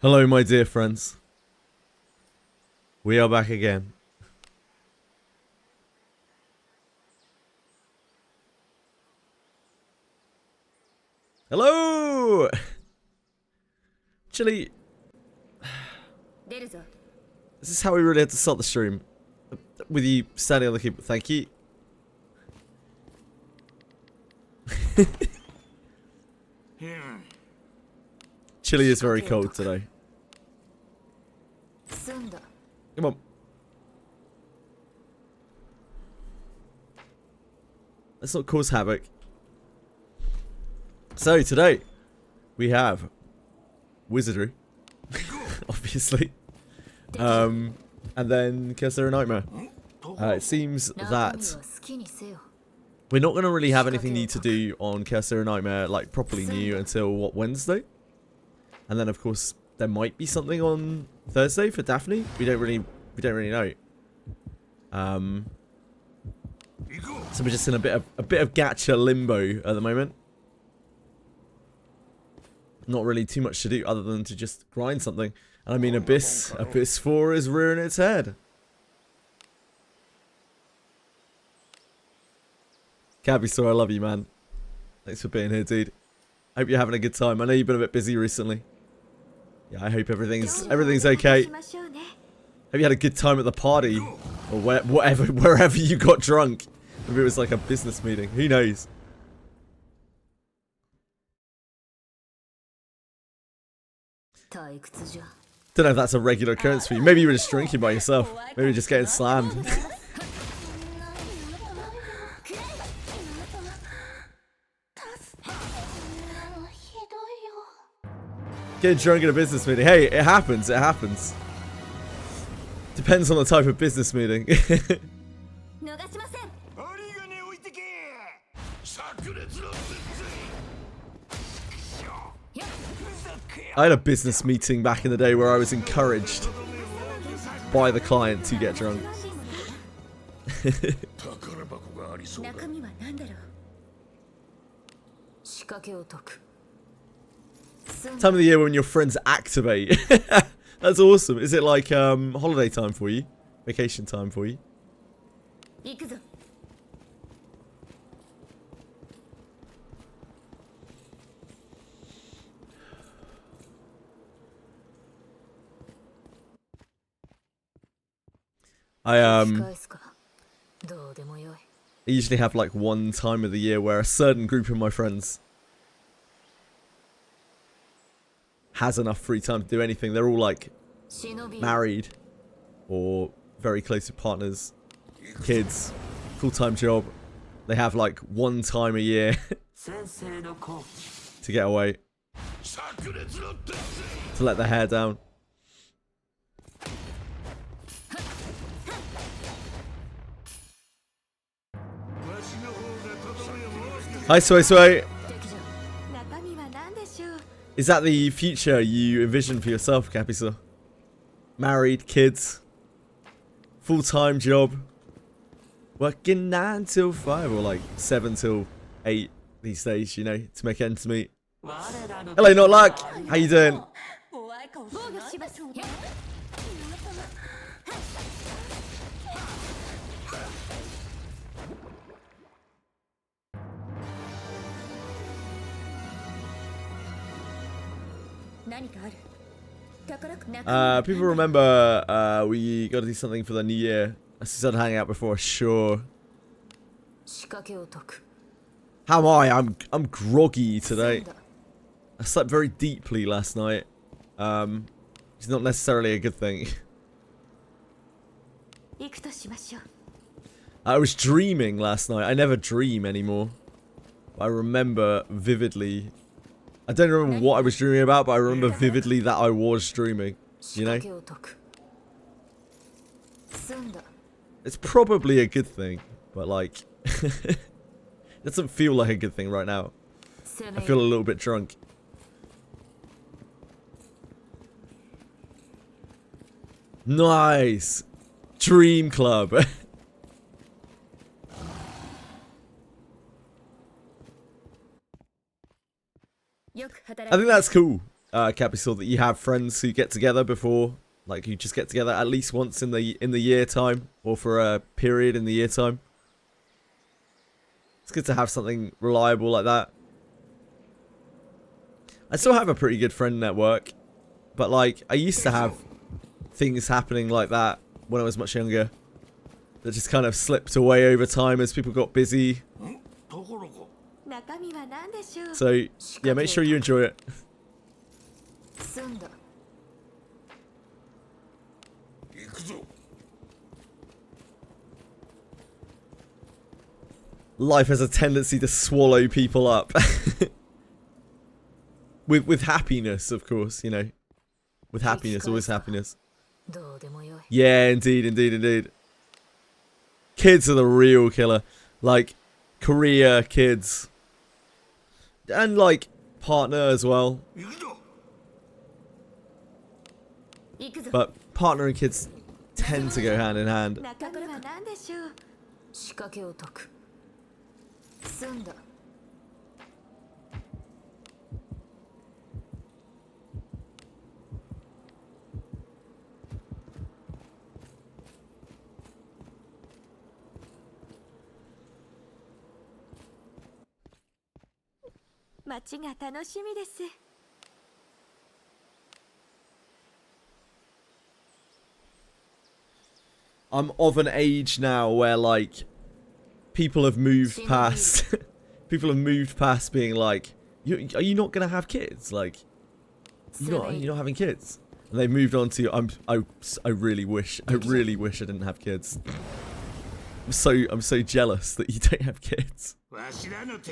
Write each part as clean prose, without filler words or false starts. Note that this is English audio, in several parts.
Hello, my dear friends. We are back again. Hello! Actually, this is how we really had to start the stream. With you standing on the keyboard. Thank you. Chile is very cold today. Come on. Let's not cause havoc. So today, we have Wizardry, obviously, and then Cursor Nightmare. It seems that we're not going to really have anything new to do on Cursor Nightmare, like properly new, until what, Wednesday? And then of course there might be something on Thursday for Daphne. We don't really know. So we're just in a bit of gacha limbo at the moment. Not really too much to do other than to just grind something. And I mean, Abyss 4 is rearing its head. Cabby, I love you, man. Thanks for being here, dude. Hope you're having a good time. I know you've been a bit busy recently. Yeah, I hope everything's okay. Hope you had a good time at the party, or wherever you got drunk. Maybe it was like a business meeting. Who knows? Don't know if that's a regular occurrence for you. Maybe you were just drinking by yourself. Maybe you're just getting slammed. Getting drunk at a business meeting. Hey, it happens. It happens. Depends on the type of business meeting. I had a business meeting back in the day where I was encouraged by the client to get drunk. Time of the year when your friends activate. That's awesome. Is it like holiday time for you? Vacation time for you? I usually have like one time of the year where a certain group of my friends has enough free time to do anything. They're all like married or very close to partners, kids, full-time job. They have like one time a year to get away, to let their hair down. Hi, Sway. Is that the future you envision for yourself, Capiso? Married, kids, full-time job, working 9 till 5 or like 7 till 8 these days, you know, to make ends meet. Hello, Not Luck. How you doing? People remember we got to do something for the new year. I started hanging out before, sure. How am I? I'm groggy today. I slept very deeply last night. It's not necessarily a good thing. I was dreaming last night. I never dream anymore. I remember vividly. I don't remember what I was dreaming about, but I remember vividly that I was dreaming, you know? It's probably a good thing, but like, it doesn't feel like a good thing right now. I feel a little bit drunk. Nice! Dream Club! I think that's cool. Capital, that you have friends who get together before, like you just get together at least once in the year time, or for a period in the year time. It's good to have something reliable like that. I still have a pretty good friend network, but like I used to have things happening like that when I was much younger that just kind of slipped away over time as people got busy. So yeah, make sure you enjoy it. Life has a tendency to swallow people up. with happiness, of course, you know. With happiness, always happiness. Yeah, indeed, indeed, indeed. Kids are the real killer. Like, career, kids. And, like, partner as well. But partner and kids tend to go hand in hand. I'm of an age now where, like, people have moved past people have moved past being like, are you not gonna have kids? Like, you're not having kids. And they've moved on to I really wish I didn't have kids. I'm so jealous that you don't have kids.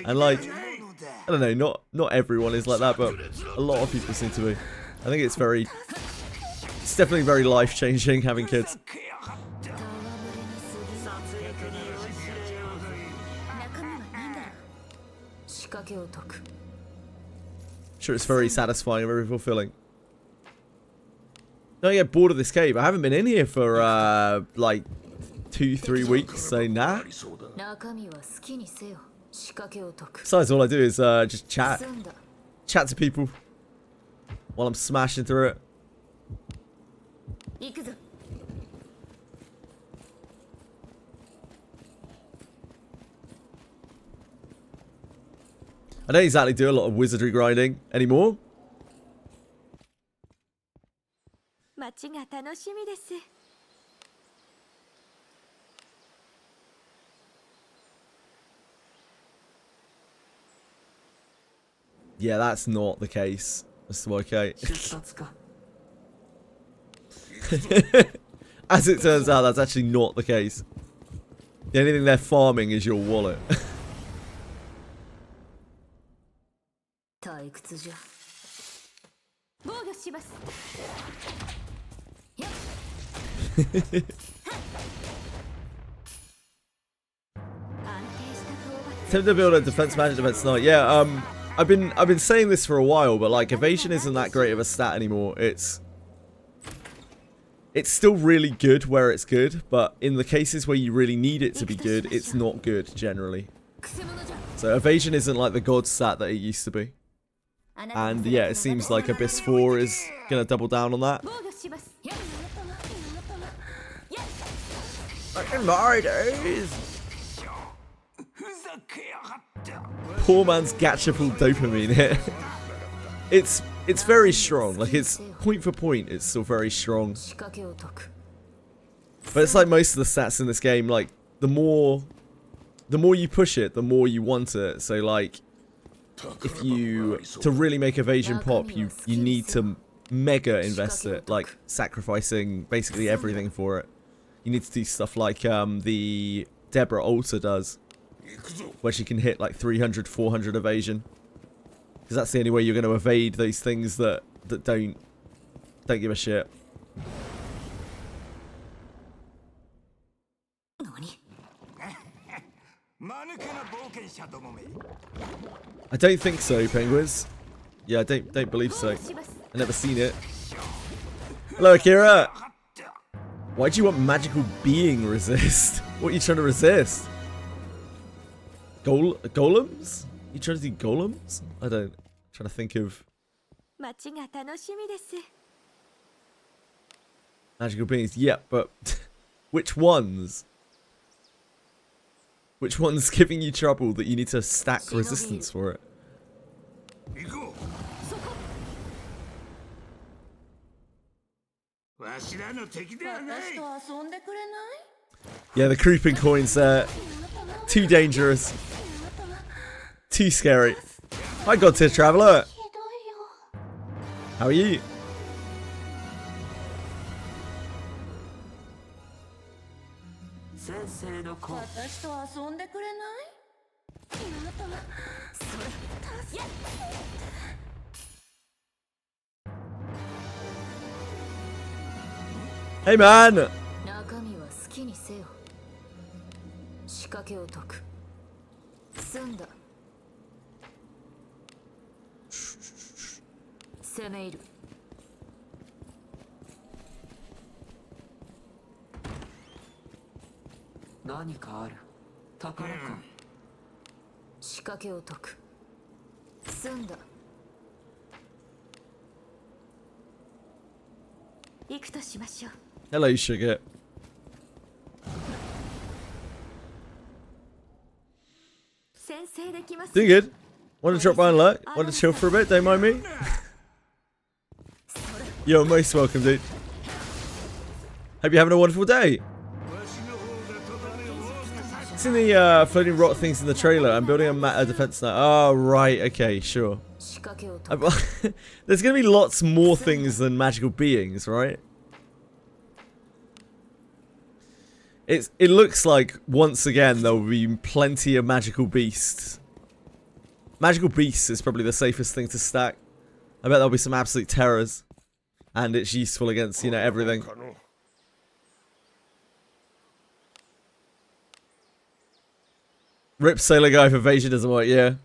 And like, I don't know, not everyone is like that, but a lot of people seem to be. I think it's definitely very life-changing having kids. Sure, it's very satisfying and very fulfilling. Don't get bored of this cave. I haven't been in here for like 2-3 weeks, so nah. Besides, all I do is just chat to people while I'm smashing through it. I don't exactly do a lot of wizardry grinding anymore. Yeah, that's not the case. That's okay. As it turns out, that's actually not the case. The only thing they're farming is your wallet. Time to build a defense magic defense tonight. Yeah, I've been saying this for a while, but like evasion isn't that great of a stat anymore. It's still really good where it's good, but in the cases where you really need it to be good, it's not good generally. So evasion isn't like the god stat that it used to be. And yeah, it seems like Abyss 4 is gonna double down on that. In my days. Poor man's gacha pulled dopamine here. It's very strong. Like, it's point for point, it's still very strong. But it's like most of the stats in this game, like the more you push it, the more you want it. So like, if to really make evasion pop, you need to mega invest it, like sacrificing basically everything for it. You need to do stuff like the Deborah Alter does, where she can hit like 300, 400 evasion. Because that's the only way you're going to evade those things that don't give a shit. I don't think so, Penguins. Yeah, I don't believe so. I've never seen it. Hello, Akira. Why do you want magical being resist? What are you trying to resist? Golems? You trying to do golems? I don't. I'm trying to think of Magical beings, yeah, but which ones? Which one's giving you trouble that you need to stack resistance for it? Yeah, the creeping coins there. Too dangerous. Too scary. Hi, God Tier Traveler. How are you? Hey, man. Hello, sugar. Doing good. Want to drop by and look? Want to chill for a bit? Don't mind me. You're most welcome, dude. Hope you're having a wonderful day. Seen the floating rock things in the trailer. I'm building a defense now. Oh, right. Okay, sure. There's going to be lots more things than magical beings, right? It looks like, once again, there will be plenty of magical beasts. Magical beasts is probably the safest thing to stack. I bet there'll be some absolute terrors. And it's useful against, you know, everything. Rip Sailor Guy for Evasion doesn't work, yeah.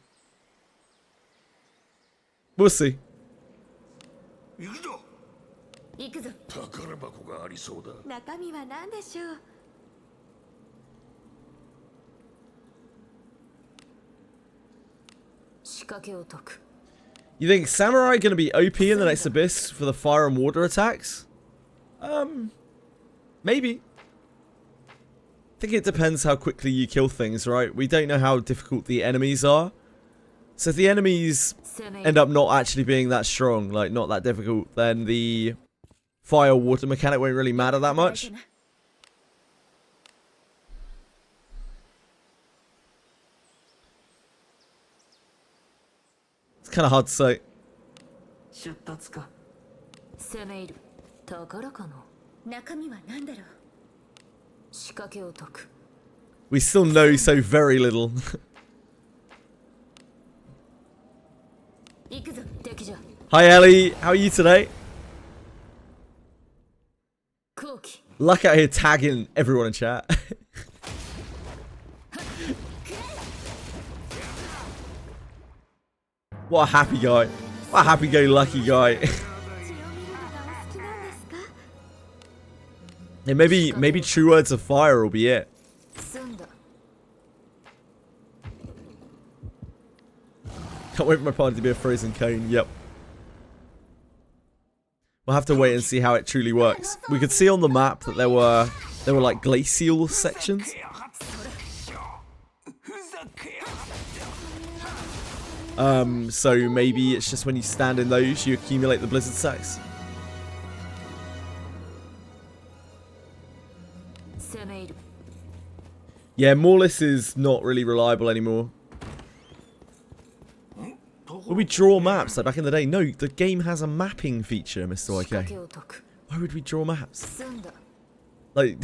We'll see. You think Samurai gonna be OP in the next Abyss for the fire and water attacks? Maybe. I think it depends how quickly you kill things, right? We don't know how difficult the enemies are. So if the enemies end up not actually being that strong, like not that difficult, then the fire water mechanic won't really matter that much. It's kind of hard to say. We still know so very little. Hi Ellie, how are you today? Luck out here tagging everyone in chat. What a happy guy. What a happy-go-lucky guy. Yeah, maybe True Words of Fire will be it. Can't wait for my party to be a frozen cone. Yep. We'll have to wait and see how it truly works. We could see on the map that there were like glacial sections. So maybe it's just when you stand in those you accumulate the blizzard sacks. Yeah, Morlis is not really reliable anymore. Would we draw maps like back in the day? No, the game has a mapping feature, Mr. YK. Why would we draw maps? Like,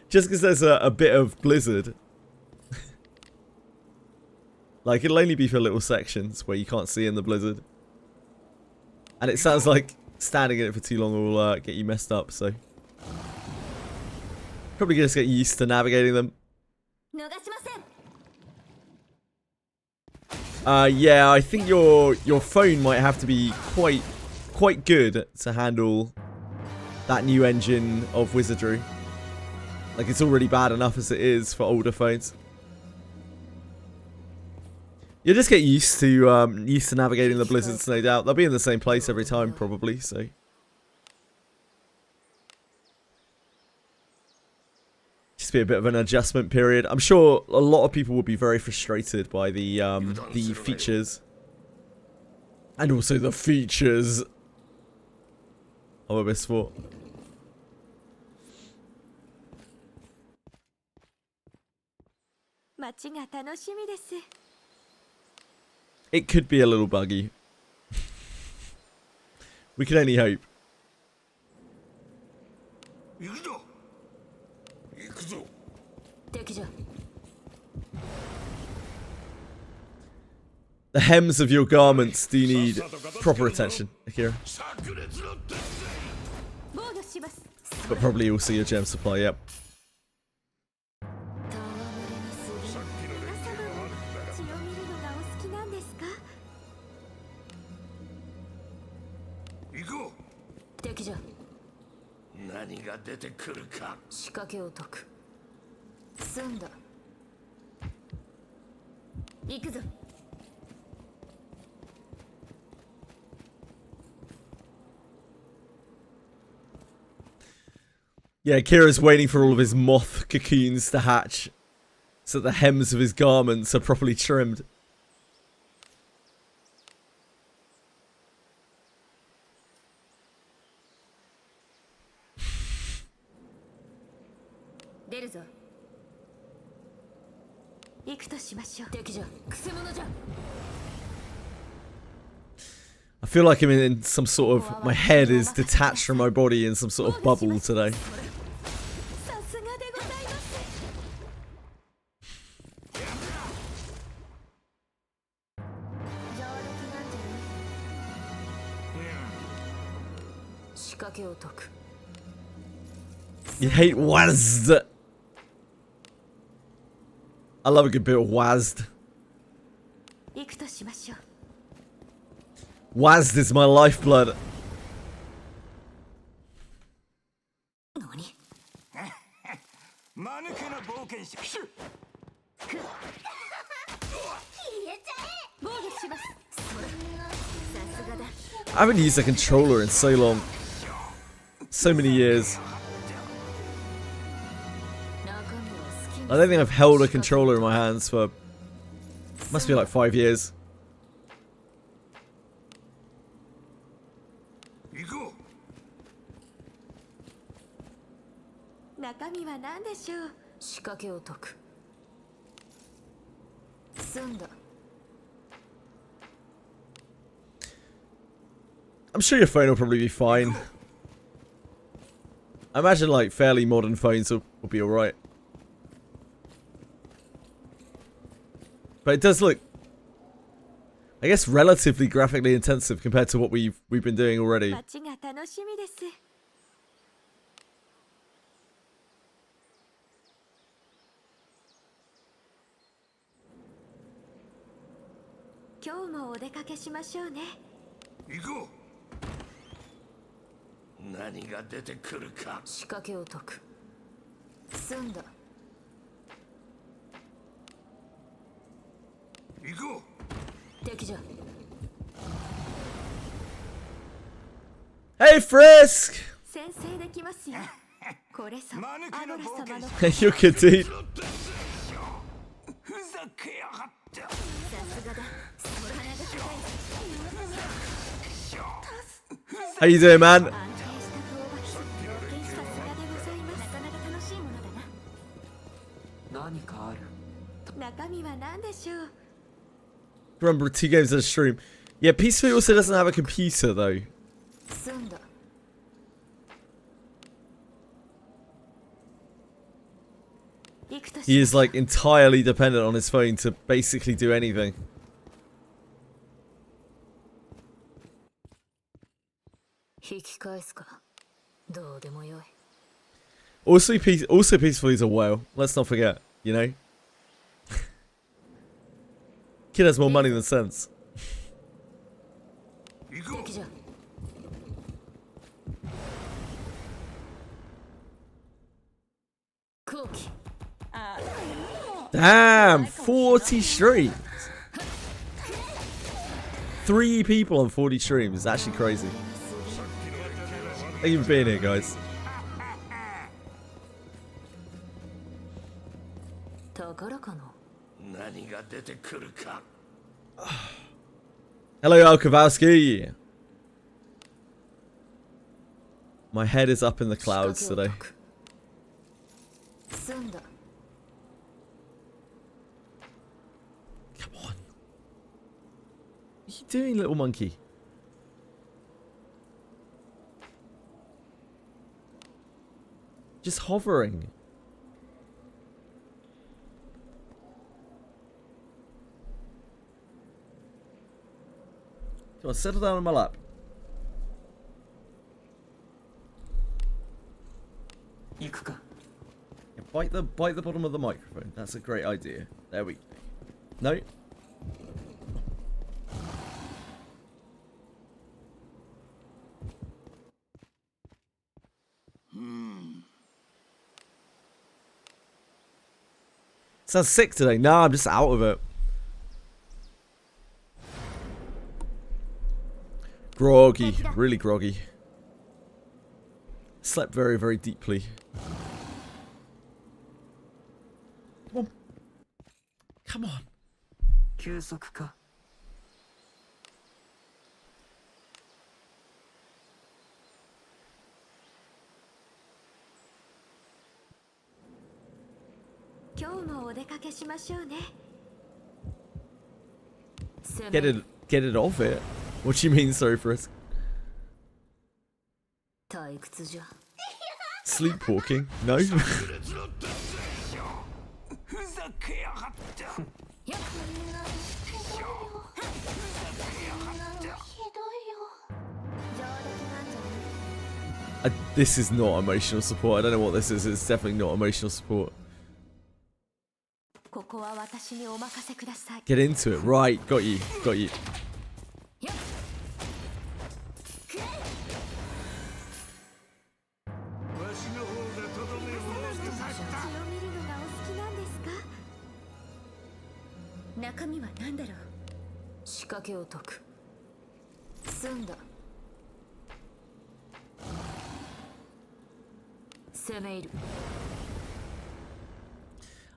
just because there's a bit of blizzard. Like, it'll only be for little sections where you can't see in the blizzard. And it sounds like standing in it for too long will get you messed up, so. Probably just get used to navigating them. Yeah, I think your phone might have to be quite good to handle that new engine of Wizardry. Like, it's already bad enough as it is for older phones. You'll just get used to navigating the blizzards, no doubt. They'll be in the same place every time, probably, so. Just be a bit of an adjustment period. I'm sure a lot of people will be very frustrated by the features. And also the features of Abyss 4. It could be a little buggy. We can only hope. The hems of your garments do need proper attention, Akira. But probably also your gem supply, yep. Yeah, Kira's waiting for all of his moth cocoons to hatch so that the hems of his garments are properly trimmed. I feel like I'm in some sort of... My head is detached from my body in some sort of bubble today. You hate WASD. I love a good bit of WASD. WASD is my lifeblood. I haven't used a controller in so long. So many years. I don't think I've held a controller in my hands for... Must be like 5 years. I'm sure your phone will probably be fine. I imagine like fairly modern phones will be alright. But it does look, I guess, relatively graphically intensive compared to what we've been doing already. Hey, Frisk! You're good, dude. How you doing, man? Remember 2 games at a stream. Yeah, Peaceful also doesn't have a computer though. He is like entirely dependent on his phone to basically do anything. Also Peaceful is a whale. Let's not forget, you know? Kid has more money than sense. Damn, 40 streams. 3 people on 40 streams. It's actually crazy. Thank you for being here, guys. Hello, Alkowski. My head is up in the clouds today. Come on. What are you doing, little monkey? Just hovering. Come on, settle down on my lap. Yeah, bite the bottom of the microphone. That's a great idea. There we go. No. Sounds sick today. No, I'm just out of it. Groggy, really groggy. Slept very, very deeply. Come on. Come on. Get it off it. What do you mean, sorry, Frisk? Sleepwalking? No? This is not emotional support. I don't know what this is. It's definitely not emotional support. Get into it. Right, got you. Got you.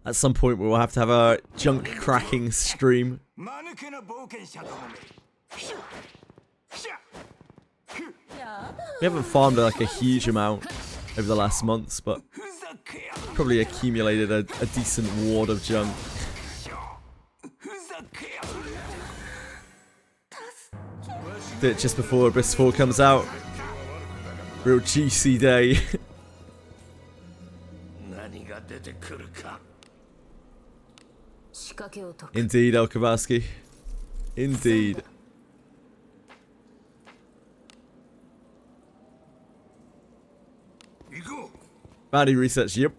At some point, we'll have to have a junk cracking stream. We haven't farmed like a huge amount over the last months, but probably accumulated a decent ward of junk. Do it just before Abyss 4 comes out. Real juicy day. Indeed, Alkowski. Indeed. Bounty research, yep.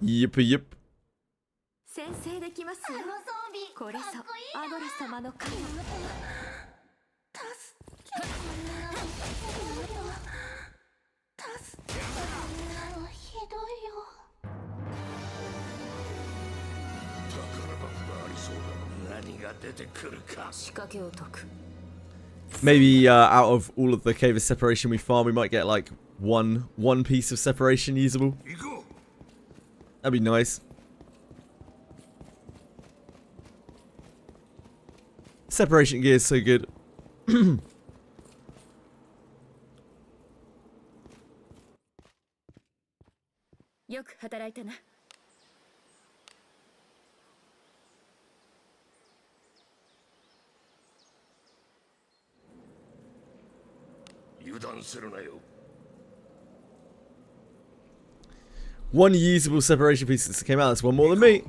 Yep, yep. Maybe out of all of the cave of separation we farm, we might get like one piece of separation usable. That'd be nice. Separation gear is so good. One usable separation piece that came out. That's one more than me.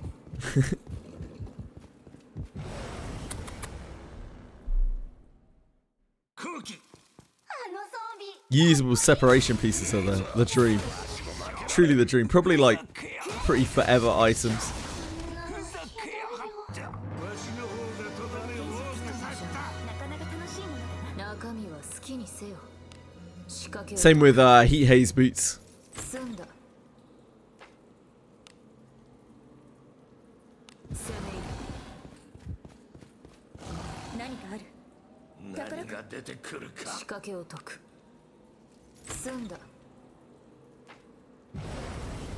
Usable separation pieces are the dream. Truly the dream. Probably like pretty forever items. Same with heat haze boots.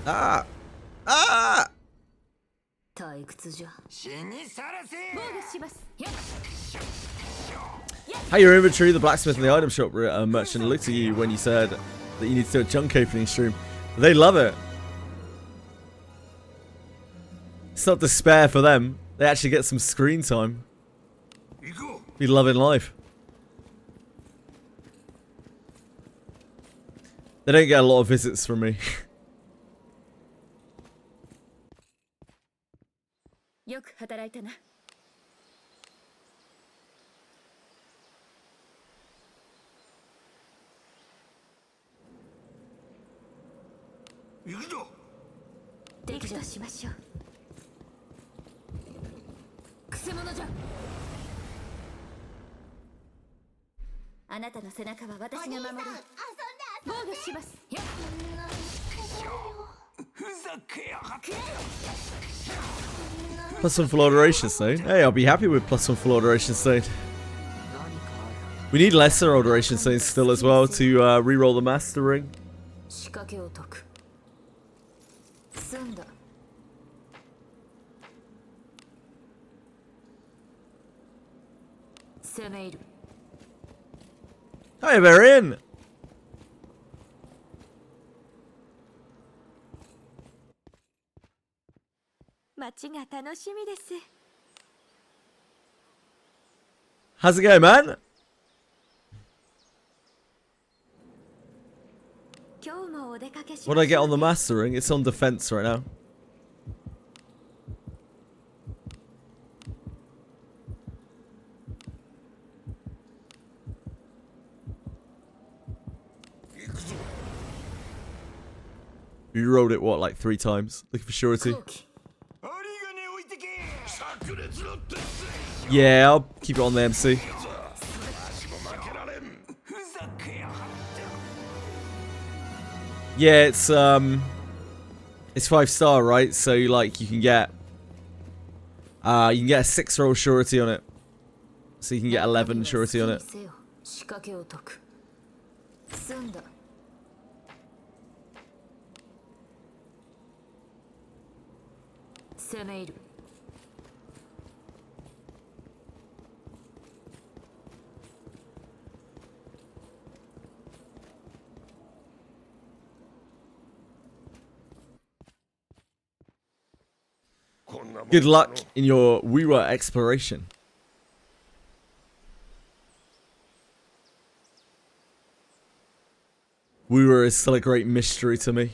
Ah! Ah! How your inventory, the blacksmith and the item shop merchant looked at you when you said that you need to do a junk opening stream. They love it. It's not despair for them. They actually get some screen time. Be loving life. They don't get a lot of visits from me. +1 full alteration stone. Hey, I'll be happy with +1 full alteration stone. We need lesser alteration stones still as well to reroll the master ring. Hi, Varian. How's it going, man? What do I get on the master ring? It's on defense right now. You rolled it, what, like 3 times? Looking for surety. Yeah, I'll keep it on the MC. Yeah, it's 5-star, right? So like you can get a 6 roll surety on it. So you can get 11 surety on it. Good luck in your Wiwa exploration. Wiwa is still a great mystery to me.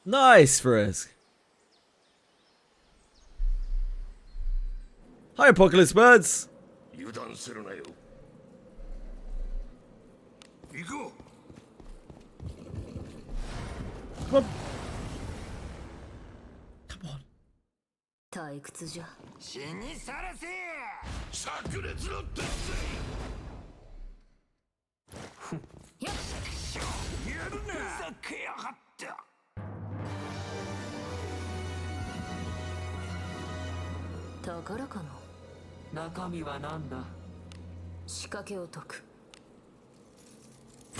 Nice, Frisk. Hi, Apocalypse Birds. Come on. Come on.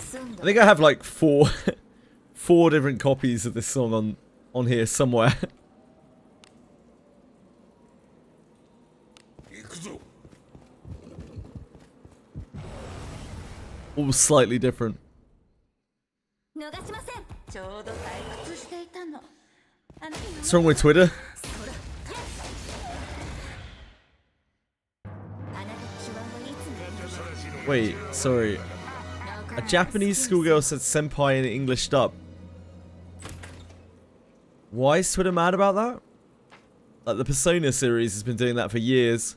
I think I have like four different copies of this song on here somewhere. All slightly different. What's wrong with Twitter? Wait, sorry. A Japanese schoolgirl said senpai in English dub. Why is Twitter mad about that? Like the Persona series has been doing that for years.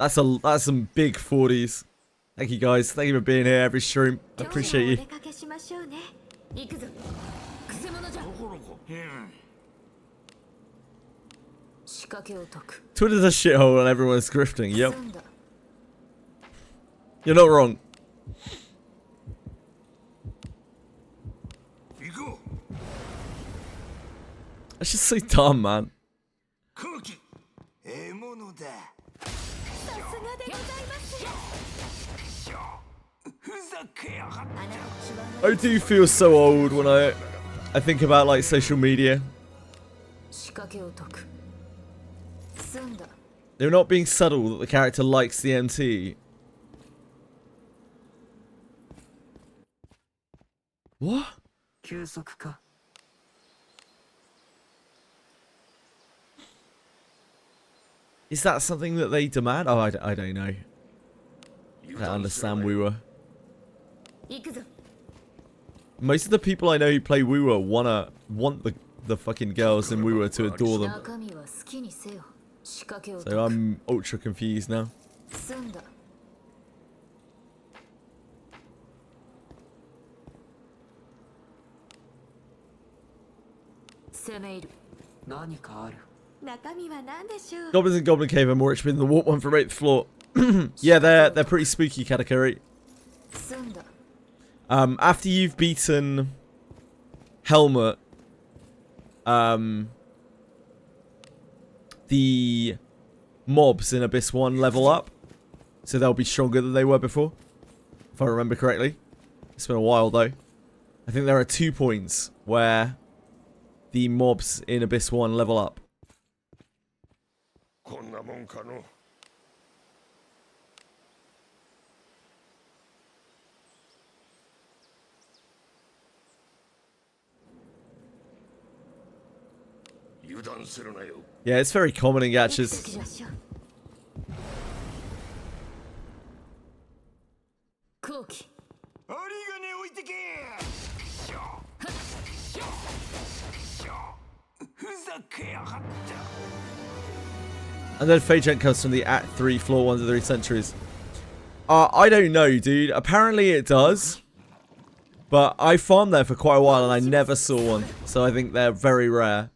That's some big 40s. Thank you guys. Thank you for being here every stream. I appreciate you. Twitter's a shithole and everyone's grifting. Yep. You're not wrong. That's just so dumb, man. I do feel so old when I think about like social media. They're not being subtle that the character likes the MT. What? Is that something that they demand? Oh, I don't know. I don't understand Woo. Most of the people I know who play Woo want the fucking girls in Woo to adore them. So I'm ultra confused now. Goblins in Goblin Cave are more extreme than the Warp one from 8th floor. Yeah, they're pretty spooky category. After you've beaten Helmet, the mobs in Abyss 1 level up, so they'll be stronger than they were before, if I remember correctly. It's been a while though. I think there are 2 points where the mobs in Abyss 1 level up. Yeah, it's very common in gachas. And then Fagent comes from the Act 3 floor 1 to 3 centuries. I don't know, dude. Apparently it does. But I farmed there for quite a while and I never saw one. So I think they're very rare.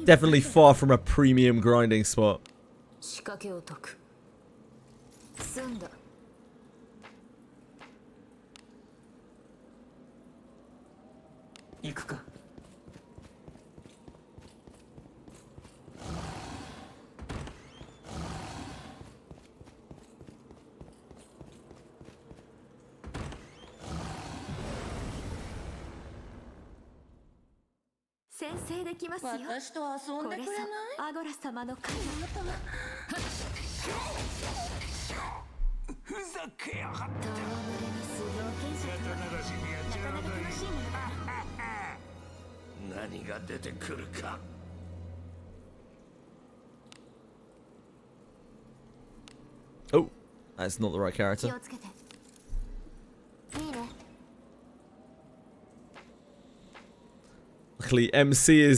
Definitely far from a premium grinding spot. Oh, that's not the right character. Luckily, MC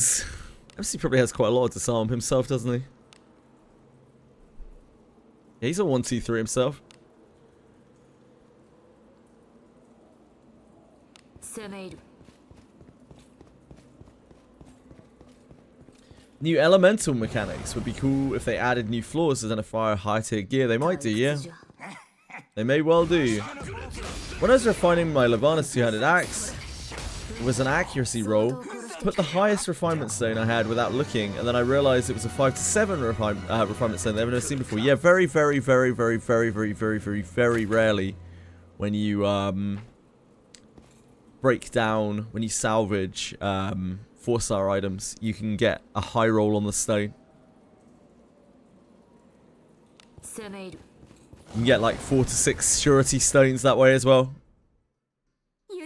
probably has quite a lot of disarm himself, doesn't he? Yeah, he's a 1-2-3 himself. New elemental mechanics would be cool if they added new floors to identify high tier gear. They might do, yeah. They may well do. When I was refining my Levanus 200 axe, it was an accuracy roll. Put the highest refinement stone I had without looking, and then I realized it was a 5 to 7 refinement stone that I've never seen before. Yeah, very rarely when you break down, when you salvage 4-star items, you can get a high roll on the stone. You can get like 4 to 6 surety stones that way as well.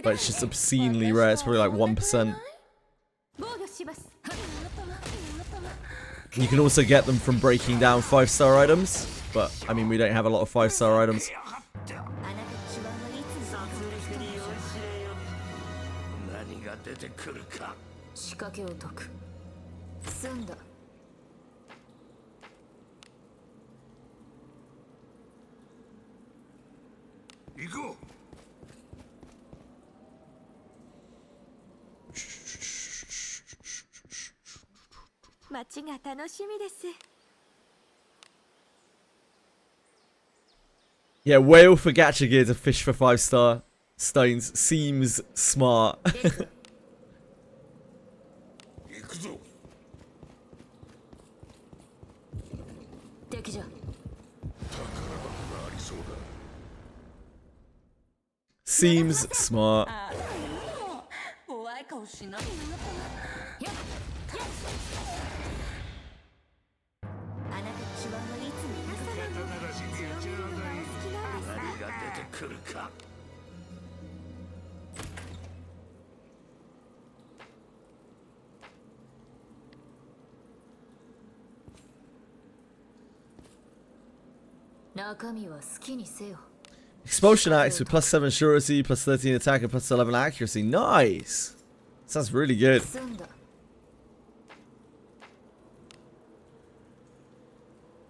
But it's just obscenely rare. It's probably like 1%. You can also get them from breaking down 5-star items, but I mean, we don't have a lot of 5-star items. Yeah, whale for gacha gear to fish for 5-star stones seems smart. Seems smart. Expulsion axe with +7 surety, +13 attack, and +11 accuracy. Nice! Sounds really good.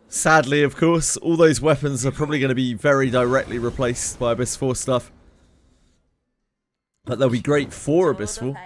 Sadly, of course, all those weapons are probably going to be very directly replaced by Abyss 4 stuff. But they'll be great for Abyss 4.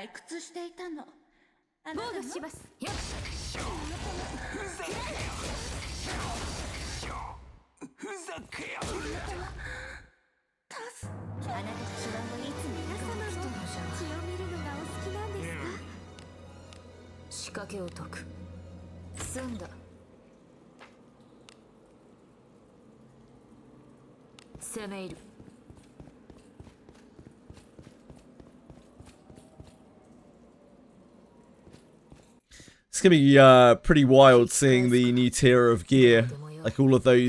It's gonna be pretty wild seeing the new tier of gear. Like all of the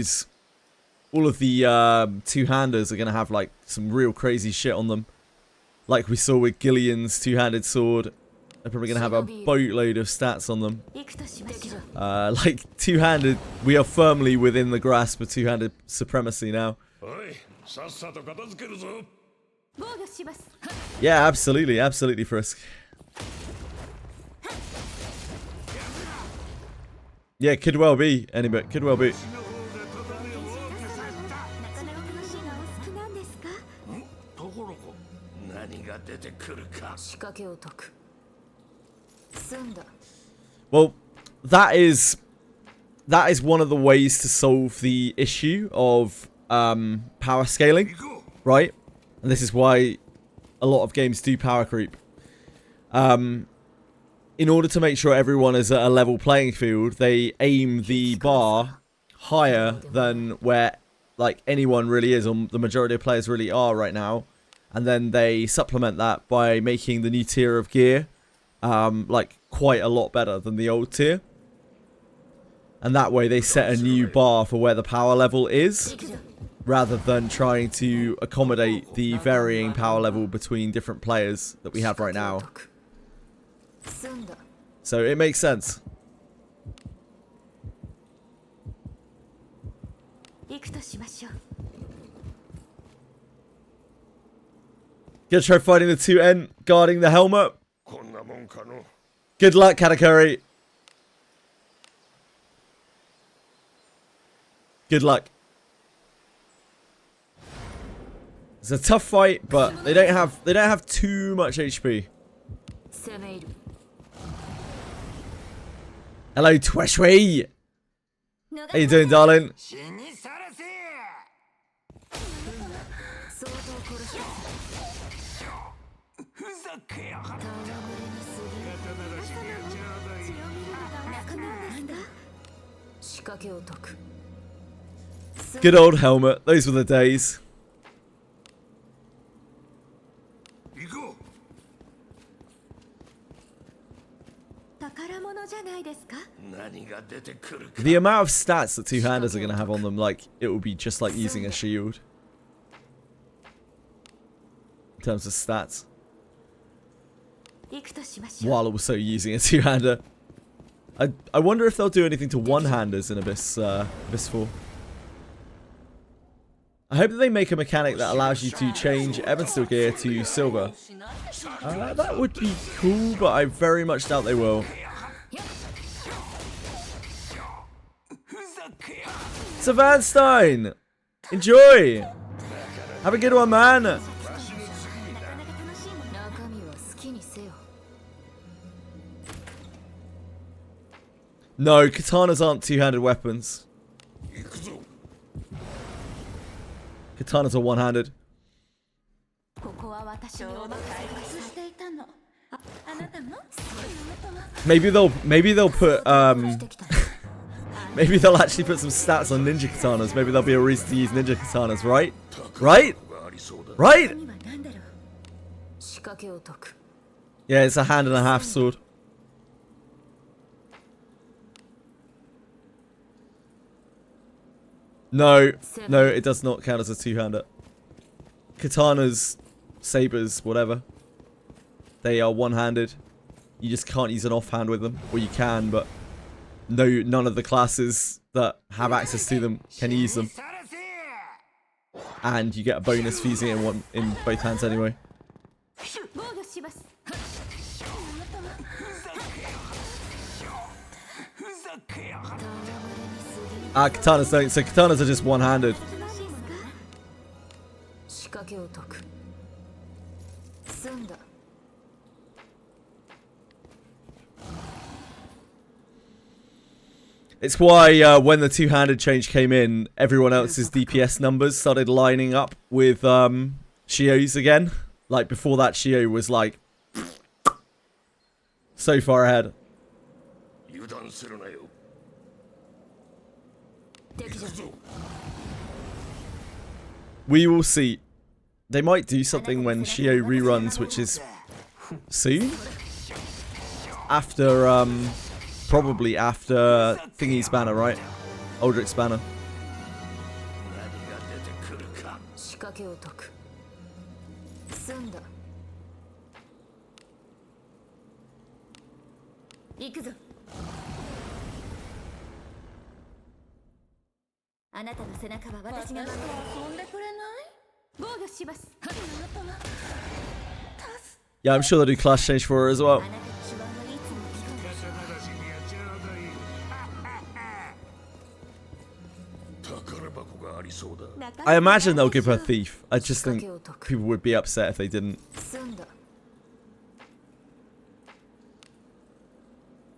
two-handers are gonna have like some real crazy shit on them. Like we saw with Gillian's two-handed sword. They're probably gonna have a boatload of stats on them. Like two-handed, we are firmly within the grasp of two-handed supremacy now. Yeah, absolutely, absolutely, Frisk. Yeah, could well be, anybody, could well be. Well, that is one of the ways to solve the issue of power scaling, right? And this is why a lot of games do power creep. In order to make sure everyone is at a level playing field, they aim the bar higher than where like anyone really is, or the majority of players really are right now, and then they supplement that by making the new tier of gear like quite a lot better than the old tier. And that way they set a new bar for where the power level is, rather than trying to accommodate the varying power level between different players that we have right now. So it makes sense. Gonna try fighting the 2N guarding the helmet. Good luck, Katakuri. Good luck. It's a tough fight, but they don't have too much HP. Hello, Tweshwee. How you doing, darling? Good old helmet. Those were the days. The amount of stats that two-handers are going to have on them, like, it will be just like using a shield. In terms of stats. While also using a two-hander. I wonder if they'll do anything to one-handers in Abyss 4. hope that they make a mechanic that allows you to change Evansville gear to silver. That would be cool, but I very much doubt they will. Savanstein! Enjoy! Have a good one, man! No, katanas aren't two-handed weapons. Katanas are one-handed. Maybe they'll put maybe they'll actually put some stats on ninja katanas. Maybe there'll be a reason to use ninja katanas, right? Right? Right? Yeah, it's a hand and a half sword. No, no, it does not count as a two-hander. Katanas, sabers, whatever. They are one-handed. You just can't use an offhand with them. Or you can, but none of the classes that have access to them can use them. And you get a bonus for using it in both hands anyway. Katanas don't. So katanas are just one-handed. It's why when the two-handed change came in, everyone else's DPS numbers started lining up with Shio's again. Like before that, Shio was like so far ahead. We will see. They might do something when Shio reruns, which is soon. After, probably after Thingy's banner, right? Aldrich's banner. Yeah, I'm sure they'll do class change for her as well. I imagine they'll give her Thief. I just think people would be upset if they didn't.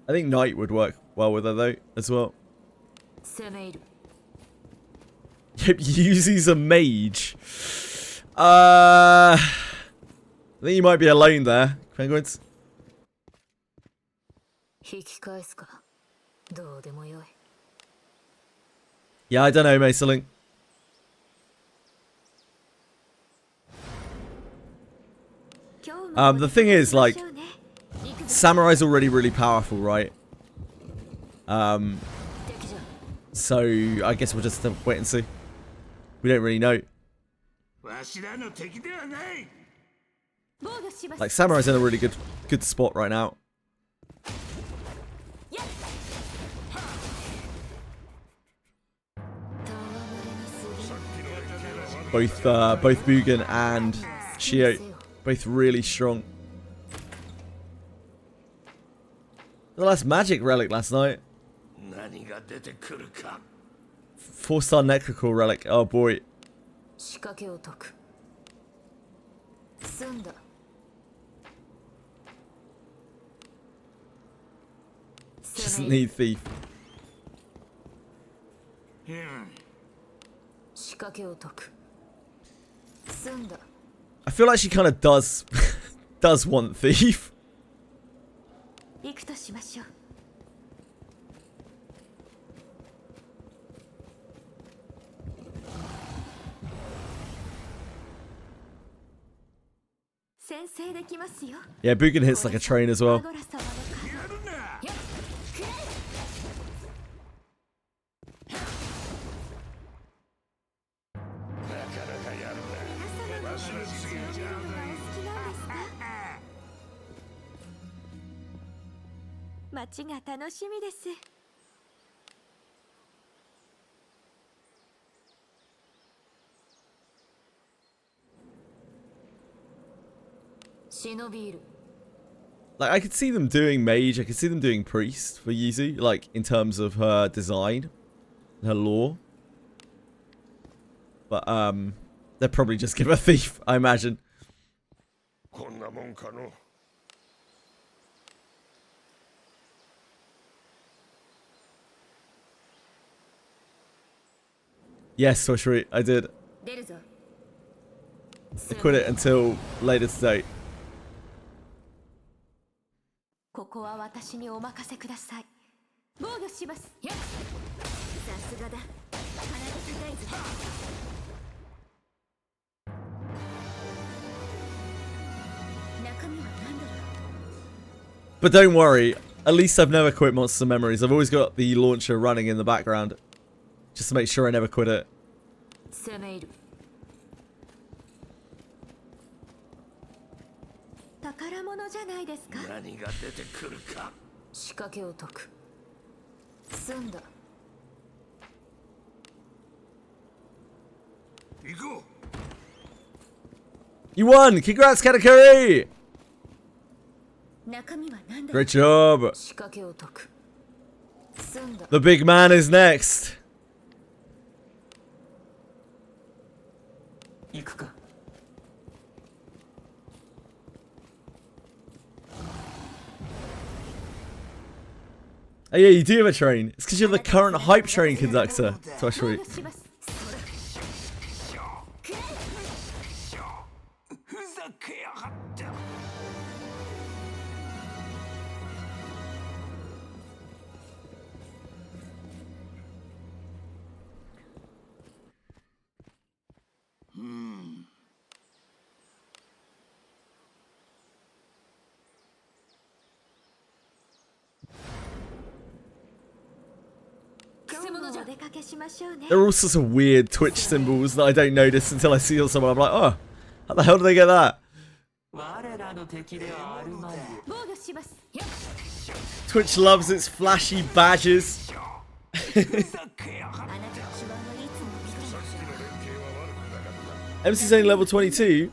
I think Knight would work well with her though, as well. Yep, Yuzi's a mage. I think you might be alone there, Penguins. Yeah, I don't know, Macelink. The thing is, like, Samurai's already really powerful, right? So I guess we'll just have to wait and see. We don't really know. Like, Samurai's in a really good spot right now. Both Mugen and Shio, both really strong. The last magic relic last night. 4-star Necrocal relic. Oh boy. Doesn't need Thief. I feel like she kind of does want Thief. Yeah, Bugen hits like a train as well. Like, I could see them doing mage, I could see them doing priest for Yuzu, like, in terms of her design, her lore. But, they'll probably just give her thief, I imagine. Yes, Toshiri, I did. I quit it until later today. But don't worry, at least I've never quit Monster Memories. I've always got the launcher running in the background. Just to make sure I never quit it. You won! Congrats, Katakuri! Great job! The big man is next! Oh yeah, you do have a train. It's because you're the current hype train conductor, Toshiri. There are all sorts of weird Twitch symbols that I don't notice until I see someone. I'm like, oh, how the hell do they get that? Twitch loves its flashy badges. MC's only level 22.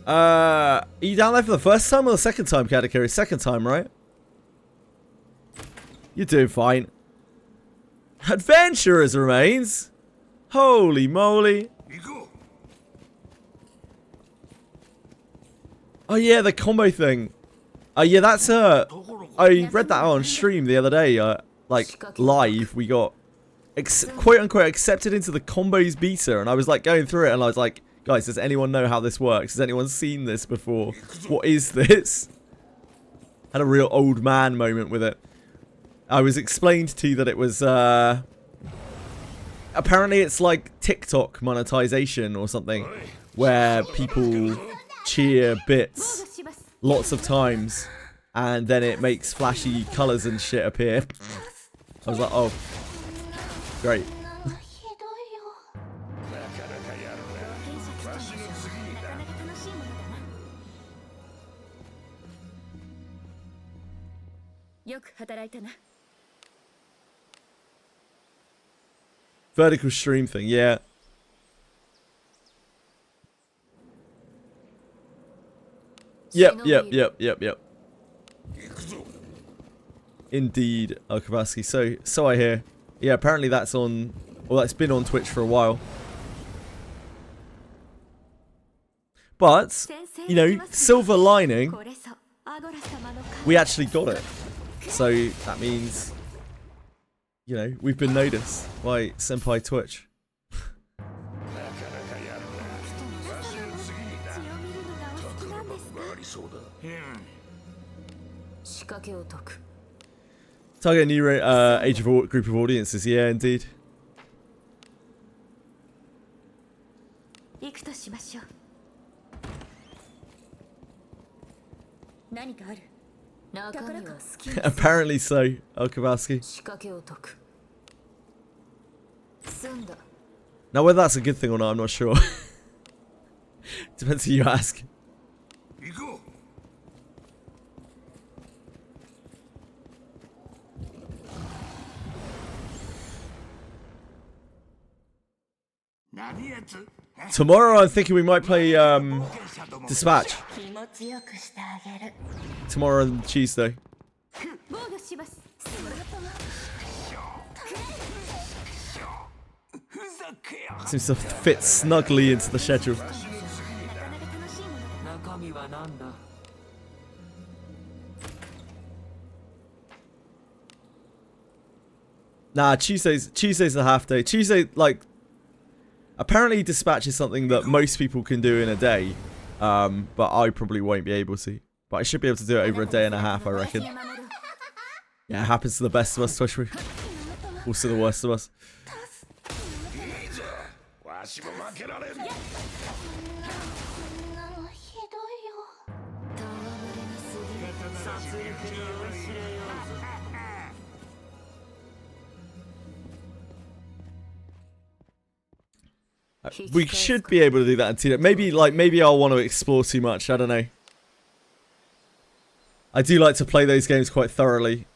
Are you down there for the first time or the second time, Katakuri? Second time, right? You're doing fine. Adventurers remains. Holy moly. Oh yeah, the combo thing. Yeah, that's I read that on stream the other day. Like live, we got quote unquote accepted into the combos beta, and I was like going through it, and I was like, guys, does anyone know how this works? Has anyone seen this before? What is this? Had a real old man moment with it. I was explained to you that it was, apparently it's like TikTok monetization or something, where people cheer bits lots of times, and then it makes flashy colours and shit appear. I was like, oh, great. Vertical stream thing, yeah. Yep. Indeed, Kavaski. So I hear. Yeah, apparently that's on, well, that's been on Twitch for a while. But, you know, silver lining, we actually got it. So that means, you know, we've been noticed by Senpai Twitch. Target a new age of group of audiences, yeah, indeed. Apparently so, Kavaski. Now, whether that's a good thing or not, I'm not sure. Depends who you ask. Tomorrow I'm thinking we might play Dispatch. Tomorrow and Tuesday. Seems to fit snugly into the schedule. Nah, Tuesday's the half day. Tuesday, like, apparently Dispatch is something that most people can do in a day, but I probably won't be able to. But I should be able to do it over a day and a half, I reckon. Yeah, it happens to the best of us, Twitchery. Also the worst of us. We should be able to do that in Tina. Maybe I'll want to explore too much. I don't know. I do like to play those games quite thoroughly.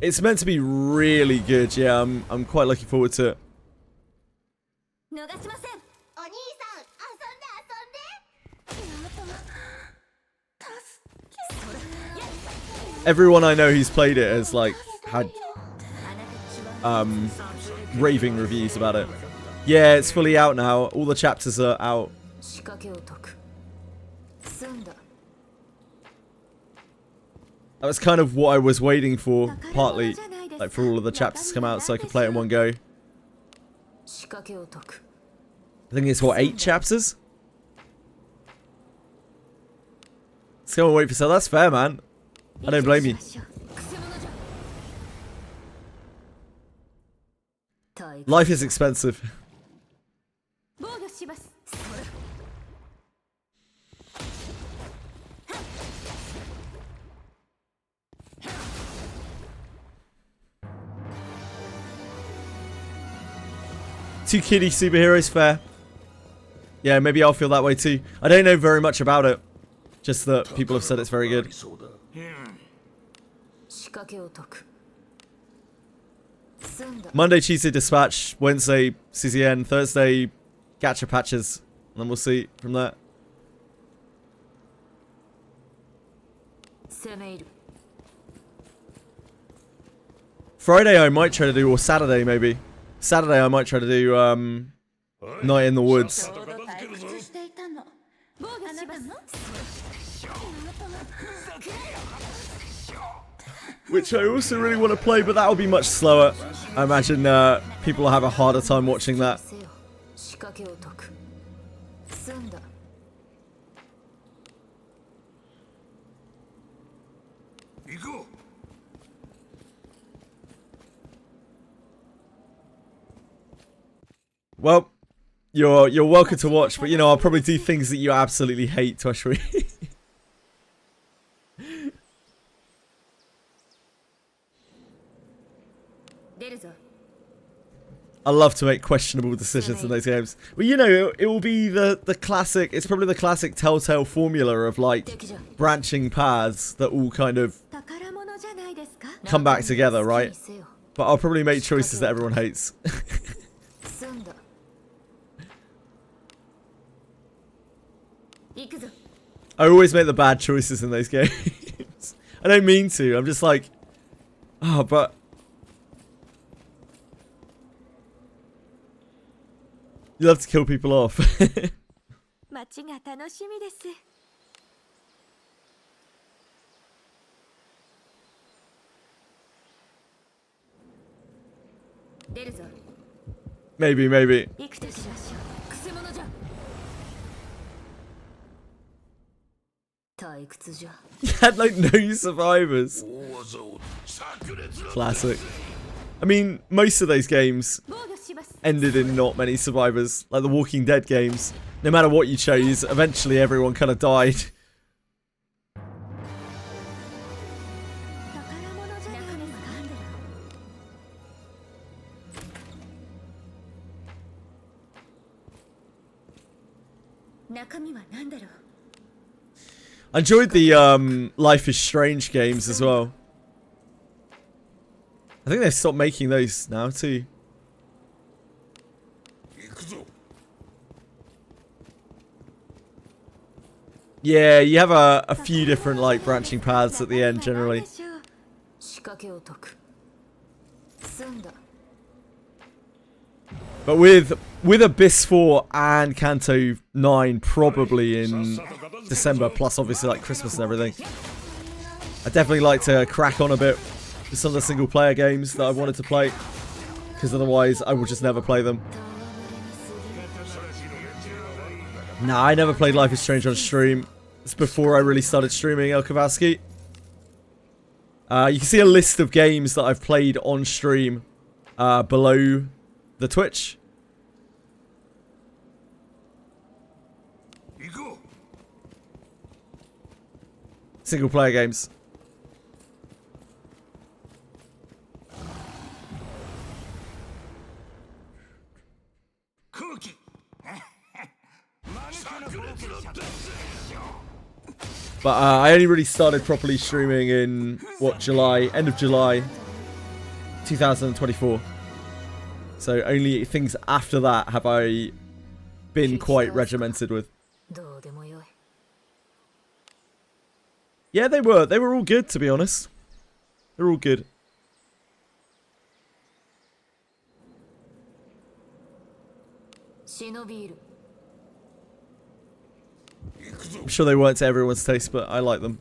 It's meant to be really good. Yeah, I'm quite looking forward to it. Everyone I know who's played it has like had raving reviews about it. Yeah, it's fully out now. All the chapters are out. That was kind of what I was waiting for, partly, like for all of the chapters to come out so I could play it in one go. I think it's what, 8 chapters? Let's go and wait for sale. That's fair, man. I don't blame you. Life is expensive. Two kiddie superheroes, fair. Yeah, maybe I'll feel that way too. I don't know very much about it. Just that people have said it's very good. Monday, Tuesday, Dispatch. Wednesday, CZN. Thursday, Gacha patches. And then we'll see from there. Friday I might try to do, or Saturday maybe. Saturday I might try to do Night in the Woods. Which I also really want to play, but that'll be much slower. I imagine people will have a harder time watching that. Well, you're welcome to watch, but you know I'll probably do things that you absolutely hate, Toshri. I love to make questionable decisions in those games. Well, you know, it will be the classic. It's probably the classic Telltale formula of like branching paths that all kind of come back together, right? But I'll probably make choices that everyone hates. I always make the bad choices in those games. I don't mean to. I'm just like, oh, but you love to kill people off. Maybe. Had like no survivors. Classic. I mean, most of those games ended in not many survivors. Like the Walking Dead games. No matter what you chose, eventually everyone kind of died. I enjoyed the Life is Strange games as well. I think they've stopped making those now too. Yeah, you have a few different like branching paths at the end generally. But with Abyss 4 and Kanto 9 probably in December, plus obviously like Christmas and everything, I definitely like to crack on a bit with some of the single player games that I wanted to play, because otherwise I will just never play them. Nah, I never played Life is Strange on stream. It's before I really started streaming, El Kowalski. You can see a list of games that I've played on stream below the Twitch. Single player games. But I only really started properly streaming in, what, July, end of July 2024. So only things after that have I been quite regimented with. Yeah, they were all good, to be honest. They're all good. I'm sure they weren't to everyone's taste, but I like them.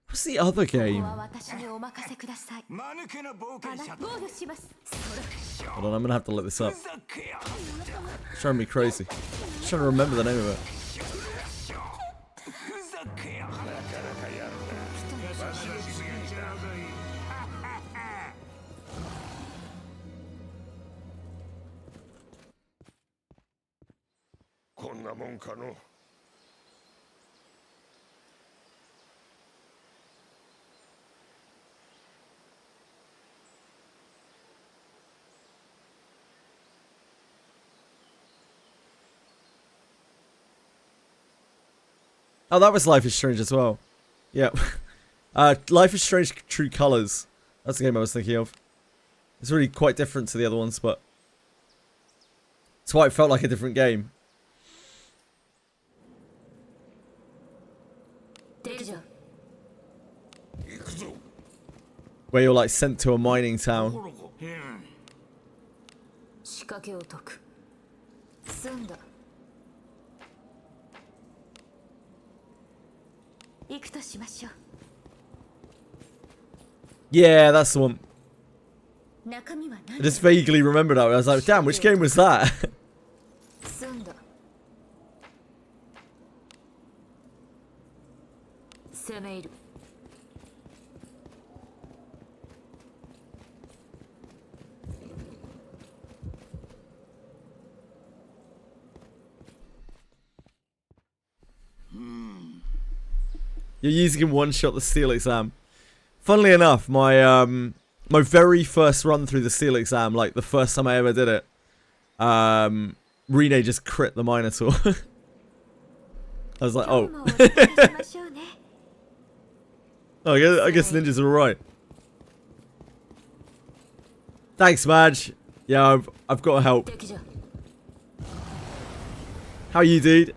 What's the other game? Hold on, I'm gonna have to look this up. It's driving me crazy. I'm trying to remember the name of it. Oh, that was Life is Strange as well. Yeah. Life is Strange True Colors. That's the game I was thinking of. It's really quite different to the other ones, but that's why it felt like a different game. Where you're like sent to a mining town. Yeah, that's the one. I just vaguely remembered that. I was like, damn, which game was that? You're using him one-shot the Steel exam. Funnily enough, my my very first run through the Steel exam, like the first time I ever did it, Rene just crit the Minotaur. I was like, oh. Oh, I guess ninjas are alright. Thanks, Madge. Yeah, I've got to help. How are you, dude?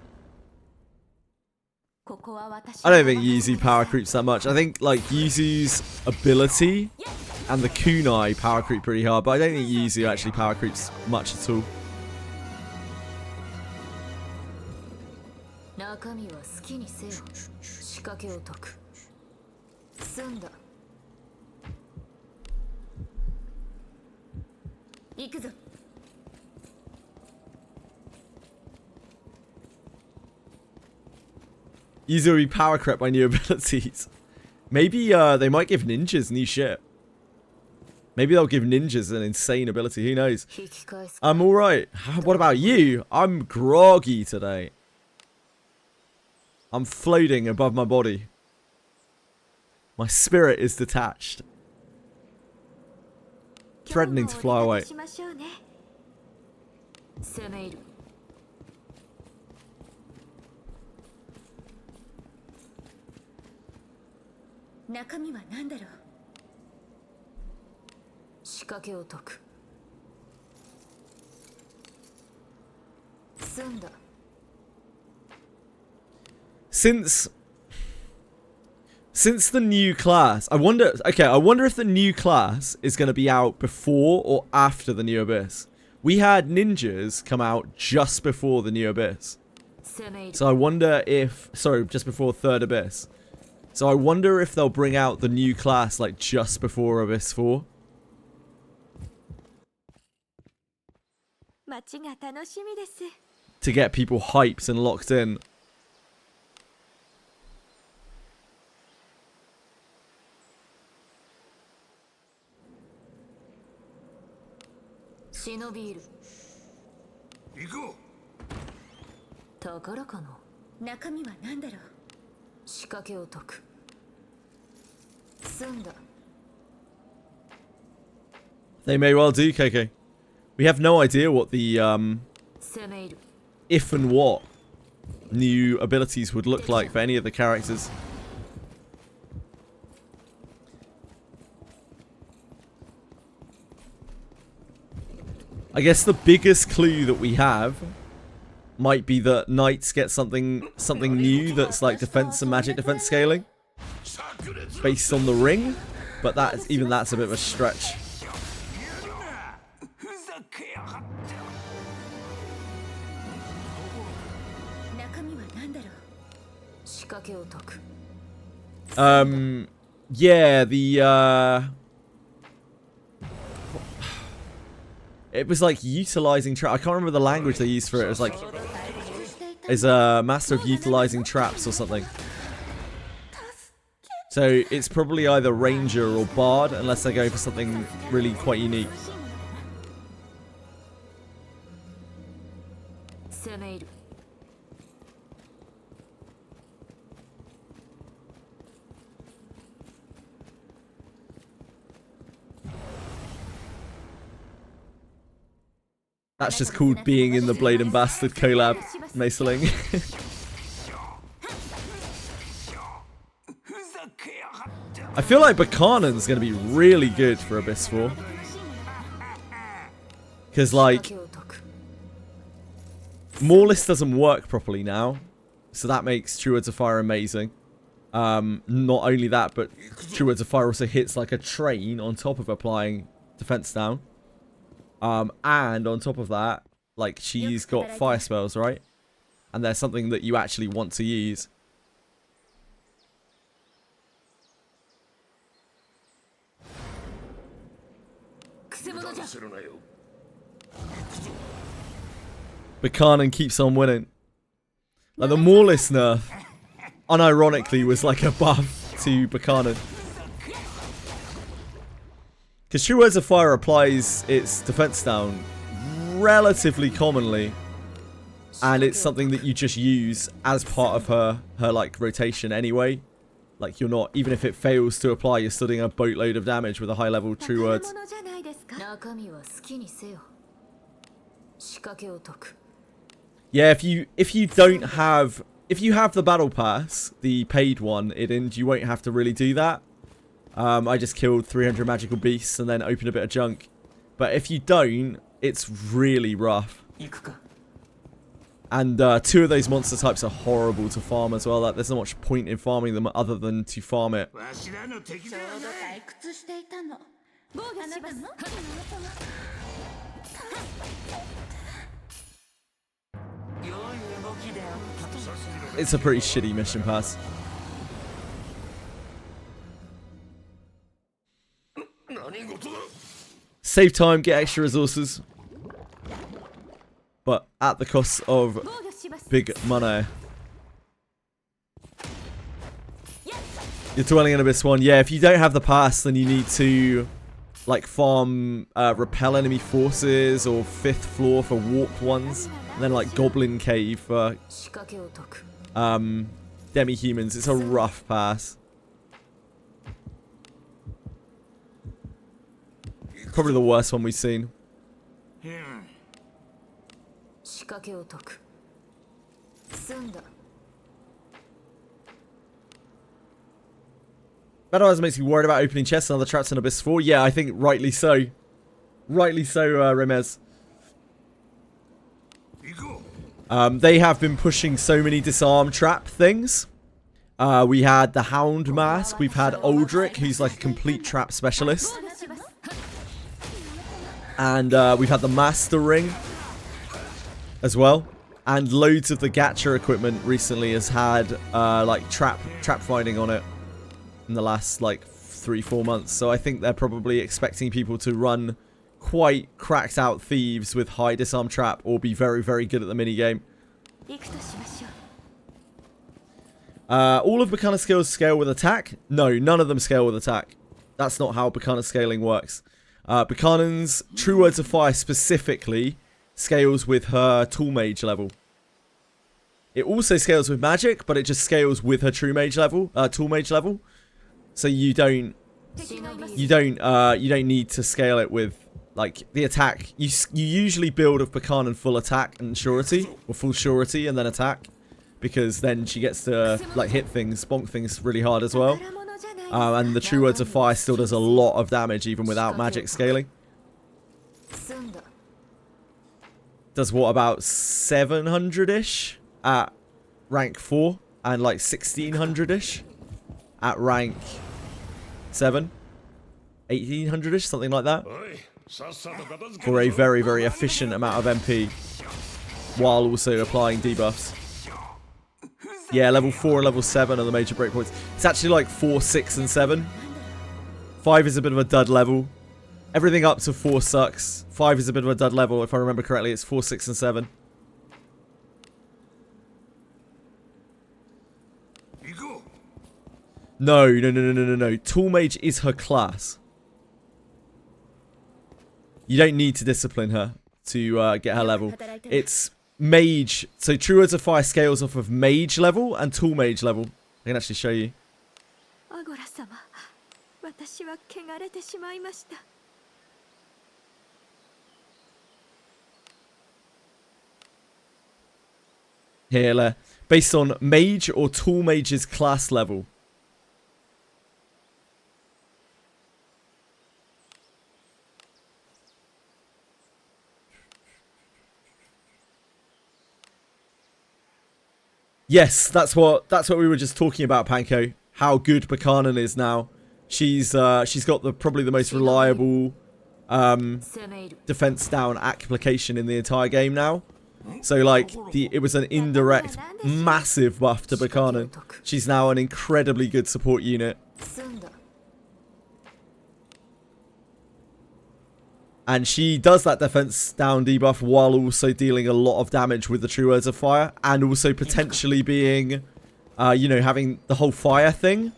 I don't think Yuzu power creeps that much. I think like Yuzu's ability and the kunai power creep pretty hard, but I don't think Yuzu actually power creeps much at all. Yuzu will be power crept by new abilities. Maybe they might give ninjas new shit. Maybe they'll give ninjas an insane ability. Who knows? I'm alright. What about you? I'm groggy today. I'm floating above my body. My spirit is detached. Threatening to fly away. Since the new class, I wonder if the new class is going to be out before or after the new Abyss. We had ninjas come out just before the new Abyss. So I wonder if, sorry, just before Third Abyss. So I wonder if they'll bring out the new class like just before Abyss 4. To get people hyped and locked in. They may well do, KK. We have no idea what the if and what new abilities would look like for any of the characters. I guess the biggest clue that we have might be that knights get something new that's like defense and magic defense scaling based on the ring, but that's a bit of a stretch. Yeah, it was like utilizing trap. I can't remember the language they used for it. It was like, is a master of utilizing traps or something. So it's probably either ranger or bard, unless they go for something really quite unique. That's just called being in the Blade and Bastard collab, Maceling. I feel like Buchanan's going to be really good for Abyss 4. Because, like, Morlist doesn't work properly now. So that makes True Words of Fire amazing. Not only that, but True Words of Fire also hits like a train on top of applying defense down. And on top of that, like, she's got fire spells, right? And there's something that you actually want to use. Buchanan keeps on winning. Like, the Morlist nerf, unironically, was like a buff to Buchanan. Because True Words of Fire applies its defense down relatively commonly. And it's something that you just use as part of her like, rotation anyway. Like, you're not, even if it fails to apply, you're still doing a boatload of damage with a high level True Words. Yeah, if you have the battle pass, the paid one, you won't have to really do that. I just killed 300 magical beasts and then opened a bit of junk. But if you don't, it's really rough. And 2 of those monster types are horrible to farm as well. Like, there's not much point in farming them other than to farm it. It's a pretty shitty mission pass. Save time, get extra resources. But at the cost of big money. You're dwelling in Abyss 1. Yeah, if you don't have the pass, then you need to like farm repel enemy forces or 5th floor for warped ones. And then like Goblin Cave for demi-humans. It's a rough pass. Probably the worst one we've seen. Battle Eyes makes me worried about opening chests and other traps in Abyss 4. Yeah, I think rightly so. Rightly so, Remez. They have been pushing so many disarm trap things. We had the Hound Mask. We've had Aldrich, who's like a complete trap specialist. And we've had the Master Ring as well. And loads of the Gacha equipment recently has had like trap finding on it in the last like 3-4 months. So I think they're probably expecting people to run quite cracked out thieves with high disarm trap or be very, very good at the minigame. All of Bacana skills scale with attack? No, none of them scale with attack. That's not how Bacana scaling works. Buchanan's True Words of Fire specifically scales with her Tool Mage level. It also scales with magic, but it just scales with her True Mage level, Tool Mage level. So you don't need to scale it with like the attack. You usually build of Buchanan full attack and surety, or full surety and then attack, because then she gets to like hit things, bonk things really hard as well. And the True Words of Fire still does a lot of damage even without magic scaling. Does what, about 700-ish at rank 4 and like 1600-ish at rank 7, 1800-ish, something like that, for a very, very efficient amount of MP while also applying debuffs. Yeah, level 4 and level 7 are the major breakpoints. It's actually like 4, 6, and 7. 5 is a bit of a dud level. Everything up to 4 sucks. 5 is a bit of a dud level, if I remember correctly. It's 4, 6, and 7. No. Tool Mage is her class. You don't need to discipline her to get her level. It's Mage. So True Words of Fire scales off of Mage level and Tool Mage level. I can actually show you. Here, based on Mage or Tool Mage's class level. Yes, that's what we were just talking about, Panko. How good Buchanan is now. She's got probably the most reliable defense down application in the entire game now. So like it was an indirect massive buff to Buchanan. She's now an incredibly good support unit. And she does that defense down debuff while also dealing a lot of damage with the True Words of Fire. And also potentially being, you know, having the whole fire thing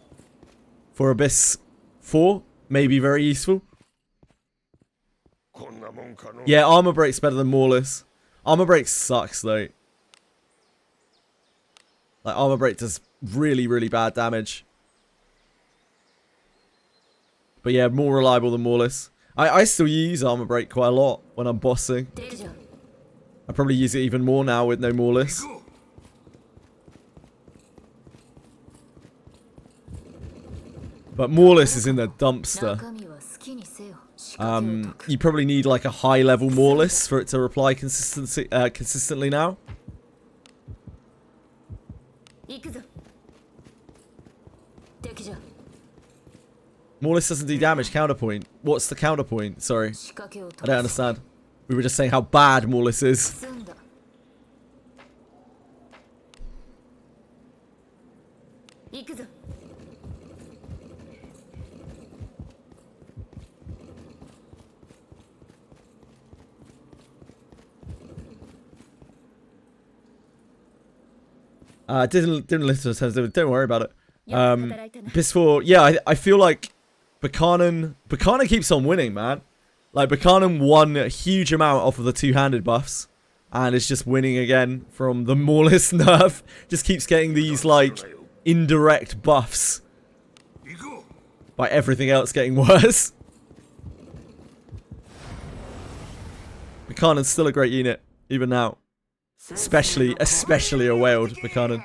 for Abyss 4 may be very useful. Yeah, Armor Break's better than Moreless. Armor Break sucks though. Like Armor Break does really, really bad damage. But yeah, more reliable than Moreless. I still use Armor Break quite a lot when I'm bossing. I probably use it even more now with no Moreless. But Moreless is in the dumpster. You probably need like a high level Moreless for it to reply consistently now. Morlis doesn't do damage, counterpoint. What's the counterpoint? Sorry. I don't understand. We were just saying how bad Morlis is. Didn't listen to us. Don't worry about it. Before, yeah, I feel like Buchanan keeps on winning, man. Like, Buchanan won a huge amount off of the two-handed buffs, and is just winning again from the Morlis nerf. Just keeps getting these, like, indirect buffs by everything else getting worse. Buchanan's still a great unit, even now. Especially a whaled Buchanan.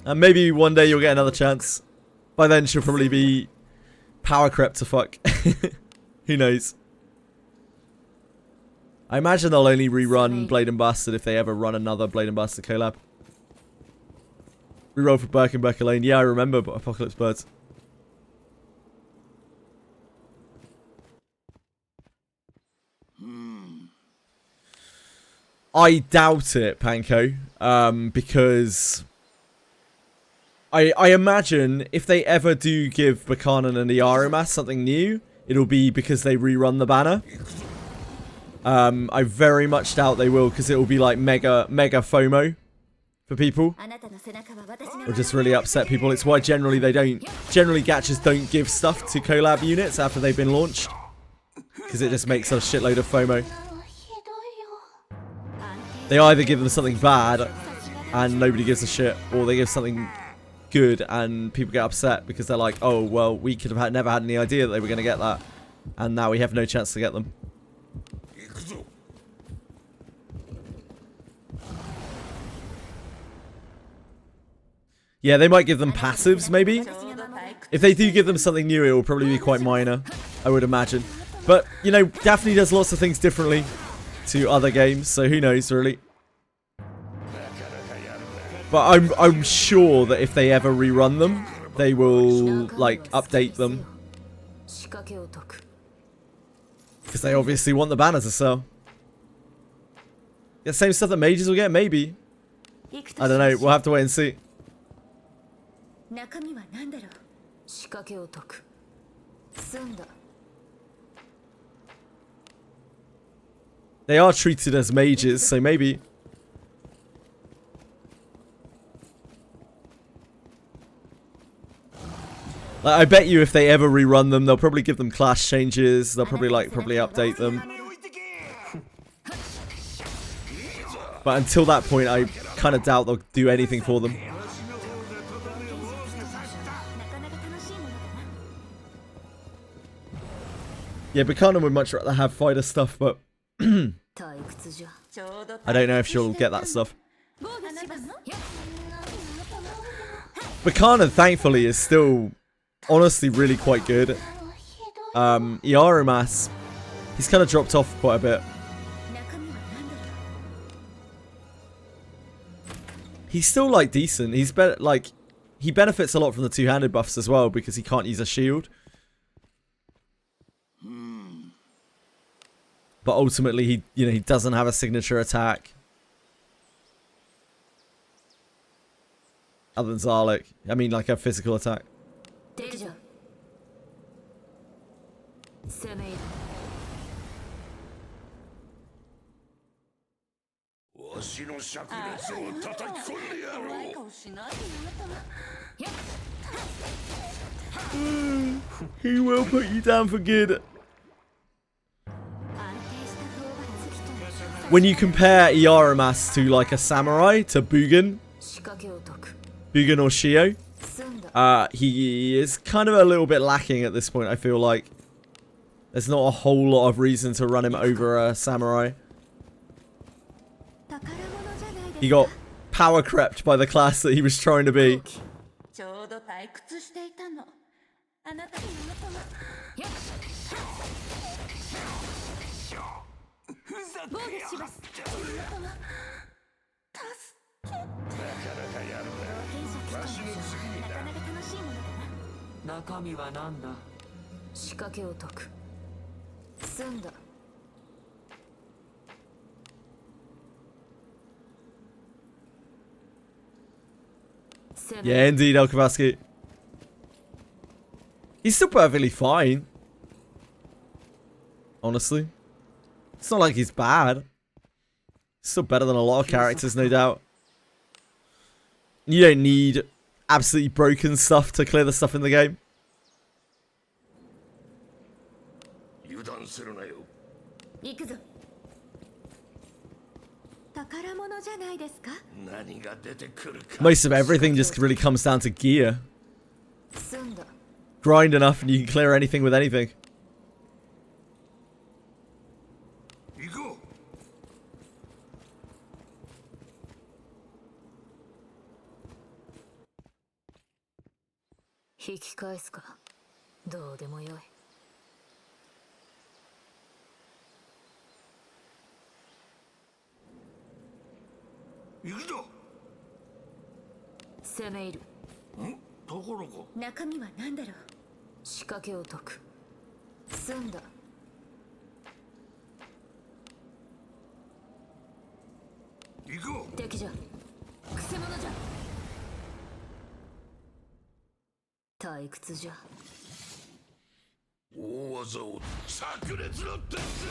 And maybe one day you'll get another chance. By then she'll probably be power crept to fuck. Who knows? I imagine they'll only rerun Blade and Bastard if they ever run another Blade and Bastard collab. Reroll for Burke and Burke Lane. Yeah, I remember Apocalypse Birds. I doubt it, Panko. Because I imagine if they ever do give Buchanan and Iaromas something new, it'll be because they rerun the banner. I very much doubt they will, because it will be like mega FOMO for people. It'll just really upset people. It's why generally gachas don't give stuff to collab units after they've been launched, because it just makes a shitload of FOMO. They either give them something bad and nobody gives a shit, or they give something good and people get upset because they're like, oh well, we could have never had any idea that they were going to get that, and now we have no chance to get them. Yeah, they might give them passives, maybe. If they do give them something new, it will probably be quite minor, I would imagine. But, you know, Daphne does lots of things differently to other games, so who knows, really. But I'm sure that if they ever rerun them, they will, like, update them. Because they obviously want the banner to sell. The same stuff that mages will get, maybe. I don't know, we'll have to wait and see. They are treated as mages, so maybe. Like, I bet you if they ever rerun them, they'll probably give them class changes. They'll probably update them. But until that point, I kind of doubt they'll do anything for them. Yeah, Buchanan would much rather have fighter stuff, but I don't know if she'll get that stuff. Buchanan, thankfully, is still honestly really quite good. Iaromas, he's kind of dropped off quite a bit. He's still like decent. He's better, like, he benefits a lot from the two-handed buffs as well because he can't use a shield. But ultimately, he doesn't have a signature attack. Other than Zarlik. I mean, like a physical attack. He will put you down for good. When you compare Iaromas to like a samurai, to Bugen or Shio, he is kind of a little bit lacking at this point, I feel like. There's not a whole lot of reason to run him over a samurai. He got power crept by the class that he was trying to be. ちょうど退屈していたの。あなたの仲間。ふざけやがって。仲間。助けて。なかなかやるな。わしの次にな。なかなか楽しいものだな。中身は何だ。仕掛けを解く。済んだ。Yeah, indeed, El Kavaski. He's still perfectly fine. Honestly. It's not like he's bad. He's still better than a lot of characters, no doubt. You don't need absolutely broken stuff to clear the stuff in the game. Most of everything just really comes down to gear. Grind enough and you can clear anything with anything.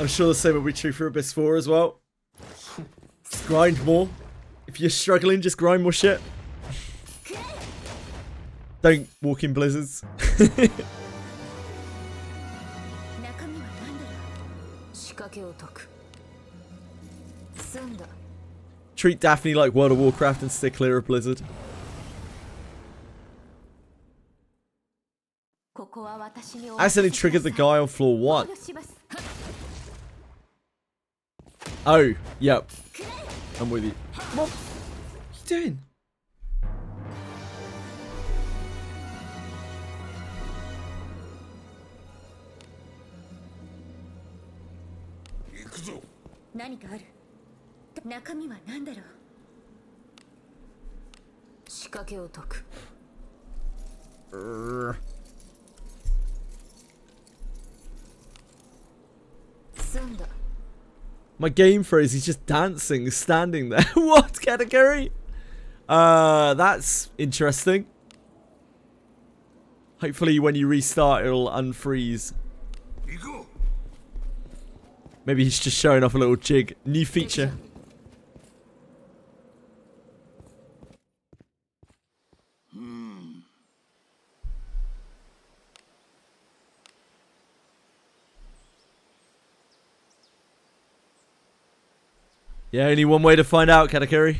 I'm sure the same will be true for Abyss 4 as well. Just grind more. If you're struggling, just grind more shit. Don't walk in blizzards. Treat Daphne like World of Warcraft and stay clear of Blizzard. I accidentally triggered the guy on floor 1. Oh, yep. I'm with you. What are you doing? My game phrase, he's just dancing, standing there. What category? That's interesting. Hopefully when you restart, it'll unfreeze. Maybe he's just showing off a little jig. New feature. Yeah, only one way to find out, Katakuri.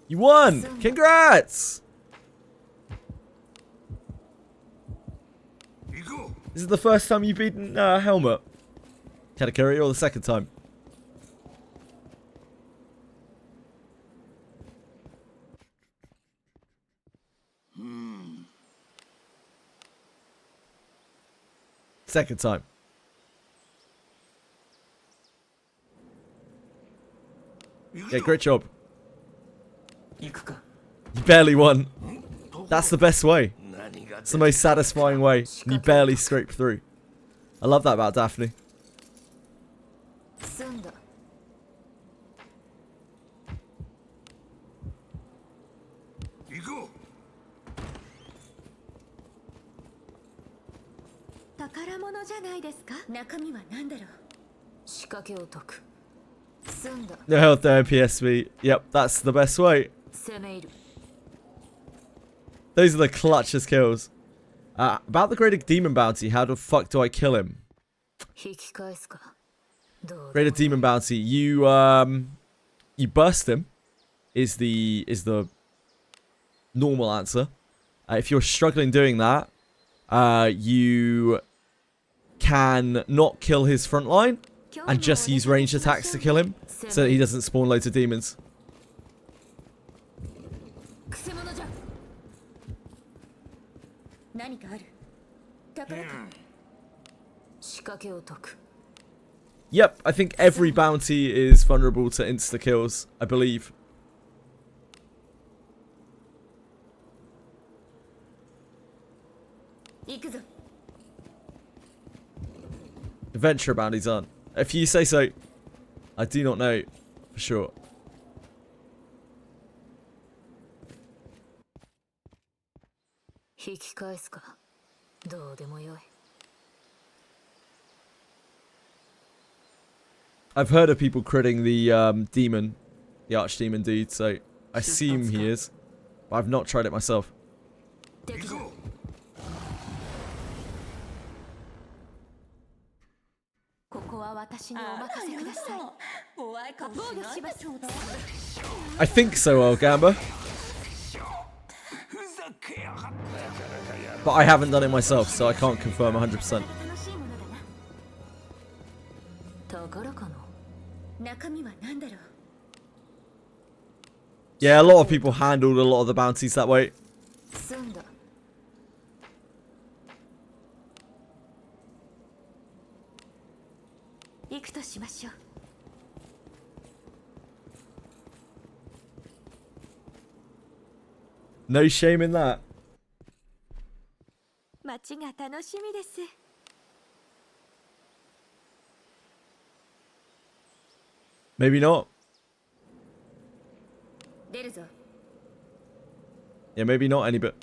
You won! Congrats! Is it the first time you've beaten Helmet? Katakuri, or the second time? Second time. Yeah, great job. You barely won. That's the best way. It's the most satisfying way. You barely scrape through. I love that about Daphne. No health there, PSV. Yep, that's the best way. Those are the clutchest kills. About the Greater Demon Bounty, how the fuck do I kill him? Greater Demon Bounty, you burst him is the normal answer. If you're struggling doing that, you can not kill his front line and just use ranged attacks to kill him so that he doesn't spawn loads of demons. Yep, I think every bounty is vulnerable to insta-kills, I believe. Adventure bounties aren't. If you say so, I do not know for sure. I've heard of people critting the demon, the archdemon dude, so I assume he is. But I've not tried it myself. I think so, Gamba. But I haven't done it myself, so I can't confirm 100%. Yeah, a lot of people handled a lot of the bounties that way. No shame in that. Maybe not. Yeah, maybe not any bit.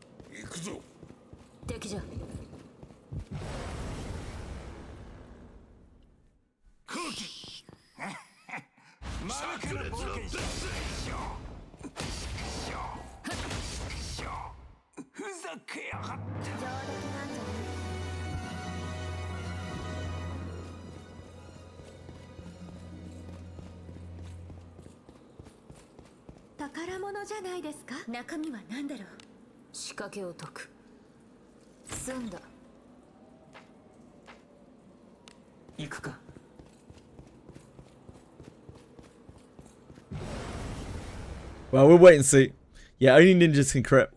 Well, we'll wait and see. Yeah, only ninjas can crit.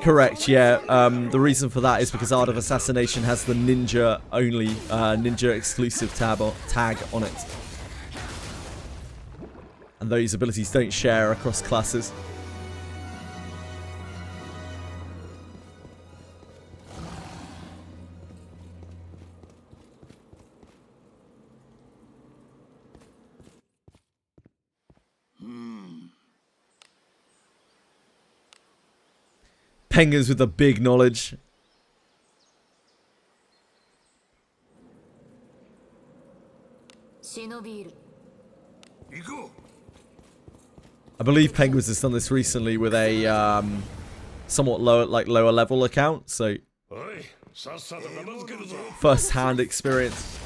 Correct, yeah. The reason for that is because Art of Assassination has the ninja only, ninja exclusive tag on it. And those abilities don't share across classes. Penguins with the big knowledge. I believe Penguins has done this recently with a somewhat lower level account, so first-hand experience.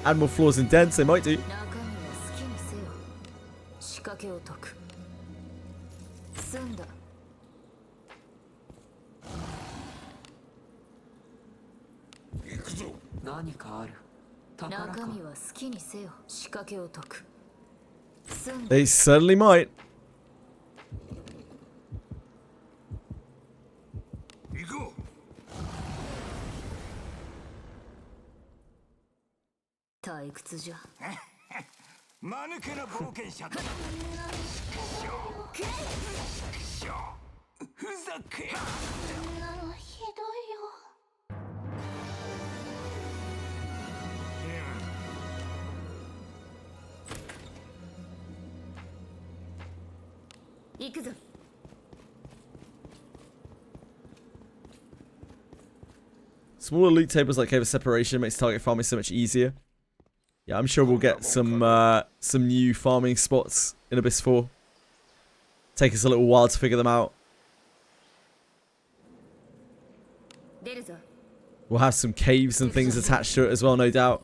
Add more flaws and dents, they might do. They certainly might. 退屈じゃ。間抜けな冒険者だ。ふざけや。ひどいよ。行くぞ。Smaller loot tables like Cave of Separation makes target farming so much easier. Yeah, I'm sure we'll get some new farming spots in Abyss 4. Take us a little while to figure them out. We'll have some caves and things attached to it as well, no doubt.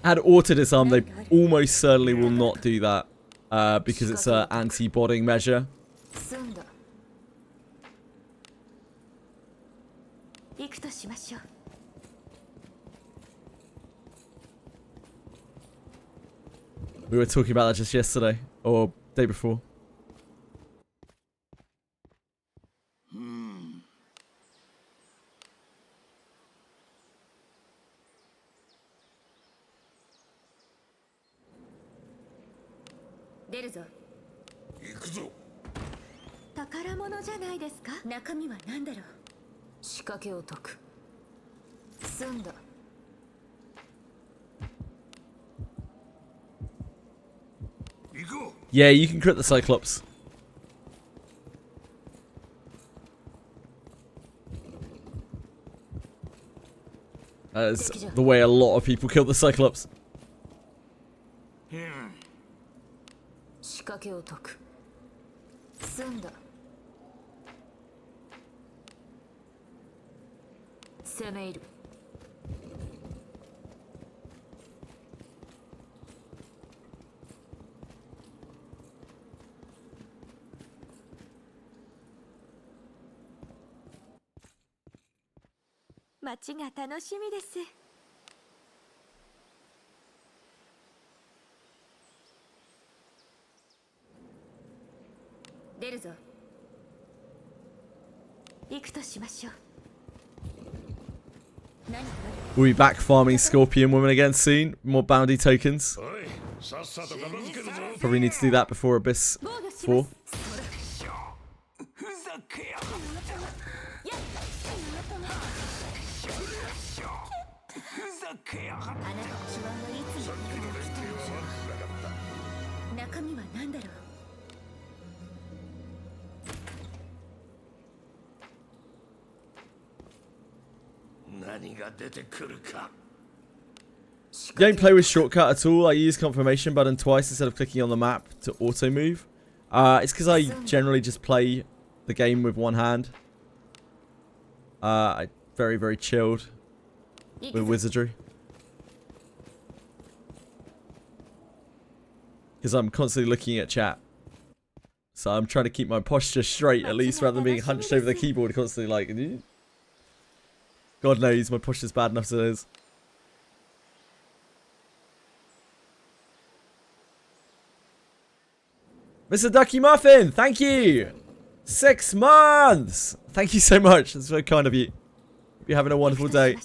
Had auto disarm, they almost certainly will not do that because it's an anti-bodding measure. We were talking about that just yesterday or day before. Yeah, you can crit the Cyclops. That's the way a lot of people kill the Cyclops. We'll be back farming Scorpion Woman again soon. More bounty tokens. Probably need to do that before Abyss 4. Don't play with shortcut at all. I use confirmation button twice instead of clicking on the map to auto move. It's because I generally just play the game with one hand. I very, very chilled with Wizardry. Because I'm constantly looking at chat. So I'm trying to keep my posture straight at least rather than being hunched over the keyboard constantly like... God knows my posture's bad enough as it is. Mr. Ducky Muffin, thank you! 6 months! Thank you so much. That's very kind of you. Hope you're having a wonderful day.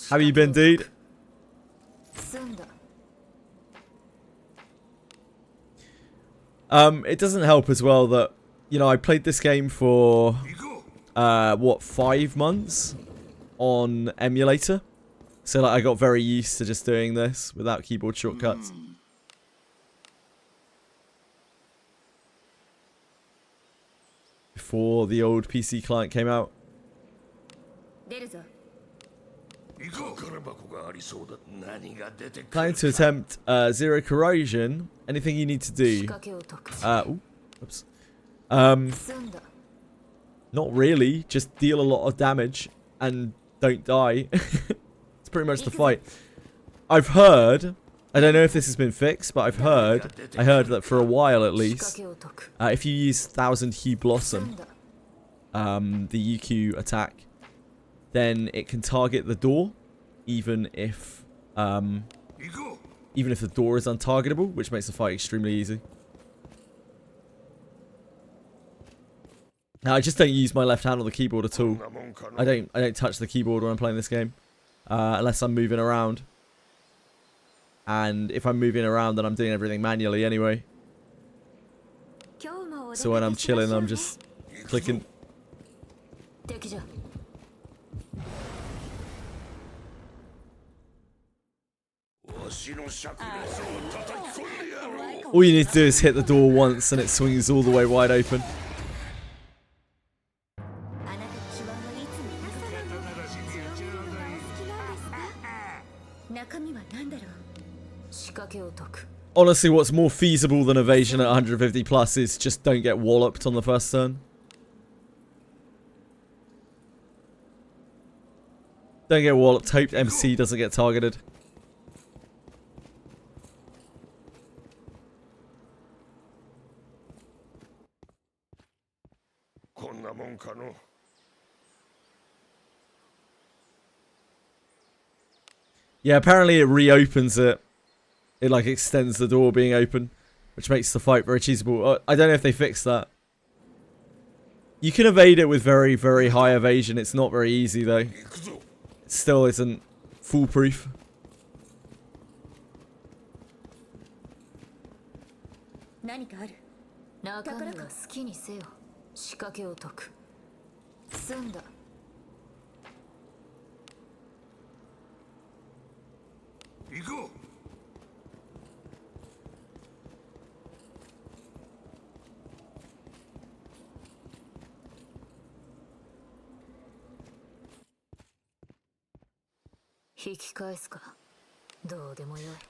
How have you been, dude? It doesn't help as well that, you know, I played this game for, what, 5 months on emulator? So, like, I got very used to just doing this without keyboard shortcuts. Before the old PC client came out. Planning to attempt 0 corrosion. Anything you need to do? Ooh, oops. Not really. Just deal a lot of damage and don't die. It's pretty much the fight. I've heard I don't know if this has been fixed, but I heard that for a while at least, if you use 1000 Hue Blossom, the UQ attack, then it can target the door, even if the door is untargetable, which makes the fight extremely easy. Now, I just don't use my left hand on the keyboard at all. I don't touch the keyboard when I'm playing this game, unless I'm moving around. And if I'm moving around, then I'm doing everything manually anyway. So when I'm chilling, I'm just clicking. All you need to do is hit the door once and it swings all the way wide open. Honestly, what's more feasible than evasion at 150 plus is just don't get walloped on the first turn. Don't get walloped. Hope MC doesn't get targeted. Yeah, apparently it reopens it. It like extends the door being open, which makes the fight very cheesable. I don't know if they fixed that. You can evade it with very, very high evasion. It's not very easy though. It still isn't foolproof.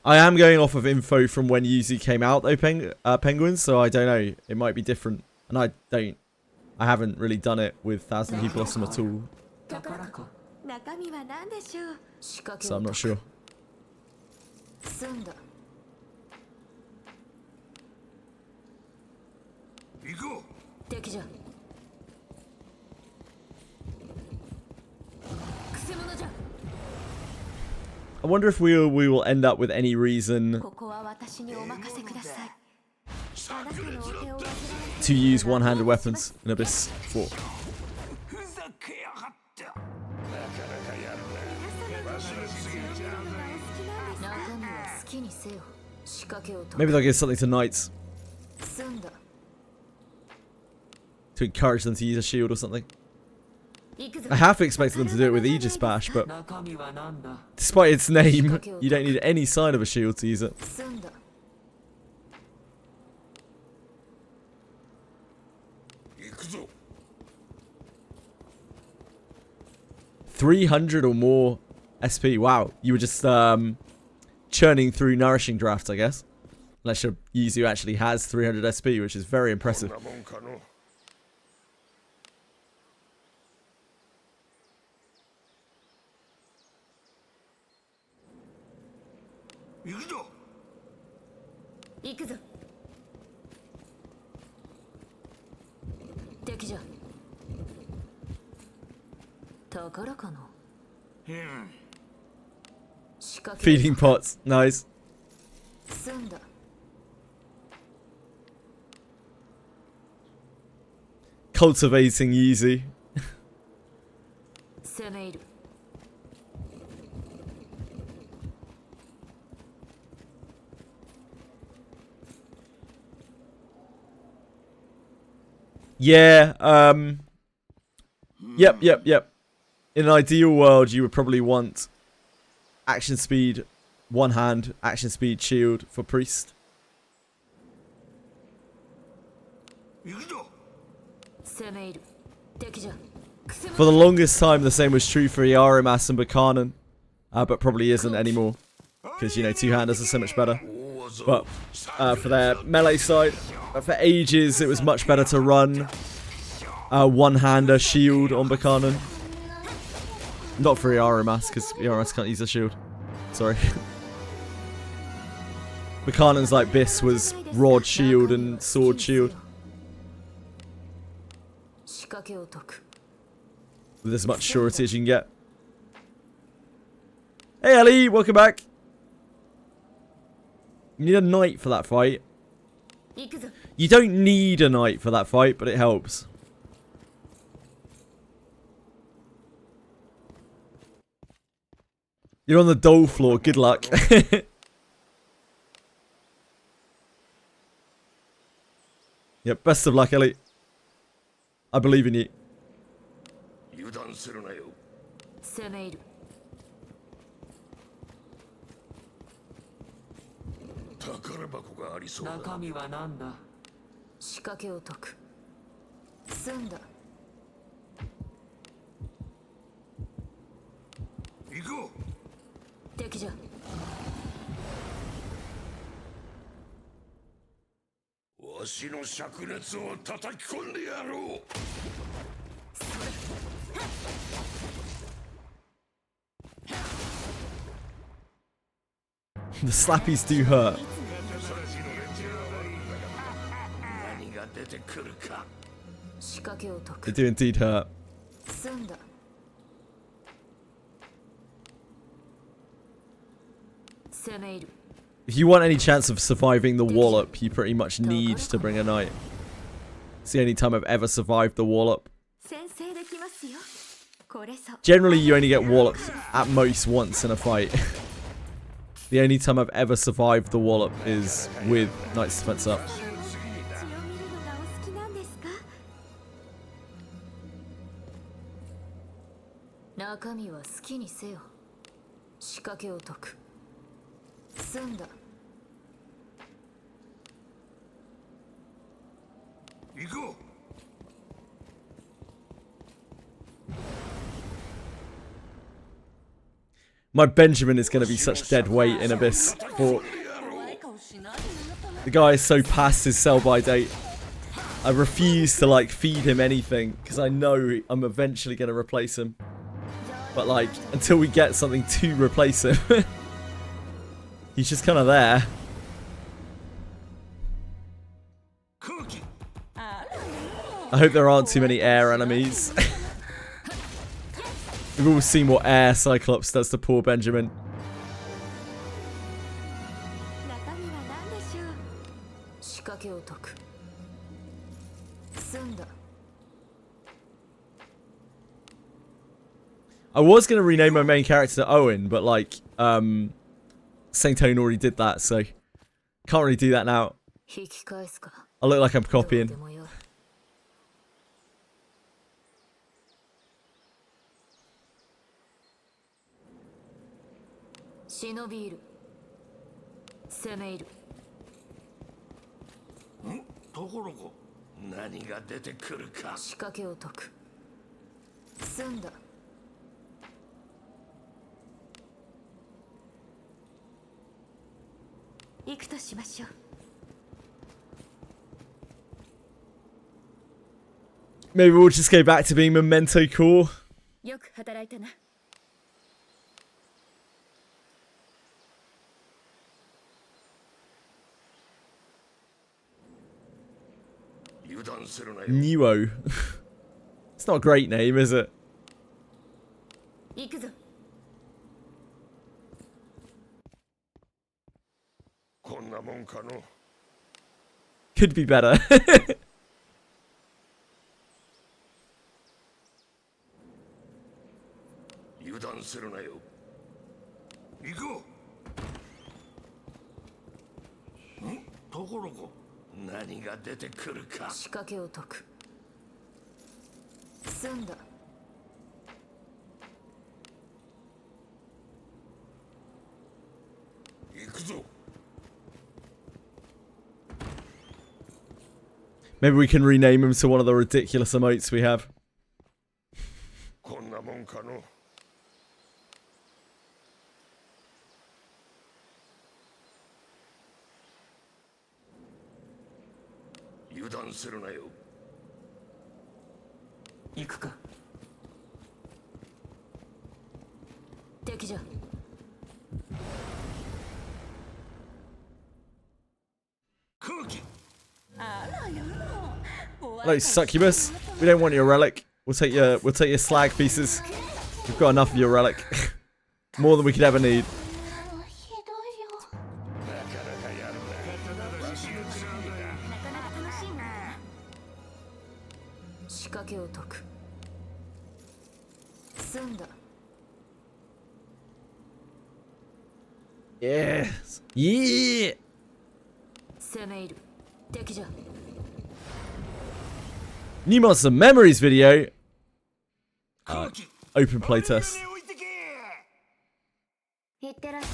I am going off of info from when Yuzu came out though, Penguins, so I don't know. It might be different. And I haven't really done it with 1000 Hue Blossom at all. So I'm not sure. I wonder if we will end up with any reason to use one-handed weapons in Abyss 4. Maybe they'll give something to knights to encourage them to use a shield or something. I half expected them to do it with Aegis Bash, but despite its name, you don't need any sign of a shield to use it. 300 or more SP. Wow, you were just churning through nourishing drafts, I guess. Unless your Yuzu actually has 300 SP, which is very impressive. Feeding pots, nice. Cultivating Yuzu. Yeah, Yep. In an ideal world, you would probably want action speed, one hand, action speed, shield for priest. For the longest time, the same was true for Yarimas and Buchanan, but probably isn't anymore, because, you know, two-handers are so much better. But for their melee side, for ages, it was much better to run one-hander shield on Buchanan. Not for Yarimas, because Yarimas can't use a shield. Sorry. Buchanan's like Biss was rod shield and sword shield. 仕掛けを解く With as much surety as you can get. Hey Ellie, welcome back. You need a knight for that fight. 行くぞ You don't need a knight for that fight, but it helps. You're on the dole floor, good luck. Yep, best of luck, Ellie. I believe in you. 油断するなよ。攻め入る 宝箱がありそうだ。中身は何だ仕掛けを解く済んだ行こう。敵じゃ わしの灼熱を叩き込んでやろう。 The slappies do hurt. 何が出てくるか。仕掛けを解 They く do indeed hurt. 済んだ攻め入る If you want any chance of surviving the wallop, you pretty much need to bring a knight. It's the only time I've ever survived the wallop. 先制できますよこれぞ Generally, you only get walloped at most once in a fight. The only time I've ever survived the wallop is with Knight's Defense up. 血を見るのがお好きなんですか中身は好きにせよ仕掛けを解く済んだ行こう。 My Benjamin is going to be such dead weight in Abyss. For the guy is so past his sell-by date. I refuse to like feed him anything because I know I'm eventually going to replace him. But like until we get something to replace him, he's just kind of there. 空気。 I hope there aren't too many air enemies. We've all seen what air Cyclops does to poor Benjamin. 中身は何でしょう仕掛けを解く済んだ I was going to rename my main character to Owen, but like, Saint Owen already did that, so can't really do that now. 引き返すか I look like I'm どう copying. でもよ忍び入る攻め入るところが。何が出てくるか。仕掛けを解く済んだ行くとしましょう Maybe we'll just go back to being Memento Core. よく働いたな油断するなよ。 Nuo. It's not a great name, is it? 行くぞこんなもんかの。 Could be better. 油断するなよ。行こう。ところが。何が出てくるか。仕掛けを解く済んだ 行くぞ。 Maybe we can rename him to one of the ridiculous emotes we have. こんなもんかの。油断するなよ。行くか敵じゃ Hello, succubus. We don't want your relic. We'll take your slag pieces. We've got enough of your relic. More than we could ever need. 仕掛けを解く。済んだ。 Yes. Yeah. 攻め入る。敵じゃ。 New Monster Memories video. Open playtest. いってらっしゃい。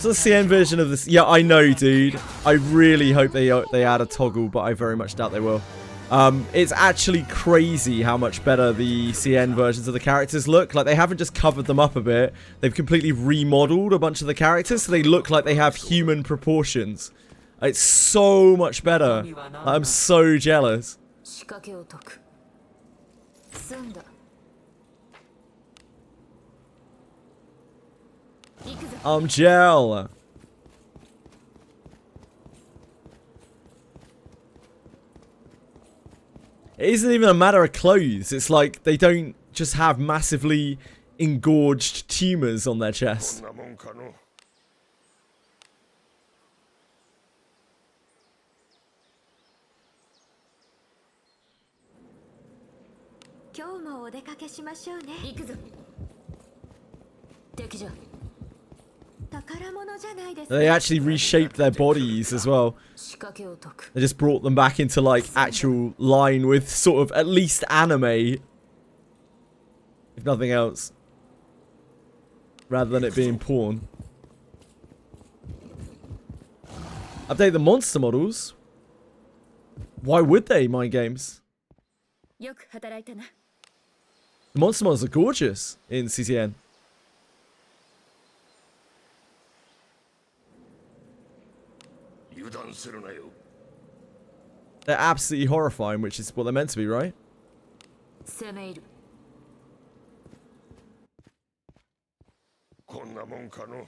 It's a CN version of this. Yeah, I know, dude. I really hope they add a toggle, but I very much doubt they will. It's actually crazy how much better the CN versions of the characters look. Like, they haven't just covered them up a bit. They've completely remodeled a bunch of the characters, so they look like they have human proportions. It's so much better. I'm so jealous. 仕掛けを解く。済んだ。 I'm gel. It isn't even a matter of clothes. It's like they don't just have massively engorged tumors on their chest. こんなもんかの。 今日もお出かけしましょうね。行くぞ。敵じゃ。宝物じゃないですか。 They actually reshaped their bodies as well. 仕掛けを解く。 They just brought them back into like actual line with sort of at least anime, if nothing else, rather than it being porn. Update the monster models. Why would they, mind games? よく働いたな。 The monster models are gorgeous in CZN. 油断するなよ。 They're absolutely horrifying, which is what they're meant to be, right? 攻め入る。 こんなもんかの。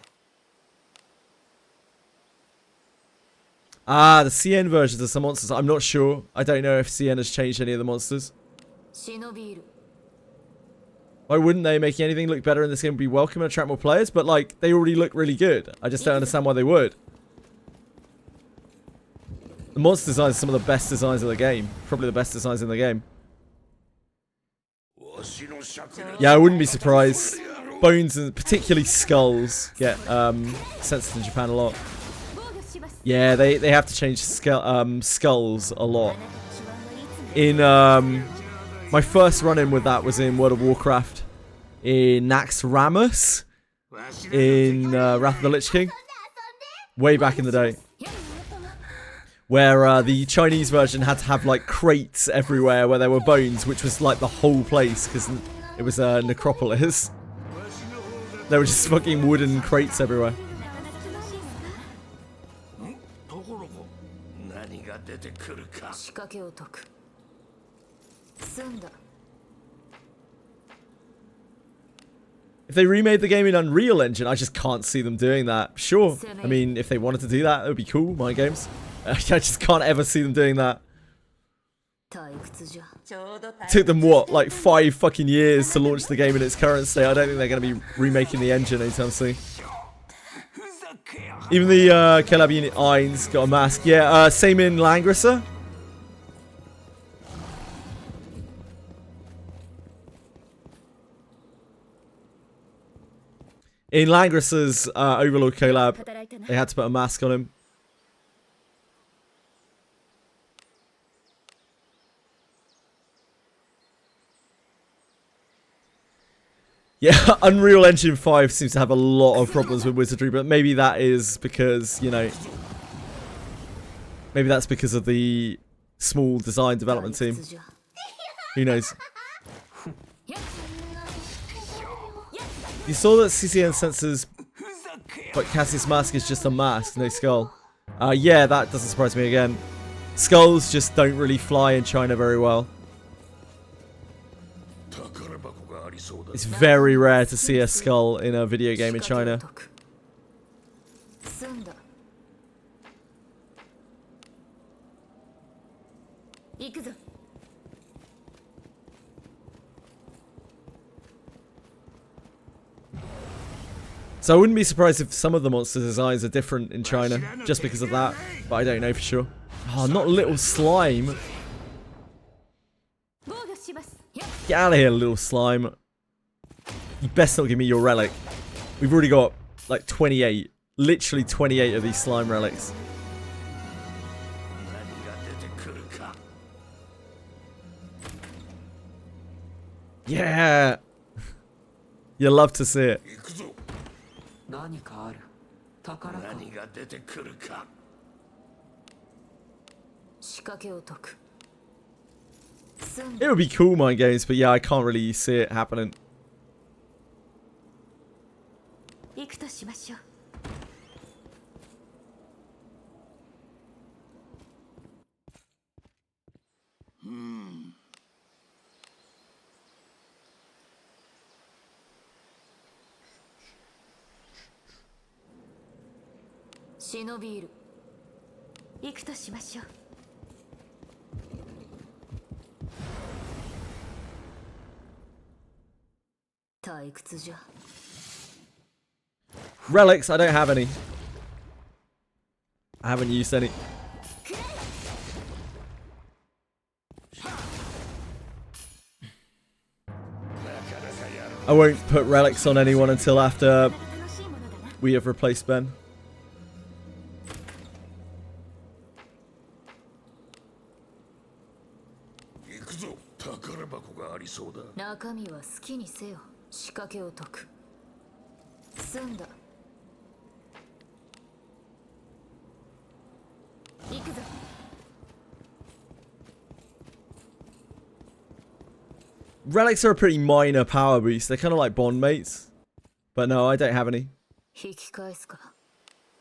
Ah, the CN versions of some monsters. I'm not sure. I don't know if CN has changed any of the monsters. 忍び入る。 Why wouldn't they? Making anything look better in this game would be welcome and attract more players, but like, they already look really good. I just don't understand why they would. The monster designs are some of the best designs of the game. Probably the best designs in the game. Yeah, I wouldn't be surprised. Bones and particularly skulls get censored in Japan a lot. Yeah, they have to change skulls a lot. In my first run-in with that was in World of Warcraft, in Naxxramas, in Wrath of the Lich King, way back in the day, where the Chinese version had to have like crates everywhere where there were bones, which was like the whole place because it was a necropolis. There were just fucking wooden crates everywhere. ところが何が出てくるか。 仕掛けを解く。済んだ。 If they remade the game in Unreal Engine, I just can't see them doing that. Sure, I mean, if they wanted to do that, it would be cool, my games. I just can't ever see them doing that. 退屈じゃ。 It took them, what, like 5 fucking years to launch the game in its current state. I don't think they're going to be remaking the engine anytime soon. Even the Kelab unit Ain's got a mask. Yeah, same in Langrisser. In Langrisser's Overlord collab, they had to put a mask on him. Yeah, Unreal Engine 5 seems to have a lot of problems with Wizardry, but maybe that is because, you know, maybe that's because of the small design development team. Who knows? You saw that CZN censors, but Cassie's mask is just a mask, no skull. Yeah, that doesn't surprise me again. Skulls just don't really fly in China very well. It's very rare to see a skull in a video game in China. 行くぞ。 So I wouldn't be surprised if some of the monster designs are different in China, just because of that, but I don't know for sure. Oh, not little slime. 防御します。やっ Get out of here, little slime. You best not give me your relic. We've already got, like, 28. Literally 28 of these slime relics. 何が出てくるか。 Yeah! You love to see it. 行くぞ。何かある。宝か。何が出てくるか。仕掛けを解く。済ん It だ。 would be cool, mind games, but yeah, I can't really see it happening. 行くとしましょう。忍びいる。行くとしましょう。退屈じゃ。 Relics, I don't have any. I haven't used any. I won't put relics on anyone until after 楽しいものだな。 we have replaced Ben. 行くぞ。宝箱がありそうだ。中身は好きにせよ。仕掛けを解く。済んだ。行くぞ。 Relics are a pretty minor power boost. They're kind of like bond mates. But no, I don't have any. 引き返すか。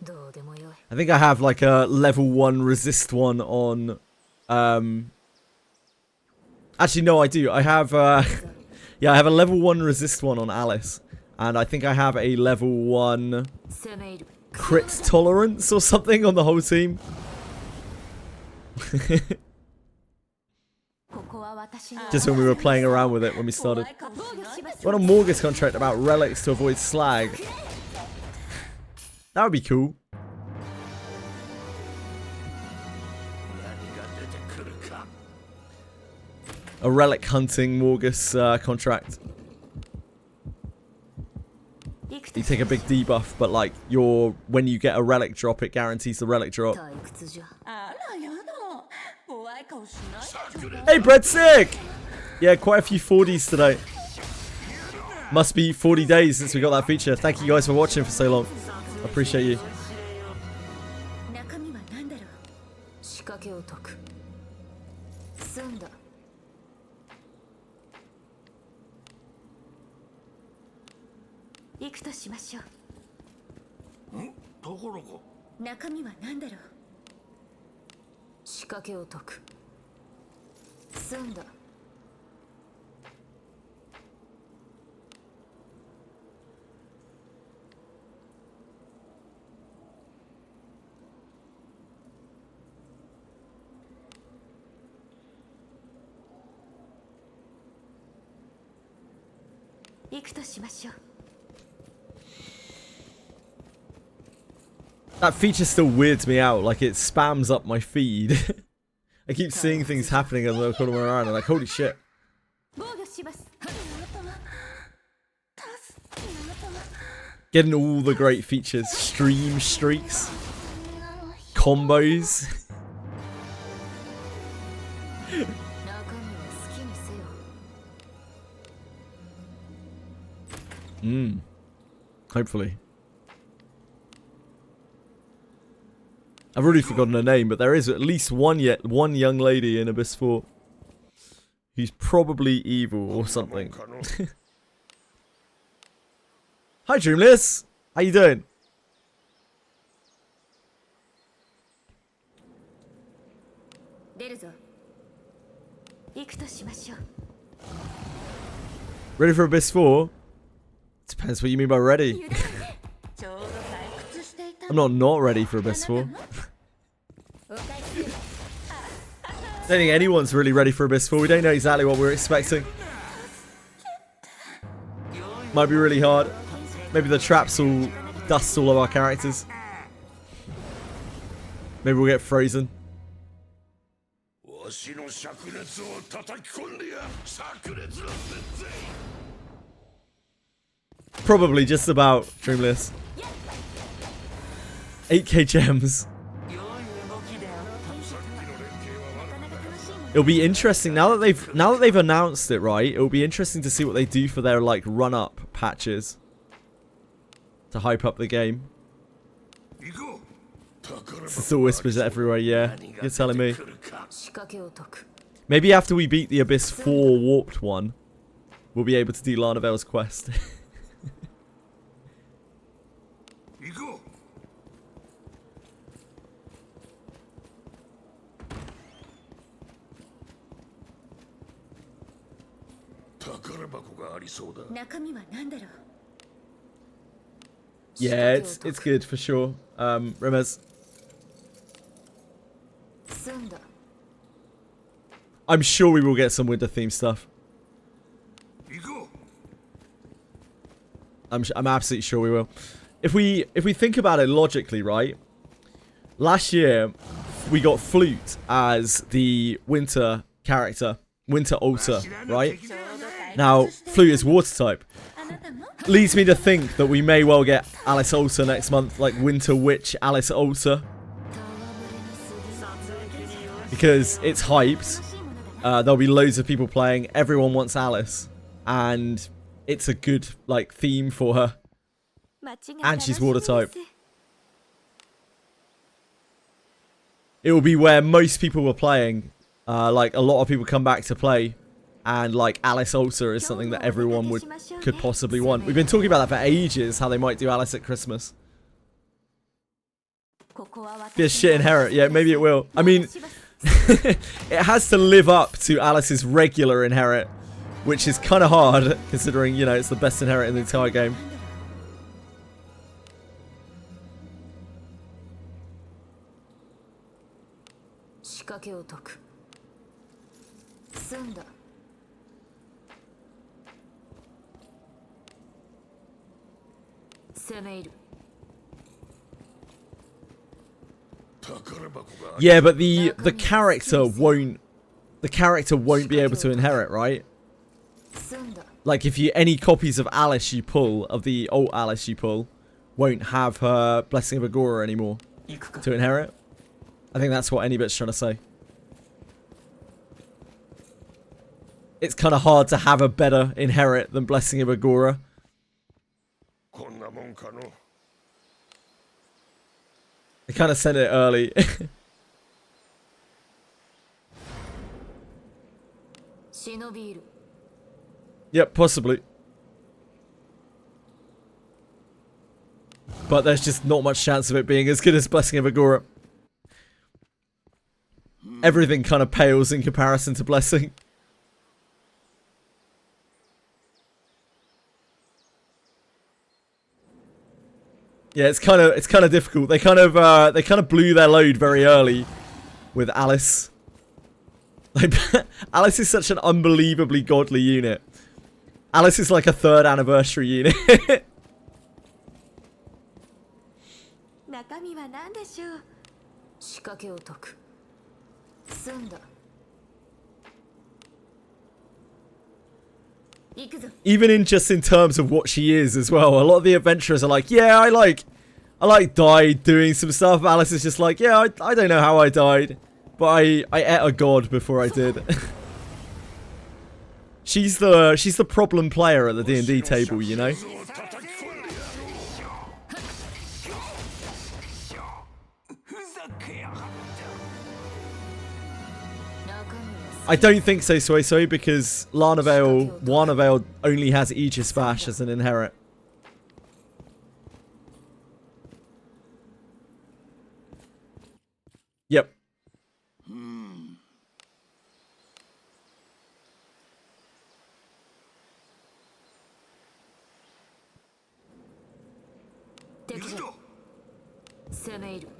どうでもよい。 I think I have like a level 1 resist one on... Actually, no, I do. I have... yeah, I have a level 1 resist one on Alice. And I think I have a level 1 攻め入る。 crit tolerance or something on the whole team. ここは私の。 Just when we were playing around with it when we started. 防御します。 Got a Morgus contract about relics to avoid slag. That would be cool. 何が出てくるか。 A relic hunting Morgus contract. 行くと You take a big debuff, but like when you get a relic drop, it guarantees the relic drop. 退屈じゃ。 Hey, breadstick! Yeah, quite a few 40s today. Must be 40 days since we got that feature. Thank you guys for watching for so long. I appreciate you. 中身は何だろう。仕掛けを解く。済んだ。行くとしましょう。ところが。中身は何だろう。仕掛けを解く。済んだ。行くとしましょう。 That feature still weirds me out. Like, it spams up my feed. I keep seeing things happening as I come around. I'm like, holy shit. 防御します。 Getting all the great features. Stream streaks. Combos. 中身は好きにせよ。 Hopefully. I've already forgotten her name, but there is at least one young lady in Abyss 4 who's probably evil or something. Hi, Dreamless. How you doing? 出るぞ。行くとしましょう。 Ready for Abyss 4? Depends what you mean by ready. ちょうど退屈していた。 I'm not ready for Abyss 4. お返し。I don't think anyone's really ready for Abyss 4. We don't know exactly what we're expecting. Might be really hard. Maybe the traps will dust all of our characters. Maybe we'll get frozen. Probably just about, Dreamless. 8k gems. It'll be interesting now that they've announced it, right? It'll be interesting to see what they do for their like run-up patches to hype up the game. Still whispers everywhere, yeah. You're telling me. Maybe after we beat the Abyss 4 warped one, we'll be able to do Lana Vale's quest. Yeah, it's good for sure. Remez. I'm sure we will get some winter theme stuff. I'm absolutely sure we will. If we think about it logically, right? Last year we got Flute as the winter character, winter altar, right? Now Flute is water type. Leads me to think that we may well get Alice Alter next month, like Winter Witch Alice Alter. Because it's hyped. There'll be loads of people playing. Everyone wants Alice. And it's a good, like, theme for her. And she's water type. It will be where most people were playing. Like, a lot of people come back to play. And like Alice Alter is something that everyone could possibly want. We've been talking about that for ages, how they might do Alice at Christmas. Be a shit inherit. Yeah, maybe it will. I mean, it has to live up to Alice's regular inherit, which is kind of hard, considering, you know, it's the best inherit in the entire game. Yeah, but the character won't be able to inherit, right? Like if any copies of Alice you pull, of the old Alice you pull, won't have her Blessing of Agora anymore to inherit. I think that's what Anybit's trying to say. It's kind of hard to have a better inherit than Blessing of Agora. They kind of sent it early. Yep, possibly. But there's just not much chance of it being as good as Blessing of Agora. Everything kind of pales in comparison to Blessing. Yeah, it's kind of difficult. They kind of blew their load very early with Alice. Like, Alice is such an unbelievably godly unit. Alice is like a 3rd anniversary unit. Even in terms of what she is as well. A lot of the adventurers are like, yeah, I like died doing some stuff. Alice is just like, yeah, I don't know how I died, but I ate a god before I did. She's the problem player at the D&D table, you know? I don't think so, Soy Soy, because Lana Vale only has Aegis Bash as an inherit. Yep.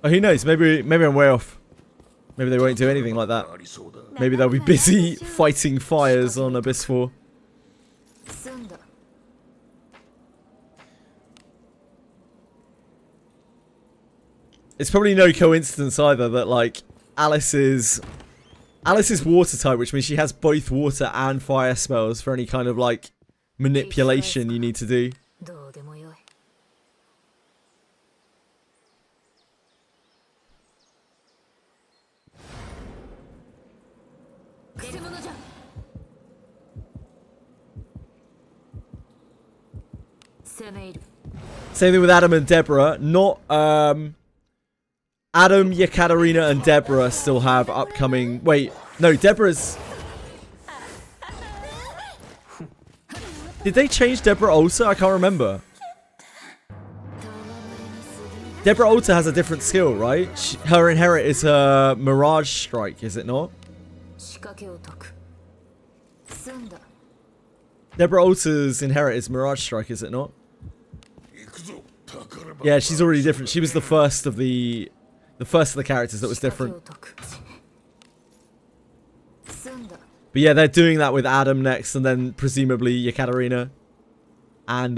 Oh, who knows? Maybe I'm way off. Maybe they won't do anything like that. ありそうだ。 Maybe they'll be busy fighting fires on Abyss 4. 済んだ It's probably no coincidence either that like Alice is water type, which means she has both water and fire spells for any kind of like manipulation you need to do. どうでもよい くせ者じゃ 攻め入る Same thing with Adam and Deborah. Not Adam, Yekaterina, and Deborah still have upcoming. Wait, no, Deborah's. Did they change Deborah Alta? I can't remember. Deborah Alta has a different skill, right? Her inherit is her Mirage Strike, is it not? 仕掛けを解く済んだ Deborah Alta's inherit is Mirage Strike, is it not? 行くぞ。宝箱 Yeah, she's already different. She was the first of the characters that was 仕掛け different. を解く済んだ But yeah, they're doing that with Adam next, and then presumably Yekaterina. And,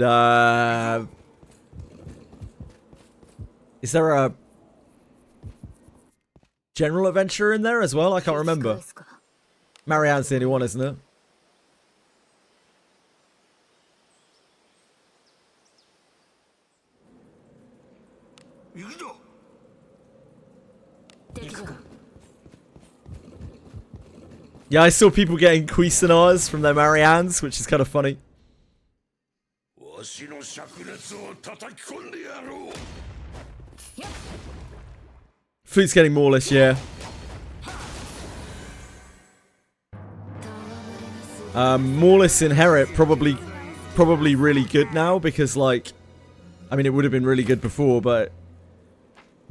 is there a general adventurer in there as well? I can't remember. 返すか Marianne's the only one, isn't it? 行くぞ。 敵だ Yeah, I saw people getting Cuisinards from their Mariannes, which is kind of funny. わしの灼熱を叩き込んでやろう。 Fleet's getting Morlish, yeah. Morlish inherit probably really good now because like, I mean it would have been really good before, but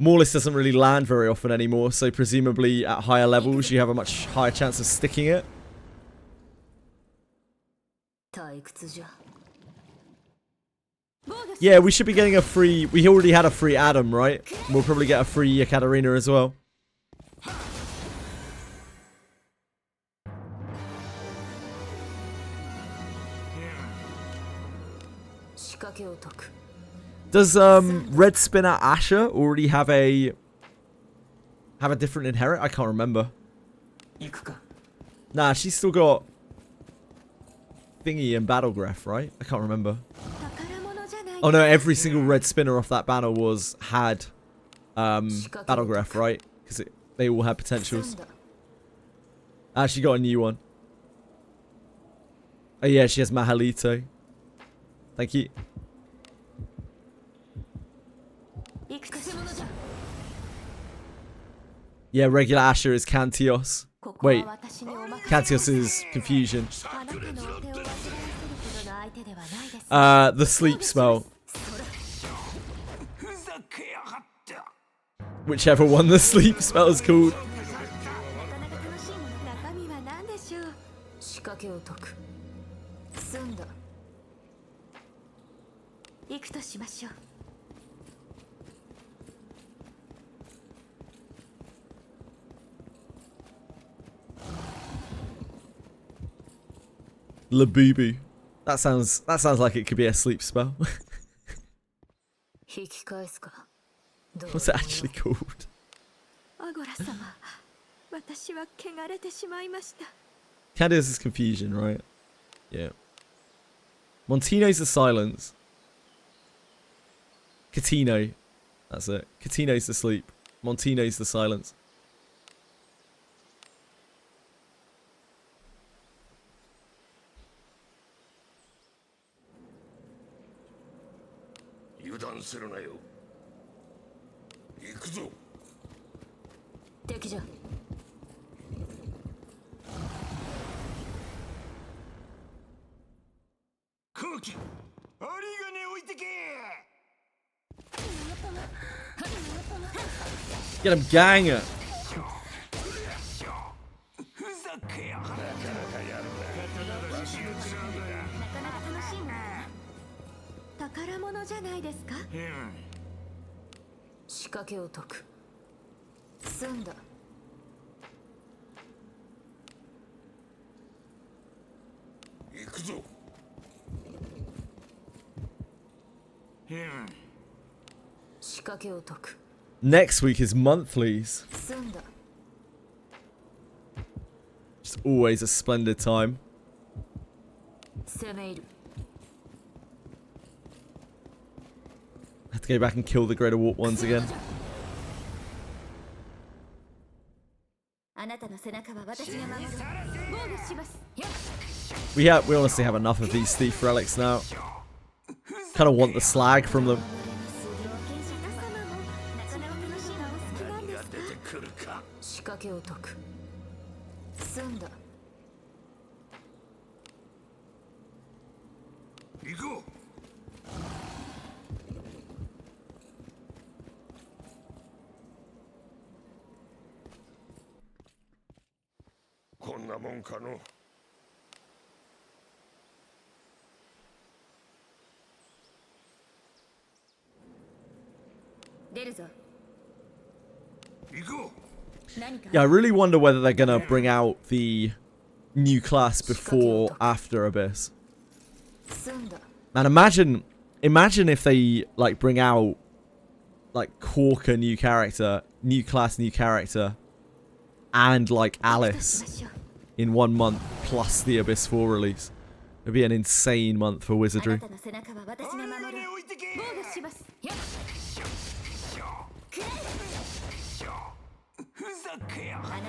Morlish doesn't really land very often anymore, so presumably at higher levels you have a much higher chance of sticking it. 退屈じゃ Yeah, we should be getting a free... We already had a free Adam, right? We'll probably get a free Yekaterina as well. 仕掛けを解く Does Red Spinner Asher already have a different inherit? I can't remember. 行くか Nah, she's still got Thingy and Battlegraph, right? I can't remember. 宝物じゃない Oh no, every single red spinner off that banner had Battlegraph, right? Because they all had 済 potentials. んだ Ah, she got a new one. Oh yeah, she has Mahalito. Thank you. くせ者じゃ Yeah, regular Asher is Cantios. ここは Wait, 私にお任せ Cantios is Confusion. あなたのお手を煩わせるほどの相手ではないです The sleep spell. ふざけやがった。 Whichever one the sleep spell is called. なかなか楽しいもの中身は何でしょう仕掛けを解く済んだ行くとしましょう Labubu. That sounds like it could be a sleep spell. 引き返すか What's it actually called? アゴラ様私は汚れてしまいました Candice is Confusion, right? Yeah. Montino's the silence. Catino. That's it. Catino's the sleep. Montino's the silence. 油断するなよ。行くぞ。敵じゃ空気。あり金置いてけ。 Get him, gang! ふざけやがった。なかなかやるな。わしの次だ。なかなか楽しいな宝物じゃないですか仕掛けを解く済んだ仕掛けを解く Next week is monthlies. 済んだ Just always a splendid time. 攻め入る Have to go back and kill the Greater Warp ones again. あなたの背中は私が守る防御しますやっ We honestly have enough of these thief relics now. Kind of want the slag from them. 何が出てくるか。仕掛けを解く済んだ行こう。こんなもんかの。出るぞ 行こう。 何か Yeah, I really wonder whether they're gonna bring out the new class before or after Abyss. 済んだ And imagine if they like bring out like Corker new character, new class new character, and like Alice in 1 month plus the Abyss 4 release. It'd be an insane month for あな Wizardry. たの背中は私が守る防御しますやっあなたの手腕はい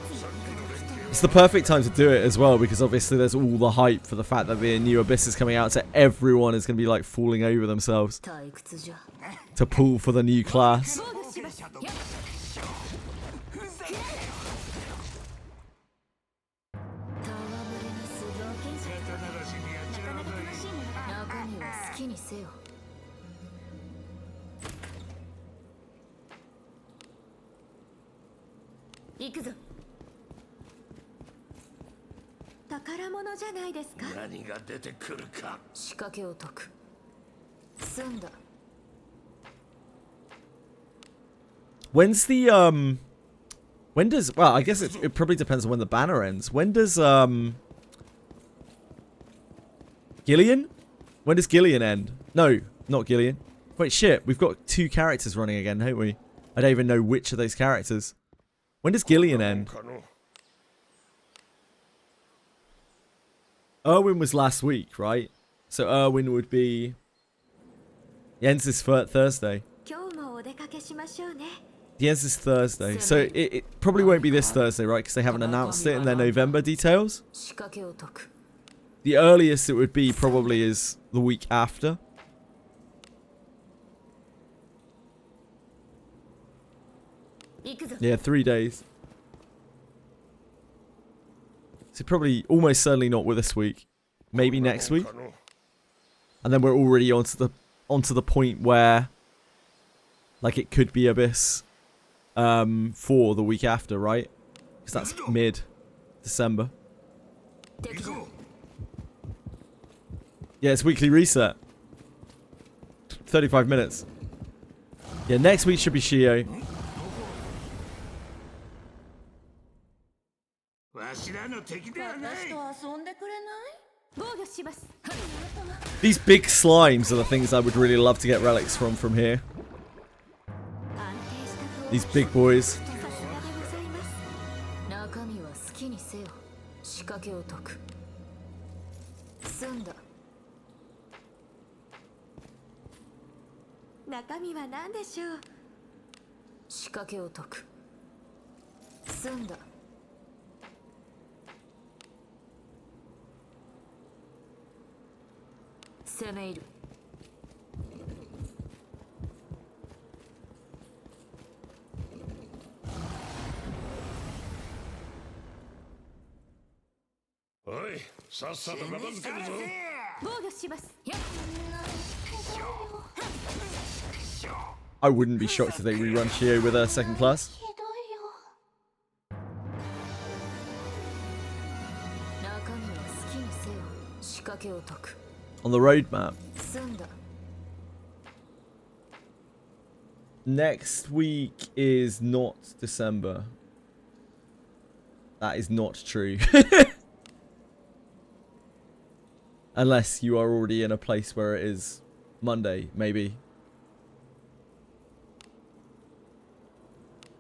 つも味方してる It's the perfect time to do it as well because obviously there's all the hype for the fact that the new Abyss is coming out, so everyone is going to be like falling over themselves 退屈じゃ to pull for the new class. 防御しますやっ戯れにする冒険者なかなか楽しいものだ中身は好きにせよ行くぞ宝物じゃないですか何が出てくるか。仕掛けを解く済んだ When's the when does well I guess it probably depends on when the banner ends. When does Gillian? When does Gillian end? No, not Gillian. Wait, shit, we've got 2 characters running again, don't we? I don't even know which of those characters. When does Gillian end? かの。 Erwin was last week, right? So Erwin would be he ends this Thursday. 今日もお出かけしましょうね He ends this Thursday. So it probably won't be this Thursday, right? Because they haven't announced it in their November details. 仕掛けを解く The earliest it would be probably is the week after. 行くぞ Yeah, 3 days. So probably almost certainly not with this week. Maybe next week. かの。 And then we're already onto the point where like it could be Abyss for the week after, right? Because that's mid December. 敵だ Yeah, it's weekly reset. 35 minutes. Yeah, next week should be Shio. わしらの敵ではない。遊んでくれない防御します These big slimes are the things I would really love to get relics from here. 安定した These big boys. さすがでございます中身は好きにせよ仕掛けを解く済んだ中身は何でしょう仕掛けを解く済んだ攻め入るおい、さっさと片付けるぞ。防御しますやっ I wouldn't be shocked if they rerun Shio with a second class. 中身は好きにせよ仕掛けを解く On the roadmap. 済んだ Next week is not December. That is not true. Unless you are already in a place where it is Monday, maybe.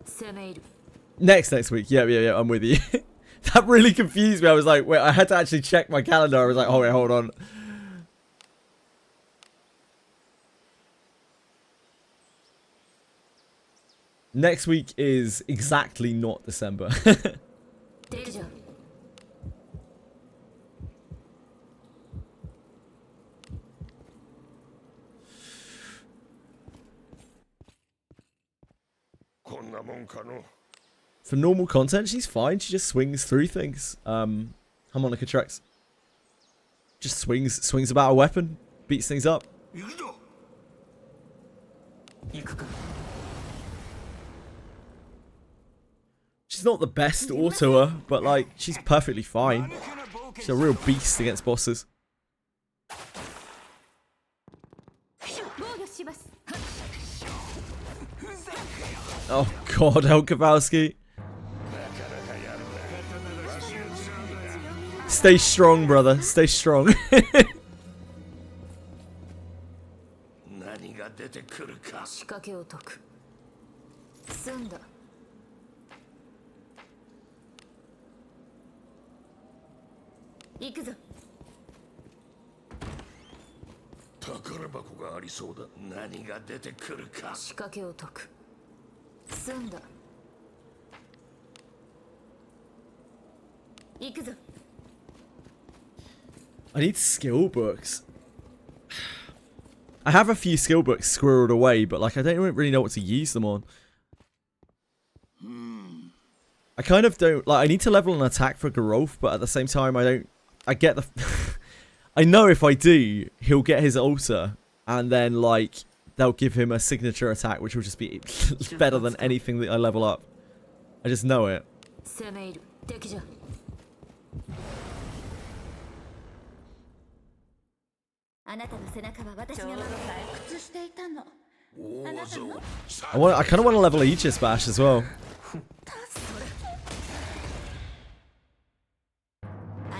攻め入る Next week. Yeah, I'm with you. That really confused me. I was like, wait, I had to actually check my calendar. I was like, oh, wait, hold on. Next week is exactly not December. 出るじゃんこんなもんかの For normal content, she's fine. She just swings through things. Harmonica tracks. Just swings about a weapon, beats things up. 行くぞ行くか She's not the best autoer, but like she's perfectly fine. She's a real beast against bosses. 防御します Oh god, El Kowalski. Stay strong, brother. Stay strong. 何が出てくるか仕掛けを解く済んだ行くぞ宝箱がありそうだ何が出てくるか仕掛けを解く済んだ行くぞ I need skill books. I have a few skill books squirreled away, but like I don't really know what to use them on. I kind of don't like. I need to level an attack for Geralf, but at the same time, I don't. I get the. I know if I do, he'll get his altar, and then like they'll give him a signature attack, which will just be better than anything that I level up. I just know it. 攻め入る敵じゃ あなたの背中は私が守る退屈していたの 大ぞ I kind of want to level Aegis Bash as well. あ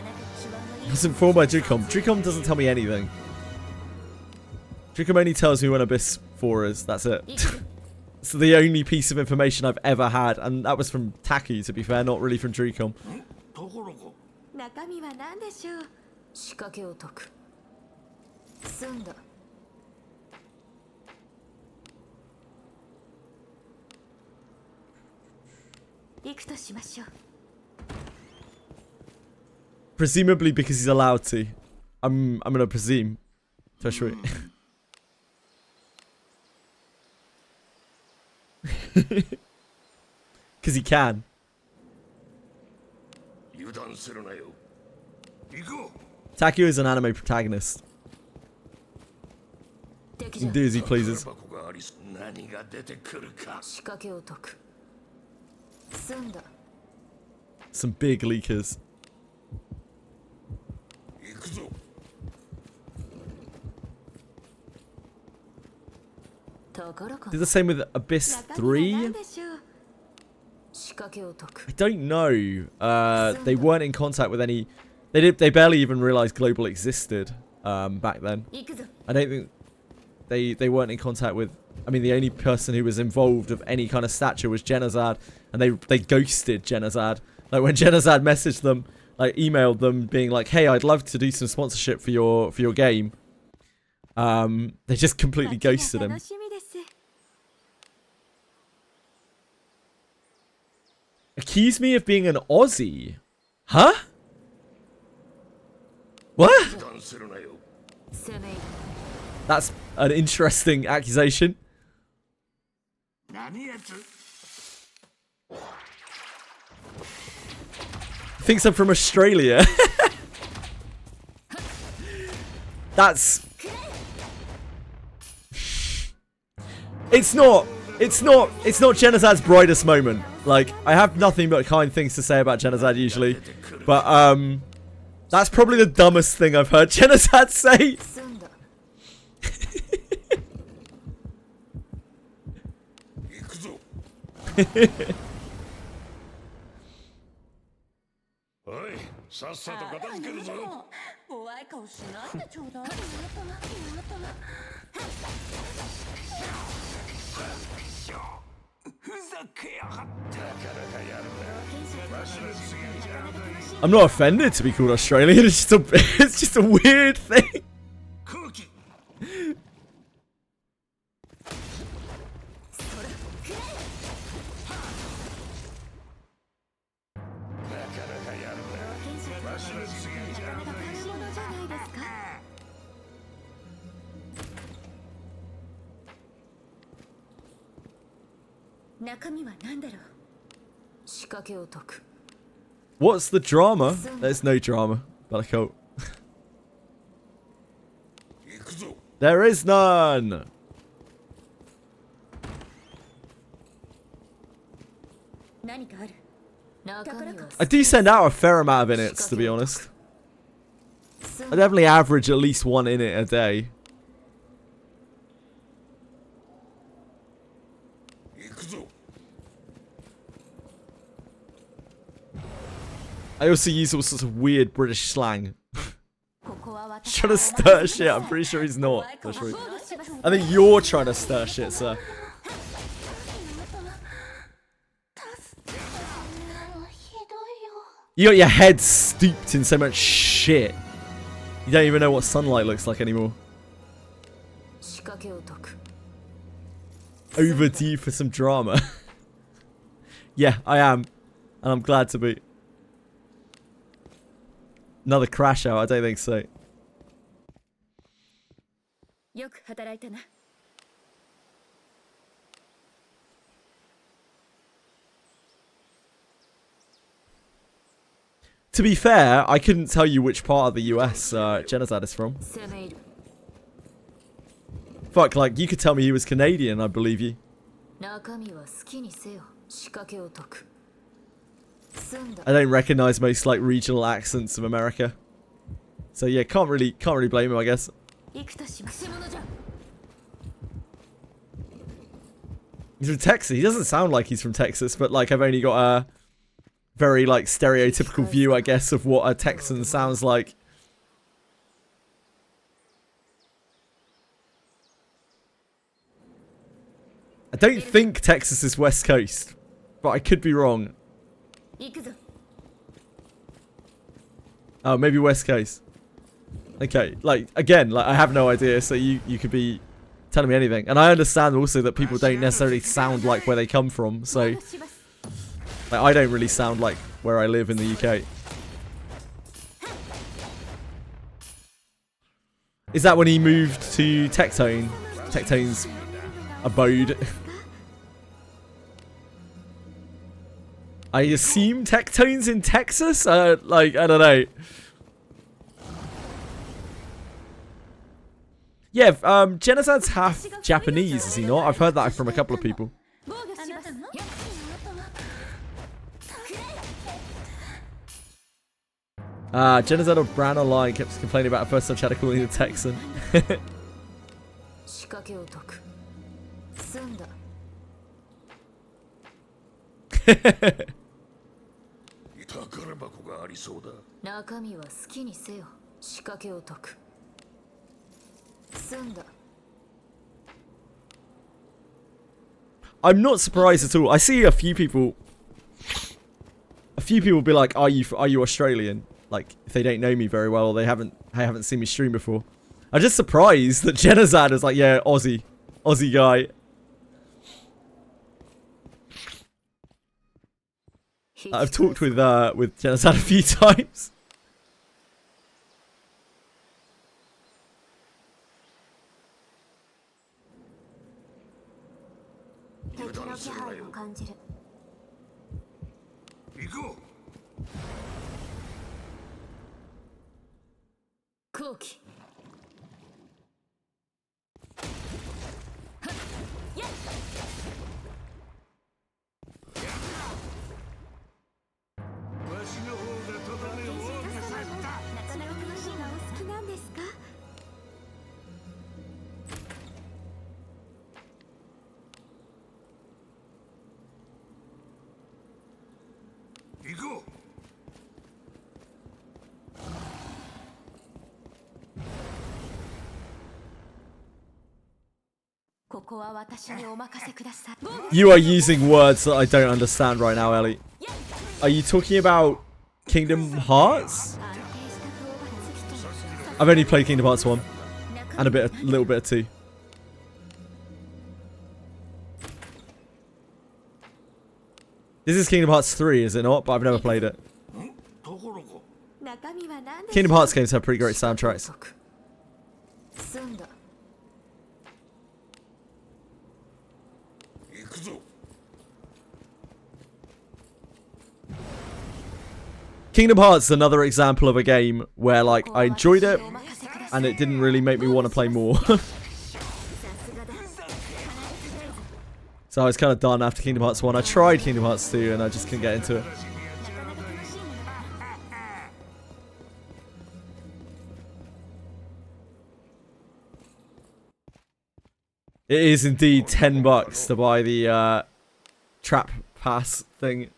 なたの手腕はい I was informed by Dricom. Dricom doesn't tell me anything. Dricom only tells me when Abyss 4 is. That's it. It's the only piece of information I've ever had, and that was from Taku, to be fair, not really from Dricom. ところが中身は何でしょう仕掛けを解く済んだ行くとしましょう Presumably because he's allowed to. I'm gonna presume. Especially. Because he can. 油断するなよ行こう Taku is an anime protagonist. 敵 He じゃ can do as he pleases. 宝箱がありそう何が出てくるか仕掛けを解く済んだ Some big leakers. 行くぞ 宝か Did the same with Abyss 中身は 3? 何でしょう 仕掛けを解く I don't know. They weren't in contact with any. They barely even realized Global existed back then. 行くぞ I don't think they weren't in contact with. I mean, the only person who was involved of any kind of stature was Genazad, and they ghosted Genazad. Like when Genazad messaged them, like emailed them, being like, "Hey, I'd love to do some sponsorship for your game." They just completely 街が ghosted him. 楽しみです Accused me of being an Aussie, huh? What? 油断するなよ攻め入る That's an interesting accusation. 何やつ Thinks I'm from Australia. That's. It's not Genazad's brightest moment. Like, I have nothing but kind things to say about Genazad usually. But, that's probably the dumbest thing I've heard Genazad say. 済んだ行くぞおいさっさと片付けるぞ。怖い顔しないでちょうだい。ふざけやがって。なかなかやるな。わしら次じゃんだよ。 I'm not offended to be called Australian. It's just a weird thing. 空気。なかなかやるな。わしら次じゃんだよ。じゃないですか。中身は何だろう。仕掛けを解く。 What's the drama? There's no drama. But I can't. 行くぞ。 There is none. 何かある。中身は I do send out a fair amount of inits, to be honest. I definitely average at least one init a day. 行くぞ。 I also use all sorts of weird British slang. ここは He's 私 trying to stir shit. I'm pretty sure he's not. That's right. I think you're trying to stir shit, sir. ひどいよ。 You got your head stooped in so much shit. You don't even know what sunlight looks like anymore. 仕掛けを解く。 Overdue for some drama. Yeah, I am. And I'm glad to be. Another crash out? I don't think so. よく働いたな。 To be fair, I couldn't tell you which part of the US Genocide is from. 攻め入る。 Fuck, like, you could tell me he was Canadian, I believe you. 中身は好きにせよ。仕掛けを解く。済んだ。 I don't recognize most, like, regional accents of America. So yeah, can't really blame him, I guess. 行くとします。 くせ者じゃ。 He's from Texas. He doesn't sound like he's from Texas, but, like, I've only got a very, like, stereotypical view, I guess, of what a Texan sounds like. I don't think Texas is West Coast, but I could be wrong. 行くぞ。 Oh, maybe West Coast. Okay, like, again, like, I have no idea, so you could be telling me anything. And I understand also that people don't necessarily sound like where they come from, so, like, I don't really sound like where I live in the UK. Is that when he moved to Tectone? Tectone's abode? I assume Tectone's in Texas? Like, I don't know. Yeah, Genocid's half Japanese, is he not? I've heard that from a couple of people. 防御します。 Genocide of Brown Online kept complaining about a first-time chatter calling him a Texan. 仕掛けを解く。済んだ。 宝箱がありそうだ。中身は好きにせよ。仕掛けを解く。済んだ。 I'm not surprised at all. I see a few people be like, "Are you Australian?" Like, if they don't know me very well, or they haven't seen me stream before. I'm just surprised that Genocide is like, "Yeah, Aussie guy." I've talked with Genocide a few times. 敵の気配を感じる。行こう。後期。わしの方がとどめを多くさせた。なかなか楽しいのお好きなんですか。行こう。You are using words that I don't understand right now, Ellie. Are you talking about Kingdom Hearts? I've only played Kingdom Hearts 1 and a little bit of 2. This is Kingdom Hearts 3, is it not? But I've never played it. Kingdom Hearts games have pretty great soundtracks. Kingdom Hearts is another example of a game where, like, I enjoyed it and it didn't really make me want to play more. So I was kind of done after Kingdom Hearts 1. I tried Kingdom Hearts 2 and I just couldn't get into it. It is indeed $10 to buy the trap pass thing.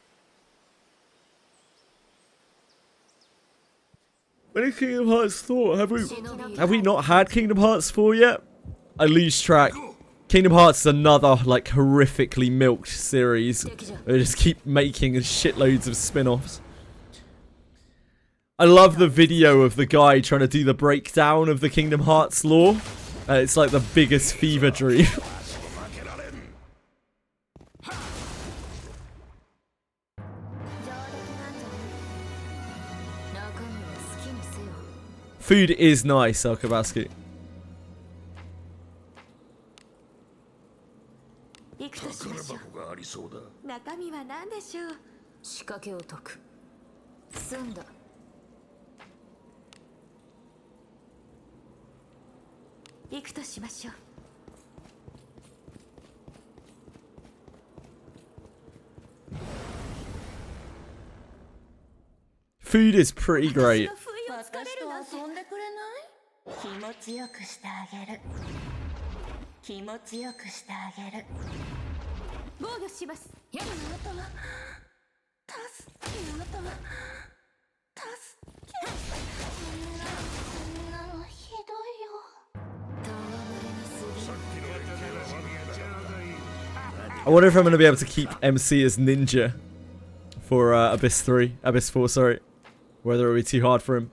When is Kingdom Hearts 4? Have we not had Kingdom Hearts 4 yet? I lose track. Kingdom Hearts is another, like, horrifically milked series. They just keep making shitloads of spin-offs. I love the video of the guy trying to do the breakdown of the Kingdom Hearts lore. It's like the biggest fever dream. Food is nice, Elkabaski. Food is pretty great. I wonder if I'm going to be able to keep MC as Ninja for Abyss 4, sorry. Whether it will be too hard for him.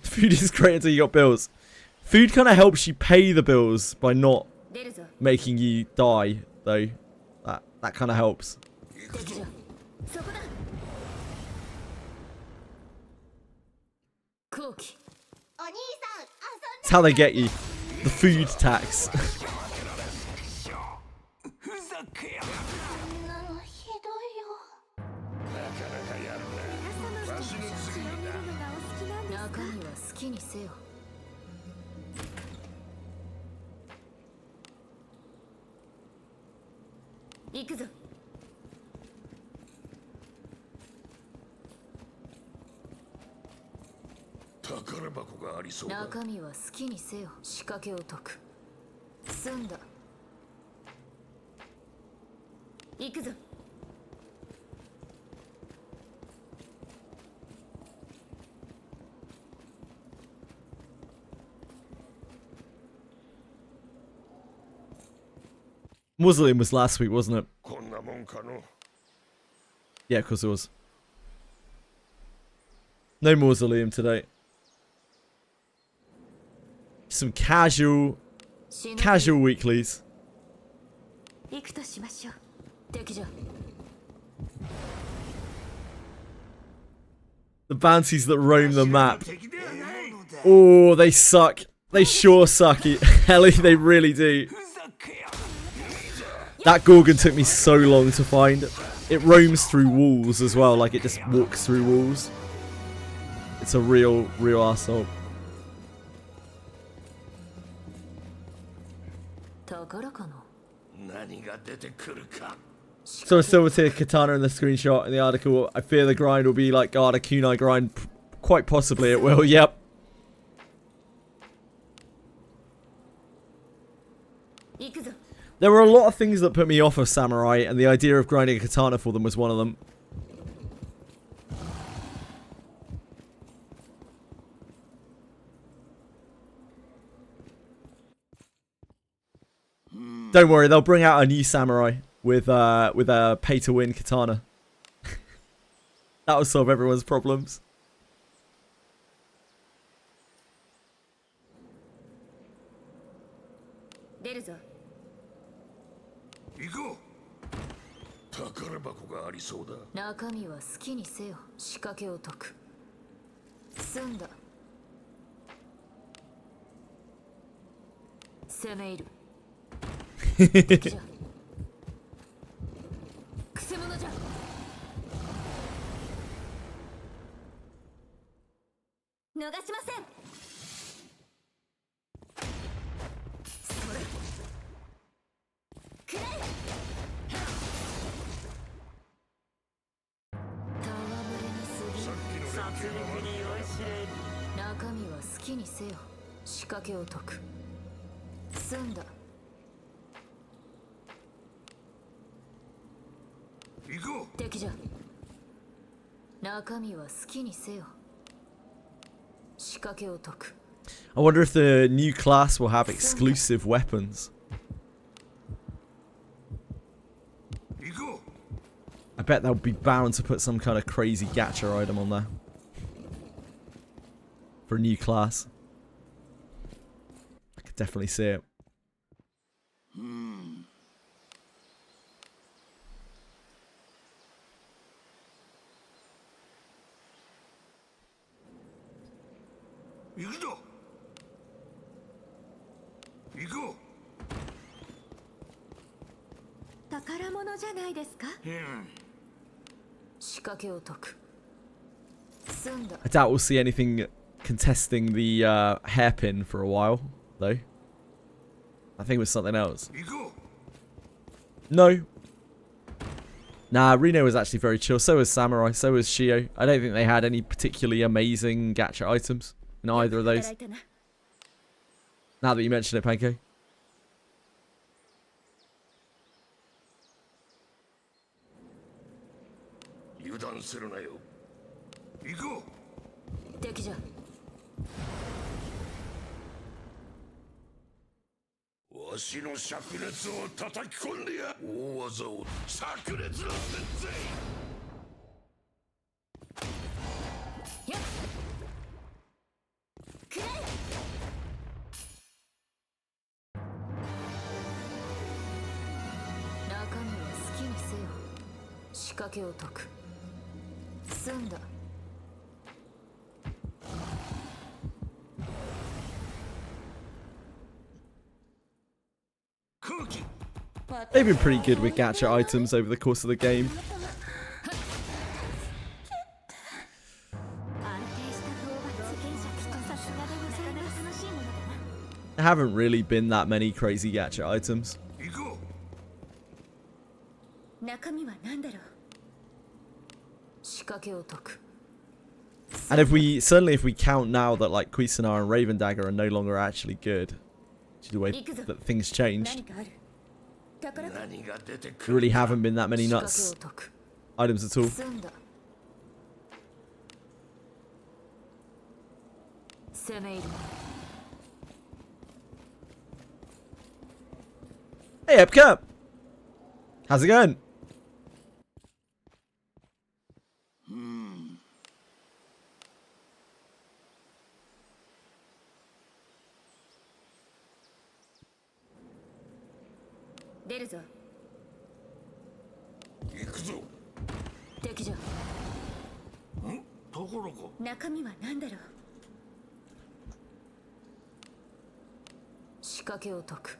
Food is great until you got bills. Food kind of helps you pay the bills by not making you die, though. That kind of helps. It's how they get you. The food tax. Mausoleum was last week, wasn't it? Yeah, of course it was. No Mausoleum today. Some casual weeklies. The bounties that roam the map. Oh, they suck. They sure suck. Ellie, they really do. That Gorgon took me so long to find. It roams through walls as well, like it just walks through walls. It's a real arsehole. So a silver tier katana in the screenshot in the article. I fear the grind will be like God, a kunai grind. Quite possibly it will, yep. There were a lot of things that put me off of samurai, and the idea of grinding a katana for them was one of them. Don't worry, they'll bring out a new samurai with a pay-to-win katana. That'll solve everyone's problems. 出るぞ。行こう。宝箱がありそうだ。中身は好きにせよ。仕掛けを解く。済んだ。攻め入る。敵じゃ。くせ者じゃ。逃しません。それ。くらえ。戯れにすさっきの連殺中が戮に酔いしれる。ぎ中身は好きにせよ。仕掛けを解く。済んだ。行こう。敵じゃ。中身は好きにせよ。仕掛けを解く。I wonder if the new class will have exclusive weapons. 行こう。 I bet they'll be bound to put some kind of crazy gacha item on there. For a new class. I could definitely see it.行くぞ。行こ宝物じゃないですか。う。仕掛けを解く。済んだ。 I doubt we'll see anything contesting the hairpin for a while, though. I think it was something else. 行こ No. Nah, Reno was actually very chill. So was Samurai. So was Shio. I don't think they had any particularly amazing gacha items in either of those. 働いたな。 Now that you mention it, Panko. う。油断するなよ。行こ敵じゃ。う。わしの灼熱を叩き込んでや。大技を灼熱の先生。やっ。くらえ。中身は好きにせよ。仕掛けを解く。済んだ。 空気。 They've been pretty good with gacha items over the course of the game. 安定した討伐原色とさすがでございます。楽しいものだな。 There haven't really been that many crazy gacha items. 行こ中身は何だろう。仕掛けを解く。 And certainly if we count now that like Cuisinart and Raven Dagger are no longer actually good, due to the way that things 何 changed, かある。宝う。何が出てく there る。 really haven't been that many 仕掛け nuts を解く。 items at all. 済んだ。攻め入る。 Hey Epka! How's it going? 出るぞ。行くぞ。敵じゃ。ところこ。中身は何だろう。仕掛けを解く。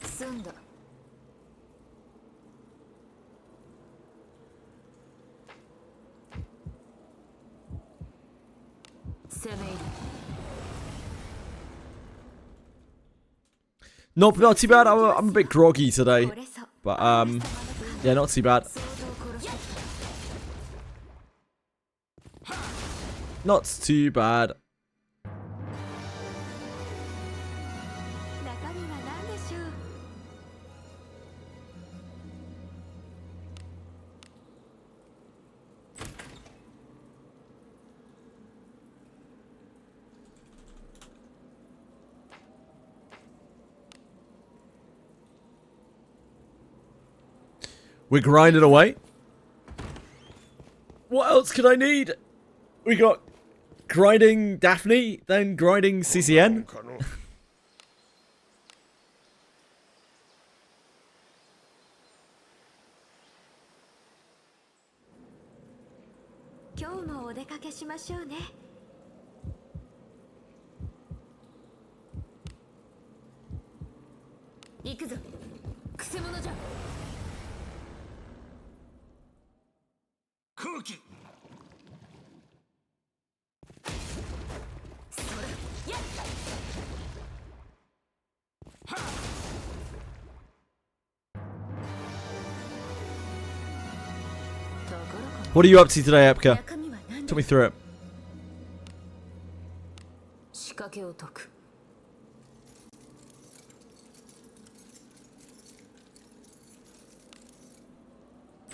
済んだ。攻め入る。 Not too bad. I'm a bit groggy today, これぞ。 but yeah, not too bad. 想像を殺してきた。 Not too bad. 中身は何でしょう。We're grinding away. What else could I need? We got grinding Daphne, then grinding CZN. 今日もお出かけしましょうね。行くぞ。くせ者じゃ。空気。それ。やっ。はっ。 What are you up to today, Epka? Talk me through it. 仕掛けを解く。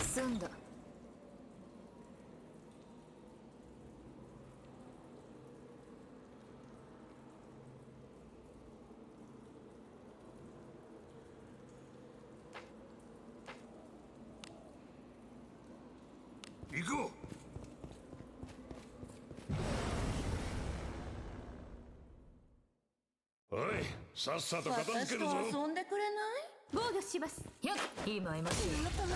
済んだ。行こう。おい、さっさと片付けるぞ。遊んでくれない？防御します。よっ、今いますよ。あなたの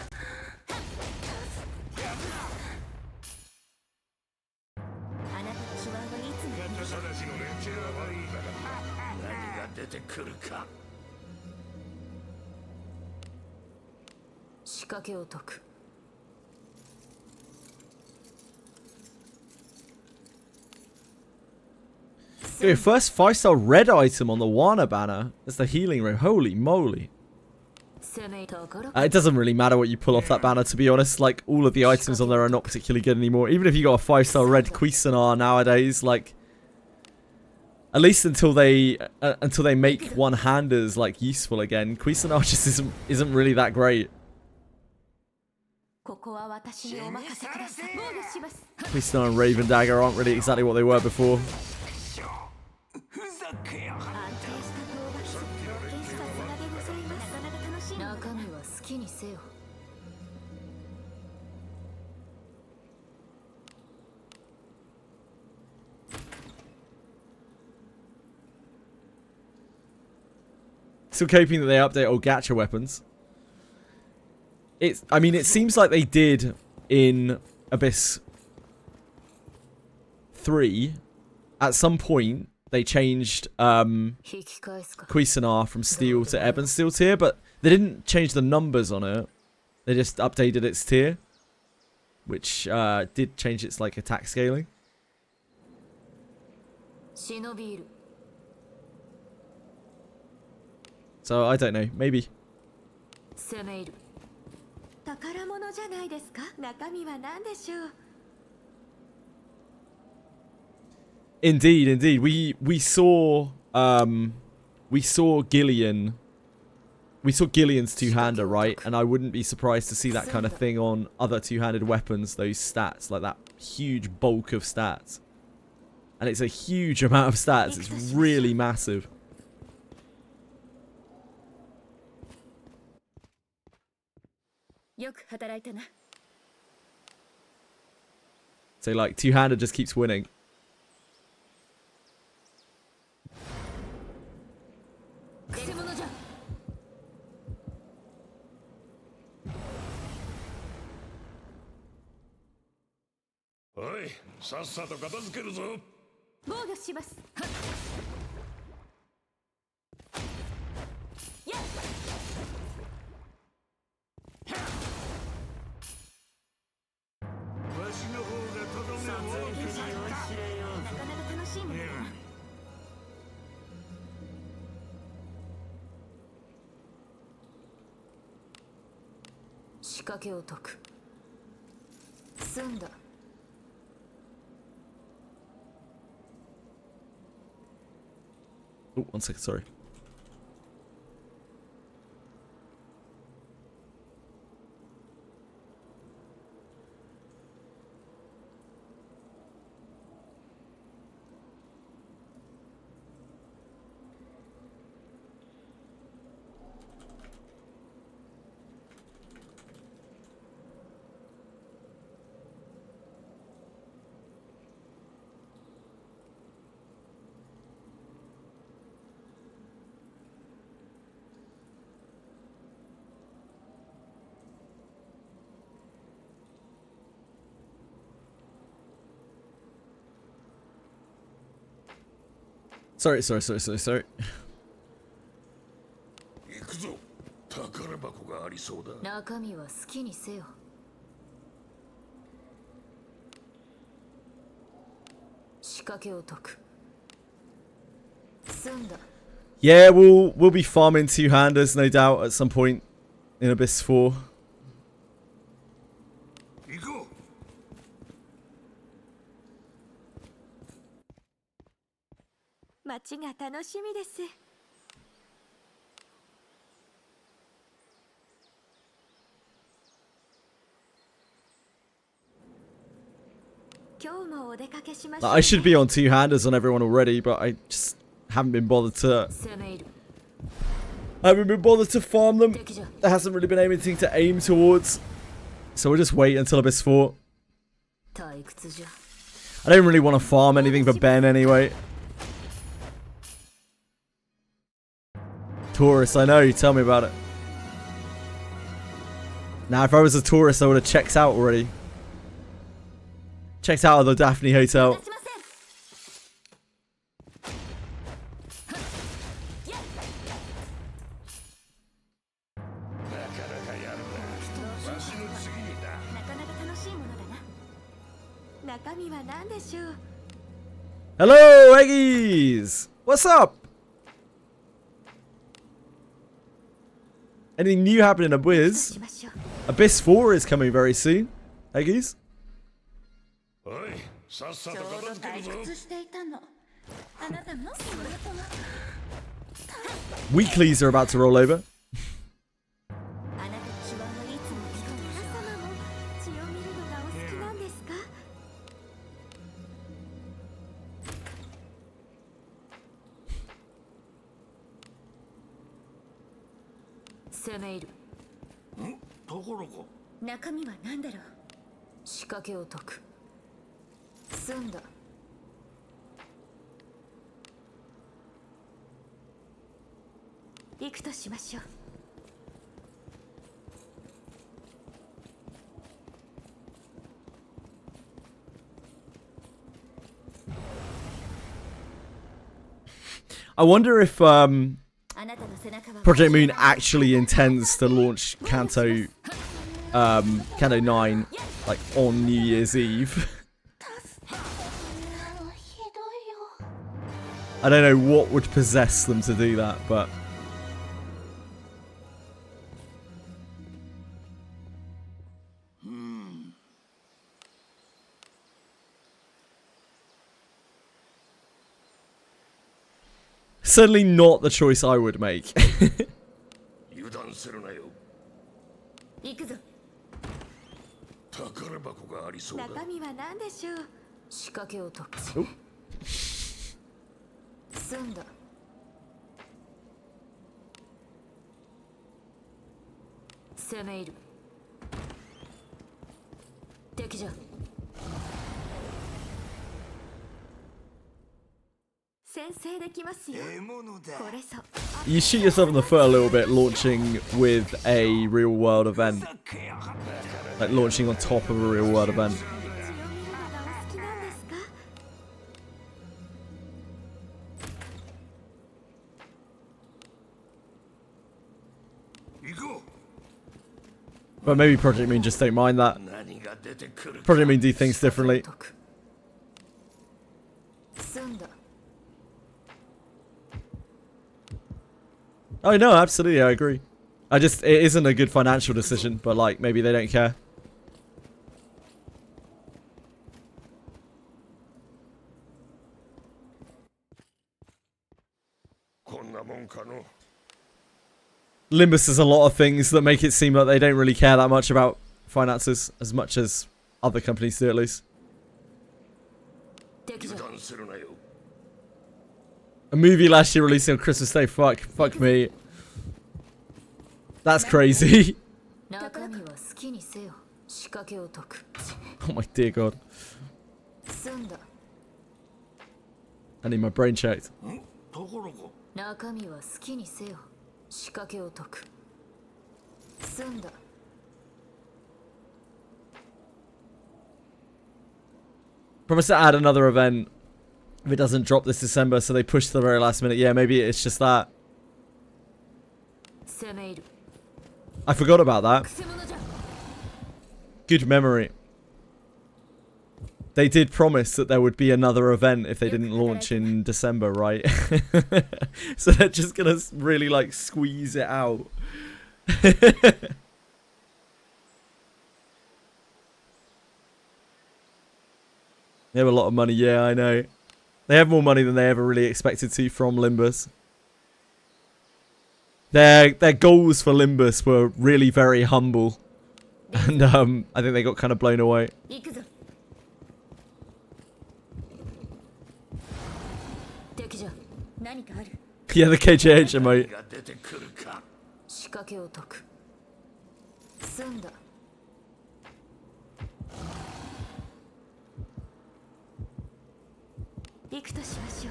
手腕はいつも。ガチャ探しの連中はいいから何が出てくるか。仕掛けを解く。 Dude, first 5-star red item on the Wana banner. That's the healing room. Holy moly. It doesn't really matter what you pull off that banner, to be honest. Like, all of the items on there are not particularly good anymore. Even if you got a 5-star red Cuisinart nowadays, like... At least until they make one-handers, like, useful again. Cuisinart just isn't really that great. Cuisinart and Raven Dagger aren't really exactly what they were before. Still hoping that they update all Gacha weapons. I mean, it seems like they did in Abyss 3. At some point, they changed Cuisinart from Steel to Ebon Steel tier, but they didn't change the numbers on it. They just updated its tier, which did change its like attack scaling. So I don't know, maybe. Indeed, indeed. We saw Gillian. We saw Gillian's two-hander, right? And I wouldn't be surprised to see that kind of thing on other two-handed weapons, those stats, like that huge bulk of stats. And it's a huge amount of stats. It's really massive. So like two-hander just keeps winning. Oi, さっさと片付けるぞ。防御します。やっ。わしの方がとどめを多くには知れようぞ。なかなか楽しいものだな。仕掛けを解く。済んだ。 Oh, 1 second, sorry. Sorry. 行くぞ。宝箱がありそうだ。中身は好きにせよ。仕掛けを解く。済んだ。 Yeah, we'll be farming two-handers, no doubt, at some point in Abyss 4. 行こう。街が楽しみです。今日もお出かけしましょう。 I should be on two-handers on everyone already, but I just haven't been bothered to... 攻め入る。 I haven't been bothered to farm them. 敵じゃ。 There hasn't really been anything to aim towards. So we'll just wait until Abyss 4. 退屈じゃ。 I don't really want to farm anything for Ben anyway. Tourist, I know, you tell me about it. Now, if I was a tourist, I would have checked out already. Checked out of the Daphne hotel. 出しません。なかなかやるな。わしの次にだ。なかなか楽しいものだな。中身は何でしょう。 Hello, Eggies! What's up? Anything new happening at Wiz? しましょう。 Abyss 4 is coming very soon. Eggies? おい、さっさちょとうど片付けるぞ。退屈していたの。あなたの仕事は。 Weeklies are about to roll over. あなたの手腕はいつも聞こえる。皆様も血を見るのがお好きなんですか。 攻め入る。ところか。中身は何だろう。仕掛けを解く。済んだ。行くとしましょう。 I wonder if あなたの背中は Project Moon actually intends to launch Kanto 9 like on New Year's Eve. I don't know what would possess them to do that, but certainly not the choice I would make. 油断するなよ。行くぞ。宝箱がありそうだ。中身は何でしょう。仕掛けを解く。 Oh. 済んだ。攻め入る。敵じゃ。先制できますよ。これぞ。 You shoot yourself in the foot a little bit launching with a real world event. Like launching on top of a real world event. 血を見るのがお好きなんですか。 行こ But maybe Project Moon just don't mind that. う。何が出てくる。 Project Moon do things differently. 解く。済んだ。 Oh no, absolutely, I agree. It isn't a good financial decision, but like maybe they don't care. こんなもんかの。 Limbus does a lot of things that make it seem like they don't really care that much about finances as much as other companies do, at least. 敵じゃ。油断するなよ。 A movie last year releasing on Christmas Day. Fuck me. That's crazy. 中身は好きにせよ。仕掛けを解く。 Oh my dear god. 済んだ。 I need my brain checked. ところか。中身は好きにせよ。仕掛けを解く。済んだ。 Promise to add another event If it doesn't drop this December, so they push to the very last minute. Yeah, maybe it's just that. 攻め入る I forgot about that. くせ者じゃ Good memory. They did promise that there would be another event if they didn't launch in December, right? So they're just gonna really like squeeze it out. They have a lot of money, yeah, I know. They have more money than they ever really expected to from Limbus. Their goals for Limbus were really very humble. And I think they got kind of blown away. 行くぞ敵じゃ何かある Yeah, the KJH emote. が出てくるか。仕掛けを解く済んだ行くとしましょ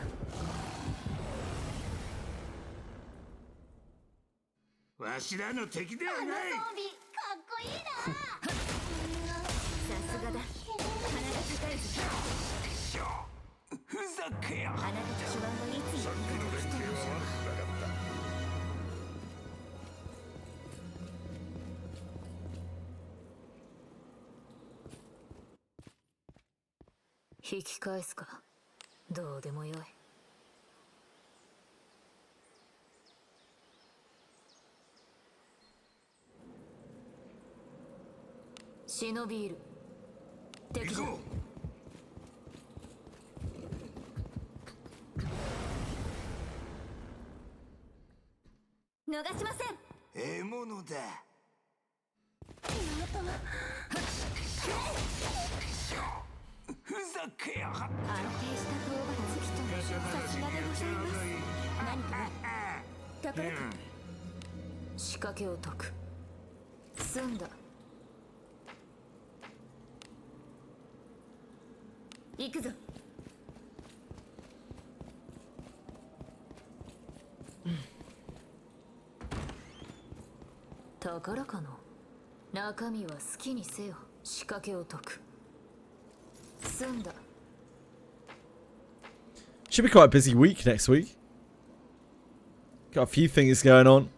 うわしらの敵ではない。かっこいいな。さすがだ鼻が高いぞふざけや。あなたと手腕はいつも味方にしてる引き返すかどうでもよい忍びいる敵だ逃しません。獲物だ。ふざけやがっ安定した討伐。さすがでございます。何か宝く仕掛けを解く済んだ行くぞ宝かの中身は好きにせよ仕掛けを解く済んだ Should be quite a busy week next week. Got a few things going on.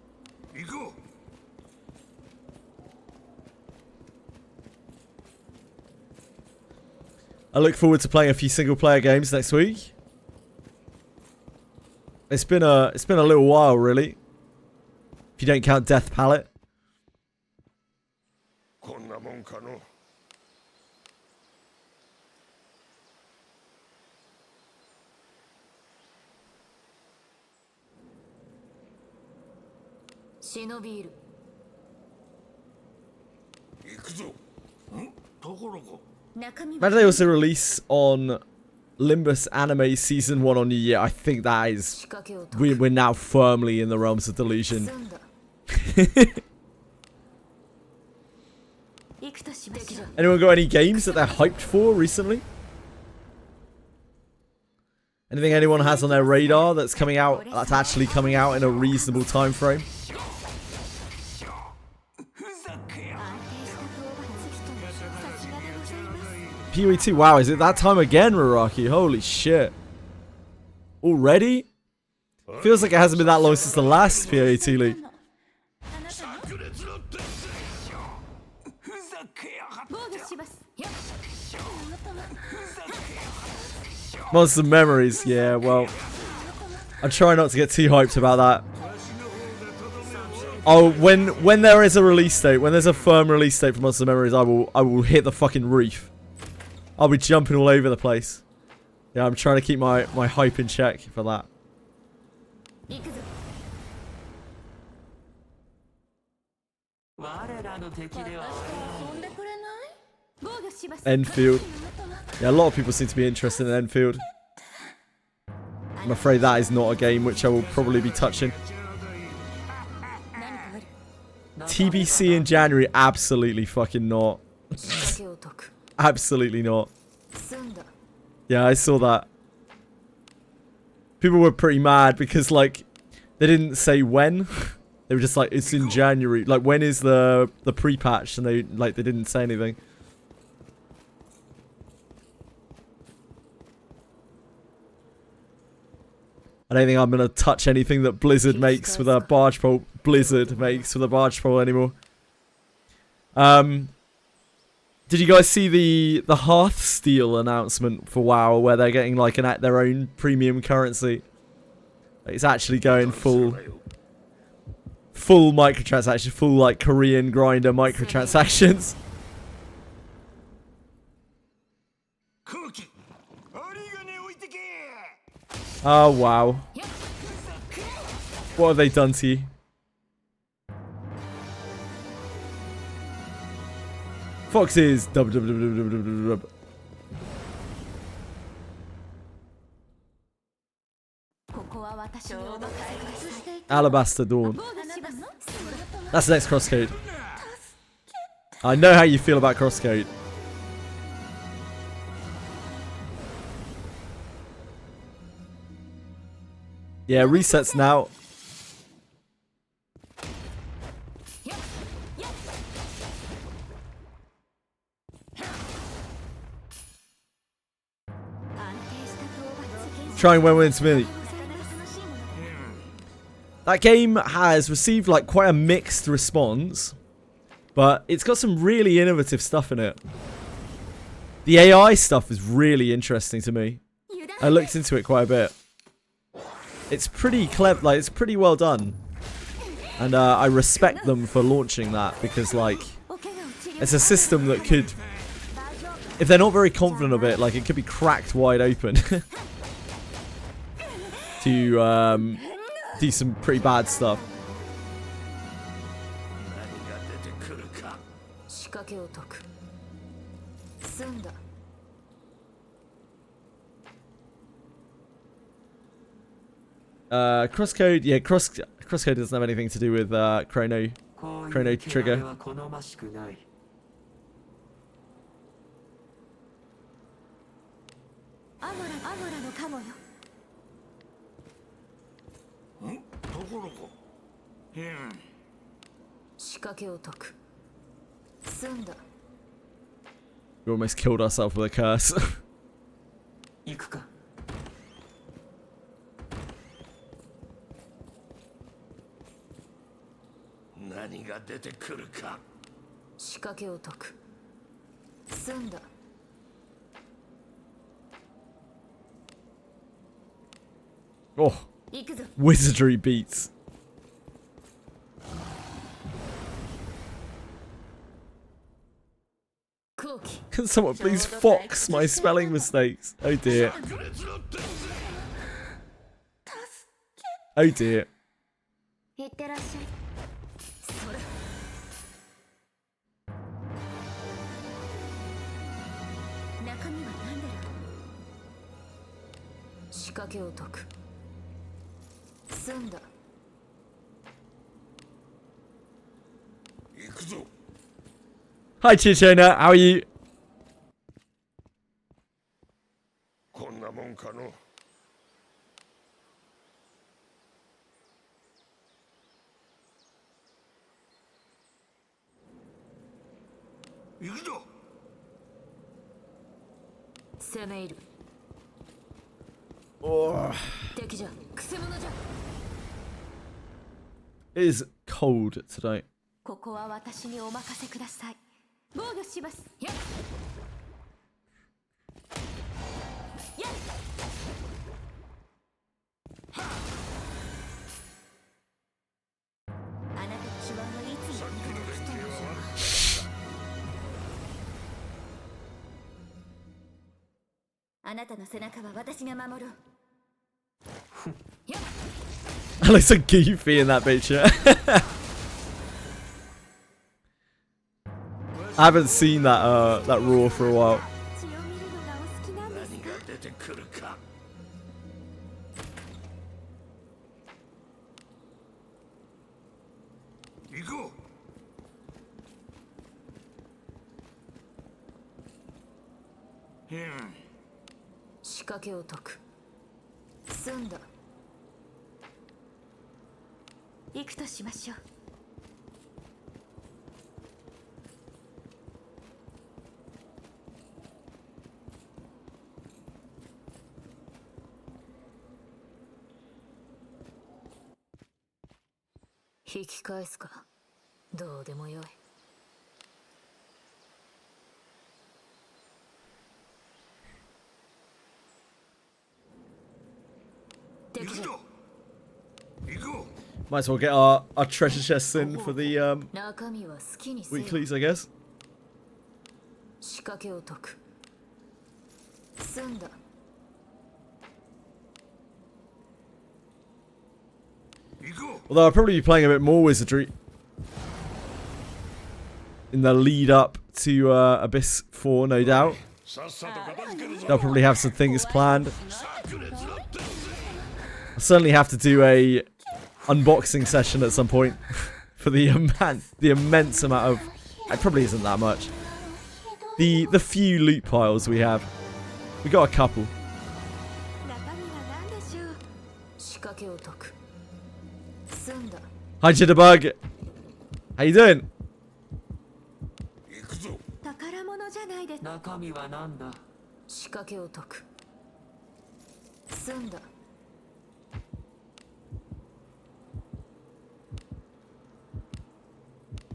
行こう。I look forward to playing a few single player games next week. It's been a little while, really. If you don't count Death Palette. こんなもんかの。忍びいる行くぞ。ん？ところか。中身 Imagine they also release on Limbus Anime Season 1 on New Year. I think that is... 仕掛けを解く We're now firmly in the realms of delusion. 済んだ行くとしましょう。 Anyone got any games that they're hyped for recently? Anything anyone has on their radar that's coming out, that's actually coming out in a reasonable time frame? ふざけや。安定した討伐。さすがでございます。 PoE2, wow, is it that time again, Raraki? Holy shit. Already? Feels like it hasn't been that long since the last PoE2 league. 炸裂の伝説。ふざけやがっ防御します。よっ。 Monster Memories, yeah, well. I'm trying not to get too hyped about that. Oh, when there is a release date, when there's a firm release date for Monster Memories, I will hit the fucking roof. I'll be jumping all over the place. Yeah, I'm trying to keep my hype in check for that. 行くぞ我らの敵では飛んでくれない？防御します。 Enfield. Yeah, a lot of people seem to be interested in Enfield. I'm afraid that is not a game which I will probably be touching. 何かある。 TBC in January, absolutely fucking not. 仕掛けを解く Absolutely not. 済んだ Yeah, I saw that. People were pretty mad because, like, they didn't say when. They were just like, it's in January. Like, when is the pre-patch? And they didn't say anything. I don't think I'm going to touch anything that Blizzard makes with a barge pole. Blizzard makes with a barge pole anymore. Did you guys see the Hearthsteel announcement for WoW, where they're getting like their own premium currency? It's actually going full microtransactions, full like Korean grinder microtransactions. Oh wow. What have they done to you? Foxes. Alabaster Dawn. That's the next crosscode. I know how you feel about crosscode. Yeah, resets now. Try and win to me. That game has received like quite a mixed response, but it's got some really innovative stuff in it. The AI stuff is really interesting to me. I looked into it quite a bit. It's pretty clever, like it's pretty well done. And I respect them for launching that, because like it's a system that could, if they're not very confident of it, like it could be cracked wide open. To do some pretty bad stuff. Crosscode, yeah, crosscode doesn't have anything to do with Chrono Trigger. We almost killed ourselves with a curse. Oh, Wizardry beats. Can someone please fox my spelling mistakes? Oh dear. Oh dear. Hi Chichona, how are you? Oh. It is cold today. I look so goofy in that picture. I haven't seen that that Raw for a while. 引き返すか。どうでもよい。敵だ。行こ Might as well get our treasure chests in for the 中身は好きにせよ。 weeklies, I guess. 仕掛けを解く。済んだ。 う行こ Although I'll probably be playing a bit more Wizardry in the lead up to Abyss 4, no doubt. うさっさと片付けるぞ They'll probably have some things planned. 炸裂だってんぜ I'll certainly have to do a unboxing session at some point for the immense amount of. It probably isn't that much. The few loot piles we have. We got a couple. 中身は何でしょう。仕掛けを解く。済んだ。 Hi Jitterbug. How you doing? 行くぞ宝物じゃないです。中身は何だ。仕掛けを解く。済んだ。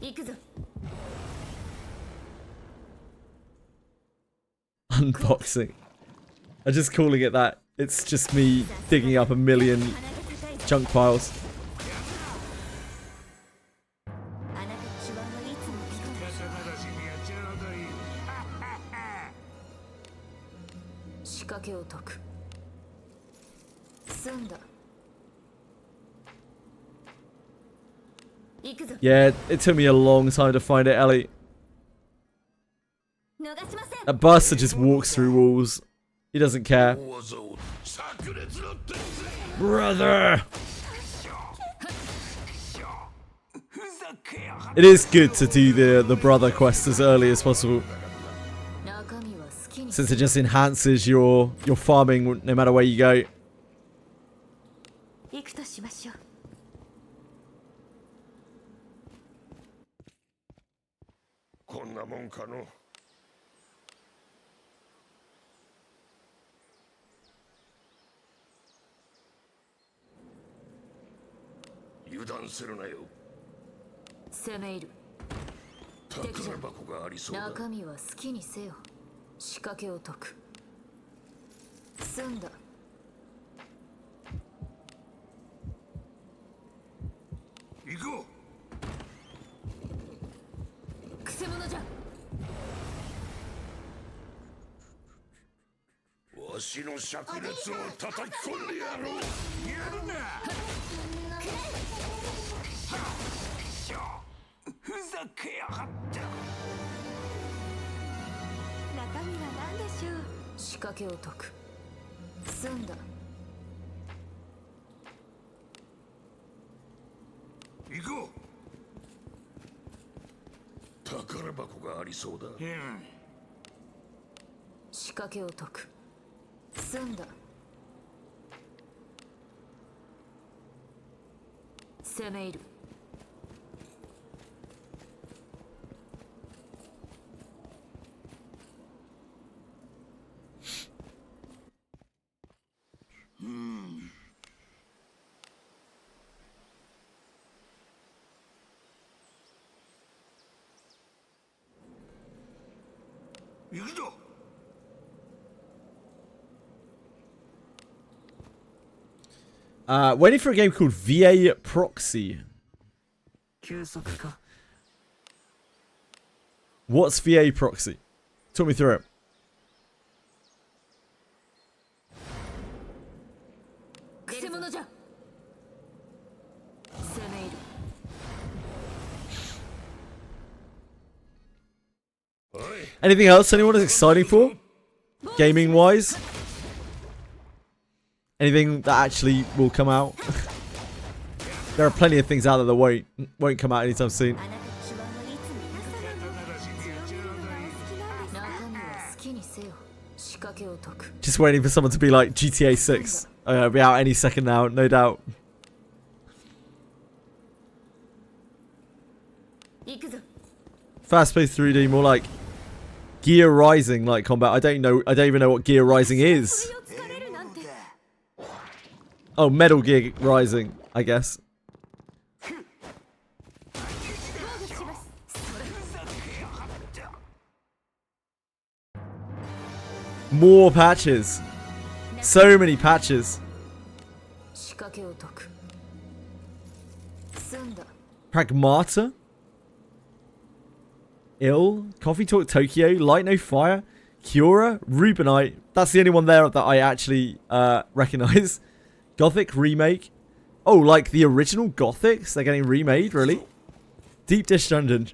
行くぞ。 Unboxing. I'm just calling it that. It's just me digging up a million 鼻が高いぞ。 junk piles. あなたの手腕はいつも光る。話にはちょうどいい仕掛けを解く。済んだ。行くぞ。 Yeah, it took me a long time to find it, Ellie. 逃しません。 That bastard just walks through walls. He doesn't care. 大技を炸裂だってんぜ Brother! ふざけやが It is good to do the brother quest as early as possible, 中身は好きに since it just enhances your farming no matter where you go. 行くとしましょう。こんなもんかの油断するなよ攻め入る。宝箱がありそうだ中身は好きにせよ。仕掛けを解く。済んだ。行こくせ者じゃ。うわしの灼熱を叩き込んでやろうやるなふざけやがった中身は何でしょう。仕掛けを解く。済んだ。行こう宝箱がありそうだ仕掛けを解く。済んだ。攻め入る。行くぞ Waiting for a game called VA Proxy. 休息か。 What's VA Proxy? Talk me through it. くせ者じゃ。攻め入る。 おい Anything else anyone is exciting for? Gaming wise? Anything that actually will come out? There are plenty of things out there that won't come out anytime soon. あなたの手腕はいつも強みるのがお好きなんですか。中身は好きにせよ。仕掛けを解く。 Just waiting for someone to be like GTA 6. It'll be out any second now, no doubt. 行くぞ。 Fast-paced 3D, more like Gear Rising like combat. I don't even know what Gear Rising is. を疲れるなんて。 Oh, Metal Gear Rising, I guess. More patches. So many patches. 仕掛けを解く済んだ Pragmata. Ill. Coffee Talk Tokyo. Light No Fire. Kiora. Rubinite. That's the only one there that I actually recognize. Gothic Remake. Oh, like the original Gothics? They're getting remade, really? Deep Dish Dungeon.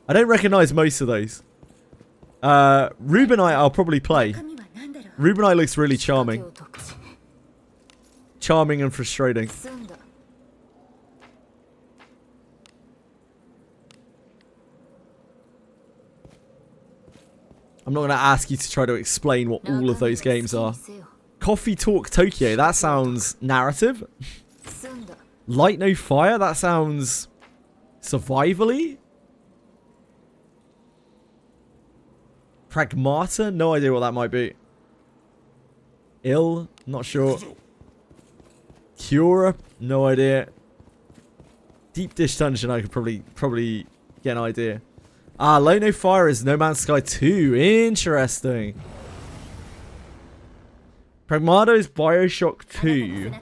I don't recognize most of those. Rubinite I'll probably play. Rubinite looks really charming. Charming and frustrating. 済んだ I'm not going to ask you to try to explain what all of those games are. Coffee Talk Tokyo, that sounds narrative. 済んだ Light No Fire, that sounds survival-y. Pragmata, no idea what that might be. Ill, not sure. Cura, no idea. Deep Dish Dungeon, I could probably get an idea. Ah, Light No Fire is No Man's Sky 2. Interesting. Pragmata is Bioshock 2.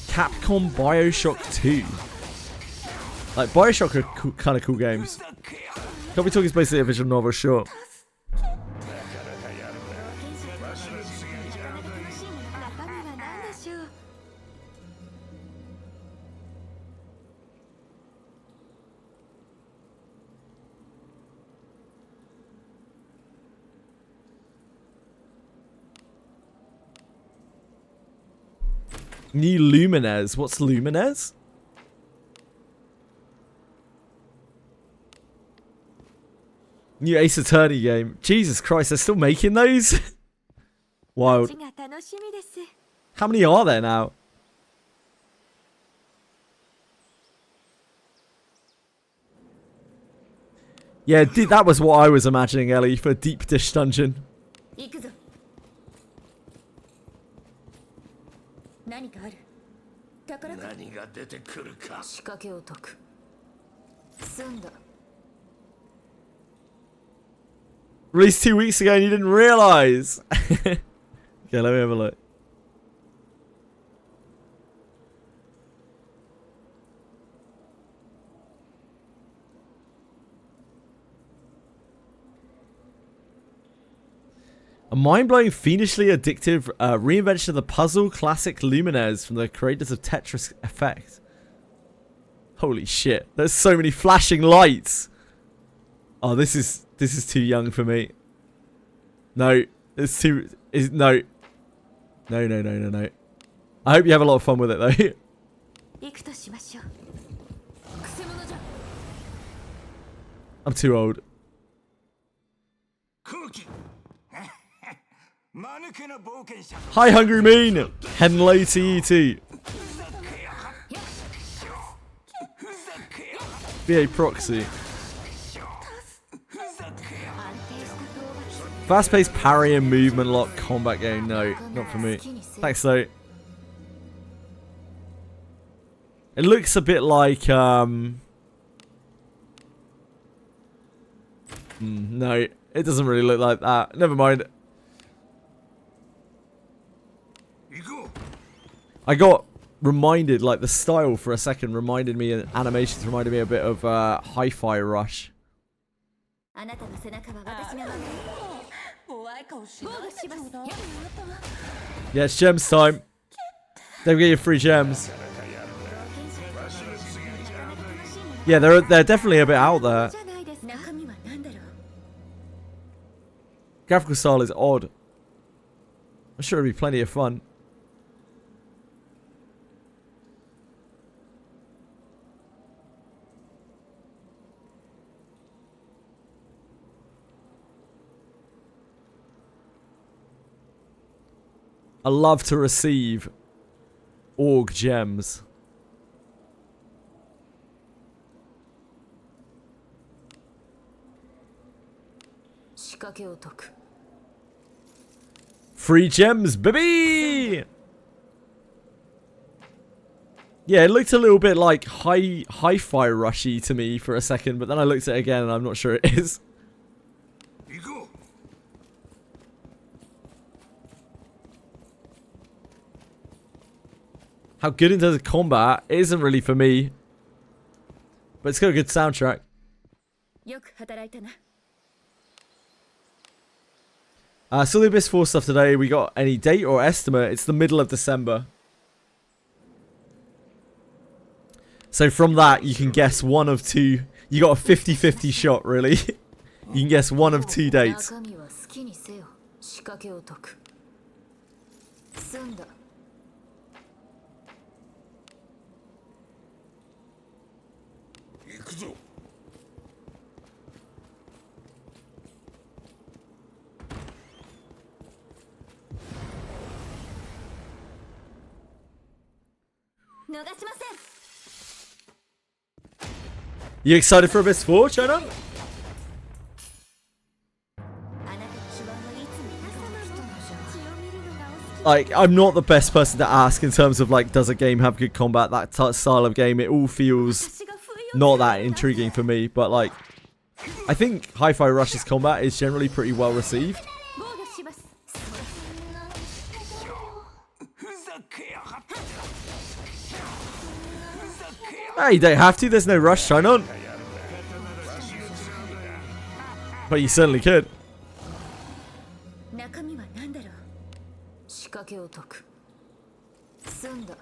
Capcom Bioshock 2. Like, Bioshock are kind of cool games. Coffee Talk is basically a visual novel, sure. New Lumines. What's Lumines? New Ace Attorney game. Jesus Christ, they're still making those? Wild. How many are there now? Yeah, that was what I was imagining, Ellie, for Deep Dish Dungeon. 行くぞ何かある宝か何が出てくるか仕掛けを解く済んだ Released 2 weeks ago and you didn't realize. Okay, let me have a look. A mind-blowing, fiendishly addictive reinvention of the puzzle classic Lumines from the creators of Tetris Effect. Holy shit! There's so many flashing lights. Oh, this is too young for me. No, it's too. No. No. I hope you have a lot of fun with it though. 行くとしましょうくせ者じゃ I'm too old. 空気間抜けな冒険者 Hi, Hungry Mean. Hello to you too. BA Proxy. Fast-paced parry and movement lock combat game. No, not for me. Thanks though. It looks a bit like no, it doesn't really look like that. Never mind. I got reminded, like the style for a second reminded me, and animations reminded me a bit of Hi-Fi Rush. あなたの背中は私が守る怖い顔しないでちょうだい Yeah, it's gems time. Don't get your free gems. Yeah, they're definitely a bit out there. じゃないですか中身は何だろう Graphical style is odd. I'm sure it'll be plenty of fun. I love to receive org gems. Free gems, baby! Yeah, it looked a little bit like hi-fi rushy to me for a second, but then I looked at it again and I'm not sure it is. 行こう How good in terms of combat, it isn't really for me. But it's got a good soundtrack. よく働いたな。 So the Abyss 4 stuff today, we got any date or estimate? It's the middle of December. So from that, you can guess one of two. You got a 50-50 shot, really. You can guess one of two dates. 中身は好きにせよ。仕掛けを解く。済んだ。行くぞ 逃しません。 You excited for Abyss 4, China? あなたの手腕はいつも人の血を見るのがお好き。 Like, I'm not the best person to ask in terms of, like, does a game have good combat? That style of game, it all feels 私が不意を not that intriguing for me. But, like, I think Hi-Fi Rush's combat is generally pretty well received. 防御します。 Hey, you don't have to. There's no rush, China. But you certainly could. 中身は何だろう。仕掛けを解く。済んだ。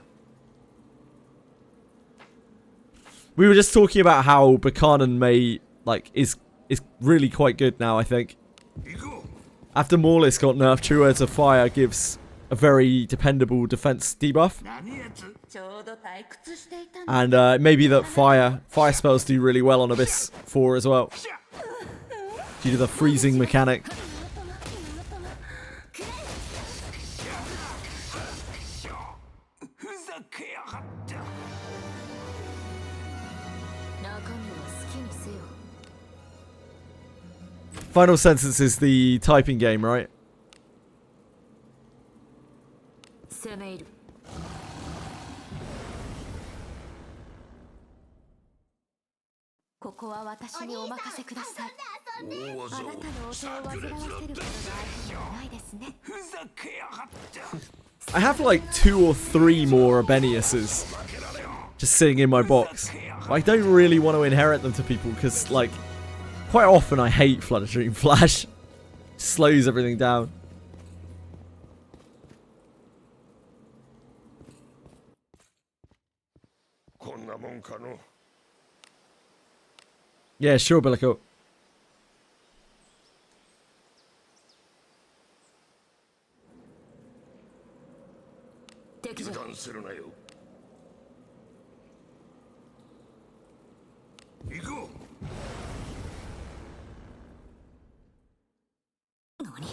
We were just talking about how Buchanan may, like, is really quite good now, I think. 行こう After Morlis got nerfed, True Words of Fire gives a very dependable defense debuff. 何やつ ちょうど退屈していたの。 And maybe that fire spells do really well on Abyss 4 as well. Due to the freezing mechanic. ふざけやがって 中身は好きにせよ。 Final Sentence is the typing game, right? 攻め入る。ここは私にお任せください。大技をあなたのお手を煩わせることがあるのではないですね。ふざけやがって I have like 2 or 3 more Abeniuses just sitting in my box. I don't really want to inherit them to people because, like, quite often I hate Flutter Dream Flash. Slows everything down. Yeah, sure, Billico. 敵だ。油断するなよ行こう何？お兄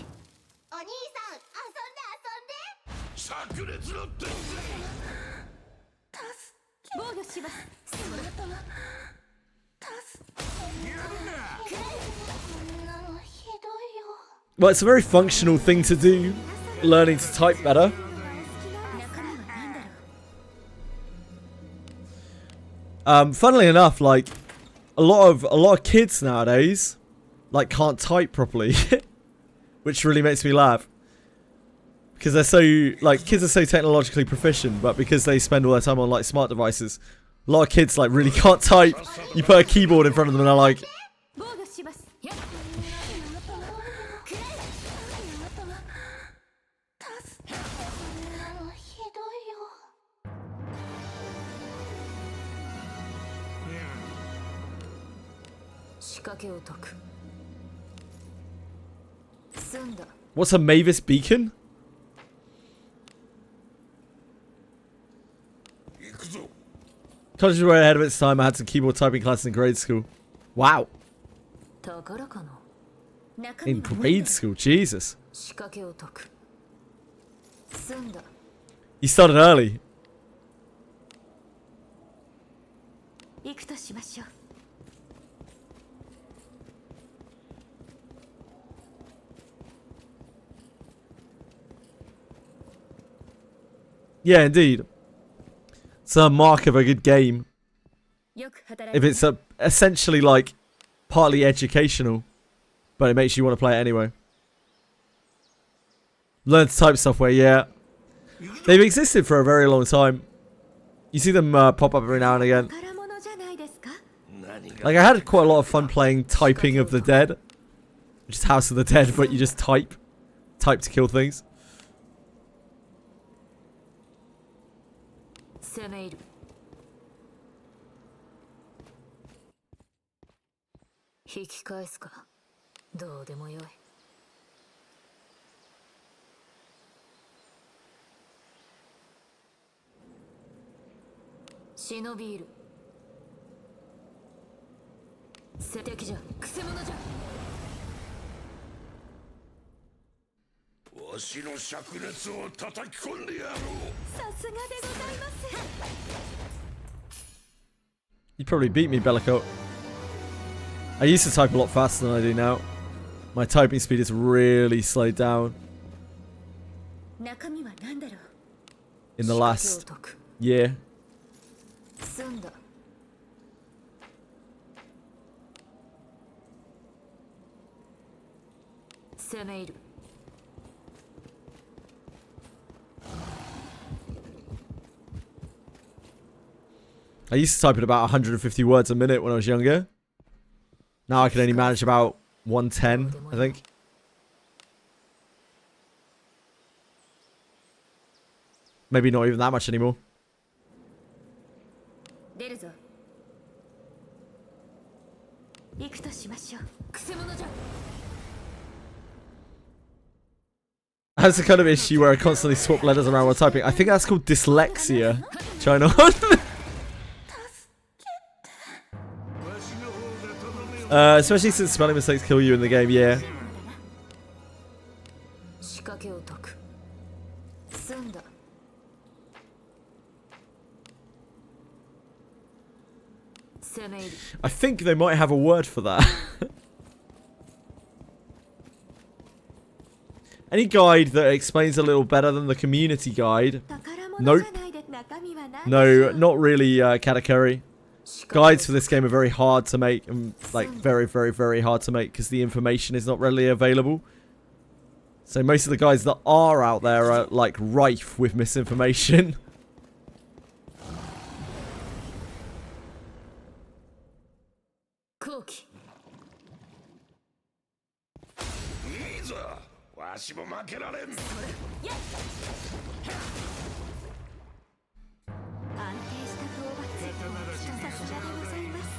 さん、遊んで炸裂の天防御します。それともやるな こんなのひどいよ。 Well, it's a very functional thing to do, learning to type better. 中身は何だろう。 Funnily enough, like a lot of kids nowadays, like can't type properly, which really makes me laugh. Because they're so, like, kids are so technologically proficient, but because they spend all their time on, like, smart devices, a lot of kids, like, really can't type. You put a keyboard in front of them and they're like, 防御します。やっ。仕掛けを解く。済んだ。 what's a Mavis Beacon? 行くぞ College was way ahead of its time. I had some keyboard typing classes in grade school. Wow. 宝かな。中身 In は何だろう。 grade school, Jesus. 仕掛けを解く。済んだ。 You started early. 行くとしましょう。 Yeah, indeed. It's a mark of a good game. よく働い If て it's essentially like partly educational, but it makes you want to play it anyway. Learn to type software, yeah. They've existed for a very long time. You see them pop up every now and again. 宝物じゃないですか Like, I had quite a lot of fun playing Typing of the Dead. Which is House of the Dead, but you just type. Type to kill things. 攻め入る引き返すかどうでもよい忍び入る敵じゃくせ者じゃわしの灼熱を叩き込んでやろうさすがでございます You'd probably beat me, Bellicoat. I used to type a lot faster than I do now. My typing speed is really slowed down 中身は何だろう in the last year. 済んだ攻め入る I used to type at about 150 words a minute when I was younger. Now I can only manage about 110, I think. Maybe not even that much anymore. 出るぞ行くとしましょうくせ者じゃ I have a kind of issue where I constantly swap letters around while typing. I think that's called dyslexia. China. Especially since spelling mistakes kill you in the game, yeah. 仕掛けを解く済んだ I think they might have a word for that. Any guide that explains a little better than the community guide? 宝物 Nope. じゃないで中身は何でしょう No, not really, Katakuri. Guides for this game are very hard to make, and like very, very, very hard to make because the information is not readily available. So most of the guides that are out there are like rife with misinformation. 後期いいぞわしも負けられん安定した討伐さすがでございます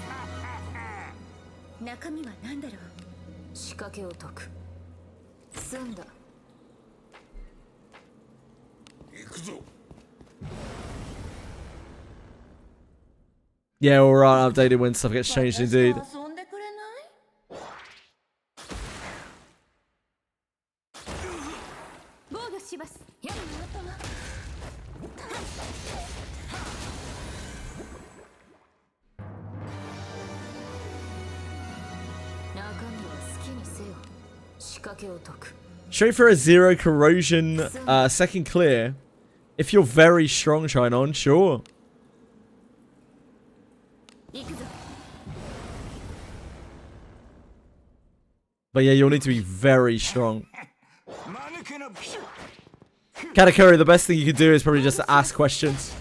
中身は何だろう仕掛けを解く済んだ行くぞ Yeah, alright, updated when stuff gets changed indeed. 遊んでくれない防御しますやるの頭中身は好きにせよ仕掛けを解く Straight for a 0 corrosion second clear. If you're very strong, shine on, sure. 行くぞ But yeah, you'll need to be very strong. Katakuri, the best thing you could do is probably just ask questions.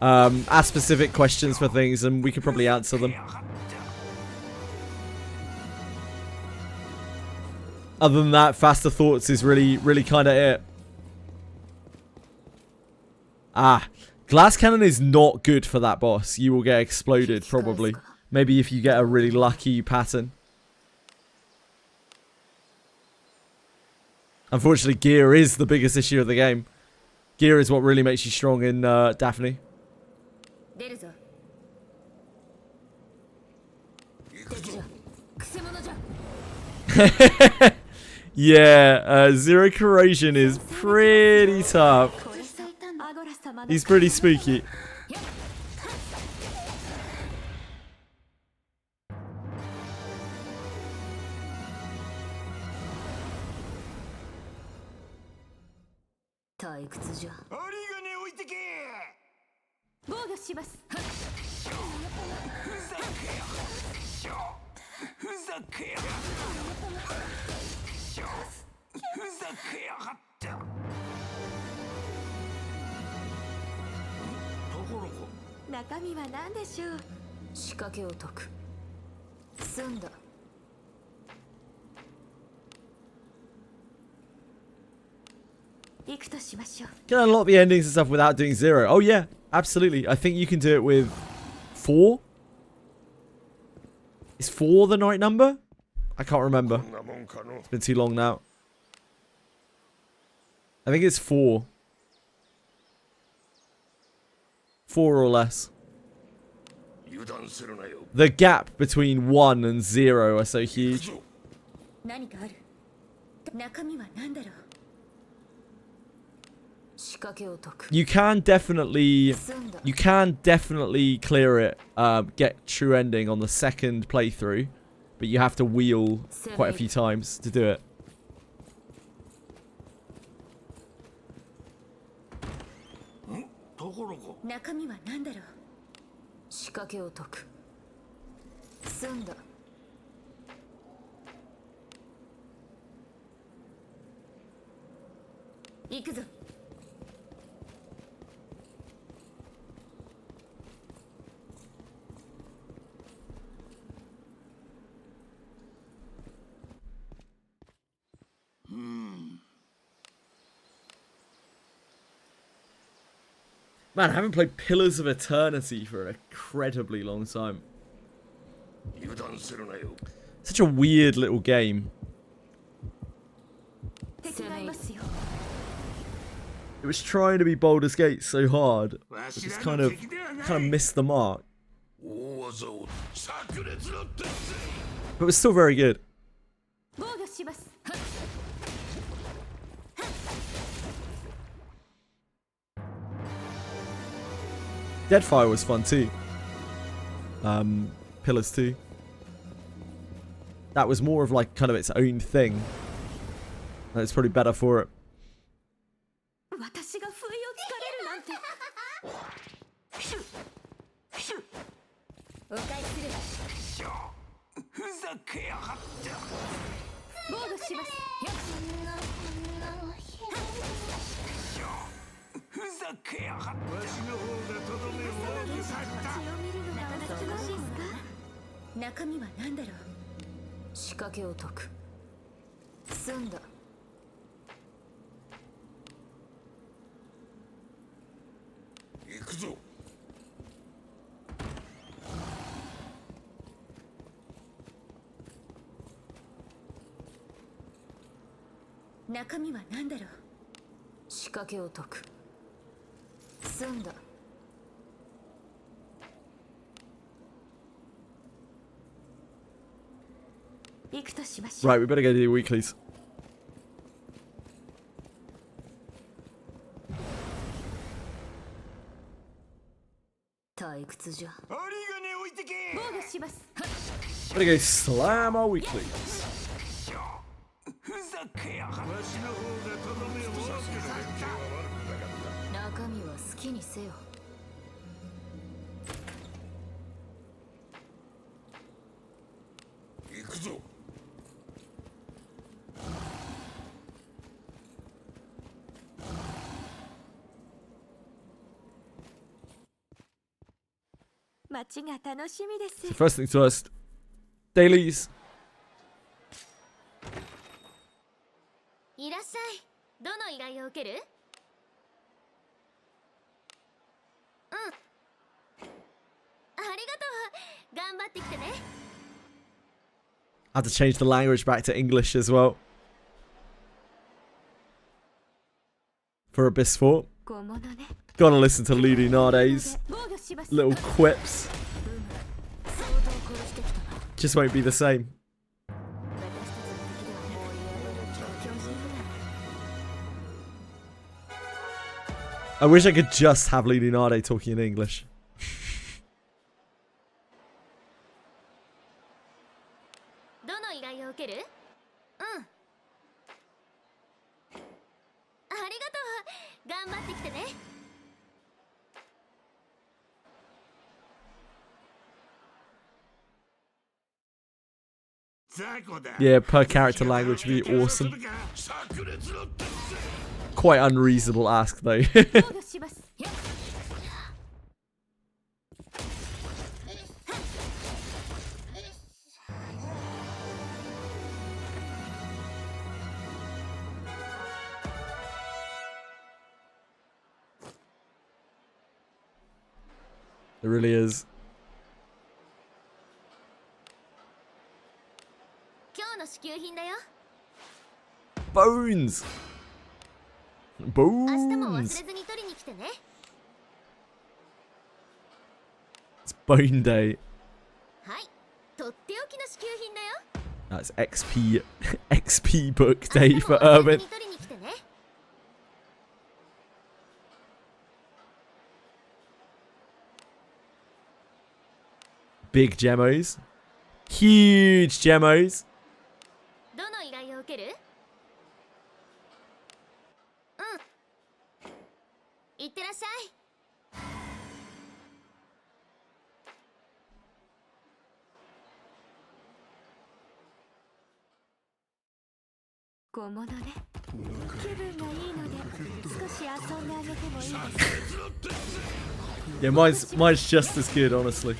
Ask specific questions for things and we could probably answer them. Other than that, faster thoughts is really kind of it. Ah, glass cannon is not good for that boss. You will get exploded, probably. Maybe if you get a really lucky pattern. Unfortunately, gear is the biggest issue of the game. Gear is what really makes you strong in Daphne. 出るぞ Yeah, zero corrosion is pretty tough. He's pretty spooky. します。中身は何でしょう。仕掛けを解く。済んだ。行くとしましょう。 Can unlock the endings and stuff without doing 0. Oh yeah, absolutely. I think you can do it with 4. Is 4 the right number? I can't remember. こんなもんかの It's been too long now. I think it's 4. 4 or less. 油断するなよ The gap between 1 and 0 are so huge. 何かある。中身は何だろう。仕掛けを解く。 You can definitely 済んだ。 you can definitely clear it, get true ending on the second playthrough, but you have to wheel quite a few times to do it. ところこ中身は何だろう。仕掛けを解く。済んだ。行くぞ。Man, I haven't played Pillars of Eternity for an incredibly long time. 油断するなよ Such a weird little game. 敵がいますよ。 It was trying to be Baldur's Gate so hard, わ but し just ら kind の of 敵ではない missed the mark. 大技を炸裂の鉄 But it was still very good. 防御します。 Deadfire was fun too. Pillars 2. That was more of like kind of its own thing. And it's probably better for it. 私が不意をつかれるなんて。お返しする。ふざけやがって防御します。ふざけやがってわしの方がとどめを大きかった血を見るのがお懐かしいですか。中身は何だろう。仕掛けを解く。済んだ。行くぞ中身は何だろう。仕掛けを解く。済んだ。行くとしましょう。 Right, we better go to the weeklies. 退屈じゃ。針金置いてけ防御します。 Better go slam our weeklies. ふざけやがってわしの方がとどめを大きくさった中身は好きにせよ。行くぞ街が楽しみです。 So first things first. Dailies. いらっしゃい。どの依頼を受ける？うん。ありがとう。頑張ってきてね。 I had to change the language back to English as well. For Abyss 4. 小物ね。 Gotta listen to Ludi Nade's 防御します。 little quips. 相当殺してきたな。 Just won't be the same. 私たちの敵ではもう嫌だ。 I wish I could just have Ludi Nade talking in English. どの依頼を受ける？うん。ありがとう。頑張ってきてね。Yeah, per character language would be awesome. Quite unreasonable ask though. It really is. Bones! Bones! It's Bone Day. That's XP XP book day for Urban. Big gemos. Huge gemos. Yeah, mine's just as good, honestly.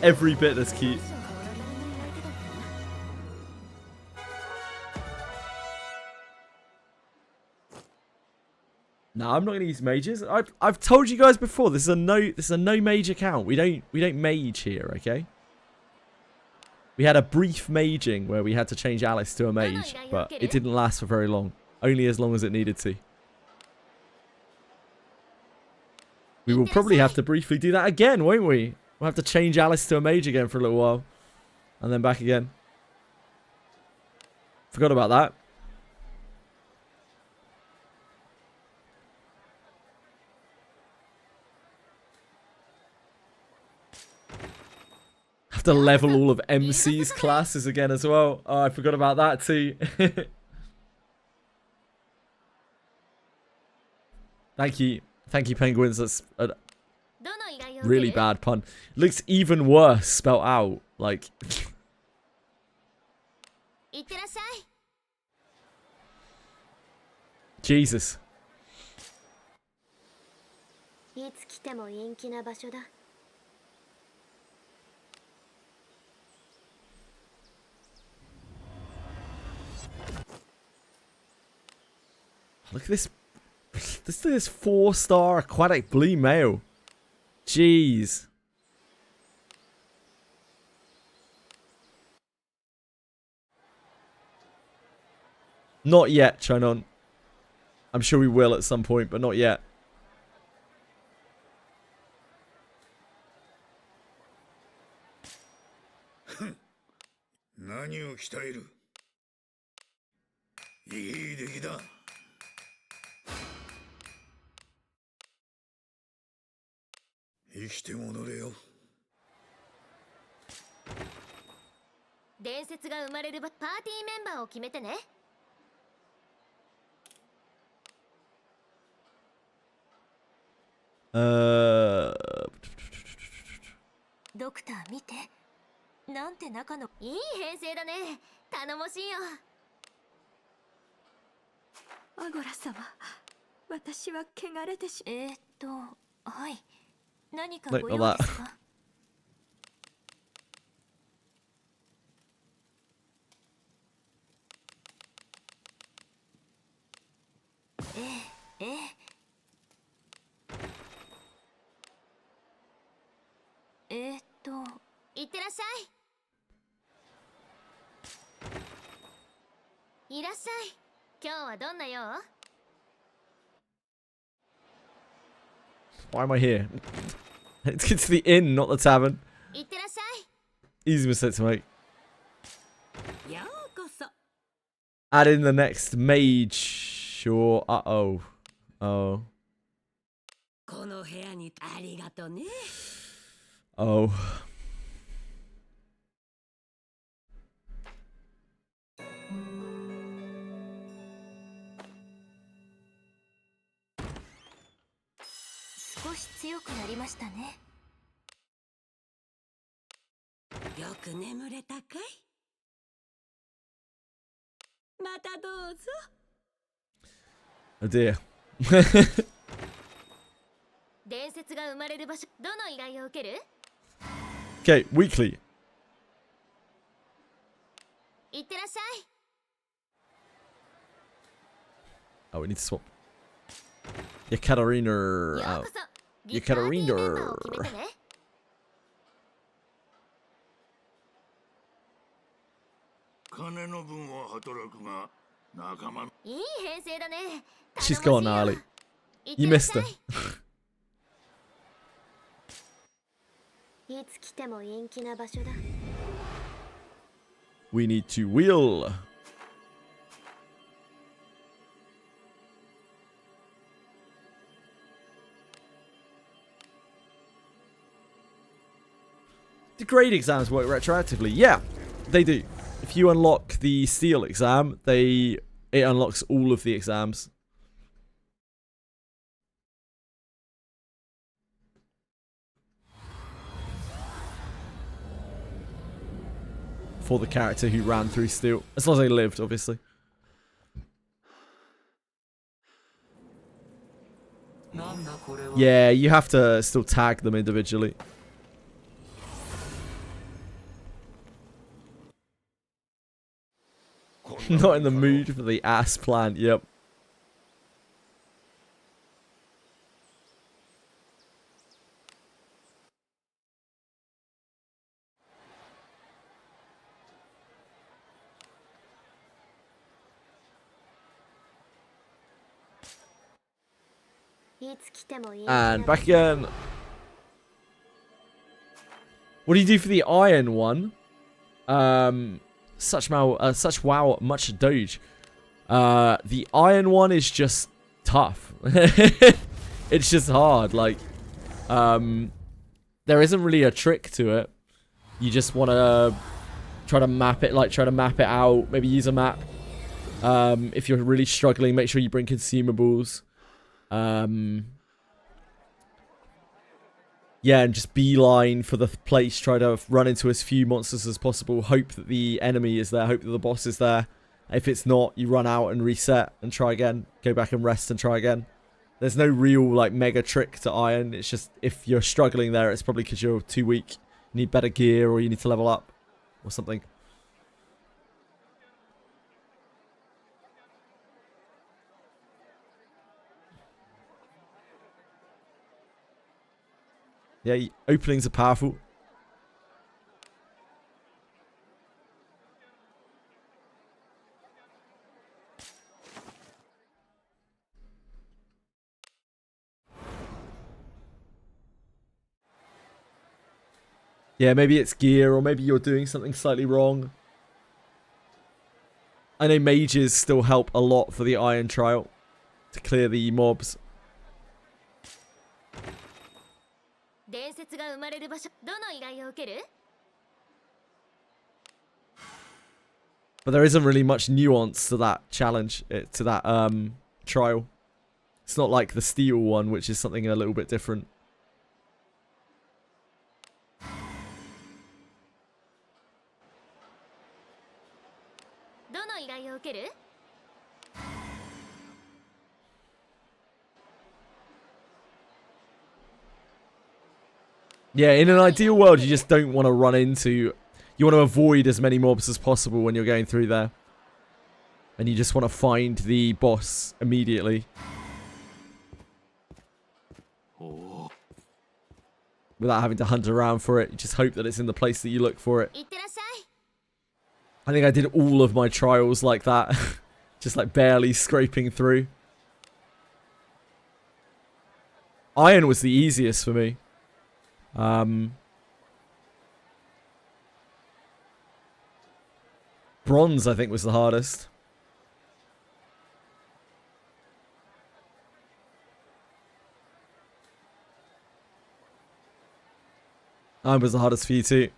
Every bit as cute. No, I'm not gonna use mages. I've told you guys before. This is a no mage account. We don't mage here, okay? We had a brief maging where we had to change Alice to a mage, but it didn't last for very long. Only as long as it needed to. We will probably have to briefly do that again, won't we? We'll have to change Alice to a mage again for a little while. And then back again. Forgot about that. Have to level all of MC's classes again as well. Oh, I forgot about that too. Thank you, penguins. That's a really bad pun. Looks even worse spelt out. Like. Jesus. Look at this. This is 4-star aquatic blue male. Jeez. Not yet, Chonon. I'm sure we will at some point, but not yet. Look, not that. Why am I here? Let's get to the inn, not the tavern. Easy mistake to make. Add in the next mage. Sure. Uh-oh. Oh. Oh. よく眠れたかい？またどうぞ。 Oh dear. 伝説が生まれる場所、どの依頼を受ける？ Okay, weekly. いってらっしゃい。 Oh, we need to swap. Yekaterina. よう Oh. こそ。ギターティーメンバーを決めてね。金の分は働くが仲間。いい編成だね。 She's gone, Ali. You missed her. いつ来ても陰気な場所だ。 We need to wheel. Do grade exams work retroactively? Yeah, they do. If you unlock the steel exam, it unlocks all of the exams. For the character who ran through steel. As long as they lived, obviously. Yeah, you have to still tag them individually. Not in the mood for the ass plant, yep. And back again. What do you do for the iron one? Such wow, much doge. The iron one is just tough. It's just hard. Like, there isn't really a trick to it. You just want to try to map it, out. Maybe use a map. If you're really struggling, make sure you bring consumables. Yeah, and just beeline for the place. Try to run into as few monsters as possible. Hope that the enemy is there. Hope that the boss is there. If it's not, you run out and reset and try again. Go back and rest and try again. There's no real, like, mega trick to iron. It's just, if you're struggling there, it's probably because you're too weak. You need better gear, or you need to level up. Or something. Yeah, openings are powerful. Yeah, maybe it's gear, or maybe you're doing something slightly wrong. I know mages still help a lot for the iron trial to clear the mobs. But there isn't really much nuance to that challenge, to that trial. It's not like the steel one, which is something a little bit different. Yeah, in an ideal world, you just don't want to run into... You want to avoid as many mobs as possible when you're going through there. And you just want to find the boss immediately. Without having to hunt around for it. You just hope that it's in the place that you look for it. I think I did all of my trials like that. Just like barely scraping through. Iron was the easiest for me. Bronze, I think, was the hardest. Iron was the hardest for you too.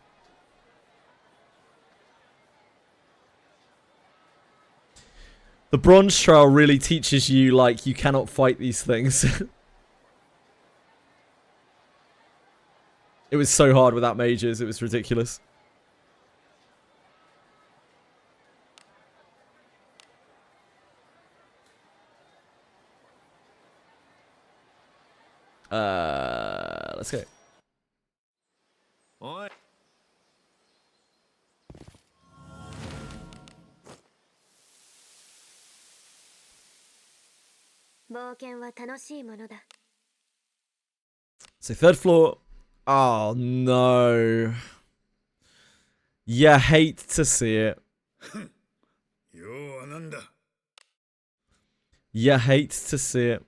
The bronze trial really teaches you, like, you cannot fight these things. It was so hard without mages, it was ridiculous. Let's go. おい 冒険は楽しいものだ。 So third floor. Oh no. You hate to see it. 要はなんだ You hate to see it.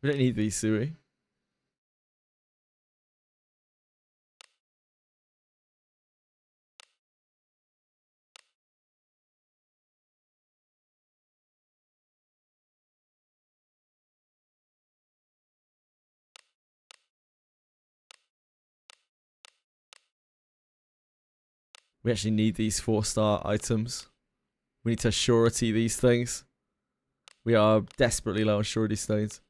We don't need these, do we? We actually need these 4-star items. We need to surety these things. We are desperately low on surety stones.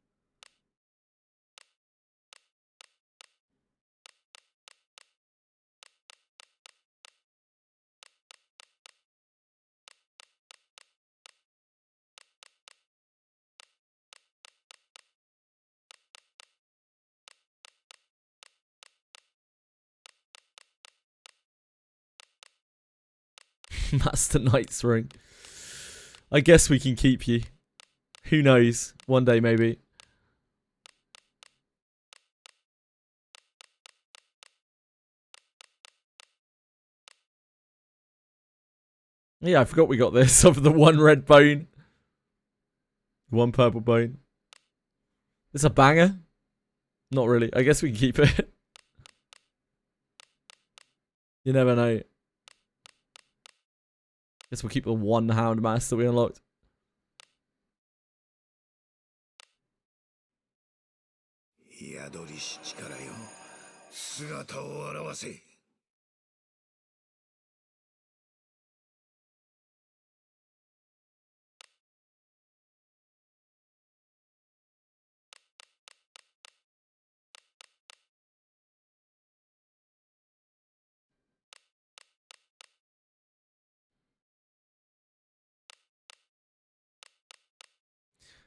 Master Knight's ring. I guess we can keep you. Who knows? One day, maybe. Yeah, I forgot we got this of the one red bone. One purple bone. It's a banger? Not really. I guess we can keep it. You never know. Guess we'll keep the one hound mass that we unlocked.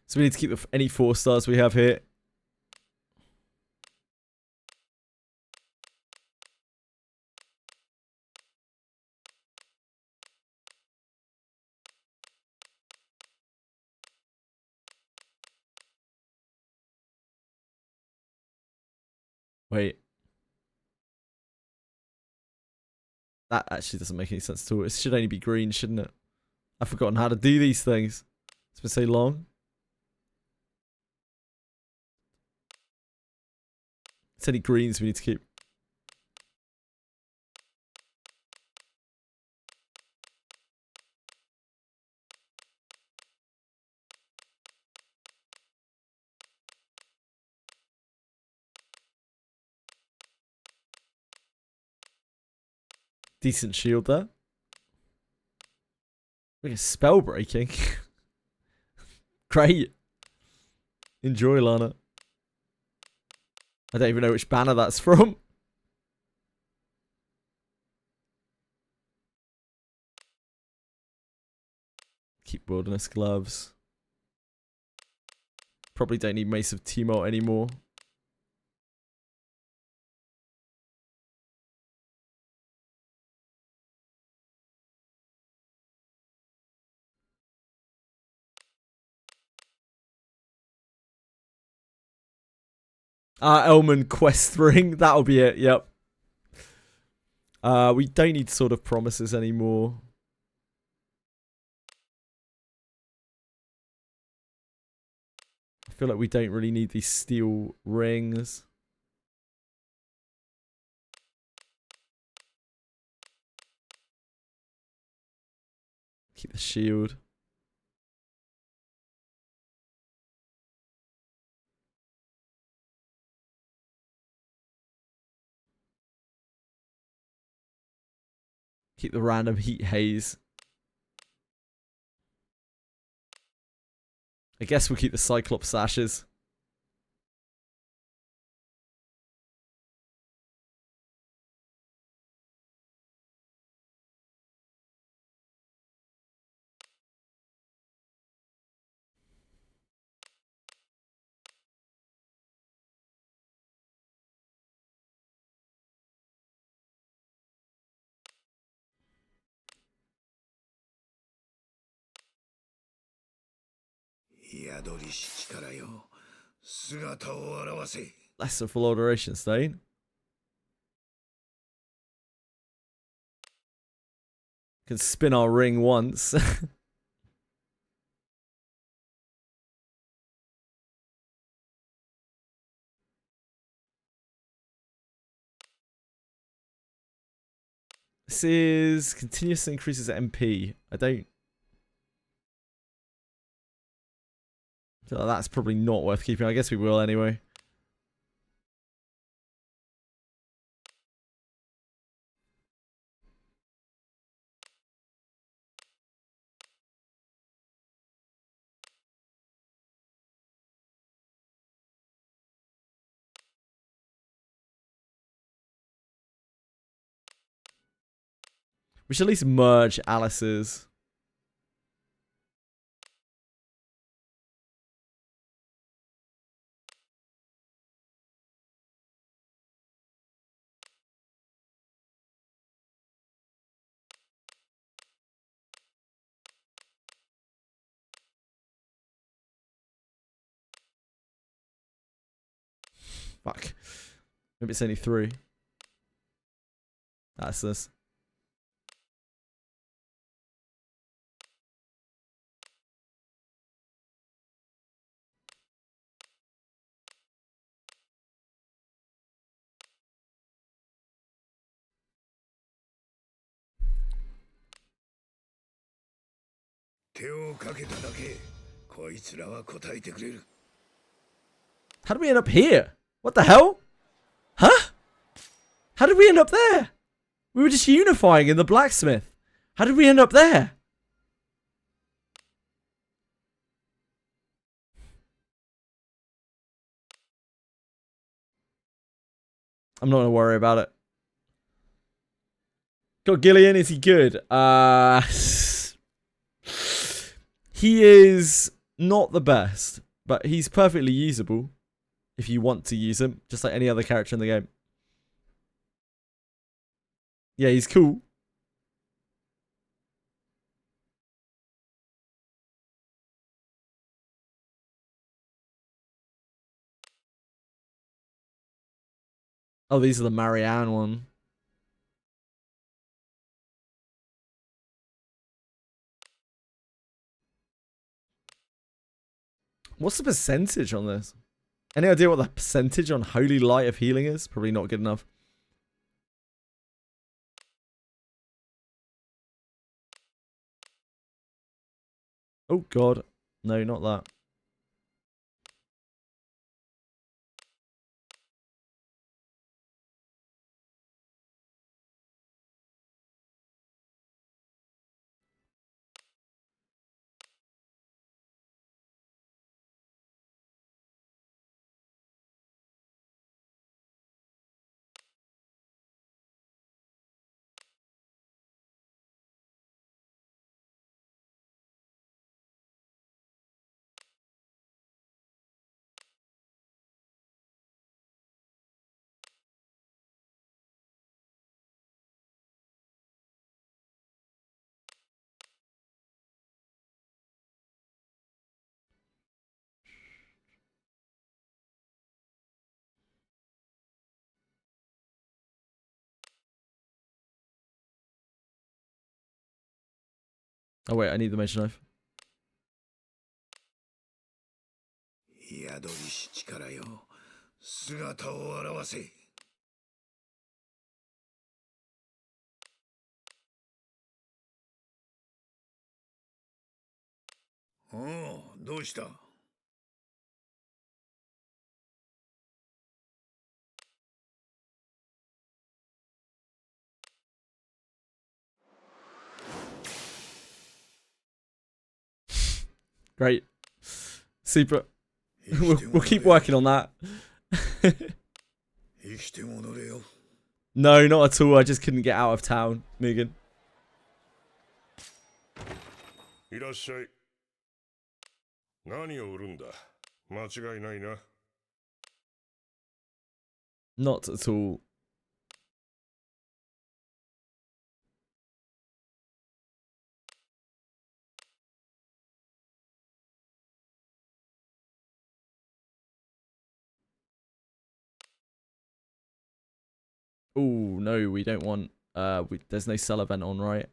So we need to keep any 4-stars we have here. Wait. That actually doesn't make any sense at all. It should only be green, shouldn't it? I've forgotten how to do these things. It's been so long. It's only greens we need to keep. Decent shield there. We get spell breaking. Great. Enjoy, Lana. I don't even know which banner that's from. Keep wilderness gloves. Probably don't need Mace of Tumult anymore. Elman quest ring. That'll be it. Yep. We don't need Sword of Promises anymore. I feel like we don't really need these steel rings. Keep the shield. Keep the random heat haze. I guess we'll keep the Cyclops sashes. Lesser full alteration stain. Can spin our ring once. This is continuously increases MP. I don't. So that's probably not worth keeping. I guess we will anyway. We should at least merge Alice's. Fuck. Maybe it's only 3. That's this. How did we end up here? What the hell? Huh? How did we end up there? We were just unifying in the blacksmith. How did we end up there? I'm not gonna worry about it. God, Gillian, is he good? He is not the best, but he's perfectly usable if you want to use him, just like any other character in the game. Yeah, he's cool. Oh, these are the Marianne one. What's the percentage on this? Any idea what the percentage on Holy Light of Healing is? Probably not good enough. Oh god. No, not that. Oh wait, I need the Mage Knife. Great. Super. We'll keep working on that. No, not at all. I just couldn't get out of town, Mugen. いらっしゃい。何を売るんだ。間違いないな。Not at all. Oh, no, we don't want... there's no sell event on, right?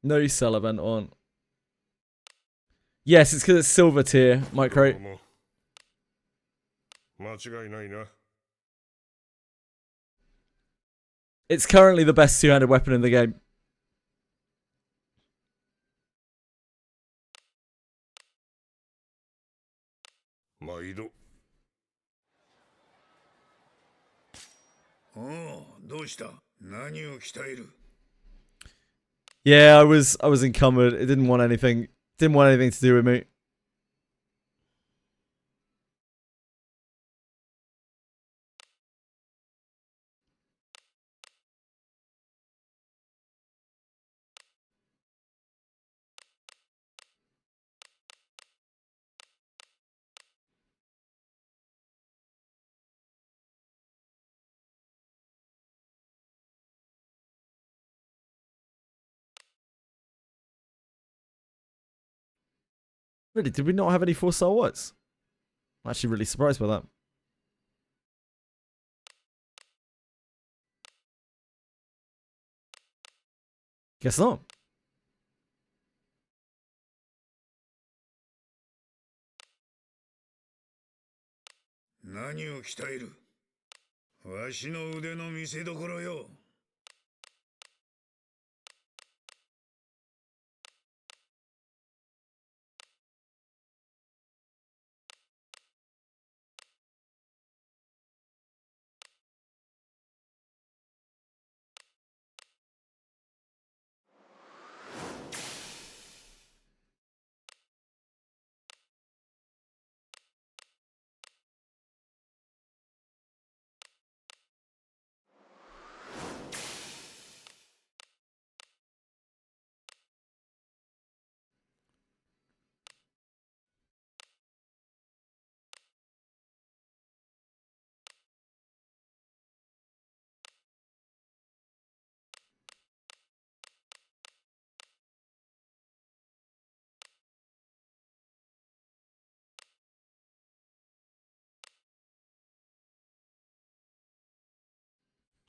No sell event on. Yes, it's because it's silver tier, Micro. 間違いないな。 It's currently the best two-handed weapon in the game. 毎度。おお、どうした？何を鍛える？ Yeah, I was encumbered. It didn't want anything. Didn't want anything to do with me. Really, did we not have any 4-star words? I'm actually really surprised by that. Guess not. What を鍛える？わしの腕の見せ所よ。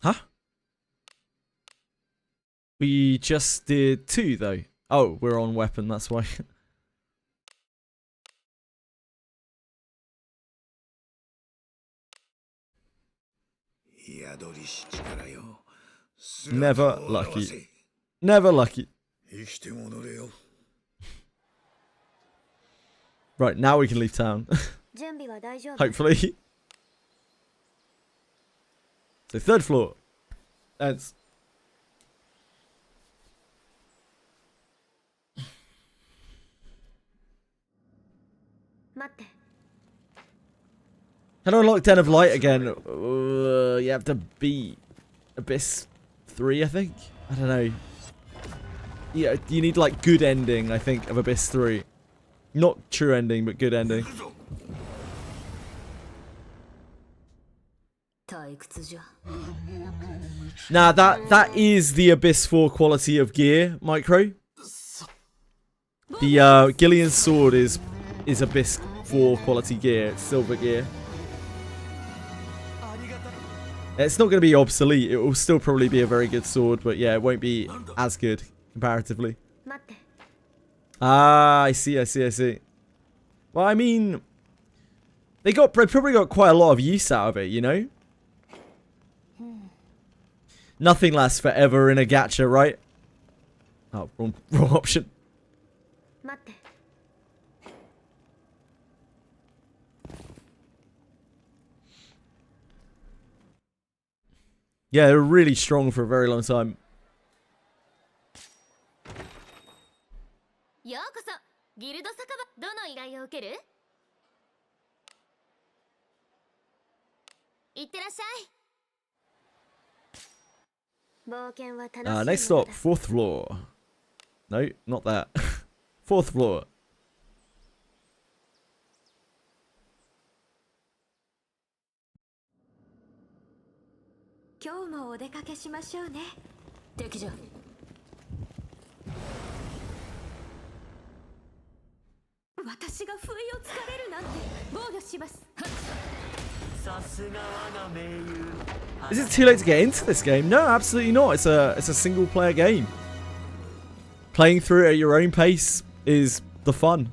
Huh? We just did 2 though. Oh, we're on weapon, that's why. Never lucky. Never lucky. Right, now we can leave town. Hopefully. So 3rd floor. That's... How do I unlock Den of Light again? You have to beat Abyss 3, I think? I don't know. Yeah, you need like good ending, I think, of Abyss 3. Not true ending, but good ending. Nah, that is the Abyss 4 quality of gear, Micro. The Gillian's sword is Abyss 4 quality gear. It's silver gear. It's not going to be obsolete. It will still probably be a very good sword, but yeah, it won't be as good comparatively. Ah, I see. Well, I mean, they probably got quite a lot of use out of it, you know? Nothing lasts forever in a gacha, right? Oh, wrong option. 待って。 Yeah, they were really strong for a very long time. ようこそギルド酒場。どの依頼を受ける？いってらっしゃい。冒険は楽しいものだ。 Next stop, 4th floor. No, not that. 4th floor. 今日もお出かけしましょうね。敵じゃ。私が不意をつかれるなんて防御します。さすが我が盟友 Is it too late to get into this game? No, absolutely not. It's a single player game. Playing through it at your own pace is the fun.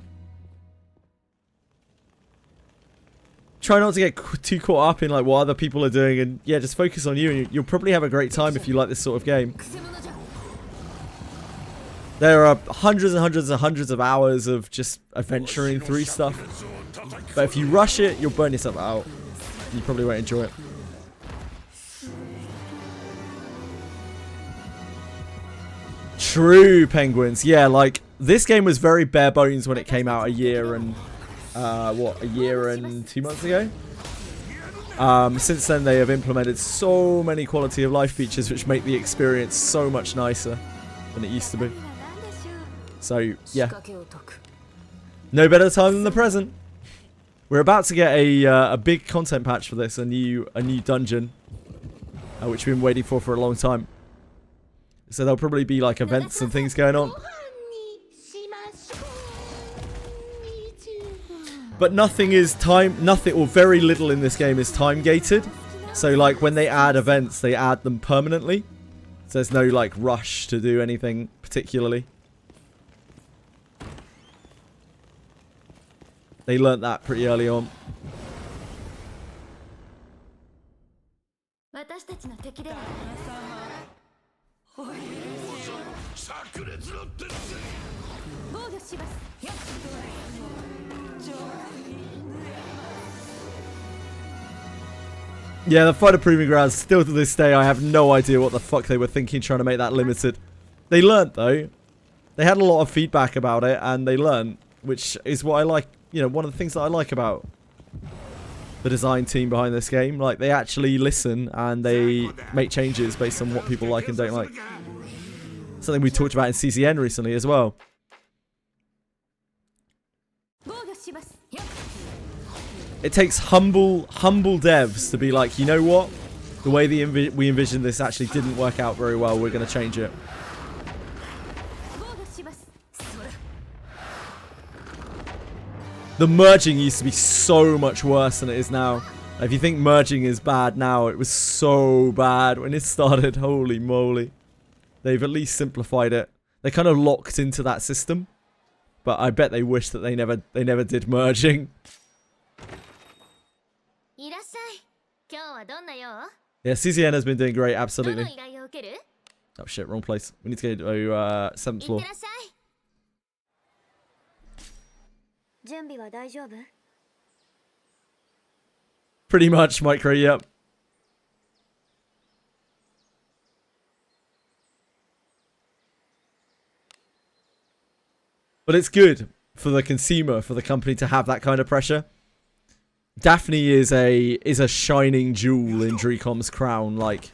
Try not to get too caught up in like what other people are doing, and yeah, just focus on you, and you'll probably have a great time if you like this sort of game. There are hundreds and hundreds and hundreds of hours of just adventuring through stuff, but if you rush it, you'll burn yourself out. You probably won't enjoy it. True, penguins. Yeah, like this game was very bare bones when it came out a year and 2 months ago. Since then they have implemented so many quality of life features which make the experience so much nicer than it used to be. So yeah, no better time than the present. We're about to get a big content patch for this, a new dungeon, which we've been waiting for a long time. So there'll probably be like events and things going on. But nothing or very little in this game is time gated. So like when they add events, they add them permanently. So there's no like rush to do anything particularly. They learnt that pretty early on. 私たちの敵では炸裂の鉄 防御します。 Yeah, the Fighter Proving Grounds, still to this day, I have no idea what the fuck they were thinking trying to make that limited. They learnt though. They had a lot of feedback about it, and they learnt, which is what I like, you know, one of the things that I like about the design team behind this game. Like, they actually listen, and they make changes based on what people like and don't like. Something we talked about in CZN recently as well. It takes humble devs to be like, you know what? The way we envisioned this actually didn't work out very well. We're going to change it. The merging used to be so much worse than it is now. If you think merging is bad now, it was so bad when it started. Holy moly. They've at least simplified it. They're kind of locked into that system. But I bet they wish that they never did merging. Yeah, CZN has been doing great, absolutely. Oh shit, wrong place. We need to go to 7th floor. Pretty much, Micro, yep. But it's good for the consumer, for the company to have that kind of pressure. Daphne is a shining jewel in Dricom's crown, like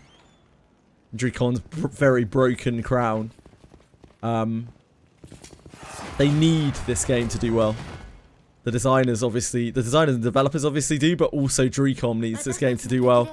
Dricom's very broken crown. They need this game to do well. The designers and developers obviously do, but also Dricom needs this game to do well.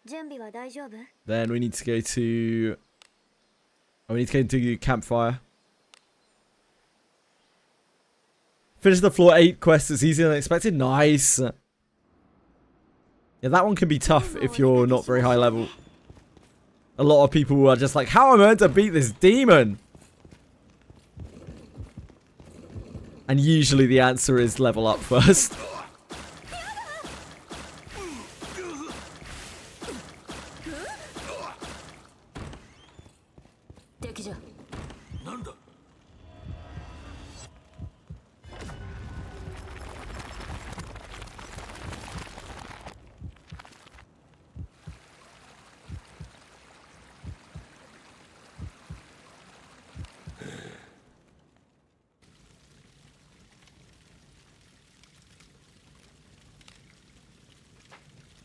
準備は大丈夫？ Then we need to go to... Oh, we need to go into campfire. Finish the floor 8 quest as easier than expected. Nice. Yeah, that one can be tough if you're not very high level. A lot of people are just like, how am I meant to beat this demon? And usually the answer is level up first.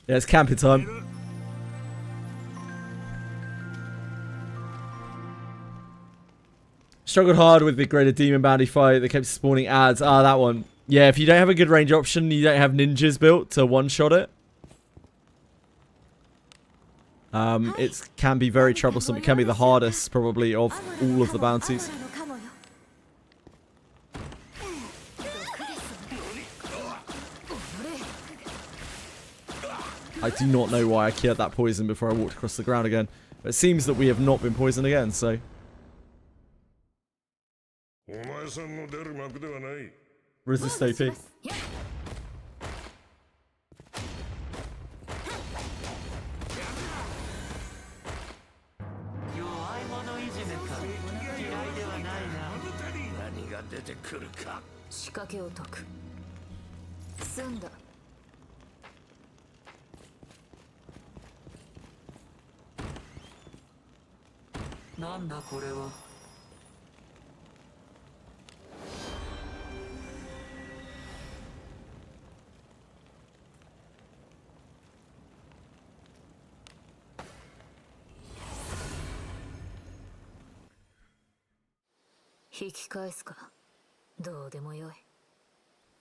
Yeah, it's camping time. Struggled hard with the greater demon bounty fight that kept spawning ads. Ah, that one. Yeah, if you don't have a good range option, you don't have ninjas built to one-shot it. It can be very troublesome. It can be the hardest, probably, of all of the bounties. I do not know why I cured that poison before I walked across the ground again. But it seems that we have not been poisoned again, so... Resist AP.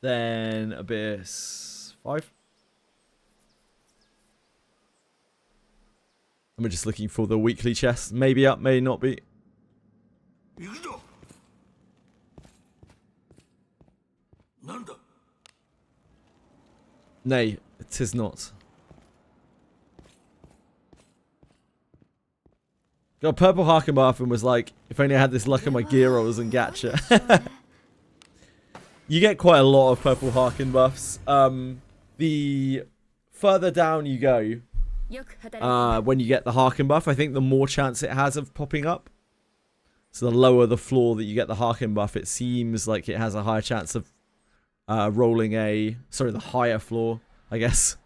Then Abyss 5. I'm just looking for the weekly chest. Maybe up, may not be. Nay, it is not. Got a purple Harken buff and was like, if only I had this luck in my gear rolls and Gacha. You get quite a lot of purple Harken buffs. The further down you go, when you get the Harken buff, I think the more chance it has of popping up. So the lower the floor that you get the Harken buff, it seems like it has a higher chance of rolling a... Sorry, the higher floor, I guess.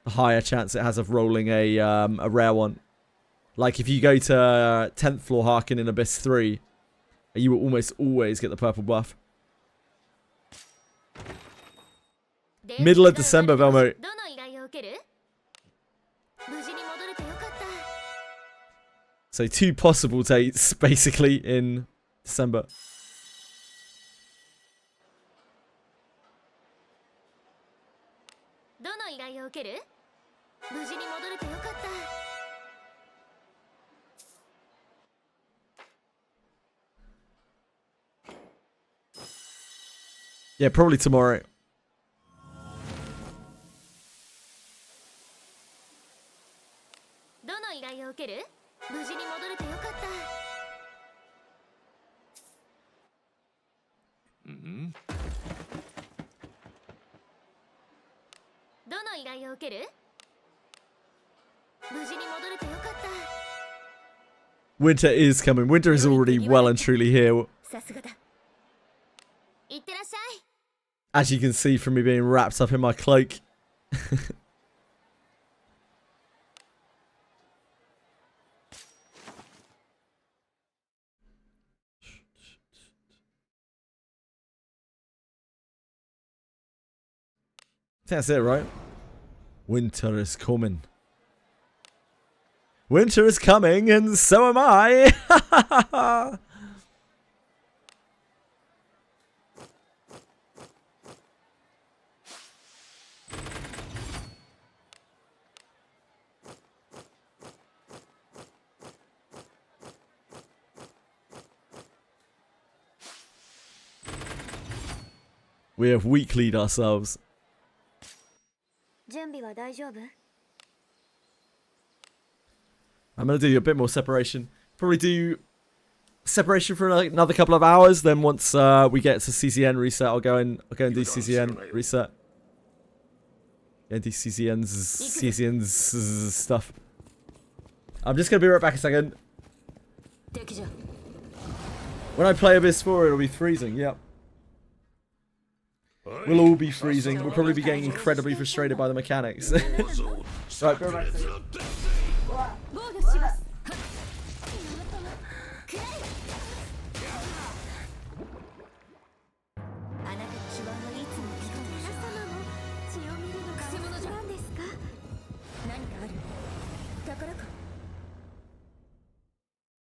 The higher chance it has of rolling a rare one. Like if you go to 10th floor Harken in Abyss 3, you will almost always get the purple buff. Middle of December, Velmo. So 2 possible dates, basically, in December. Yeah, probably tomorrow. Winter is coming. Winter is already well and truly here. As you can see from me being wrapped up in my cloak. That's it, right? Winter is coming. Winter is coming, and so am I. We have weeklied ourselves. 準備は大丈夫？ I'm gonna do a bit more separation. Probably do separation for like another couple of hours. Then once we get to CZN reset, I'll go and do CZN reset. Yeah, do CZN's stuff. I'm just gonna be right back a second. 敵じゃ When I play Abyss 4, it'll be freezing. Yep. We'll all be freezing. We'll probably be getting incredibly frustrated by the mechanics. Right, go back a second. 防御します。あなたの手腕はいつも皆様も血を見るのがお好きなんですか？何かある？宝か？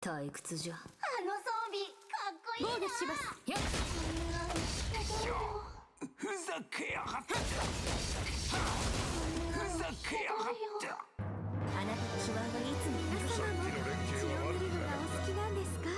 退屈じゃあの装備かっこいいな。防御します。やっふざけやがってふざけやがってあなたの手腕はいつも皆様も血を見るのがお好きなんですか？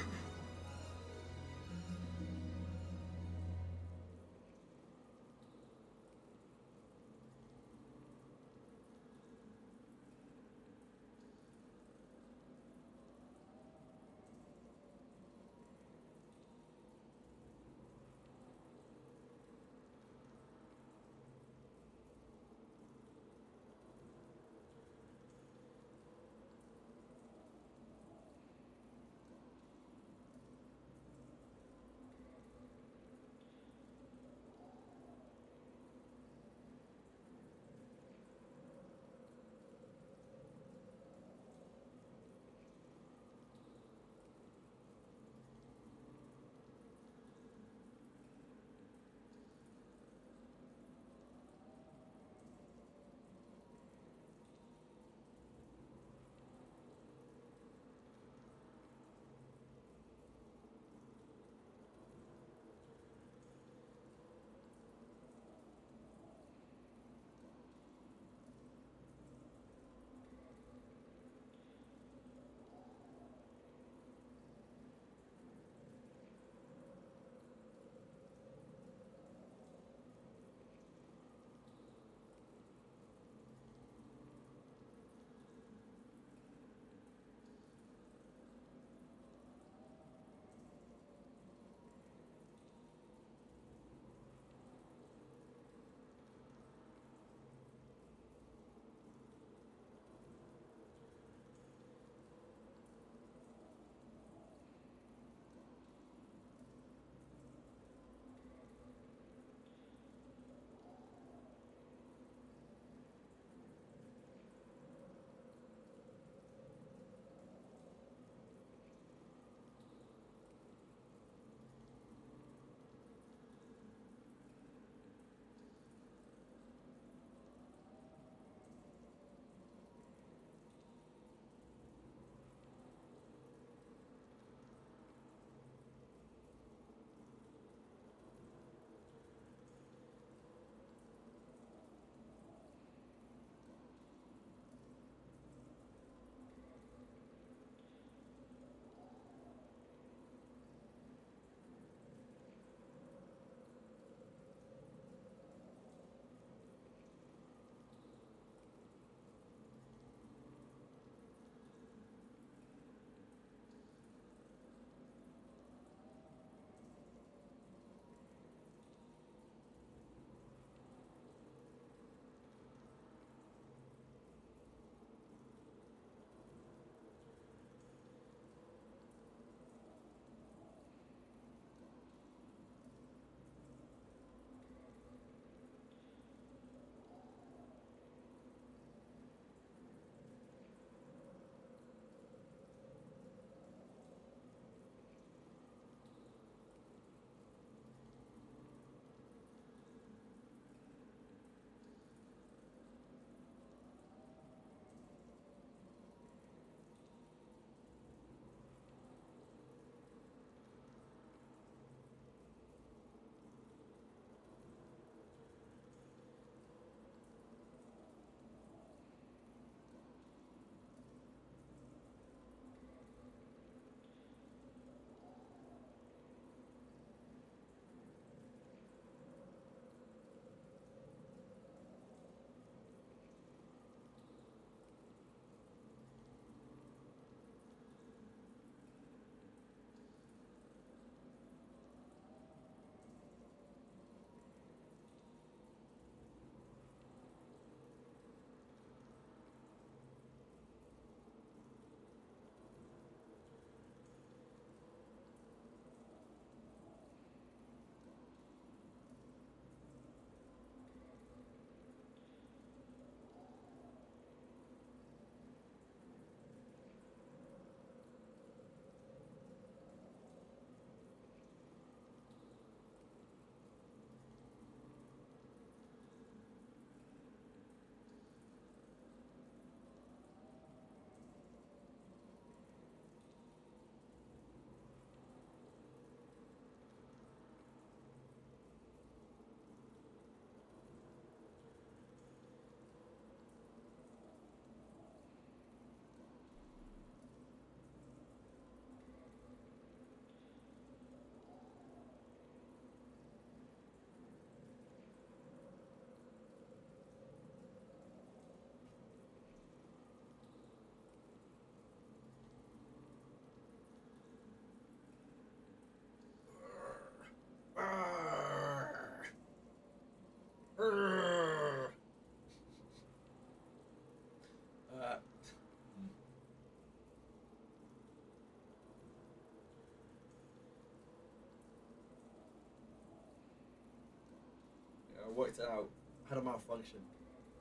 worked it out. I had a malfunction.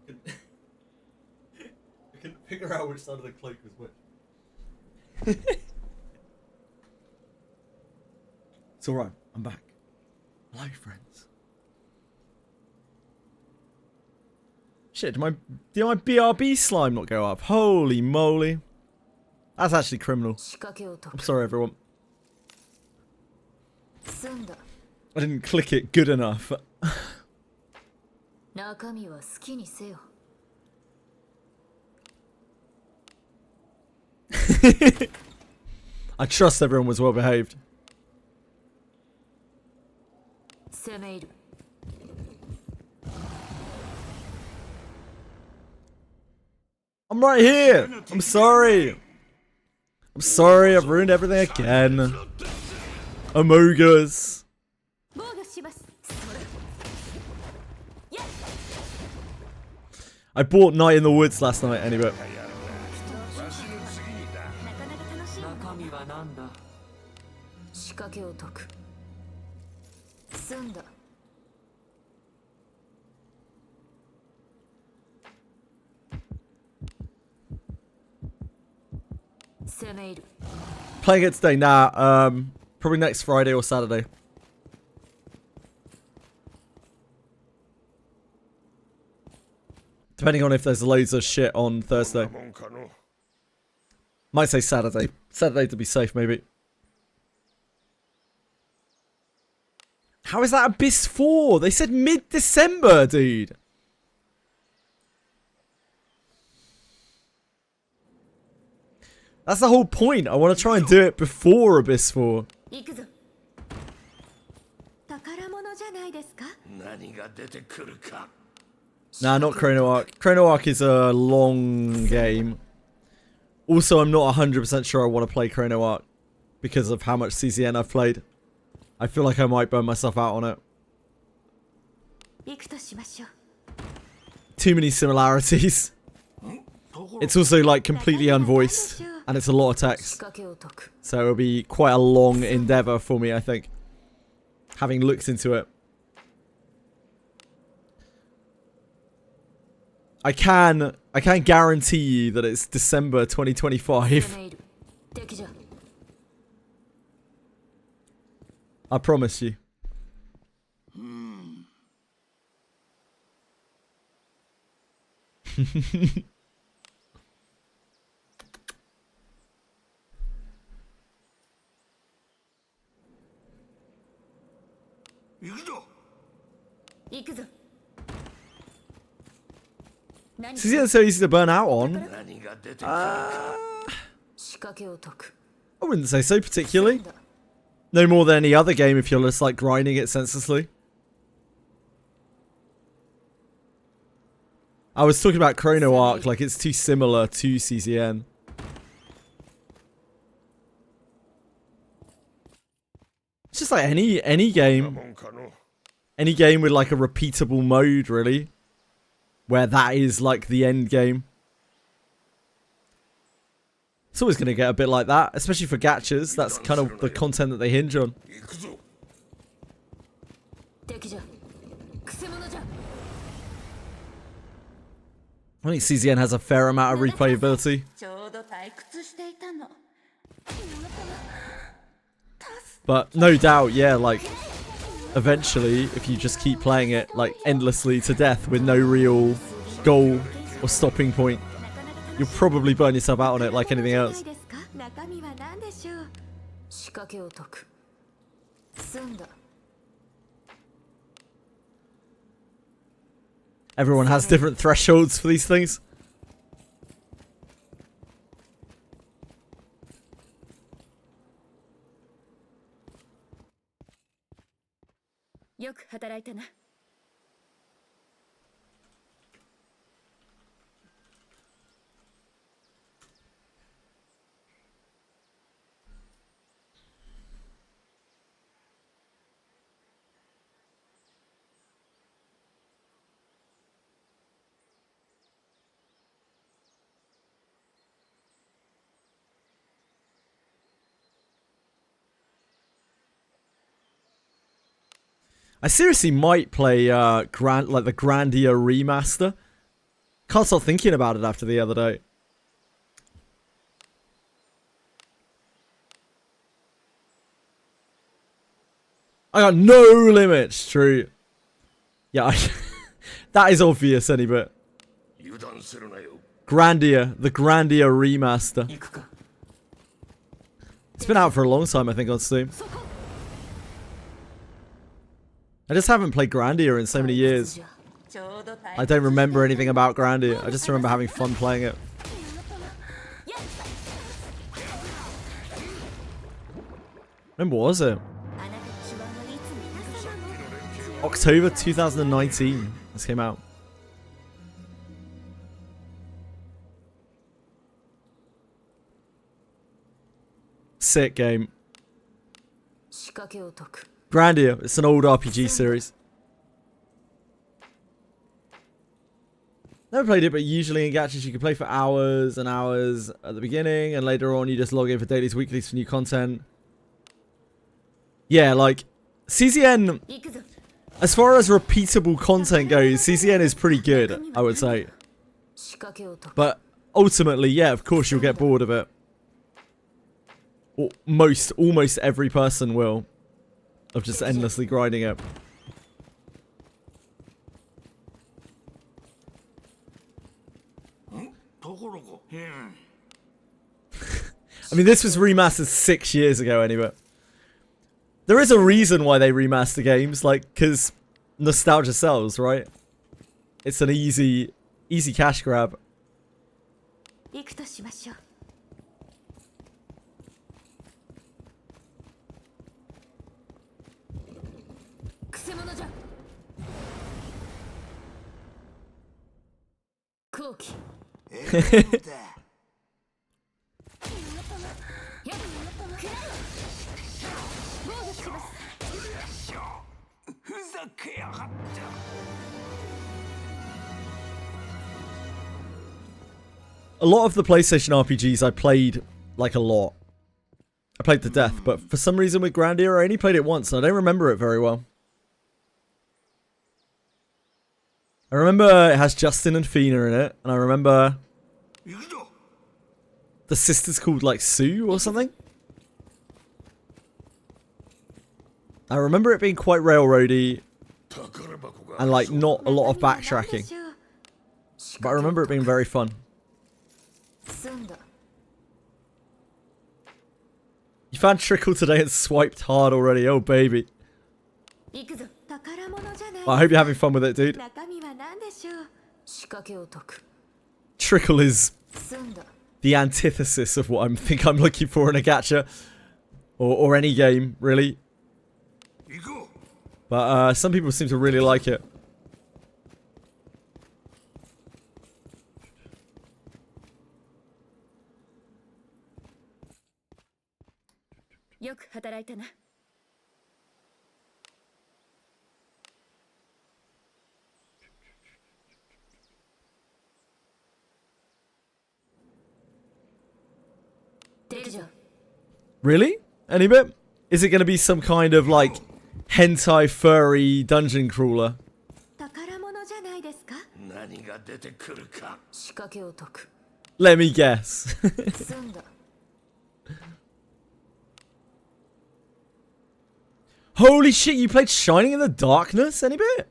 I couldn't figure out which side of the cloak was which. It's alright, I'm back. Hello, friends. Shit, did my BRB slime not go up? Holy moly. That's actually criminal. I'm sorry, everyone. I didn't click it good enough. I trust everyone was well behaved. I'm right here. I'm sorry. I'm sorry, I've ruined everything again. Amogus. I bought Night in the Woods last night anyway. Playing it today? Nah, probably next Friday or Saturday. Depending on if there's loads of shit on Thursday. Might say Saturday. Saturday to be safe, maybe. How is that Abyss 4? They said mid-December, dude. That's the whole point. I want to try and do it before Abyss 4. Nah, not Chrono Arc. Chrono Arc is a long game. Also, I'm not 100% sure I want to play Chrono Arc because of how much CZN I've played. I feel like I might burn myself out on it. Too many similarities. It's also like completely unvoiced and it's a lot of text. So it'll be quite a long endeavor for me, I think. Having looked into it. I can guarantee you that it's December 2025. I promise you. CZN's so easy to burn out on. I wouldn't say so particularly. No more than any other game if you're just like grinding it senselessly. I was talking about Chrono Arc, like it's too similar to CZN. It's just like any game. Any game with like a repeatable mode, really. Where that is like the end game. It's always going to get a bit like that, especially for gachas. That's kind of the content that they hinge on. I think CZN has a fair amount of replayability. But no doubt, yeah, like, eventually, if you just keep playing it, like, endlessly to death with no real goal or stopping point, you'll probably burn yourself out on it like anything else. Everyone has different thresholds for these things. I seriously might play the Grandia remaster. Can't stop thinking about it after the other day. I got no limits. True. Yeah, that is obvious, anyway. Grandia, the Grandia remaster. It's been out for a long time, I think, on Steam. I just haven't played Grandia in so many years. I don't remember anything about Grandia. I just remember having fun playing it. When was it? October 2019. This came out. Sick game. Grandia. It's an old RPG series. Never played it, but usually in Gachas you can play for hours and hours at the beginning, and later on you just log in for dailies, weeklies for new content. Yeah, like CZN, as far as repeatable content goes, CZN is pretty good, I would say. But ultimately, yeah, of course you'll get bored of it. Or almost every person will, of just endlessly grinding it. I mean, this was remastered 6 years ago anyway. There is a reason why they remaster games, like, because nostalgia sells, right? It's an easy cash grab. A lot of the PlayStation RPGs I played, like, a lot. I played to death, but for some reason with Grandia, I only played it once, and I don't remember it very well. I remember it has Justin and Fina in it, and I remember the sister's called, like, Sue or something. I remember it being quite railroady, and, like, not a lot of backtracking. But I remember it being very fun. You found Trickle today and swiped hard already, oh baby. Well, I hope you're having fun with it, dude. Trickle is the antithesis of what I think I'm looking for in a gacha. Or any game, really. But some people seem to really like it. Really? Any bit? Is it going to be some kind of, like, hentai furry dungeon crawler? Let me guess. Holy shit, you played Shining in the Darkness? Any bit?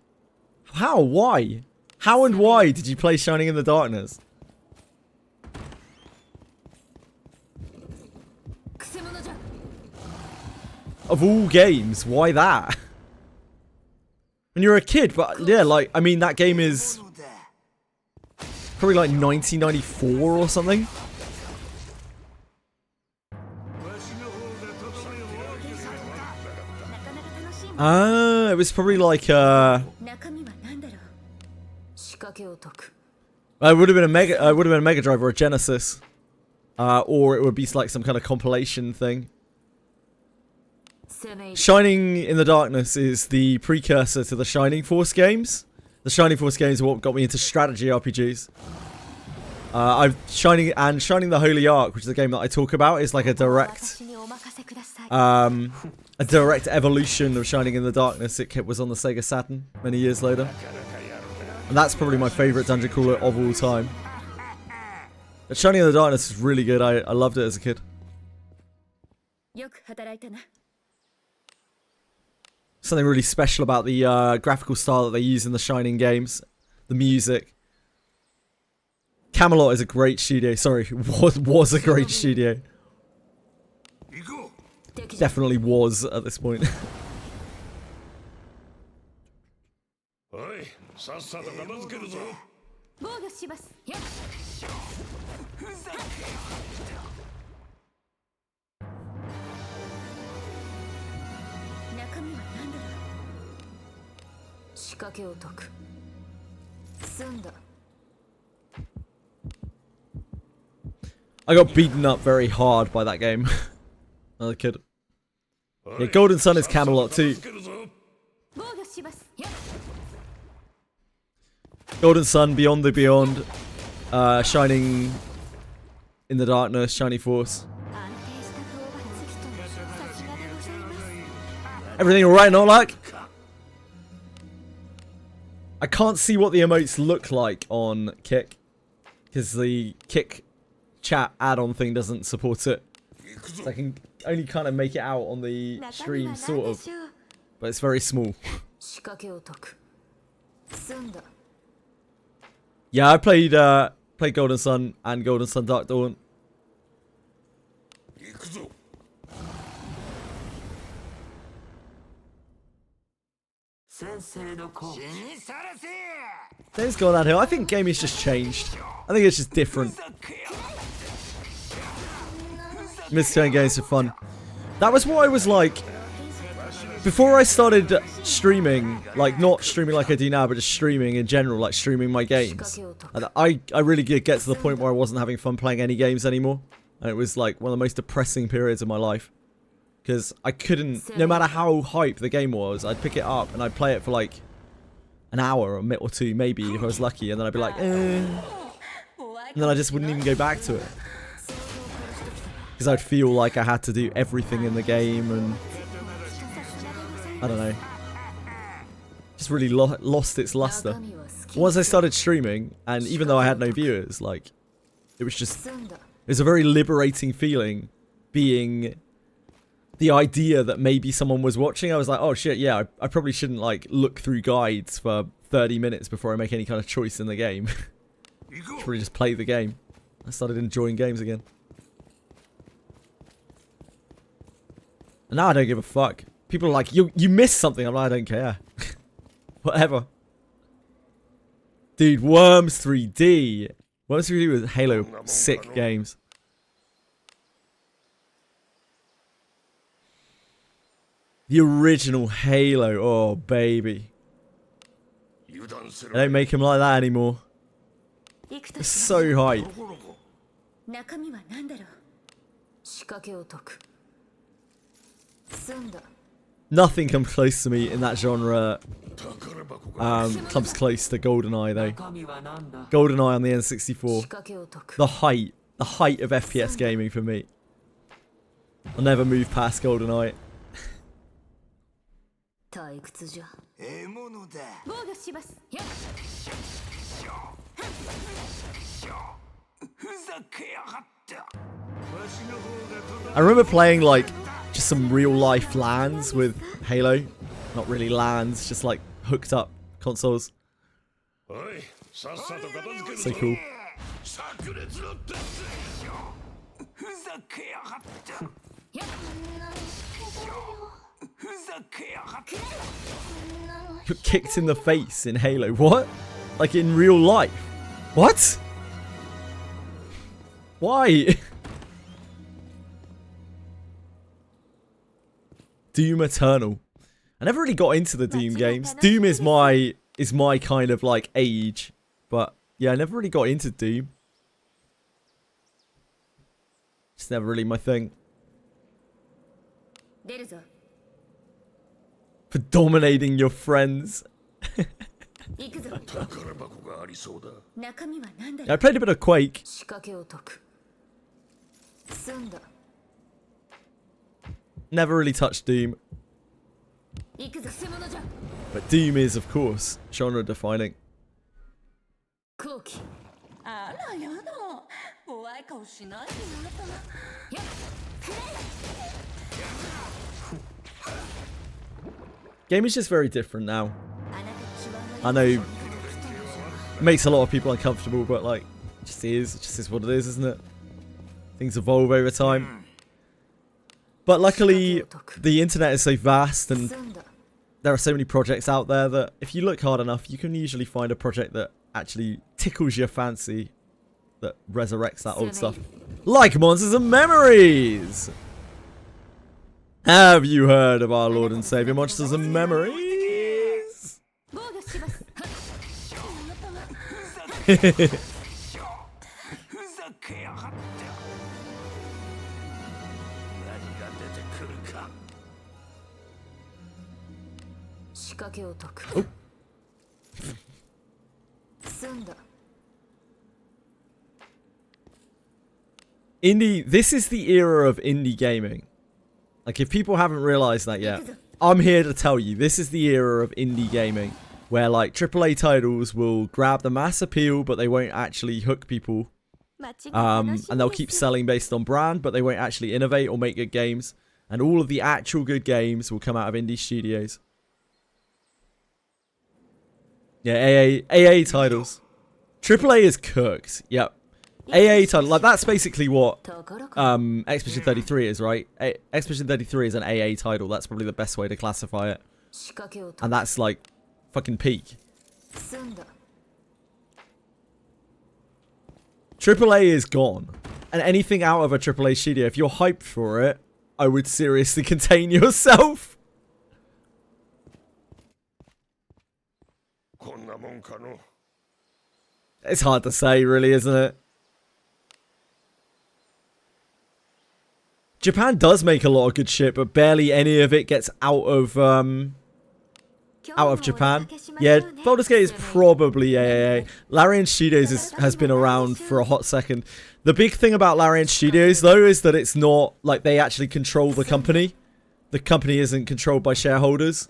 How? Why? How and why did you play Shining in the Darkness? Of all games, why that? When you're a kid, but yeah, like, I mean, that game is probably like 1994 or something. It was probably like it would have been a Mega Drive or a Genesis, or it would be like some kind of compilation thing. Shining in the Darkness is the precursor to the Shining Force games. The Shining Force games are what got me into strategy RPGs. Shining the Holy Ark, which is the game that I talk about, is like a direct a direct evolution of Shining in the Darkness. It was on the Sega Saturn many years later. And that's probably my favourite dungeon crawler of all time. But Shining in the Darkness is really good. I loved it as a kid. Something really special about the graphical style that they use in the Shining games. The music. Camelot is a great studio. Sorry, was a great studio. Definitely was at this point. I got beaten up very hard by that game. Another kid. Yeah, Golden Sun is Camelot too. Golden Sun, Beyond the Beyond, Shining in the Darkness, Shining Force. Everything alright, not like? I can't see what the emotes look like on Kick, because the Kick chat add-on thing doesn't support it. So I can only kind of make it out on the stream, sort of, but it's very small. Yeah, I played Golden Sun and Golden Sun Dark Dawn. Things gone downhill. I think gaming's just changed. I think it's just different. Mid-turn games are fun. That was what I was like before I started streaming, like not streaming like I do now, but just streaming in general, like streaming my games. And I really did get to the point where I wasn't having fun playing any games anymore. And it was like one of the most depressing periods of my life. Because I couldn't, no matter how hype the game was, I'd pick it up and I'd play it for like an hour or a minute or two, maybe, if I was lucky. And then I'd be like, And then I just wouldn't even go back to it. Because I'd feel like I had to do everything in the game and I don't know. Just really lost its luster. Once I started streaming, and even though I had no viewers, like, it was a very liberating feeling being the idea that maybe someone was watching. I was like, oh shit, yeah, I probably shouldn't like look through guides for 30 minutes before I make any kind of choice in the game. Should really just play the game. I started enjoying games again. And now I don't give a fuck. People are like, you missed something. I'm like, I don't care. Whatever. Dude, Worms 3D. Worms 3D with Halo. Sick games. The original Halo. Oh, baby. They don't make him like that anymore. It's so hype. Nothing comes close to me in that genre. Comes close to GoldenEye though. GoldenEye on the N64. The height of FPS gaming for me. I'll never move past GoldenEye. I remember playing like just some real life LANs with Halo. Not really LANs, just like hooked up consoles. So cool. You're kicked in the face in Halo. What? Like in real life? What? Why? Doom Eternal. I never really got into the Doom games. Doom is my kind of like age, but yeah, I never really got into Doom. It's never really my thing. For dominating your friends. I played a bit of Quake. Never really touched Doom. 行くぞ。くせ者じゃ。 But Doom is, of course, genre defining. 後期。あらやだ怖い顔しないでやっ。くれ。 Game is just very different now. あなたの手腕は I know it makes a lot of people uncomfortable, but like, it just is what it is, isn't it? Things evolve over time. But luckily, the internet is so vast and 済んだ。 there are so many projects out there that if you look hard enough, you can usually find a project that actually tickles your fancy, that resurrects that old stuff. Like Monsters and Memories! Have you heard of our Lord and Savior Monsters and Memories? 防御します。 仕掛けを解く。済んだ。 Indie, this is the era of indie gaming. Like, if people haven't realized that yet, I'm here to tell you, this is the era of indie gaming. Where, like, AAA titles will grab the mass appeal, but they won't actually hook people. And they'll keep selling based on brand, but they won't actually innovate or make good games. And all of the actual good games will come out of indie studios. Yeah, AA titles. AAA is cooked. Yep. AA title, like that's basically what Expedition 33 is, right? Expedition 33 is an AA title. That's probably the best way to classify it. 仕掛けを解く。 And that's like fucking peak. 済んだ。 AAA is gone. And anything out of a AAA studio, if you're hyped for it, I would seriously contain yourself. こんなもんかの。 It's hard to say, really, isn't it? Japan does make a lot of good shit, but barely any of it gets out of Japan. Yeah, Baldur's Gate is probably AAA. Larian Studios has been around for a hot second. The big thing about Larian Studios, though, is that it's not like they actually control the company. The company isn't controlled by shareholders.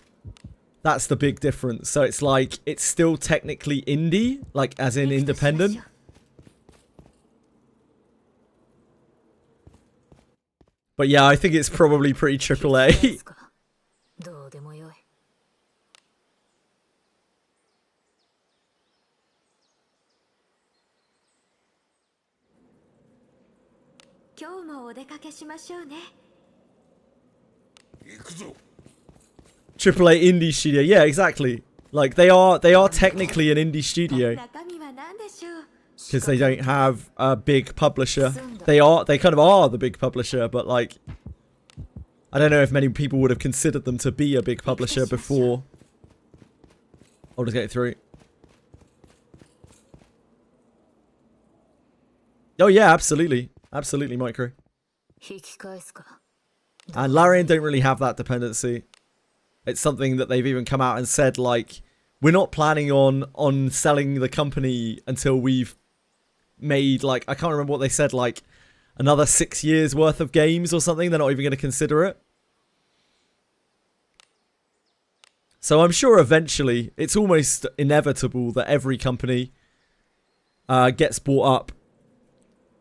That's the big difference. So it's like, it's still technically indie, like as in independent. But yeah, I think it's probably pretty AAA. どうでもよい。 今日もお出かけしましょうね 行くぞ。 AAA indie studio. Yeah, exactly. Like they are technically an indie studio 中身は何でしょう because they don't have a big publisher. They kind of are the big publisher, but like I don't know if many people would have considered them to be a big publisher before Baldur's Gate 3. Oh yeah, absolutely. Absolutely, Micro. 引き返すか。 And Larian don't really have that dependency. It's something that they've even come out and said, like, we're not planning on selling the company until we've made, like, I can't remember what they said, like, another 6 years worth of games or something. They're not even going to consider it. So I'm sure eventually, it's almost inevitable that every company gets bought up.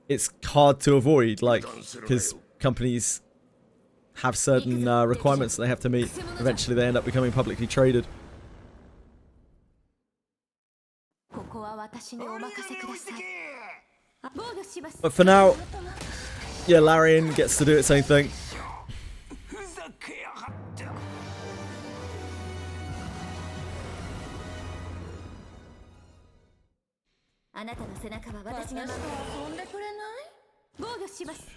It's hard to avoid, like, because companies have certain requirements that they have to meet. Eventually they end up becoming publicly traded. ここは私にお任せください防御します But for now, yeah, Larian gets to do its own thing. ふざけやがって。あなたの背中は私が守る遊んでくれない防御します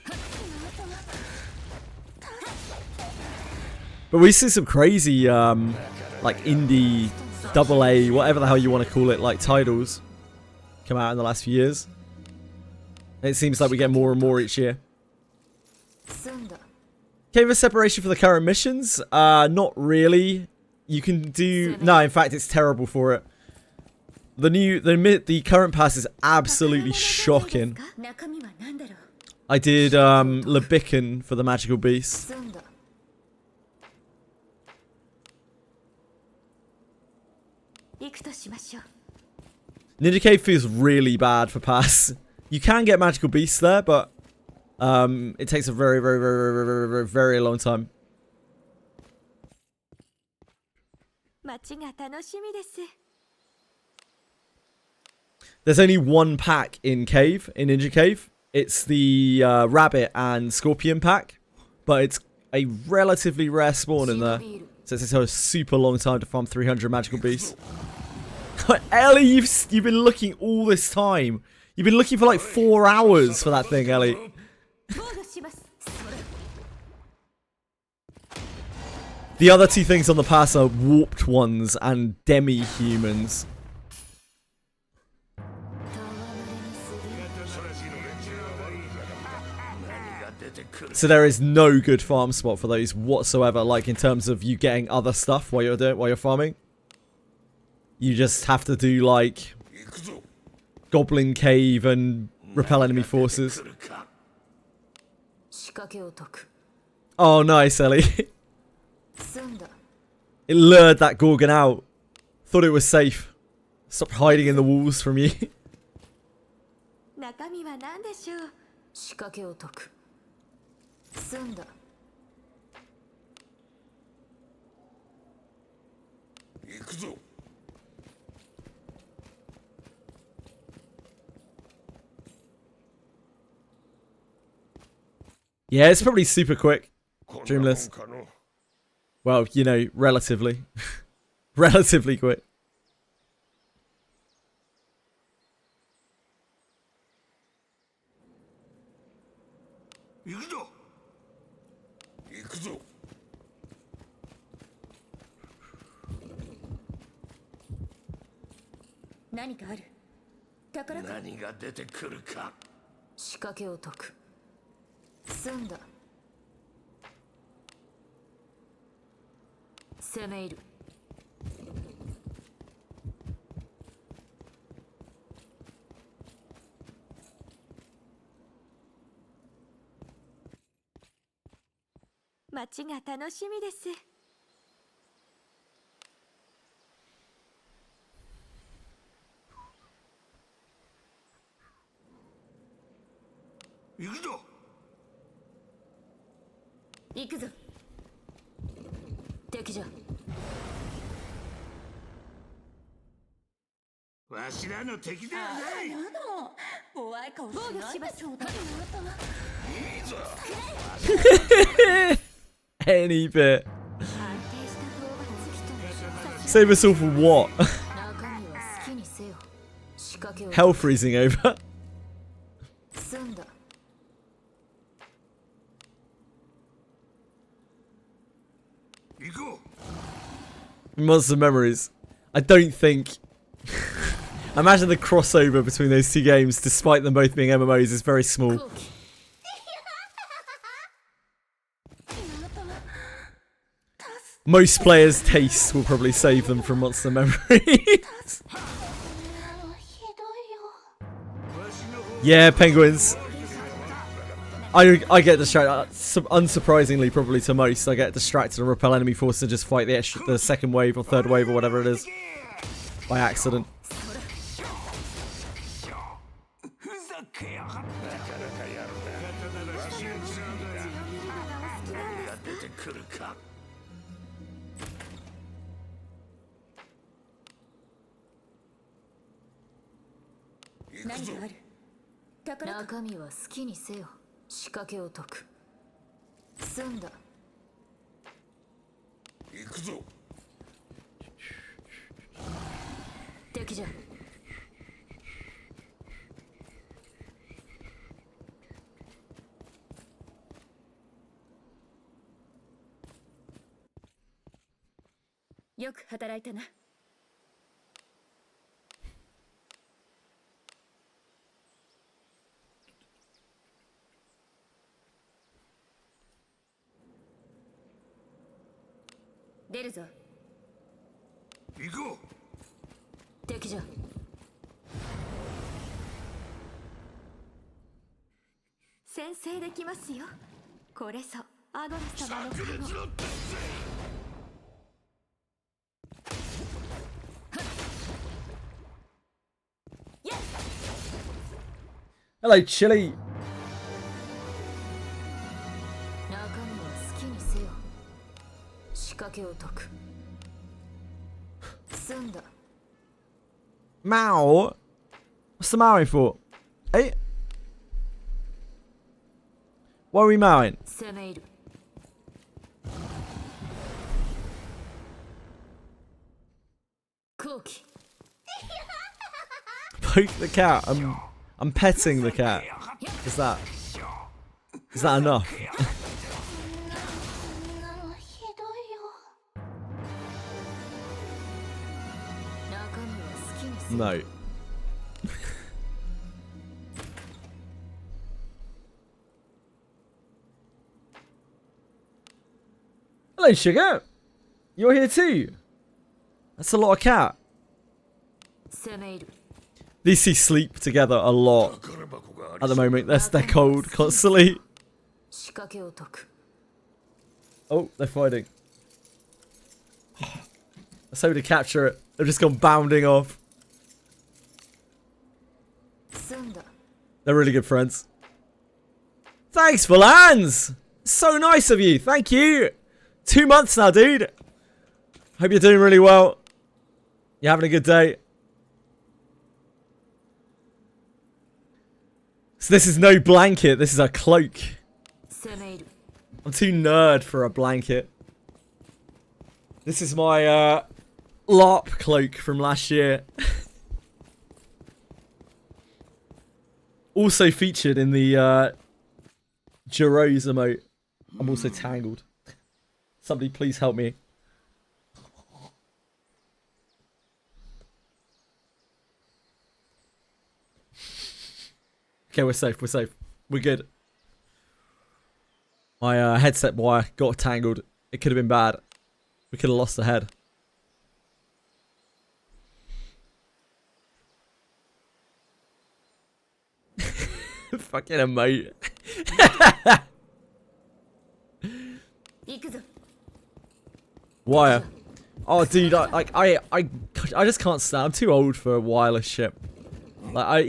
But we see some crazy, like indie, AA, whatever the hell you want to call it, like titles come out in the last few years. It seems like we get more and more each year. 済んだ。 Cave of separation for the current missions? Not really. You can do... No, in fact, it's terrible for it. The current pass is absolutely shocking. 中身は何だろう I did Lebican for the magical beast. 済んだ。行くとしましょう。 Ninja Cave feels really bad for pass. You can get magical beasts there, but it takes a very, very, very, very, very, very, very long time. 街が楽しみです。 There's only one pack in Ninja Cave. It's the rabbit and scorpion pack, but it's a relatively rare spawn in there. So it's a super long time to farm 300 magical beasts. Ellie, you've been looking all this time. You've been looking for like 4 hours for that thing, Ellie. 防御します。 The other two things on the pass are warped ones and demi-humans. So there is no good farm spot for those whatsoever, like in terms of you getting other stuff while you're farming. You just have to do like Goblin Cave and repel enemy forces. Oh, nice, Ellie. It lured that Gorgon out. Thought it was safe. Stop hiding in the walls from you. 中身は何でしょう。 仕掛けを解く。済んだ。行くぞ。 Yeah, it's probably super quick. Dreamless. Well, you know, relatively. Relatively quick. 行くぞ。行くぞ。何かある。宝か。何が出てくるか。仕掛けを解く。済んだ。攻め入る。街が楽しみです。 行くぞ。 行くぞ。 敵じゃ。わしらの敵ではない。怖い顔しないでちょうだい。 いいぞ。 Any bit. 安定した討伐。 Save us all for what? 中身は好きにせよ。仕掛けを。 Hell freezing over. 済んだ。 行こう。 Monster Memories. I don't think... Imagine the crossover between those two games, despite them both being MMOs, is very small. Most players' tastes will probably save them from Monster Memories. Yeah, penguins. I get distracted. Unsurprisingly, probably to most, I get distracted and repel enemy forces and just fight the second wave or third wave or whatever it is by accident. Jaka 中身は好きにせよ。仕掛けを解く。済んだ。行くぞ。敵じゃ。よく働いたな。 出るぞ。行こう。敵じゃ。先制できますよ。これぞアゴラ様の加護。Hello, Chili. 中身は好きにせよ。仕掛けを解く。済んだ。 Mao? What's the mowing for? Hey? Why are we mowing? 攻め入る。後期。 Poke the cat. I'm petting the cat. Is that enough? ひどいよ。中身は好きにせよ。 No. Hello, Sugar. You're here too. That's a lot of cat. 攻め入る。 These two sleep together a lot 宝箱があり at the moment. They're cold constantly. 仕掛けを解く。 Oh, they're fighting. Let's hope to capture it. They've just gone bounding off. 済んだ。 They're really good friends. Thanks for lands. So nice of you. Thank you. 2 months now, dude. Hope you're doing really well. You're having a good day. So this is no blanket. This is a cloak. 攻め入る。 I'm too nerd for a blanket. This is my LARP cloak from last year. Also featured in the Jiro's emote. I'm also tangled. Somebody please help me. Okay, we're safe, we're safe. We're good. My headset wire got tangled. It could have been bad. We could have lost the head. Fucking emote. 行くぞ。 Wire. Oh, dude, I just can't stand. I'm too old for wireless shit. Like,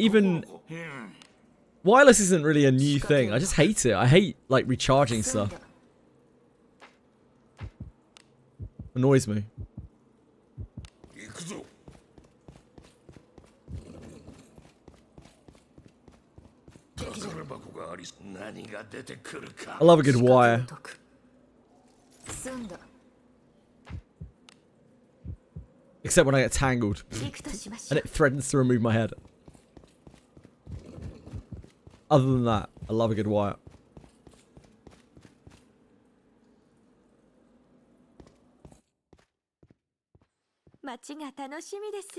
wireless isn't really a new thing. I just hate it. I hate, like, recharging 済ん stuff. だ。 Annoys me. 行くぞ 宝箱があり何が出てくるか I love a good 仕 wire. 掛けを解く。済んだ。 Except when I get tangled. 行くとしましょ And it threatens to remove my head. Other than that, I love a good wire. う。街が楽しみです。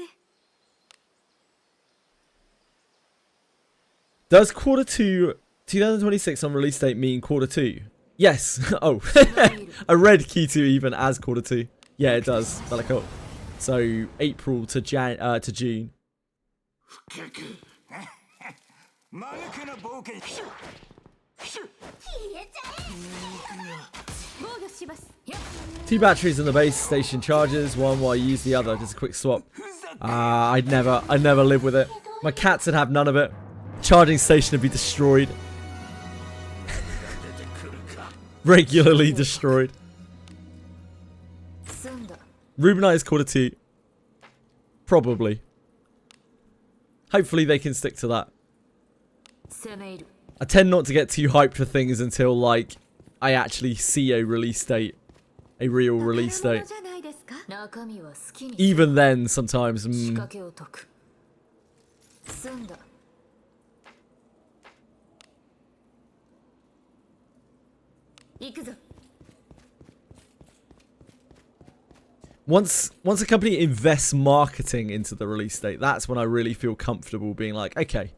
Does Q2 2026 on release date mean Q2? Yes. Oh, I read Q2 even as Q2. Yeah, it does. Cool. So April to June. 間抜けな冒険者。消えちゃえ。防御します。 2 batteries in the base station charges. One while you use the other. Just a quick swap. I'd never live with it. My cats would have none of it. Charging station would be destroyed. Regularly destroyed. 済んだ。 Rubenite is Q2. Probably. Hopefully they can stick to that. 攻め入る。 I tend not to get too hyped for things until, like, I actually see a release date. A real release 宝 date. 物じゃないですか。中身は好きに。 Even then, sometimes. 仕掛けを解く。済んだ。 行くぞ。 Once a company invests marketing into the release date, that's when I really feel comfortable being like, okay,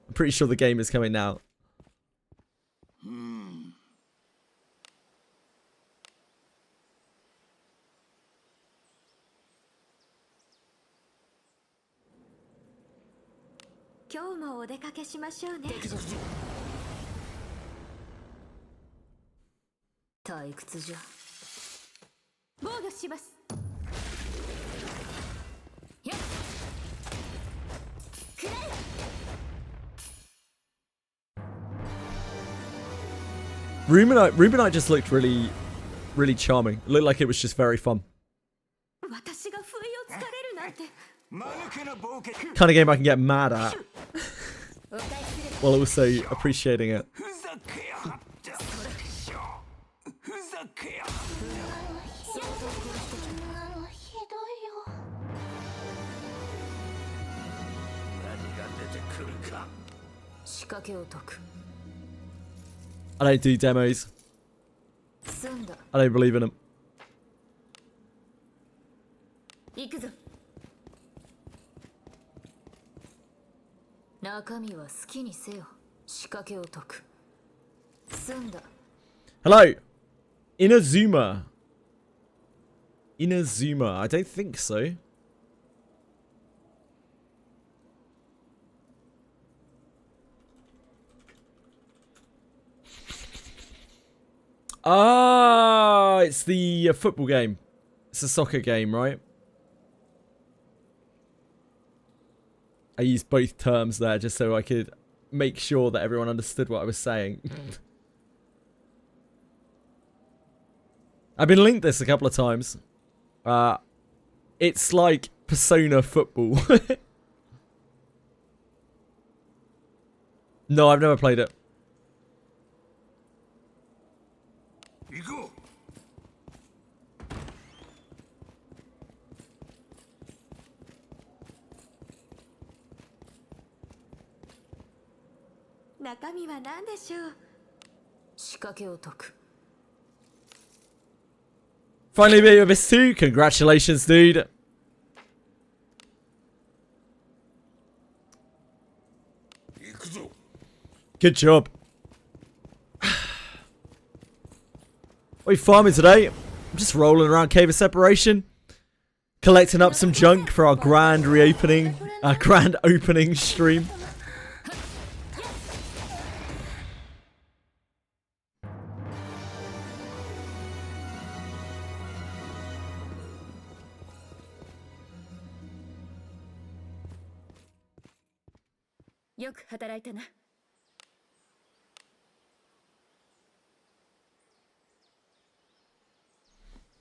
I'm pretty sure the game is coming now. 今日もお出かけしましょうね。退屈じゃ。防御します。やっ。くらえ。Rubinite just looked really, really charming. It looked like it was just very fun. 私が不意をつかれるなんて Kind of game I can get mad at お返しする while also appreciating it. ひどいよ 何が出てくるか。仕掛けを解く。 I don't do demos. 済んだ。 I don't believe in them. 行くぞ。中身は好きにせよ。仕掛けを解く。済んだ。 Hello, Inazuma. Inazuma. I don't think so. Ah, it's the football game. It's a soccer game, right? I used both terms there just so I could make sure that everyone understood what I was saying. I've been linked this a couple of times. It's like Persona Football. No, I've never played it. 行こう。中身は何でしょう 仕掛けを解く。 Finally beat Abyss 2. Congratulations, dude. Good job. What are you farming today? I'm just rolling around Cave of Separation. Collecting up some junk for our grand reopening, grand opening stream.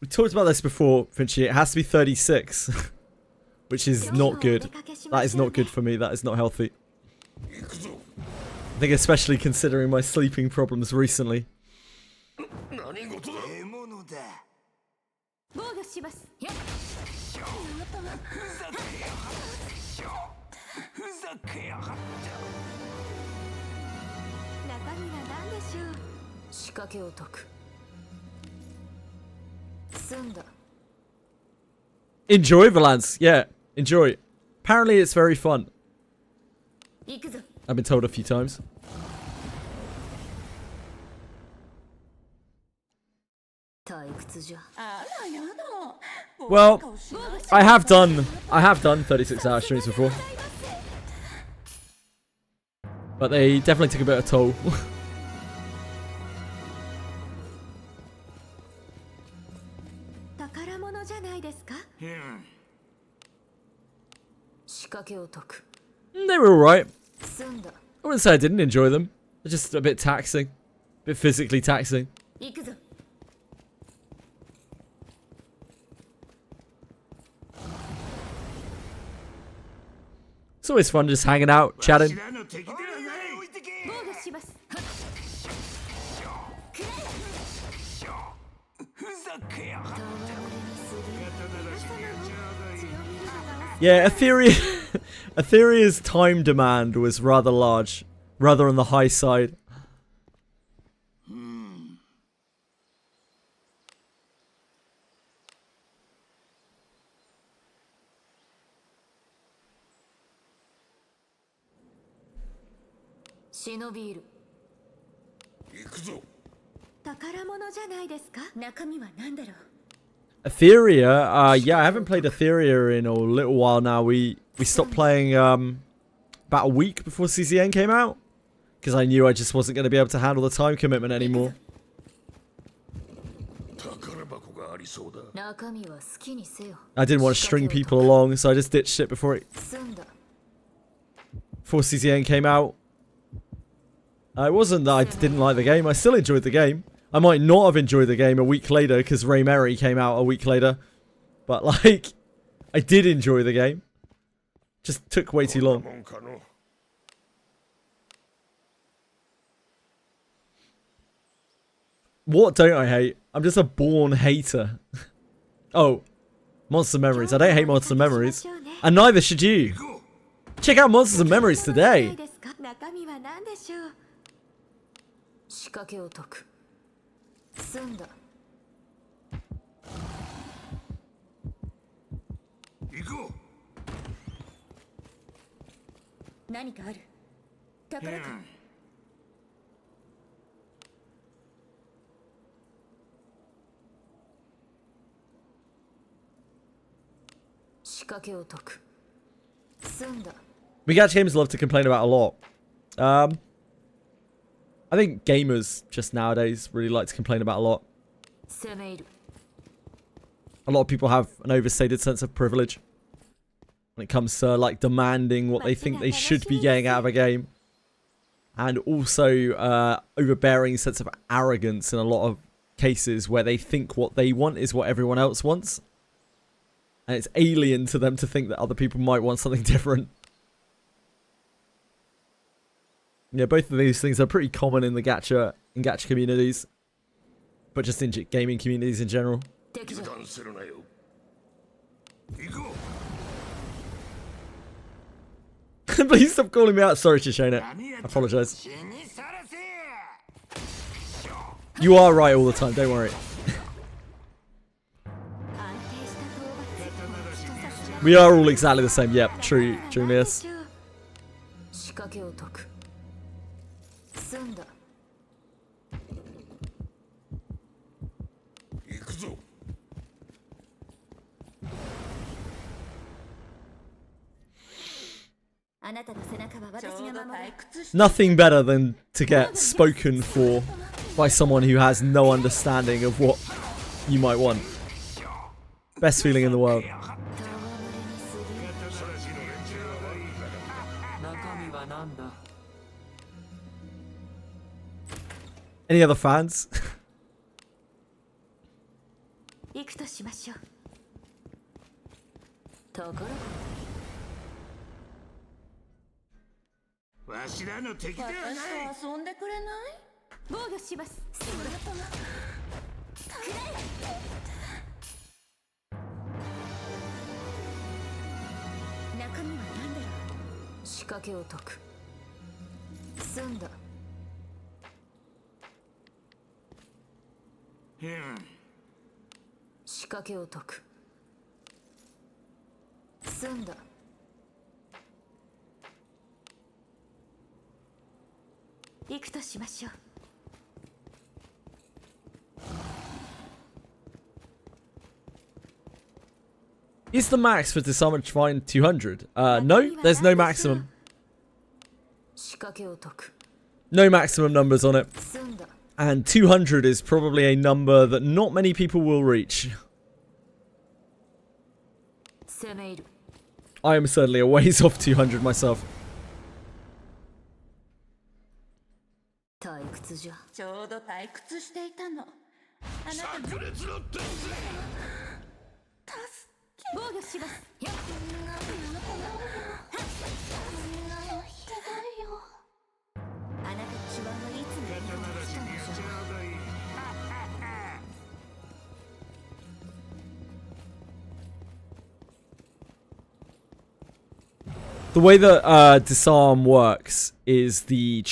We talked about this before, Finchy. It has to be 36, which is not good. That is not good for me. That is not healthy. I think especially considering my sleeping problems recently. 防御しますやっ中身は何でしょう 仕掛けを解く。済んだ。 Enjoy Valance. Yeah, enjoy. Apparently it's very fun. 行くぞ。 I've been told a few times. Well, I have done 36-hour streams before. But they definitely took a bit of toll. 宝物じゃないですか 仕掛けを解く。 They were alright. 済んだ。 I wouldn't say I didn't enjoy them. They're just a bit taxing. A bit physically taxing. 行くぞ。 It's always fun just hanging out, chatting. 防御します Yeah, Etherea's time demand was rather large, rather on the high side. Etheria, yeah, I haven't played Etheria in a little while now. We stopped playing about a week before CZN came out because I knew I just wasn't going to be able to handle the time commitment anymore. I didn't want to string people along, so I just ditched it before CZN came out. It wasn't that I didn't like the game. I still enjoyed the game. I might not have enjoyed the game a week later because Ray Mary came out a week later. But, like, I did enjoy the game. Just took way too long. What don't I hate? I'm just a born hater. Oh, Monster Memories. I don't hate Monster Memories. And neither should you. Check out Monsters and Memories today. 中身は何でしょう。仕掛けを解く。済んだ。行こう。何かある。宝か。仕掛けを解く。済んだ。We Gacha gamers love to complain about a lot. I think gamers just nowadays really like to complain about a lot. 攻め入る。 A lot of people have an overstated sense of privilege when it comes to like demanding what they think they should be getting out of a game, and also overbearing sense of arrogance in a lot of cases where they think what they want is what everyone else wants, and it's alien to them to think that other people might want something different. Yeah, both of these things are pretty common in the gacha communities, but just in gaming communities in general. 敵だ。 するなよ。行こ Please stop calling me out. Sorry, Shishona. I apologize. You are right all the time, don't worry. We are all exactly the same. Yep, true, miss. 仕掛けを解く。済んだ。う。行くぞ。 あなたの背中は私が守る。 Nothing better than to get spoken for by someone who has no understanding of what you might want. Best feeling in the world. 中身はなんだ。 Any other fans? 行くとしましょう。ところ。 わしらの敵ではない。私と遊んでくれない？防御します。中身は何だろう。仕掛けを解く。済んだ。仕掛けを解く。済んだ。 行くとしましょう。 Is the max for disarmament fine 200? No, there's no maximum. 仕掛けを解く。 No maximum numbers on it. 済んだ。 And 200 is probably a number that not many people will reach. 攻め入る。 I am certainly a ways off 200 myself. 退屈じゃ。ちょうど退屈していたの。あなたの炸裂の天防御します。やっ。あなたの手腕はいつも味方をしたんでしょう。 The way that disarm works is the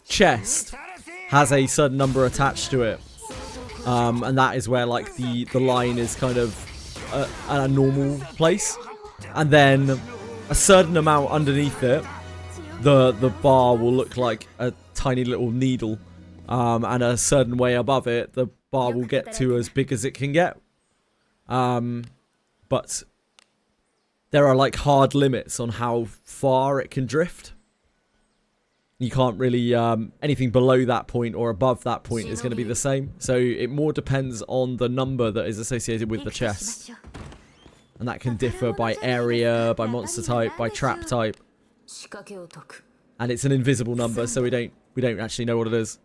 chest has a certain number attached to it, and that is where like the line is kind of at a normal place, and then a certain amount underneath it, the bar will look like a tiny little needle, and a certain way above it, the bar will get to as big as it can get, but there are like hard limits on how far it can drift. You can't really, anything below that point or above that point is going to be the same. So it more depends on the number that is associated with the chest. And that can differ by area, by monster type, by trap type. and it's an invisible number, so we don't actually know what it is.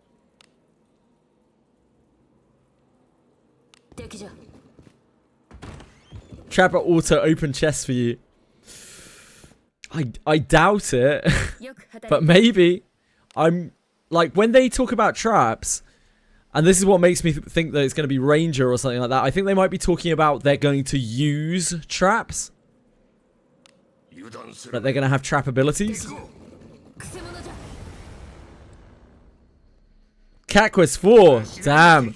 Trapper auto open chest for you. I doubt it, but maybe. I'm like, when they talk about traps, and this is what makes me think that it's going to be Ranger or something like that. I think they might be talking about they're going to use traps, that they're going to have trap abilities. Cat Quest 4, damn.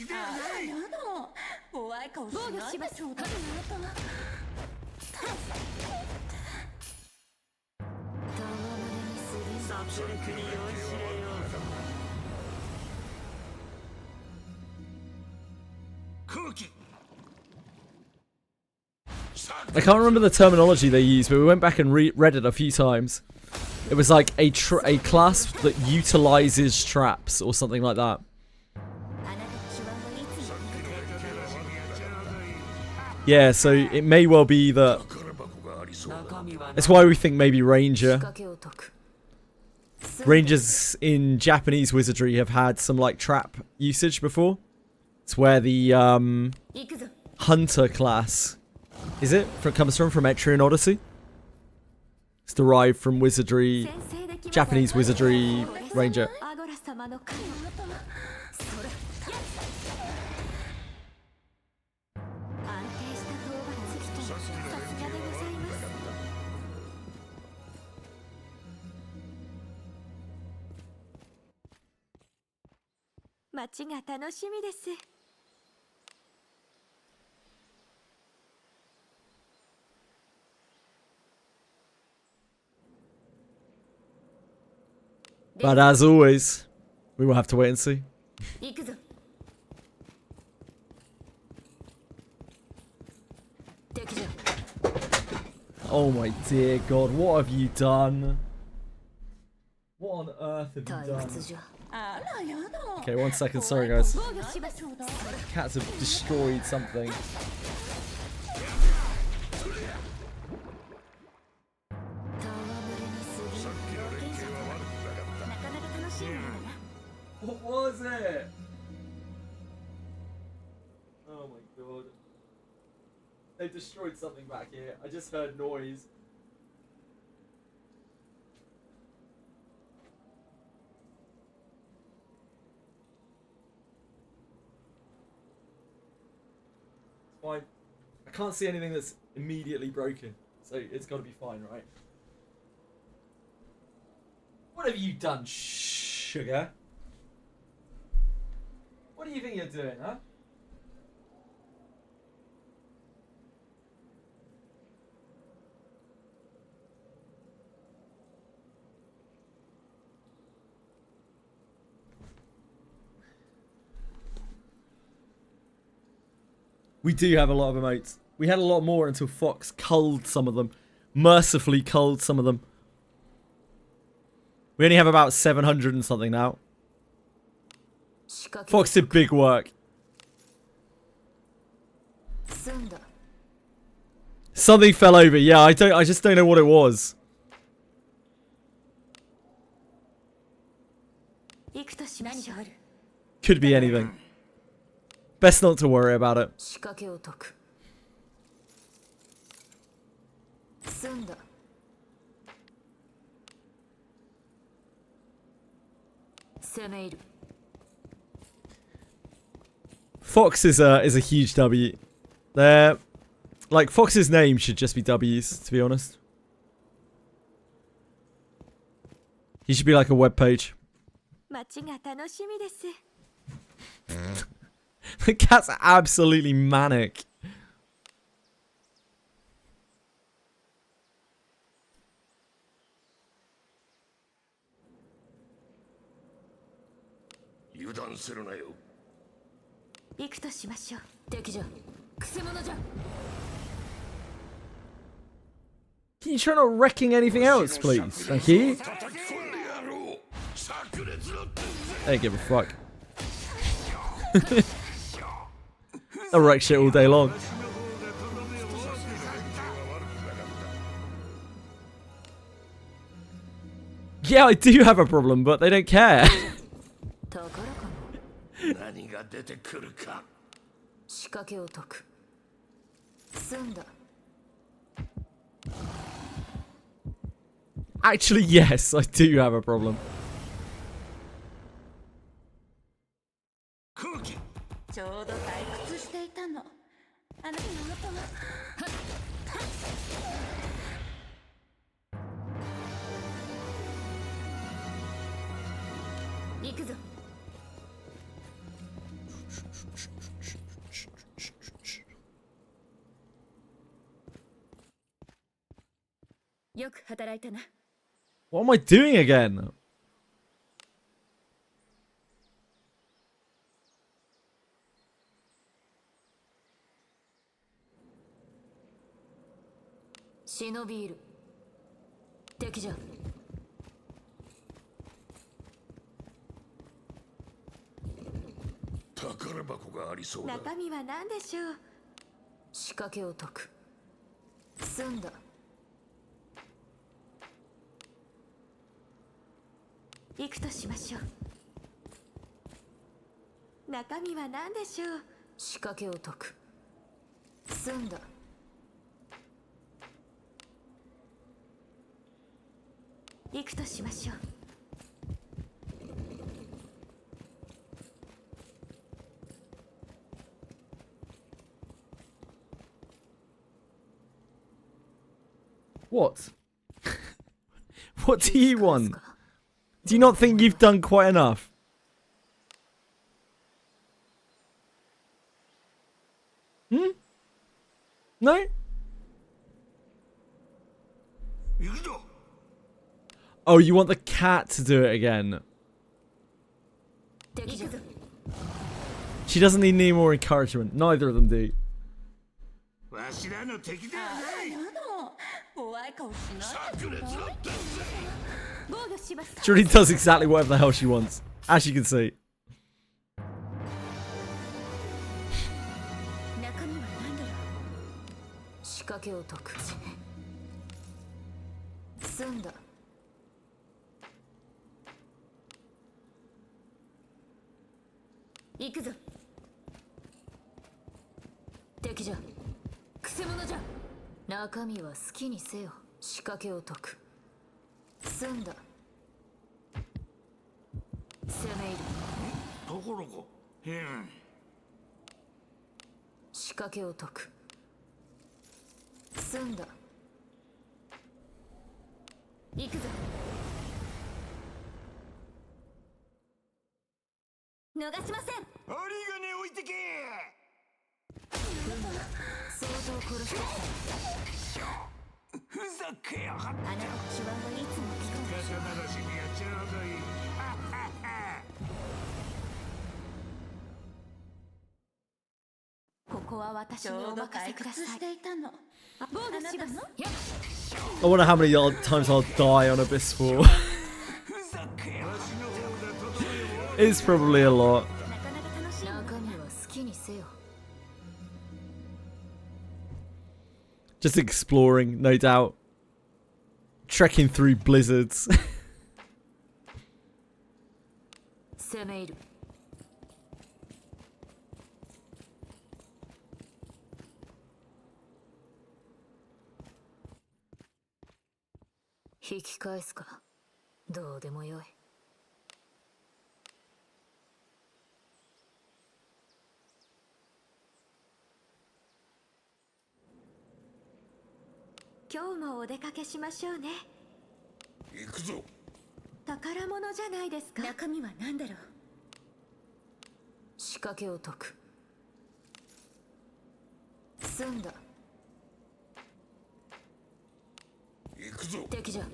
I can't remember the terminology they used, but we went back and read it a few times. It was like a class that utilizes traps or something like that. Yeah, so it may well be that. That's why we think maybe Ranger. Rangers in Japanese wizardry have had some like trap usage before. It's where the Hunter class, is it? Comes from Etrian Odyssey. It's derived from wizardry, Japanese wizardry Ranger. But as always, we will have to wait and see. Oh my dear God, what have you done? What on earth have you done? Okay, 1 second, sorry guys. Cats have destroyed something. What was it? Oh my God. They destroyed something back here. I just heard noise. It's fine. I can't see anything that's immediately broken. So it's got to be fine, right? What have you done, sugar? What do you think you're doing, huh? We do have a lot of emotes. We had a lot more until Fox culled some of them. Mercifully culled some of them. We only have about 700 and something now. Fox did big work. Something fell over. Yeah, I just don't know what it was. Could be anything. Best not to worry about it. Fox is a huge W. They're like, Fox's name should just be W's, to be honest. He should be like a web page. The cat's absolutely manic. Can you try not wrecking anything else, please? Thank you. They give a fuck. I'll wreck shit all day long. Yeah, I do have a problem, but they don't care. 宝かも。何が出てくるか。仕掛けを解く。済んだ。 Actually, yes, I do have a problem. 空気。ちょうど退屈していたの。あなたの元は行くぞ。よく働いたな。 What am I doing again? 忍びいる。敵じゃ。宝箱がありそうだ。中身は何でしょう。仕掛けを解く。済んだ。行くとしましょう。中身は何でしょう。仕掛けを解く。済んだ。行くとしましょう。 What? What do you want? Do you not think you've done quite enough? Hmm? No? 行くぞ。 Oh, you want the cat to do it again? 敵じゃ。 She doesn't need any more encouragement. Neither of them do. わしらの敵ではない。怖い顔しない。炸裂の天才。防御します。 She really does exactly whatever the hell she wants. As you can see. 中身は何だろう。仕掛けを解く。済んだ。行くぞ。敵じゃ。くせ者じゃ。中身は好きにせよ。仕掛けを解く。済んだ。攻め入る。ところが。仕掛けを解く。済んだ。行くぞ。逃しません。針金置いてけ。相当殺してきた。ふざけやがって。あなたの手腕はいつも聞こえる。肩ならしにはちょうどいい。ここは私にお任せください。していたの。防御します。 I wonder how many times I'll die on Abyss 4. ふざけや。わしの方だとどれを。 It's probably a lot. なかなか楽しい。中身は好きにせよ。 Just exploring, no doubt. Trekking through blizzards. 攻め入る。引き返すか。どうでもよい。今日もお出かけしましょうね。行くぞ。宝物じゃないですか。中身は何だろう。仕掛けを解く。済んだ。行くぞ。敵じゃ。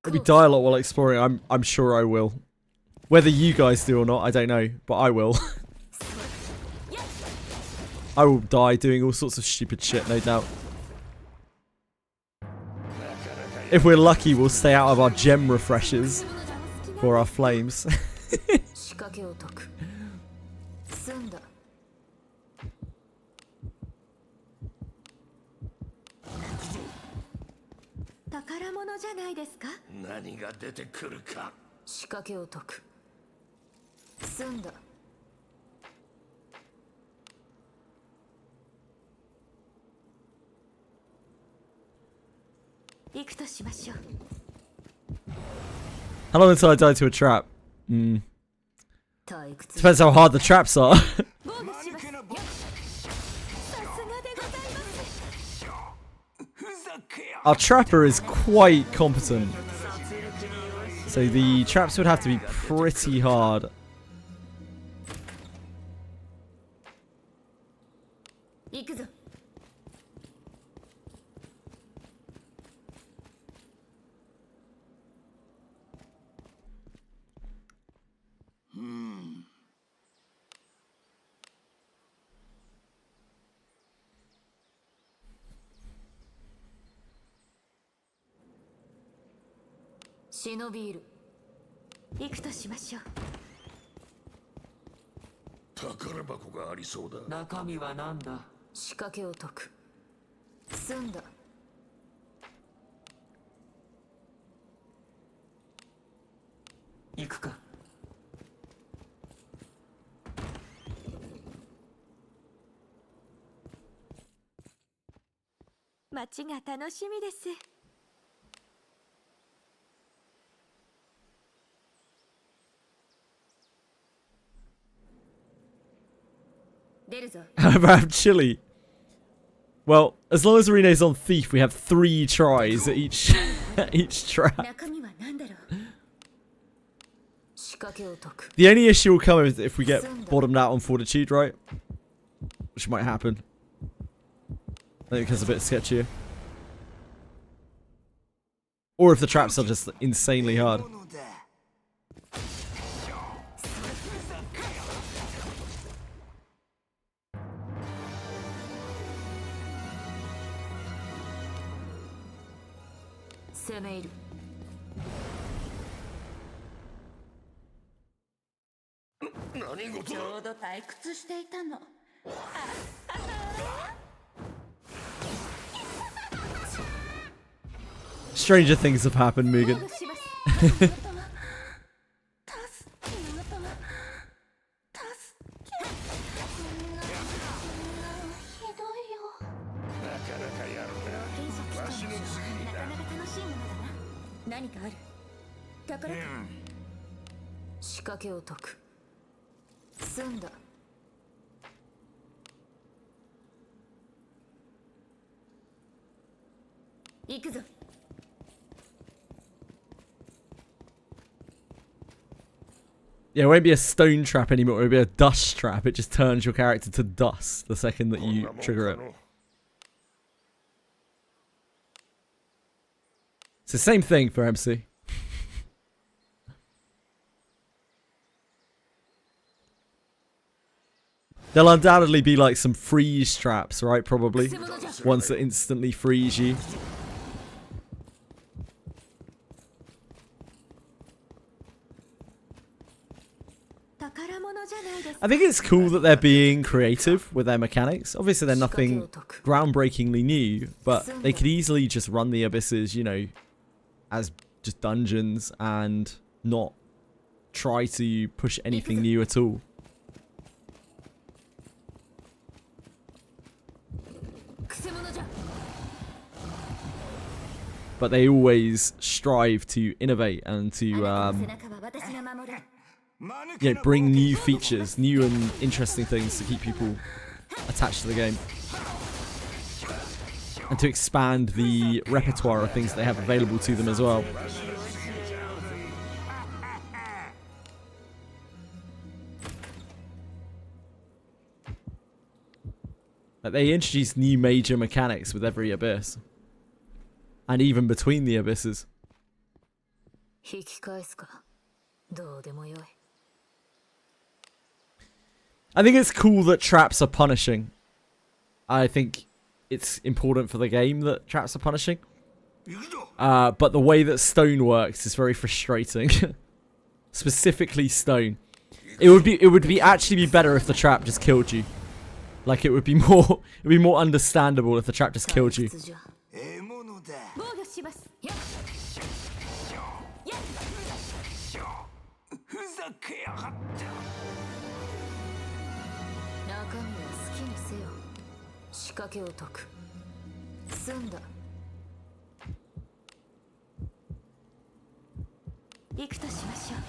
Maybe die a lot while exploring. I'm sure I will. Whether you guys do or not, I don't know, but I will. I will die doing all sorts of stupid shit, no doubt. If we're lucky, we'll stay out of our gem refreshers for our flames. 仕掛けを解く。済んだ。宝物じゃないですか。何が出てくるか。仕掛けを解く。済んだ。行くとしましょう。 How long until I die to a trap? Hmm. 退屈。 Depends how hard the traps are. 防御します。よっ、さすがでございます。 Our trapper is quite competent. So the traps would have to be pretty hard. 行くぞ。忍びいる。行くとしましょう。宝箱がありそうだ。中身はなんだ。仕掛けを解く。済んだ。行くか。街が楽しみです。出るぞ。I'm chilly. Well, as long as Rene's on Thief, we have 3 tries at each each trap. 中身は何だろう。仕掛けを解く。 The only issue will come is if we get bottomed out on Fortitude, right? Which might happen. I think it's a bit sketchier. Or if the traps are just insanely hard. 攻め入る。何事だ。ちょうど退屈していたの。 Stranger things have happened, Mugen. 防御します。何かある。宝か。仕掛けを解く。済んだ。行くぞ。 Yeah, it won't be a stone trap anymore, it'll be a dust trap. It just turns your character to dust the second that you trigger it. It's the same thing for MC. There'll undoubtedly be like some freeze traps, right? Probably. Ones that instantly freeze you. I think it's cool that they're being creative with their mechanics. Obviously, they're nothing groundbreakingly new, but they could easily just run the abysses, you know, as just dungeons and not try to push anything new at all. But they always strive to innovate and to, you know, bring new features, new and interesting things to keep people attached to the game. And to expand the repertoire of things they have available to them as well. Like they introduce new major mechanics with every abyss. And even between the abysses. 引き返すか。どうでもよい。 I think it's cool that traps are punishing. I think it's important for the game that traps are punishing. But the way that stone works is very frustrating. Specifically stone. It would actually be better if the trap just killed you. Like it would be more understandable if the trap just killed you. 防御しします。ふざけやがって中身は好きにせよ。仕掛けを解く。済んだ。行くとしましょう。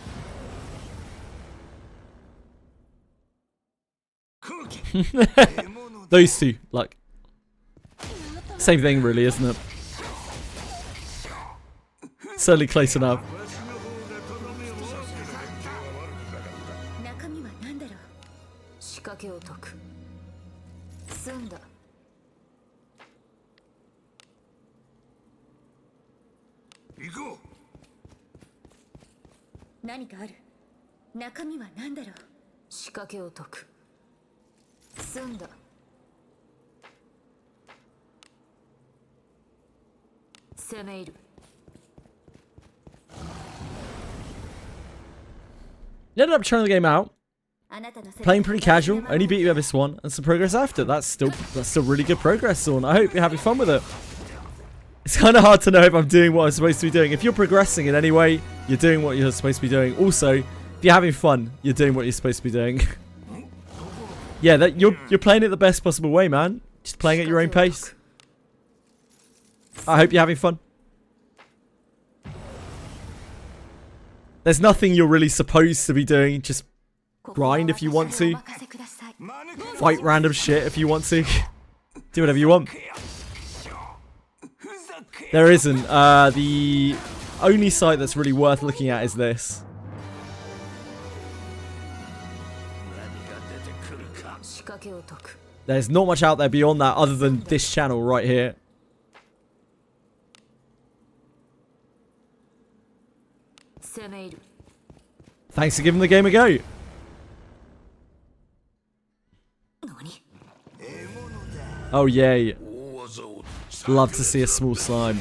Those two, like, same thing really, isn't it? Certainly close enough. 中身は何だろう。仕掛けを解く。済んだ。行こ何かある。中身は何だろう。仕掛けを解く。済んだ。攻め入る。 You ended up trying the game out, あなたの playing pretty casual, only beat you at this one, and some progress after. That's still really good progress, Dawn. I hope you're having fun with it. It's kind of hard to know if I'm doing what I'm supposed to be doing. If you're progressing in any way, you're doing what you're supposed to be doing. Also, if you're having fun, you're doing what you're supposed to be doing. Yeah, that you're playing it the best possible way, man. Just playing at your own pace. I hope you're having fun. There's nothing you're really supposed to be doing. Just grind if you want to. Fight random shit if you want to. Do whatever you want. There isn't. The only site that's really worth looking at is this. There's not much out there beyond that other than this channel right here. Thanks for giving the game a go. Oh yay. Love to see a small slime.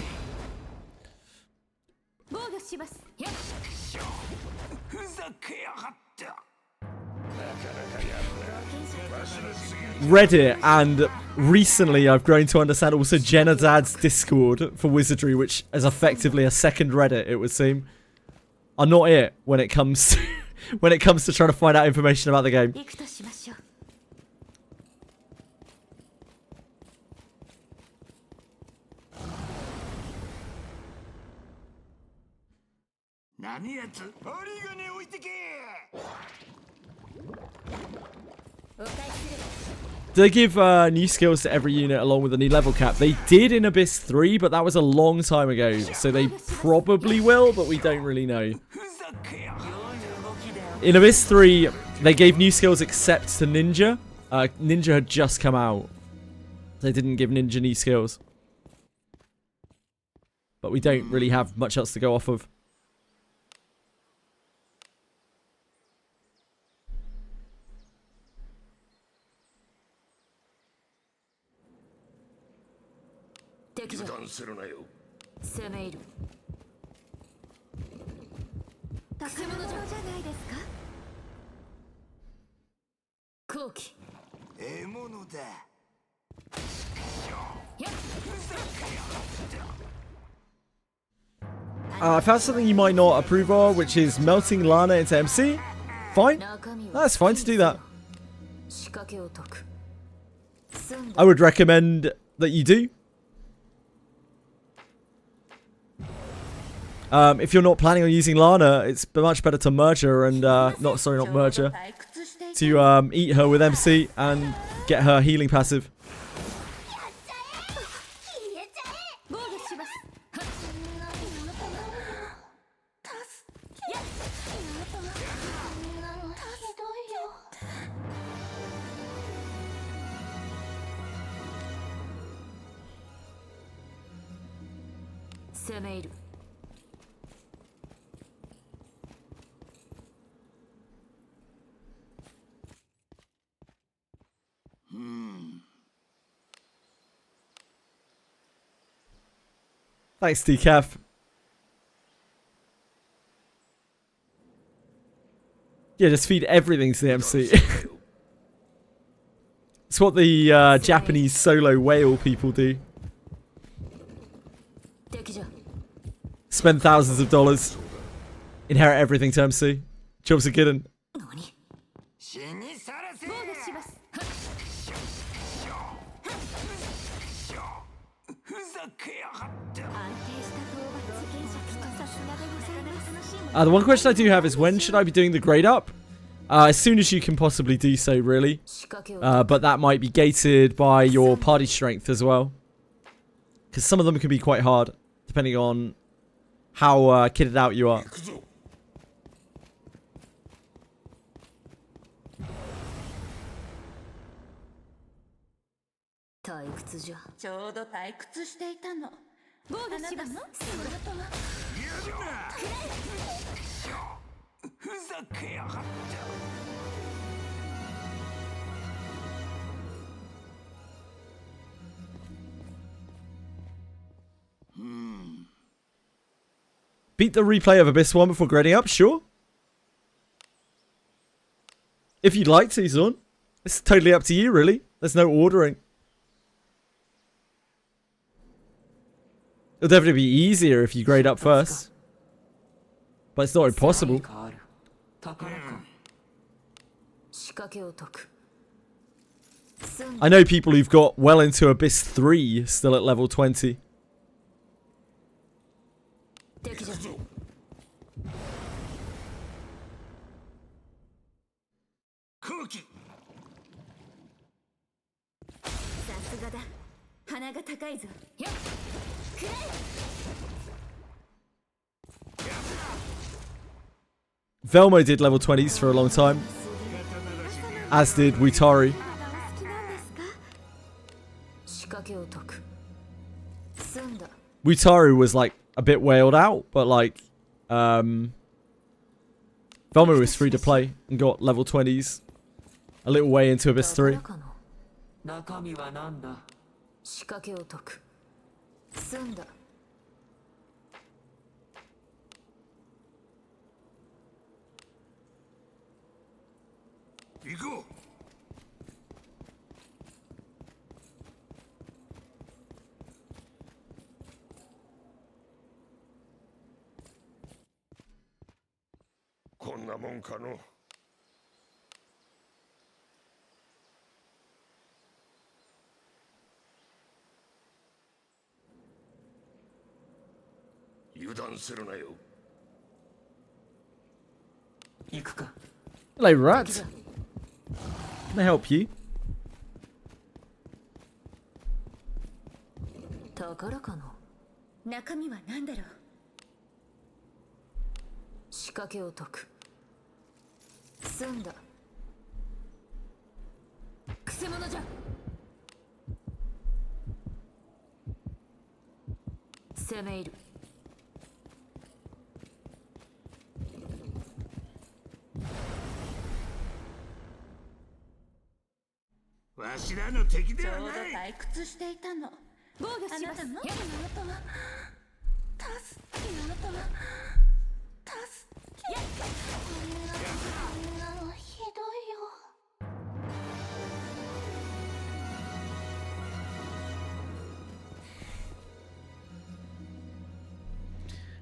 Reddit, and recently I've grown to understand also Jenadad's Discord for Wizardry, which is effectively a second Reddit, it would seem, are not it when it comes to trying to find out information about the game. Do they give new skills to every unit along with a new level cap? They did in Abyss 3, but that was a long time ago. So they probably will, but we don't really know. In Abyss 3, they gave new skills except to Ninja. Ninja had just come out. They didn't give Ninja new skills. But we don't really have much else to go off of. I found something you might not approve of, which is melting Lana into MC. Fine. That's fine to do that. I would recommend that you do. If you're not planning on using Lana, it's much better to merge her and, not merge her, to eat her with MC and get her healing passive. Thanks, Decaf. Yeah, just feed everything to the MC. It's what the Japanese solo whale people do. spend thousands of dollars, inherit everything to MC. Jobs are kidding. 何死にさらせ防御します。ふざけやがって安定した討伐原色とさすがでございます。 The one question I do have is when should I be doing the grade up? As soon as you can possibly do so, really. 仕掛けを But that might be gated by your party strength as well. Because some of them can be quite hard, depending on how kitted out you are. 行くぞ退屈じゃちょうど退屈していたの。防御します。ふざけやがって Beat the replay of Abyss 1 before grading up, sure. If you'd like to, Zorn. It's totally up to you, really. There's no ordering. It'll definitely be easier if you grade up first. But it's not impossible. 宝か 仕掛けを解く I know people who've got well into Abyss 3 still at level 20. 敵じゃ空気さすがだ。鼻が高いぞ。やっ。くらえ。 Velmo did level 20s for a long time. As did Wutari. あなたはお好きなんですか。仕掛けを解く済んだ Wutari was like a bit wailed out, but like Velmo was free to play and got level 20s a little way into Abyss 3. 宝かの中身は何だ仕掛けを解く済んだ行こう こんなもんかの 油断するなよ 行くか Hello, rat. Can I help you? 宝かの中身は何だろう。仕掛けを解く済んだくせ者じゃ攻め入るわしらの敵でちょうどはない退屈していたの。防御します。あなたもやっ。あなたは助けあなたは助けこんなのひどいよ。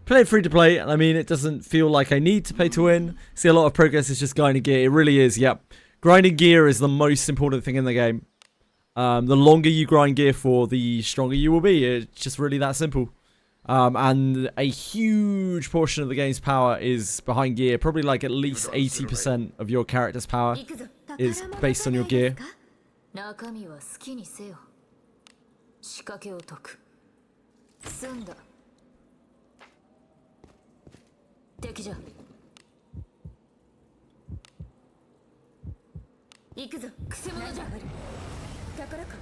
Play it free to play, and I mean, it doesn't feel like I need to pay to win. See, a lot of progress is just grinding gear. It really is, yep. Grinding gear is the most important thing in the game. The longer you grind gear for, the stronger you will be. It's just really that simple. And a huge portion of the game's power is behind gear. Probably like at least 80% of your character's power 行くぞ。 is based on your gear. 中身は好きにせよ仕掛けを解く済んだ敵じゃ行くぞ。くせ者じゃ宝か。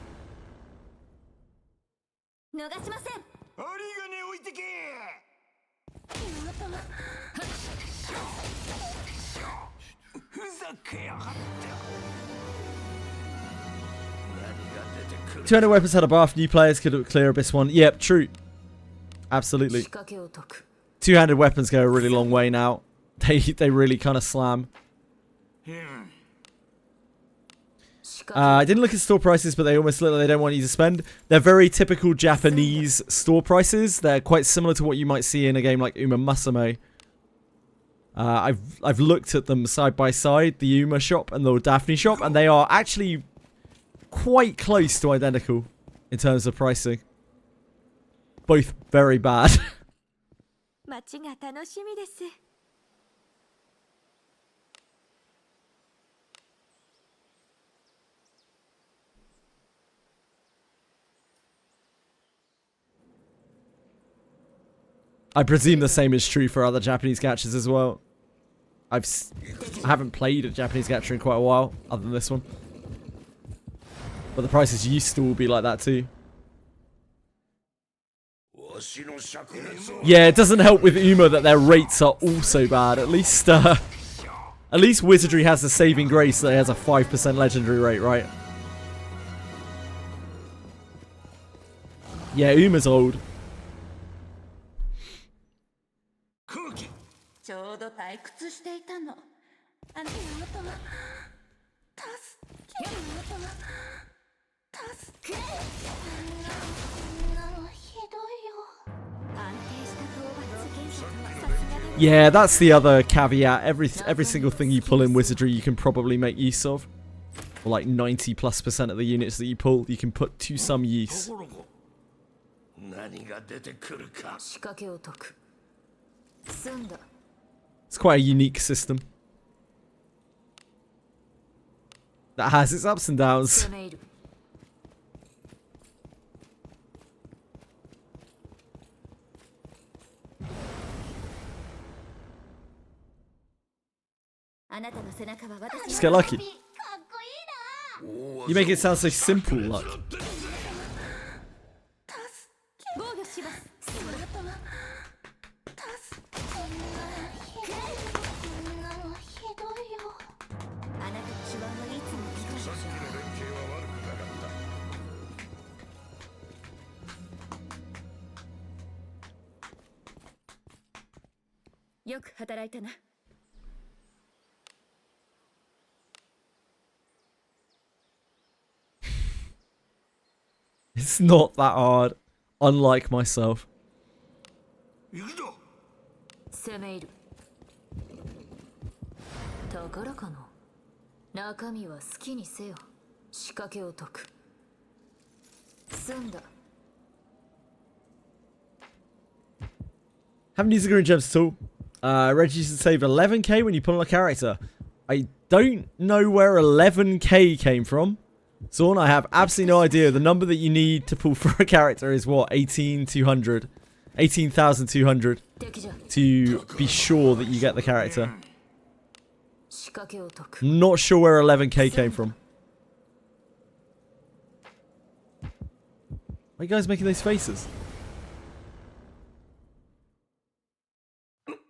逃しません。針金置いてけあなたはふざけやがって何が出てくる 200 weapons had a buff. New players could clear Abyss 1. Yep, true. Absolutely. 仕掛けを解く Two-handed weapons go a really long way now. They really kind of slam. I didn't look at store prices, but they almost look like they don't want you to spend. They're very typical Japanese store prices. They're quite similar to what you might see in a game like Uma Musume. I've looked at them side by side, the Uma shop and the Daphne shop, and they are actually quite close to identical in terms of pricing. Both very bad. 街が楽しみです。 I presume the same is true for other Japanese gachas as well. I haven't played a Japanese gacha in quite a while, other than this one. But the prices used to all be like that too. Yeah, it doesn't help with Uma that their rates are also bad. At least Wizardry has the saving grace that it has a 5% legendary rate, right? Yeah, Uma's old. ちょうど退屈していたの。あの妹が助け妹が助け。ひどいよ。安定した討伐原則はさすがで。Yeah, that's the other caveat. Every single thing you pull in Wizardry, you can probably make use of. Or like 90+% of the units that you pull, you can put to some use. 何が出てくるか。仕掛けを解く。済んだ。 It's quite a unique system that has its ups and downs. 攻め入る。あなたの背中は私 Just get lucky. かっこいいな。 You make it sound so simple, like. 防御します。妹が助け。そんなのひどいよ。あなたの手腕はいつも光る。さっきの連携は悪くなかった。よく働いたな。 It's not that hard, unlike myself. 行くぞ。攻め入る。宝かな。中身は好きにせよ。仕掛けを解く。済んだ。 Haven't used the green gems at all. Reggie should save 11k when you pull on a character. I don't know where 11k came from. Zorn, I have absolutely no idea. The number that you need to pull for a character is what? 18,200. 18,200 to be sure that you get the character. 仕掛けを解く。 Not sure where 11k came from. Why are you guys making those faces?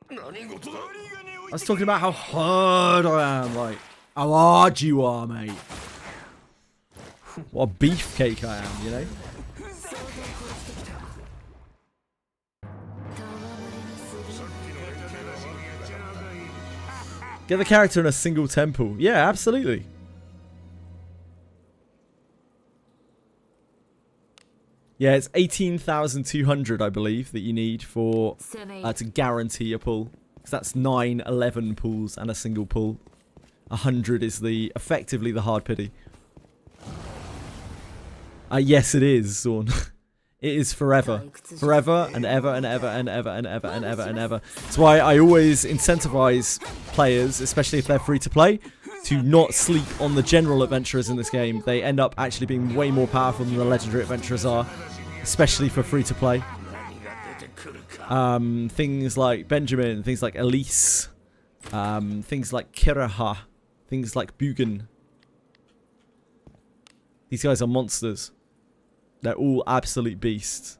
何事だ。 I was talking about how hard I am, like how hard you are, mate. What a beefcake I am, you know? Get the character in a single temple. Yeah, absolutely. Yeah, it's 18,200, I believe, that you need for to guarantee a pull. Because that's 9, 11 pulls and a single pull. 100 is effectively the hard pity. Yes, it is, Zorn. It is forever. Forever and ever and ever and ever and ever and ever and ever. That's why I always incentivize players, especially if they're free to play, to not sleep on the general adventurers in this game. They end up actually being way more powerful than the legendary adventurers are, especially for free to play. Things like Benjamin, things like Elise, things like Kiraha, things like Bugan. These guys are monsters. They're all absolute beasts.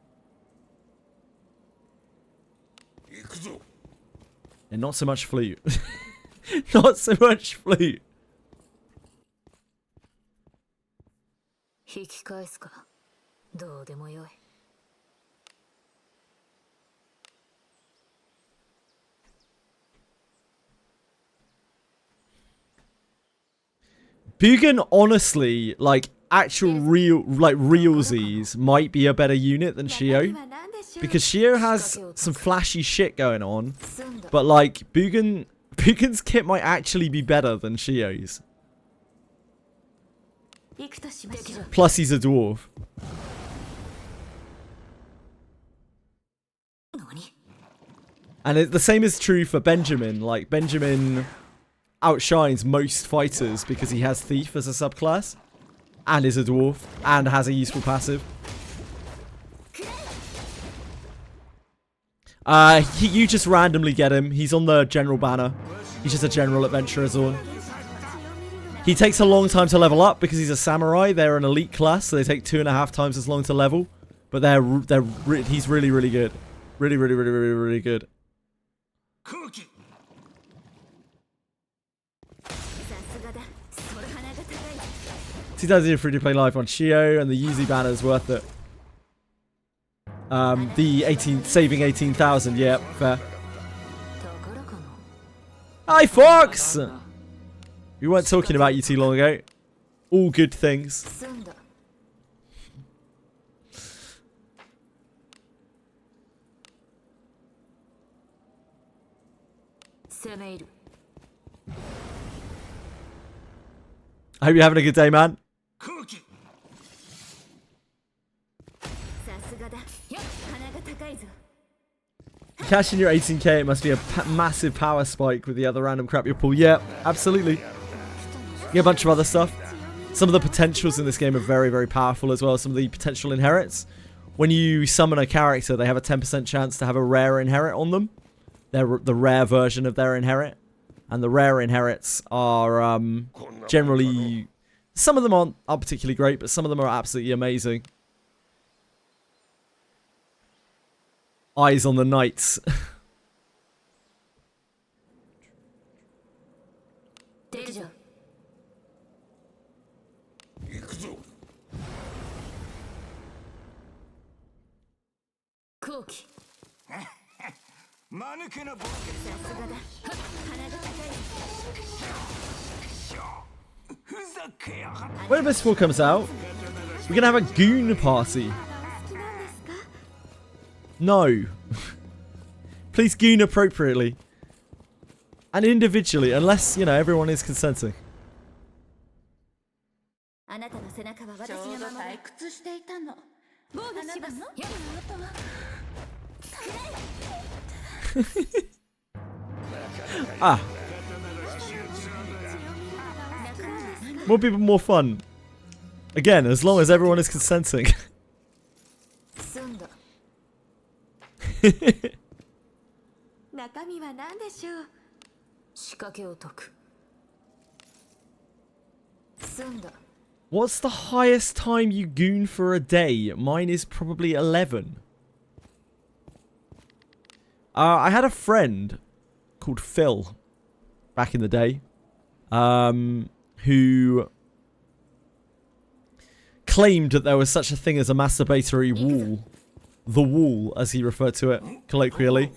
And not so much flute. Not so much flute. 引き返すか。どうでもよい。Bugen, honestly, like, actual real, like, realsies might be a better unit than Shio. Because Shio has some flashy shit going on. But, like, Bugen's kit might actually be better than Shio's. Plus, he's a dwarf. And the same is true for Benjamin. Like, Benjamin outshines most fighters because he has Thief as a subclass. And is a dwarf. And has a useful passive. You just randomly get him. He's on the general banner. He's just a general adventurer zone. He takes a long time to level up because he's a samurai. They're an elite class, so they take 2.5 times as long to level. But he's really, really good. Really, really, really, really, really good. 2000 free to play live on Shio, and the Yuzi banner is worth it. Saving 18,000, yeah, fair. Hi, Fox! We weren't talking about you too long ago. All good things. I hope you're having a good day, man. Cash in your 18k, it must be a massive power spike with the other random crap you pull. Yeah, absolutely. Yeah, a bunch of other stuff. Some of the potentials in this game are very, very powerful as well. Some of the potential inherits. When you summon a character, they have a 10% chance to have a rare inherit on them. They're the rare version of their inherit. And the rare inherits are generally... Some of them aren't particularly great, but some of them are absolutely amazing. Eyes on the knights. When Abyss 4 comes out, we're gonna have a goon party. No. Please goon appropriately. And individually, unless, you know, everyone is consenting. Ah. More people, more fun. Again, as long as everyone is consenting. What's the highest time you goon for a day? Mine is probably 11. I had a friend called Phil back in the day, who claimed that there was such a thing as a masturbatory wall. The wall, as he referred to it colloquially.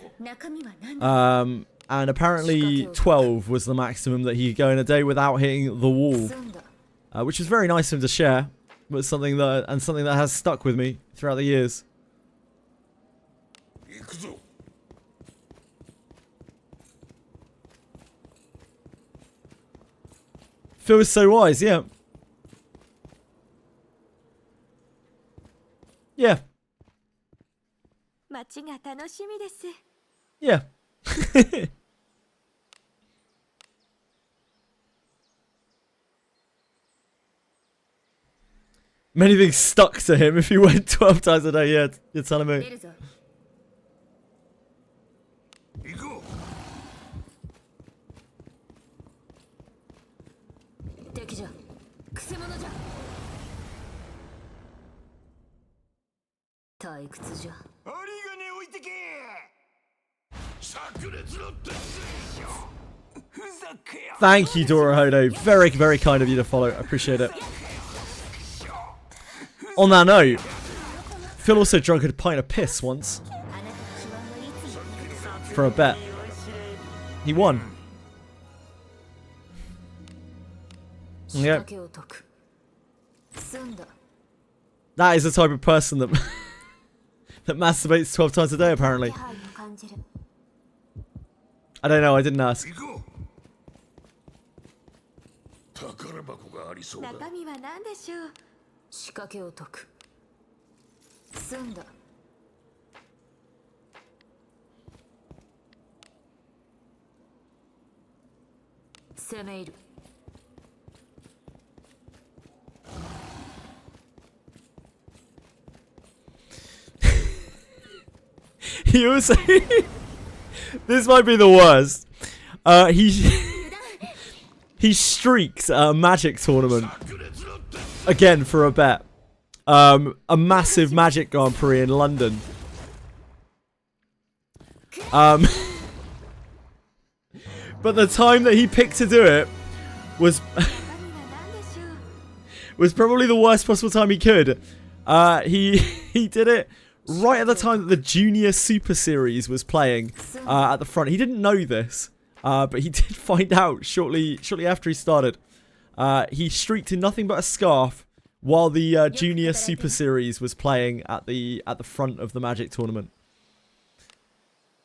And apparently 12 was the maximum that he could go in a day without hitting the wall. Which is very nice of him to share, but something that has stuck with me throughout the years. Phil is so wise, yeah. Yeah. Yeah. Many things stuck to him if he went 12 times a day, yeah, you're telling me. Thank you, Dorohodo. Very, very kind of you to follow. I appreciate it. On that note, Phil also drank a pint of piss once. For a bet. He won. Yeah. That is the type of person that that masturbates 12 times a day, apparently. 気配を感じる I don't know, I didn't ask. 行こう。宝箱がありそうだ。中身は何でしょう仕掛けを解く済んだ攻め入る He also... This might be the worst. He streaks at a Magic tournament. Again, for a bet. A massive Magic Grand Prix in London. But the time that he picked to do it was 中身は何でしょう was probably the worst possible time he could. He did it right at the time that the Junior Super Series was playing at the front. He didn't know this, but he did find out shortly after he started. He streaked in nothing but a scarf while the Junior Super Series was playing at the front of the Magic tournament.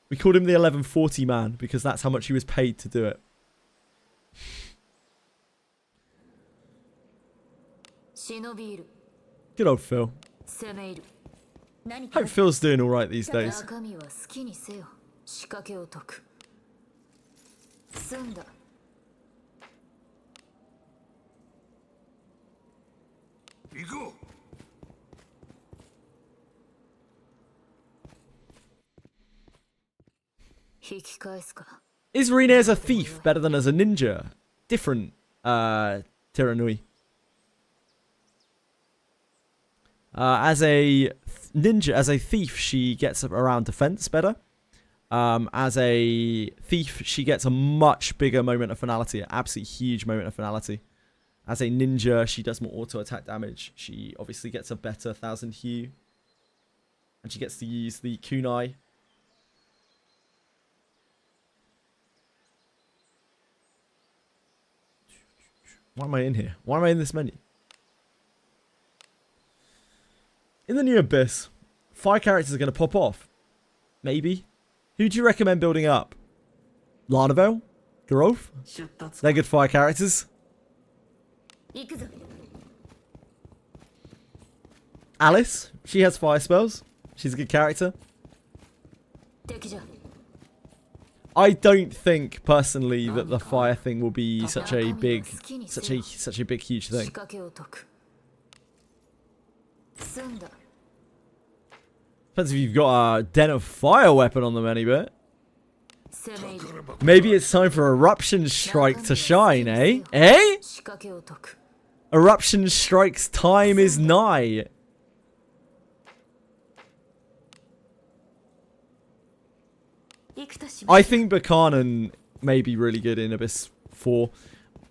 We called him the 1140 man because that's how much he was paid to do it. 忍び入る Good old Phil. 攻め入る 何か Hope Phil's doing alright these days. 中身は好きにせよ仕掛けを解く済んだ行こう。 引き返すか Is Rene as a thief better than as a ninja? Different, Tiranui. As a ninja, as a thief, she gets around defense better. As a thief, she gets a much bigger moment of finality, an absolutely huge moment of finality. As a ninja, she does more auto attack damage. She obviously gets a better 1000 hue. And she gets to use the kunai. Why am I in here? Why am I in this menu? In the new Abyss, 5 characters are going to pop off. Maybe. Who do you recommend building up? Lanavel? Garov? 出立 They're good 5 characters. 行くぞ Alice? She has fire spells. She's a good character. 敵じゃ I don't think personally that the fire thing will be such a big huge 仕 thing. 掛けを解く済んだ Depends if you've got a Den of Fire weapon on them any bit. 攻め入る Maybe it's time for Eruption Strike to shine, eh? Eh? 仕掛けを解く Eruption Strike's time is nigh. 行くとしま I think Buchanan may be really good in Abyss 4.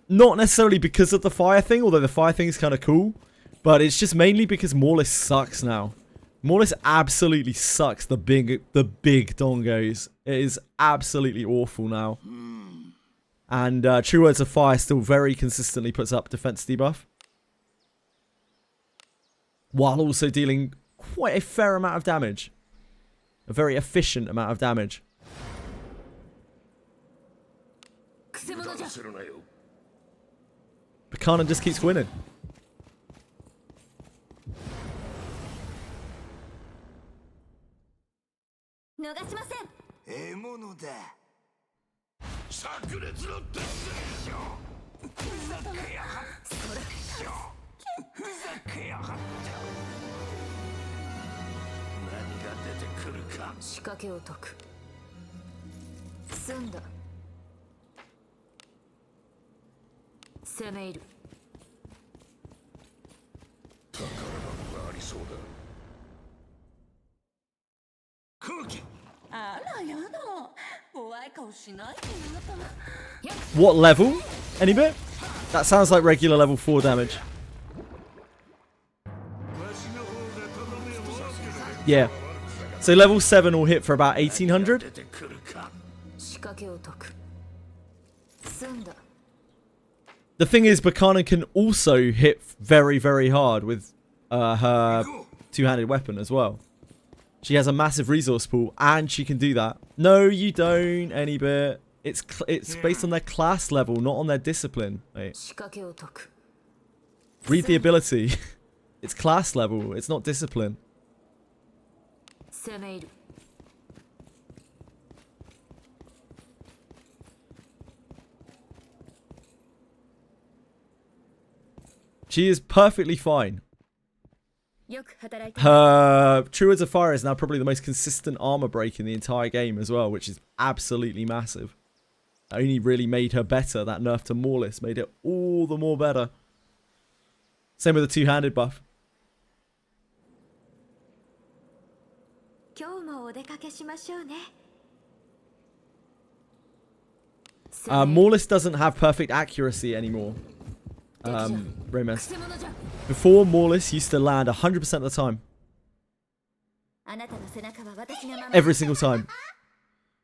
Not necessarily because of the fire thing, although the fire thing is kind of cool. But it's just mainly because Morlis sucks now. Morlis absolutely sucks the big dongos. It is absolutely awful now. And True Words of Fire still very consistently puts up defense debuff. While also dealing quite a fair amount of damage. A very efficient amount of damage. くせ者じゃ するなよ。 Buchanan just keeps winning. 逃しません獲物だ。炸裂の鉄よ。ふざけやがって。ふざけやがって。何が出てくるか。仕掛けを解く済んだ攻め入る宝箱がありそうだ。空気。あらやだ怖い顔しないであなた What level? Any bit? That sounds like regular level 4 damage. Yeah. So level 7 will hit for about 1800. 出てくるか。仕掛けを解く済んだ The thing is, Bakana can also hit very, very hard with her two-handed weapon as well. She has a massive resource pool, and she can do that. No, you don't, any bit. It's based on their class level, not on their discipline. Mate. Read the ability. It's class level. It's not discipline. She is perfectly fine. Her True Words of Fire is now probably the most consistent armor break in the entire game as well, which is absolutely massive. It only really made her better. That nerf to Morlis made it all the more better. Same with the two-handed buff. Morlis doesn't have perfect accuracy anymore. Raymond. Before, Morlis used to land 100% of the time. Every single time.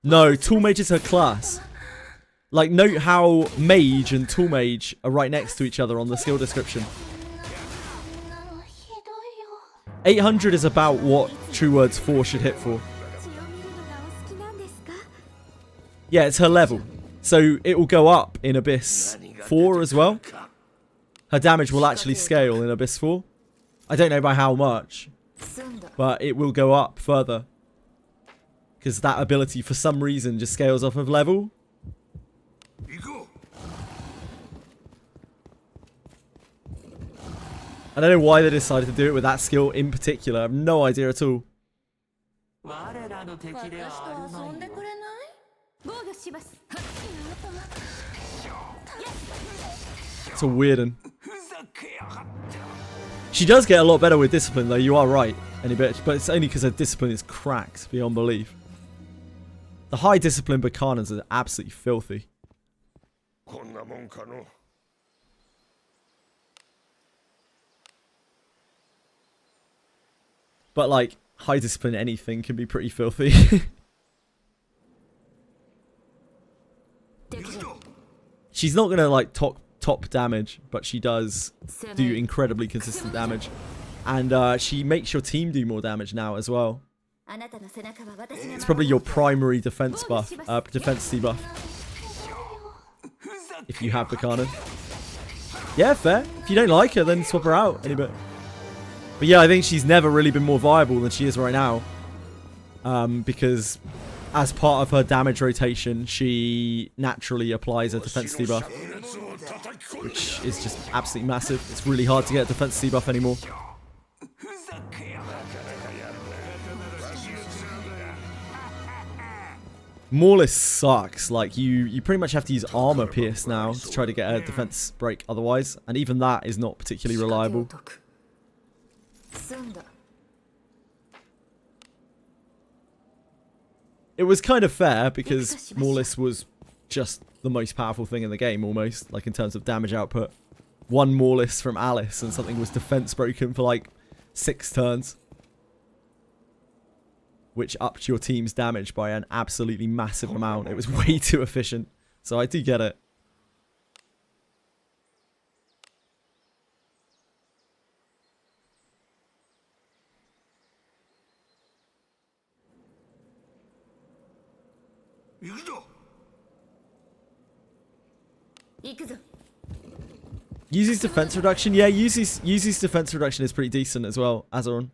No, Tool Mage is her class. Like, note how Mage and Tool Mage are right next to each other on the skill description. 800 is about what True Words 4 should hit for. Yeah, it's her level. So it will go up in Abyss 4 as well. Her damage will actually scale in Abyss 4. I don't know by how much, but it will go up further. Because that ability, for some reason, just scales off of level. I don't know why they decided to do it with that skill in particular. I have no idea at all. It's a weird one. She does get a lot better with discipline though, you are right, any bitch, but it's only because her discipline is cracked beyond belief. The high discipline Bakanas are absolutely filthy. But like, high discipline anything can be pretty filthy. She's not gonna like top damage, but she does do incredibly consistent damage. And she makes your team do more damage now as well. It's probably your primary defense buff, defense debuff. If you have Bakana. Yeah, fair. If you don't like her, then swap her out any bit. But yeah, I think she's never really been more viable than she is right now. Because as part of her damage rotation, she naturally applies a defense debuff. Which is just absolutely massive. It's really hard to get a defense debuff anymore. Morlis sucks. Like, you pretty much have to use armor pierce now to try to get a defense break otherwise. And even that is not particularly reliable. It was kind of fair because Morlis was just the most powerful thing in the game almost, like in terms of damage output. One Morlis from Alice and something was defense broken for like 6 turns. Which upped your team's damage by an absolutely massive amount. It was way too efficient. So I do get it. Yuzi's defense reduction? Yeah, Yuzi's defense reduction is pretty decent as well, Azeron.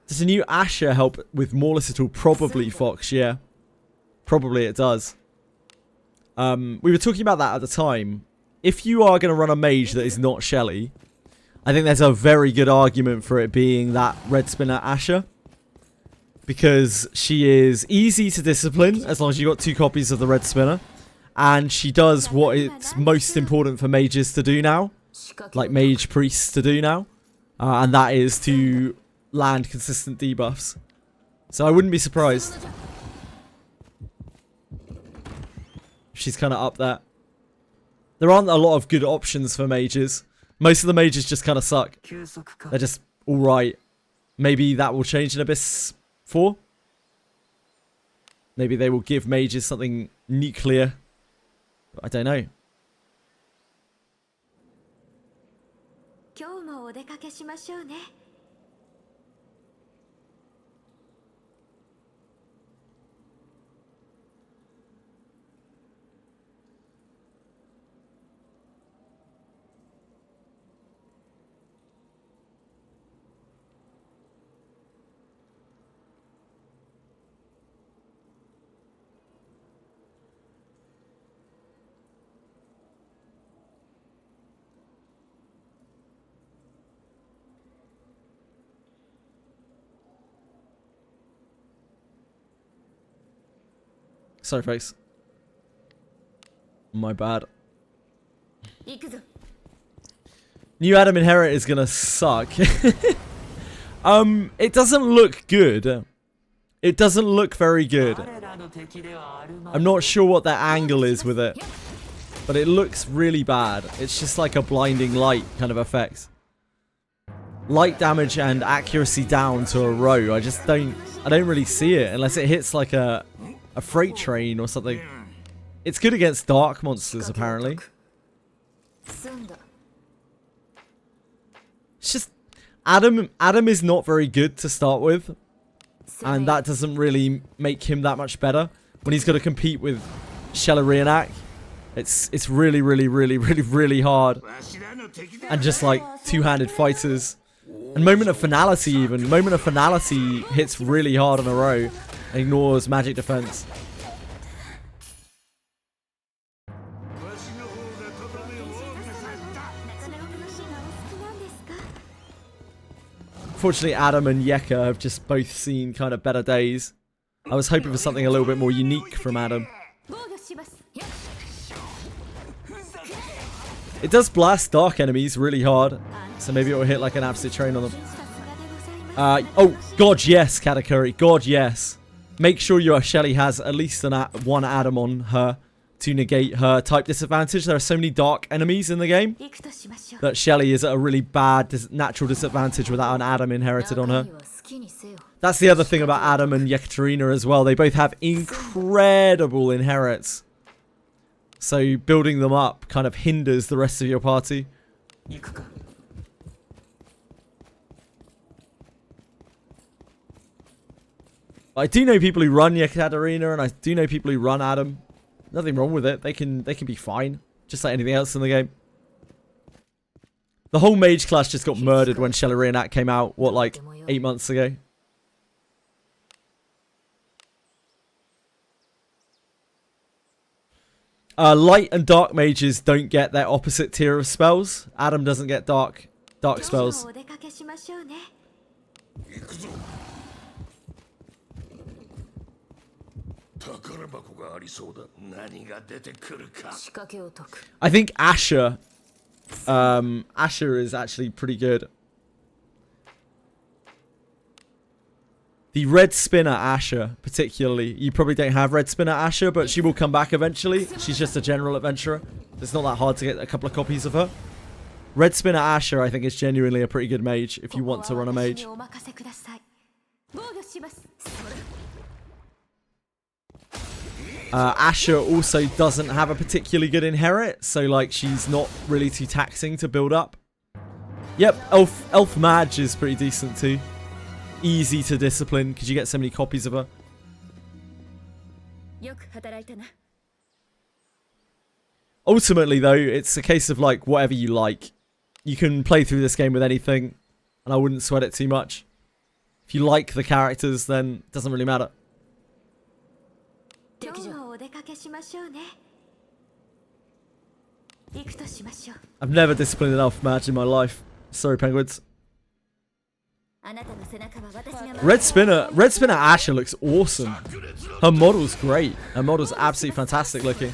Does a new Asher help with Morlis at all? Probably, Fox, yeah. Probably it does. We were talking about that at the time. If you are going to run a mage that is not Shelly, I think there's a very good argument for it being that Red Spinner Asher. Because she is easy to discipline, as long as you've got 2 copies of the Red Spinner. And she does what it's most important for mages to do now. Like mage priests to do now. And that is to land consistent debuffs. So I wouldn't be surprised. She's kind of up there. There aren't a lot of good options for mages. Most of the mages just kind of suck. They're just alright. Maybe that will change in Abyss 4. Maybe they will give mages something nuclear. I don't know. 今日もお出かけしましょうね Sorry, folks. My bad. 行くぞ New Adam Inherit is gonna suck. It doesn't look good. It doesn't look very good. I'm not sure what their angle is with it. But it looks really bad. It's just like a blinding light kind of effect. Light damage and accuracy down to a row. I don't really see it unless it hits like a freight train or something. It's good against dark monsters, apparently. It's just Adam is not very good to start with, and that doesn't really make him that much better when he's got to compete with Shellarianak. It's really hard, and just like two-handed fighters and Moment of Finality even. Moment of Finality hits really hard on a row. Ignores magic defense. Fortunately, Adam and Yeka have just both seen kind of better days. I was hoping for something a little bit more unique from Adam. It does blast dark enemies really hard, so maybe it will hit like an absolute train on them. Oh, God, yes, Katakuri. God, yes. Make sure your Shelly has at least one Adam on her to negate her type disadvantage. There are so many dark enemies in the game that Shelly is at a really bad natural disadvantage without an Adam inherited on her. That's the other thing about Adam and Yekaterina as well. They both have incredible inherits. So building them up kind of hinders the rest of your party. I do know people who run Yekaterina, and I do know people who run Adam. Nothing wrong with it. They can be fine, just like anything else in the game. The whole mage class just got murdered when Shellarianak came out. What, like 8 months ago? Light and dark mages don't get their opposite tier of spells. Adam doesn't get dark spells. I think Asher is actually pretty good. The Red Spinner Asher, particularly. You probably don't have Red Spinner Asher, but she will come back eventually. She's just a general adventurer. It's not that hard to get a couple of copies of her. Red Spinner Asher, I think, is genuinely a pretty good mage if you want to run a mage. Asher also doesn't have a particularly good inherit, so like she's not really too taxing to build up. Yep, Elf Mage is pretty decent too. Easy to discipline because you get so many copies of her. Ultimately though, it's a case of like whatever you like. You can play through this game with anything, and I wouldn't sweat it too much. If you like the characters, then it doesn't really matter. I've never disciplined an elf match in my life. Sorry, penguins. Red Spinner Asher looks awesome. Her model's great. Her model's absolutely fantastic looking.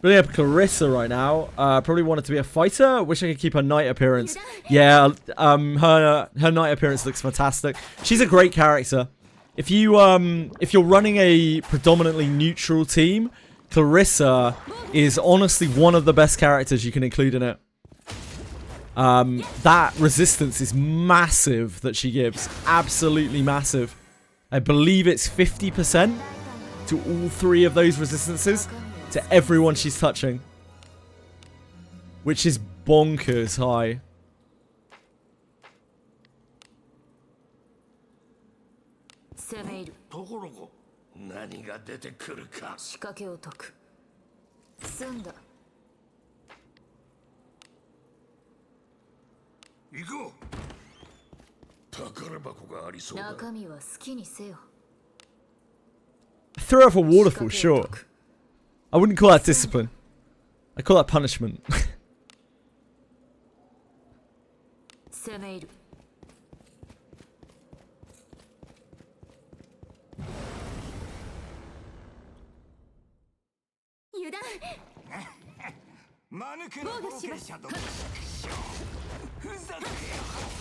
Building up Clarissa right now. Probably wanted to be a fighter. Wish I could keep her knight appearance. Yeah, her knight appearance looks fantastic. She's a great character. If you're running a predominantly neutral team, Clarissa is honestly one of the best characters you can include in it. That resistance is massive that she gives. Absolutely massive. I believe it's 50% to all 3 of those resistances to everyone she's touching. Which is bonkers high. Throw off a waterfall, sure. I wouldn't call that discipline. I call that punishment.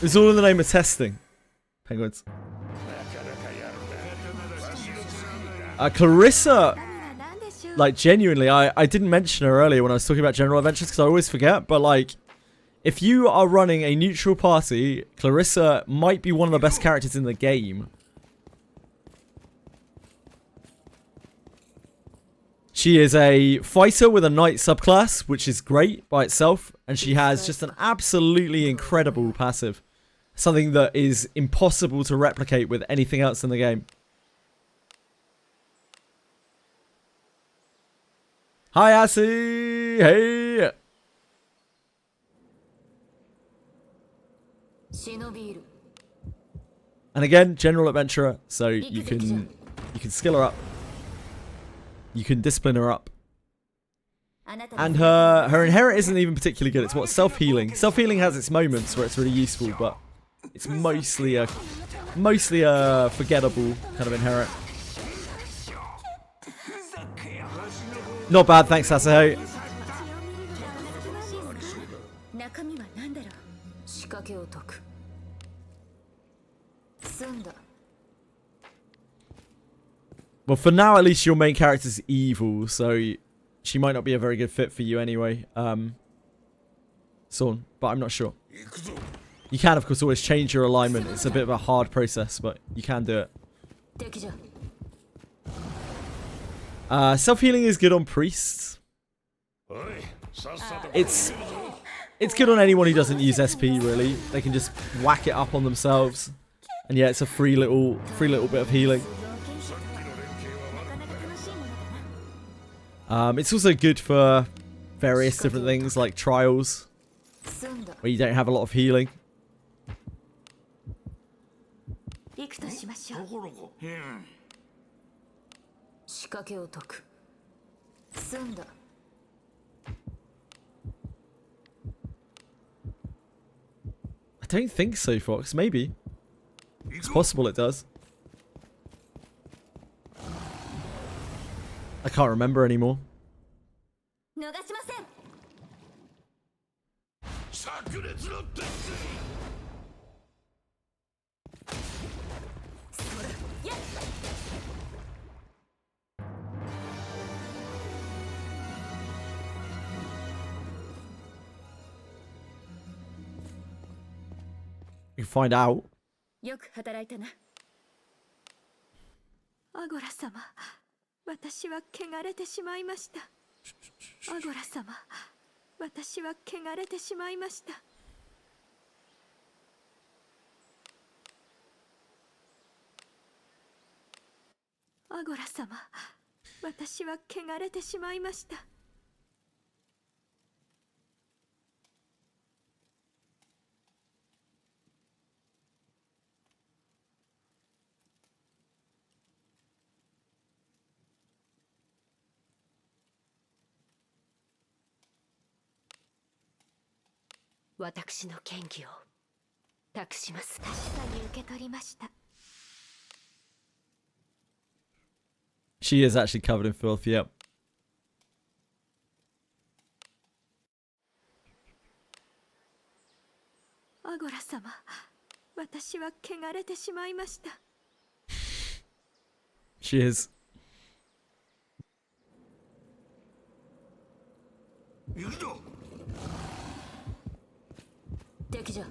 It's all in the name of testing. Penguins. Clarissa, like, genuinely, I didn't mention her earlier when I was talking about general adventures because I always forget, but like, if you are running a neutral party, Clarissa might be one of the best characters in the game. She is a fighter with a knight subclass, which is great by itself, and she has just an absolutely incredible passive. Something that is impossible to replicate with anything else in the game. Hi, Assy! Hey! And again, general adventurer, so you can skill her up. You can discipline her up. And her inherit isn't even particularly good. It's what, self-healing. Self-healing has its moments where it's really useful, but it's mostly a forgettable kind of inherit. Not bad, thanks, Sasahei. Well, for now, at least your main character's evil, so she might not be a very good fit for you anyway. Sorn, but I'm not sure. You can, of course, always change your alignment. It's a bit of a hard process, but you can do it. Self-healing is good on priests. It's good on anyone who doesn't use SP, really. They can just whack it up on themselves. And yeah, it's a free little bit of healing. It's also good for various different things like trials, where you don't have a lot of healing. I don't think so, Fox. Maybe. It's possible it does. I can't remember anymore. You can find out. よく働いたな。アゴラ様、私は汚れてしまいました。アゴラ様、私は汚れてしまいました。アゴラ様、私は汚れてしまいました。私の剣技を託します。確かに受け取りました。 She is actually covered in filth, yep. 私は汚れてしまいました。 She is. 行くぞ。敵じゃ。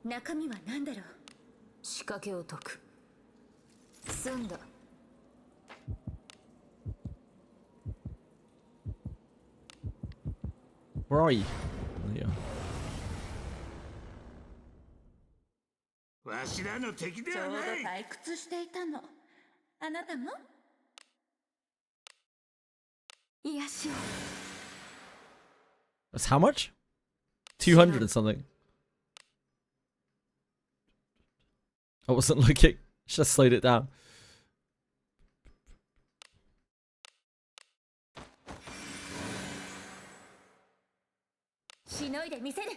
中身は何だろう。仕掛けを解く。済んだ。 Where are you? Yeah. わしらの敵でちょうどはない。退屈していたの。あなたも？癒しを。 That's how much? 200 and something. I wasn't looking. Should have slowed it down. しのいでみせる。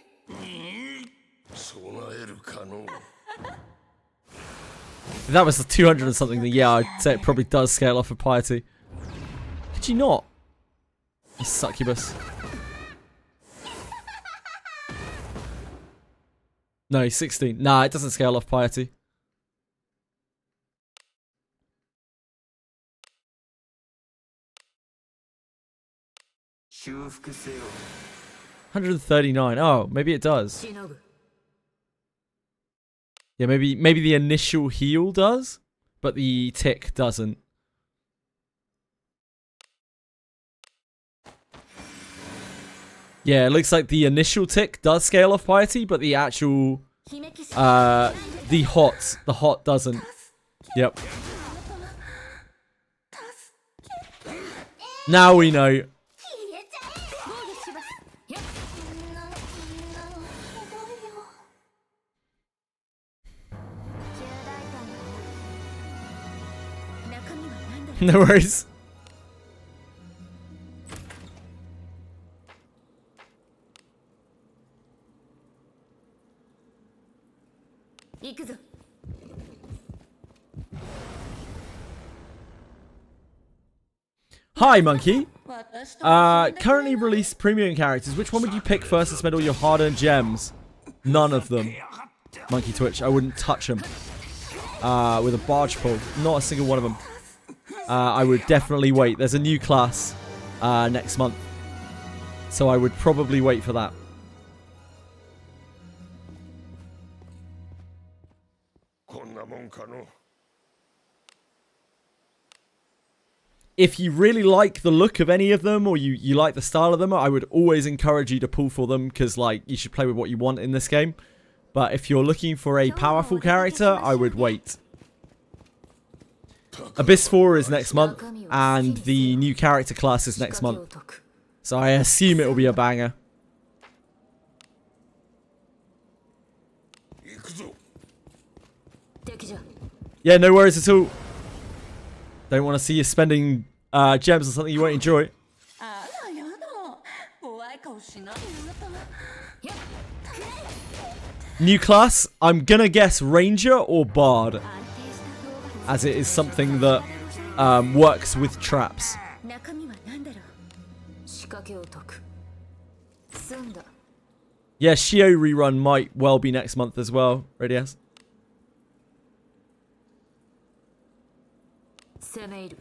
備える可能。 If that was the 200 and something, then yeah, I'd say it probably does scale off of piety. Could you not? You succubus. No, 16. Nah, it doesn't scale off piety. $139. 139. Oh, maybe it does. しのぐ。 Yeah, maybe the initial heal does, but the tick doesn't. Yeah, it looks like the initial tick does scale off piety, but the actual the hot doesn't. Yep. Now we know. 中身は何だろう。 No worries. 行くぞ。 Hi, Monkey. 私と Currently released premium characters. Which one would you pick first to spend all your hard-earned gems? None of them. Monkey Twitch. I wouldn't touch them. With a barge pull. Not a single one of them. I would definitely wait. There's a new class next month. So I would probably wait for that. If you really like the look of any of them, or you like the style of them, I would always encourage you to pull for them, because like you should play with what you want in this game. But if you're looking for a powerful character, I would wait. Abyss 4 is next month, and the new character class is next month. So I assume it will be a banger. Yeah, no worries at all. Don't want to see you spending gems on something you won't enjoy. あらやだ。怖い顔しないであなた。 New class, I'm gonna guess Ranger or Bard, as it is something that works with traps. 中身は何だろう。仕掛けを解く。済んだ。 Yeah, Shio rerun might well be next month as well. Radius. 攻め入る。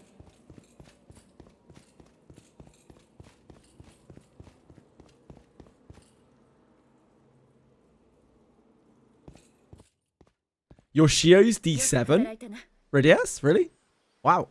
Your Shio's D7? Radius? Really? Wow.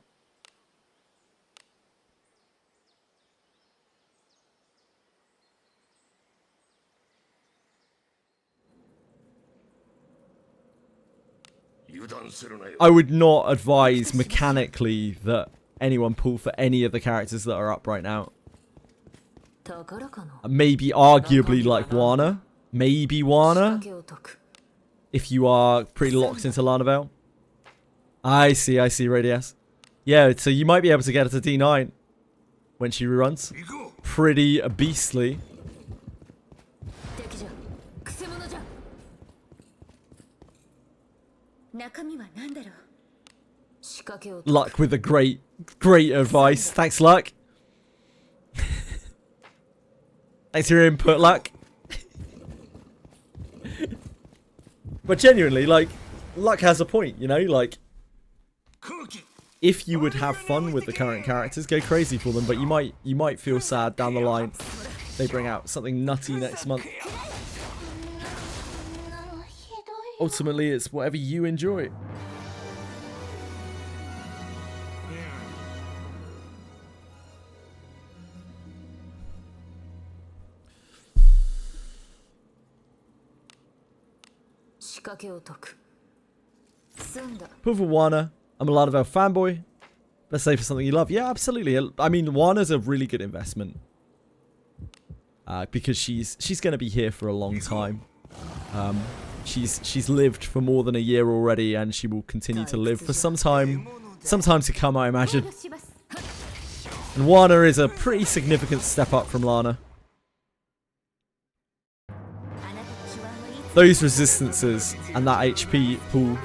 I would not advise mechanically that anyone pull for any of the characters that are up right now. 宝かの。 Maybe arguably like Wana. Maybe 仕 Wana. 掛けを解く。 If you are pretty locked into Lanavel. I see, Radius. Yeah, so you might be able to get it to D9 when she reruns. Pretty beastly. 敵じゃ。くせ者じゃ。中身は何だろう。仕掛けを解く。 Luck with the great advice. Thanks, Luck. Thanks for your input, Luck. But genuinely, like, Luck has a point, you know? Like, if you would have fun with the current characters, go crazy for them, but you might feel sad down the line. They bring out something nutty next month. Ultimately, it's whatever you enjoy. Put for Wana. I'm a Laravel fanboy. Let's say for something you love. Yeah, absolutely. I mean, Wana's a really good investment. Because she's going to be here for a long time. She's lived for more than a year already, and she will continue to live for some time to come, I imagine. And Wana is a pretty significant step up from Lana. Those resistances and that HP pool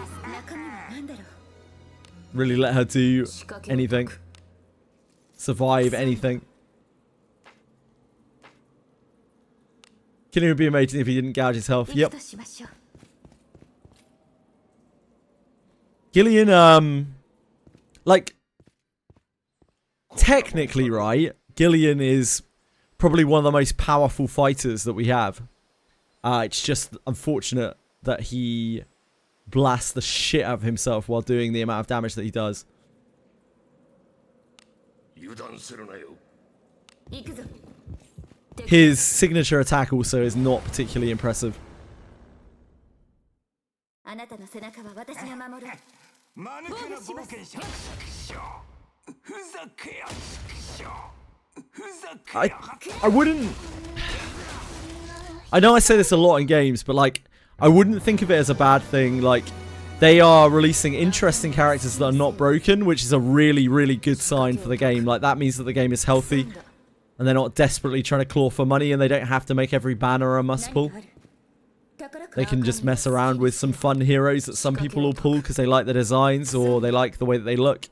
really let her do anything. Survive anything. Killing would be amazing if he didn't gouge his health. Yep. Gillian, like, technically, right, Gillian is probably one of the most powerful fighters that we have. It's just unfortunate that he blasts the shit out of himself while doing the amount of damage that he does. His signature attack also is not particularly impressive. I wouldn't... I know I say this a lot in games, but like, I wouldn't think of it as a bad thing. Like, they are releasing interesting characters that are not broken, which is a really, really good sign for the game. Like, that means that the game is healthy, and they're not desperately trying to claw for money, and they don't have to make every banner a must pull. They can just mess around with some fun heroes that some people will pull because they like the designs or they like the way that they look.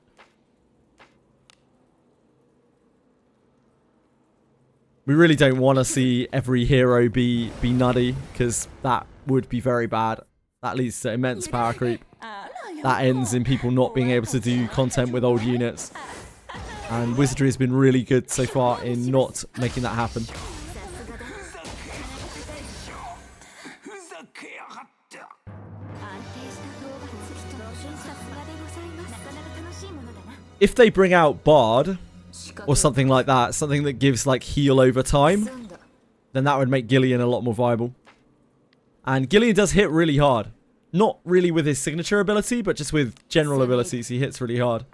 We really don't want to see every hero be nutty, because that would be very bad. That leads to immense power creep. That ends in people not being able to do content with old units. And Wizardry has been really good so far in not making that happen. If they bring out Bard, or something like that, something that gives like heal over time, then that would make Gillian a lot more viable. And Gillian does hit really hard. Not really with his signature ability, but just with general abilities, he hits really hard.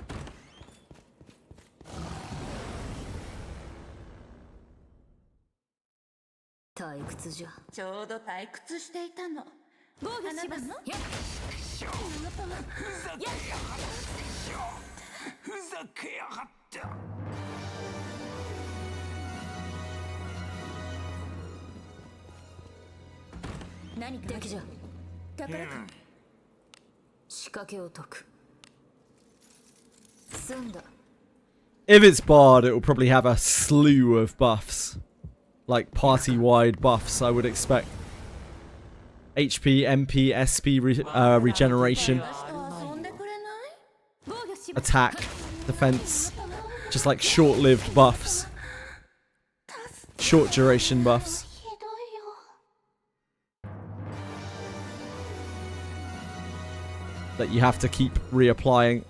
If it's Bard, it will probably have a slew of buffs. Like party-wide buffs, I would expect. HP, MP, SP regeneration. Attack, defense. Just like short-lived buffs. Short duration buffs. That you have to keep reapplying.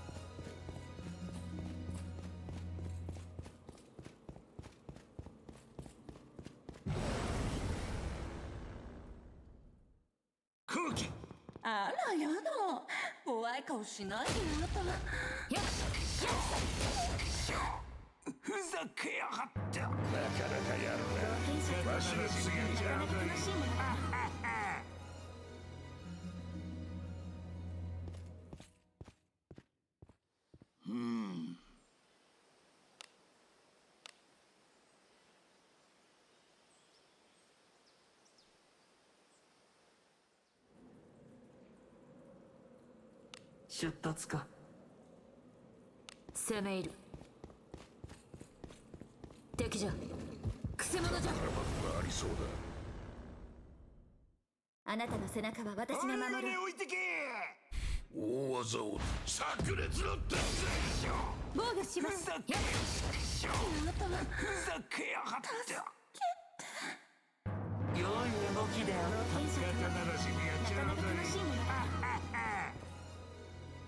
あなたの背中は私が守る。置いてけ。大技を炸裂の鉄拳。防御します。ふざけやがって。良い動きだよ。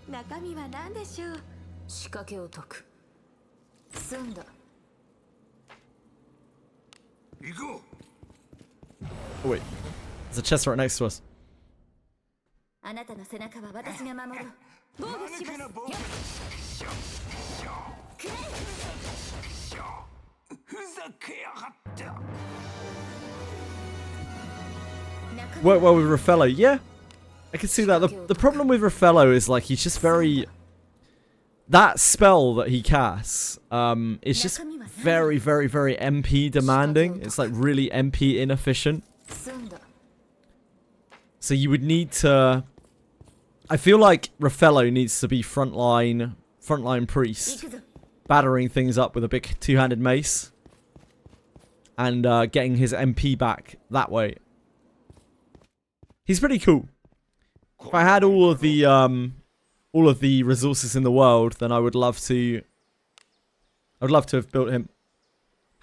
中身は何でしょう。仕掛けを解く。済んだ。行こう。 Oh, wait. There's a chest right next to us. あなたの背中は私が守る。防御します。ふざけやがって。 Well, with Raffaello, yeah. I can see that. The problem with Raffaello is like he's just very... That spell that he casts is just very, very, very MP demanding. It's like really MP inefficient. 済んだ。 So you would need to... I feel like Raffaello needs to be frontline priest, 行くぞ。 battering things up with a big two-handed mace, and getting his MP back that way. He's pretty cool. If I had all of the resources in the world, then I would love to. I would love to have built him.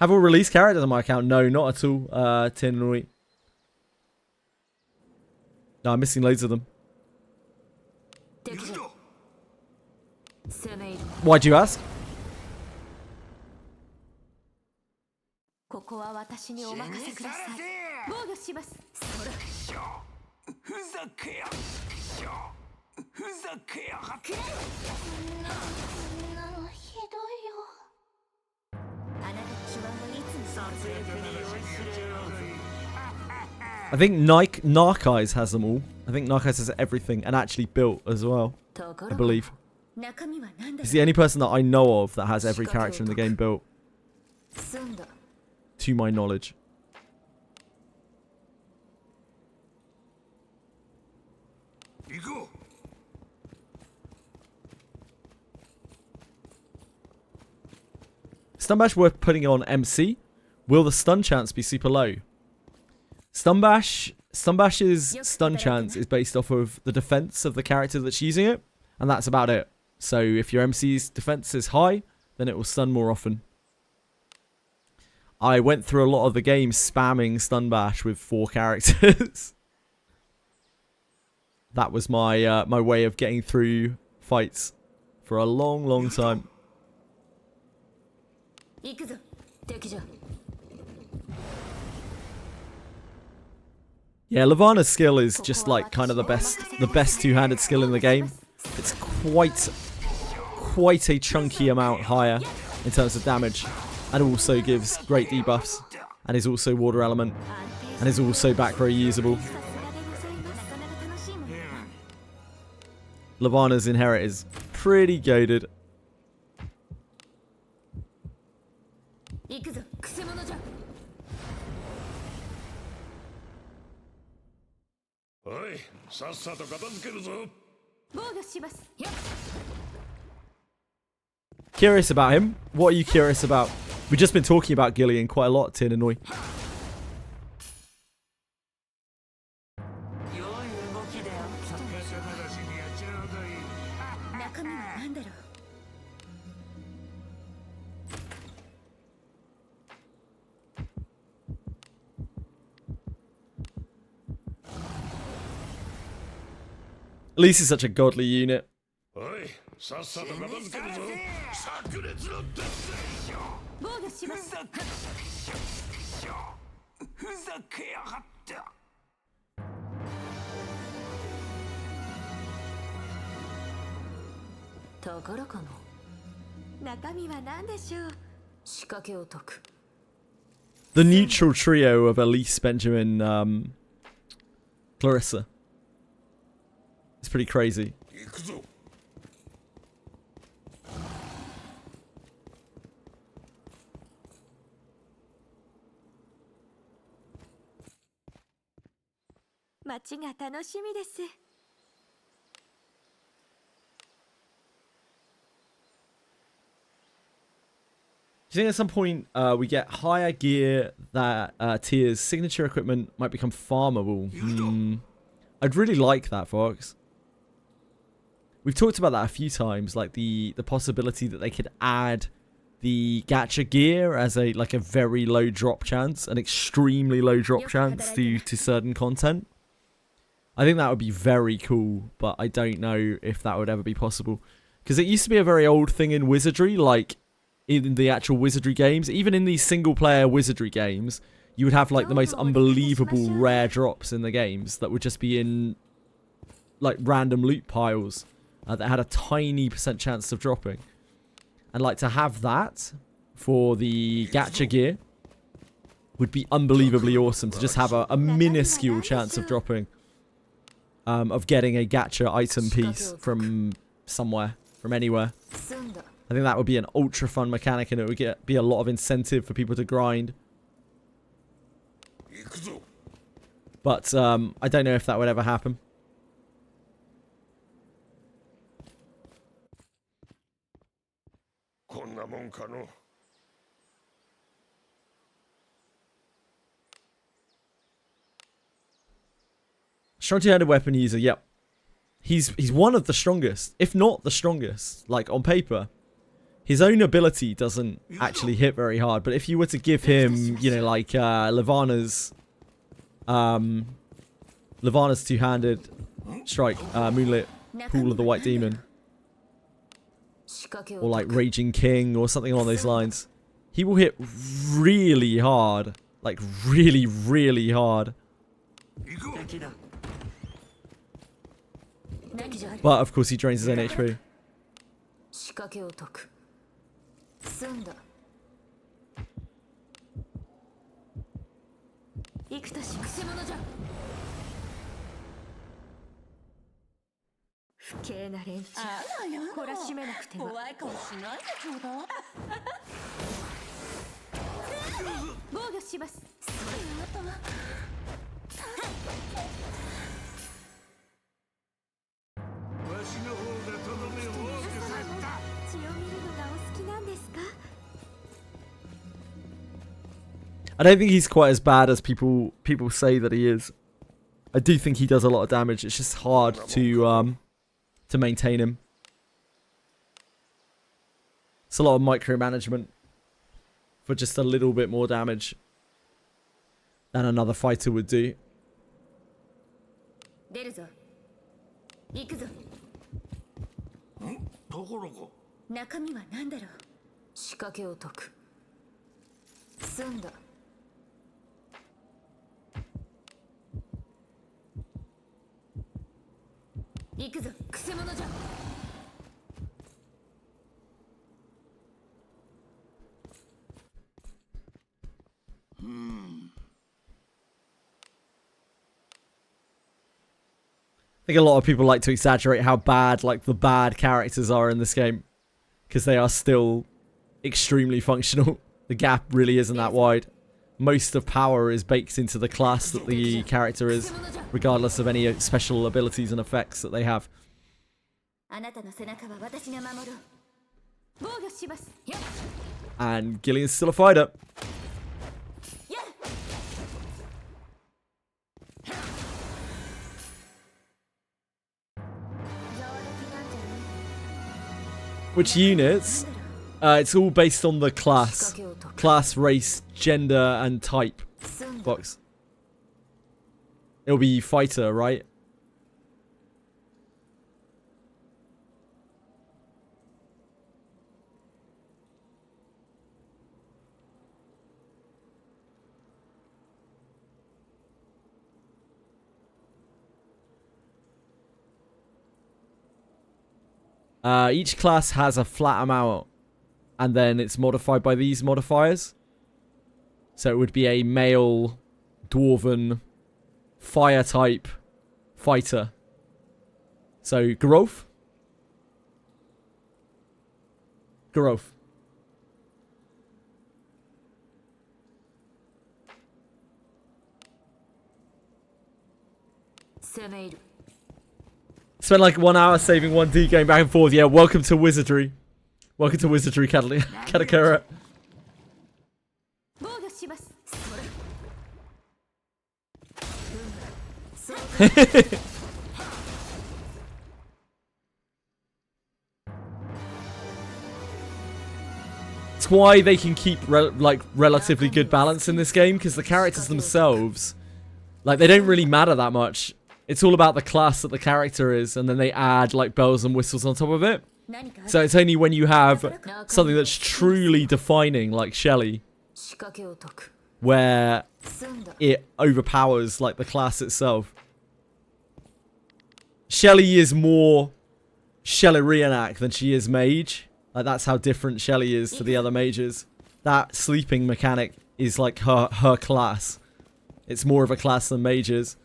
Have all release characters on my account? No, not at all. Tin and wheat. No, I'm missing loads of them. 敵だ。攻め入る。 Why do you ask? ここは私にお任せください。防御します。ふざけや。ふざけやがって。こんなのひどいよ。あなたの基盤はいつも撮影に酔いしれようぜ。 I think Narceyes has them all. I think Narceyes has everything and actually built as well. とこ I ろ believe. 中身は何だ。 He's the only person that I know of that has every character in the game built, 済んだ。 to my knowledge. 行こう。 Stun bash worth putting on MC. Will the stun chance be super low? Stunbash's stun chance is based off of the defense of the character that's using it, and that's about it. So if your MC's defense is high, then it will stun more often. I went through a lot of the game spamming stun bash with 4 characters. That was my my way of getting through fights for a long, long time. 行くぞ。敵じゃ。 Yeah, Levana's skill is just like kind of the best two-handed skill in the game. It's quite a chunky amount higher in terms of damage, and also gives great debuffs, and is also water element, and is also back very usable. Levana's inherit is pretty goated. 行くぞ。くせ者じゃ。おい、さっさと片付けるぞ。防御します。 Curious about him? What are you curious about? We've just been talking about Gillian quite a lot, Tin and Noi. 良い動きだよ。中身は何だろう。 Elise is such a godly unit. おい、さっさと片付けるぞ。炸裂の鉄拳。防御します。ふざけやがって。宝かな。中身は何でしょう。仕掛けを解く。 The neutral trio of Elise, Benjamin, Clarissa. It's pretty crazy. 行くぞ。街が楽しみです。 Do you think at some point we get higher gear that tiers signature equipment might become farmable? I'd really like that, Fox. We've talked about that a few times, like the possibility that they could add the gacha gear as a very low drop chance, an extremely low drop chance to certain content. I think that would be very cool, but I don't know if that would ever be possible. Because it used to be a very old thing in Wizardry, like in the actual Wizardry games. Even in these single-player Wizardry games, you would have like the most unbelievable rare drops in the games that would just be in like random loot piles that had a tiny % chance of dropping. And like to have that for the gacha gear would be unbelievably awesome, to just have a minuscule chance of dropping. Of getting a gacha item piece from somewhere, from anywhere. I think that would be an ultra fun mechanic, and it would be a lot of incentive for people to grind. But I don't know if that would ever happen. Strong two-handed weapon user, yep. He's one of the strongest, if not the strongest, like on paper. His own ability doesn't actually hit very hard, but if you were to give him, you know, like Levana's two-handed strike, Moonlit Pool of the White Demon, or like Raging King or something along those lines, he will hit really hard, like really, really hard. But of course he drains his own HP. I don't think he's quite as bad as people say that he is. I do think he does a lot of damage. It's just hard to maintain him. It's a lot of micromanagement for just a little bit more damage than another fighter would do. I think a lot of people like to exaggerate how bad, like, the bad characters are in this game, because they are still extremely functional. The gap really isn't that wide. Most of power is baked into the class that the character is, regardless of any special abilities and effects that they have. And Gillian's still a fighter. Which units? It's all based on the class. Class, race, gender, and type box. It'll be fighter, right? Each class has a flat amount, and then it's modified by these modifiers. So it would be a male, dwarven, fire type fighter. So growth. Growth. Spent like 1 hour saving 1D going back and forth. Yeah, welcome to Wizardry. Welcome to Wizardry, Katakura. It's why they can keep relatively good balance in this game, because the characters themselves, like, they don't really matter that much. It's all about the class that the character is, and then they add like bells and whistles on top of it. So it's only when you have something that's truly defining, like Shelly, where it overpowers like the class itself. Shelly is more Shellerianak than she is mage. Like, that's how different Shelly is to the other mages. That sleeping mechanic is like her class. It's more of a class than mages.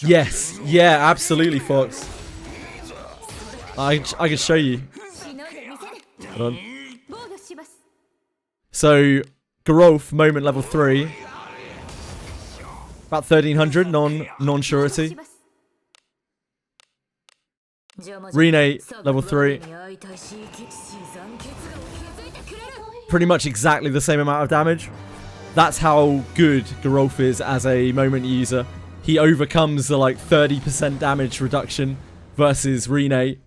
Yes, yeah, absolutely, Fox. I can show you. Hold on. So, Garolf, moment level 3. About 1300, non-surety. Rene, level 3. Pretty much exactly the same amount of damage. That's how good Garolf is as a moment user. He overcomes the like 30% damage reduction versus Rene.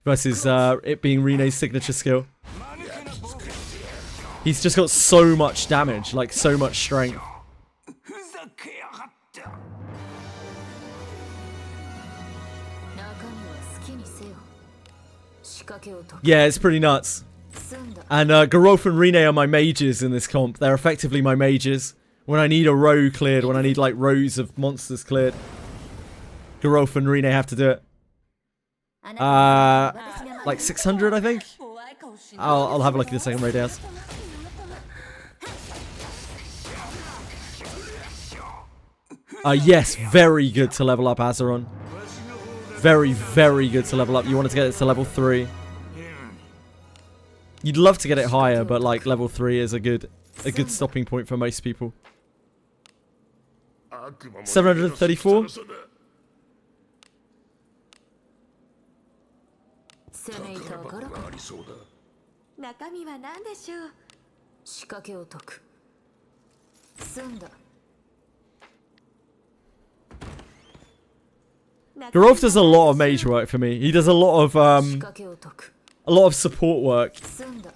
Versus it being Rene's signature skill. He's just got so much damage, like so much strength. Yeah, it's pretty nuts. And Garolf and Rene are my mages in this comp. They're effectively my mages. When I need a row cleared, when I need like rows of monsters cleared, Garolf and Rene have to do it. Like 600, I think. I'll have a look at the second raid house. Yes, very good to level up Azeron. Very, very good to level up. You wanted to get it to level 3. You'd love to get it higher, but like level 3 is a good stopping point for most people. 734. Garolf does a lot of mage work for me. He does a lot of support work.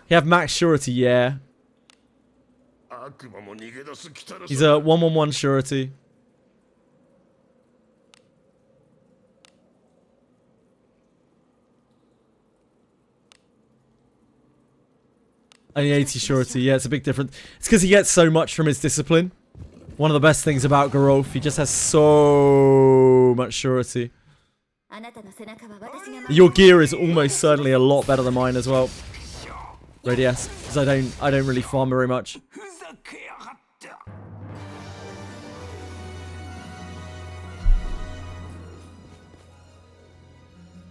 He have max surety, yeah. He's a 111 surety. Only 80 surety, yeah, it's a big difference. It's because he gets so much from his discipline. One of the best things about Garolf, he just has so much surety. Your gear is almost certainly a lot better than mine as well. Radius, because I don't really farm very much.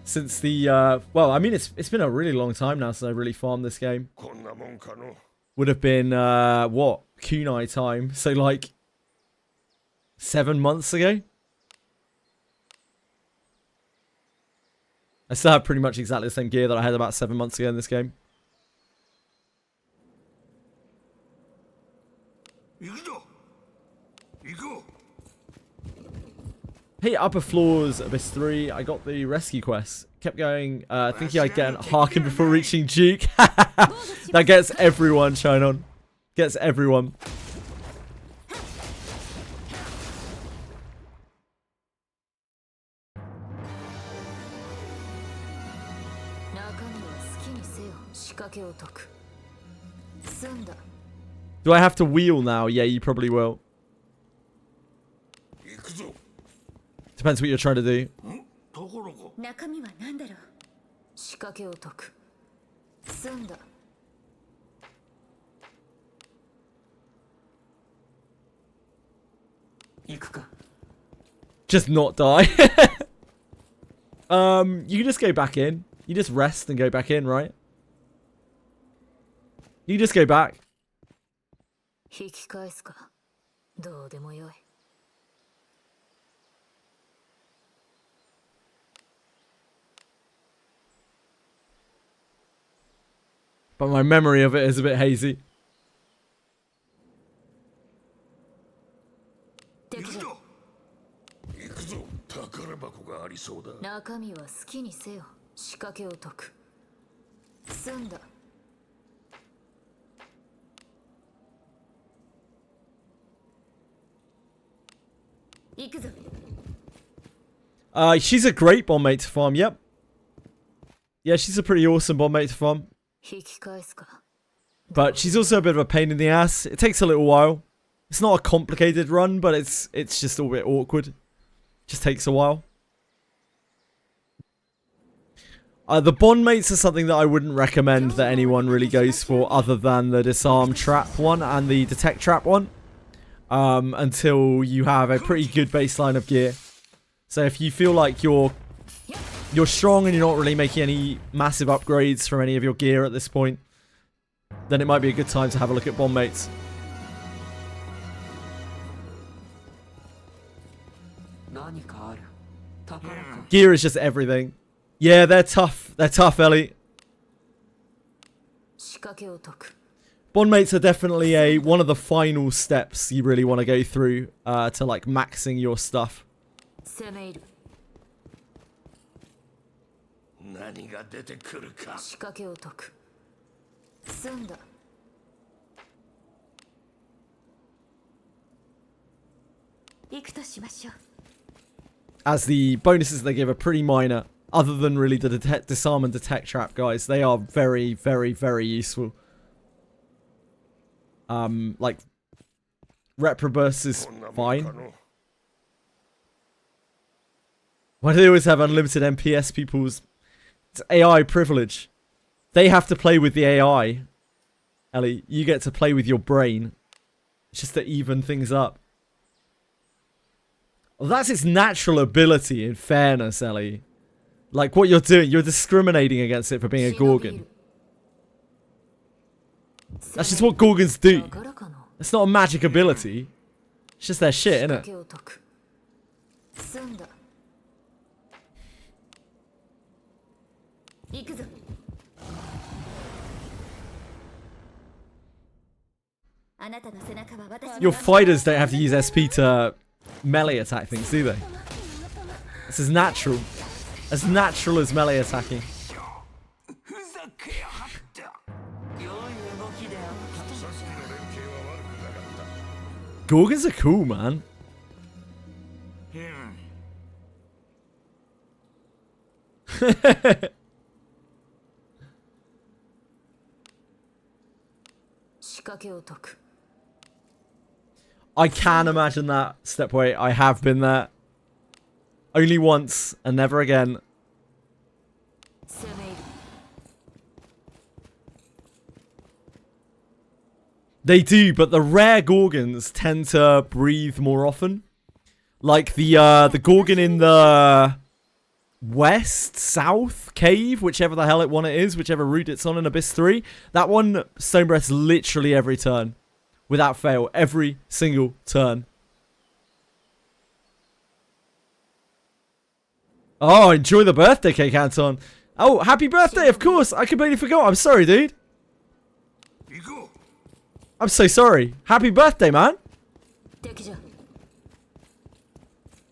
Since the well, I mean it's been a really long time now since I really farmed this game. Would have been what, kunai time, so like 7 months ago. I still have pretty much exactly the same gear that I had about 7 months ago in this game. Hey, upper floors, Abyss 3. I got the rescue quest. Kept going, thinking I'd get an Harken before reaching Duke. That gets everyone, Shine On. Gets everyone. Do I have to wheel now? Yeah, you probably will. Depends what you're trying to do. Just not die. You can just go back in. You just rest and go back in, right? You just go back. 引き返すか。どうでもよい。But my memory of it is a bit hazy. 行くぞ行くぞ宝箱がありそうだ中身は好きにせよ。仕掛けを解く。済んだ。行くぞ。She's a great bomb mate to farm, yep. Yeah, she's a pretty awesome bomb mate to farm. 引き返すか。 But she's also a bit of a pain in the ass. It takes a little while. It's not a complicated run, but it's just a bit awkward. Just takes a while. The bond mates are something that I wouldn't recommend that anyone really goes for other than the disarm trap one and the detect trap one. Until you have a pretty good baseline of gear. So if you feel like you're strong and you're not really making any massive upgrades from any of your gear at this point, then it might be a good time to have a look at bond mates. Gear is just everything. Yeah, they're tough. They're tough, Ellie. 仕掛けを解く。 Bond mates are definitely one of the final steps you really want to go through to like maxing your stuff. 攻め入る。何が出てくるか仕掛けを解く。済んだ。行くとしましょう。 As the bonuses they give are pretty minor, other than really the disarm and detect trap guys. They are very, very, very useful. Like Reprobus is fine. Why do they always have unlimited MPS people's... It's AI privilege. They have to play with the AI. Ellie, you get to play with your brain. It's just to even things up. Well, that's its natural ability, in fairness, Ellie. Like, what you're doing, you're discriminating against it for being a Gorgon. That's just what Gorgons do. It's not a magic ability. It's just their shit, innit? 済んだ。行くぞ。あなたの背中は私の Your fighters don't have to use SP to melee attack things, do they? It's as natural. As natural as melee attacking. ふざけやがった良い動きであった。さっきの連携は悪くなかった Gorgons are cool, man. 仕掛けを解く。 I can imagine that, Stepway. I have been there. Only once, and never again. 攻め入る。 They do, but the rare Gorgons tend to breathe more often. Like the Gorgon in the west, south cave, whichever the hell it is, whichever route it's on in Abyss 3. That one stone breaths literally every turn. Without fail, every single turn. Oh, enjoy the birthday cake, Anton. Oh, happy birthday, of course. I completely forgot. I'm sorry, dude. 行こう I'm so sorry. Happy birthday, man. 敵じゃ。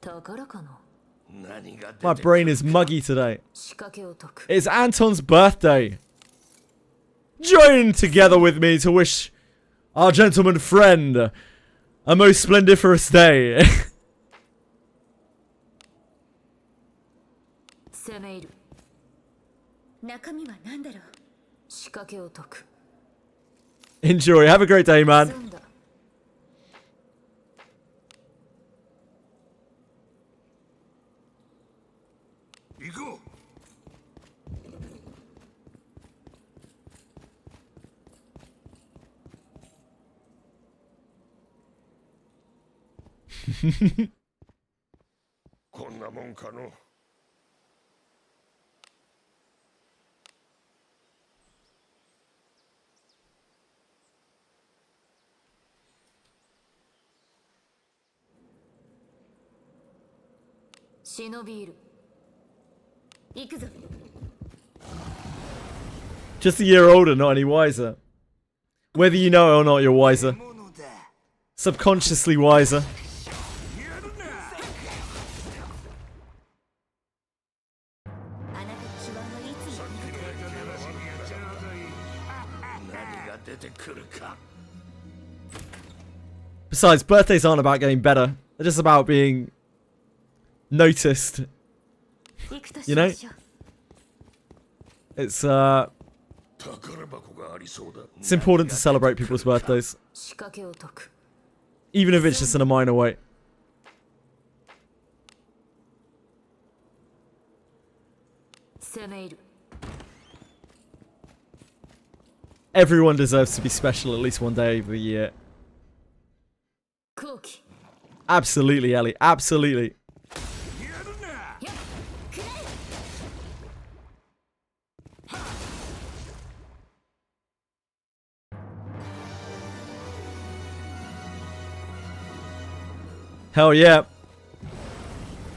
宝かな。何が出てく My る brain is muggy today. 仕掛けを解く。 It's Anton's birthday. Join together with me to wish our gentleman friend a most splendiferous day. 攻め入る。中身は何だろう。仕掛けを解く。 Enjoy. Have a great day, 済 man. んだ。行こう こんなもんかの All 忍びいる。行くぞ。 Just a year older, not any wiser. Whether you know it or not, you're wiser. ものだ Subconsciously wiser. やるなあなたの手腕はいつも味方。何が出てくるか Besides, birthdays aren't about getting better. They're just about being noticed. 行くとしましょう。 It's 宝箱がありそうだ it's important to celebrate people's birthdays, 仕掛けを解く。 even if it's just in a minor way. 攻め入る。 Everyone deserves to be special at least one day of the year. 後期。 Absolutely, Ellie. Absolutely. やるなやっくれ。 Hell yeah.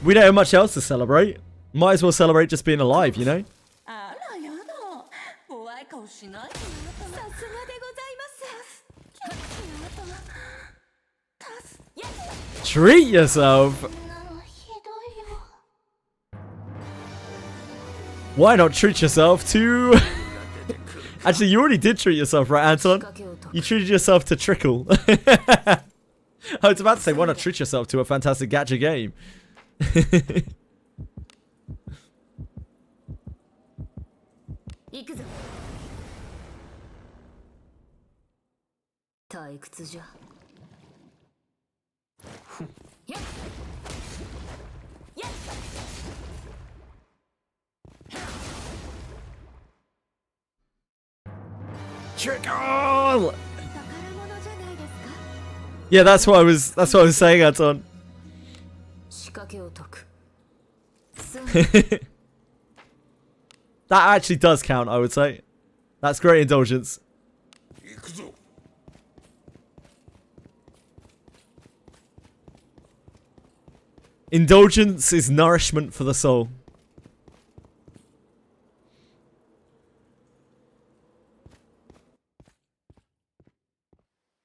We don't have much else to celebrate. Might as well celebrate just being alive, you know? あらやだ怖い顔しないでよさすがでございます。 Treat yourself. そんなのひどいよ Why not treat yourself to... Actually, you already did treat yourself, right, 仕 Anton? 掛けを解く。 You treated yourself to Trickle. I was about to say, why not treat yourself to a fantastic gacha game? 行くぞ。退屈じゃ。やっやっ Trickle! 宝物じゃないですか。 Yeah, that's what I was saying, Anton. 仕掛けを解く。すん That actually does count, I would say. That's great indulgence. 行くぞ Indulgence is nourishment for the soul.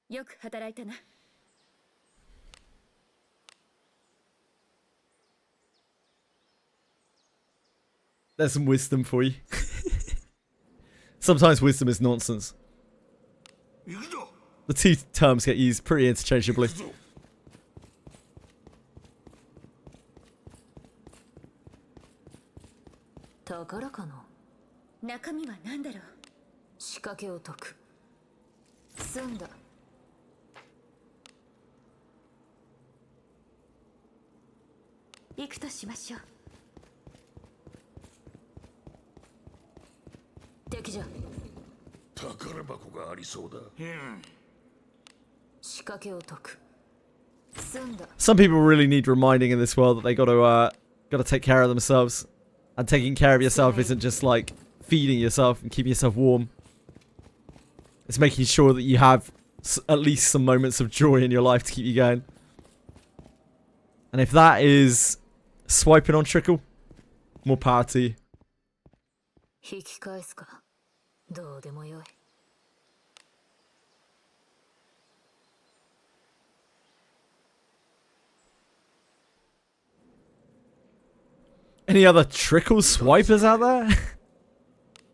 よく働いたな。 There's some wisdom for you. Sometimes wisdom is nonsense. 行くぞ The two terms get used pretty interchangeably. 行くぞ宝かな。中身は何だろう。仕掛けを解く。済んだ。行くとしましょう。 敵じゃ。宝箱がありそうだ仕掛けを解く。済んだ。 Some people really need reminding in this world that they gotta take care of themselves. And taking care of yourself isn't just like feeding yourself and keeping yourself warm. It's making sure that you have at least some moments of joy in your life to keep you going. And if that is swiping on Trickle, more power to you. 引き返すか。どうでもよい。 Any other Trickle swipers out there?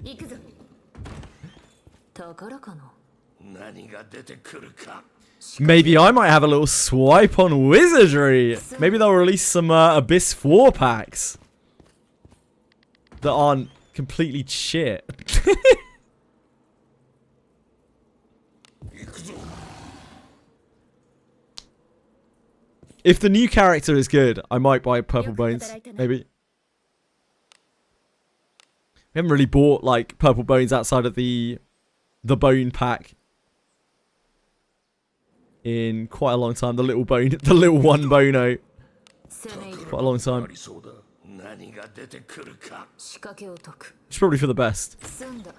行くぞ。宝かな。何が出てくるか Maybe I might have a little swipe on Wizardry. Maybe they'll release some Abyss 4 packs that aren't completely shit. 行くぞ If the new character is good, I might buy Purple Bones. Maybe. We haven't really bought like Purple Bones outside of the bone pack in quite a long time. The little bone, the little one bono. 攻め入る。 Quite a long あ time. りそうだ何が出てくるか仕掛けを解く。 It's probably for the best. 済んだ。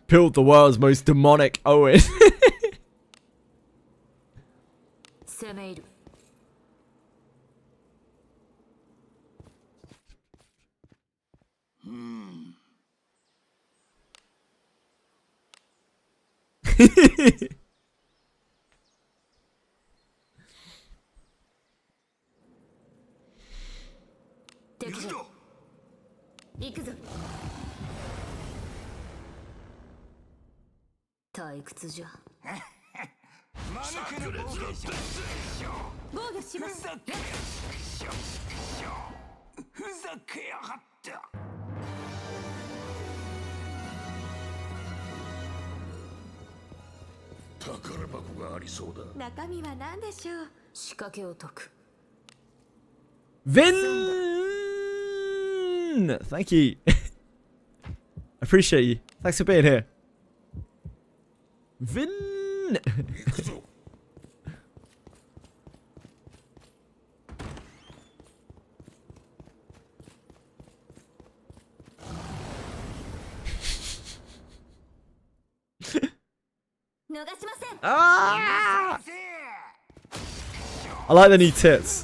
Build the world's most demonic Owen. 攻め入る。敵じゃ行くぞ退屈じゃ間抜けな冒険者防御します。ふざけやがった宝箱がありそうだ中身は何でしょう。仕掛けを解く Vin! Thank you. Appreciate you. Thanks for being here. Vin! 行くぞ逃しません。 Ah! I like the new tits.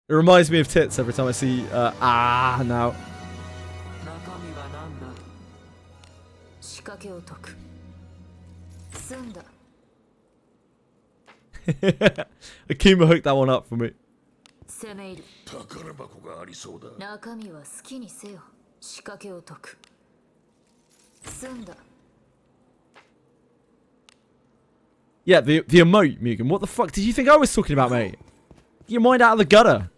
It reminds me of tits every time I see now. 中身は何だ仕掛けを解く済んだ Akuma hooked that one up for me. 攻め入る宝箱がありそうだ中身は好きにせよ仕掛けを解く済んだ Yeah, the emote, Mugen. What the fuck did you think I was talking about, mate? Get your mind out of the gutter.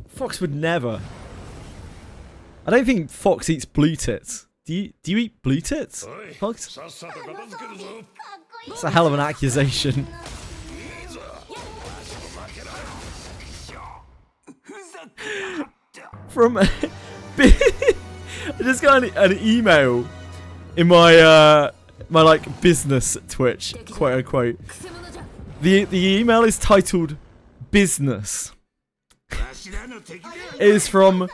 Fox would never. I don't think Fox eats blue tits. Do you eat blue tits, Fox? That's a hell of an accusation. From I just got an email in my my like business Twitch, quote unquote. The email is titled "Business." It is from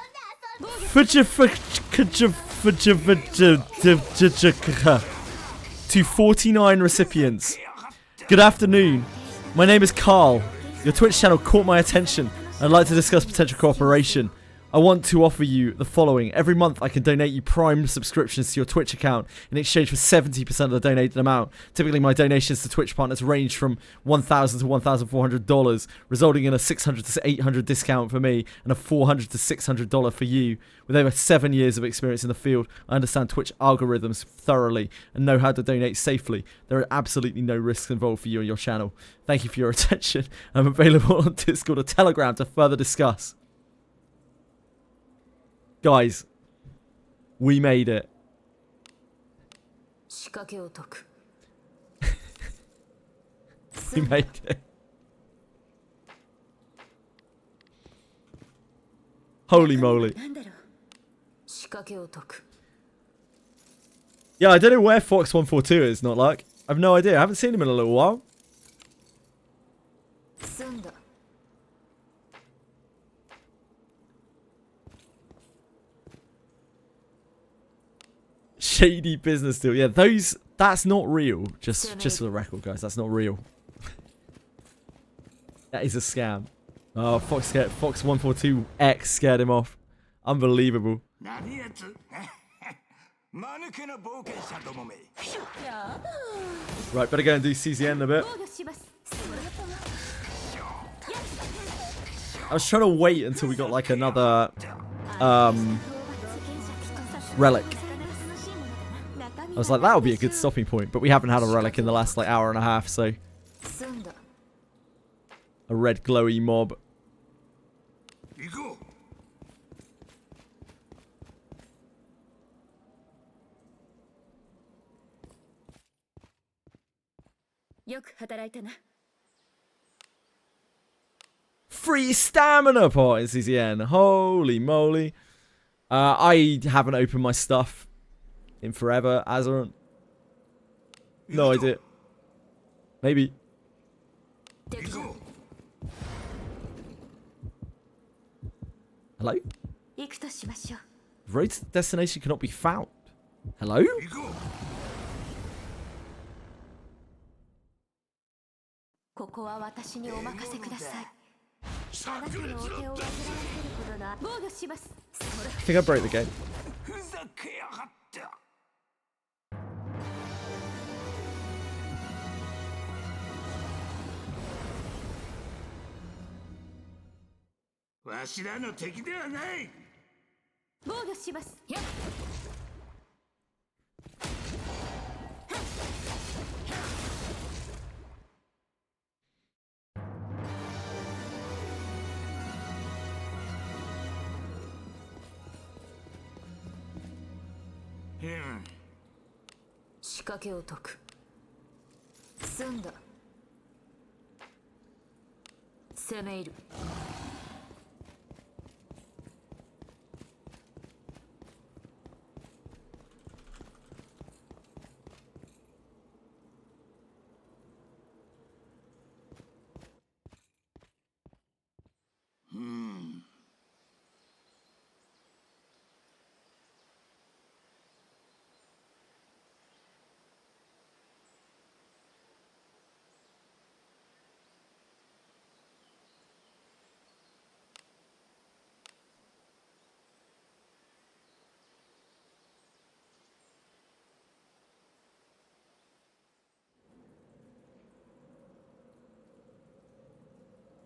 to 49 recipients. Good afternoon. My name is Carl. Your Twitch channel caught my attention. I'd like to discuss potential cooperation. I want to offer you the following. Every month I can donate you Prime subscriptions to your Twitch account in exchange for 70% of the donated amount. Typically my donations to Twitch partners range from $1,000 to $1,400, resulting in a $600 to $800 discount for me and a $400 to $600 for you. With over 7 years of experience in the field, I understand Twitch algorithms thoroughly and know how to donate safely. There are absolutely no risks involved for you and your channel. Thank you for your attention. I'm available on Discord or Telegram to further discuss. Guys, we made it. We made it. Holy moly. Yeah, I don't know where Fox142 is, not like. I've no idea. I haven't seen him in a little while. Shady business deal. Yeah, that's not real. Just for the record, guys, that's not real. That is a scam. Oh, Fox142X scared him off. Unbelievable. Right, better go and do CZN in a bit. I was trying to wait until we got like another relic. I was like, that would be a good stopping point, but we haven't had a relic in the last like hour and a half, so 済んだ a red glowy mob. 行こう。よく働いたな Free stamina points, CZN. Holy moly. I haven't opened my stuff in forever, Azeron. No idea. Maybe. 敵だ Hello? 行くとしましょう Road to the destination cannot be found. Hello? 行こう。ここは私にお任せくださいあなた炸裂ののお手を煩わせるほどな防御します I think I broke the game. ふざけやがった。わしらの敵ではない。防御しますやっ うん仕掛けを解く済んだ攻め入る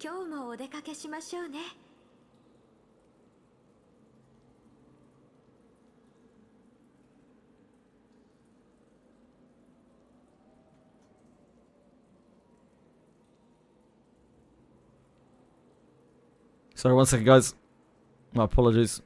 今日もお出かけしましょうね Sorry, one second, guys. My apologies.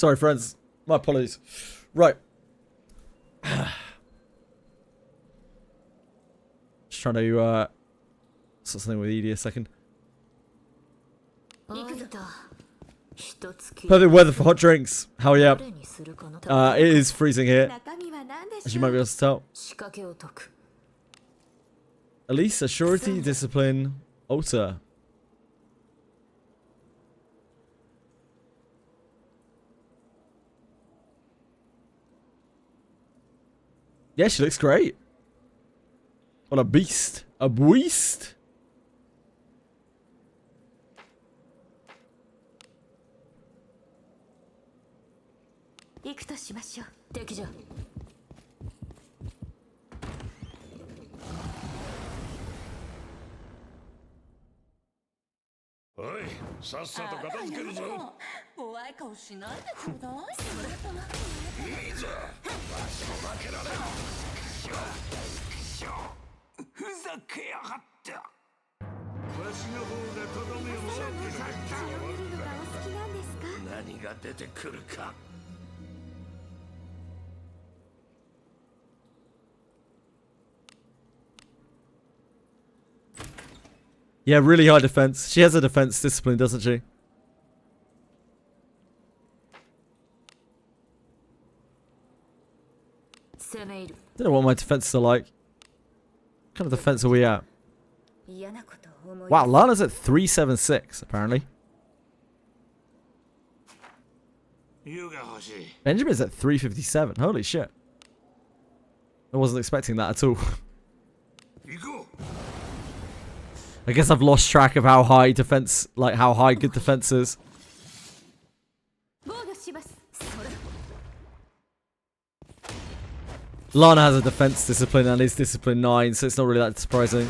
Sorry, friends. My apologies. Right. Just trying to sort something with Edie a second. Perfect weather for hot drinks. Hell yeah. It is freezing here, 中身は何で as し you ょ might be う able to tell. 仕掛けを解く Elise, Assurity, Discipline, Alter. Yeah, she looks great. What a beast. A beast.う行くとしましょう敵じゃおい、さっさと片付けるぞ。怖い顔しないでちょうだい。いいぞ。わしも負けられん。ふざけやがった。わしの方がとどめを刺してる。血を見るのがお好きなんですか何が出てくるか。Yeah, really high defense. She has a defense discipline, doesn't she? Don't know what my defenses are like. What kind of defense are we at? 嫌なことを思い Wow, Lana's at 376, apparently. 湯が欲しい。 Benjamin's at 357. Holy shit. I wasn't expecting that at all. 行こう。 I guess I've lost track of how high defense, like how high good defense is. 防御しますそれ Lana has a defense discipline and is discipline 9, so it's not really that surprising.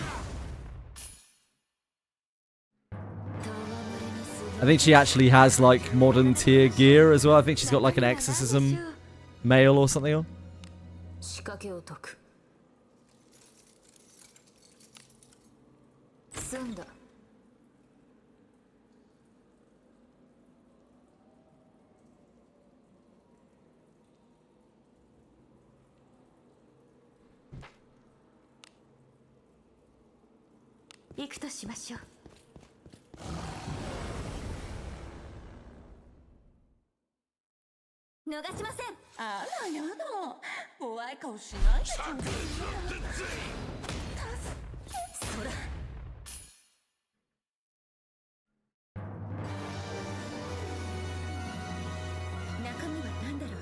I think she actually has like modern tier gear as well. I think she's got like an exorcism mail or something on. 仕掛けを解く済んだ行くとしましょう逃しませんあらやだ。怖い顔しないでちょうだい。そら中身は何だろう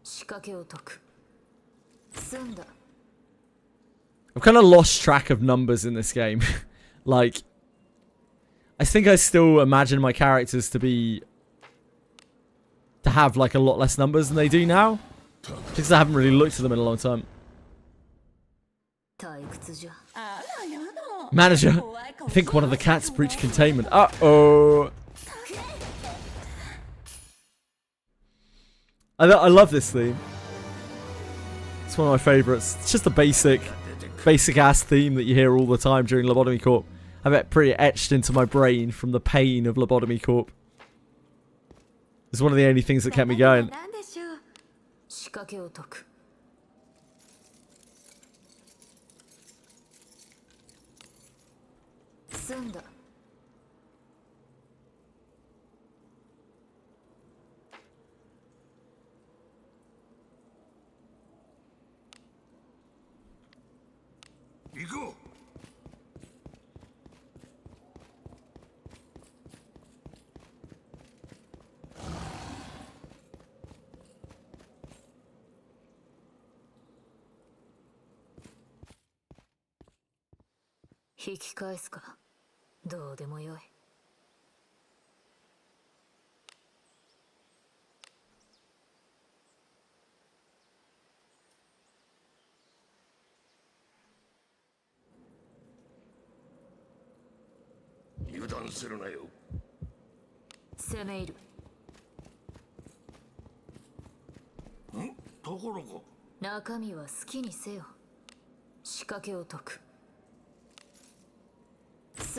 仕掛けを解く済んだ I've kind of lost track of numbers in this game. Like, I think I still imagine my characters to have like a lot less numbers than they do now. Because I haven't really looked at them in a long time. 退屈じゃあらやだ。 Manager, I think one of the cats breached containment. Uh-oh. I love this theme. It's one of my favorites. It's just a basic ass theme that you hear all the time during Lobotomy Corp. I bet pretty etched into my brain from the pain of Lobotomy Corp. It's one of the only things that kept me going. 何でしょう仕掛けを解く済んだ行こう。引き返すかどうでもよい油断するなよ。攻め入るところが。中身は好きにせよ仕掛けを解く済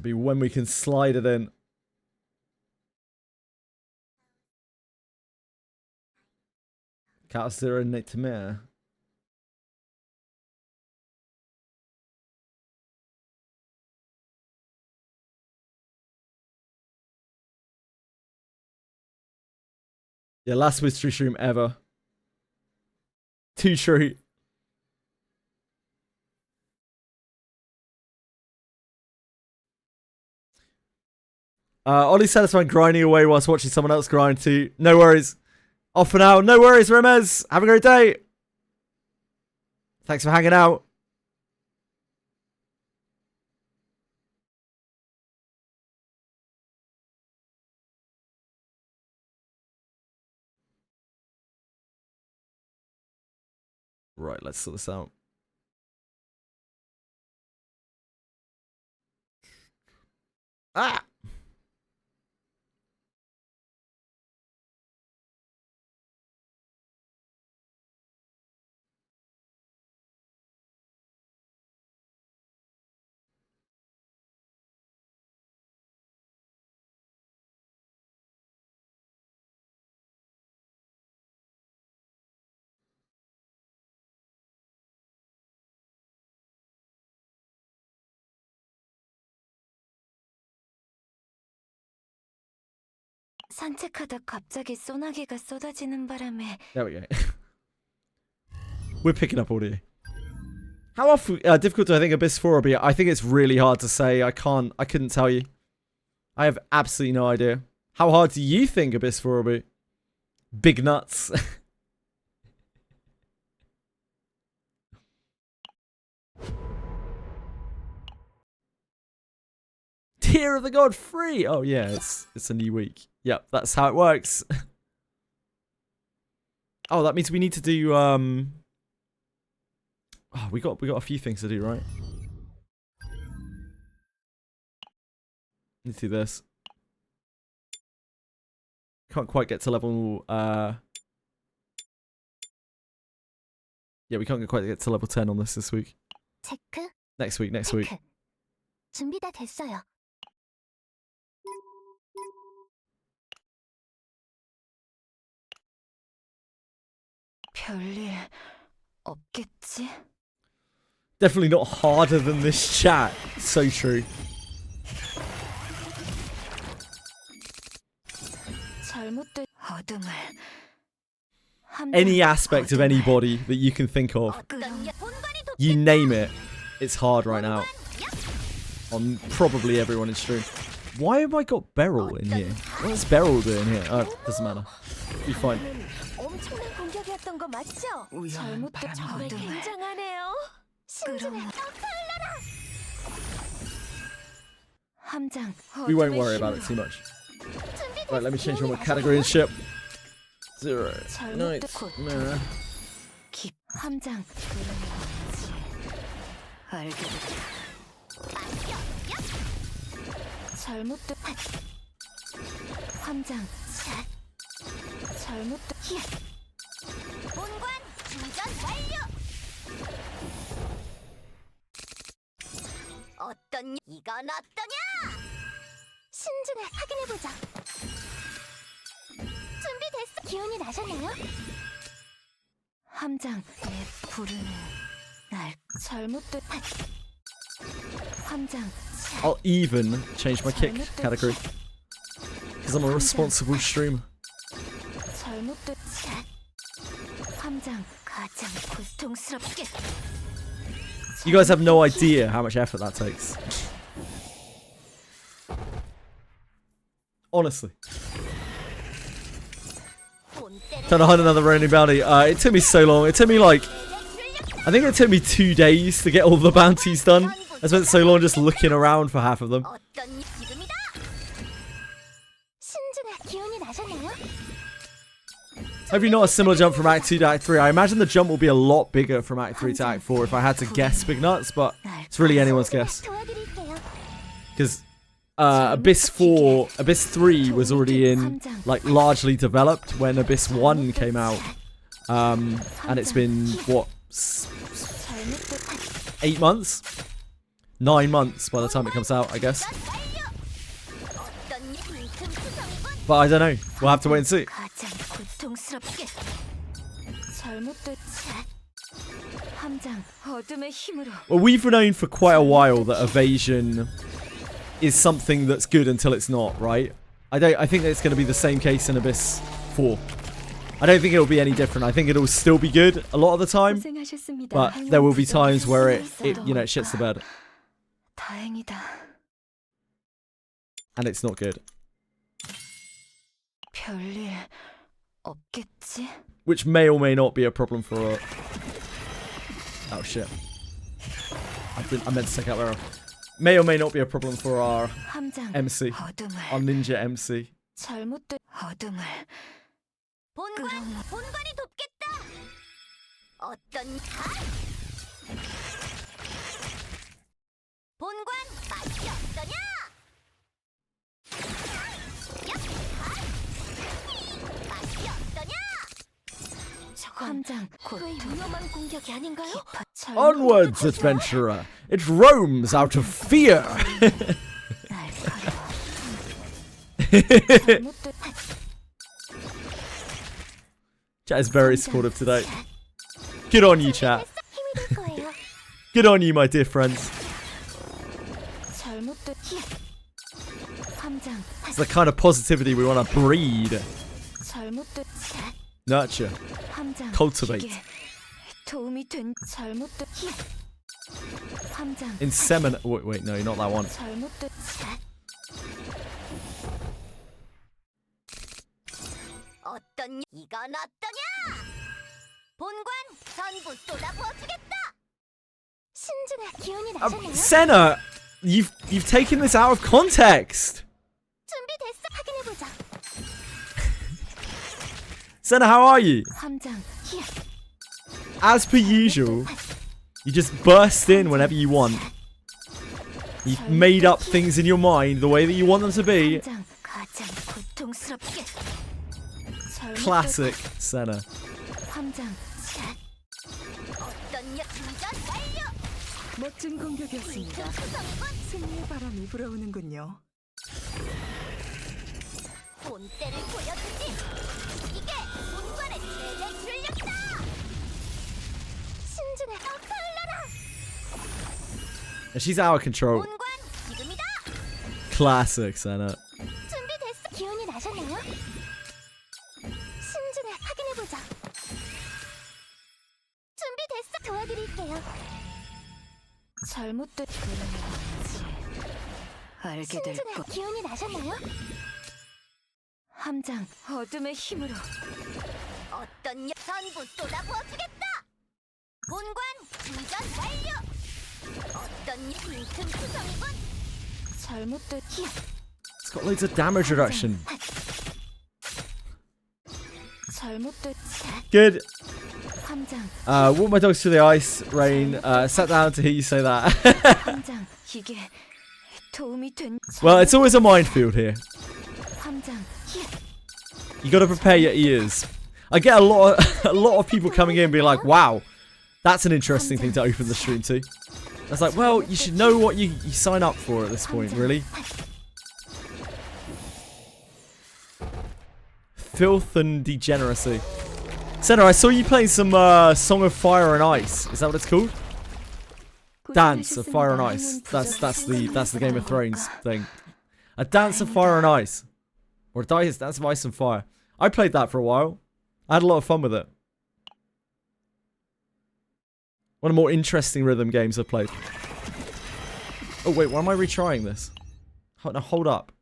To be when we can slide it in. Katsura Nightmare. Yeah, last Wizardry stream ever. Too true. Oddly satisfying grinding away whilst watching someone else grind too. No worries. Off for now. No worries, Remez. Have a great day. Thanks for hanging out. Right, let's sort this out. Ah! 산책하다 갑자기 소나기가 쏟아지는 바람에 There we go. We're picking up audio. How often difficult do I think Abyss 4 will be? I think it's really hard to say. I couldn't tell you. I have absolutely no idea. How hard do you think Abyss 4 will be? Big nuts. Tear of the God free. Oh yeah, it's a new week. Yep, that's how it works. Oh, that means we need to do oh, we got a few things to do, right? Need to do this. Can't quite get to level yeah, we can't quite get to level 10 on this week. 체크. Next week. 체크. 준비 다 됐어요. 별일 없겠지? Definitely not harder than this chat. So true. 잘못된 어둠을 Any aspect of anybody that you can think of, you name it, it's hard right now. On probably everyone in stream. Why have I got Beryl in here? What's Beryl doing here? Doesn't matter. Be fine. 엄청난 공격이었던 거 맞죠? 잘못된 정말 굉장하네요. 신중해. 함장. We won't worry about it too much. Right, let me change my category and ship. 0. Nightmare. 함장. 알겠다. 잘못된 함장. 잘못된 본관 충전 완료. 이건 어떠냐? 신중해 확인해보자. 준비됐어. 기운이 나셨나요? 함장 내 부르는 날 잘못된 함장. I'll even change my kick category because I'm a responsible streamer. 잘못된 함장 가장 고통스럽게. You guys have no idea how much effort that takes. Honestly. Trying to hunt another Ronin bounty. It took me so long. It took me like, I think it took me 2 days to get all the bounties done. I spent so long just looking around for half of them. Hopefully not a similar jump from Act 2 to Act 3. I imagine the jump will be a lot bigger from Act 3 to Act 4 if I had to guess big nuts, but it's really anyone's guess. Because Abyss 3 was already in, like, largely developed when Abyss 1 came out. And it's been, what, 8 months? 9 months by the time it comes out, I guess. But I don't know. We'll have to wait and see. 가장 고통스럽게 잘못됐지. 함장 어둠의 힘으로. Well, we've known for quite a while that evasion is something that's good until it's not, right? I think that it's going to be the same case in Abyss 4. I don't think it'll be any different. I think it'll still be good a lot of the time, 고생하셨습니다. but there will be times where it you know, it shits the bed. 다행이다. And it's not good. 별일 없겠지? Which may or may not be a problem for oh shit. I meant to take out arrow. May or may not be a problem for our 함장 MC. 어둠을 Our ninja MC. 잘못된 어둠을 본관이 돕겠다. 어떤 본관 맛이 어떠냐? 맛이 어떠냐? 함장 고통 위험한 공격이 아닌가요? Onwards, adventurer. It roams out of fear. 잘못된 Chat is very supportive today. Good on you, chat. 힘이 될 거예요. Good on you, my dear friends. 잘못된 함장 It's the kind of positivity we want to breed, 잘못된 nurture. 함장 Cultivate. 이게 도움이 된 잘못된 함장 Inseminate. Wait, no, not that one. 잘못된 어떤 이건 어떠냐? 본관 전부 쏟아부어주겠다. 신중한 기운이 나셨나요? Senna, you've taken this out of context. 준비됐어. 확인해보자. Senna, how are you? 함장 As per usual, you just burst in whenever you want. You've made up things in your mind the way that you want them to be. 함장 가장 고통스럽게 Classic Senna. 함장 어떤 역풍전 완료. 멋진 공격이었습니다. 승리의 바람이 불어오는군요. 본때를 보여주지. 이게 본관의 최대 출력이다. 신중해. 떠올라라. And she's out of control. 본관 지금이다. Classic Senna. 준비됐어. 기운이 나셨나요? 신중해. 확인해보자. 준비됐어. 도와드릴게요. 잘못된 그러지 알게 될 신중해. 것 기운이 나셨나요? 함장 어둠의 힘으로 어떤 전부 쏟아부어주겠다. 본관 충전 완료. 어떤 빈틈투성이군. 잘못된 It's got loads of damage reduction. 잘못된 Good. 함장 Walk my dogs through the ice, Rain. Sat down to hear you say that. 함장 이게 도움이 된 Well, it's always a minefield here. 함장 You gotta prepare your ears. I get a lot of people coming in being like, wow, that's an interesting thing to open the stream to. I was like, well, you should know what you sign up for at this point, really. Filth and degeneracy. Senna, I saw you playing some Song of Fire and Ice. Is that what it's called? Dance of Fire and Ice. That's the Game of Thrones thing. A Dance of Fire and Ice. Or a Dance of Ice and Fire. I played that for a while. I had a lot of fun with it. One of the more interesting rhythm games I've played. Oh wait, why am I retrying this? No, hold up.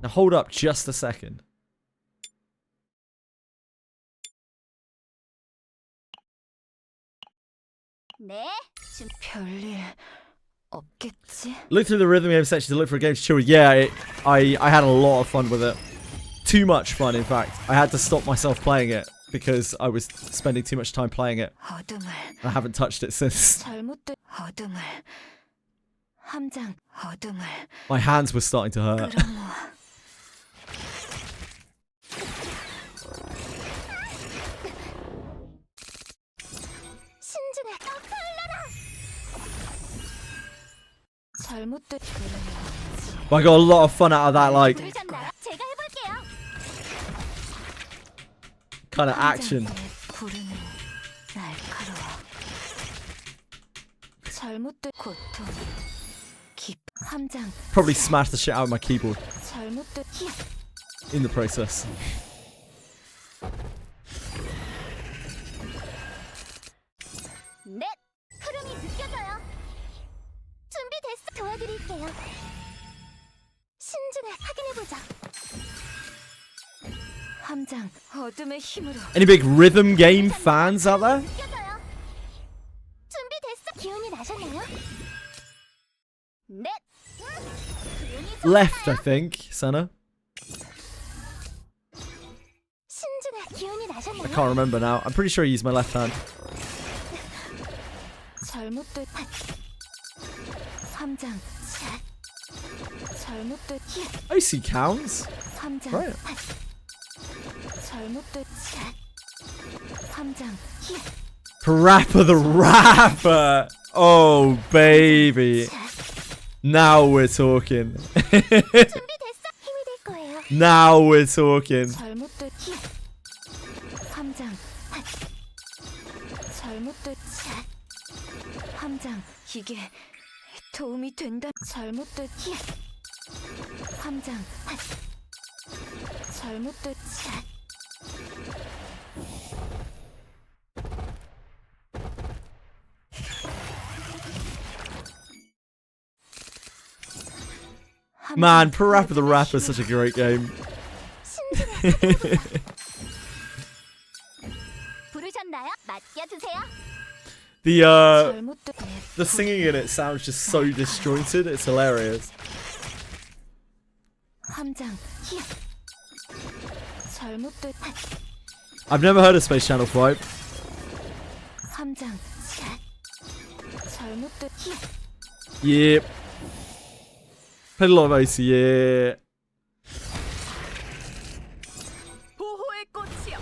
Now hold up just a second. 네. 별일 없겠지? Look through the rhythm game section to look for a game to chill with. Yeah, I had a lot of fun with it. Too much fun, in fact. I had to stop myself playing it because I was spending too much time playing it. 어둠을 I haven't touched it since. 잘못된 어둠을 함장 어둠을 My hands were starting to hurt. 끌어모아 잘못된 But I got a lot of fun out of that, like, 부르셨나요? 제가 해볼게요. kind of action. 부르는 날카로워. 잘못된 고통. 깊 함장. Probably smashed the shit out of my keyboard 잘못된 힘. in the process. 넷. 흐름이 느껴져요. 준비됐어. 도와드릴게요. 신중에 확인해보자. 함장. 어둠의 힘으로. Any big rhythm game fans out there? 느껴져요. 준비됐어. 기운이 나셨나요? 넷. 기운이 Left, I think, Senna. 신중에 기운이 I 나셨나요? can't remember now. I'm pretty sure I used my left hand. 잘못된 함장. 잘못된 힘. Icy counts. 함장. Right. 잘못된 함장. 힘. Parappa the Rapper. Oh, baby. Now we're talking. 준비됐어. 힘이 될 거예요. Now we're talking. 잘못된 힘. 함장. 잘못된 함장. 이게 도움이 된다. 잘못된 힘. 함장. 잘못된 Man, Parappa the Rapper is such a great game. 부르셨나요? 맡겨주세요. The singing in it sounds just so disjointed. It's hilarious. 함장. 힘. 잘못된 I've never heard of Space Channel 5. 함장. 잘못된 힘. Yep. Played a lot of AC, yeah. 보호의 꽃이여.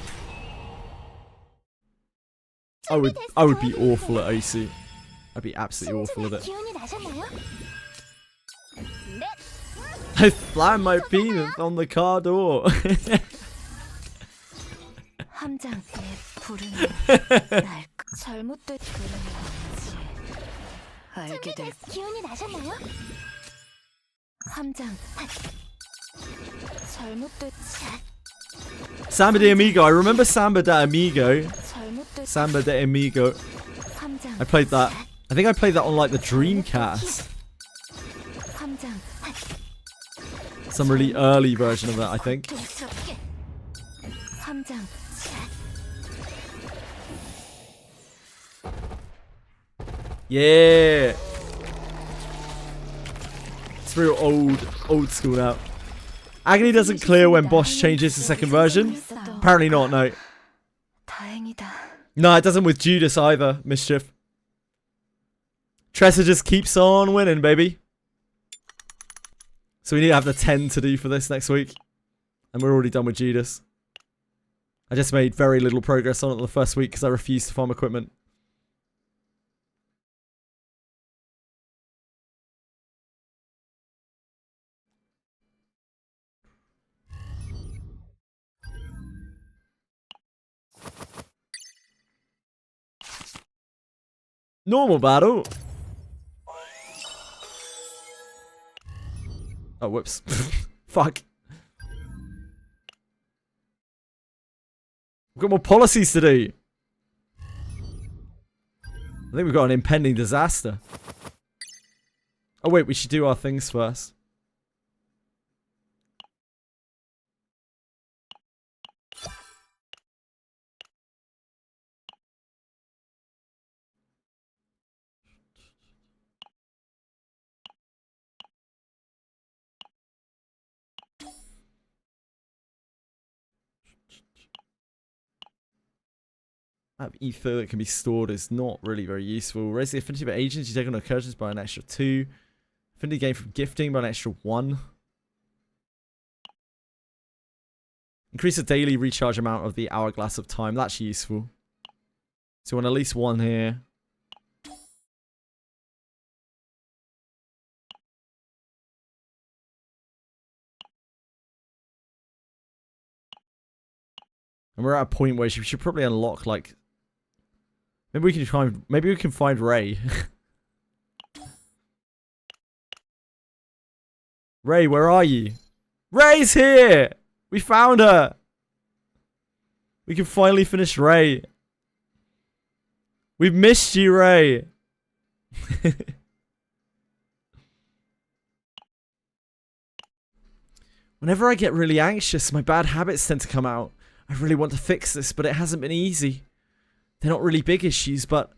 I would be awful at AC. I'd be absolutely awful at it. 기운이 나셨나요? 넷. I slammed my penis on the car door. 함장. 부르는 날 잘못된 부르는 거지. 알게 될 준비됐어. 기운이 나셨나요? 함장. 잘못된 Samba de Amigo. I remember Samba de Amigo. 잘못된 Samba de Amigo. 함장. I played that. I think I played that on like the Dreamcast. 함장. Some really early version of that, I think. 동스럽게. 함장. Yeah. It's real old school now. Agony doesn't clear when boss changes to second version. Apparently not, no. 다행이다. No, it doesn't with Judas either, Mischief. Tressa just keeps on winning, baby. So we need to have the 10 to do for this next week. And we're already done with Judas. I just made very little progress on it the first week because I refused to farm equipment. Normal battle. Oh, whoops. Fuck. We've got more policies to do. I think we've got an impending disaster. Oh wait, we should do our things first. Ether that can be stored is not really very useful. Raise the affinity of agents you take on incursions by an extra 2. Affinity gain from gifting by an extra 1. Increase the daily recharge amount of the hourglass of time. That's useful. So we want at least 1 here. And we're at a point where she should probably unlock, like... Maybe we can try and... Maybe we can find Ray. Ray, where are you? Ray's here! We found her! We can finally finish Ray. We've missed you, Ray. Whenever I get really anxious, my bad habits tend to come out. I really want to fix this, but it hasn't been easy. They're not really big issues, but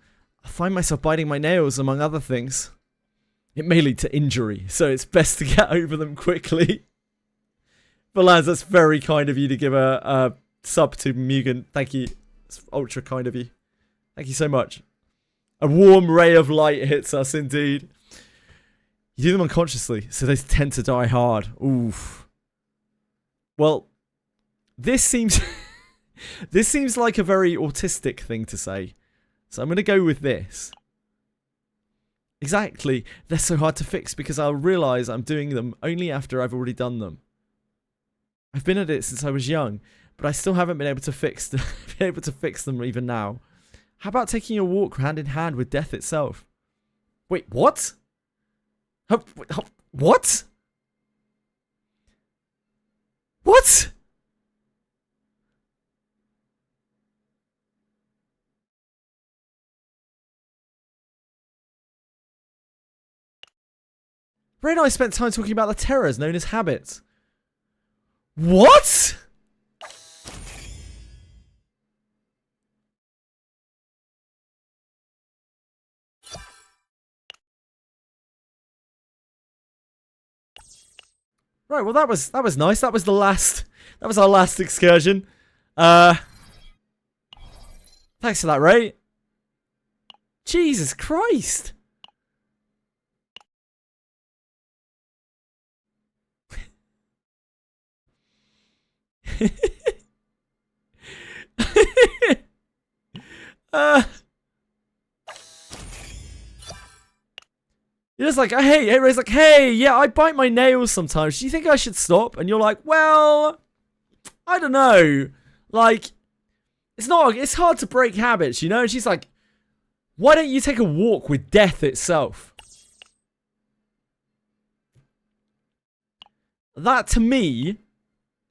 I find myself biting my nails, among other things. It may lead to injury, so it's best to get over them quickly. But lads, that's very kind of you to give a sub to Mugen. Thank you. It's ultra kind of you. Thank you so much. A warm ray of light hits us indeed. You do them unconsciously, so they tend to die hard. Oof. Well, this seems this seems like a very autistic thing to say. So I'm going to go with this. Exactly. They're so hard to fix because I'll realize I'm doing them only after I've already done them. I've been at it since I was young, but I still haven't been able to fix them even now. How about taking a walk hand in hand with death itself? Wait, what? What? What? Ray and I spent time talking about the terrors known as habits. What? Right, well that was nice. That was our last excursion. Thanks for that, Ray. Jesus Christ. You're just like, hey, Ray's like, hey, yeah, I bite my nails sometimes. Do you think I should stop? And you're like, well, I don't know. Like, it's hard to break habits, you know? And she's like, why don't you take a walk with death itself? That, to me,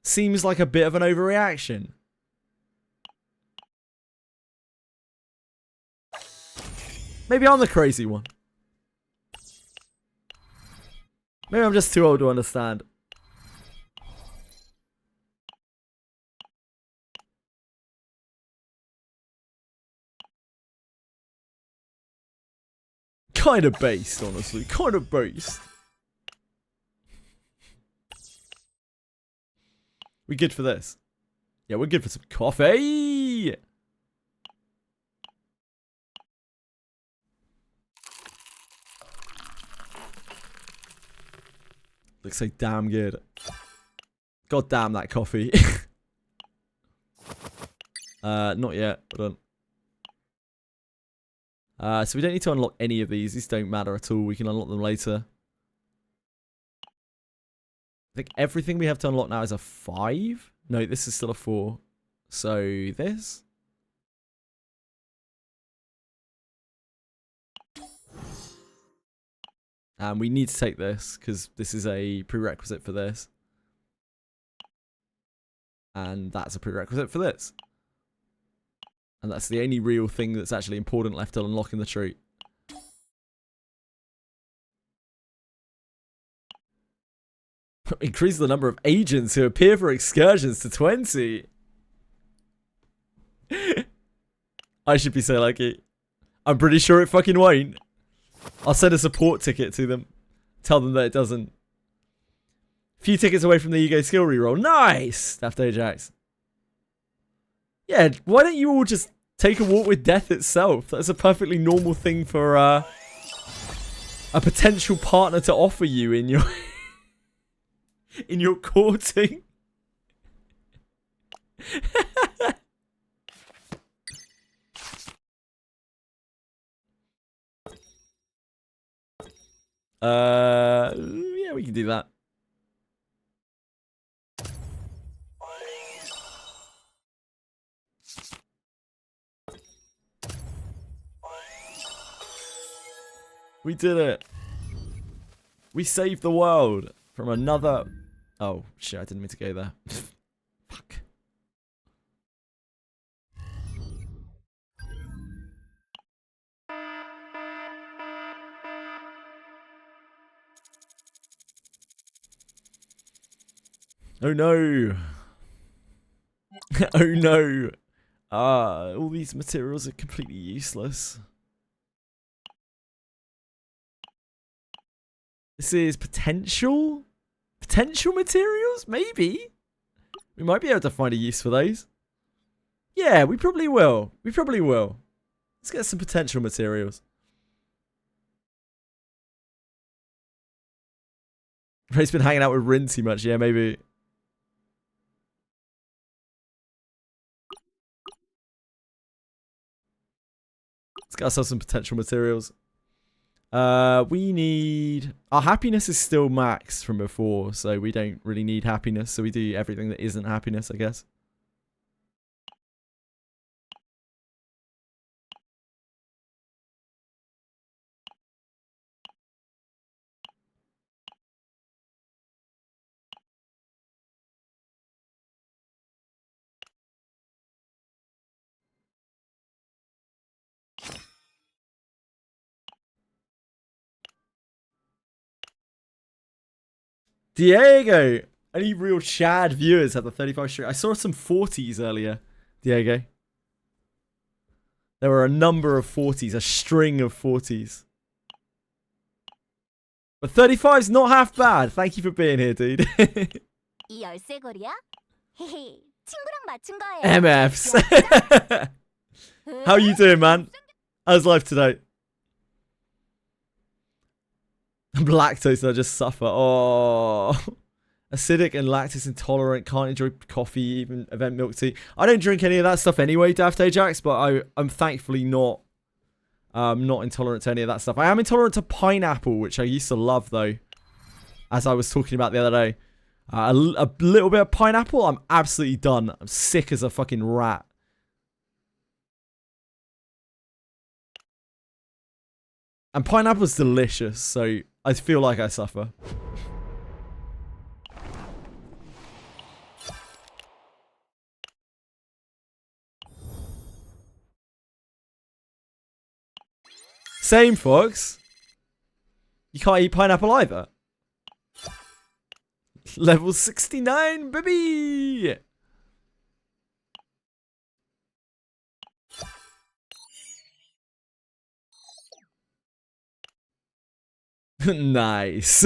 seems like a bit of an overreaction. Maybe I'm the crazy one. Maybe I'm just too old to understand. Kind of based, honestly. Kind of based. We good for this? Yeah, we're good for some coffee. Looks so damn good. God damn that coffee. Not yet. Hold on. So we don't need to unlock any of these. These don't matter at all. We can unlock them later. I think everything we have to unlock now is a 5. No, this is still a 4. So this. And we need to take this because this is a prerequisite for this. And that's a prerequisite for this. And that's the only real thing that's actually important left to unlocking the treat. Increase the number of agents who appear for excursions to 20. I should be so lucky. I'm pretty sure it fucking won't. I'll send a support ticket to them. Tell them that it doesn't. Few tickets away from the ego skill reroll. Nice! Daphne Ajax. Yeah, why don't you all just take a walk with death itself? That's a perfectly normal thing for a potential partner to offer you in your in your courting. Yeah, we can do that. We did it. We saved the world from another... Oh, shit, I didn't mean to go there. Fuck. Oh no. Oh no. All these materials are completely useless. This is potential materials? Maybe. We might be able to find a use for those. Yeah, we probably will. We probably will. Let's get some potential materials. Ray's been hanging out with Rin too much. Yeah, maybe. Let's get ourselves some potential materials. We need... Our happiness is still max from before, so we don't really need happiness. So we do everything that isn't happiness, I guess. Diego! Any real Chad viewers have the 35 streak? I saw some 40s earlier, Diego. There were a number of 40s, a string of 40s. But 35's not half bad. Thank you for being here, dude. 이 열쇠고리야? 헤헤, 친구랑 맞춘 거예요. MFs. How you doing, man? How's life today? I'm lactose and I just suffer. Oh. Acidic and lactose intolerant. Can't enjoy coffee, even event milk tea. I don't drink any of that stuff anyway, Daft Ajax, but I'm thankfully not intolerant to any of that stuff. I am intolerant to pineapple, which I used to love, though. As I was talking about the other day. A little bit of pineapple, I'm absolutely done. I'm sick as a fucking rat. And pineapple's delicious, so I feel like I suffer. Same, Fox. You can't eat pineapple either. Level 69, baby! Nice.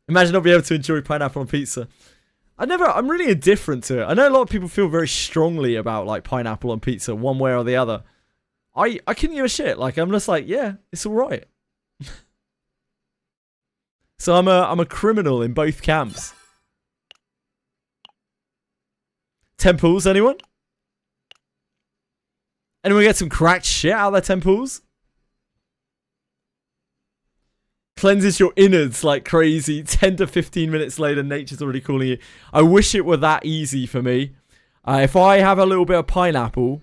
Imagine not being able to enjoy pineapple on pizza. I'm really indifferent to it. I know a lot of people feel very strongly about like pineapple on pizza one way or the other. I couldn't give a shit. Like I'm just like, yeah, it's alright. So I'm a criminal in both camps. Temples, anyone? Anyone get some cracked shit out of their temples? Cleanses your innards like crazy. 10 to 15 minutes later, nature's already calling you. I wish it were that easy for me. If I have a little bit of pineapple,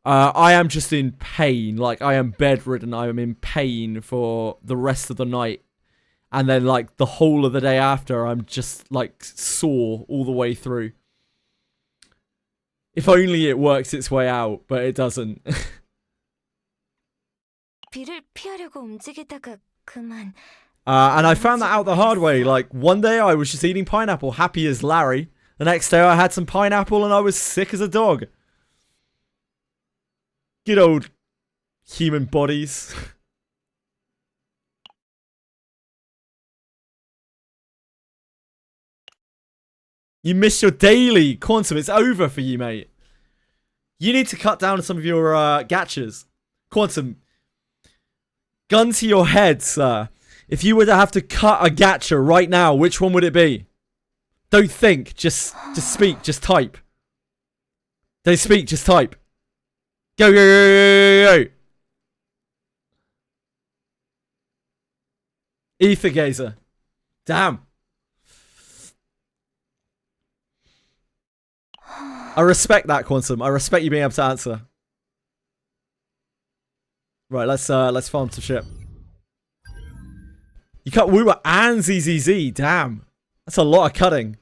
I am just in pain. Like, I am bedridden. I am in pain for the rest of the night. And then, like, the whole of the day after, I'm just, like, sore all the way through. If only it works its way out, but it doesn't. 비를 피하려고 움직이다가 그만. And I found that out the hard way. Like, one day I was just eating pineapple, happy as Larry. The next day I had some pineapple and I was sick as a dog. Good old human bodies. You missed your daily. Quantum, it's over for you, mate. You need to cut down some of your gachas. Quantum, gun to your head, sir. If you were to have to cut a gacha right now, which one would it be? Don't think. Just speak. Just type. Don't speak. Just type. Go, go, go, go, go, go. Ether Gazer. Damn. I respect that, Quantum. I respect you being able to answer. Right, let's farm some shit. You cut Woowa and ZZZ. Damn. That's a lot of cutting.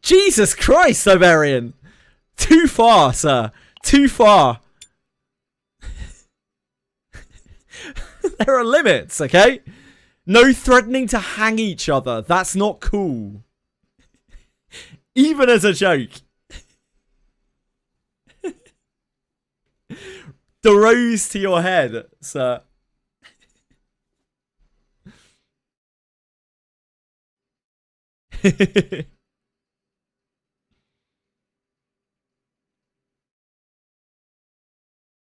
Jesus Christ, Iberian. Too far, sir. Too far. There are limits, okay? No threatening to hang each other. That's not cool. Even as a joke. The rose to your head, sir.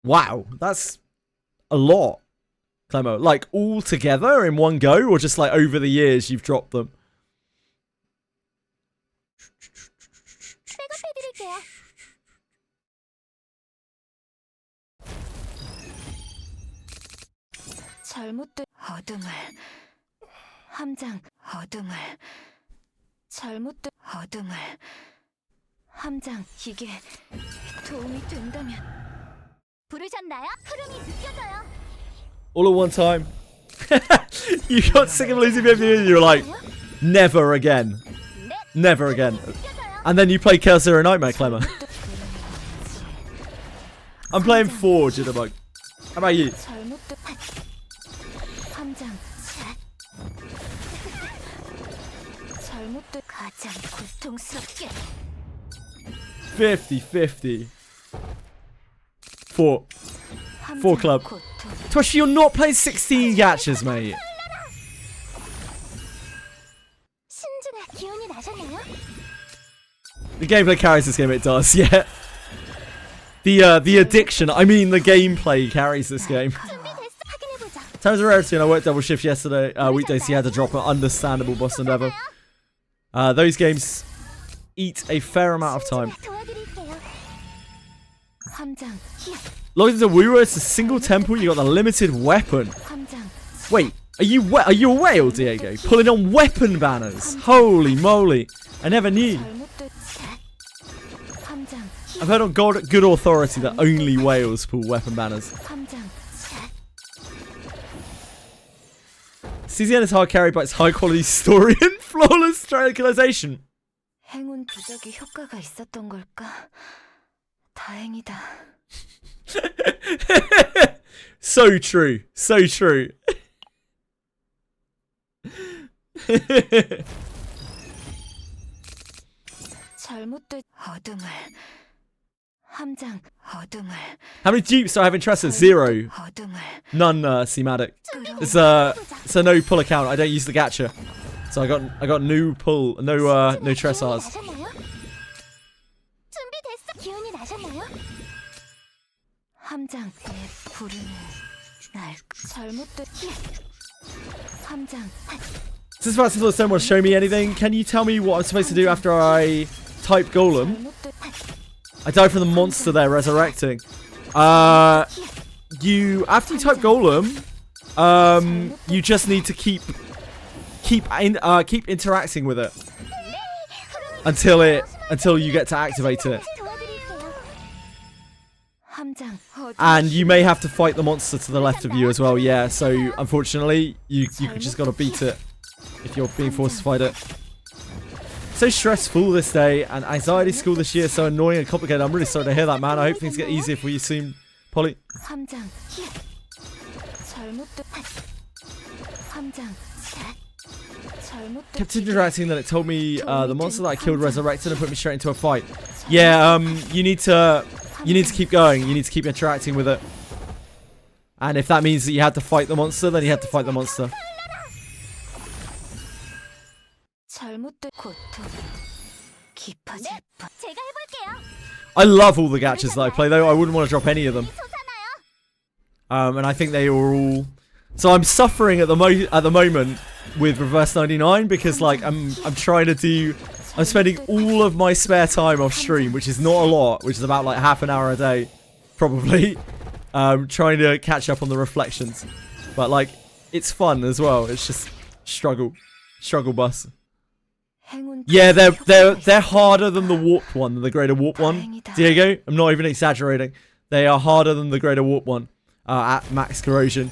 Wow, that's a lot, Clemo. Like, all together in one go, or just like over the years you've dropped them? 잘못된 어둠을 함장 어둠을 잘못된 어둠을 함장 이게 도움이 된다면 부르셨나요? 흐름이 느껴져요. All at one time. You got sick of losing everything and you're like, never again. Never again. And then you play Chaos Zero Nightmare, Clemmer. I'm playing Forge in a bug. How about you? 함장 잘못된 가장 고통스럽게 50-50. Four club. Toshi, you're not playing 16 gachas, mate. 신중한 기운이 나셨나요? The gameplay carries this game, it does, yeah. The addiction, I mean the gameplay carries this game. Times of rarity, and I worked double shift yesterday. Weekdays, he had to drop an understandable boss endeavor. Those games eat a fair amount of time. Logged into Wuro, it's a single temple, you got the limited weapon. Wait, are you a whale, Diego? Pulling on weapon banners? Holy moly, I never knew. I've heard on good authority that only whales pull weapon banners. CZN is hard carry, but it's high quality story and flawless tranquilization. 행운 부적이 효과가 있었던 걸까? 다행이다. So true. So true. 잘못된 어둠을 함장 어둠을 How many dupes do I have interested? 0. 어둠을 None, Seamatic. It's a no pull account. I don't use the gacha. So I got no pull, no Tressars. 준비됐어? 기운이 나셨나요? 함장 부르는 날 잘못된 함장 Since Fast and don't want to show me anything, can you tell me what I'm supposed to do after I type Golem? I died from the monster they're resurrecting. After you type Golem, you just need to keep interacting with it until you get to activate it. And you may have to fight the monster to the left of you as well, yeah. So unfortunately, you just gotta beat it if you're being forced to fight it. So stressful this day, and anxiety school this year, so annoying and complicated. I'm really sorry to hear that, man. I hope things get easier for you soon, Polly. Kept interacting, then it told me the monster that I killed resurrected and put me straight into a fight. Yeah, you need to keep going. You need to keep interacting with it. And if that means that you had to fight the monster, then you had to fight the monster. I love all the gachas that I play, though. I wouldn't want to drop any of them. And I think they are all... So I'm suffering at the moment with Reverse 99 because, like, I'm spending all of my spare time off stream, which is not a lot, which is about like half an hour a day, probably, trying to catch up on the reflections. But like, it's fun as well. It's just struggle bus. Yeah, they're harder than the warped one, than the greater warp one. Diego, I'm not even exaggerating. They are harder than the greater warp one at max corrosion.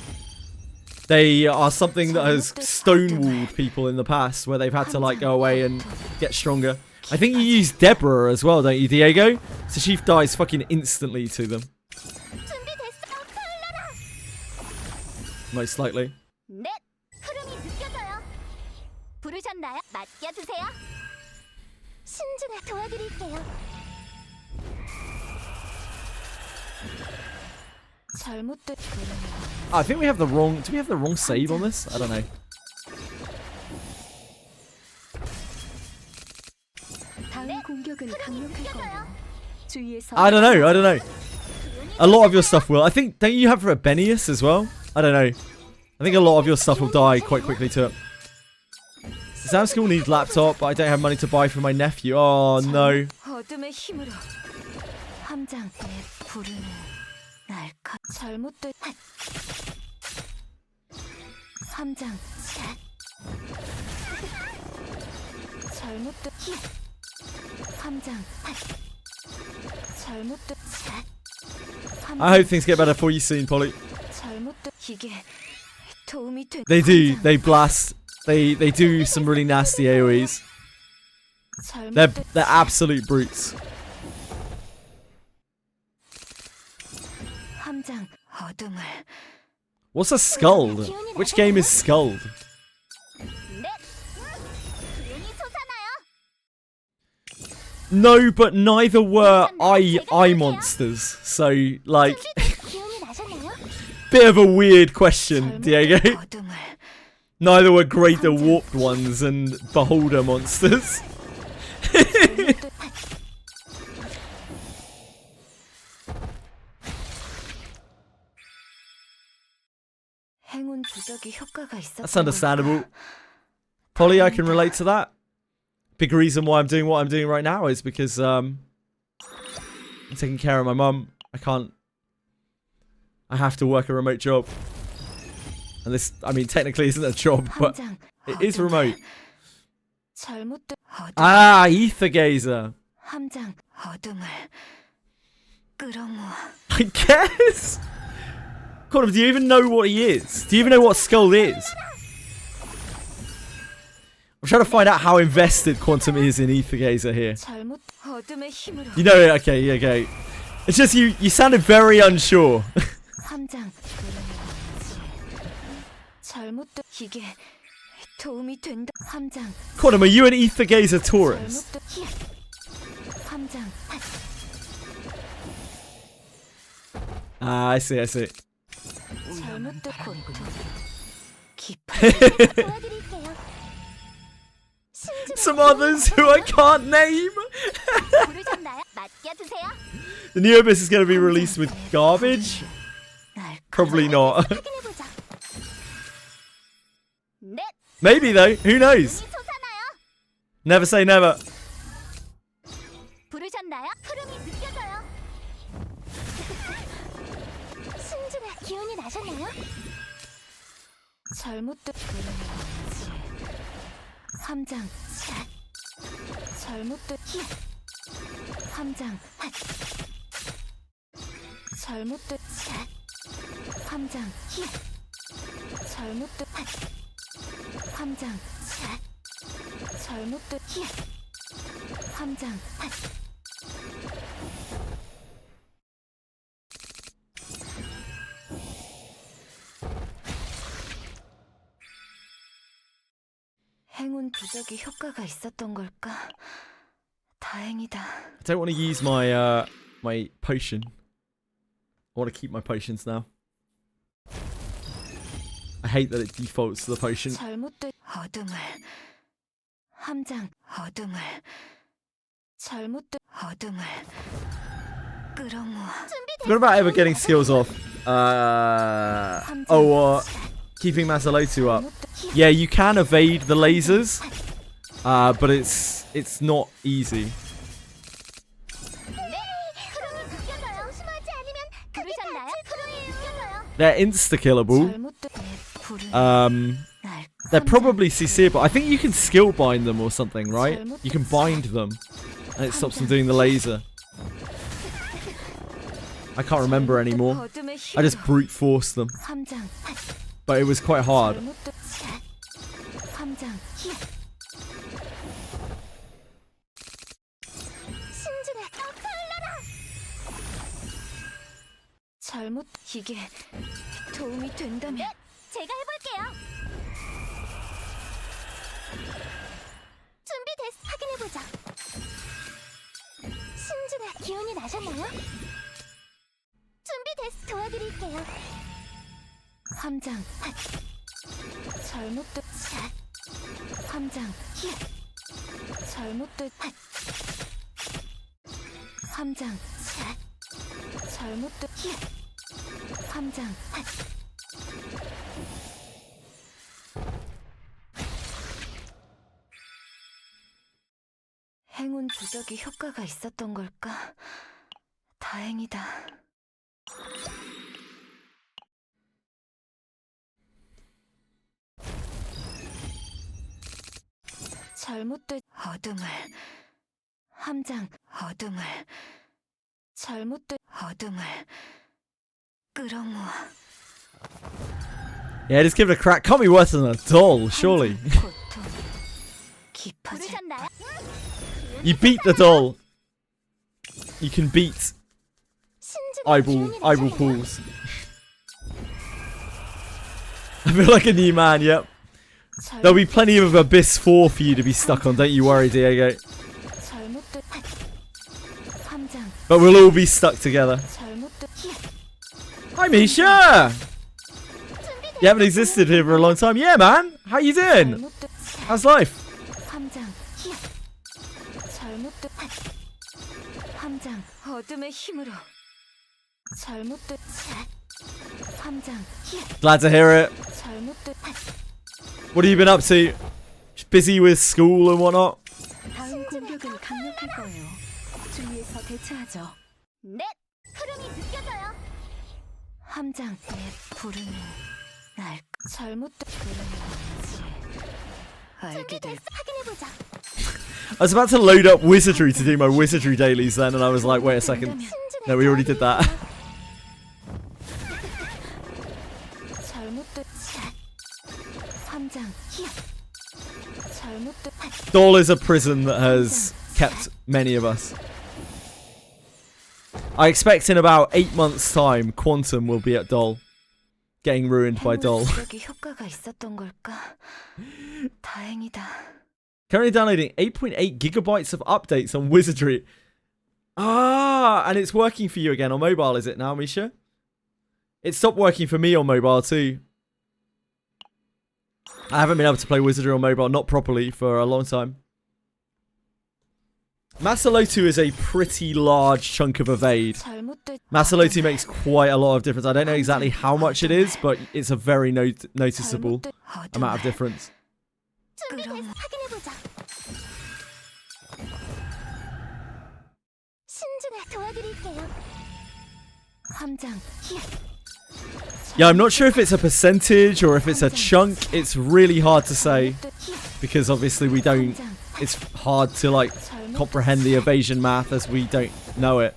They are something that has stonewalled people in the past, where they've had to like go away and get stronger. I think you use Deborah as well, don't you, Diego? So she dies fucking instantly to them. Most likely. 넷 흐름이 느껴져요. 부르셨나요? 맡겨주세요. 신중에 도와드릴게요. 잘못된 I think we have the wrong. Do we have the wrong save on this? I don't know. 다음 공격은 강력할 거예요. 주의해서 I don't know. I don't know. A lot of your stuff will. I think. Don't you have Rebellious as well? I don't know. I think a lot of your stuff will die quite quickly to it. Exam school needs laptop, but I don't have money to buy for my nephew. Oh no. 어둠의 힘으로 함장 내 부르는 날카 잘못된 함장 샷 잘못된 힘 함장 잘못된 샷 I hope things get better for you soon, Polly. 잘못된 이게 도움이 돼. They do. They blast. They do some really nasty AoEs. They're absolute brutes. 함장 어둠을 What's a Skuld? Which game is Skuld? No, but neither were I monsters. So, like, bit of a weird question, Diego. Neither were greater warped ones and beholder monsters. 행운 부적이 효과가 있었던 That's understandable. Polly, I can relate to that. Big reason why I'm doing what I'm doing right now is because I'm taking care of my mum. I have to work a remote job. And this, I mean, technically isn't a job, but it is remote. Ah, Ether Gazer. I guess. God, do you even know what he is? Do you even know what Skuld is? I'm trying to find out how invested Quantum is in Ether Gazer here. You know it, okay, okay. It's just you sounded very unsure. Quantum, are you an Ether Gazer tourist? Ah, I see, I see. Some others who I can't name. The new Abyss is going to be released with garbage? Probably not. Maybe though, who knows? Never say never. 함장 샷 잘못된 힘 함장 핫 잘못된 샷 함장 힘 잘못된 핫 함장 샷 잘못된 힘 함장 핫 행운 부적이 효과가 있었던 걸까? 다행이다. I don't want to use my my potion. I want to keep my potions now. I hate that it defaults to the potion. 잘못된 어둠을 함장 어둠을 잘못된 어둠을 끌어모아. What about ever getting skills off? Keeping Masalotu up. Yeah, you can evade the lasers, but it's not easy. They're insta-killable. They're probably CCable. I think you can skill bind them or something, right? You can bind them. And it stops them doing the laser. I can't remember anymore. I just brute forced them. But it was quite hard. 이게 도움이 된다면 제가 해볼게요. 준비됐. 확인해보자. 신중한 기운이 나셨나요? 준비됐. 도와드릴게요. 함장. 잘못된. 함장. 잘못된. 함장. 잘못된. 함장. 행운 조작이 효과가 있었던 걸까? 다행이다. 잘못된 어둠을. 함장. 어둠을. 잘못된 어둠을 끌어모아. Yeah, just give it a crack. Can't be worse than a doll, surely. You beat the doll. You can beat eyeball pools. I feel like a new man, yep. There'll be plenty of Abyss 4 for you to be stuck on, don't you worry, Diego. But we'll all be stuck together. Hi, Misha! You haven't existed here for a long time. Yeah, man! How you doing? How's life? Glad to hear it. What have you been up to? Just busy with school and whatnot? 다음 공격은 강력할 거예요. 주의해서 대처하죠. 넷! 흐름이 느껴져요. 함장. 내 부르는 날 잘못된 부르는 알게 될. 확인해보자. I was about to load up Wizardry to do my Wizardry dailies then, and I was like, wait a second. No, we already did that. Doll is a prison that has kept many of us. I expect in about 8 months' time, Quantum will be at Doll. Getting ruined by Doll. Currently downloading 8.8 gigabytes of updates on Wizardry. Ah, and it's working for you again on mobile, is it now, Misha? It stopped working for me on mobile too. I haven't been able to play Wizardry on mobile, not properly, for a long time. Masalotu is a pretty large chunk of evade. Masalotu makes quite a lot of difference. I don't know exactly how much it is, but it's a very noticeable amount of difference. Yeah, I'm not sure if it's a percentage or if it's a chunk. It's really hard to say because obviously we don't. It's hard to like comprehend the evasion math as we don't know it.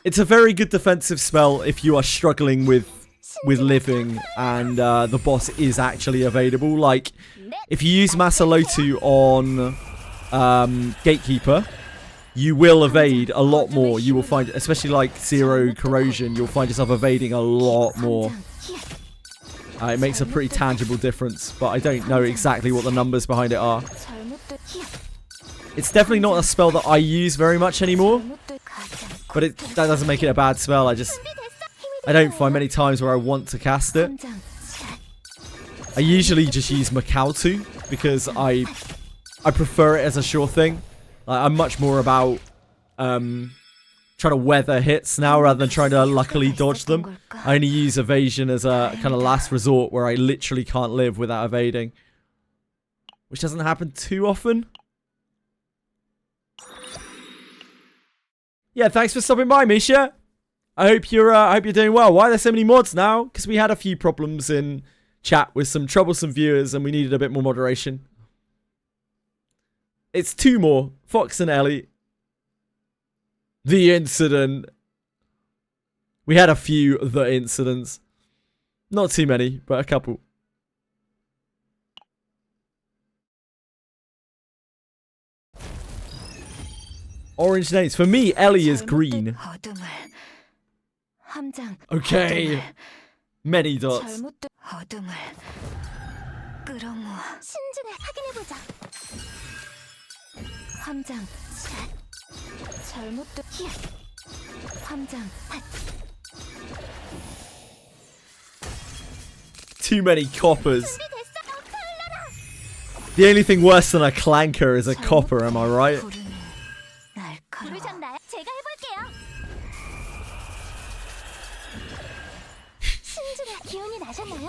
It's a very good defensive spell if you are struggling with living and the boss is actually evadable. Like if you use Masalotu on Gatekeeper, you will evade a lot more. You will find, especially like Zero Corrosion, you'll find yourself evading a lot more. It makes a pretty tangible difference, but I don't know exactly what the numbers behind it are. It's definitely not a spell that I use very much anymore, but that doesn't make it a bad spell. I don't find many times where I want to cast it. I usually just use Makautu because I prefer it as a sure thing. I'm much more about trying to weather hits now rather than trying to luckily dodge them. I only use evasion as a kind of last resort where I literally can't live without evading, which doesn't happen too often. Yeah, thanks for stopping by, Misha. I hope you're doing well. Why are there so many mods now? Because we had a few problems in chat with some troublesome viewers and we needed a bit more moderation. It's 2 more. Fox and Ellie. The incident. We had a few the incidents. Not too many, but a couple. Orange names. For me, Ellie is green. Okay. Many dots. 신중에 확인해보자. 함장 잘못된 히야 함장 Too many coppers. The only thing worse than a clanker is a copper, am I right? 부르셨나요? 제가 해볼게요. 신중에 기운이 나셨나요?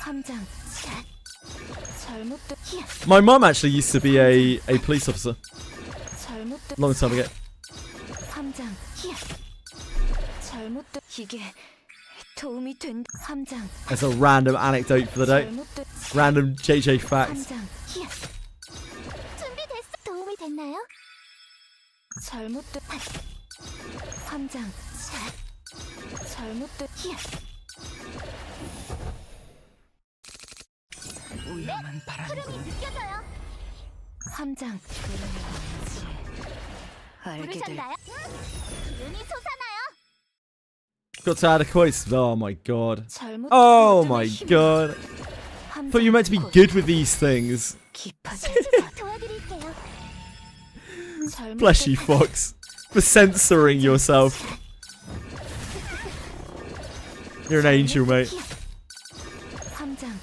함장 잘못된 히야 My mum actually used to be a police officer. 잘못된 Long time ago. 함장 히야 잘못된 이게 도움이 된 함장 That's a random anecdote for the day. 잘못된 Random JJ facts. 함장 히야 준비됐어? 도움이 됐나요? 잘못된 함장 잘못된 히야 위험한 바람이 흐름이 느껴져요. 함장 알게 될 부르셨나요? 기운이 솟아나요. Got to add a quiz. Oh my god. 잘못 Oh my god. Thought you were meant to be good with these things. 깊어져 도와드릴게요. Bless you, Fox. For censoring yourself. You're an angel, mate. 함장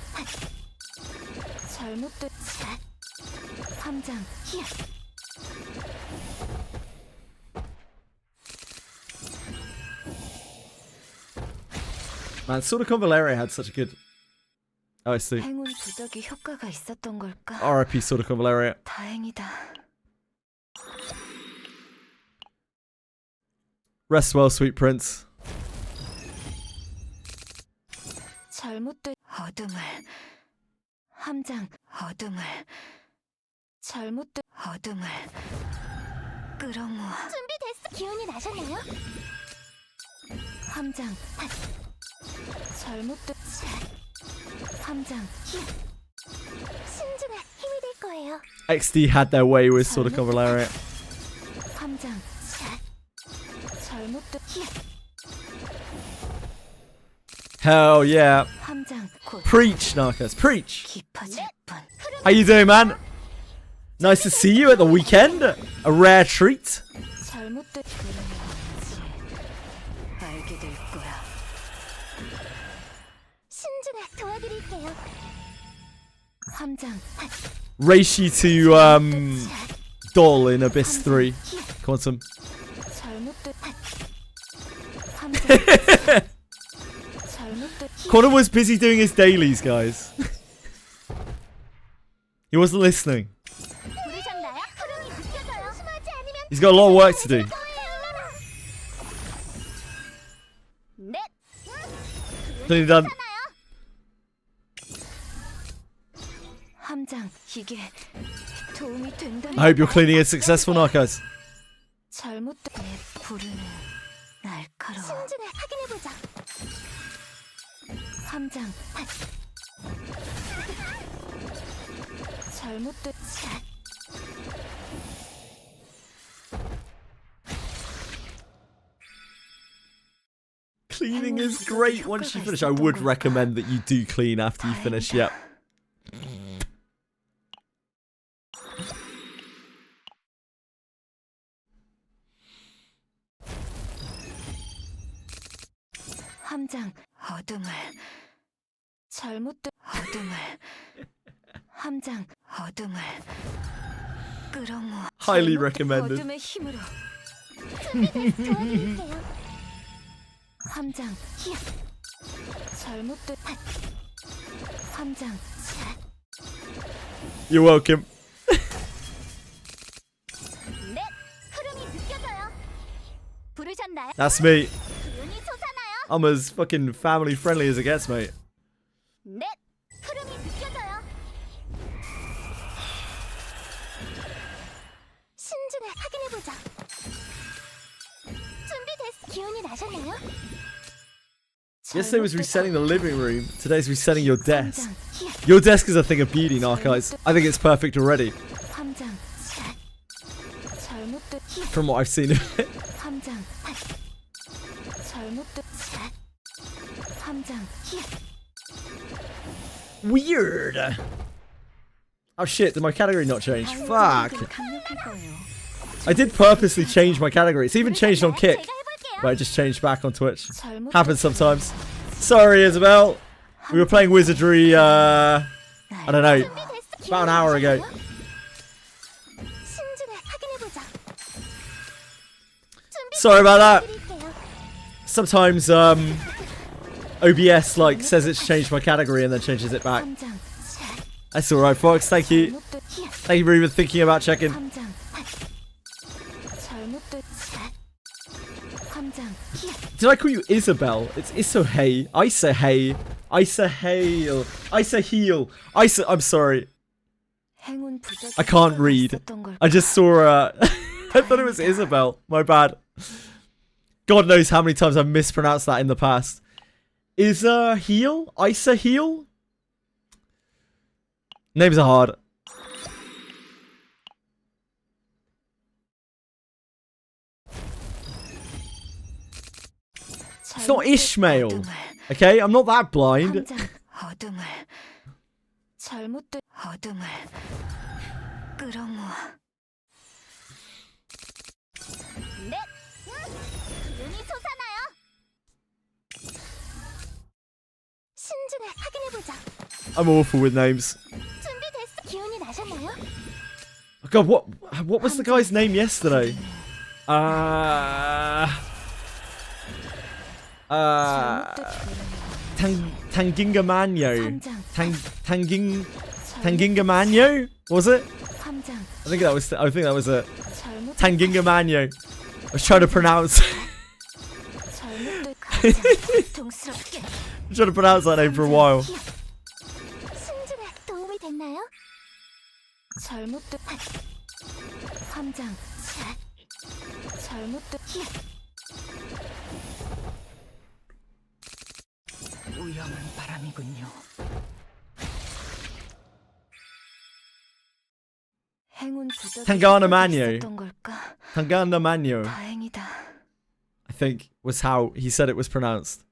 잘못된 함장 히야 Man, Silicon Valeria had such a good... Oh, I see. 행운 부적이 효과가 있었던 걸까? RIP Silicon Valeria. 다행이다. Rest well, sweet prince. 잘못된 어둠을 함장 어둠을 잘못된 어둠을 끌어모아 준비됐어. 기운이 나셨나요? 함장 잘못된 함장 히야 신중에 힘이 될 거예요. XD had their way with Silicon Valeria. 함장 잘못된 히야 Hell yeah. 함장 곧 Preach, Narcos. Preach. 깊어질 뿐. How you doing, man? Nice to see you at the weekend. A rare treat. 잘못된 그러면지 알게 될 거야. 신중에 도와드릴게요. 함장 Race you to Doll in Abyss 3. Quantum. 잘못된 함장 잘못된 Quantum was busy doing his dailies, guys. He wasn't listening. 부르셨나요? 흐름이 느껴져요. 심하지 않으면 He's got a lot of work to do. 넷 Clearly done. 함장 이게 도움이 된다. I hope you're cleaning it successful, Narcos. 잘못된 내 부르는 날카로워. 신중에 확인해보자. 함장 잘못된 Cleaning is great once you finish. I would recommend that you do clean after you finish, yep. 함장 어둠을 잘못된 어둠을 함장 어둠을 끌어모아 Highly 잘못된 recommended. 어둠의 힘으로 도와드릴게요. 함장 히야 잘못된 함장 You're welcome. 넷 흐름이 느껴져요. 부르셨나요? That's me. I'm as fucking family friendly as it gets, mate. 넷 흐름이 느껴져요. 신중에 확인해보자. 준비됐어. 기운이 나셨나요? Yesterday was resetting the living room. Today's resetting your desk. Your desk is a thing of beauty, Narcos. I think it's perfect already. 함장 샷. 잘못된 From what I've seen of it. 함장 핫. 잘못된 샷. 함장 히. Weird. Oh shit, did my category not change? Fuck. I did purposely change my category. It's even changed on Kick. But I just changed back on Twitch. Happens sometimes. Sorry, Isabel. We were playing Wizardry, I don't know, about an hour ago. 신중에 확인해보자. Sorry about that. 드릴게요. Sometimes, OBS, like, says it's changed my category and then changes it back. 함장 샷. That's alright, Fox. Thank you. 잘못된 히. Thank you for even thinking about checking. 함장 핫. 잘못된 샷. 함장 히. Did I call you Isabel? It's Isohei. Isahei. Isahale. Isaheel. I'm sorry. 행운 부적이 I can't read. 있었던 걸까? I just saw I thought it was Isabel. My bad. God knows how many times I've mispronounced that in the past. Isaheel? Isaheel? Names are hard. It's not Ishmael. Okay, I'm not that blind. 함장 어둠을 잘못된 어둠을 끌어모아. 넷 기운이 솟아나요. 신중에 확인해보자. I'm awful with names. 준비됐어. 기운이 나셨나요? God, what was the guy's name yesterday? Tangingamanyo. 함장 Tangingamanyo? Was it? 함장 I think that was it. 잘못 Tangingamanyo. I was trying to pronounce 잘못된 함장 동스럽게. I'm trying to pronounce that name for a while. 신중에 도움이 됐나요? 잘못된 함장 샷. 잘못된 위험한 바람이군요. 행운 부적이 Tangana Manyo. 있었던 걸까? Tangandamanyo, 다행이다. I think, was how he said it was pronounced.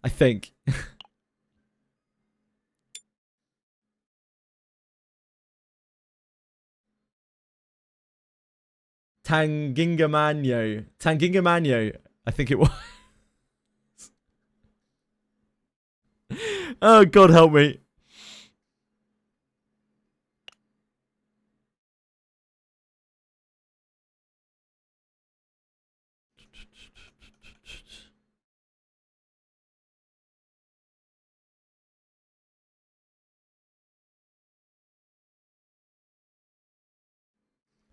I think. Tangingamanyo. Tangingamanyo, I think it was. Oh, God help me.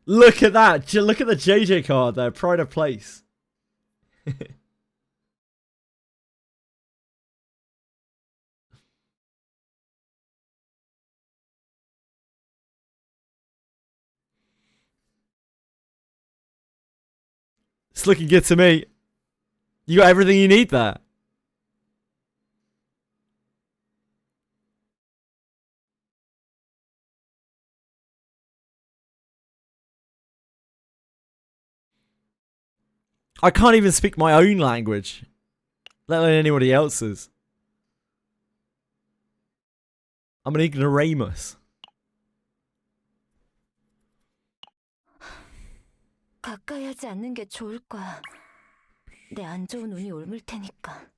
Look at that. Look at the JJ card there. Pride of place. It's looking good to me. You got everything you need there. I can't even speak my own language, let alone anybody else's. I'm an ignoramus. 가까이 하지 않는 게 좋을 거야. 내 안 좋은 운이 옮을 테니까.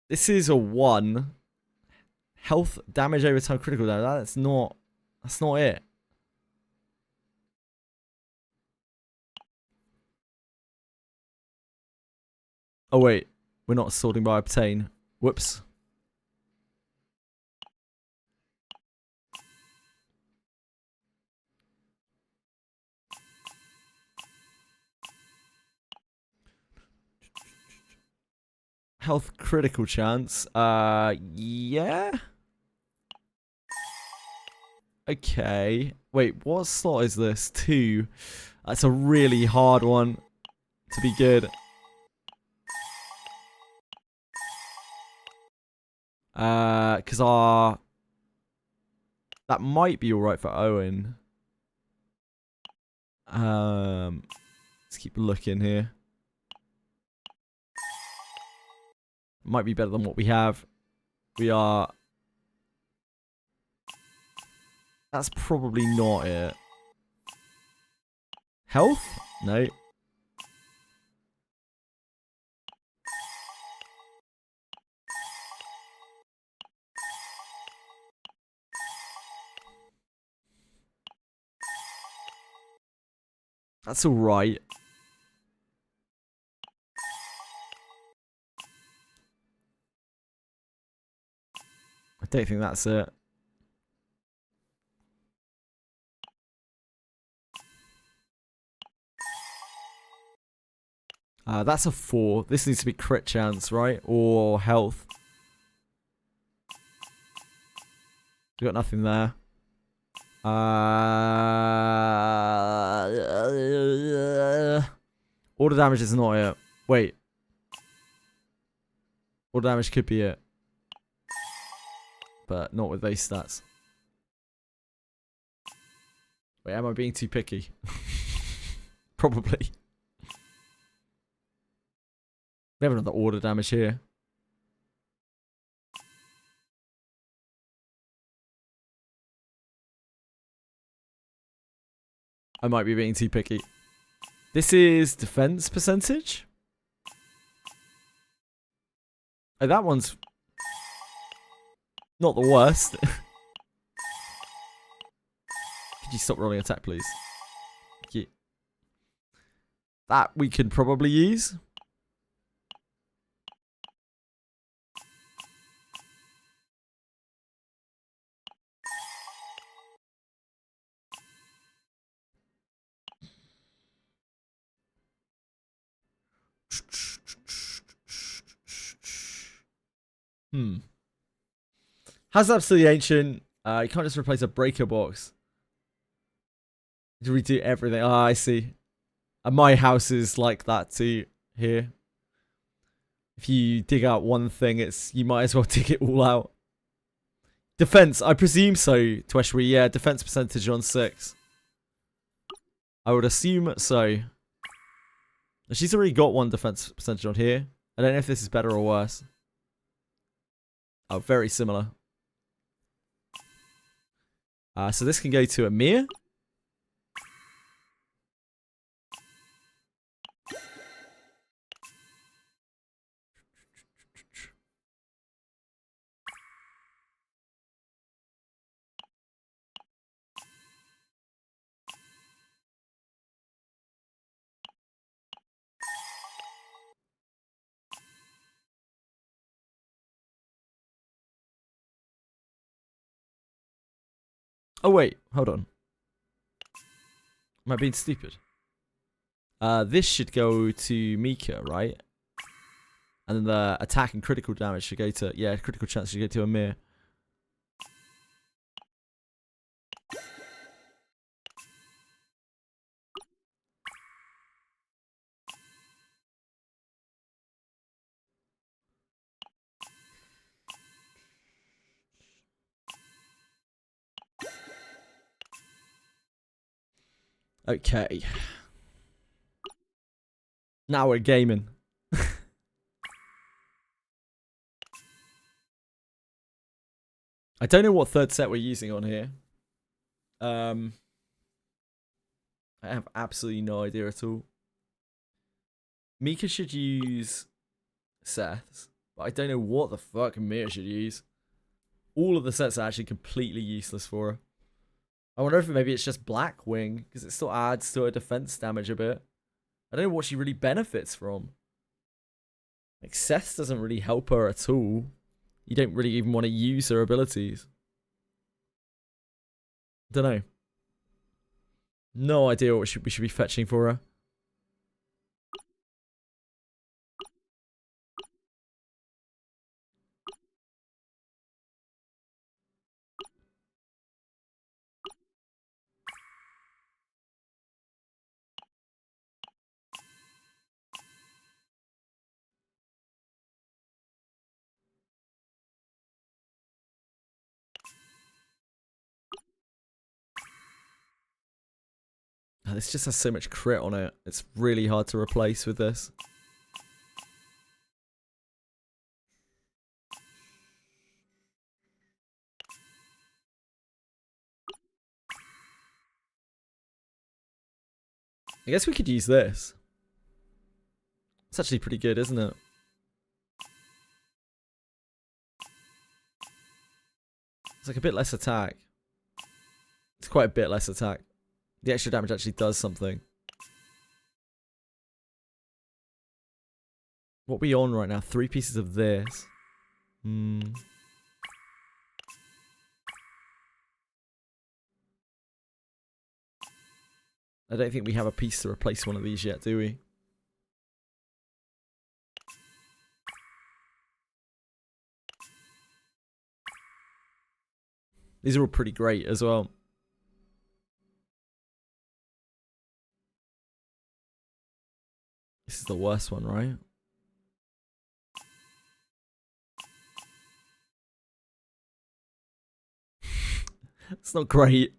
This is a 1. Health damage over time critical damage. That's not it. Oh wait, we're not sorting by obtain. Whoops. Health critical chance. Yeah. Okay. Wait, what slot is this? 2. That's a really hard one to be good. Because that might be alright for Owen. Let's keep looking here. Might be better than what we have. We are... That's probably not it. Health? No. That's alright. I don't think that's it. That's a 4. This needs to be crit chance, right? Or health. We got nothing there. Order damage is not it. Wait. Order damage could be it. But not with those stats. Wait, am I being too picky? Probably. We have another order damage here. I might be being too picky. This is defense percentage. Oh, that one's not the worst. Could you stop rolling attack, please? Thank you. That we could probably use. Hazard's the ancient. You can't just replace a breaker box. To redo everything. Ah, I see. And my house is like that too here. If you dig out one thing, you might as well dig it all out. Defense, I presume so, Tweshry. Yeah, defense percentage on 6. I would assume so. She's already got 1 defense percentage on here. I don't know if this is better or worse. Oh, very similar. So this can go to Amir. Oh wait, hold on. Am I being stupid? This should go to Mika, right? And then the attack and critical damage should go to... Yeah, critical chance should go to Amir. Okay. Now we're gaming. I don't know what third set we're using on here. I have absolutely no idea at all. Mika should use Seth's, but I don't know what the fuck Mia should use. All of the sets are actually completely useless for her. I wonder if maybe it's just Blackwing, because it still adds to her defense damage a bit. I don't know what she really benefits from. Like, Seth's doesn't really help her at all. You don't really even want to use her abilities. Don't know. No idea what we should be fetching for her. Oh, this just has so much crit on it. It's really hard to replace with this. I guess we could use this. It's actually pretty good, isn't it? It's like a bit less attack. It's quite a bit less attack. The extra damage actually does something. What are we on right now? 3 pieces of this. I don't think we have a piece to replace one of these yet, do we? These are all pretty great as well. This is the worst one, right? It's not great.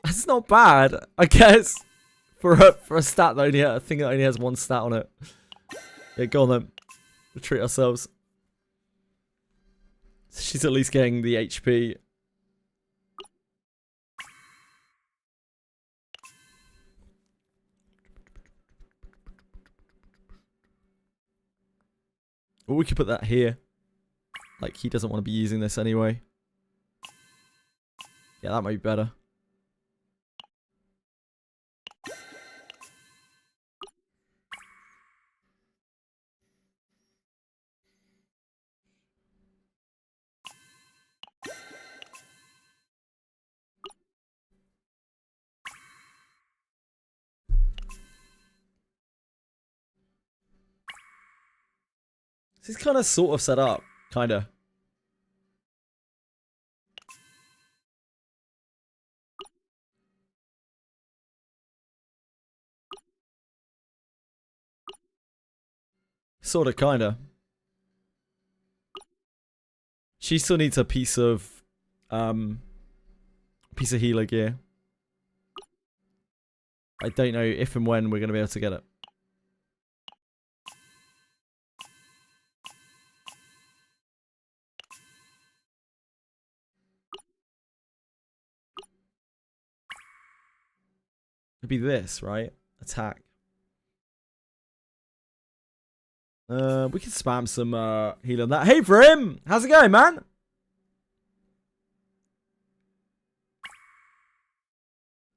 That's not bad, I guess. For a stat that only, I think it only has 1 stat on it. Yeah, go on then. We'll treat ourselves. She's at least getting the HP. Or we could put that here. Like, he doesn't want to be using this anyway. Yeah, that might be better. This is kind of sort of set up. Kind of. Sort of, kind of. She still needs a piece of healer gear. I don't know if and when we're going to be able to get it. It'd be this, right? Attack. We can spam some heal on that. Hey, for him! How's it going, man?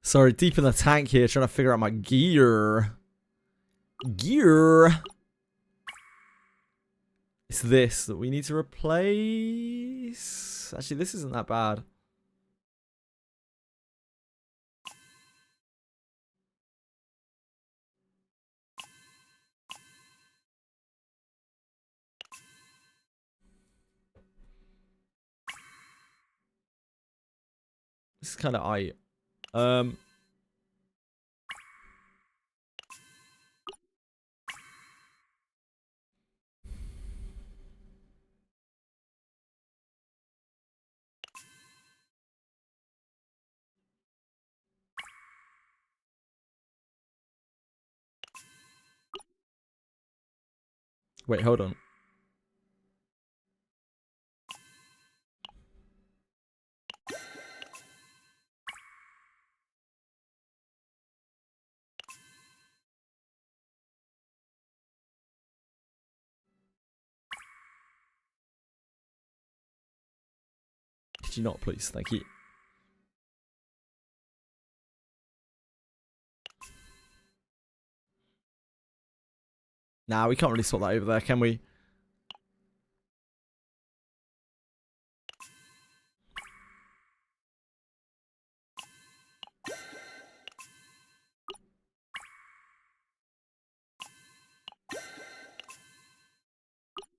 Sorry, deep in the tank here, trying to figure out my gear. Gear. It's this that we need to replace. Actually, this isn't that bad. This is kind of aight. Wait, hold on. Could you not, please? Thank you. Nah, we can't really swap that over there, can we?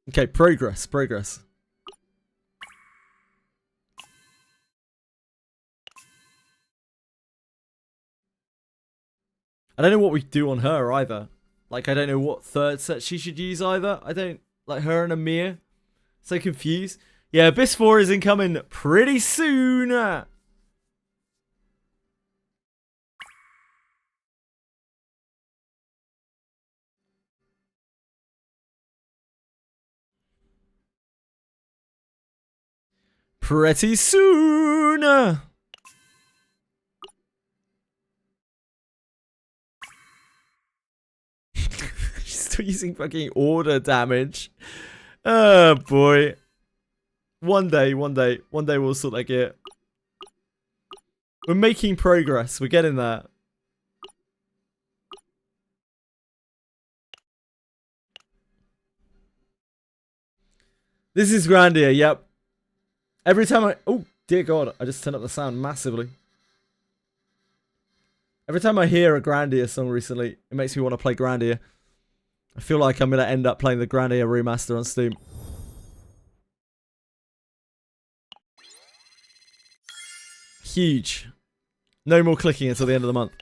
Okay, progress. I don't know what we do on her either. Like, I don't know what third set she should use either. I don't... Like, her and Amir. So confused. Yeah, Abyss 4 is incoming pretty soon. Pretty soon. She's still using fucking order damage. Oh boy. One day we'll sort that gear. We're making progress. We're getting there. This is Grandia, yep. Every time I... Oh, dear God. I just turned up the sound massively. Every time I hear a Grandia song recently, it makes me want to play Grandia. I feel like I'm going to end up playing the Grandia remaster on Steam. Huge. No more clicking until the end of the month.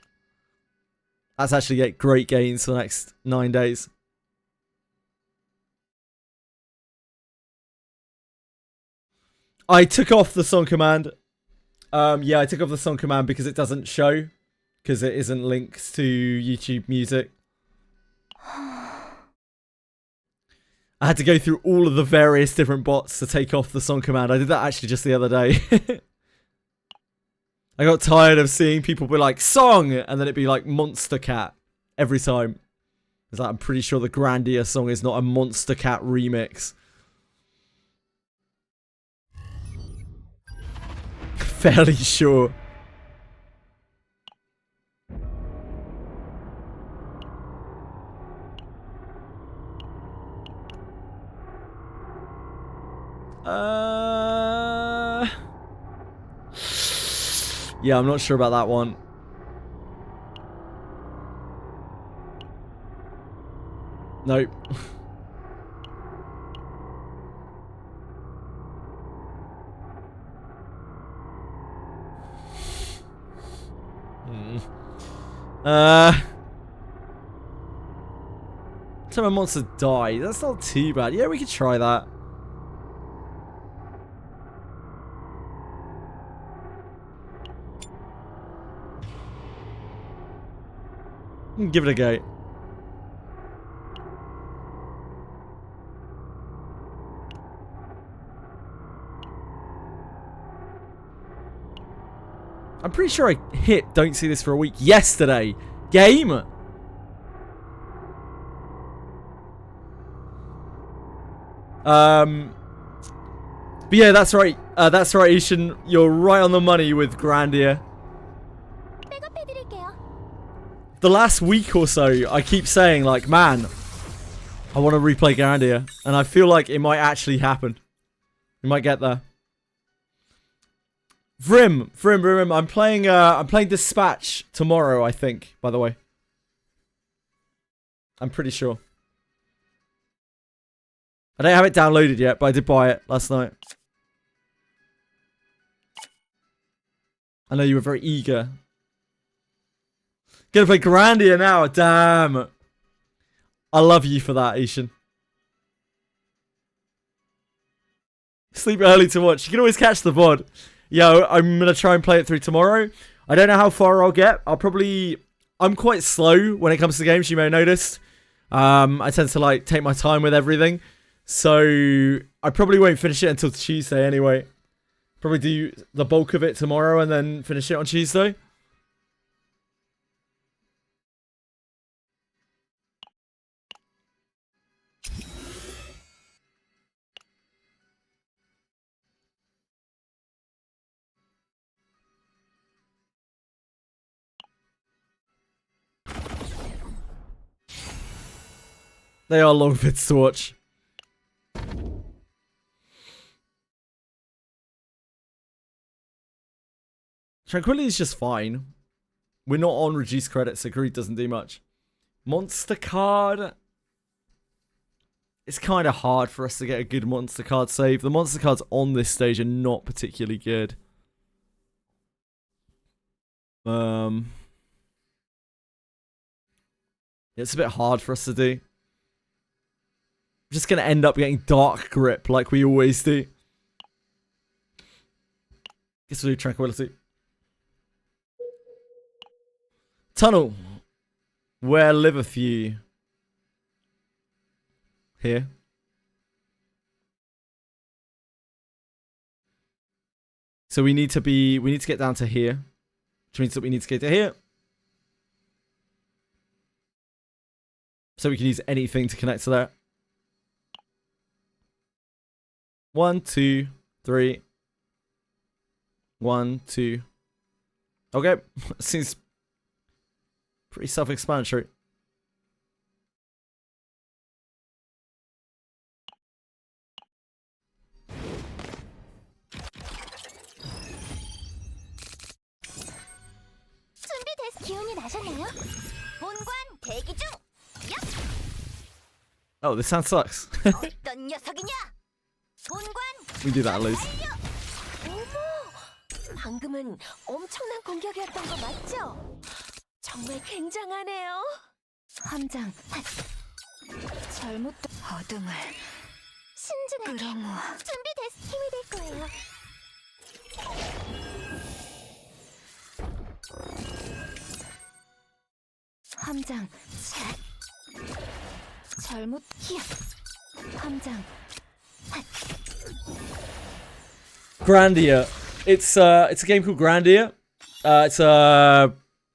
That's actually great gains for the next 9 days. I took off the song command. Yeah, I took off the song command because it doesn't show. Because it isn't linked to YouTube Music. I had to go through all of the various different bots to take off the song command. I did that actually just the other day. I got tired of seeing people be like, song! And then it'd be like Monster Cat every time. It's like, I'm pretty sure the Grandia song is not a Monster Cat remix. Fairly sure. Yeah, I'm not sure about that one. Nope. Time a monster die. That's not too bad. Yeah, we could try that. Give it a go. I'm pretty sure I hit Don't See This for a Week yesterday. Game! But yeah, that's right. That's right, Ishan. You're right on the money with Grandia. The last week or so, I keep saying, like, man, I want to replay Grandia. And I feel like it might actually happen. We might get there. Vrim, I'm playing Dispatch tomorrow, I think, by the way. I'm pretty sure. I don't have it downloaded yet, but I did buy it last night. I know you were very eager. Gonna play Grandia now, damn. I love you for that, Ishan. Sleep early to watch. You can always catch the VOD. Yeah, I'm gonna try and play it through tomorrow. I don't know how far I'll get. I'm quite slow when it comes to games, you may have noticed. I tend to like take my time with everything. So I probably won't finish it until Tuesday anyway. Probably do the bulk of it tomorrow and then finish it on Tuesday. They are long vids to watch. Tranquility is just fine. We're not on reduced credits, so greed doesn't do much. Monster card. It's kind of hard for us to get a good monster card save. The monster cards on this stage are not particularly good. It's a bit hard for us to do. We're just going to end up getting dark grip like we always do. Guess we'll do tranquility. Tunnel. Where liveth you? Here. So we need to get down to here. Which means that we need to get to here. So we can use anything to connect to there. 1, 2, 3. 1, 2. Okay. Seems pretty self-explanatory. 기운이 나셨나요? 본관 대기 중. Oh, this sound sucks. 어떤 녀석이냐? 본관. We do that at least. 어머, 방금은 엄청난 공격이었던 거 맞죠? 정말 굉장하네요. 함장. 잘못 어둠을 신중하게 끌어모아. 준비됐. 힘이 될 거예요. 함장. 잘못 히야. 함장. Grandia. It's a game called Grandia. It's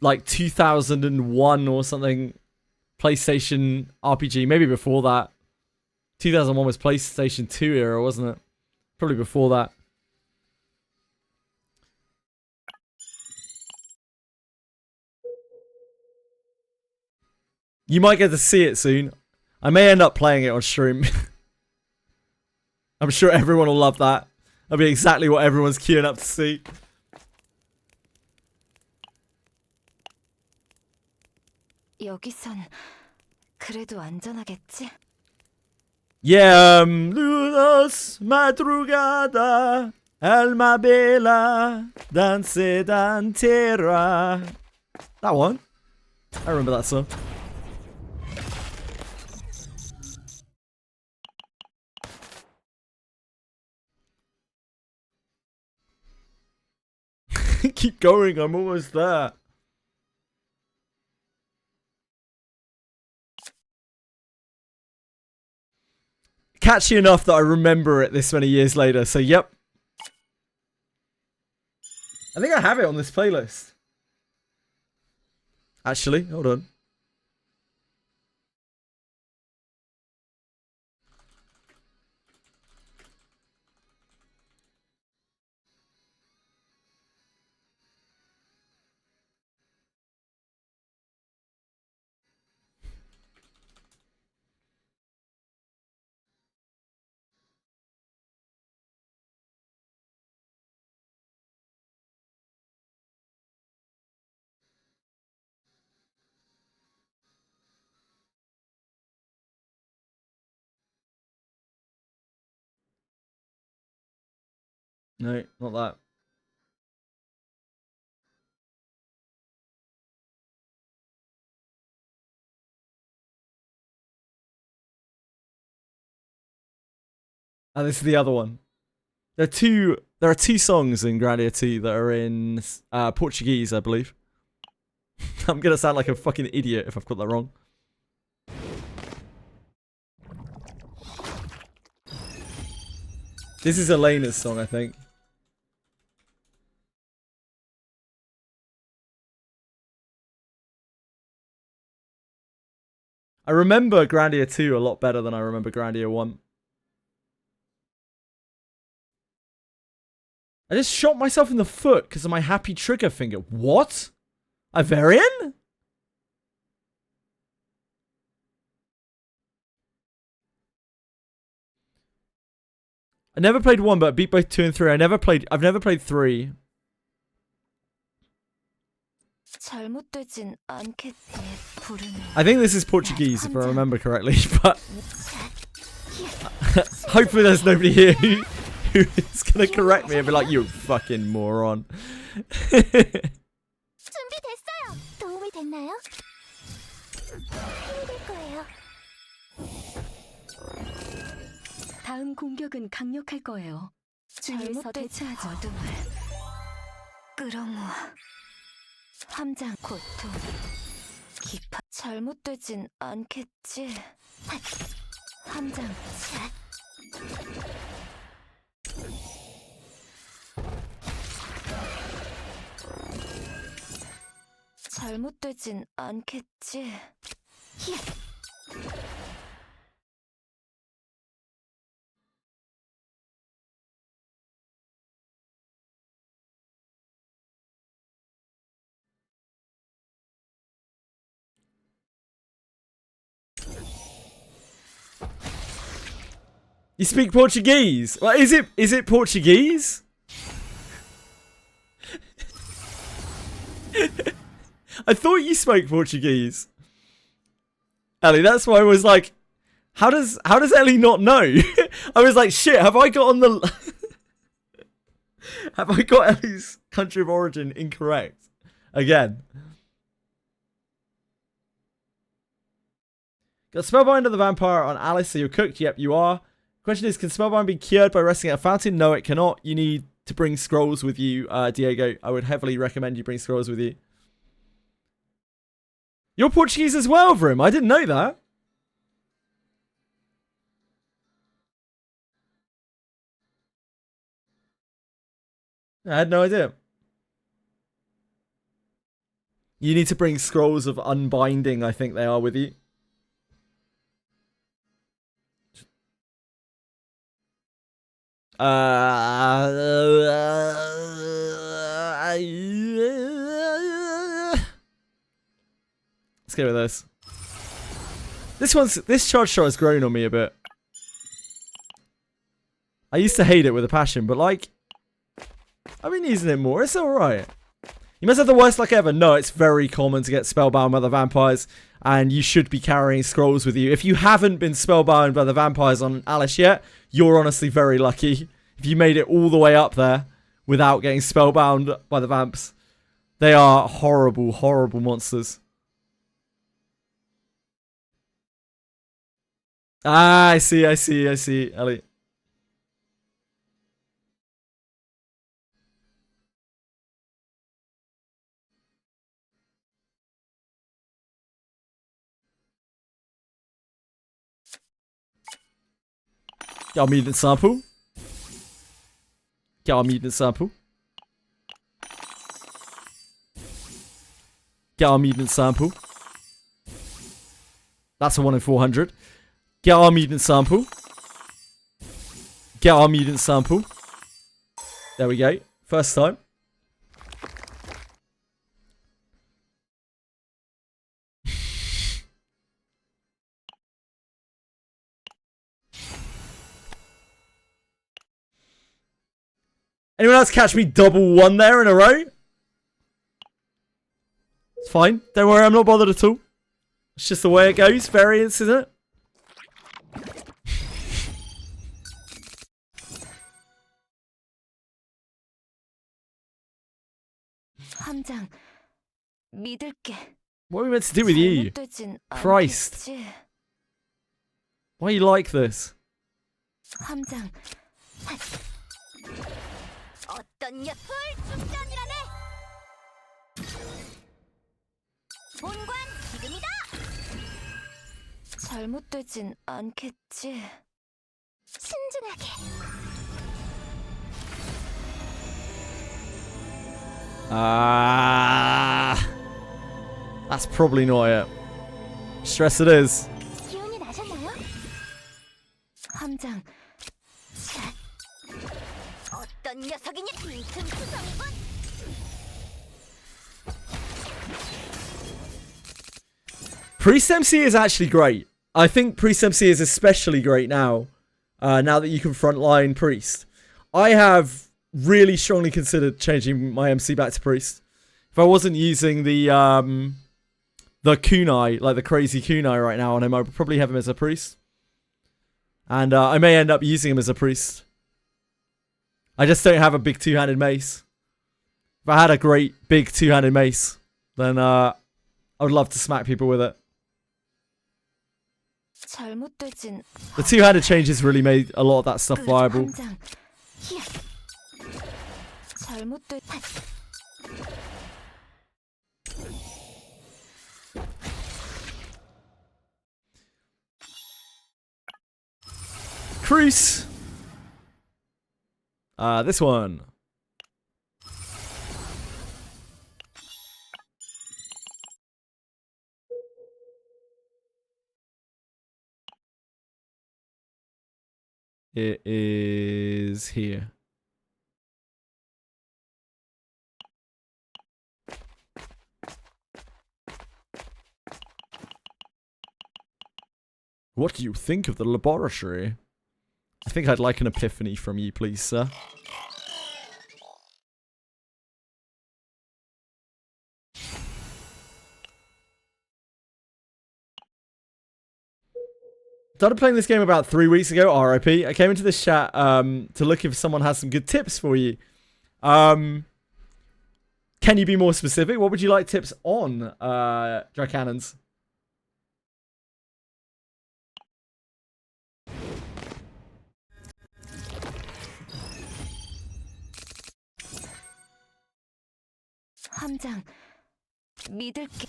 like 2001 or something PlayStation RPG. Maybe before that. 2001 was PlayStation 2 era, wasn't it? Probably before that. You might get to see it soon. I may end up playing it on stream. I'm sure everyone will love that. That'll be exactly what everyone's queuing up to see. 여기선 그래도 안전하겠지? Yeah, lunos madrugada, alma bella, dance dantera. That one. I remember that song. Keep going, I'm almost there. Catchy enough that I remember it this many years later, so yep. I think I have it on this playlist. Actually, hold on. No, not that. And this is the other one. There are two songs in Grandia 2 that are in Portuguese, I believe. I'm gonna sound like a fucking idiot if I've got that wrong. This is Elena's song, I think. I remember Grandia 2 a lot better than I remember Grandia 1. I just shot myself in the foot because of my happy trigger finger. What? Iverian? I never played 1, but I beat both 2 and 3. I've never played 3. I think this is Portuguese, if I remember correctly, but hopefully there's nobody here who is gonna correct me and be like, you fucking moron. 거예요. 다음 공격은 강력할 거예요. 주위에서 대체하죠. 어둠을 끌어모아. 함장 고통. 기파. 잘못되진 않겠지. 함장 샷. 잘못되진 않겠지. You speak Portuguese? Well, is it Portuguese? I thought you spoke Portuguese. Ellie, that's why I was like, how does Ellie not know? I was like, shit, have I got on the have I got Ellie's country of origin incorrect again? Got Spellbind of the Vampire on Alice, so you're cooked? Yep, you are. Question is, can Spellbind be cured by resting at a fountain? No, it cannot. You need to bring scrolls with you, Diego. I would heavily recommend you bring scrolls with you. You're Portuguese as well, Vrim. I didn't know that. I had no idea. You need to bring scrolls of unbinding, I think they are, with you. Let's go with this. This charge shot has grown on me a bit. I used to hate it with a passion, but like, I've been using it more. It's alright. You must have the worst luck ever. No, it's very common to get spellbound by the vampires, and you should be carrying scrolls with you. If you haven't been spellbound by the vampires on Alice yet, you're honestly very lucky. If you made it all the way up there without getting spellbound by the vamps. They are horrible, horrible monsters. Ah, I see, Ellie. Get our mutant sample. Get our mutant sample. Get our mutant sample. That's a 1 in 400. Get our mutant sample. Get our mutant sample. There we go. First time. Anyone else catch me double one there in a row? It's fine. Don't worry, I'm not bothered at all. It's just the way it goes. Variance, isn't it? 함장, 믿을게. What are we meant to do with you? Christ. Why are you like this? 함장. 어떤 녀풀 충전이라네. 본관 지금이다. 잘못되진 않겠지. 신중하게. That's probably not it. Stress it is. 기운이 나셨나요? 함장. 어떤 녀석이냐? 빈틈투성이군. Priest MC is actually great. I think Priest MC is especially great now. Now that you can frontline Priest. I have really strongly considered changing my MC back to Priest. If I wasn't using the kunai, like the crazy kunai right now on him, I would probably have him as a Priest. And I may end up using him as a Priest. I just don't have a big two-handed mace. If I had a great big two-handed mace, then I would love to smack people with it. 잘못되진 The two-handed changes really made a lot of that stuff viable. 함장. 히야. 잘못된 Crease. This one. It is here. What do you think of the laboratory? I think I'd like an epiphany from you, please, sir. Started playing this game about 3 weeks ago, RIP. I came into this chat to look if someone has some good tips for you. Can you be more specific? What would you like tips on, Dry Cannons? 함장. 믿을게.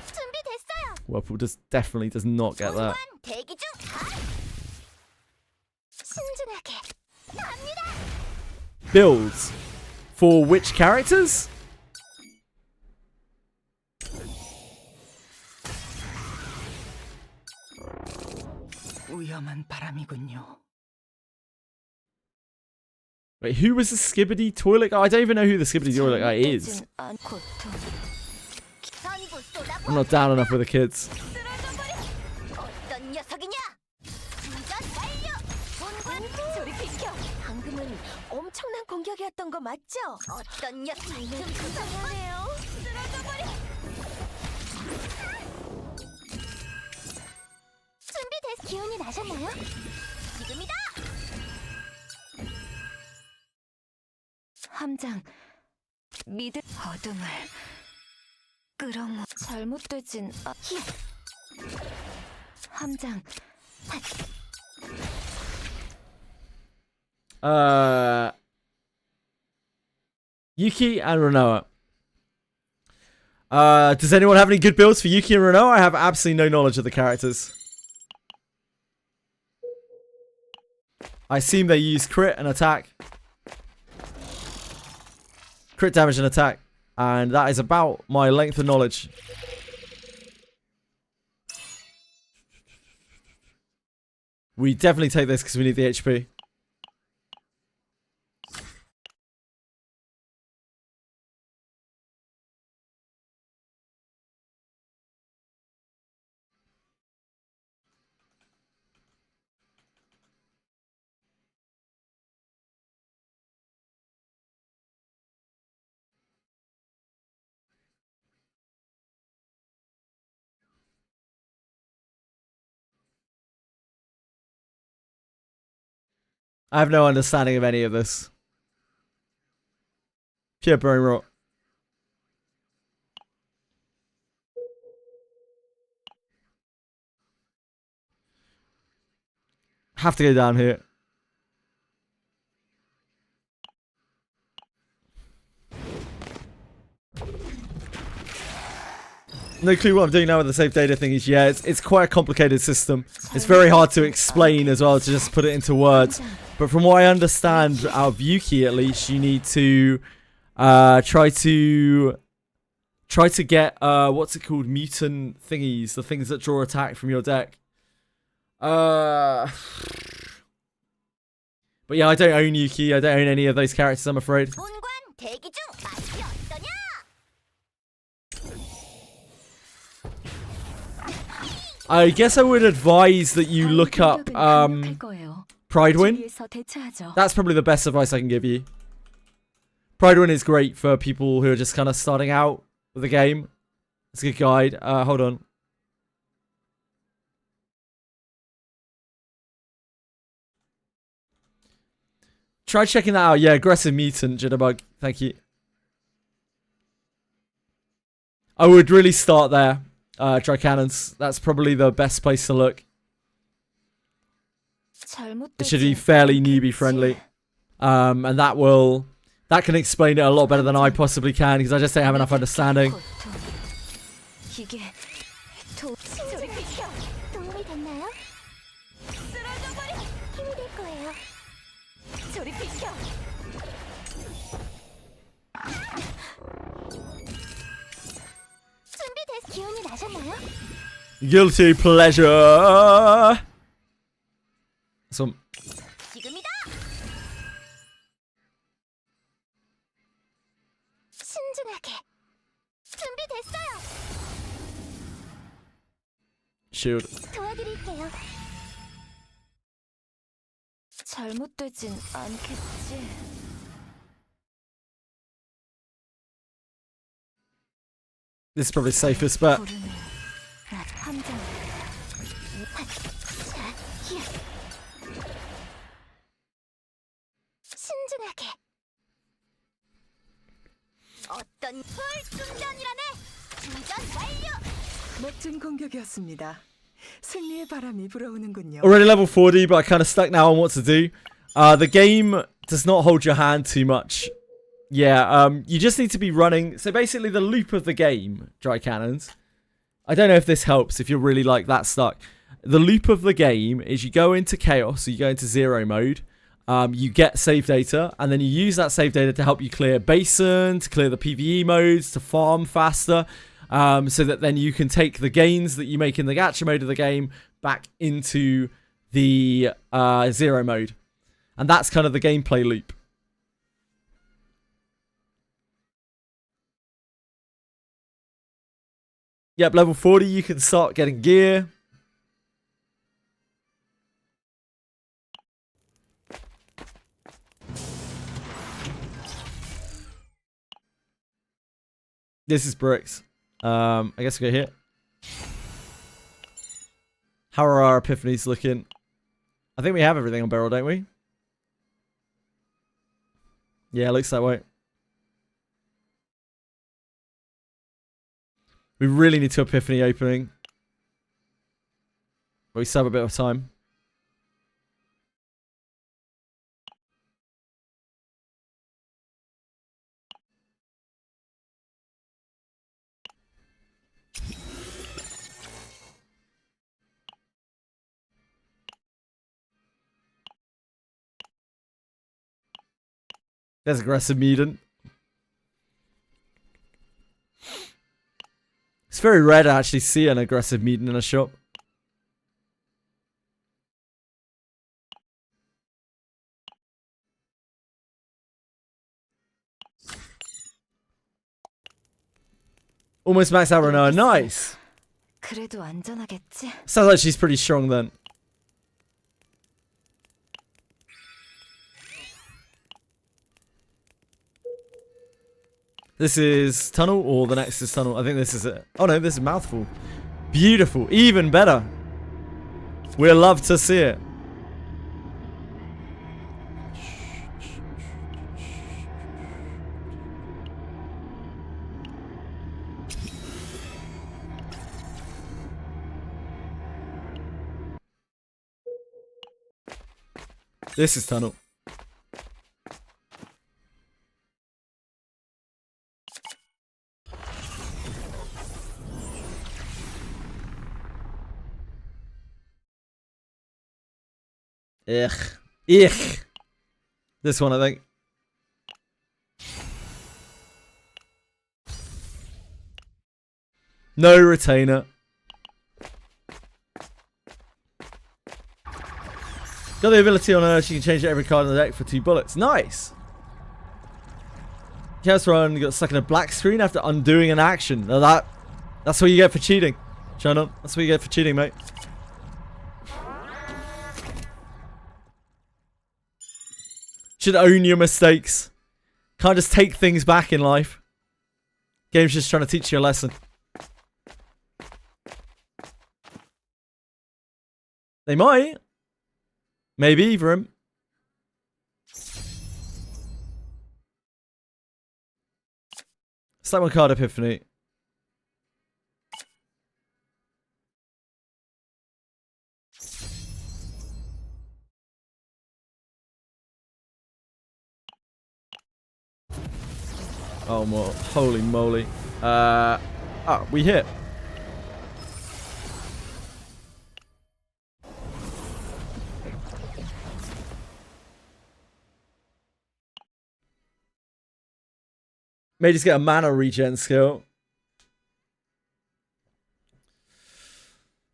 준비됐어요. Whirlpool definitely does not get that. 대기 중. 신중하게. 갑니다. Builds. For which characters? 위험한 바람이군요. Wait, who was the Skibbity toilet guy? I don't even know who the Skibbity toilet guy is. I'm not down enough with the kids. 어떤 녀석이냐? 진짜 달려! 저리 비켜! 방금은 엄청난 공격이었던 거 맞죠? 어떤 녀석? 좀 이상하네요. 쓰러져버려! 준비됐. 기운이 나셨나요? 지금이다! 함장, 믿을 어둠을 끌어모. 잘못되진 히야. 함장. Yuki and Renoa. Does anyone have any good builds for Yuki and Renoa? I have absolutely no knowledge of the characters. I assume they use crit and attack. Crit damage and attack. And that is about my length of knowledge. We definitely take this because we need the HP. I have no understanding of any of this. Pure brain rot. Have to go down here. No clue what I'm doing now with the save data thing is, yeah, it's quite a complicated system. It's very hard to explain as well, to just put it into words. But from what I understand, out of Yuki at least, you need to try to get what's it called, mutant thingies, the things that draw attack from your deck. But yeah, I don't own Yuki. I don't own any of those characters, I'm afraid. I guess I would advise that you look up Pridewin. That's probably the best advice I can give you. Pridewin is great for people who are just kind of starting out with the game. It's a good guide. Hold on. Try checking that out. Yeah, aggressive mutant, Jitterbug. Thank you. I would really start there. dry cannons. That's probably the best place to look. It should be fairly newbie friendly. And that can explain it a lot better than I possibly can, because I just don't have enough understanding. 도움이 됐나요? 쓰러져버려! 힘이 될 거예요. 저리 비켜! 준비됐... 기운이 나셨나요? Guilty pleasure. Some. 지금이다! 신중하게. 준비됐어요! Shield. 도와드릴게요. 잘못되진 않겠지. This is probably safest bet. 함정. 자, 히야. 신중하게. 어떤 훌중전이라네. 충전 완료. 멋진 공격이었습니다. 승리의 바람이 불어오는군요. Already level 40, but I kind of stuck now on what to do. The game does not hold your hand too much. Yeah, you just need to be running. So basically the loop of the game, dry cannons. I don't know if this helps if you're really like that stuck. The loop of the game is you go into chaos, so you go into zero mode. You get save data, and then you use that save data to help you clear basin, to clear the PvE modes, to farm faster. So that then you can take the gains that you make in the gacha mode of the game back into the zero mode. And that's kind of the gameplay loop. Yep, level 40, you can start getting gear. This is bricks. I guess we go here. How are our epiphanies looking? I think we have everything on barrel, don't we? Yeah, looks that way. We really need to epiphany opening. But we still have a bit of time. There's aggressive Medan. It's very rare to actually see an aggressive Medan in a shop. Almost max out Renoa. Nice. 그래도 안전하겠지? Sounds like she's pretty strong then. This is tunnel, or the next is tunnel. I think this is it. Oh no, this is mouthful. Beautiful. Even better. We'll love to see it. This is tunnel. Ich. This one, I think. No retainer. Got the ability on her, she can change every card in the deck for 2 bullets. Nice! Chaos Run got stuck in a black screen after undoing an action. Now that's what you get for cheating. China, that's what you get for cheating, mate. Should own your mistakes. Can't just take things back in life. Game's just trying to teach you a lesson. They might. Maybe, Vrim. Stack my card epiphany. Oh, holy moly. We hit. May just get a mana regen skill.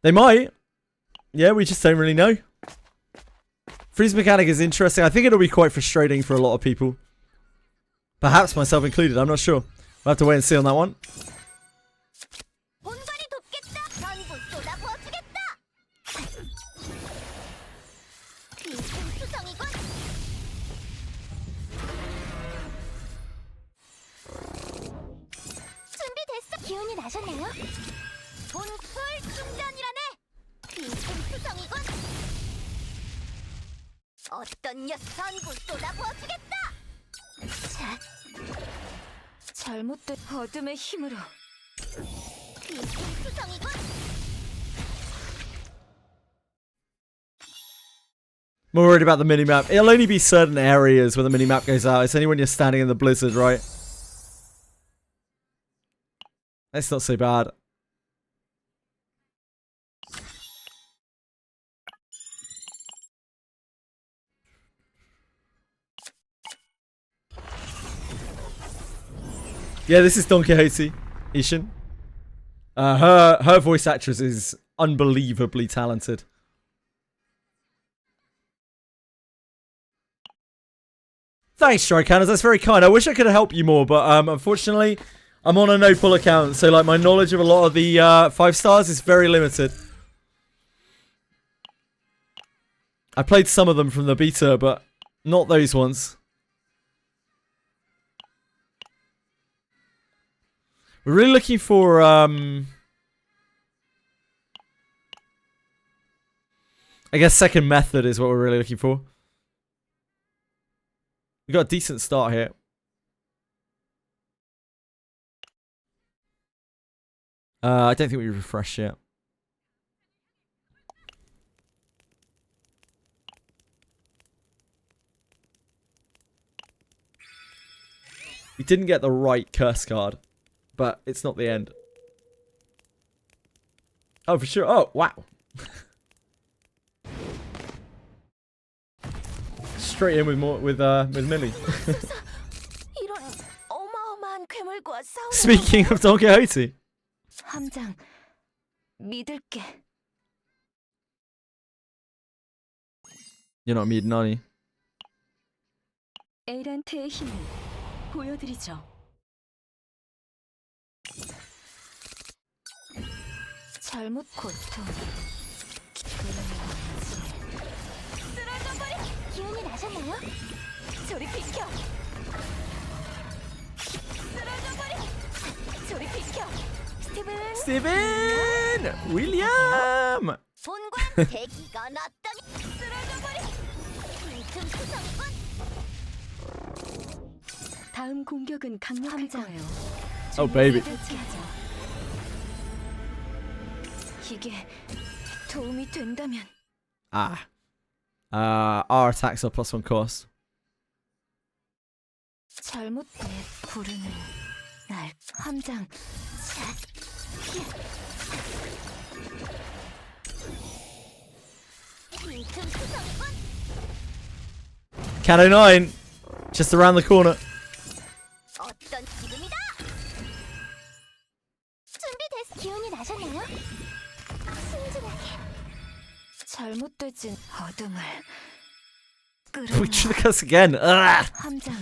They might. Yeah, we just don't really know. Freeze mechanic is interesting. I think it'll be quite frustrating for a lot of people. Perhaps myself included. I'm not sure. We'll have to wait and see on that one. 기운이 나셨네요. 본풀 충전이라네. 비승수성이군. 어떤 녀석을 쏟아부어주겠다. 자, 잘못된 어둠의 힘으로. 비승수성이군. More worried about the minimap. It'll only be certain areas where the minimap goes out. It's only when you're standing in the blizzard, right? That's not so bad. Yeah, this is Don Quixote, Ishin. Her voice actress is unbelievably talented. Thanks, Strike Cannons. That's very kind. I wish I could help you more, but unfortunately, I'm on a no-pull account, so like my knowledge of a lot of the 5 stars is very limited. I played some of them from the beta, but not those ones. We're really looking for I guess second method is what we're really looking for. We got a decent start here. I don't think we refreshed yet. We didn't get the right curse card, but it's not the end. Oh, for sure. Oh, wow. Straight in with Millie. Speaking of Don Quixote. 함장, 믿을게. You're not meeting, are you? 에란트의 힘을 보여드리죠. 잘못 고통. 쓰러져버려. 기운이 나셨나요? 저리 비켜. 쓰러져버려. 저리 비켜. Steven! William! 본관 대기가 났다니. 쓰러져버려. 빈틈투성이군. 다음 공격은 강력할 거예요. Oh, baby. 이게 도움이 된다면. Our attacks are +1 cost. 잘못 부르는 날 함장. Cano 9, just around the corner. 어떤 지금이다. 준비됐어. 기운이 나셨나요? 순진하게. 잘못되진 어둠을 We should have cursed again. Ugh. 함장.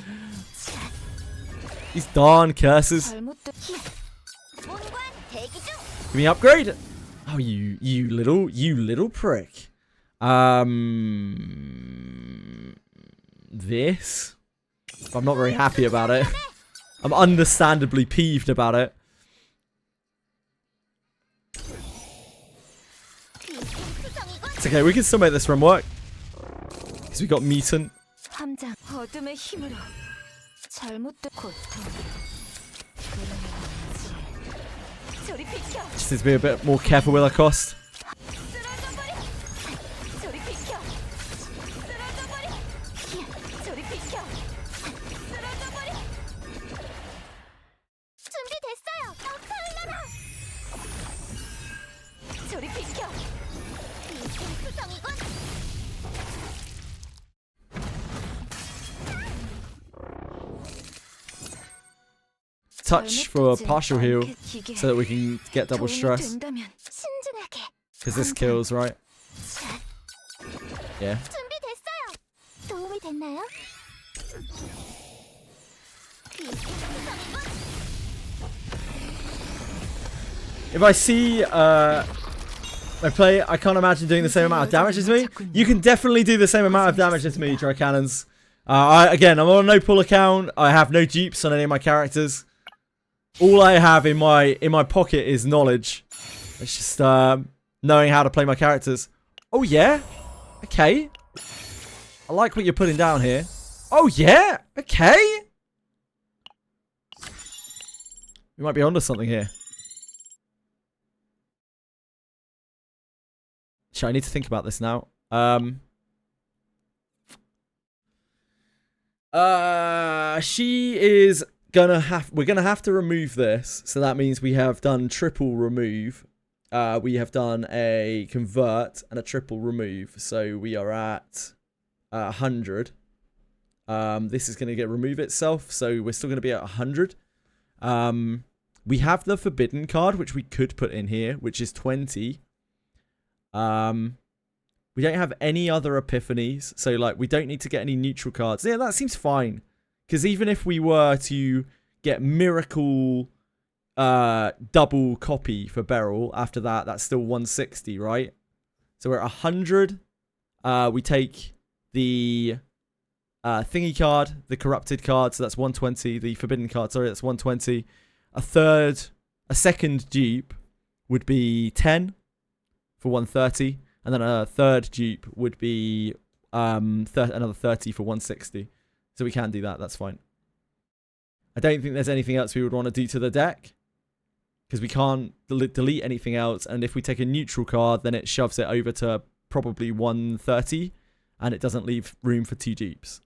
These darn curses. 잘못된 본관 대기 중. Give me upgrade. Oh, you little prick. This. I'm not very happy about it. I'm understandably peeved about it. It's okay, we can still make this run work. Because we got Meaton. 함장 어둠의 힘으로 잘못된 고통. 저리 비켜. Just need to be a bit more careful with our cost. 쓰러져버려. 저리 비켜. 쓰러져버려. 저리 비켜. 쓰러져버려. touch for partial heal so that we can get double stress. Because this kills, right? Yeah. 준비됐어요. 도움이 됐나요? If I see my play, I can't imagine doing the same amount of damage as me. You can definitely do the same amount of damage as me, Dry Cannons. Again, I'm on a no pull account. I have no dupes on any of my characters. All I have in my pocket is knowledge. It's just knowing how to play my characters. Oh yeah, okay. I like what you're putting down here. Oh yeah, okay. We might be onto something here. Shit, I need to think about this now. She is gonna have. We're gonna have to remove this. So that means we have done triple remove. We have done a convert and a triple remove. So we are at 100. This is gonna get remove itself. So we're still gonna be at 100. We have the forbidden card, which we could put in here, which is 20. We don't have any other epiphanies, so like we don't need to get any neutral cards. Yeah, that seems fine. Because even if we were to get miracle double copy for Beryl, after that, that's still 160, right? So we're at 100. We take the thingy card, the corrupted card, so that's 120. The forbidden card, sorry, that's 120. A second dupe would be 10 for 130. And then a third dupe would be another 30 for 160. So we can do that. That's fine. I don't think there's anything else we would want to do to the deck. Because we can't delete anything else. And if we take a neutral card, then it shoves it over to probably 130. And it doesn't leave room for 2 dupes.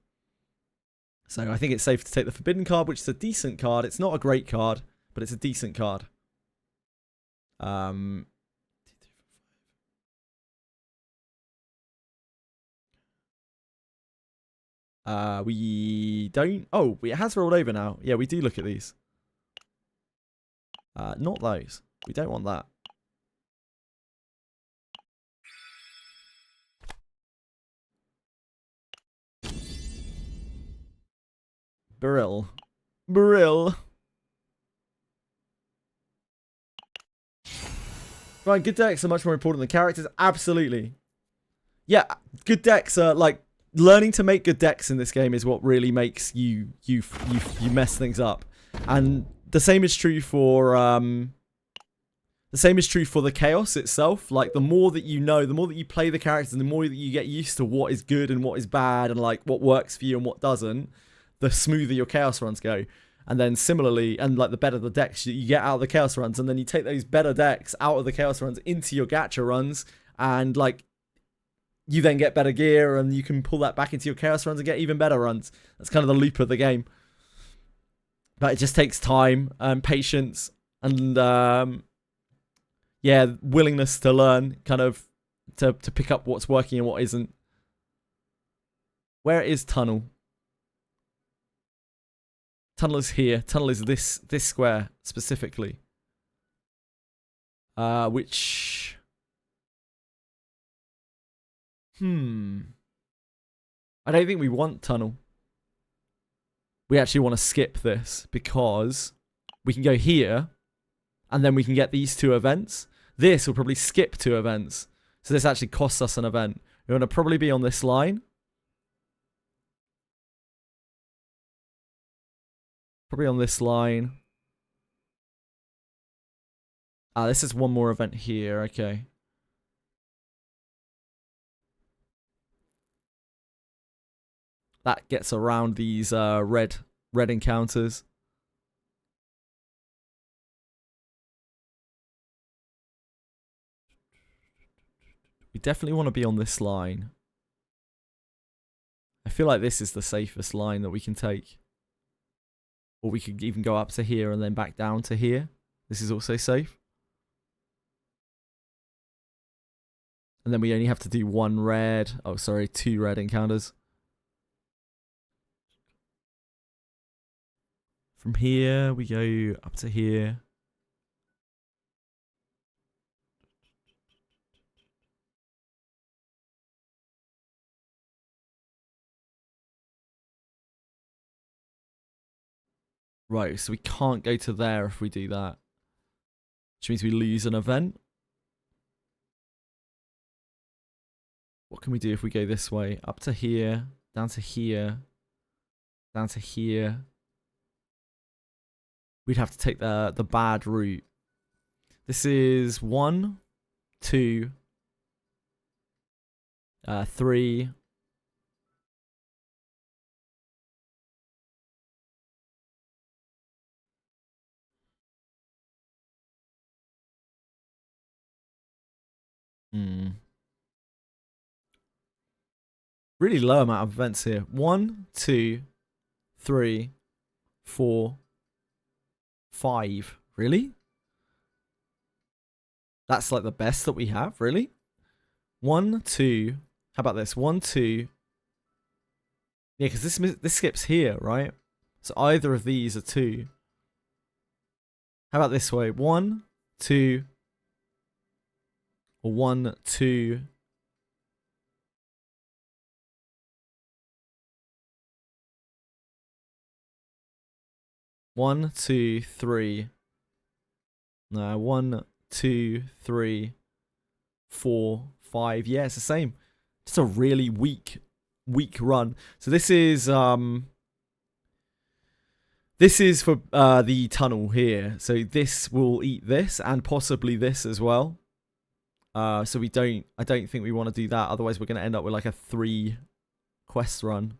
So I think it's safe to take the forbidden card, which is a decent card. It's not a great card, but it's a decent card. We don't. Oh, it has rolled over now. Yeah, we do look at these. Not those. We don't want that. Beryl. Right, good decks are much more important than characters. Absolutely. Yeah, good decks are like. Learning to make good decks in this game is what really makes you mess things up. And the same is true for the chaos itself. Like the more that you know, the more that you play the characters, and the more that you get used to what is good and what is bad, and like what works for you and what doesn't, the smoother your chaos runs go. And then similarly, and like the better the decks you get out of the chaos runs, and then you take those better decks out of the chaos runs into your gacha runs, and like you then get better gear, and you can pull that back into your chaos runs and get even better runs. That's kind of the loop of the game. But it just takes time and patience and yeah, willingness to learn, kind of to pick up what's working and what isn't. Where is Tunnel? Tunnel is here. Tunnel is this square specifically. Which I don't think we want Tunnel. We actually want to skip this because we can go here and then we can get these 2 events. This will probably skip 2 events. So this actually costs us an event. We want to probably be on this line. Probably on this line. This is one more event here. Okay. That gets around these red encounters. We definitely want to be on this line. I feel like this is the safest line that we can take. Or we could even go up to here and then back down to here. This is also safe. And then we only have to do 1 red. Oh, sorry, 2 red encounters. From here, we go up to here. Right, so we can't go to there if we do that. Which means we lose an event. What can we do if we go this way? Up to here, down to here, down to here. We'd have to take the bad route. This is 1, 2, 3. Really low amount of events here. 1, 2, 3, 4, 5. Really? That's like the best that we have, really? 1, 2. How about this? 1, 2. Yeah, because this skips here, right? So either of these are 2. How about this way? 1, 2. Or 1, 2. One, 2, 3. No, 1, 2, 3, 4, 5. Yeah, it's the same. Just a really weak run. So this is for the tunnel here. So this will eat this and possibly this as well. So I don't think we want to do that. Otherwise, we're going to end up with like a 3 quest run.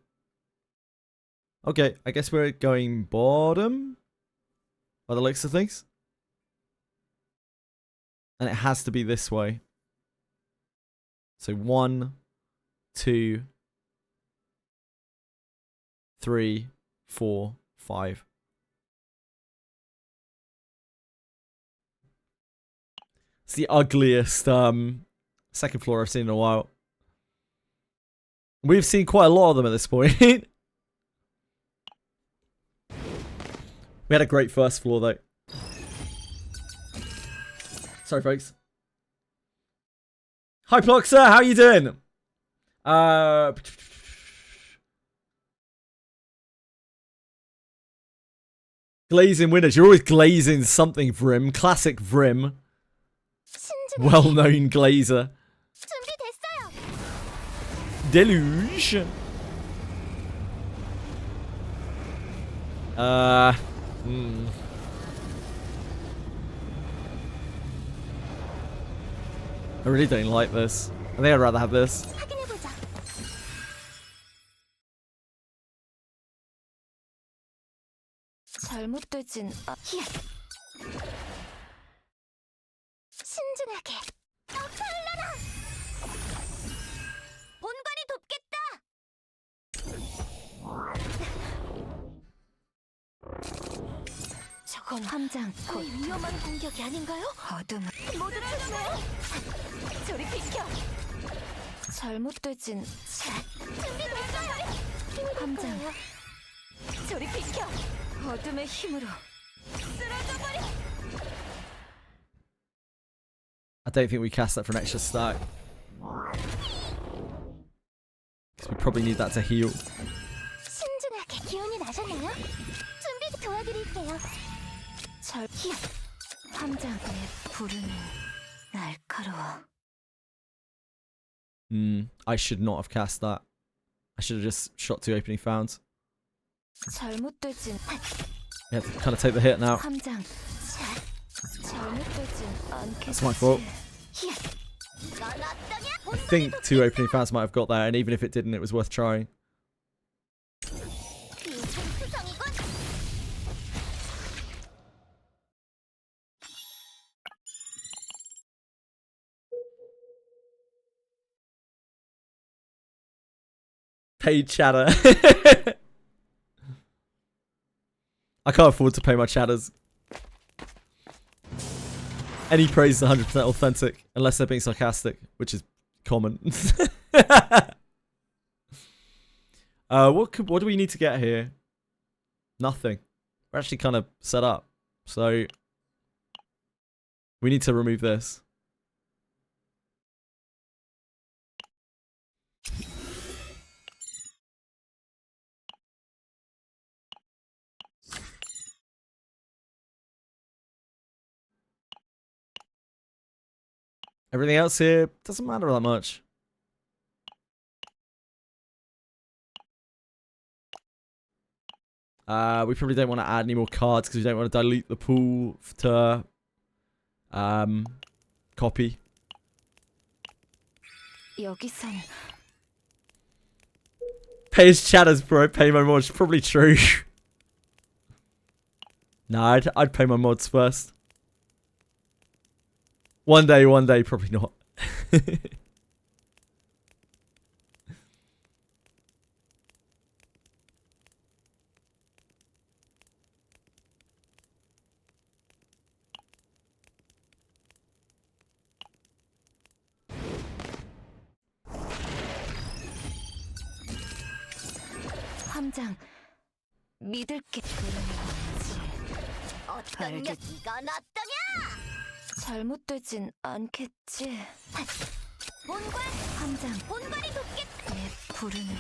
Okay, I guess we're going bottom by the looks of things. And it has to be this way. So 1, 2, 3, 4, 5. It's the ugliest second floor I've seen in a while. We've seen quite a lot of them at this point. We had a great first floor though. Sorry folks. Hi Ploxer, how you doing? Glazing winners. You're always glazing something, Vrim. Classic Vrim. Well-known glazer. Deluge. I really don't like this. I think I'd rather have this. 잘못되진 히야 신중하게 엎살라라 본관이 돕겠다 저건 함장 거의 위험한 공격이 아닌가요? 어둠 모두 조심해 저리 비켜 잘못되진 준비됐어요 함장 저리 비켜 어둠의 힘으로 쓰러져버려. I don't think we cast that for an extra stack. Because we probably need that to heal. 신중하게 기운이 나셨나요? 준비 도와드릴게요. 절히야 함장의 부르는 날카로워. I should not have cast that. I should have just shot 2 opening founds. 잘못되진 We have to kind of take the hit now. 함장 잘못되진 않겠지. That's my fault. I think 2 opening founds might have got there, and even if it didn't, it was worth trying. Paid chatter. I can't afford to pay my chatters. Any praise is 100% authentic, unless they're being sarcastic, which is common. What do we need to get here? Nothing. We're actually kind of set up. So we need to remove this. Everything else here doesn't matter that much. We probably don't want to add any more cards because we don't want to dilute the pool to copy. Pay his chatters, bro. Pay my mods. Probably true. Nah, I'd pay my mods first. One day, probably not. 함장, 믿을게. 어떤 녀 이건 어떠냐? 잘못되진 않겠지. 본관 함장, 본관이 돕겠다. 내 부르는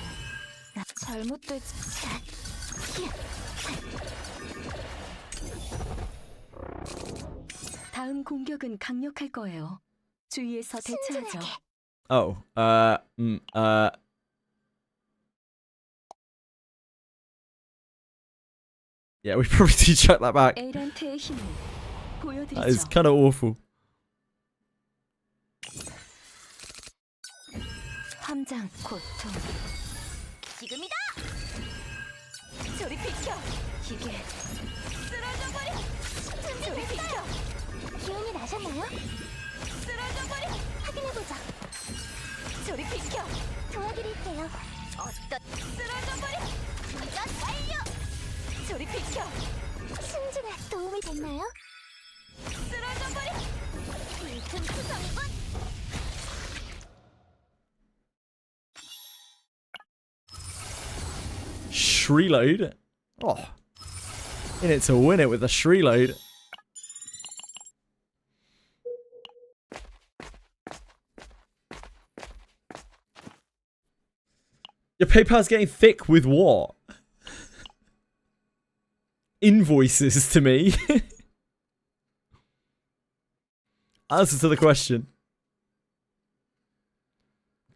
나 잘못되지. 다음 공격은 강력할 거예요. 주의해서 대처하죠. Oh, yeah, we probably need to chuck that back. 에란트의 힘을 보여드리죠. That is kind of awful. 함장 고통. 지금이다. 저리 비켜. 이게 쓰러져 버려. 저리 비켜. 기운이 나셨나요? 쓰러져 버려. 확인해 보자. 저리 비켜. 도와드릴게요. 어떤 쓰러져 버려. 이건 완료. 저리 비켜. 신중에 도움이 됐나요? 쓰러져 버려. 일등 투성이군. Shreload? Oh. In it to win it with a Shreload. Your PayPal's getting thick with what? Invoices to me. Answer to the question.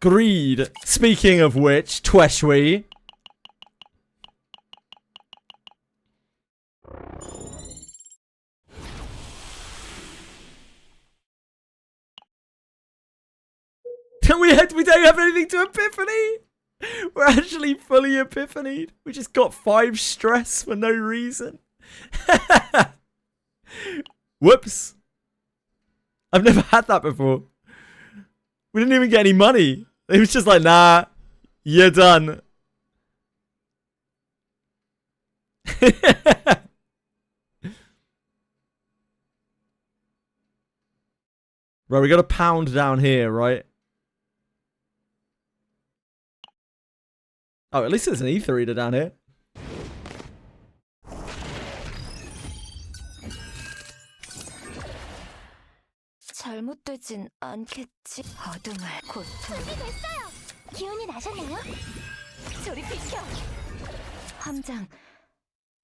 Greed. Speaking of which, Tweshwe. We don't have anything to epiphany. We're actually fully epiphanied. We just got 5 stress for no reason. Whoops. I've never had that before. We didn't even get any money. It was just like, nah, you're done. Right, we got a pound down here, right? Oh, at least there's an ether reader down here. 잘못되진 않겠지. 어둠을 고통. 준비됐어요. 기운이 나셨나요? 저리 비켜. 함장,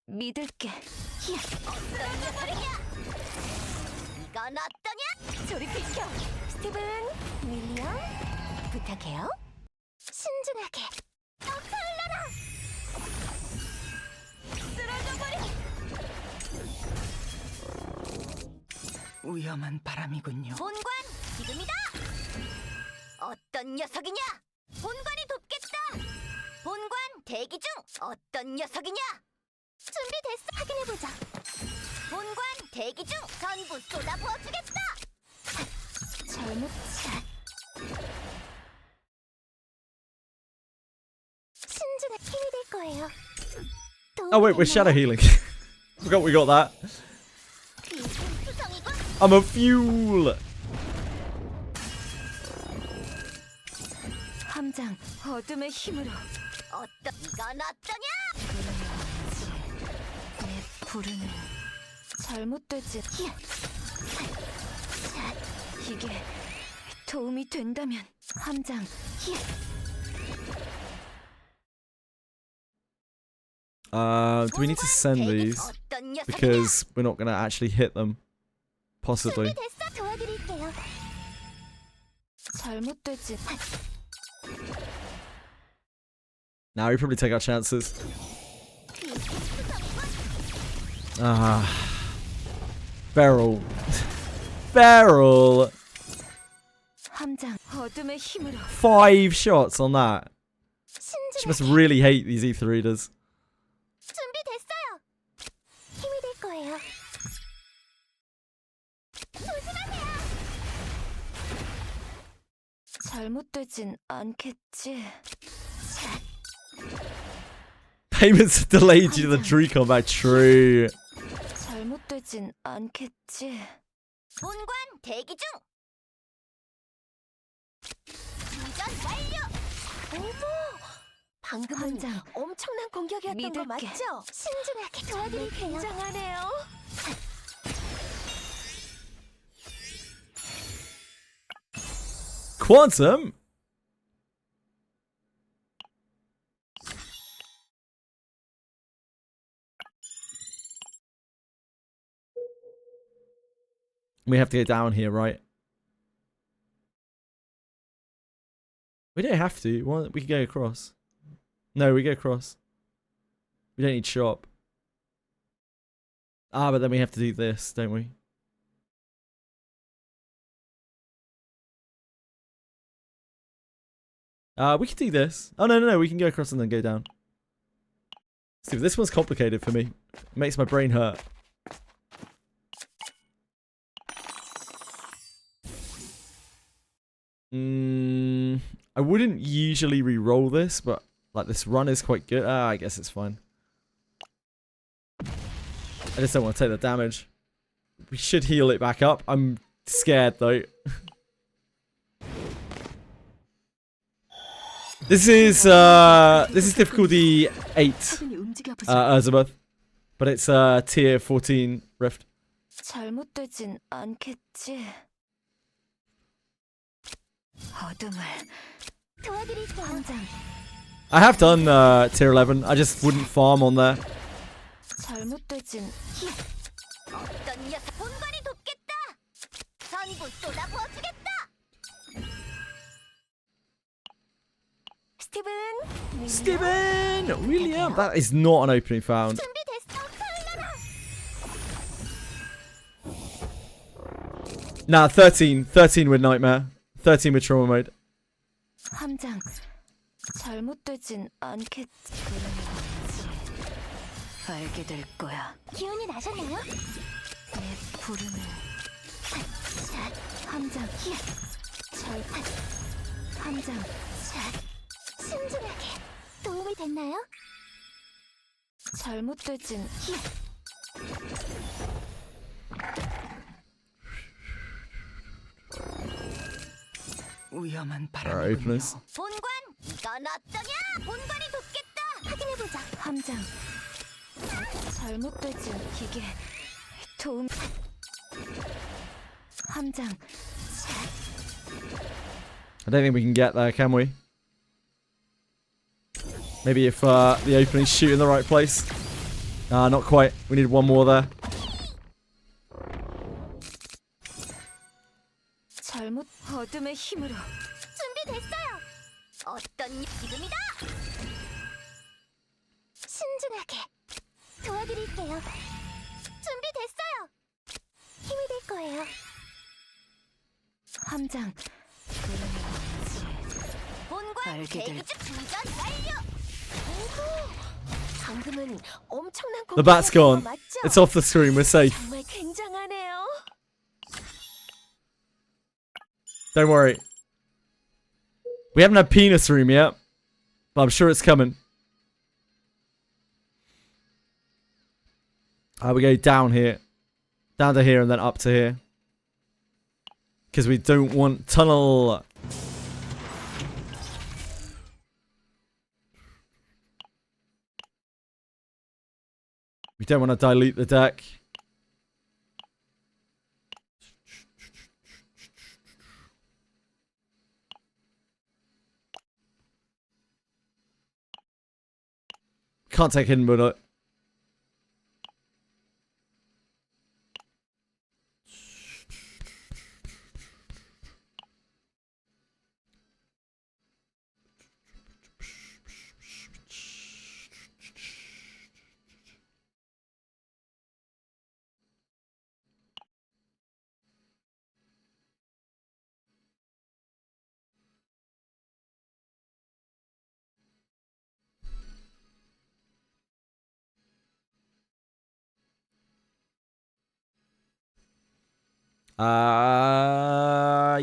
믿을게. 히야. 어떤 녀석이냐? 이건 어떠냐? 저리 비켜. 스티븐, 윌리엄, 부탁해요. 신중하게. 더 쓰러라. 쓰러져 버려. 위험한 바람이군요. 본관, 지금이다. 어떤 녀석이냐? 본관이 돕겠다. 본관 대기 중. 어떤 녀석이냐? 준비됐어. 확인해 보자. 본관 대기 중. 전부 쏟아 부어주겠다. 잘못. 신중한 힘이 될 거예요. Oh wait, we're shadow healing. Forgot we got that. I'm a fuel. 함장, 어둠의 힘으로. 이건 어떠냐? 내 부르는 잘못되지. 이게 도움이 된다면 함장. Do we need to send these? Because we're not going to actually hit them. Possibly. 됐어. 도와드릴게요. 잘못되지. Now we probably take our chances. Ah. Beryl. Beryl! 함장. 어둠의 힘으로. 5 shots on that. She must really hate these ether readers. 준비됐어요. 힘이 될 거예요. 조심하세요. 잘못되진 않겠지. Payments delayed due to the Dree combat. True. 잘못되진 않겠지. 본관 대기 중. 도전 완료. 어머, 방금은 함장. 엄청난 공격이었던 거 믿을게. 맞죠? 신중하게 도와드릴게요. 굉장하네요. Quantum? We have to go down here, right? We don't have to. We can go across. No, we go across. We don't need shop. Ah, but then we have to do this, don't we? We can do this. Oh, no. We can go across and then go down. See, this one's complicated for me. It makes my brain hurt. I wouldn't usually re-roll this, but like this run is quite good. I guess it's fine. I just don't want to take the damage. We should heal it back up. I'm scared though. This is difficulty 8, Elizabeth, but it's tier 14 rift. 잘못되진 않겠지. 어둠을 도와드릴게요. 함장. I have done tier 11. I just wouldn't farm on there. 잘못되진. 어떤 녀석 본관이 돕겠다. 전부 쏟아부어주겠다. 스티븐. William! That is not an opening found. 준비됐어. 달려라. Nah, 13. 13 with Nightmare. 13 with Trauma Mode. 함장. 잘못되진 않겠지. 알게 될 거야. 기운이 나셨나요? 내 부름을. 함장. 함장. 신중하게. 도움이 됐나요? 잘못되진. 위험한 Alright, 바람이군요. openers. 본관, 이건 어떠냐? 본관이 돕겠다. 확인해보자. 함장. 잘못되진 이게 도움. 함장. I don't think we can get there, can we? Maybe if the openings shoot in the right place. Not quite. We need one more there. 잘못 어둠의 힘으로. 준비됐어요. 어떤 지금이다. 신중하게 도와드릴게요. 준비됐어요. 힘이 될 거예요. 함장. 본관 알게 될 대기지 부전 완료. 방금은 엄청난 The bat's gone. 맞죠? It's off the screen. We're safe. 정말 굉장하네요. Don't worry. We haven't had penis room yet, but I'm sure it's coming. We go down here. Down to here and then up to here. Because we don't want tunnel. We don't want to dilute the deck. Can't take hidden bullet.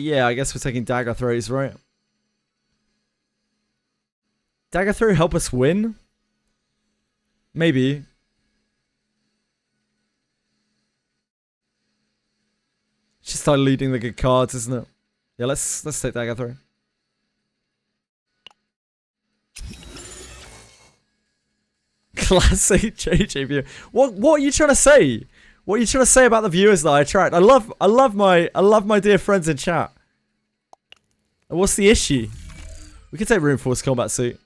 Yeah, I guess we're taking dagger throws, right? Dagger throw help us win? Maybe. Just start leading the good cards, isn't it? Yeah, let's take dagger throw. Classic JJWF. What are you trying to say? What are you trying to say about the viewers that I attract? I love my dear friends in chat. And what's the issue? We can take reinforced combat suit.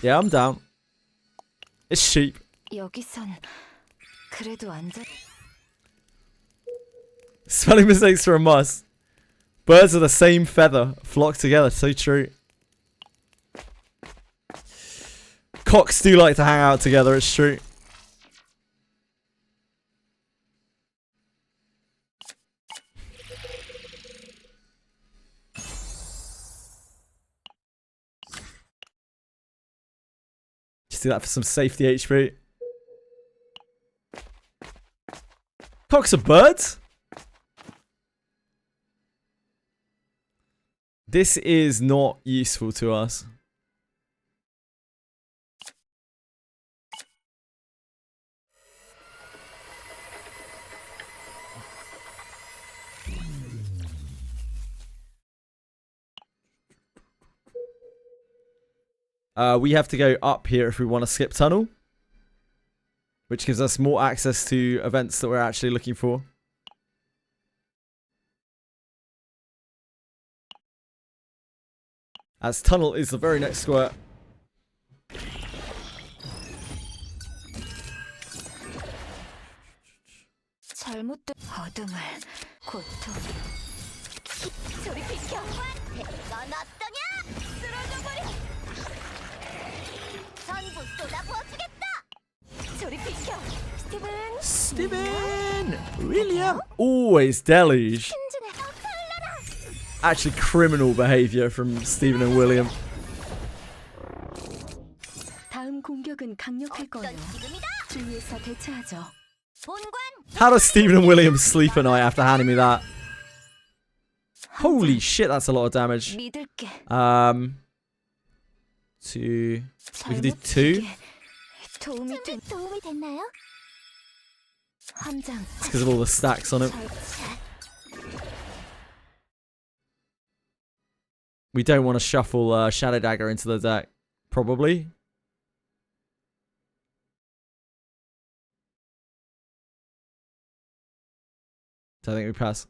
Yeah, I'm down. It's cheap. Spelling mistakes are a must. Birds of the same feather flock together. So true. Cocks do like to hang out together, it's true. Just do that for some safety HP. Cocks are birds? This is not useful to us. We have to go up here if we want to skip tunnel. Which gives us more access to events that we're actually looking for. As tunnel is the very next square. Steven! William! Always deluge. Actually criminal behaviour from Stephen and William. How does Stephen and William sleep at night after handing me that? Holy shit, that's a lot of damage. We can do 2. It's because of all the stacks on it. We don't want to shuffle Shadow Dagger into the deck. Probably. So I think we pass.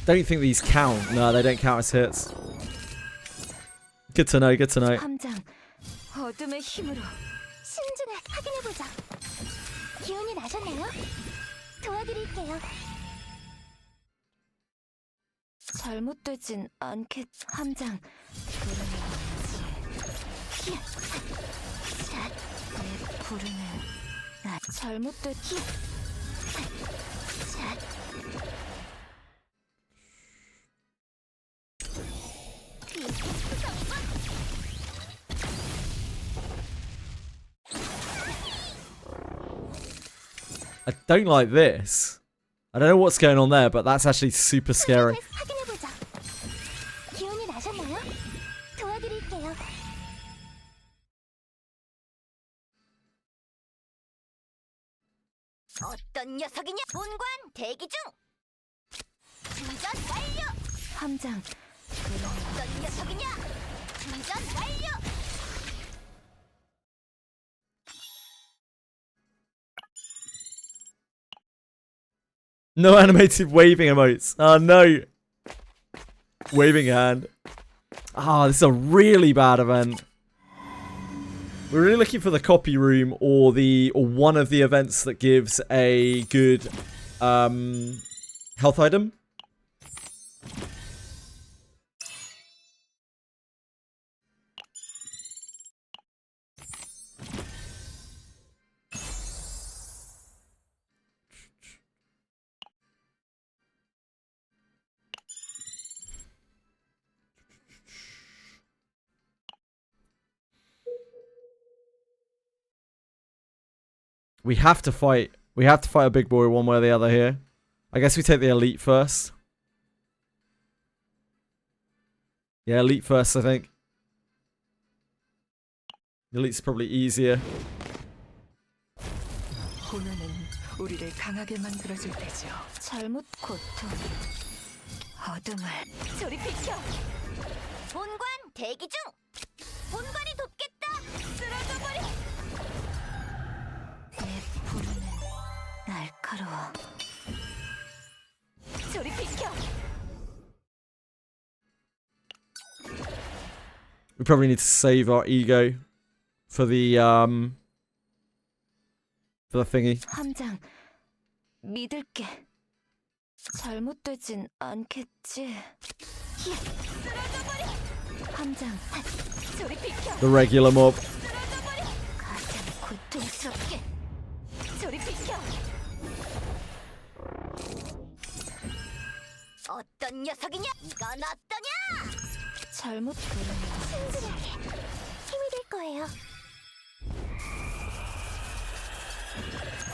I don't think these count. No, they don't count as hits. Good to know, good to know. I don't like this. I don't know what's going on there, but that's actually super scary. 함장. 어떤 녀석이냐? 충전 완료. No animated waving emotes. Oh no. Waving hand. Ah, this is a really bad event. We're really looking for the copy room or one of the events that gives a good health item. We have to fight a big boy one way or the other here. I guess we take the elite first. Yeah, elite first, I think. Elite's probably easier. 혼화는 우리를 강하게 만들어줄 테죠. 잘못 고통. 어둠을. 저리 비켜. 본관 대기 중. 본관이 돕겠다. 쓰러져 버려. 내 부르는 날카로워. 저리 비켜. We probably need to save our ego for the thingy. 함장, 믿을게. 잘못되진 않겠지. 쓰러져버려. 함장, 저리 비켜. The regular mob. 쓰러져버려. 가장 고통스럽게. 저리 비켜. 어떤 녀석이냐? 이건 어떠냐? 잘못 들으면 순진하게 힘이 될 거예요.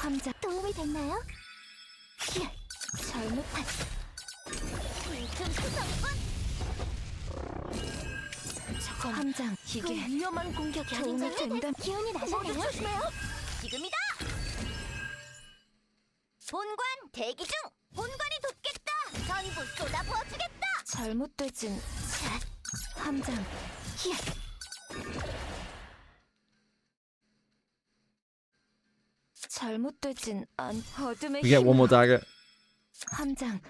함장 도움이 됐나요? 잘못한 빈틈 투성군. 저건 함장 이게 위험한 공격이 도움이 된다. 기운이 나잖아요. 조심해요. 지금이다. 본관 대기 중. 본관이 돕겠다. 전부 쏟아부어주겠다. 잘못되진 함장. 잘못되진 않. 어둠의 We get one more dagger. 함장.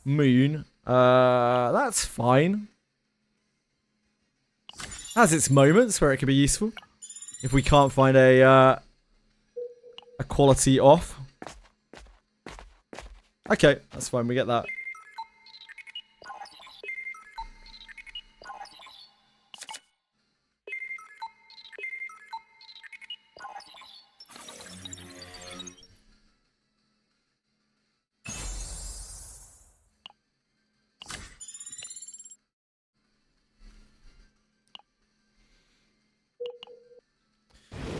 Moon. That's fine. Has its moments where it can be useful. If we can't find a quality off. Okay, that's fine. We get that.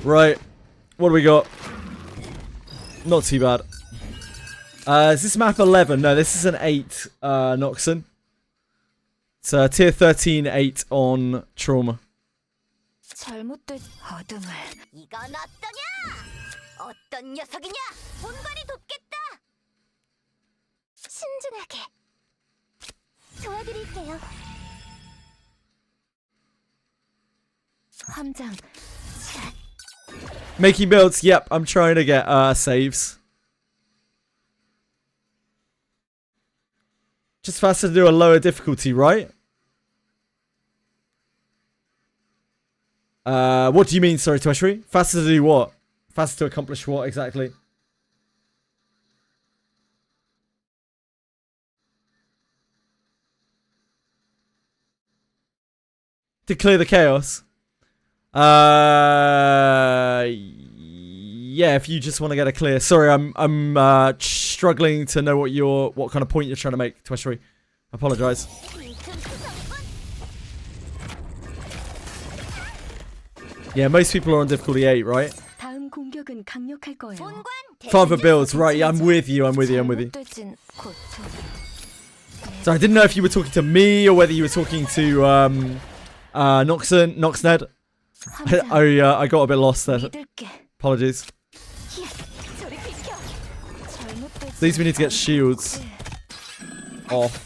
Right, what do we got? Not too bad. Is this map 11? No, this is an 8, Noxon. It's tier 13, 8 on Trauma. 잘못된 어둠을. 이건 어떠냐? 어떤 녀석이냐? 본관이 돕겠다. 신중하게 도와드릴게요. 함장. Making builds. Yep, I'm trying to get saves. Just faster to do a lower difficulty, right? What do you mean, sorry, Tweshry? Faster to do what? Faster to accomplish what exactly? To clear the chaos. Yeah, if you just want to get a clear. Sorry, I'm struggling to know what kind of point you're trying to make, Tweshry. I apologize. Yeah, most people are on difficulty 8, right? 다음 공격은 강력할 거예요. Father builds, right? Yeah, I'm with you. So I didn't know if you were talking to me or whether you were talking to Noxned. I got a bit lost there. 믿을게. Apologies. 히야, 저리 비켜. 잘못되지 These we need to get 않겠지. shields off.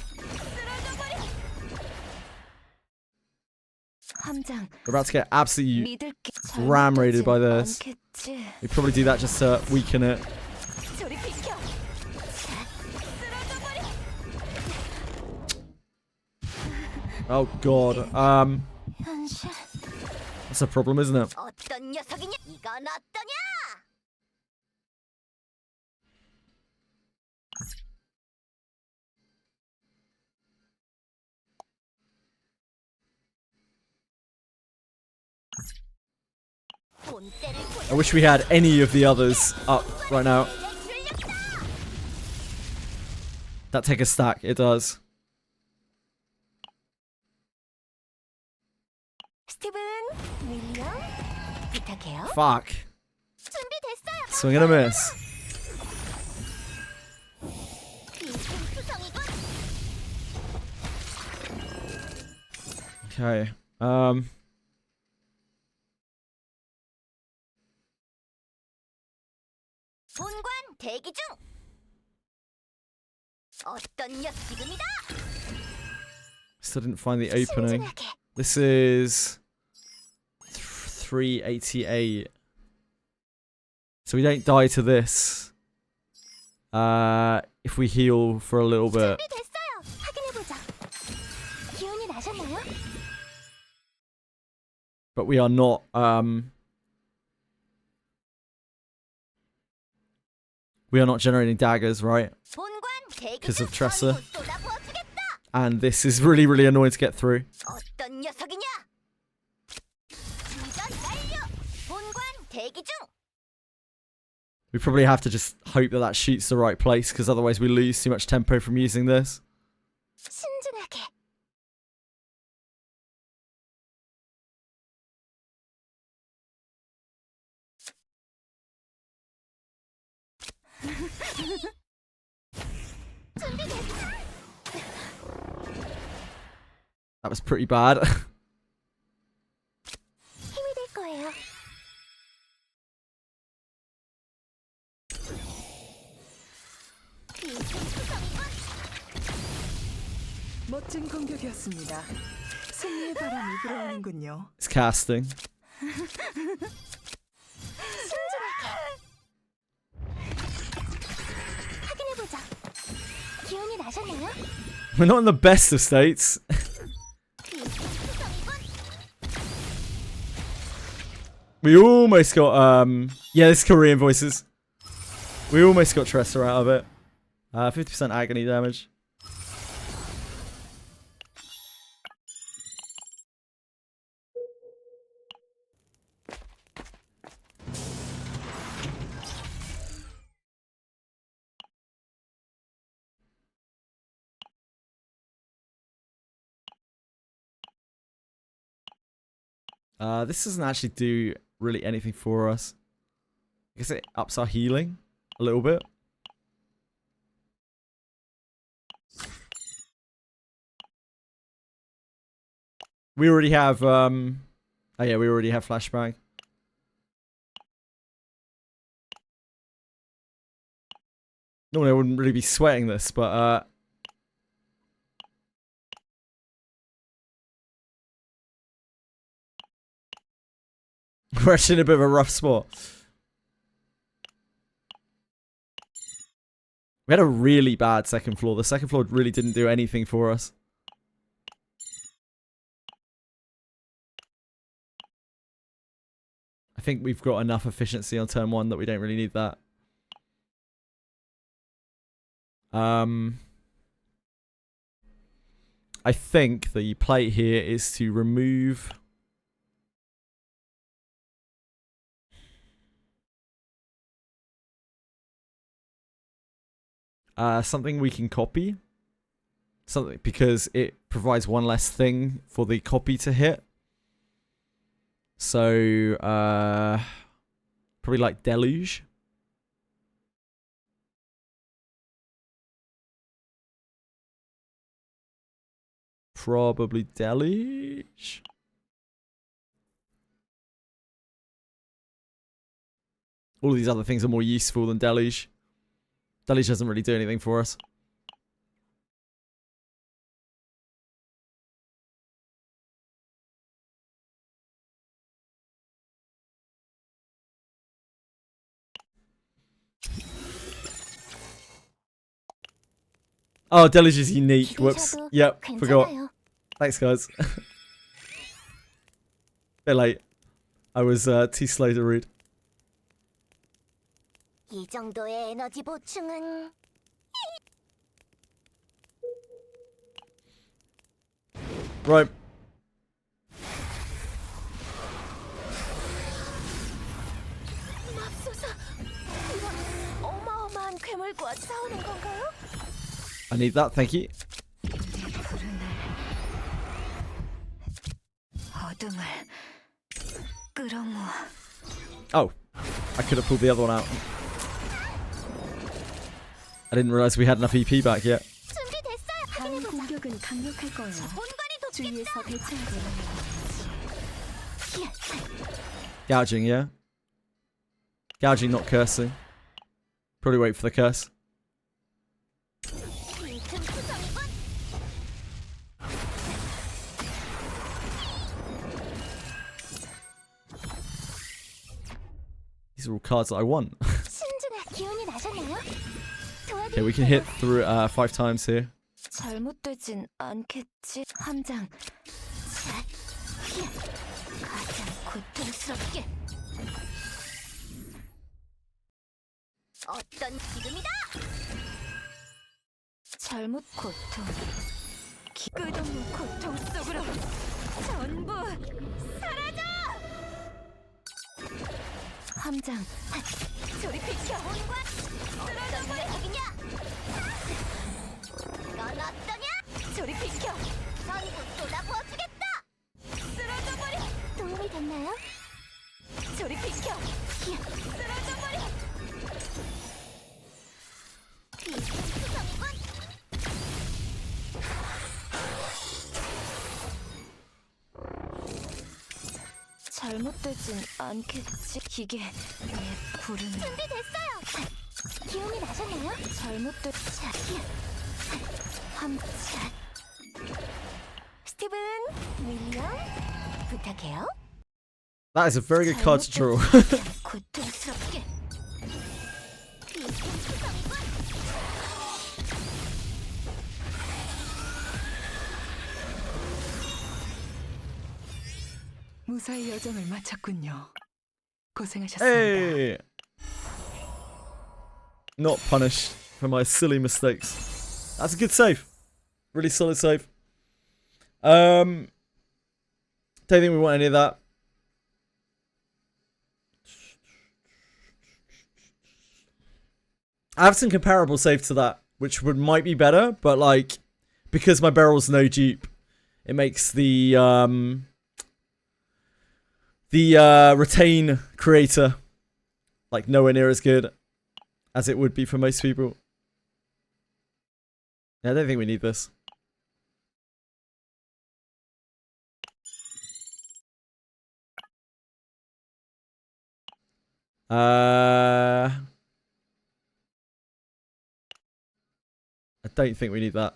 함장, We're about to get absolutely. 믿을게. ram raided by this. 않겠지. We probably do that just to weaken it. 저리 비켜. Oh god. 현실. That's a problem, isn't it? 어떤 녀석이냐? 이건 어떠냐? 본때를 I wish we had any of the others up right now. That take a stack. It does. 스티븐, 윌리엄, 부탁해요. Fuck. 준비됐어요. Swing and a miss. 비행투성이군. Okay. 본관 대기 중. 어떤 녀석 지금이다. Still didn't find the opening. 신중하게. This is 388. So we don't die to this. If we heal for a little bit. 준비됐어요. 확인해 보자. 기운이 나셨나요? But we are not generating daggers, right? 본관 대기 Because 중. of Tressa. 전부 쏟아부어주겠다. And this is really, really annoying to get through. 어떤 녀석이냐? 충전 완료. 본관 대기 중. We probably have to just hope that that shoots the right place, because otherwise we lose too much tempo from using this. 신중하게. That was pretty bad. 힘이 될 거예요. 비행투성이군. 멋진 공격이었습니다. 승리의 바람이 불어오는군요. It's casting. 확인해 보자. 기운이 나셨나요? We're not in the best of states. 비행투성이군. We almost got, yeah, this is Korean voices. We almost got Tressa out of it. 50% agony damage. This doesn't actually do really anything for us. I guess it ups our healing a little bit. We already have, oh yeah, we already have flashbang. Normally I wouldn't really be sweating this, but, we're actually in a bit of a rough spot. We had a really bad second floor. The second floor really didn't do anything for us. I think we've got enough efficiency on turn 1 that we don't really need that. I think the play here is to remove... something we can copy. Something, because it provides one less thing for the copy to hit. So, probably like Deluge. Probably Deluge. All of these other things are more useful than Deluge. Deluge doesn't really do anything for us. Oh, Deluge is unique. Whoops. Yep, forgot. Thanks, guys. Bit late. I was too slow to read. 이 정도의 에너지 보충은 Right. 맙소사. 이런 어마어마한 괴물과 싸우는 건가요? I need that, thank you. 어둠을 끌어모아. Oh, I could have pulled the other one out. I didn't realise we had enough EP back yet. 준비됐어요. 다음 공격은 강력할 거예요. 본관이 주위에서 대처하세요. Gouging, yeah? Gouging, not cursing. Probably wait for the curse. These are all cards that I want. Okay, we can hit through 5 times here. 잘못되진 않겠지. 함장. 가장 고통스럽게. 어떤 지금이다. 잘못 고통. 끝없는 고통 속으로 전부 사라져. 함장. 저리 비켜. 본관. 어떤 생각이냐? 넌 어떠냐? 저리 비켜. 전부 쏟아부어주겠다. 쓰러져버려. 도움이 됐나요? 저리 비켜. 쓰러져버려. 비상수성관. 잘못되진 않겠지. 이게 내 부름이. 준비됐어요. 기운이 나셨나요? 잘못된. 함장. 스티븐, 윌리엄, 부탁해요. That is a very good card to draw. 고통스럽게. 비상수성관. 무사히 여정을 마쳤군요. 고생하셨습니다. Hey! Not punished for my silly mistakes. That's a good save. Really solid save. Don't think we want any of that. I have some comparable save to that, which might be better, but like, because my barrel's no dupe, it makes the retain creator like nowhere near as good as it would be for most people. Yeah, I don't think we need this. I don't think we need that.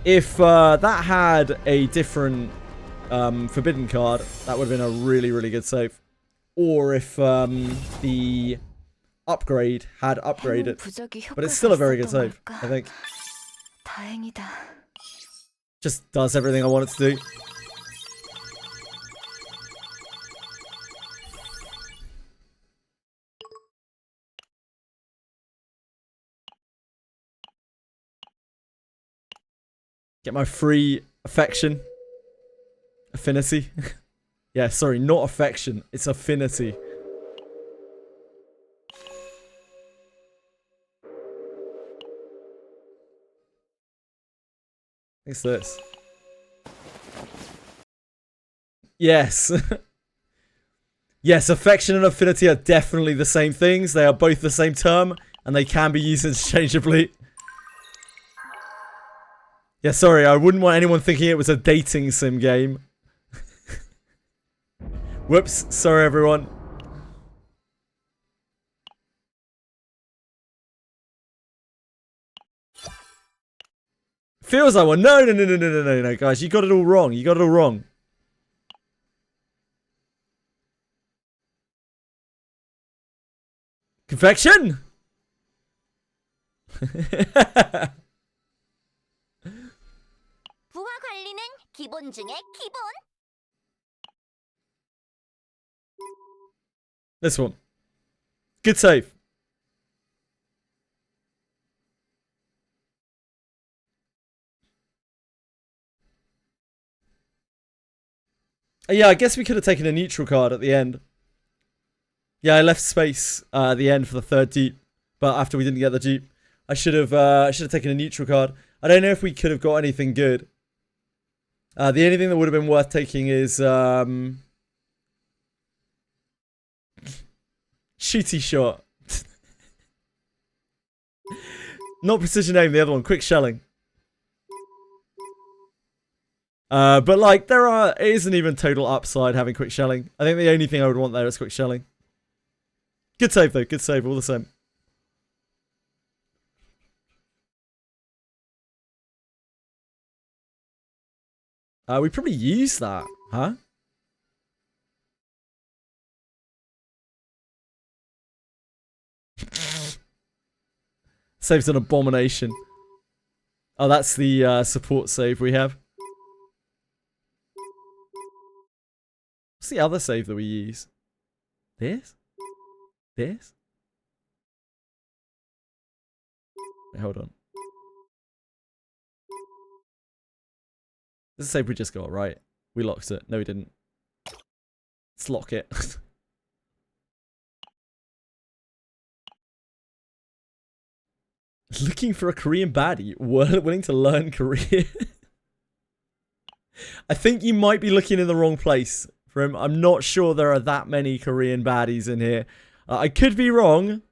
If that had a different forbidden card, that would have been a really, really good save. Or if the upgrade had upgraded. But it's still a very good save, I think. 다행이다. Just does everything I want it to do. Get my free affection. Affinity. Yeah, sorry, not affection. It's affinity. What's this? Yes. Yes, affection and affinity are definitely the same things. They are both the same term. and they can be used interchangeably. Yeah, sorry, I wouldn't want anyone thinking it was a dating sim game. Whoops, sorry everyone. Feels like one. No, guys, you got it all wrong. You got it all wrong. Confection? 부하 관리는 기본 중에 기본. This one. Good save. Yeah, I guess we could have taken a neutral card at the end. Yeah, I left space at the end for the third dupe, but after we didn't get the dupe, I should have taken a neutral card. I don't know if we could have got anything good. The only thing that would have been worth taking is shooty shot. Not precision aim, the other one, quick shelling. But like it isn't even total upside having quick shelling. I think the only thing I would want there is quick shelling. Good save though, good save all the same. We probably use that, huh? Saves an abomination. Oh, that's the support save we have. What's the other save that we use? This? This? Wait, hold on. This is a save we just got, right? We locked it. No, we didn't. Let's lock it. Looking for a Korean baddie. Willing to learn Korean. I think you might be looking in the wrong place for him. I'm not sure there are that many Korean baddies in here. I could be wrong.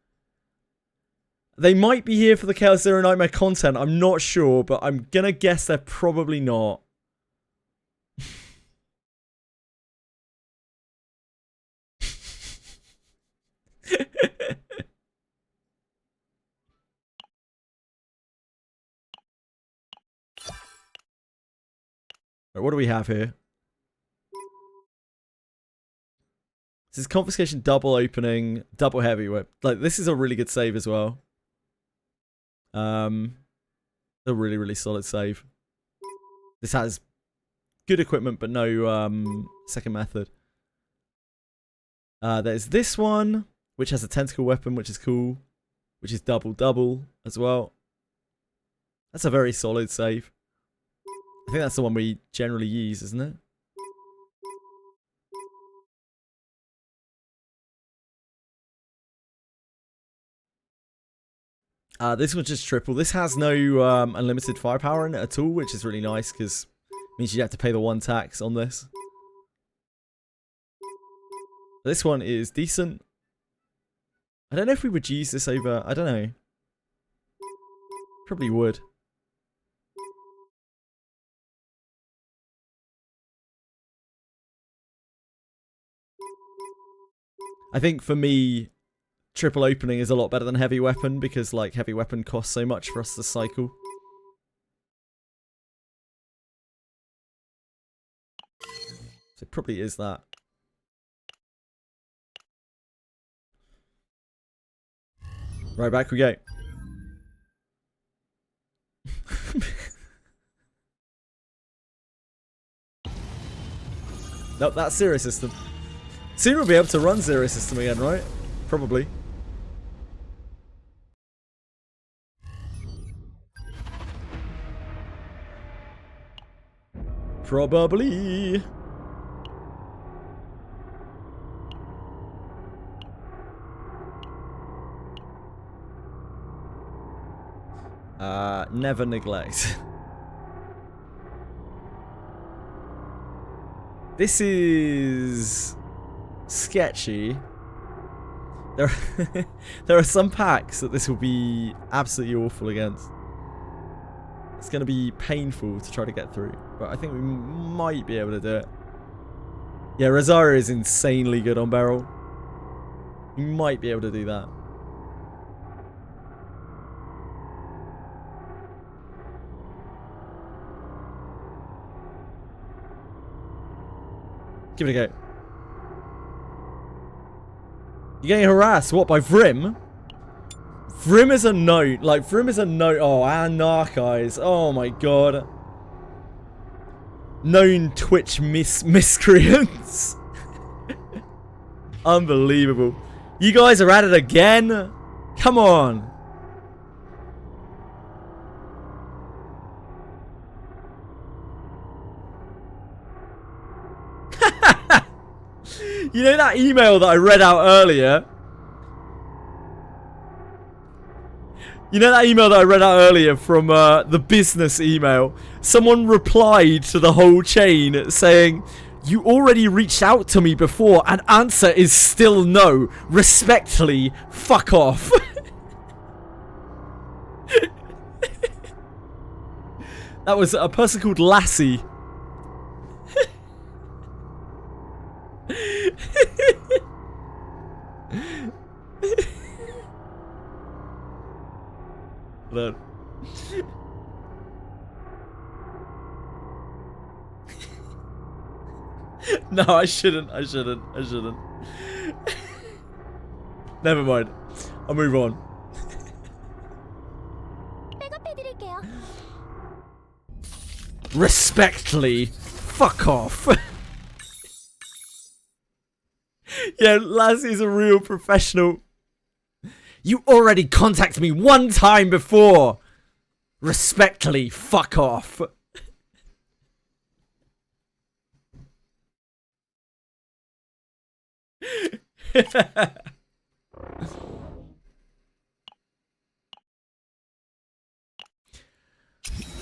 They might be here for the Chaos Zero Nightmare content. I'm not sure, but I'm gonna guess they're probably not. Right, what do we have here? This is confiscation, double opening, double heavy whip. Like, this is a really good save as well. A really, really solid save. This has good equipment, but no second method. There's this one, which has a tentacle weapon, which is cool. Which is double as well. That's a very solid save. I think that's the one we generally use, isn't it? This one's just triple. This has no unlimited firepower in it at all, which is really nice because it means you have to pay the 1 tax on this. This one is decent. I don't know if we would use this over... I don't know. Probably would. I think for me, triple opening is a lot better than heavy weapon because like heavy weapon costs so much for us to cycle. So it probably is that. Right, back we go. Nope, that's Zero System. Soon we'll be able to run Zero System again, right? Probably. Probably. Never neglect. This is sketchy. There, there are some packs that this will be absolutely awful against. It's going to be painful to try to get through, but I think we might be able to do it. Yeah, Rosario is insanely good on barrel. We might be able to do that. Give it a go. You're getting harassed, what, by Vrim? Vrim is a note. Like, Vrim is a note. Oh, and Narceyes. Oh my god. Known Twitch miscreants. Unbelievable. You guys are at it again? Come on. You know that email that I read out earlier? You know that email that I read out earlier from the business email? Someone replied to the whole chain saying, "You already reached out to me before and answer is still no. Respectfully, fuck off." That was a person called Lassie. Look. No, I shouldn't. Never mind. I'll move on. Respectfully, fuck off. Yeah, Lassie's a real professional. You already contacted me one time before. Respectfully, fuck off.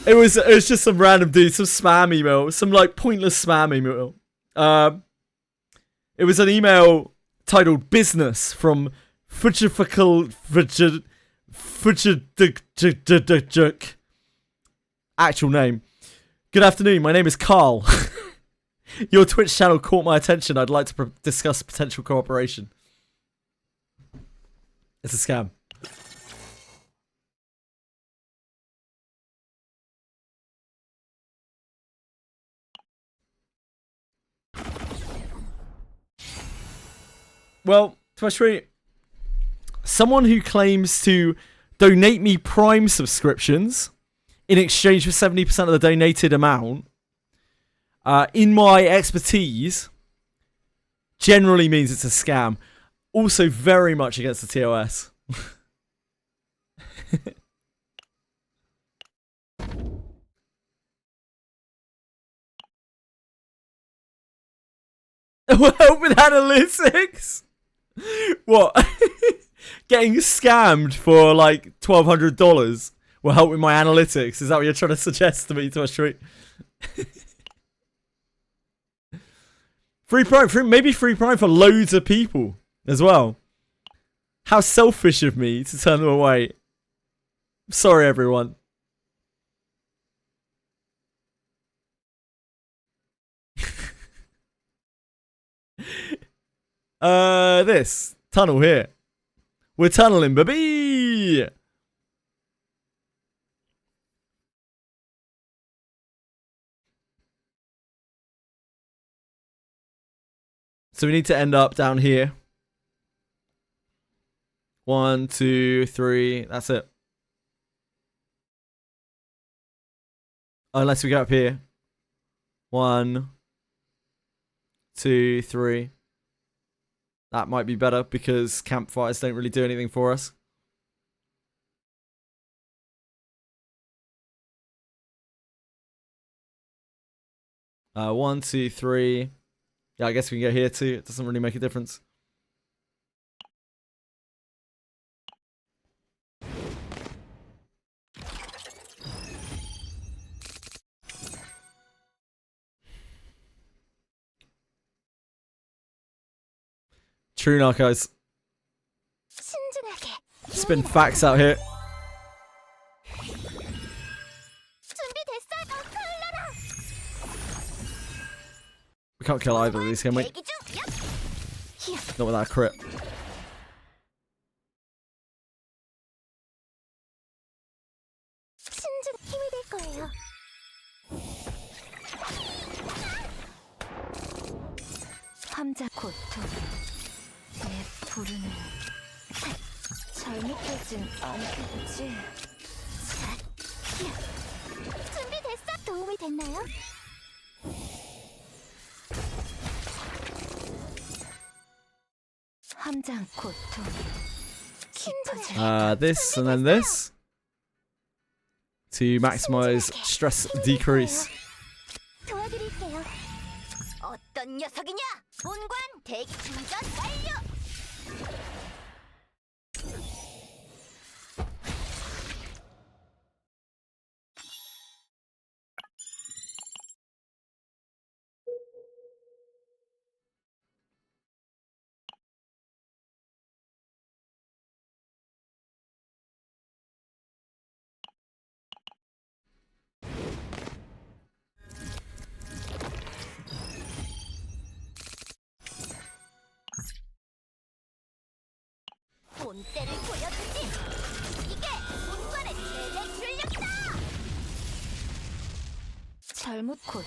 It was just some random dude, some spam email, some like pointless spam email. It was an email titled "Business" from actual name. Good afternoon, my name is Carl. Your Twitch channel caught my attention. I'd like to discuss potential cooperation. It's a scam. Well, Twitch, someone who claims to donate me Prime subscriptions in exchange for 70% of the donated amount, in my expertise, generally means it's a scam. Also very much against the TOS. Help with analytics? What? Getting scammed for like $1,200 will help with my analytics? Is that what you're trying to suggest to me, Twitch? Free Prime, maybe free Prime for loads of people as well. How selfish of me to turn them away. Sorry, everyone. This tunnel here. We're tunneling, baby. So we need to end up down here. 1, 2, 3. That's it. Unless we go up here. 1, 2, 3. That might be better because campfires don't really do anything for us. One, 2, 3. Yeah, I guess we can go here too. It doesn't really make a difference. True, Narceyes. spin facts out here. 준비됐어요. 흘러라. We can't kill either of these, can we? 대기 중. Not with that crit. 신중 힘이 될 거예요. 함자 고통 내 부르는 잘못되진 않겠지. 준비됐어. 도움이 됐나요? 함장 고통 깊어질 This and then this to maximize stress decrease. 도와드릴게요. 어떤 녀석이냐? 본관 대기 충전 완료. 본때를 보여주지. 이게 본관의 최대 출력이다. 잘못 고통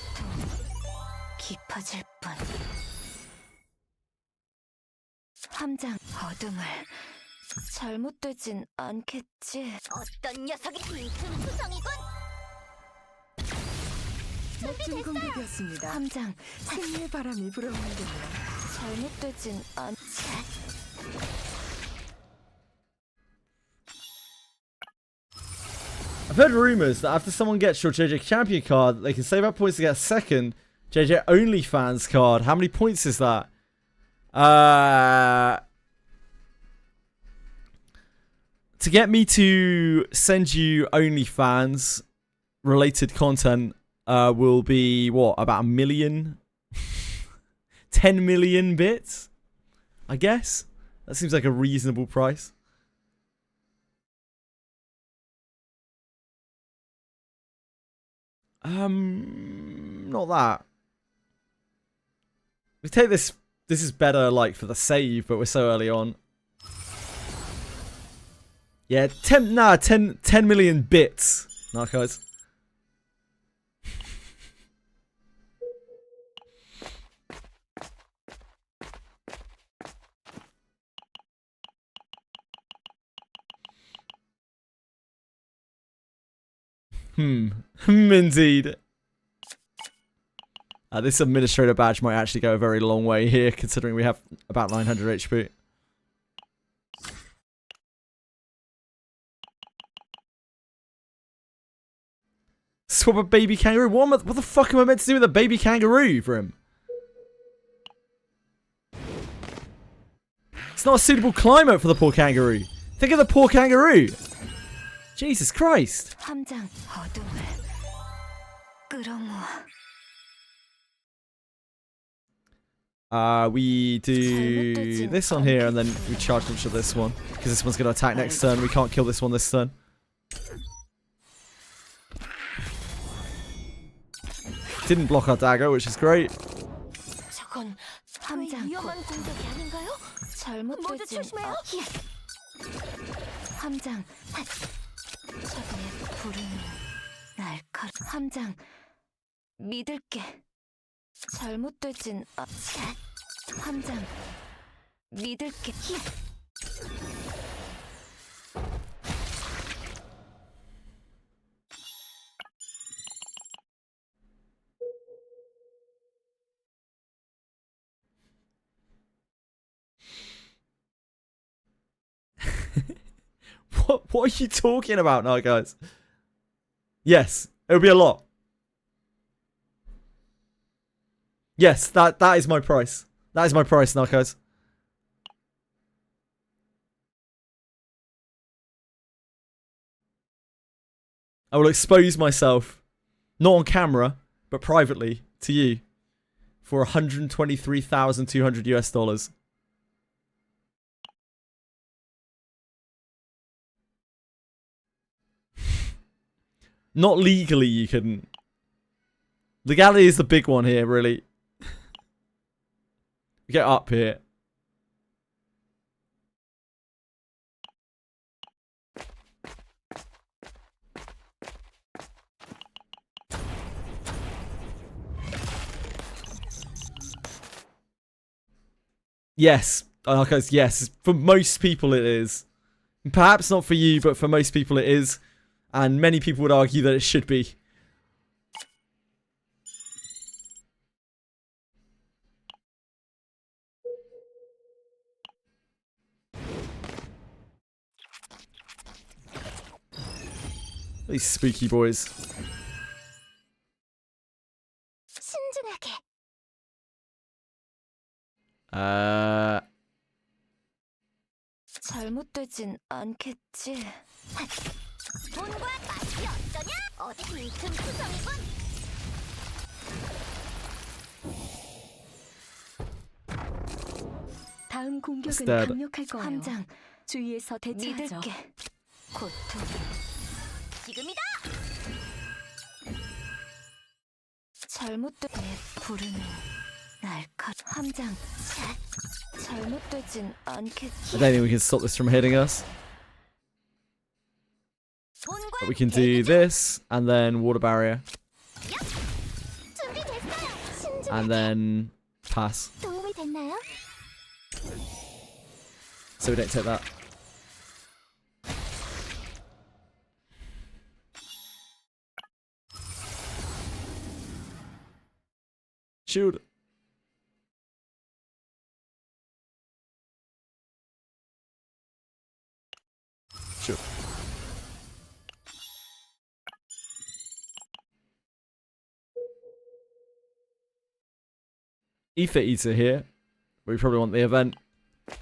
깊어질 뿐. 함장 어둠을 잘못되진 않겠지. 어떤 녀석이 빈틈투성이군. 멋진 공격이었습니다. 함장 승리의 바람이 불어오는군요. 잘못되진 않지. I've heard rumors that after someone gets your JJ Champion card, they can save up points to get a second JJ OnlyFans card. How many points is that? To get me to send you OnlyFans related content will be, what, about 1 million? 10 million bits? I guess? That seems like a reasonable price. Not that. We take this. This is better, like, for the save, but we're so early on. Yeah, 10 million bits. Narcos. Indeed. This administrator badge might actually go a very long way here, considering we have about 900 HP. Swap a baby kangaroo? What the fuck am I meant to do with a baby kangaroo for him? It's not a suitable climate for the poor kangaroo. Think of the poor kangaroo. Jesus Christ. 함장 어둠을 끌어모아. We do this on here and then we charge them to this one. Because this one's going to attack next turn. We can't kill this one this turn. Didn't block our dagger, which is great. 저건 함장 위험한 공격이 아닌가요? 모두 잘못되진 조심해요. 함장 적의 부르는 날카로운 함장 믿을게. 잘못되진 않지. 함장 믿을게. What are you talking about now, guys? Yes, it'll be a lot. Yes, that is my price. That is my price, Narcos. I will expose myself, not on camera, but privately, to you, for $123,200 US. Not legally, you couldn't. Legality is the big one here, really. Get up here. Yes, Archives, yes. For most people it is. Perhaps not for you, but for most people it is. And many people would argue that it should be. These spooky boys. 신중하게. 잘못되진 않겠지. 돈과 맛이 어떠냐? 어디 빈틈투성이군. 다음 공격은 Instead. 강력할 거예요. 함장, 주위에서 대치하죠. 믿을게. 고통. 지금이다. 잘못된 내 부르는 날카 함장. 잘못되진 I 않겠지. don't think we can stop this from hitting us. 돈과 But we can do this, and then water barrier, 준비됐어요. 신중하게. and then pass. 도움이 됐나요? So we don't take that. Shoot. Shoot. Ether Eater here. We probably want the event.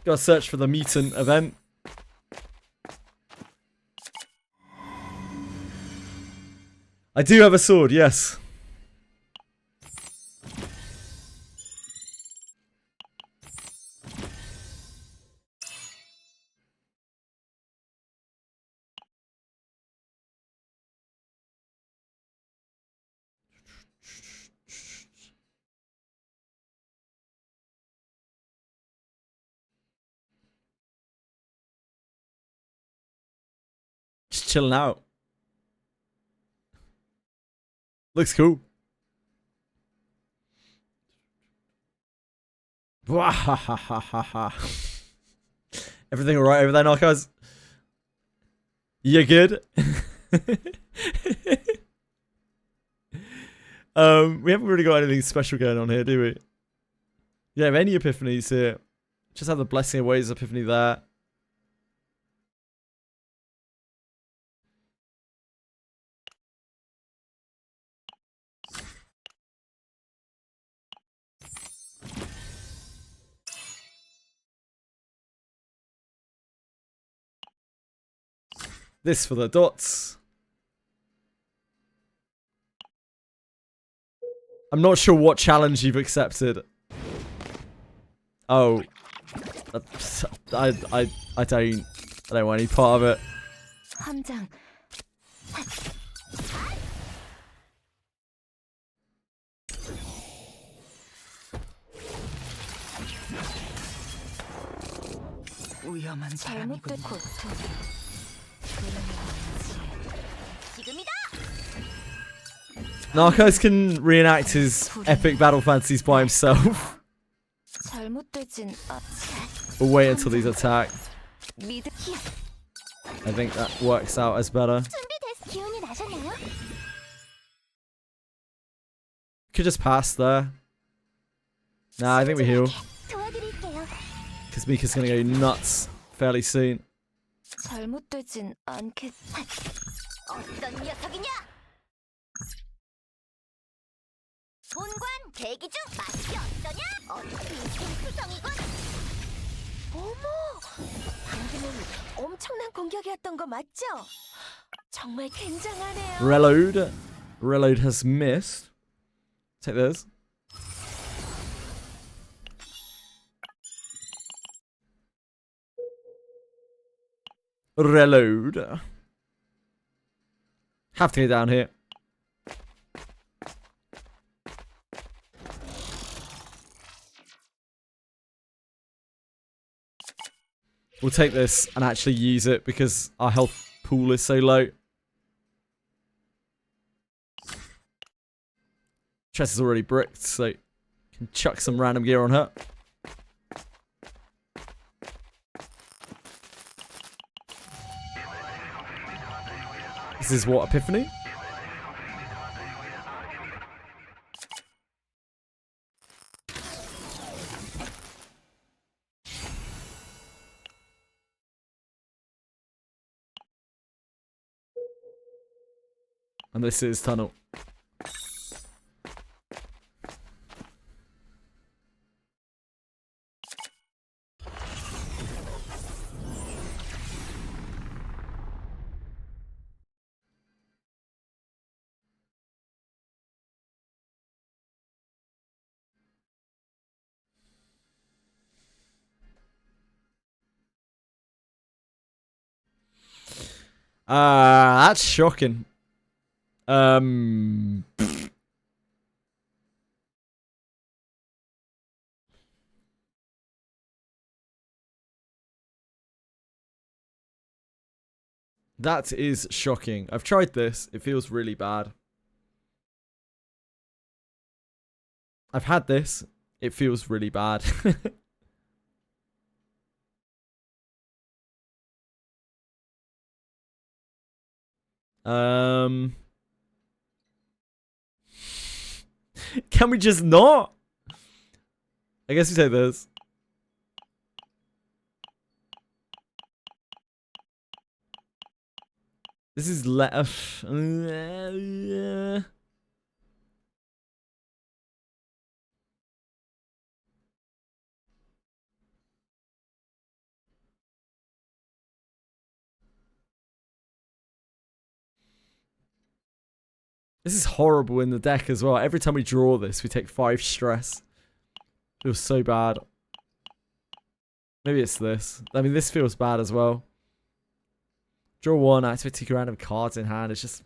Gotta search for the mutant event. I do have a sword, yes. Just chilling out. Looks cool. Everything alright over there, Narcos? You good? We haven't really got anything special going on here, do we? Yeah, have any epiphanies here? Just have the Blessing of Ways epiphany there. This for the dots. I'm not sure what challenge you've accepted. Oh, I don't want any part of it. 함장. 위험한 사람이군. 잘못된 고통. 지금이다. Narcos can reenact his epic battle fantasies by himself. 잘못되진 We'll wait until he's attacked. 믿을. I think that works out as better. 준비됐. 기운이 나셨나요? Could just pass there. Nah, I think we heal. 도와드릴게요. Because Mika's gonna go nuts fairly soon. 잘못되진 않겠. 어떤 녀석이냐? 본관 대기 중. 맛이 어떠냐? 빈틈투성이군. 어머, 방금은 엄청난 공격이었던 거 맞죠? 정말 굉장하네요. Reload. Reload has missed. Take this. Reload. Have to go down here. We'll take this and actually use it because our health pool is so low. Chest is already bricked, so can chuck some random gear on her. This is what, Epiphany? And this is tunnel. That's shocking. That is shocking. I've tried this. It feels really bad. I've had this. It feels really bad. Can we just not? I guess we say this. This is left. This is horrible in the deck as well. Every time we draw this, we take 5 stress. Feels so bad. Maybe it's this. I mean, this feels bad as well. Draw 1, activate 2 random cards in hand. It's just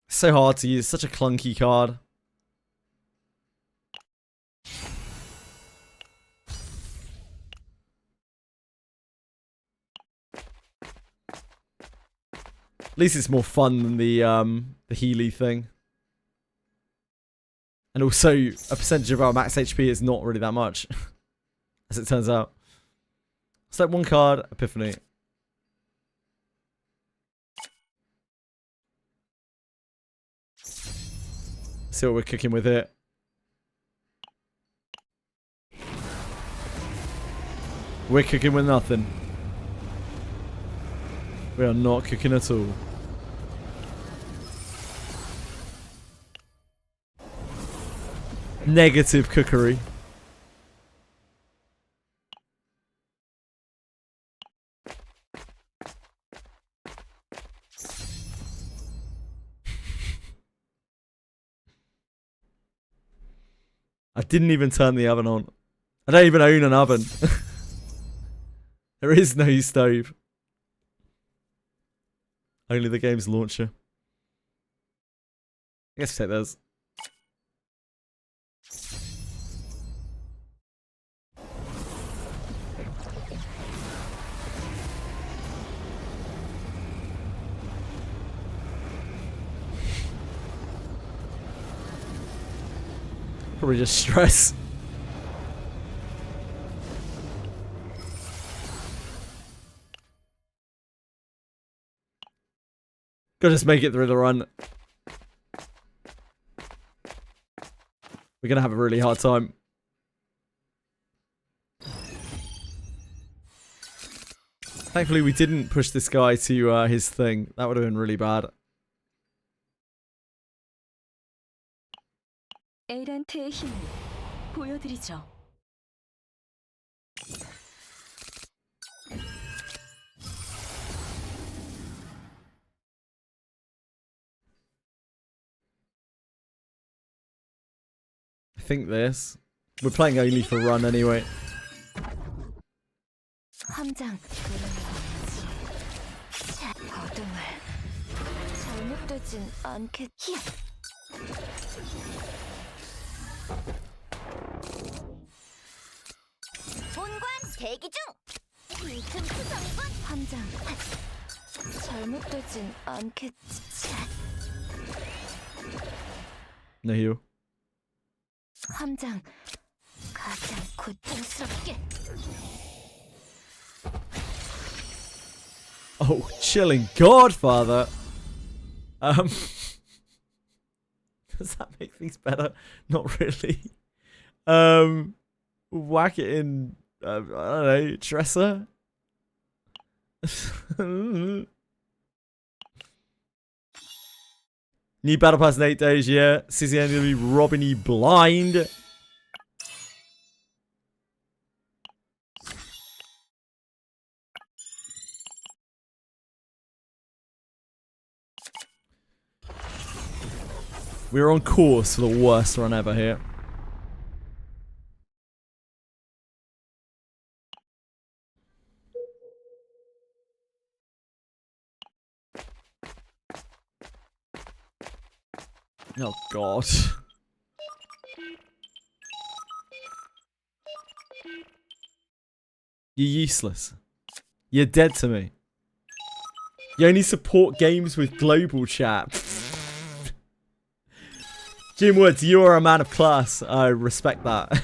so hard to use. Such a clunky card. At least it's more fun than the Healy thing. And also, a percentage of our max HP is not really that much. As it turns out. Select 1 card, Epiphany. See what we're cooking with it. We're cooking with nothing. We are not cooking at all. Negative cookery. I didn't even turn the oven on. I don't even own an oven. There is no stove. Only the game's launcher. I guess we take those. Probably just stress. Gotta just make it through the run. We're gonna have a really hard time. Thankfully we didn't push this guy to his thing. That would have been really bad. 에란트의 힘을 보여드리죠. I think this. We're playing only for run anyway. 함장. 잘못되진 않겠지. 본관 대기 중. 빈틈 투성이군. 함장. 잘못되진 않겠지. No heal. 함장. 가장 고통스럽게. Oh, chilling Godfather. Does that make things better? Not really. Whack it in, I don't know, dresser? New Battle Pass in 8 days, yeah. CZN gonna be robbing you blind. We're on course for the worst run ever here. Oh god. You're useless. You're dead to me. You only support games with global chat. Jim Woods, you are a man of class. I respect that.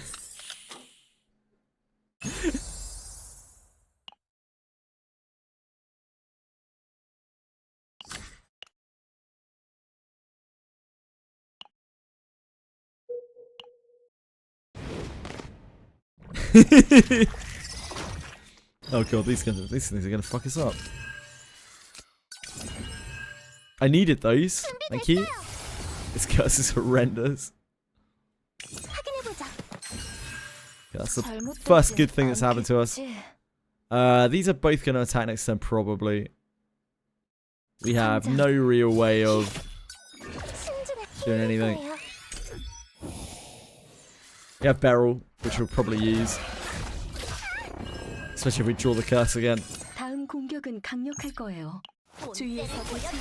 Oh god, these things are gonna fuck us up. I needed those. Thank you. This curse is horrendous. That's the first good thing that's happened to us. These are both going to attack next turn, probably. We have no real way of doing anything. We have Beryl, which we'll probably use. Especially if we draw the curse again. 다음 공격은 강력할 거예요. 주의해서 보세요.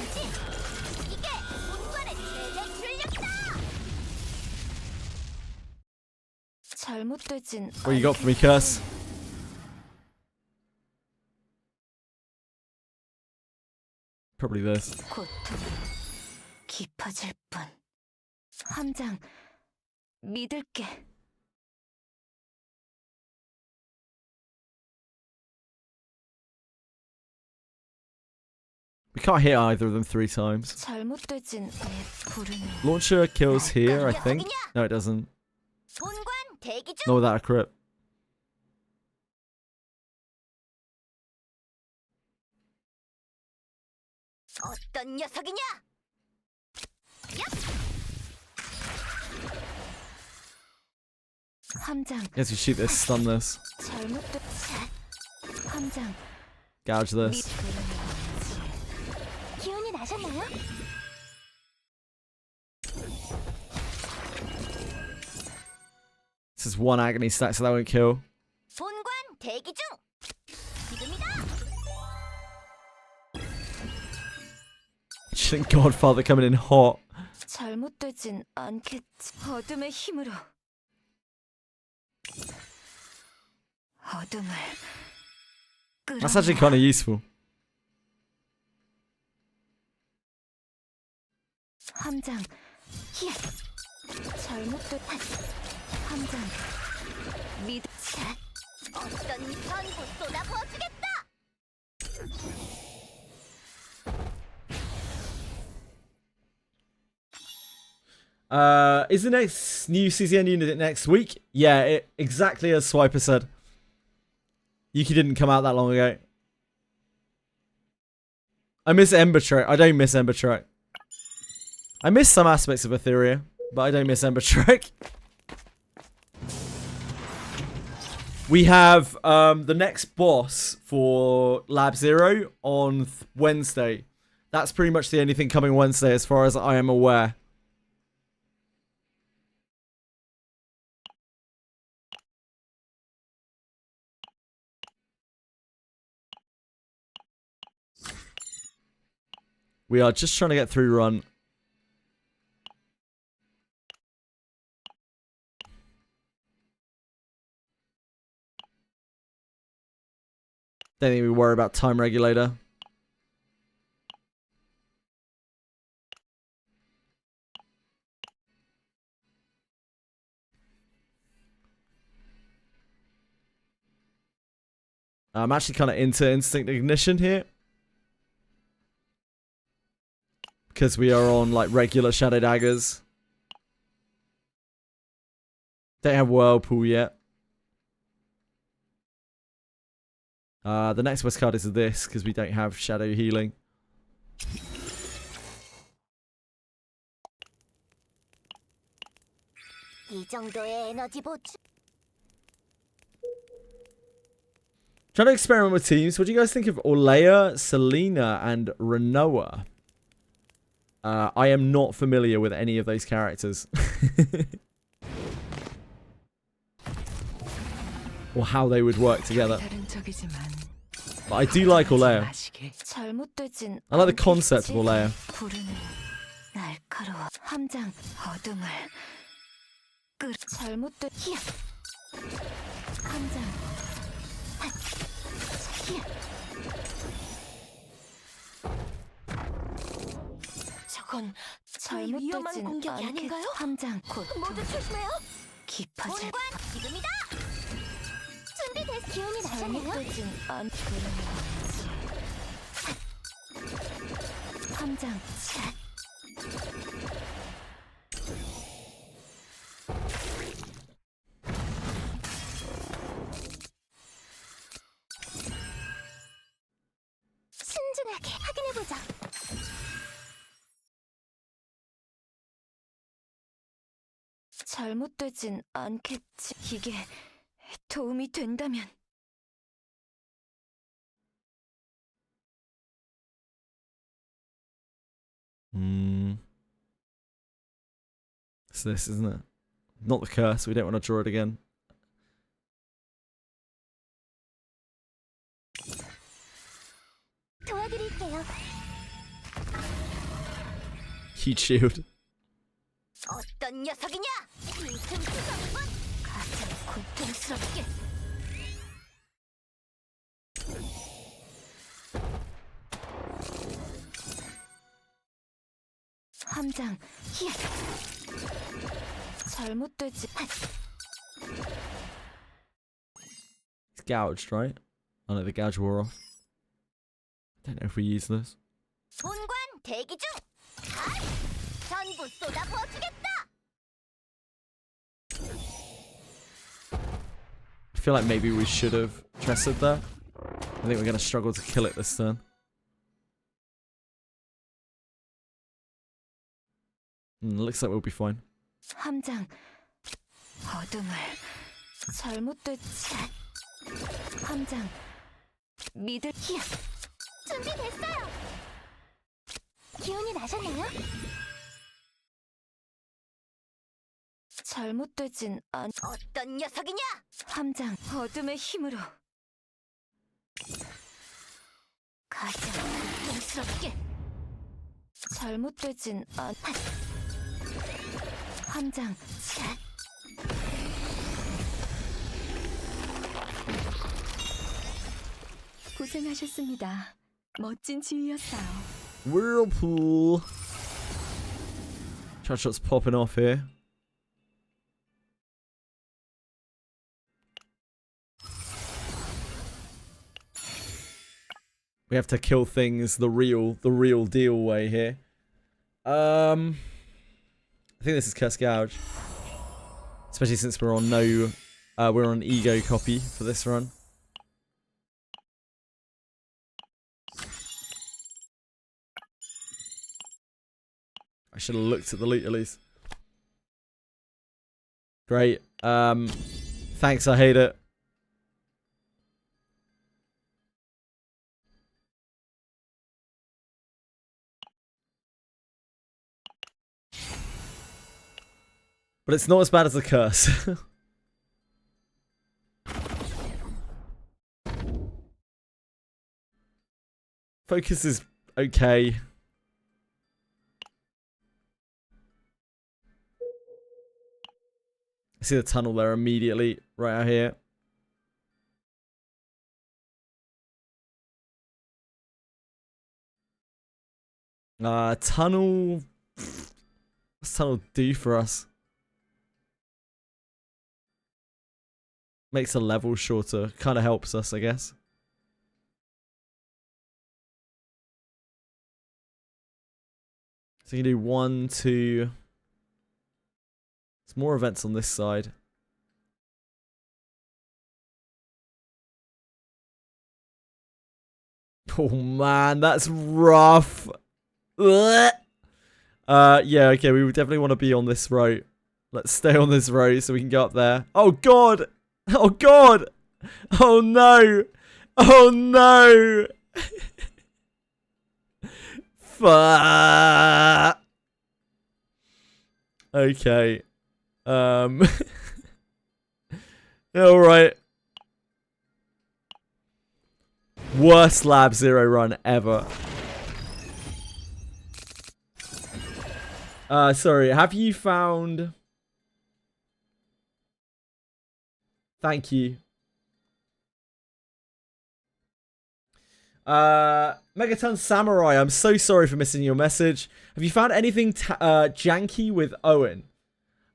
잘못되진 What you got for me, curse? Probably this. 고통 깊어질 뿐. 함장 믿을게. We can't hit either of them 3 times. 잘못되진 부르는. Launcher kills here, I think. No, it doesn't. Not without a crit. 어떤 녀석이냐? 함장. Yes, we shoot this, stun this. 잘못된. 함장. Gouge this. 기운이 나셨나요? This is 1 agony stack, so that won't kill. 본관 대기 중. 지금이다. Godfather coming in hot. 잘못되진 않겠지. 어둠의 힘으로. 어둠을. That's actually kind of useful. 함장. 히야. 잘못된. 함장. 믿. 어떤 선고 쏟아부어주겠다. Is the next new CZN unit next week? Yeah, exactly as Swiper said. Yuki didn't come out that long ago. I miss Ember Trek. I don't miss Ember Trek. I miss some aspects of Etheria, but I don't miss Ember Trek. We have the next boss for Lab Zero on Wednesday. That's pretty much the only thing coming Wednesday as far as I am aware. We are just trying to get through run. Don't think we worry about time regulator. I'm actually kind of into instinct ignition here. Because we are on like regular shadow daggers. Don't have whirlpool yet. The next West card is this, because we don't have shadow healing. Trying to experiment with teams. What do you guys think of Orlea, Selena, and Renoa? I am not familiar with any of those characters. Or how they would work together. But I do like Orlea. I like the concept of Orlea. 저건 위험한 공격이 아닌가요? 함장 곧 모두 조심해요. 깊어질 본관 지금이다. 준비됐. 기운이 나잖아요. 함장 신중하게 확인해보자. 잘못되진 않겠지. 이게 도움이 된다면. It's this, isn't it? Not the curse. We don't want to draw it again. 도와드릴게요. Heat shield. 어떤 녀석이냐? 빈틈투성이군. 가장 고통스럽게. 함장 히야. 잘못되지. It's gouged, right? I know the gouge wore off. Don't know if we use this. 본관 대기 중. 전부 쏟아부어주겠다. I feel like maybe we should have trusted that. I think we're going to struggle to kill it this turn. Looks like we'll be fine. 함장 어둠을 잘못됐지. 함장 믿을 히야. 준비됐어요. 기운이 나셨나요? 잘못되진 않. 어떤 녀석이냐? 함장 어둠의 힘으로 가장 고통스럽게. 잘못되진 않. 함장 샷. 고생하셨습니다. 멋진 지휘였어요. Whirlpool. Charge shot's popping off here. We have to kill things the real deal way here. I think this is Curse Gouge. Especially since we're on we're on ego copy for this run. I should have looked at the loot at least. Great. Thanks, I hate it. But it's not as bad as the curse. Focus is okay. I see the tunnel there immediately, right out here. Tunnel. What's tunnel do for us? Makes a level shorter. Kind of helps us, I guess. So you can do 1, 2. There's more events on this side. Oh man, that's rough. Ugh. Yeah, okay, we would definitely want to be on this road. Let's stay on this road so we can go up there. Oh god! Oh god! Oh no! Oh no! Fuck! Okay. Alright. Worst Lab Zero run ever. Sorry, have you found... Thank you. Megaton Samurai, I'm so sorry for missing your message. Have you found anything janky with Owen?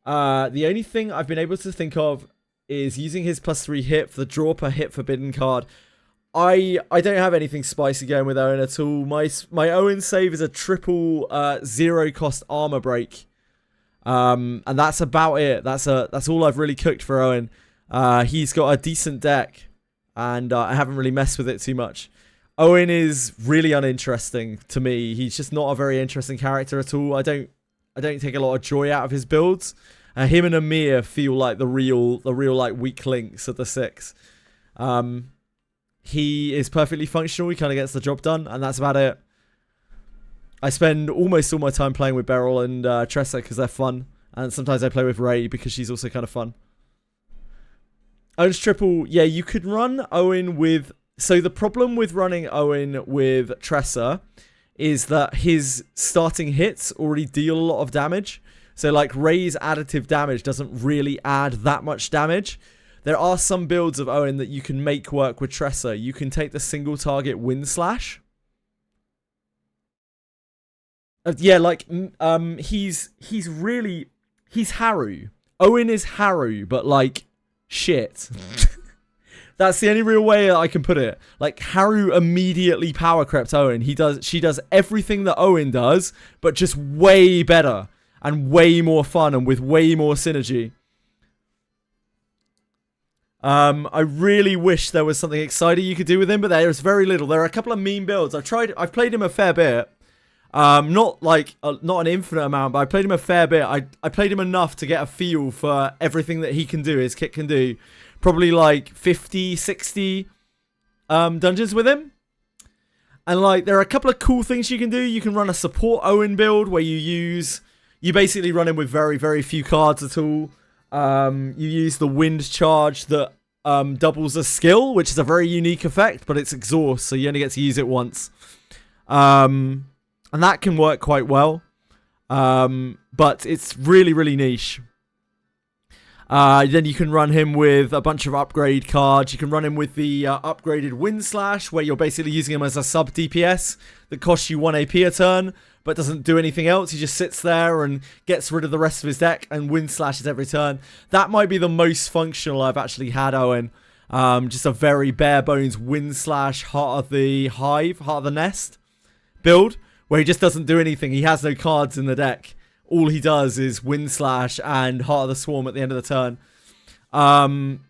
The only thing I've been able to think of is using his +3 hit for the draw per hit forbidden card. I don't have anything spicy going with Owen at all. My Owen save is a triple 0 cost armor break. And that's about it. That's all I've really cooked for Owen. He's got a decent deck, and I haven't really messed with it too much. Owen is really uninteresting to me. He's just not a very interesting character at all. I don't take a lot of joy out of his builds. Him and Amir feel like the real like weak links of the 6. He is perfectly functional. He kind of gets the job done, and that's about it. I spend almost all my time playing with Beryl and Tressa because they're fun, and sometimes I play with Ray because she's also kind of fun. Owen's triple, yeah, you could run Owen with... So the problem with running Owen with Tressa is that his starting hits already deal a lot of damage. So like Ray's additive damage doesn't really add that much damage. There are some builds of Owen that you can make work with Tressa. You can take the single target wind slash. Yeah, like he's Haru. Owen is Haru, but like shit. That's the only real way I can put it. Like Haru immediately power crept Owen. She does everything that Owen does, but just way better and way more fun and with way more synergy. I really wish there was something exciting you could do with him, but there's very little. There are a couple of meme builds. I've played him a fair bit. Not an infinite amount, but I played him a fair bit. I played him enough to get a feel for everything that he can do, his kit can do. Probably like 50, 60 dungeons with him. And like there are a couple of cool things you can do. You can run a support Owen build where you basically run him with very, very few cards at all. You use the wind charge that doubles a skill, which is a very unique effect, but it's exhaust, so you only get to use it once. And that can work quite well. But it's really, really niche. Then you can run him with a bunch of upgrade cards. You can run him with the upgraded Wind Slash, where you're basically using him as a sub DPS that costs you 1 AP a turn, but doesn't do anything else. He just sits there and gets rid of the rest of his deck and Wind Slashes every turn. That might be the most functional I've actually had Owen. Just a very bare bones Wind Slash, Heart of the Hive, Heart of the Nest build, where he just doesn't do anything. He has no cards in the deck. All he does is Wind Slash and Heart of the Swarm at the end of the turn. And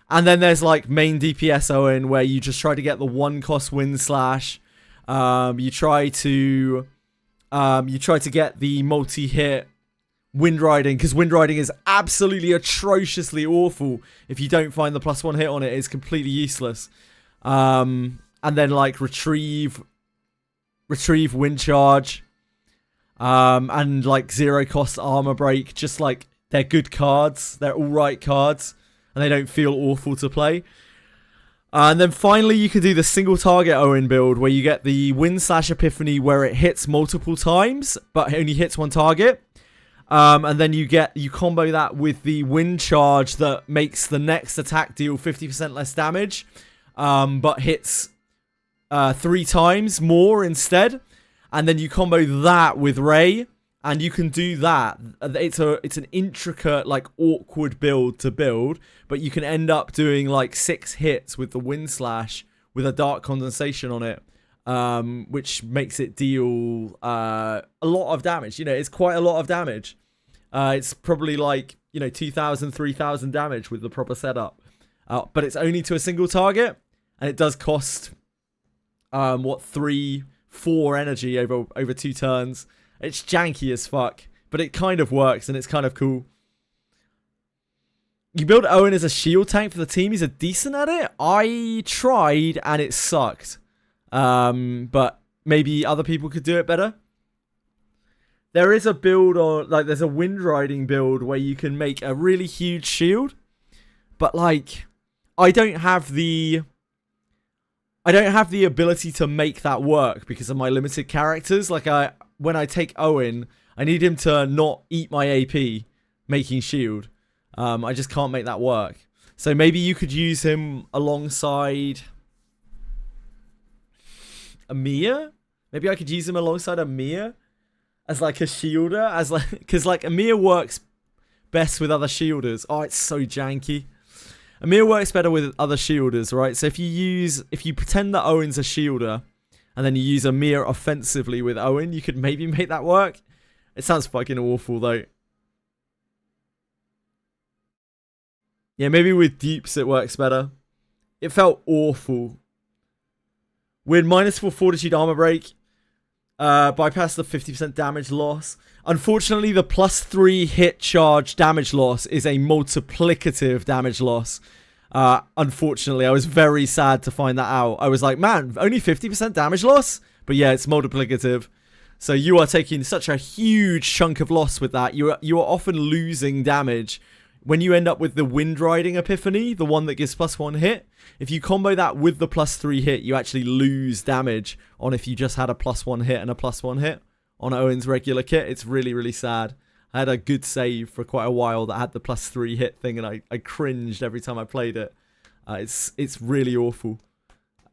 then there's like main DPS Owen, where you just try to get the 1 cost Wind Slash. You try to get the multi-hit Wind Riding, because Wind Riding is absolutely atrociously awful. If you don't find the +1 hit on it, it's completely useless. And then like retrieve Wind Charge. And like 0 cost armor break, just like they're good cards, they're alright cards, and they don't feel awful to play. And then finally you can do the single target Owen build, where you get the Wind Slash Epiphany, where it hits multiple times, but it only hits 1 target. And then you combo that with the wind charge that makes the next attack deal 50% less damage, but hits 3 times more instead. And then you combo that with Ray, and you can do that. It's an intricate, like, awkward build to build, but you can end up doing like 6 hits with the wind slash with a dark condensation on it, which makes it deal a lot of damage. You know, it's quite a lot of damage. It's probably like, you know, 2,000, 3,000 damage with the proper setup. But it's only to a single target, and it does cost 3, 4 energy over 2 turns. It's janky as fuck, but it kind of works, and it's kind of cool. You build Owen as a shield tank for the team. He's decent at it. I tried, and it sucked. But maybe other people could do it better. There is a build, or like there's a wind riding build where you can make a really huge shield, but like I don't have the ability to make that work because of my limited characters. Like when I take Owen, I need him to not eat my AP making shield. I just can't make that work. So maybe you could use him alongside Amir. Maybe I could use him alongside Amir as like a shielder, because like Amir works best with other shielders. Oh, it's so janky. Amir works better with other shielders, right? So if you pretend that Owen's a shielder, and then you use Amir offensively with Owen, you could maybe make that work. It sounds fucking awful though. Yeah, maybe with dupes it works better. It felt awful. With -4 fortitude armor break. Bypass the 50% damage loss. Unfortunately, the +3 hit charge damage loss is a multiplicative damage loss. Unfortunately, I was very sad to find that out. I was like, man, only 50% damage loss? But yeah, it's multiplicative. So you are taking such a huge chunk of loss with that. You are often losing damage. When you end up with the wind riding epiphany, the one that gives +1 hit, if you combo that with the +3 hit, you actually lose damage on if you just had a +1 hit and a +1 hit on Owen's regular kit. It's really, really sad. I had a good save for quite a while that had the +3 hit thing, and I cringed every time I played it. It's really awful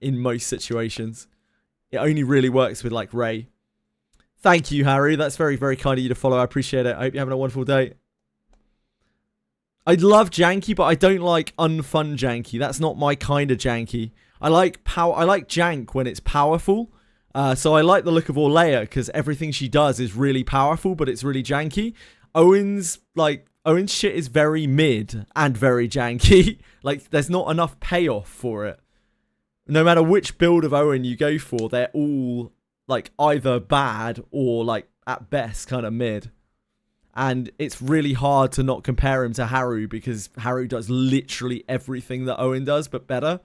in most situations. It only really works with like Ray. Thank you, Harry. That's very, very kind of you to follow. I appreciate it. I hope you're having a wonderful day. I love janky, but I don't like unfun janky. That's not my kind of janky. I like jank when it's powerful. So I like the look of Orleia because everything she does is really powerful, but it's really janky. Owen's shit is very mid and very janky. Like there's not enough payoff for it. No matter which build of Owen you go for, they're all like either bad or like at best kind of mid. And it's really hard to not compare him to Haru because Haru does literally everything that Owen does, but better.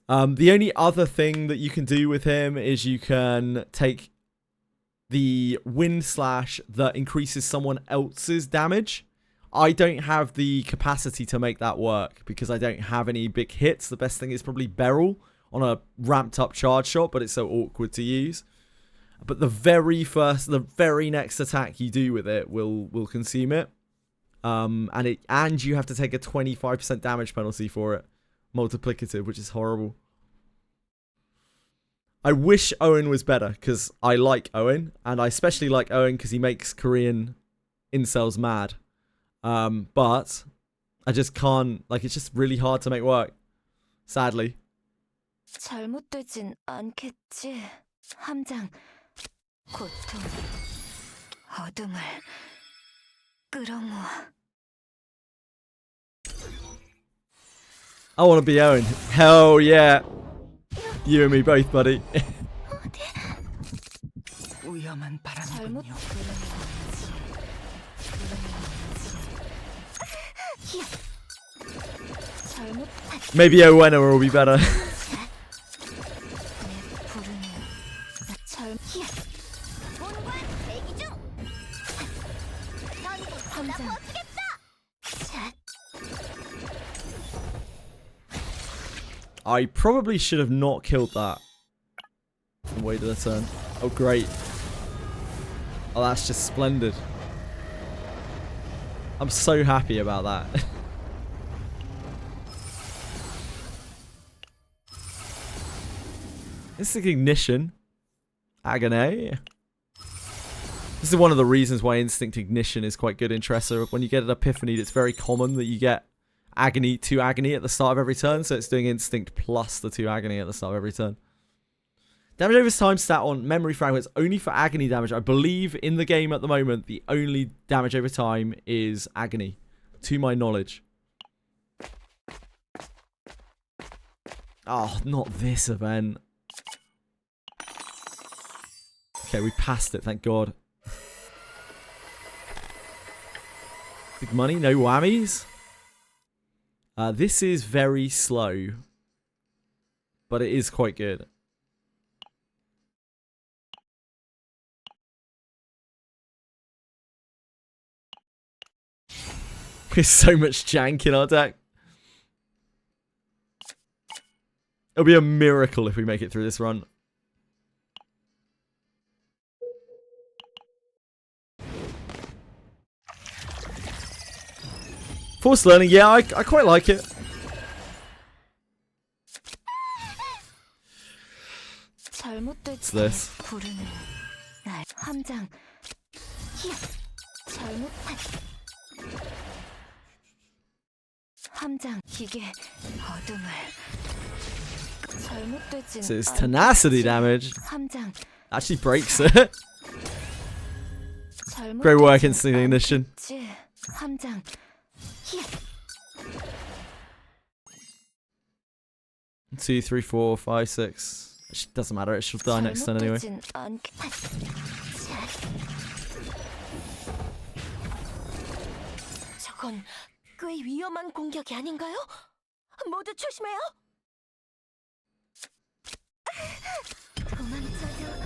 The only other thing that you can do with him is you can take the wind slash that increases someone else's damage. I don't have the capacity to make that work because I don't have any big hits. The best thing is probably Beryl on a ramped up charge shot, but it's so awkward to use. But the very next attack you do with it will consume it. And you have to take a 25% damage penalty for it. Multiplicative, which is horrible. I wish Owen was better, because I like Owen. And I especially like Owen because he makes Korean incels mad. But I just can't, like, it's just really hard to make work. Sadly. 잘못되진 않겠지. 함장. 고통, 어둠을 끌어모아. I want to be Owen. Hell yeah. You and me both, buddy. 위험한 바람이군요. Maybe Owena will be better. I probably should have not killed that. And waited a turn. Oh, great. Oh, that's just splendid. I'm so happy about that. Instinct Ignition. Agony. This is one of the reasons why Instinct Ignition is quite good in Tresor. When you get an Epiphany, it's very common that you get Agony, 2 Agony at the start of every turn. So it's doing Instinct plus the 2 Agony at the start of every turn. Damage over time stat on Memory Fragments only for Agony damage. I believe in the game at the moment, the only damage over time is Agony. To my knowledge. Oh, not this event. Okay, we passed it, thank God. Big money, no whammies. This is very slow. But it is quite good. There's so much jank in our deck. It'll be a miracle if we make it through this run. Forced learning, yeah, I quite like it. What's this? This is tenacity damage. Actually breaks it. Great work, Instinct Ignition. 2, 3, 4, 5, 6. It doesn't matter, it should die next turn anyway. 저건 꽤 위험한 공격이 아닌가요? 모두 조심해요.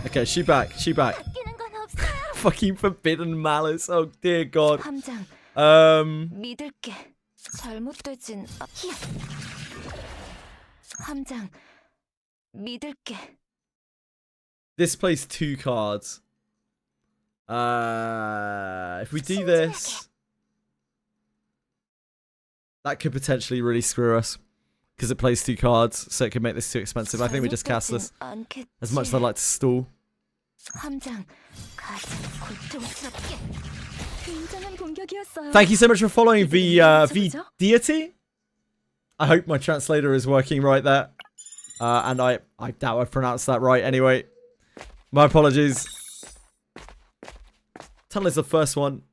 Okay, she back. 바뀌는 건 없어요. Fucking Forbidden Malice. Oh dear God. 함장. 믿을게. 잘못되진 함장. 믿을게. This plays 2 cards. If we do this, that could potentially really screw us. Because it plays 2 cards, so it could make this too expensive. I think we just cast this. As much as I'd like to stall. Thank you so much for following the Deity. I hope my translator is working right there. And I doubt I've pronounced that right anyway. My apologies. Tunnel is the first one.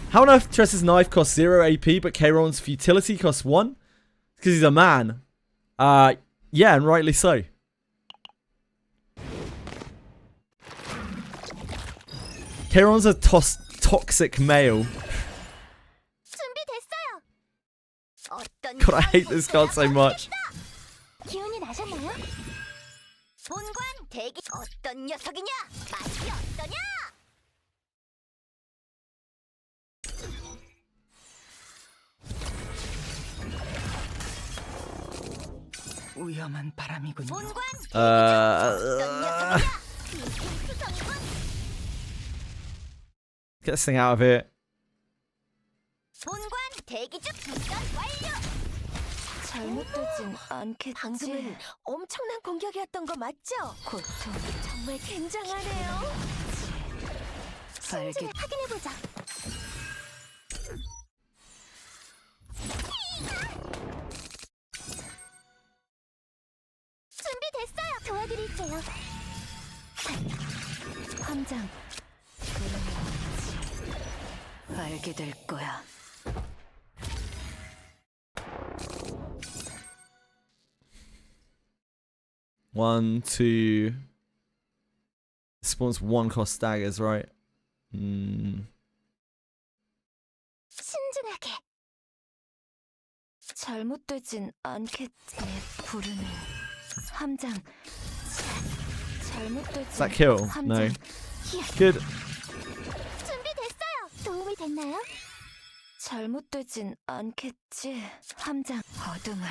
How on earth Tress's knife costs 0 AP, but Kayron's futility costs 1? Because he's a man. Yeah, and rightly so. Kayron's a toxic male. God, I hate this card so much. 기운이 나셨나요? 본관 대기 어떤 녀석이냐? 맛이 어떠냐? 위험한 바람이군요. 본관 대기 어떤 녀석이냐? Get this thing out of here. 본관 대기 중 중간 완료. 잘못되진 않겠지. 방금은 엄청난 공격이었던 거 맞죠? 고통 정말 굉장하네요. 신중히 확인해 보자. 준비됐어요. 도와드릴게요. 함장. 알게 될 거야. One, 2. Spawns 1 cost daggers, right? 신중하게. 잘못되진 않겠지. 부르는 함장. 잘못되진. Does that kill? No. Good. 준비됐어요. 도움이 됐나요? 잘못되진 않겠지. 함장. 어둠을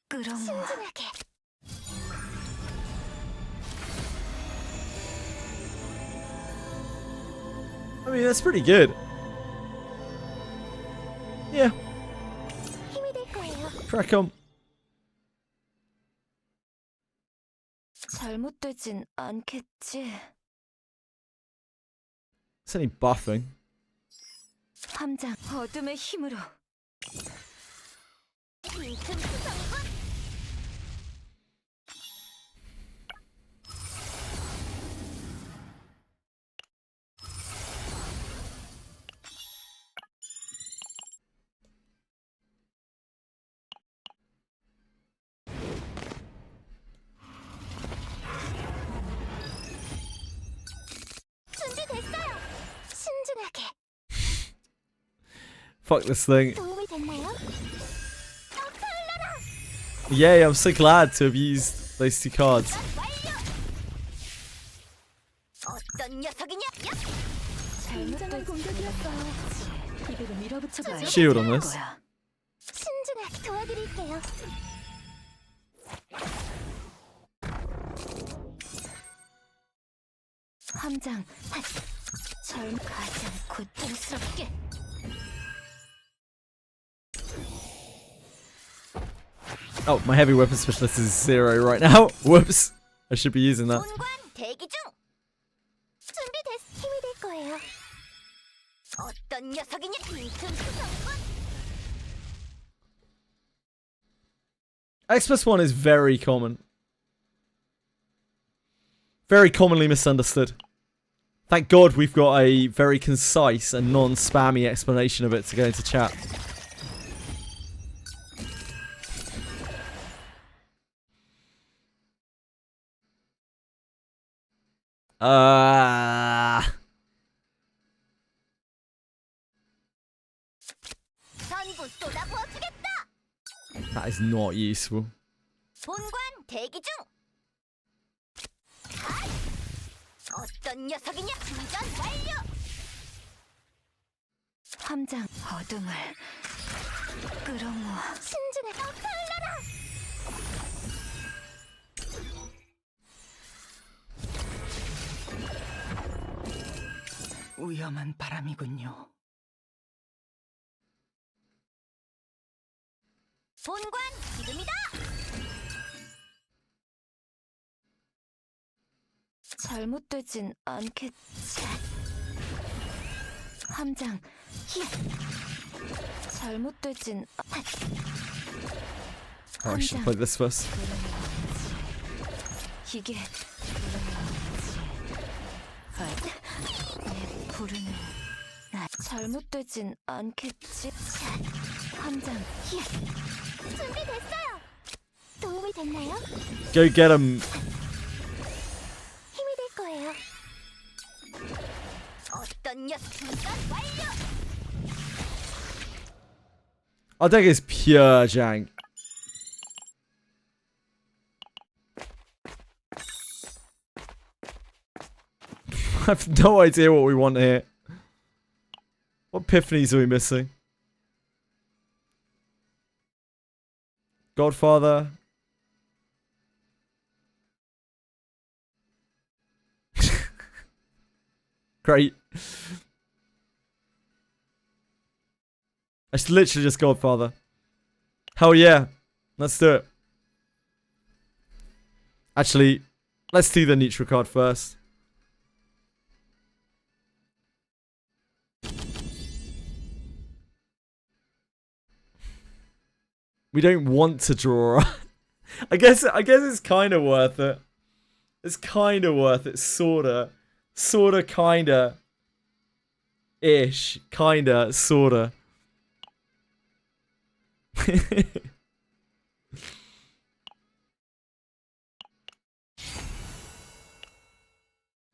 끌어모아. 신중하게. mean, that's pretty good. Yeah. Crack on. 잘못되진 않겠지. It's only buffing. 함장 어둠의 힘으로. 준비됐어요. 신중하게. Fuck this thing. 도움이 됐나요? Yay, I'm so glad to have used those 2 cards. 어떤 녀석이냐? 잘못된 공격이었어요. 이대로 밀어붙여봐요. Shield on this. 신중하게 도와드릴게요. 함장 가장 고통스럽게. Oh, my heavy weapon specialist is 0 right now. Whoops. I should be using that. 본관 대기 중. 준비됐. 힘이 될 거예요. 어떤 녀석이냐? X+1 is very common. Very commonly misunderstood. Thank God we've got a very concise and non-spammy explanation of it to go into chat. 전부 쏟아부어주겠다. That is not useful. 본관 대기 중. 어떤 녀석이냐? 충전 완료. 함장 어둠을 끌어모아. 신중하게 달려라. 위험한 바람이군요. 본관 지금이다. 잘못되진 않겠지. 함장 잘못되진 Oh, I should play this first. 이게 내 부르는 나 잘못되진 않겠지. 함장 준비됐어요. 도움이 됐나요? Go get him. 힘이 될 거예요. 어떤 녀석 충전 완료. Our deck is pure jank. I have no idea what we want here. What epiphanies are we missing? Godfather. Great. It's literally just Godfather. Hell yeah. Let's do it. Actually, let's do the neutral card first. We don't want to draw. I guess it's kind of worth it. It's kind of worth it, sorta, kinda, ish, kinda, sorta.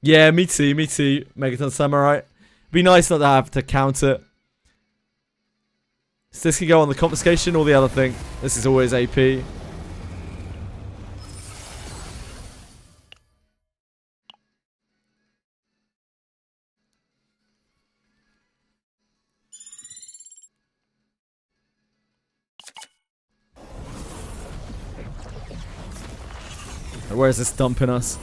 Yeah, me too, Megaton Samurai. Be nice not to have to count it. So this can go on the confiscation or the other thing. This is always AP. Where is this dumping us?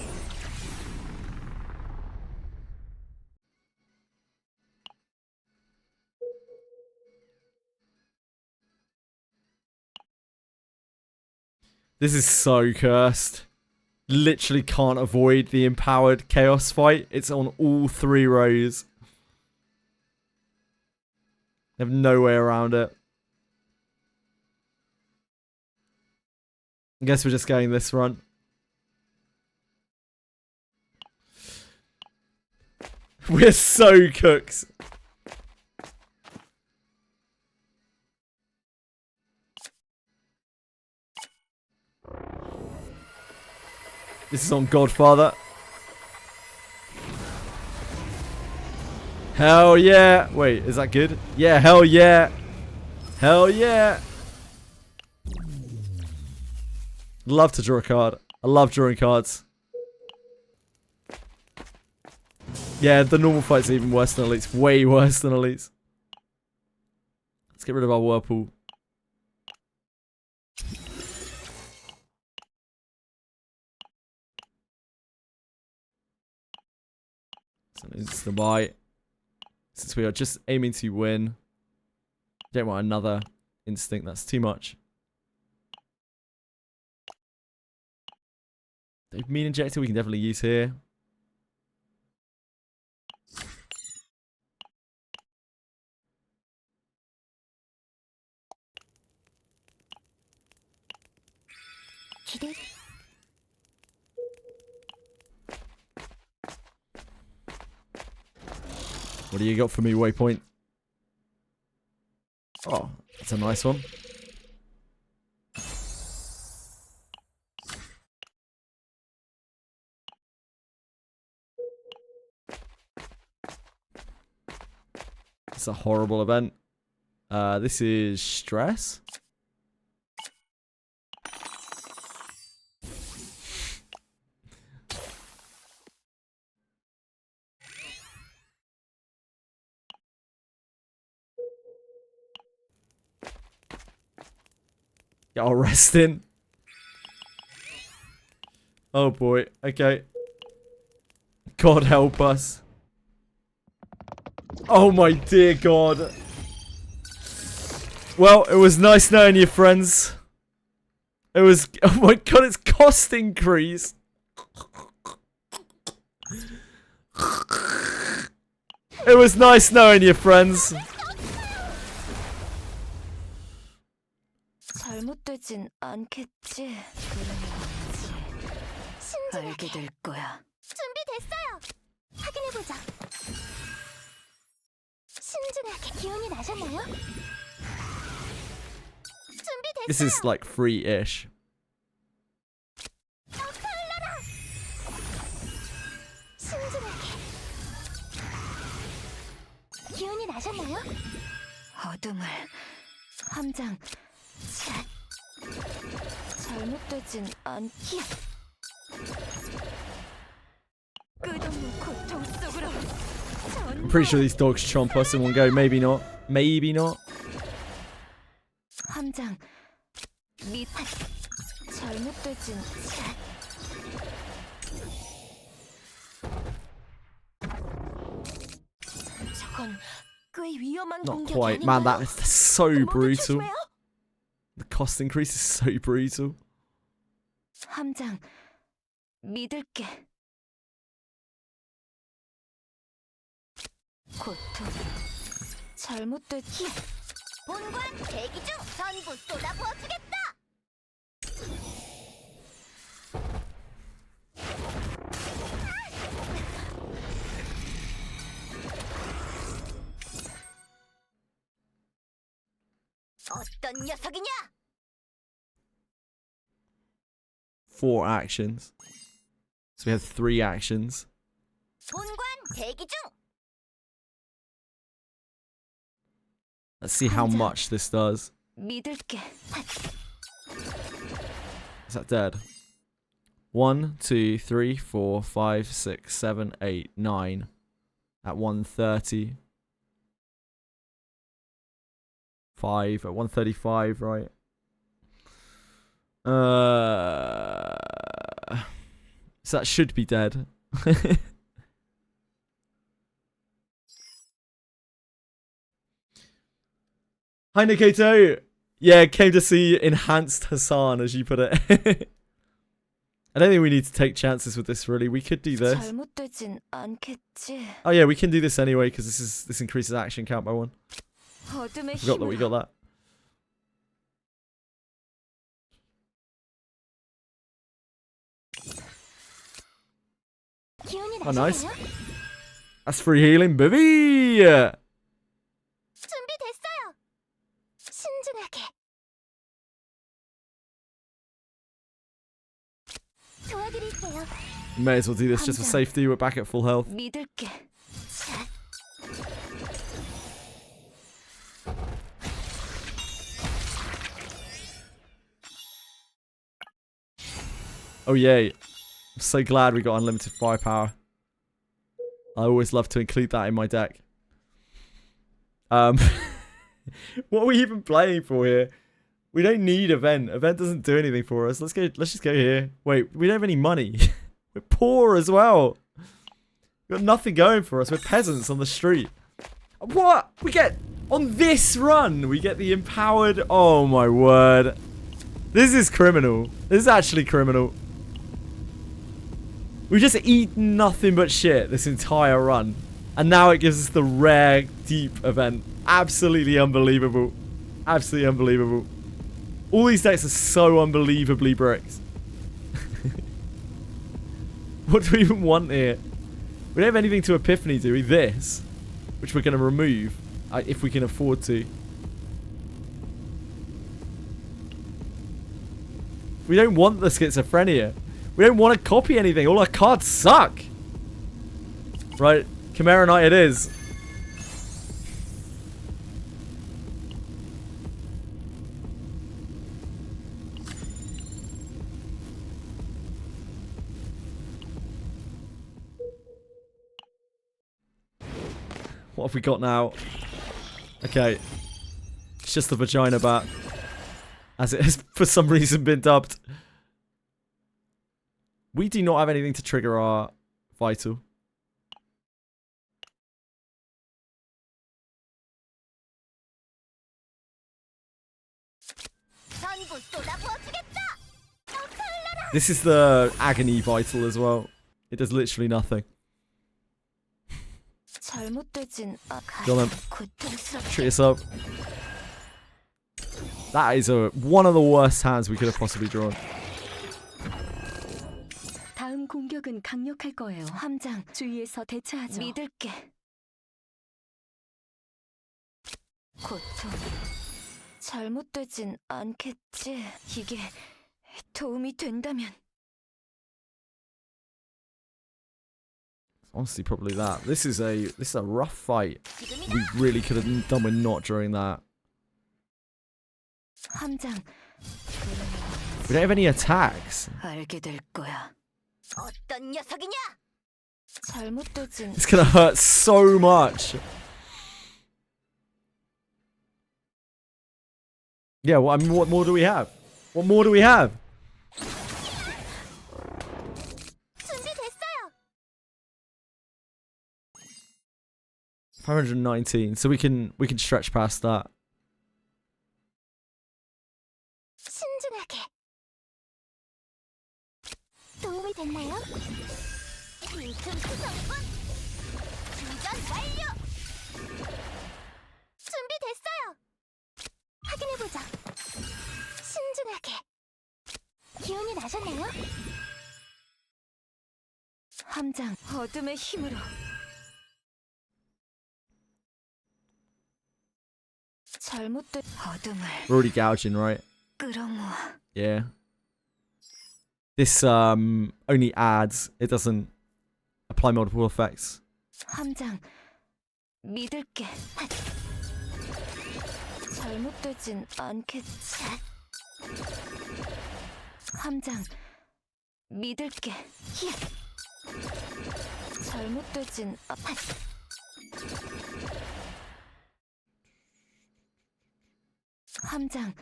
This is so cursed. Literally can't avoid the empowered chaos fight. It's on all 3 rows. They have no way around it. I guess we're just getting this run. We're so cooked. This is on Godfather. Hell yeah. Wait, is that good? Yeah, hell yeah. Hell yeah. Love to draw a card. I love drawing cards. Yeah, the normal fight's even worse than Elite's. Way worse than Elite's. Let's get rid of our Whirlpool. It's an instant buy. Since we are just aiming to win. Don't want another instinct. That's too much. Mean injector we can definitely use here. What do you got for me, Waypoint? Oh, that's a nice one. It's a horrible event. This is stress. Get our rest in. Oh boy. Okay. God help us. Oh my dear God. Well, it was nice knowing you, friends. It was... Oh my God, it's cost increase. It was nice knowing you, friends. 잘못되진 않겠지. 알게 될 거야. 준비됐어요. 확인해보자. 신중하게 기운이 나셨나요? 준비됐어요. This is like free-ish. 신중하게. 기운이 나셨나요? 어둠을 함장. 잘못되진 않기. 끝없는 고통 속으로. I'm pretty sure these dogs chomp us in one go. Maybe not. Maybe not. 함장. 미탈. 잘못되진. 저건 꽤 위험한 Not 공격이 quite. Man, 아닌가요? that's so brutal. 조심해요. The cost increase is so brutal. 함장. 믿을게. 고통. 잘못됐지. 본관 대기 중. 전부 쏟아부어주겠다. 어떤 녀석이냐? 4 actions. So we have 3 actions. 본관 대기 중. Let's see how much this does. 믿을게. Is that dead? 1, 2, 3, 4, 5, 6, 7, 8, 9. At 130. 5 at 135, right? So that should be dead. Hi Nikato! Yeah, came to see enhanced Hassan, as you put it. I don't think we need to take chances with this, really. We could do this. 잘못되진 않겠지. Oh yeah, we can do this anyway, because this increases action count by 1. 어둠의 Forgot that we got that. 기운이 Oh, nice. 나시나요? That's free healing, baby! 준비됐어요. 신중하게. 도와드릴게요. May as well do this just for safety. We're back at full health. 믿을게. 자, Oh yay. I'm so glad we got unlimited firepower. I always love to include that in my deck. What are we even playing for here? We don't need event. Event doesn't do anything for us. Let's just go here. Wait, we don't have any money. We're poor as well. We've got nothing going for us. We're peasants on the street. What? We get on this run, we get the empowered. Oh my word. This is criminal. This is actually criminal. We just eat nothing but shit this entire run. And now it gives us the rare deep event. Absolutely unbelievable. Absolutely unbelievable. All these decks are so unbelievably bricked. What do we even want here? We don't have anything to Epiphany, do we? This. Which we're going to remove. If we can afford to. We don't want the schizophrenia. We don't want to copy anything. All our cards suck. Right. Chimera Knight it is. What have we got now? Okay. It's just the vagina bat. As it has for some reason been dubbed. We do not have anything to trigger our vital. This is the agony vital as well. It does literally nothing. 잘못되진 Go on then. 고통스럽게. Treat yourself. That is one of the worst hands we could have possibly drawn. 다음 공격은 강력할 거예요. 함장 주위에서 대처하죠. 믿을게. 고통 잘못되진 않겠지. 이게 도움이 된다면. Honestly, probably that. This is a rough fight. We really could have done with not drawing that. 함장 We don't have any attacks. 알게 될 거야. 어떤 녀석이냐? 잘못되진 It's gonna hurt so much. Yeah, well, I mean, what more do we have? What more do we have? 준비됐어요. 519. So we can stretch past that. 신중하게. 도움이 됐나요? 빈틈 투성분 충전 완료. 준비됐어요. 확인해보자. 신중하게. 기운이 나셨나요? 함장 어둠의 힘으로. 잘못된 어둠을 We're already gouging, right? 끌어모아. Yeah. This only adds. It doesn't apply multiple effects. 함장 믿을게. 잘못되진 않겠지. 함장 믿을게. 잘못되진 함장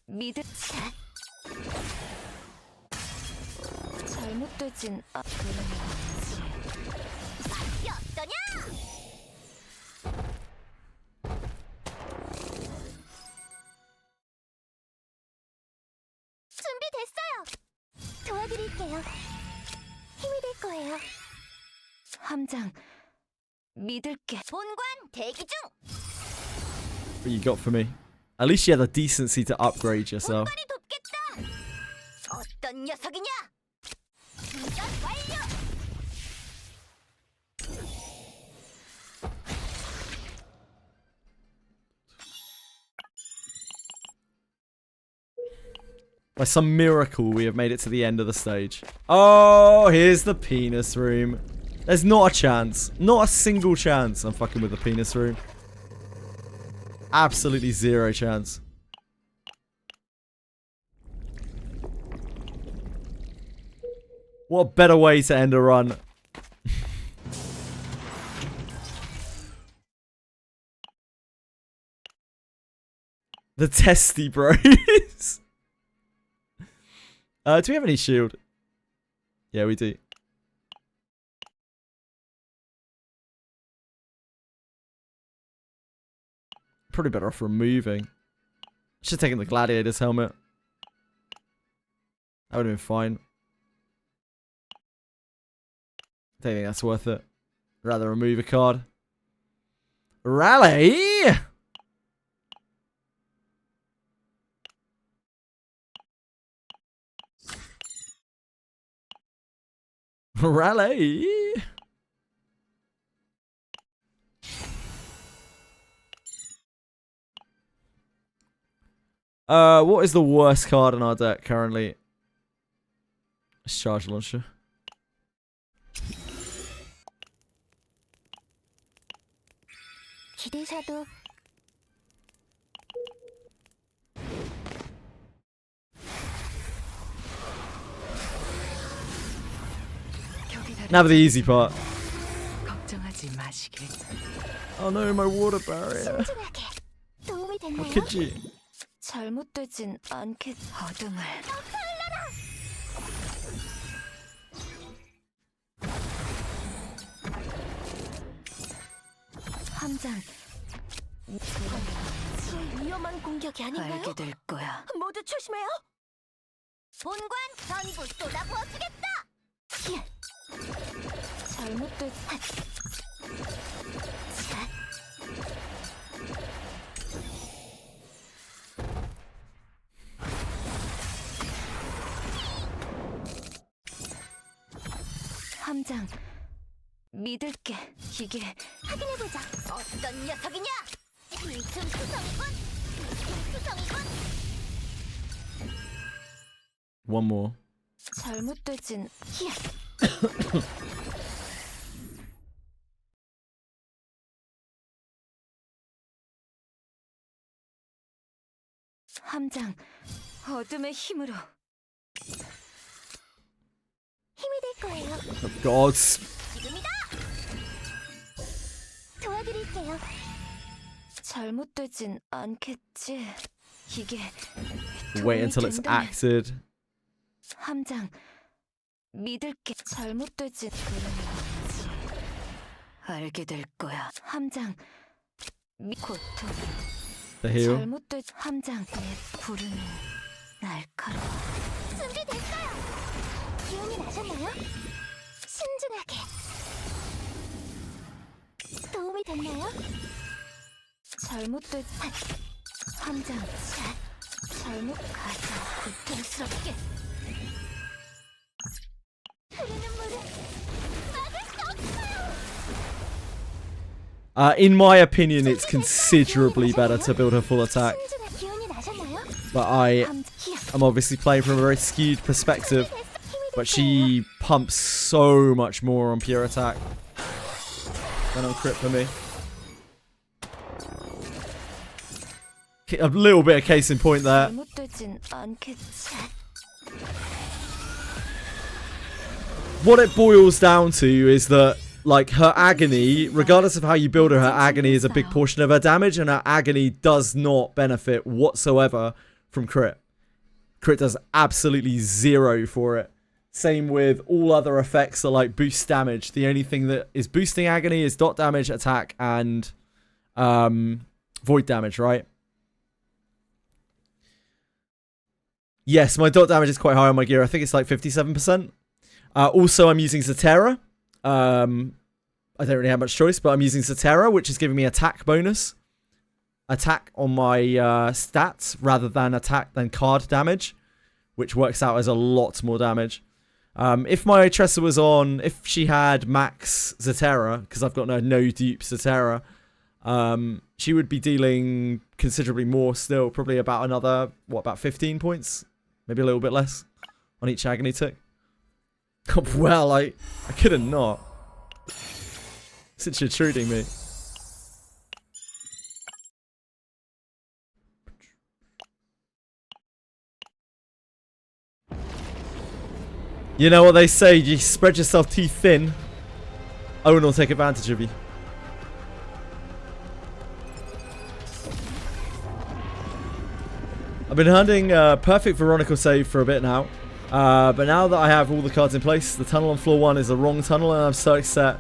믿을게. 잘못되진 그러지. 맛이 어떠냐? 도와드릴게요. 힘이 될 거예요. 함장, 믿을게. 본관 대기 중. What you got for me? At least you had the decency to upgrade yourself. 본관이 돕겠다. 어떤 녀석이냐? 충전 완료. By some miracle, we have made it to the end of the stage. Oh, here's the penis room. There's not a chance. Not a single chance I'm fucking with the penis room. Absolutely zero chance. What better way to end a run? The testy bros. Do we have any shield? Yeah, we do. Probably better off removing. Should have taken the gladiator's helmet. That would have been fine. Don't think that's worth it. Rather remove a card. Rally! Rally! What is the worst card in our deck currently? Charge launcher. 기대사도 Now for the easy part. 걱정하지 마시길. Oh no, my water barrier. 신중하게 도움이 How 됐나요? could you? 잘못되진 않겠. 어둠을. 함장, 위험한 공격이 아닌가요? 알게 될 거야. 모두 조심해요. 본관 전부 쏟아부어주겠다. 잘못된. 함장, 믿을게. 이게 확인해보자. 어떤 녀석이냐? 빈틈투성이군. 빈틈투성이군. One more. 잘못되진. 함장, 어둠의 힘으로. 힘이 될 거예요. Oh, God. 지금이다. 도와드릴게요. 잘못되진 않겠지. 이게 Wait until it's acted. 함장, 믿을게. 잘못되진 그러지. 알게 될 거야. 함장, 고통. The heal. 잘못된 함장. 내 부르는 날카로워. 준비됐어요. 기운이 나셨나요? 신중하게. 도움이 됐나요? 잘못된 함장. 잘못 가자. 고통스럽게. 흐르는 물을 막을 수 없어요. In my opinion, it's considerably better to build her full attack. 신중한 기운이 나셨나요? But I 함장. am obviously playing from a very skewed perspective. But she pumps so much more on pure attack than on crit for me. A little bit of case in point there. 잘못되진 않겠지. What it boils down to is that, like, her agony, regardless of how you build her, her agony is a big portion of her damage, and her agony does not benefit whatsoever from crit. Crit does absolutely zero for it. Same with all other effects that, like, boost damage. The only thing that is boosting agony is dot damage, attack, and void damage, right? Yes, my dot damage is quite high on my gear. I think it's like 57%. Also, I'm using Zatera. I don't really have much choice, but I'm using Zatera, which is giving me attack bonus. Attack on my stats rather than card damage, which works out as a lot more damage. If my Tressa was on, if she had max Zatera, because I've got no dupe Zatera, she would be dealing considerably more still, probably about another, about 15 points? Maybe a little bit less on each agony tick. Well, I couldn't not. Since you're intruding me. You know what they say, you spread yourself too thin, Owen will take advantage of you. I've been hunting perfect Veronica save for a bit now. But now that I have all the cards in place, the tunnel on floor 1 is the wrong tunnel and I'm so upset.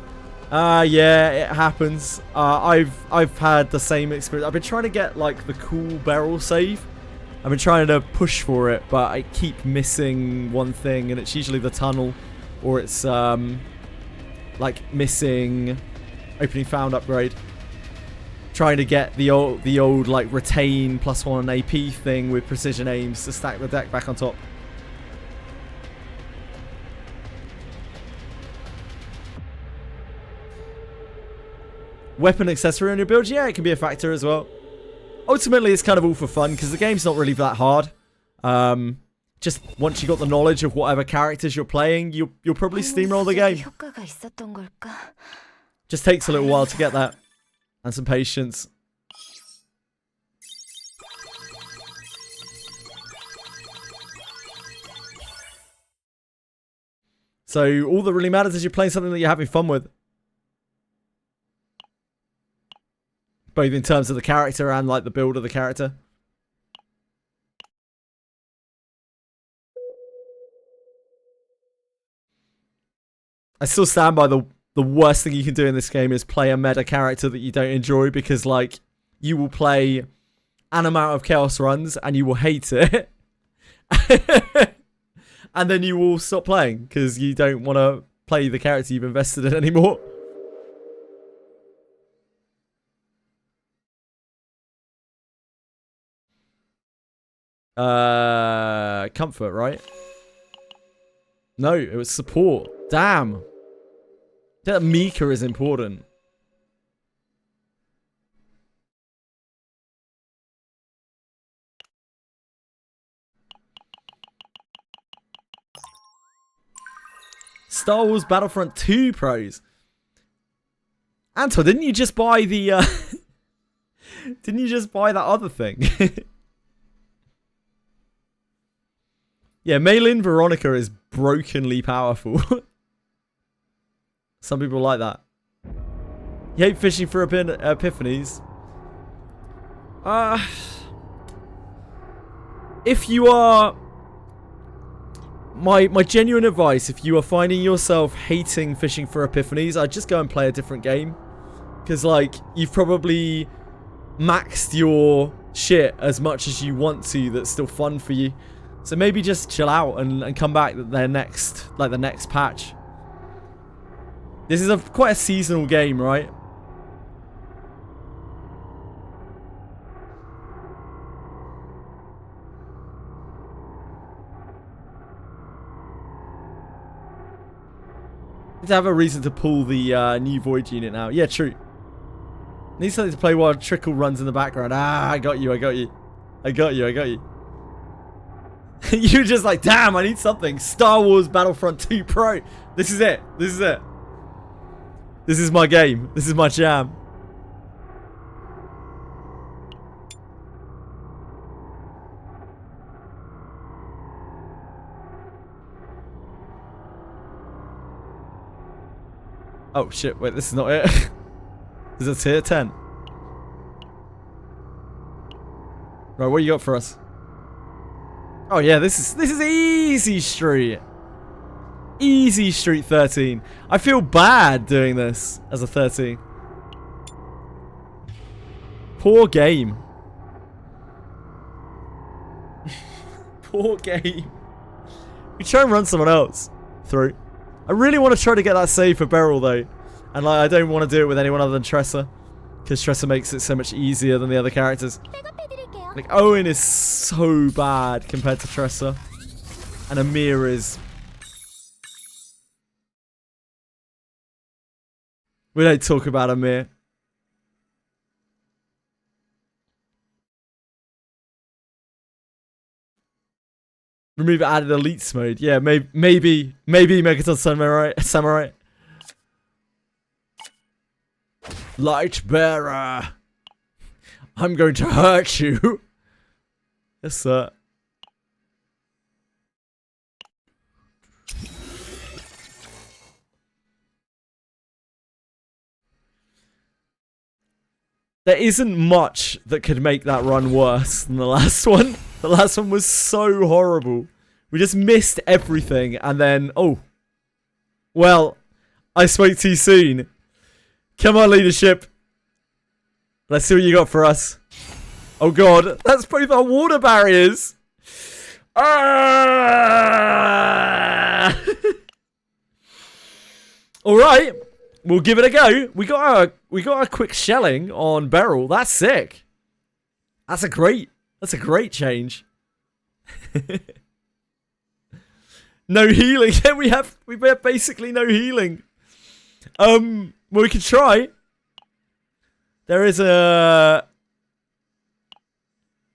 Yeah, it happens. I've had the same experience. I've been trying to get like the cool barrel save. I've been trying to push for it, but I keep missing one thing, and it's usually the tunnel, or it's like missing opening found upgrade. Trying to get the old like retain +1 AP thing with precision aims to stack the deck back on top. Weapon accessory on your build, yeah, it can be a factor as well. Ultimately, it's kind of all for fun because the game's not really that hard. Just once you got the knowledge of whatever characters you're playing, you'll probably steamroll the game. Just takes a little while to get that, and some patience. So all that really matters is you're playing something that you're having fun with. Both in terms of the character and like the build of the character. I still stand by the worst thing you can do in this game is play a meta character that you don't enjoy, because like you will play an amount of chaos runs and you will hate it. And then you will stop playing because you don't want to play the character you've invested in anymore. Comfort, right? No, it was support. Damn. That Mika is important. Star Wars Battlefront 2 pros. Anton, didn't you just buy the didn't you just buy that other thing? Yeah, Maylin Veronica is brokenly powerful. Some people like that. You hate fishing for epiphanies. If you are... My genuine advice, if you are finding yourself hating fishing for epiphanies, I'd just go and play a different game. Because, like, you've probably maxed your shit as much as you want to that's still fun for you. So maybe just chill out and come back the next patch. This is quite a seasonal game, right? To have a reason to pull the new Void unit now. Yeah, true. Need something to play while Trickle runs in the background. Ah, I got you. You're just like, damn, I need something. Star Wars Battlefront 2 Pro. This is it. This is my game. This is my jam. Oh shit, wait, this is not it. Is it tier 10? Right, what you got for us? Oh yeah, this is easy street. Easy street 13. I feel bad doing this as a 13. Poor game. poor game. We try and run someone else through. I really want to try to get that save for Beryl though. And like, I don't want to do it with anyone other than Tressa. Because Tressa makes it so much easier than the other characters. Like, Owen is so bad compared to Tressa. And Amir is... We don't talk about Amir. Remove added elites mode. Yeah, maybe Megaton Samurai. Light bearer. I'm going to hurt you. Yes, sir. There isn't much that could make that run worse than the last one. The last one was so horrible. We just missed everything and then... Oh. Well, I spoke too soon. Come on, leadership. Let's see what you got for us. Oh god, that's both our water barriers. Ah! Alright. We'll give it a go. We got a quick shelling on Beryl. That's sick. That's a great change. No healing. Yeah, we have basically no healing. Well, we could try. There is a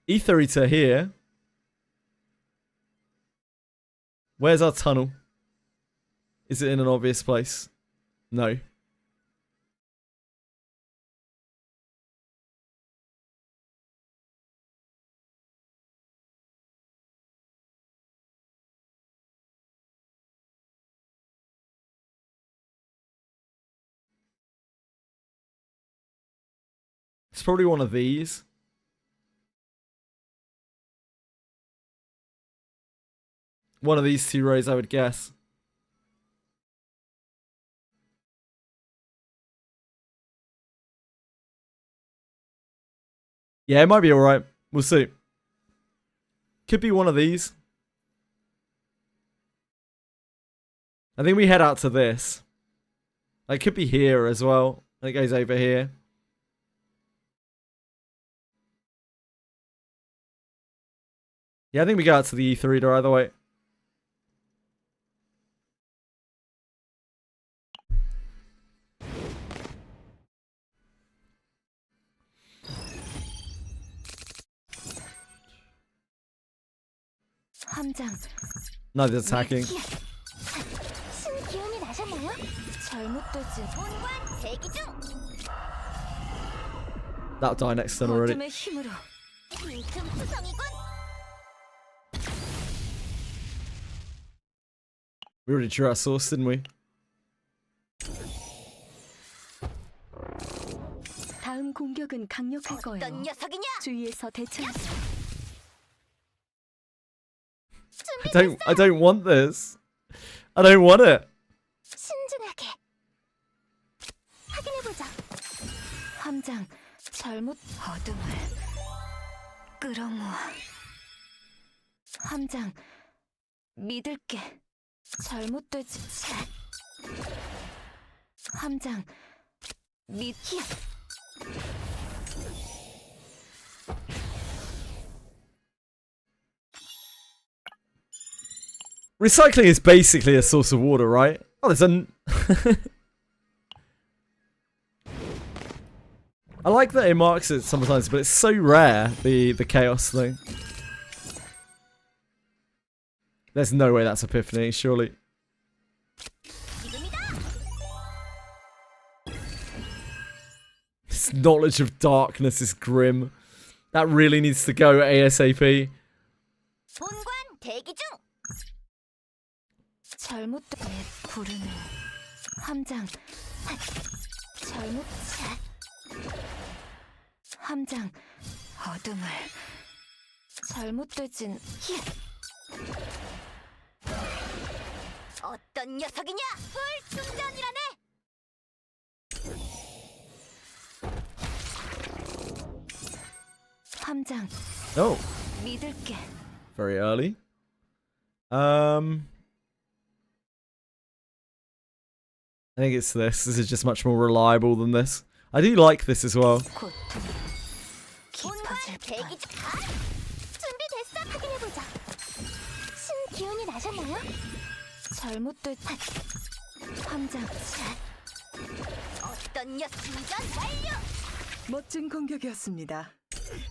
Ether Eater here. Where's our tunnel? Is it in an obvious place? No. It's probably one of these. One of these two rows, I would guess. Yeah, it might be alright. We'll see. Could be one of these. I think we head out to this. It could be here as well. And it goes over here. Yeah, I think we go out to the Ether Reader either way. Neither's attacking. That'll die next turn already. We already drew our source, didn't we? 다음 공격은 강력할 거예요. 주의해서 대처하세요. I don't want this. I don't want it. 신중하게 확인해보자. 함장 잘못 어둠을 끌어모아. 함장 믿을게. 잘못되지. 함장 믿기. Recycling is basically a source of water, right? Oh, there's a... I like that it marks it sometimes, but it's so rare, the chaos thing. There's no way that's Epiphany, surely. This knowledge of darkness is grim. That really needs to go ASAP. 잘못된 부르는 함장 잘못 함장 어둠을 잘못되진 어떤 녀석이냐? 불충전이라네. 함장 Oh, 믿을게. very early. I think it's this. This is just much more reliable than this. I do like this as well. 깊어질 뻔. 준비됐어. 확인해보자. 신 기운이 나셨나요? 잘못된 함장. 어떤 녀석 충전 완료. 멋진 공격이었습니다.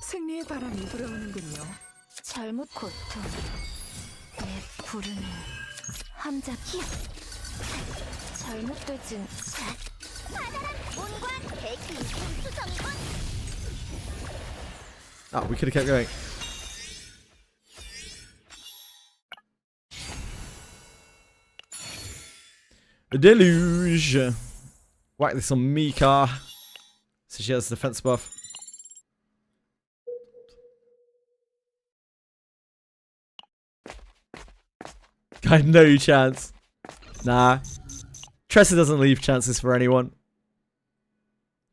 승리의 바람이 불어오는군요. 잘못 고통. 내 부르는 함장. 히어. 잘못되진. 바다란 온관 대기 수성군. Oh, we could have kept going. The deluge. Whack this on Mika. So she has defense buff. Got no chance. Nah. Tressa doesn't leave chances for anyone.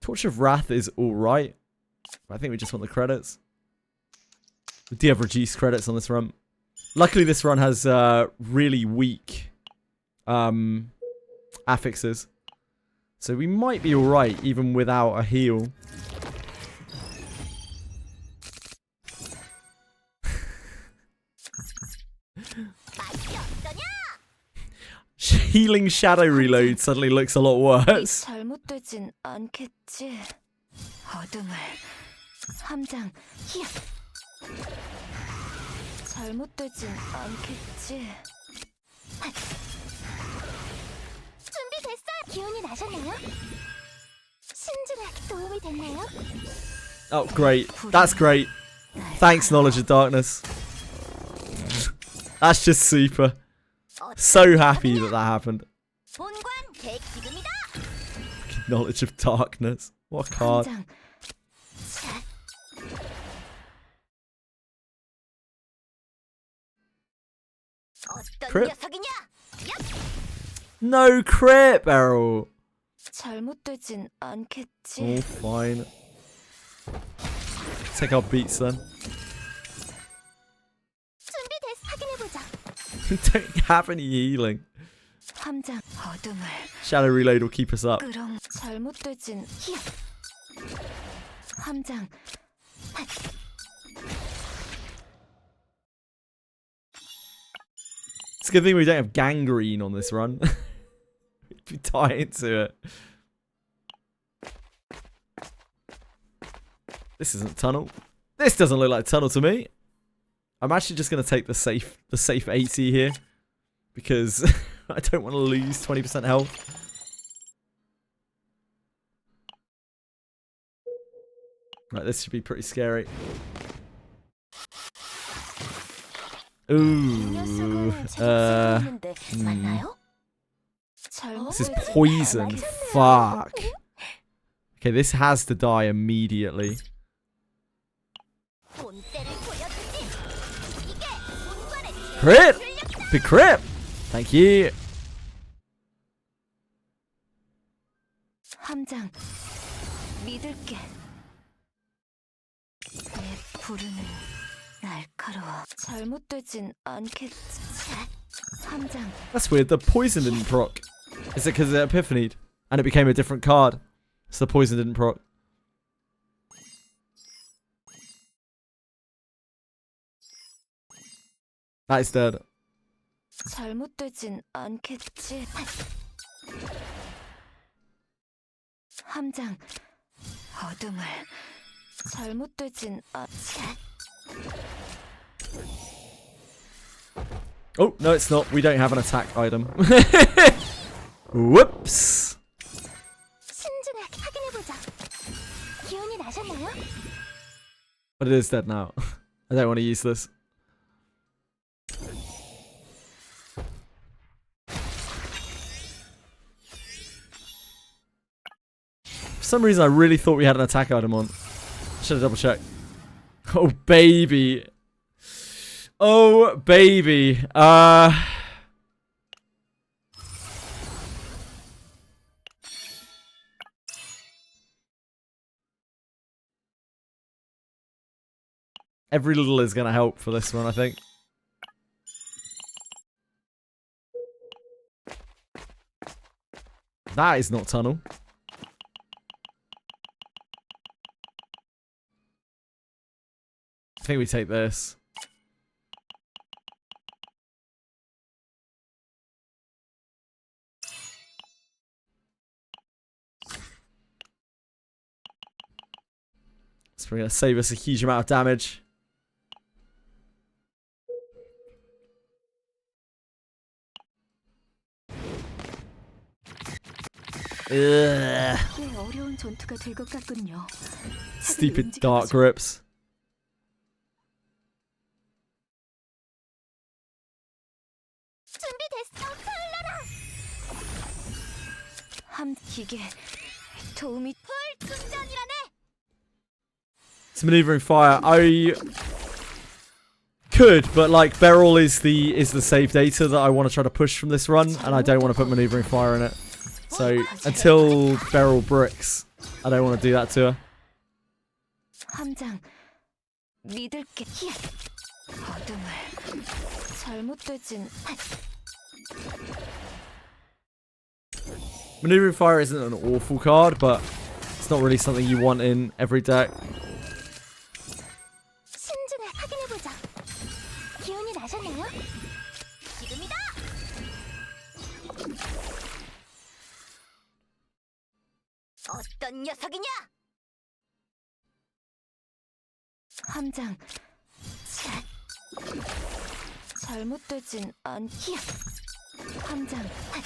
Torch of Wrath is alright. I think we just want the credits. We do have reduced credits on this run. Luckily this run has really weak affixes. So we might be alright even without a heal. Healing Shadow Reload suddenly looks a lot worse. 잘못되진 않겠지. 어둠을 함장. 히어. 잘못되진 않겠지. 준비됐어요. 기운이 나셨나요? 신중하게 도움이 됐나요? Oh, great. That's great. Thanks, Knowledge of Darkness. That's just super. So happy that that happened. 본관 대기금이다. Knowledge of Darkness. What a card. 함장. 어떤 Crit? 녀석이냐? No crit barrel. 잘못되진 않겠지. Oh, fine. Take our beats then. 준비됐어. 확인해보자. Don't have any healing. 함장. 어둠을 Shadow Reload will keep us up. 그럼 잘못되진. 히어. 함장. It's a good thing we don't have gangrene on this run. We'd be tied to it. This isn't tunnel. This doesn't look like tunnel to me. I'm actually just gonna take the safe 80 here because I don't want to lose 20% health. Right, this should be pretty scary. Ooh. This is poison. Fuck. Okay, this has to die immediately. Crit! Big crit! Thank you. 함장. 믿을게. 내 부르는 날카로워. 잘못되진 않겠지. 함장. That's weird. The poison didn't proc. Is it because it epiphanied? And it became a different card. So the poison didn't proc. That is dead. 잘못되진 않겠지. 함장. 어둠을 잘못되진 않지. Oh, no, it's not. We don't have an attack item. Whoops. 신중하게 확인해보자. 기운이 나셨나요? But it is dead now. I don't want to use this. For some reason, I really thought we had an attack item on. Should have double checked. Oh, baby. Oh, baby. Every little is going to help for this one, I think. That is not tunnel. I think we take this. So we're going to save us a huge amount of damage. Ugh. 꽤 어려운 전투가 될 것 같군요. Stupid dark grips. 준비됐어, 칼라라. 함 기계 도움이 풀 충전이라네. It's maneuvering fire. I could, but like Beryl is the save data that I want to try to push from this run, and I don't want to put maneuvering fire in it. So until Beryl bricks, I don't want to do that to her. 함장 믿을게. 어둠을 잘못되진. Maneuvering fire isn't an awful card, but it's not really something you want in every deck. 신중히 확인해보자. 기운이 나셨나요? 지금이다. 어떤 녀석이냐? 함장, 샷. 잘못되진 않기. 함장, 핫.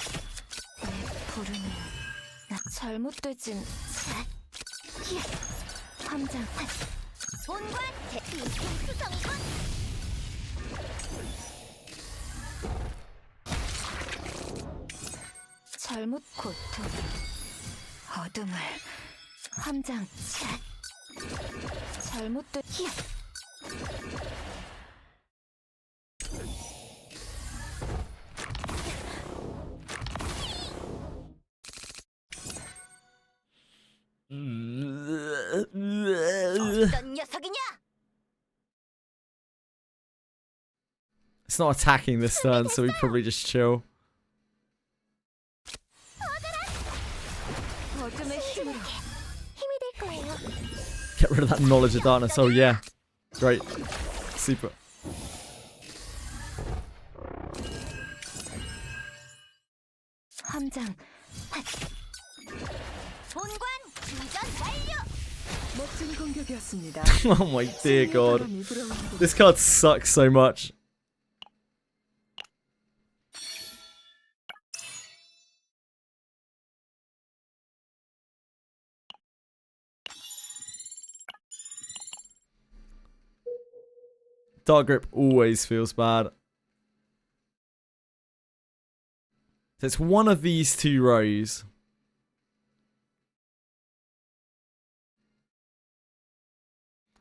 내 부르는 나 잘못되진 샷. 히. 함장, 핫. 본관 대피 수성이군. 잘못 고통. 어둠을 함장 샷. 잘못된 히. 어떤 녀석이냐? It's not attacking this turn, so we probably just chill. 어둠의 힘으로 힘이 될 거예요. Get rid of that knowledge of darkness. Oh yeah. Great. Super. 함장 핫. 본관 충전 완료. 멋진 공격이었습니다. Oh my dear god. 바람이 불어오는 곳. This card sucks so much. Dark Grip always feels bad. So it's one of these two rows.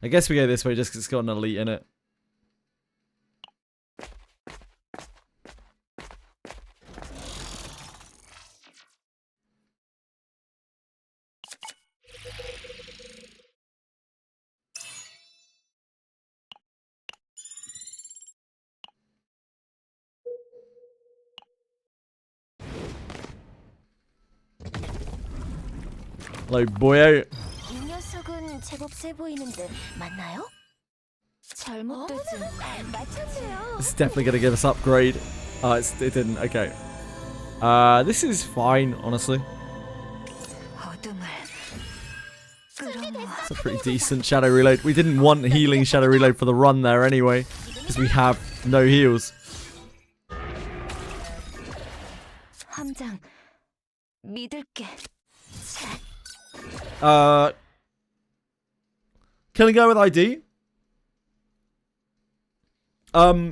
I guess we go this way just because it's got an elite in it. Hello, boyo. 이 녀석은 제법 세 보이는데 맞나요? 잘못되진 맞췄네요. This is definitely going to give us upgrade. It didn't. Okay. This is fine, honestly. 어둠을 끌어모아. It's a pretty decent Shadow Reload. We didn't want healing Shadow Reload for the run there anyway, because we have no heals. 함장 믿을게. Killing guy with ID.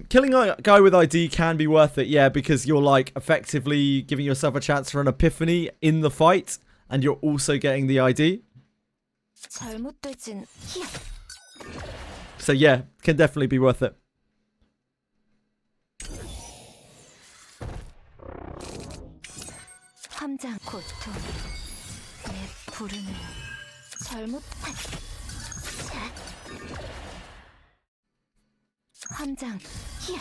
Killing a guy with ID can be worth it, yeah, because you're like effectively giving yourself a chance for an epiphany in the fight, and you're also getting the ID. 잘못되진 히. So yeah, can definitely be worth it. 함장 고통 내 부르는 잘못 자. 함장 히.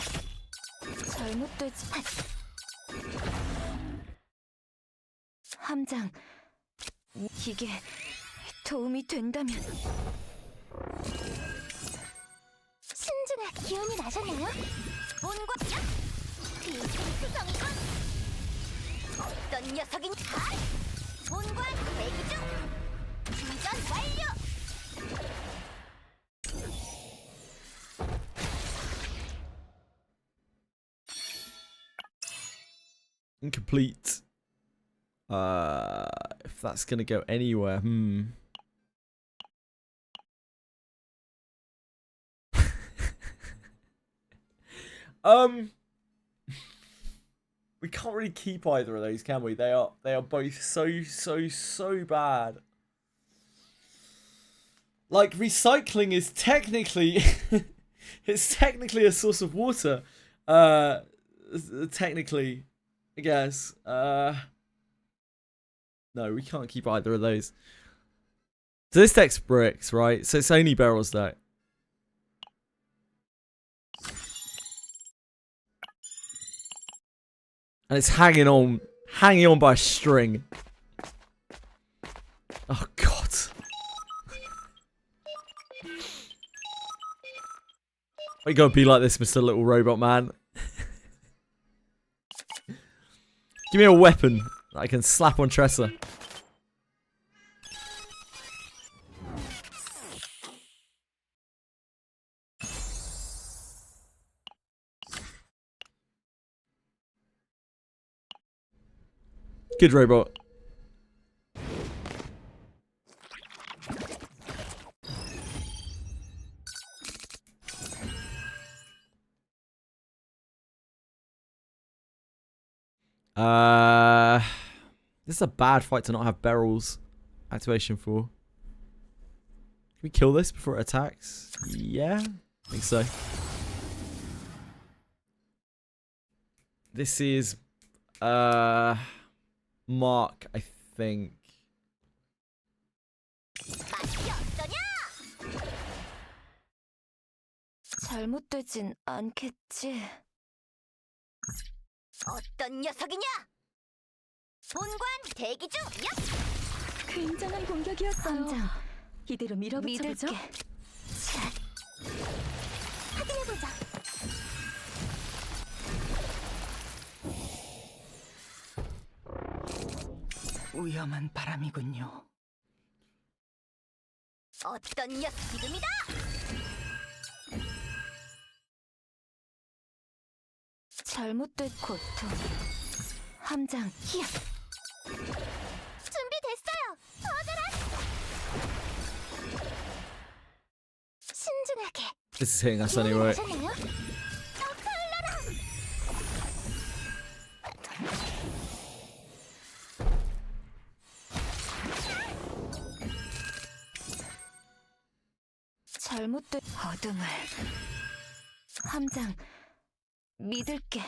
잘못되지 함장, 이게 도움이 된다면. 신중한 기운이 나셨나요? 본과 비수성이군. 어떤 녀석인? 본관 대기 중. 충전 완료. Incomplete. If that's gonna go anywhere, we can't really keep either of those, can we? They are both so bad. Like, recycling is technically it's technically a source of water. Technically, I guess. No, we can't keep either of those. So this deck's bricks, right? So it's only barrels though. And it's hanging on by a string. Oh god. Why you gotta be like this, Mr. Little Robot Man? Give me a weapon that I can slap on Tressa. Good robot. This is a bad fight to not have barrels activation for. Can we kill this before it attacks? Yeah, I think so. This is Mark, I think. 잘못되진 않겠지. 어떤 녀석이냐? 본관 대기 중. 굉장한 공격이었어요. 함장, 이대로 밀어붙여보죠. 확인해보자. 위험한 바람이군요. 어떤 녀석 지금이다. 잘못된 고통. 함장, 히야. 준비됐어요. 어가라. 신중하게. This is hitting us anyway. 잘못된 어둠을. 함장, 믿을게.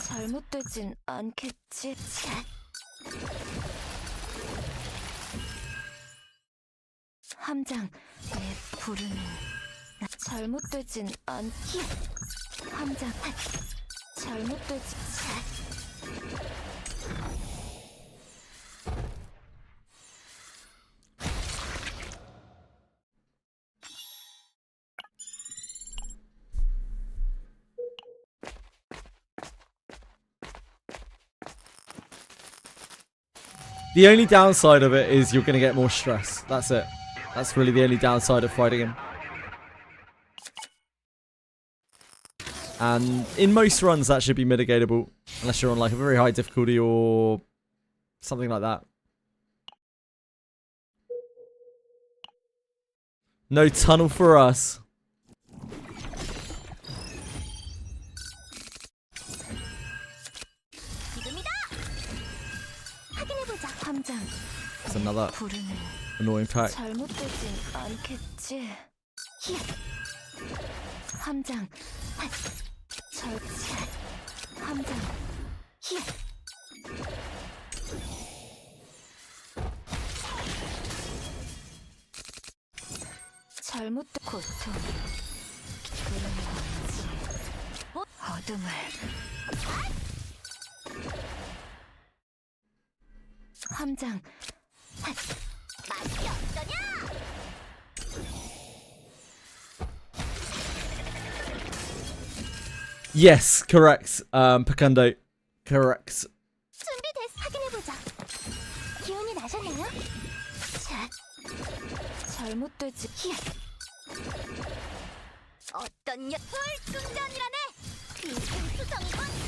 잘못되진 않겠지. 함장, 내 부르는 잘못되진 않기. 함장, 잘못되지. The only downside of it is you're going to get more stress. That's it. That's really the only downside of fighting him. And in most runs that should be mitigatable. Unless you're on like a very high difficulty or something like that. No tunnel for us. That's another annoying fact. 잘못되진 않겠지. 함장, 함장, 잘못된 고통. 어둠을. 함장. 맛이 어떠냐? Yes, correct. Pacando. Correct. 준비됐어. 확인해보자. 기운이 나셨나요? 자, 잘못되지. 히야. 어떤 헐순전이라네. 비승수성건.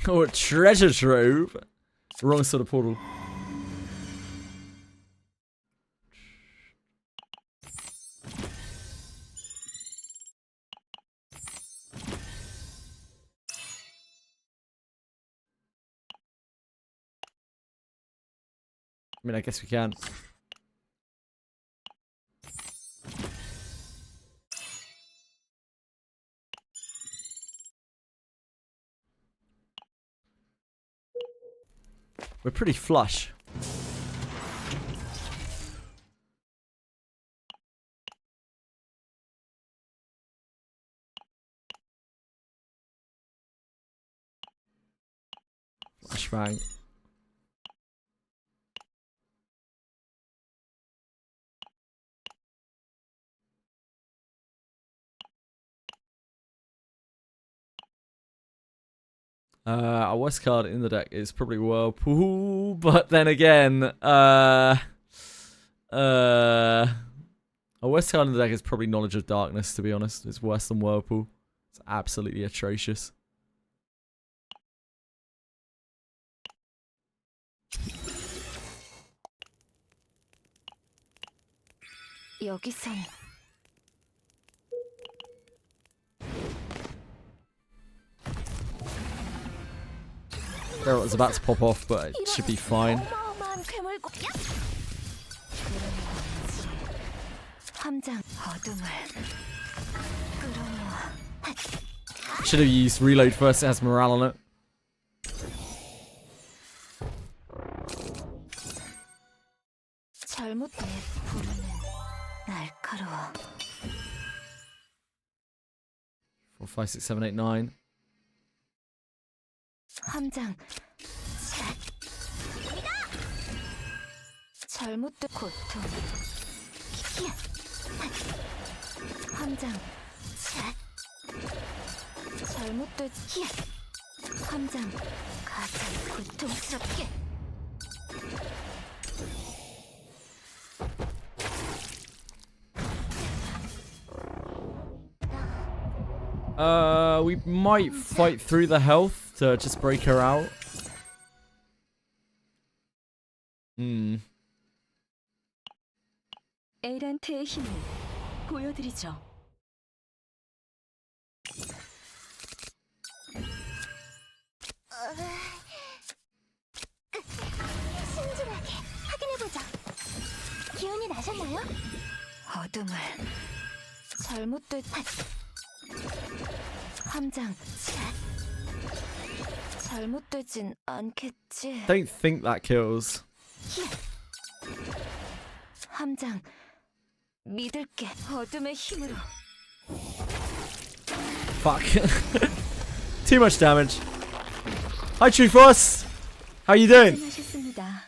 Oh, a treasure trove. Wrong sort of portal. I mean, I guess we can. We're pretty flush. Flashbang. Our worst card in the deck is probably Whirlpool, but then again, our worst card in the deck is probably Knowledge of Darkness, to be honest. It's worse than Whirlpool. It's absolutely atrocious. 여기선 Barrel is about to pop off, but it should be fine. 어마어마한 괴물고. 함장 어둠을 끌어모아. Should have used reload first, it has morale on it. 잘못된 부르는 날카로워. 4, 5, 6, 7, 8, 9. 함장. 잘못된 고통. 히야. 함장. 잘못된 히야. 함장. 가장 고통스럽게. We might fight through the health to just break her out. 에란트의 힘을 보여드리죠. 신중하게 확인해보자. 기운이 나셨나요? 어둠을 잘못된 함장. 잘못되진 않겠지. Don't think that kills. 함장. 믿을게. 어둠의 힘으로. Fuck. Too much damage. Hi, True Frost. How you doing? 고생하셨습니다.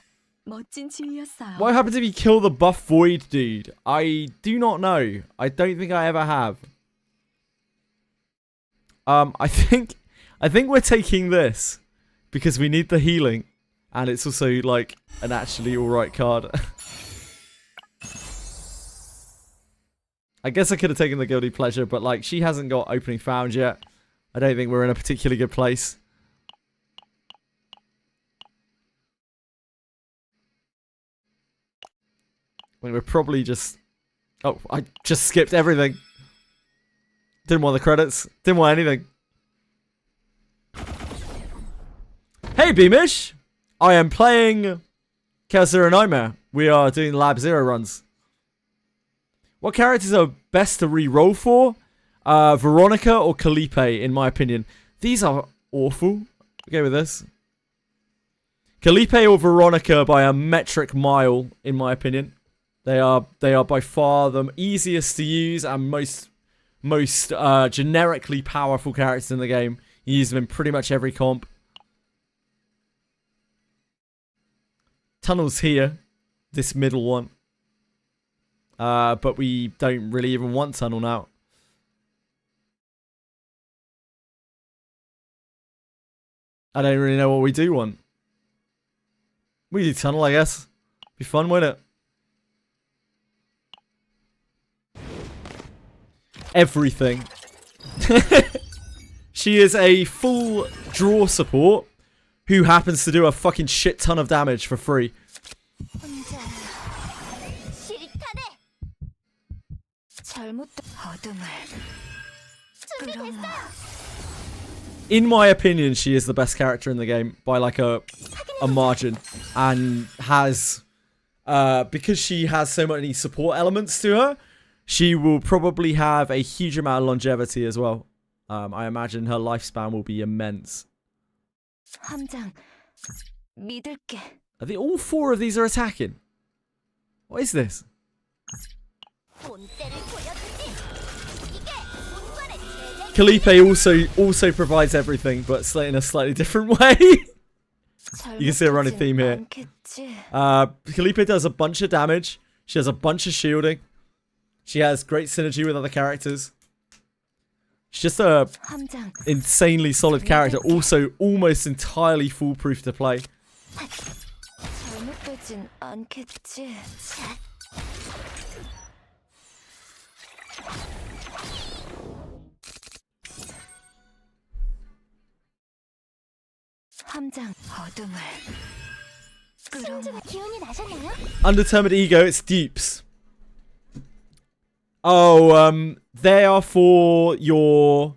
멋진 지휘였어요. What happens if you kill the buff void dude? I do not know. I don't think I ever have. I think we're taking this because we need the healing, and it's also like an actually alright card. I guess I could have taken the Guilty Pleasure, but like she hasn't got opening found yet. I don't think we're in a particularly good place. I mean, we're probably just... Oh, I just skipped everything. Didn't want the credits. Didn't want anything. Hey, Beamish! I am playing Chaos Zero Nightmare. We are doing Lab Zero runs. What characters are best to re-roll for? Veronica or Calipe, in my opinion. These are awful. Go with this. Felipe or Veronica by a metric mile, in my opinion. They are by far the easiest to use and most generically powerful characters in the game. You use them in pretty much every comp. Tunnel's here, this middle one. But we don't really even want Tunnel now. I don't really know what we do want. We do Tunnel, I guess. Be fun, wouldn't it? Everything. She is a full draw support who happens to do a fucking shit ton of damage for free. In my opinion, she is the best character in the game by like a margin, and has because she has so many support elements to her, she will probably have a huge amount of longevity as well. I imagine her lifespan will be immense. I think all 4 of these are attacking. What is this? Felipe also provides everything, but in a slightly different way. You can see a running theme here. Felipe does a bunch of damage. She has a bunch of shielding. She has great synergy with other characters. She's just a insanely solid character. Also, almost entirely foolproof to play. Undetermined ego, it's dupes. Oh, they are for your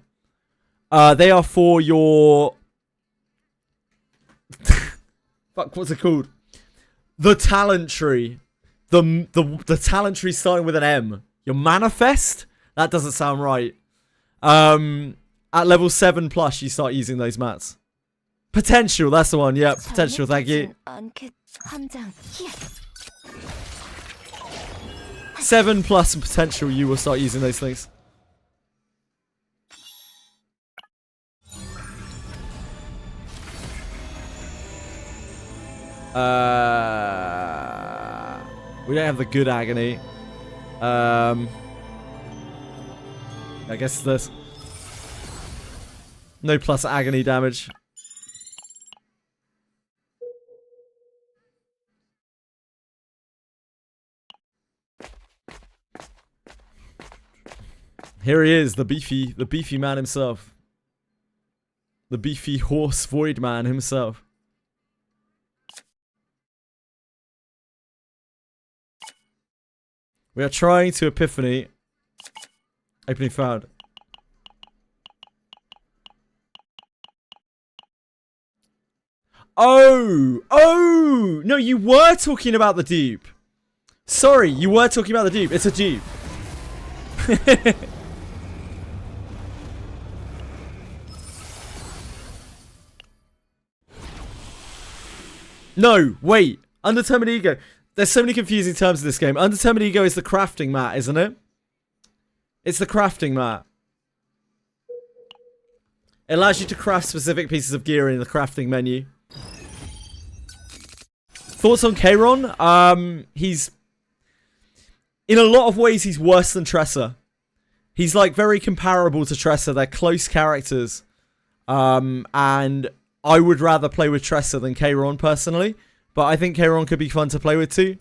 fuck, what's it called? The talent tree. The talent tree starting with an M. Your manifest? That doesn't sound right. At level 7+ you start using those mats. Potential, that's the one. Yep, potential, thank you. 7+ potential, you will start using those things. We don't have the good agony. I guess this. No plus agony damage. Here he is, the beefy man himself. The beefy horse void man himself. We are trying to epiphany. Opening found. Oh! No, you were talking about the dupe. Sorry, you were talking about the dupe. It's a dupe. No, wait. Undetermined ego. There's so many confusing terms in this game. Undetermined ego is the crafting mat, isn't it? It's the crafting mat. It allows you to craft specific pieces of gear in the crafting menu. Thoughts on Kayron? He's... In a lot of ways, he's worse than Tressa. He's like very comparable to Tressa. They're close characters. And I would rather play with Tressa than Kayron personally. But I think Kayron could be fun to play with too.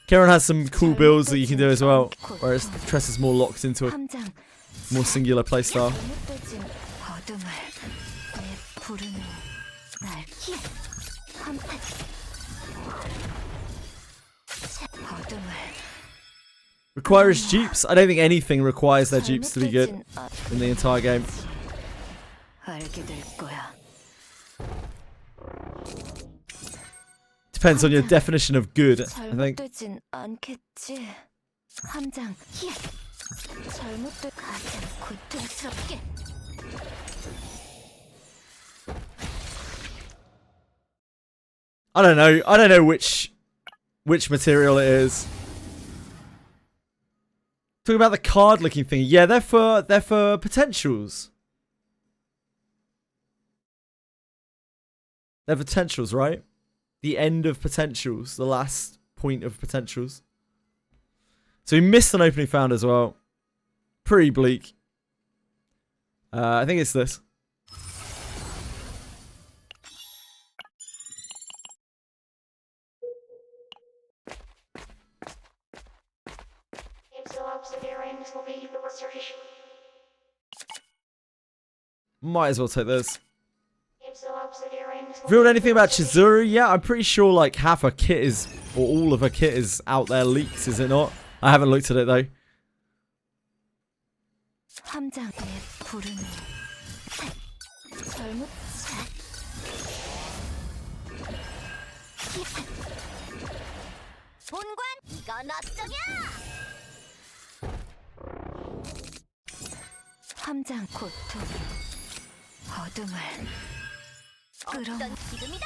Kayron has some cool builds that you can do as well. Whereas Tressa's more locked into a more singular playstyle. Requires dupes? I don't think anything requires their dupes to be good in the entire game. Depends on your definition of good, I think. I don't know. I don't know which material it is. Talking about the card looking thing. Yeah, they're for potentials. They're potentials, right? The end of potentials. The last point of potentials. So we missed an opening found as well. Pretty bleak. I think it's this. Might as well take this. Revealed anything about Chizuru? Yeah, I'm pretty sure like half her kit is, or all of her kit is out there leaked, is it not? I haven't looked at it though. 함장 고통 어둠을 끌어 지금이다.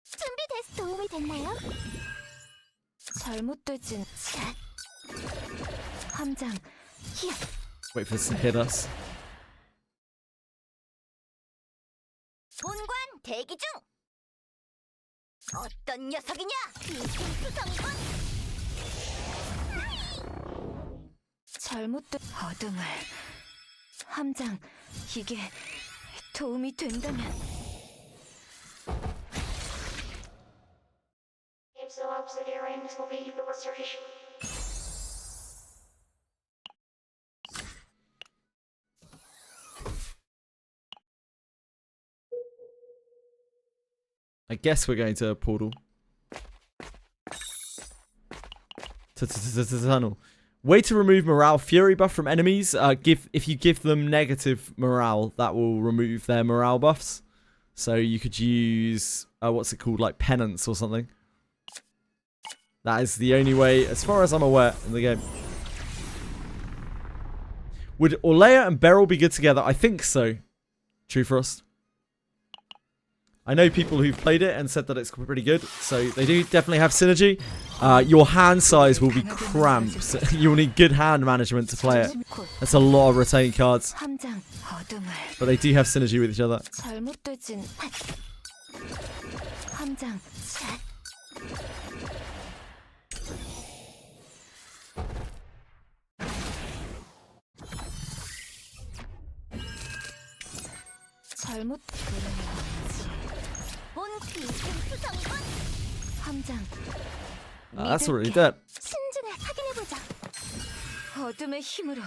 준비됐어. 도움이 됐나요? 잘못되진 함장 히야. Wait for this to hit us. 본관 대기 중. 어떤 녀석이냐? 수성군. 잘못된 어둠을 함장 이게 도움이 된다면 I guess we're going to a portal. Tunnel. Way to remove morale fury buff from enemies. If you give them negative morale, that will remove their morale buffs. So you could use what's it called, like penance or something. That is the only way, as far as I'm aware, in the game. Would Orlea and Beryl be good together? I think so. True Frost. I know people who've played it and said that it's pretty good, so they do definitely have synergy. Your hand size will be cramped, so you'll need good hand management to play it. That's a lot of retained cards. But they do have synergy with each other. That's already dead. 어둠의 힘으로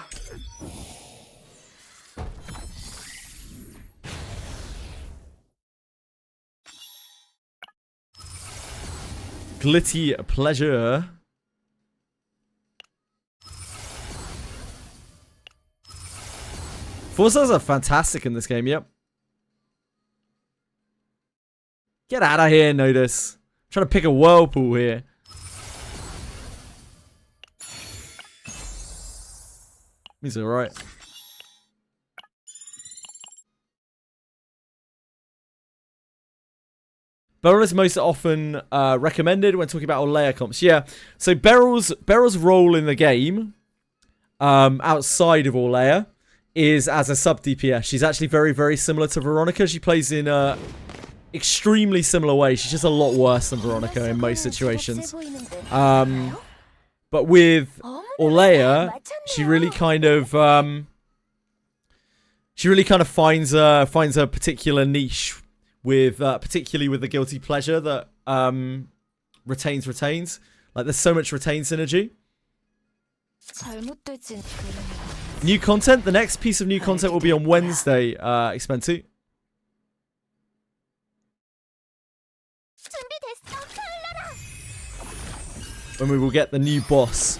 Glitty pleasure. Forces are fantastic in this game, yep. Get out of here, Notice. I'm trying to pick a whirlpool here. He's alright. Beryl is most often recommended when talking about Orlea comps. Yeah, so Beryl's role in the game, outside of Orlea, is as a sub DPS. She's actually very, very similar to Veronica. She plays in a extremely similar way. She's just a lot worse than Veronica in most situations. But with Orlea, she really kind of finds a particular niche with particularly with the guilty pleasure that retains. Like there's so much retained synergy. New content. The next piece of new content will be on Wednesday, Expensive. When we will get the new boss.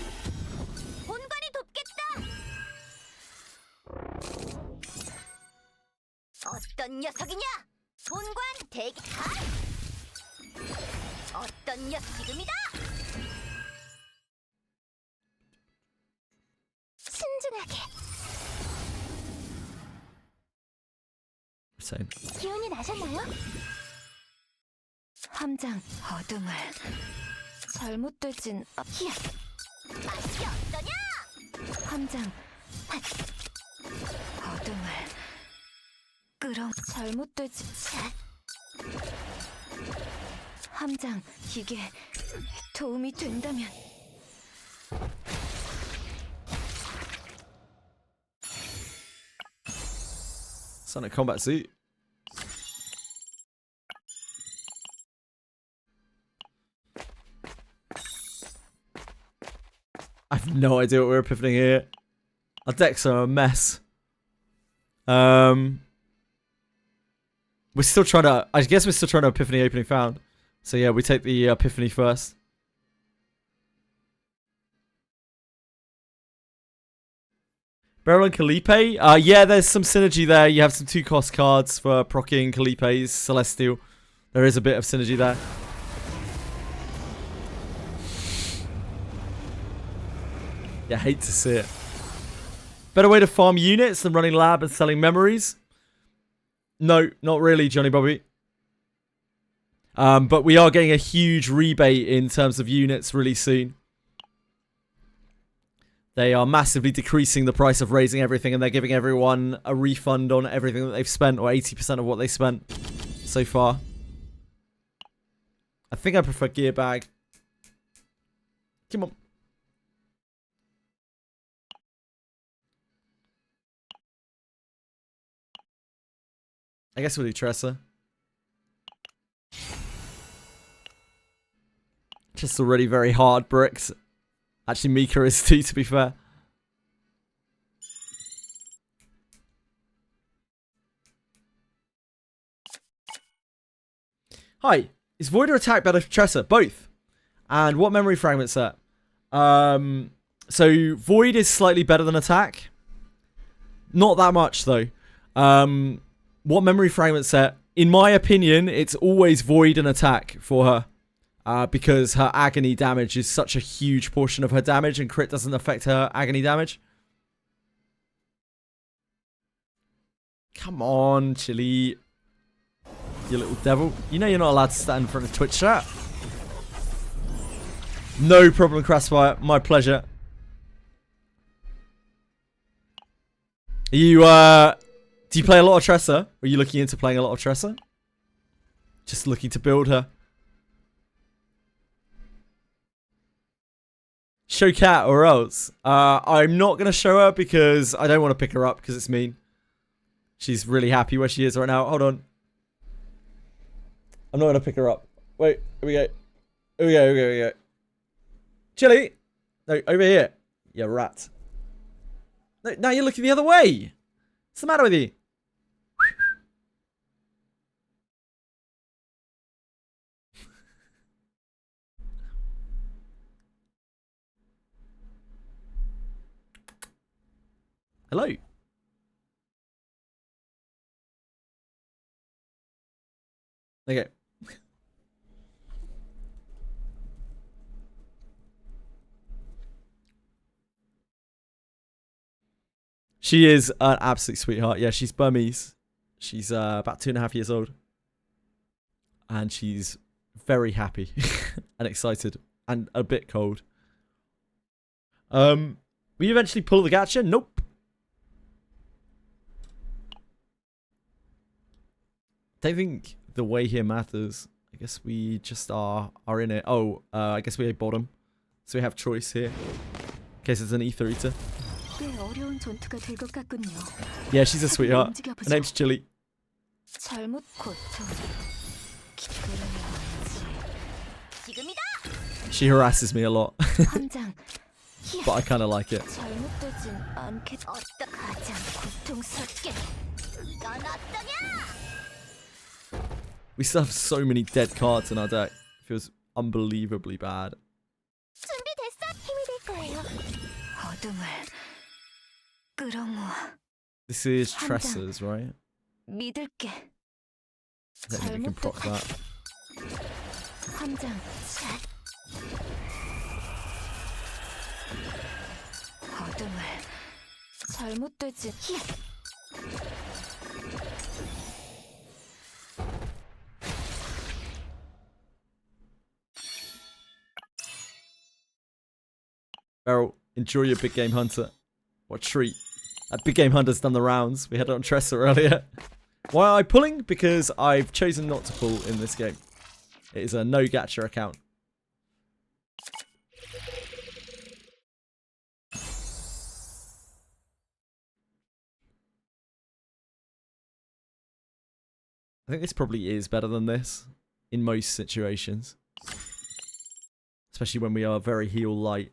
insane. 기운이 나셨나요? 함장 어둠을 잘못되진 히야! 맛이 어떠냐? 함장 어둠을 끌어 잘못되지 함장 이게 도움이 된다면 Sonic combat suit. I have no idea what we're epiphanying here. Our decks are a mess. We're still trying to... I guess we're still trying to epiphany opening found. So yeah, we take the epiphany first. Beryl and Calipe? Yeah, there's some synergy there. You have some 2-cost cards for proccing Calipe's Celestial. There is a bit of synergy there. Yeah, hate to see it. Better way to farm units than running lab and selling memories? No, not really, Johnny Bobby. But we are getting a huge rebate in terms of units really soon. They are massively decreasing the price of raising everything, and they're giving everyone a refund on everything that they've spent, or 80% of what they spent so far. I think I prefer gear bag. Come on. I guess we'll do Tressa. Just already very hard bricks. Actually, Mika is too, to be fair. Hi. Is Void or Attack better for Tressa? Both. And what memory fragment set? So, Void is slightly better than Attack. Not that much, though. What memory fragment set? In my opinion, it's always Void and Attack for her. Because her agony damage is such a huge portion of her damage, and crit doesn't affect her agony damage. Come on, Chili. You little devil. You know you're not allowed to stand in front of Twitch chat. No problem, Crossfire. My pleasure. Do you play a lot of Tressa? Are you looking into playing a lot of Tressa? Just looking to build her. Show Cat or else. I'm not going to show her because I don't want to pick her up because it's mean. She's really happy where she is right now. Hold on. I'm not going to pick her up. Wait, here we go. Here we go, here we go, here we go. Chili! No, over here. You rat. No, now you're looking the other way. What's the matter with you? Hello. Okay. She is an absolute sweetheart. Yeah, she's Burmese. She's about 2.5 years old. And she's very happy and excited and a bit cold. Will you eventually pull the gacha? Nope. Don't think the way here matters. I guess we just are in it. Oh, I guess we're bottom. So we have choice here. In case it's an ether eater. Yeah, she's a sweetheart. Her name's Chili. She harasses me a lot. But I kind of like it. We still have so many dead cards in our deck. It feels unbelievably bad. This is Tressa's, right? I don't think we can proc that. Beryl, enjoy your big game hunter. What a treat. That big game hunter's done the rounds. We had it on Tressa earlier. Why am I pulling? Because I've chosen not to pull in this game. It is a no gacha account. I think this probably is better than this in most situations. Especially when we are very heal light.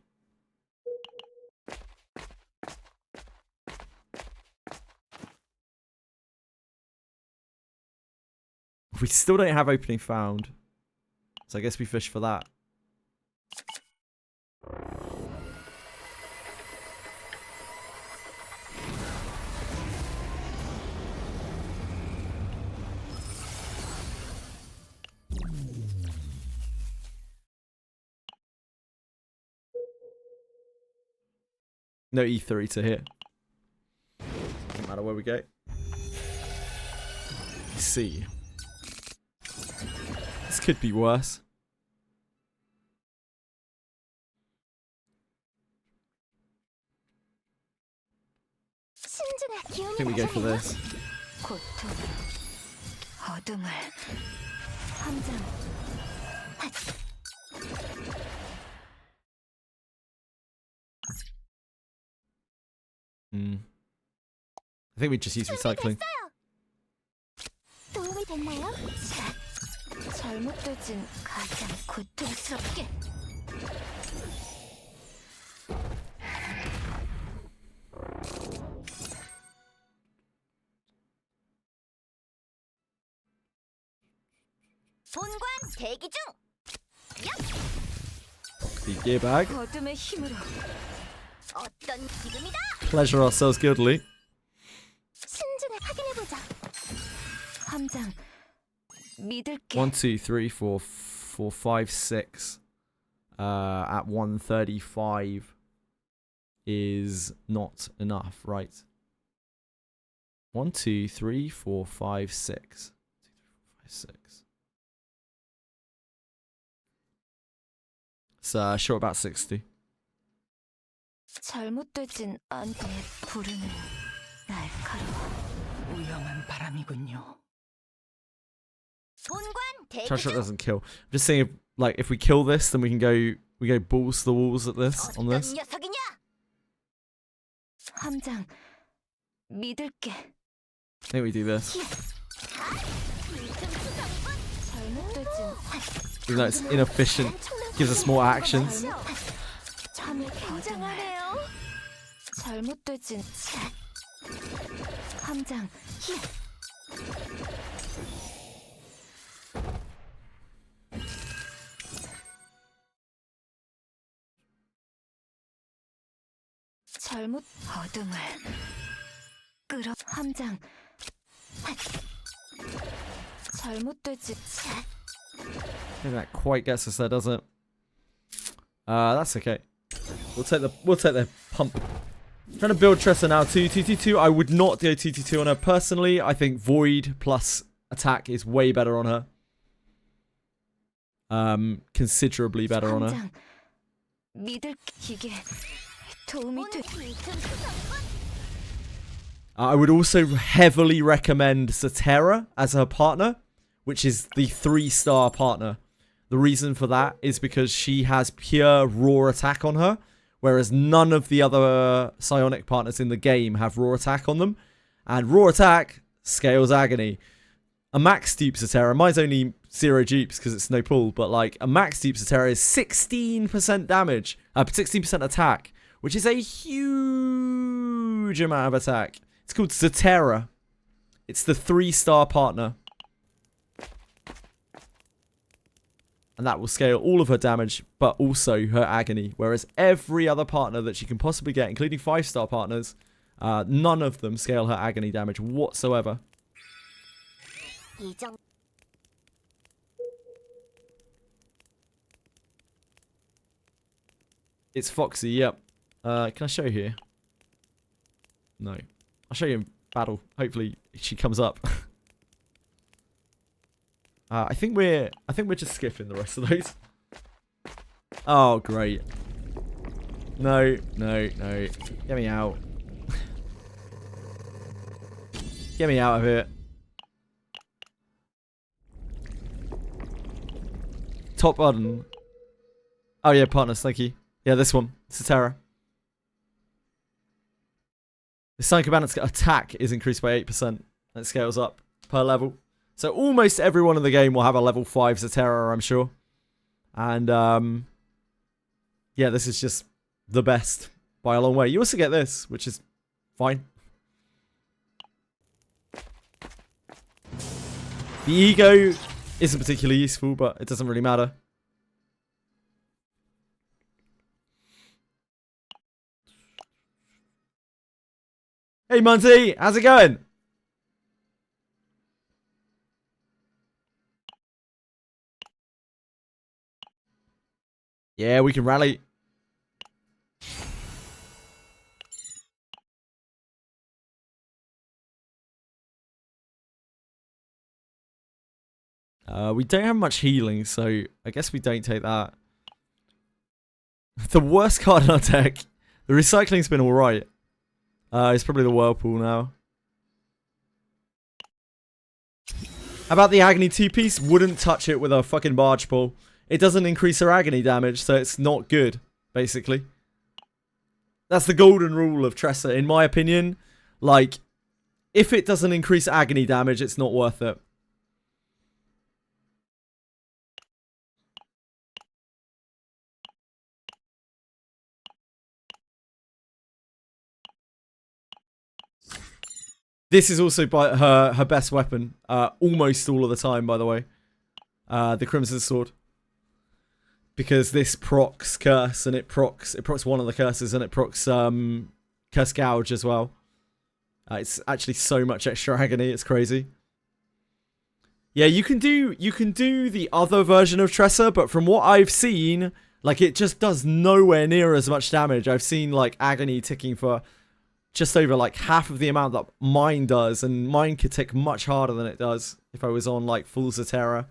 We still don't have opening found. So I guess we fish for that. No E3 to hit. Doesn't matter where we go. Let's see. This could be worse. I think we go for this. I think we just use recycling. 도움이 됐나요? 잘못되진 가장 고통스럽게. 본관 대기 중. The gear bag. 어둠의 힘으로. 어떤 지금이다. Pleasure ourselves guildly. 신중히 확인해 보자. 함장. 믿을게. 1, 2, 3, 4, 4, 5, 6. At 135 is not enough, right? 1, 2, 3, 4, 5, 6. 6. So short about 60. 잘못되진 않게 부르는 날카로워. 위험한 바람이군요. 본관 대기 Charge shot 중. doesn't kill. I'm just saying, if we kill this, then we go balls to the walls at this on this. 어떤 녀석이냐? 함장. 믿을게. I think we do this. 잘못되진 Even though it's inefficient, gives us more actions. 굉장하네요. 잘못되진 함장. 잘못 어둠을 끌어 함장. 잘못되지. I think that quite gets us there, doesn't it? That's okay. We'll take the pump. Trying to build Tressa now 2-2-2-2. I would not go 2-2-2 on her personally. I think Void plus attack is way better on her. Considerably better on her. 믿을 이게 도움이 돼. I would also heavily recommend Satera as her partner, which is the 3-star partner. The reason for that is because she has pure raw attack on her, whereas none of the other psionic partners in the game have raw attack on them. And raw attack scales agony. A max dupe Satera, mine's only 0 dupes because it's no pull, but like a max dupe Satera is 16% damage, 16% attack, which is a huge amount of attack. It's called Satera. It's the 3-star partner. And that will scale all of her damage, but also her agony. Whereas every other partner that she can possibly get, including 5-star partners, none of them scale her agony damage whatsoever. It's Foxy, yep. Can I show you here? No. I'll show you in battle. Hopefully she comes up. I think we're just skipping the rest of those. Oh, great. No, no, no. Get me out. Get me out of here. Top button. Oh yeah, partners, thank you. Yeah, this one. Cetera. The Sun Combatant's attack is increased by 8%. It scales up per level. So almost everyone in the game will have a level 5 Cetera, I'm sure. And yeah, this is just the best by a long way. You also get this, which is fine. The ego isn't particularly useful, but it doesn't really matter. Hey Monty, how's it going? Yeah, we can rally. We don't have much healing, so I guess we don't take that. The worst card in our deck. The recycling's been alright. It's probably the Whirlpool now. How about the Agony 2-piece? Wouldn't touch it with a fucking barge pull. It doesn't increase her agony damage, so it's not good, basically. That's the golden rule of Tressa, in my opinion. Like, if it doesn't increase agony damage, it's not worth it. This is also by her best weapon, almost all of the time, by the way. The Crimson Sword. Because this procs Curse, and it procs one of the curses, and it procs Curse Gouge as well. It's actually so much extra agony, it's crazy. Yeah, you can do the other version of Tressa, but from what I've seen, like, it just does nowhere near as much damage. I've seen, like, agony ticking for just over, like, half of the amount that mine does, and mine could tick much harder than it does if I was on, like, full Zatera.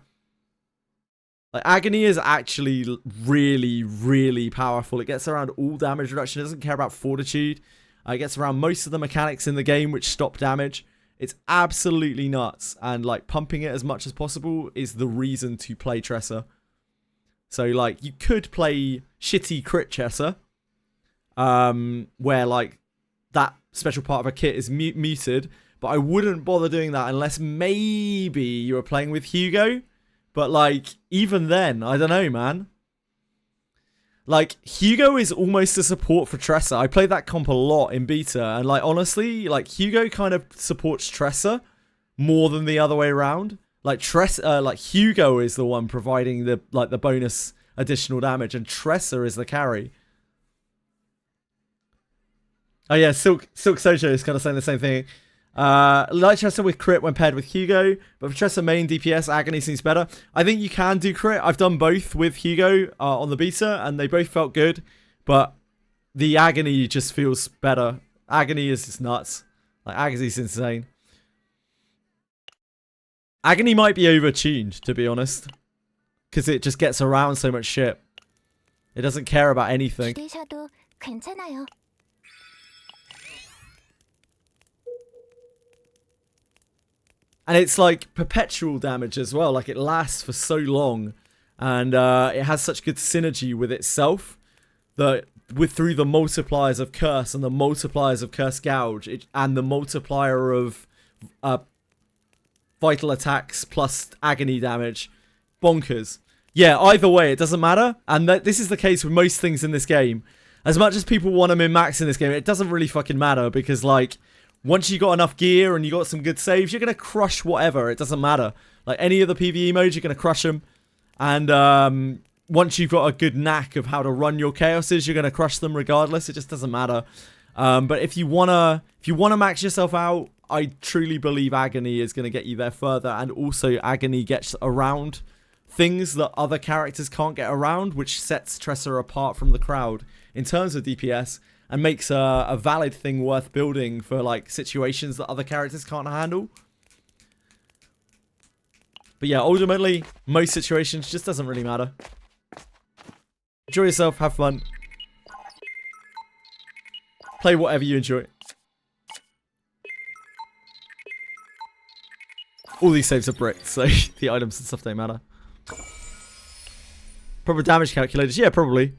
Like, agony is actually really, really powerful. It gets around all damage reduction. It doesn't care about fortitude. It gets around most of the mechanics in the game which stop damage. It's absolutely nuts. And, like, pumping it as much as possible is the reason to play Tressa. So, like, you could play shitty crit Tressa, where, like, that special part of a kit is muted. But I wouldn't bother doing that unless maybe you were playing with Hugo. But, like, even then, I don't know, man. Like, Hugo is almost a support for Tressa. I played that comp a lot in beta, and, like, honestly, like, Hugo kind of supports Tressa more than the other way around. Like, Hugo is the one providing the, like, the bonus additional damage, and Tressa is the carry. Oh, yeah, Silk Sojo is kind of saying the same thing. Like Tressa with crit when paired with Hugo, but for Tressa main DPS, agony seems better. I think you can do crit. I've done both with Hugo on the beta, and they both felt good, but the agony just feels better. Agony is just nuts. Like, agony is insane. Agony might be overtuned, to be honest, because it just gets around so much shit. It doesn't care about anything. And it's like perpetual damage as well. Like, it lasts for so long. And it has such good synergy with itself that through the multipliers of Curse and the multipliers of Curse Gouge and the multiplier of vital attacks plus agony damage. Bonkers. Yeah, either way, it doesn't matter. And this is the case with most things in this game. As much as people want to min-max in this game, it doesn't really fucking matter because, like, once you got enough gear and you got some good saves, you're going to crush whatever. It doesn't matter. Like, any of the PvE modes, you're going to crush them. And once you've got a good knack of how to run your chaoses, you're going to crush them regardless. It just doesn't matter. But if you wanna max yourself out, I truly believe Agony is going to get you there further. And also, Agony gets around things that other characters can't get around, which sets Tressa apart from the crowd in terms of DPS. And makes a valid thing worth building for, like, situations that other characters can't handle. But yeah, ultimately, most situations just doesn't really matter. Enjoy yourself, have fun. Play whatever you enjoy. All these saves are bricked, so the items and stuff don't matter. Proper damage calculators, yeah, probably.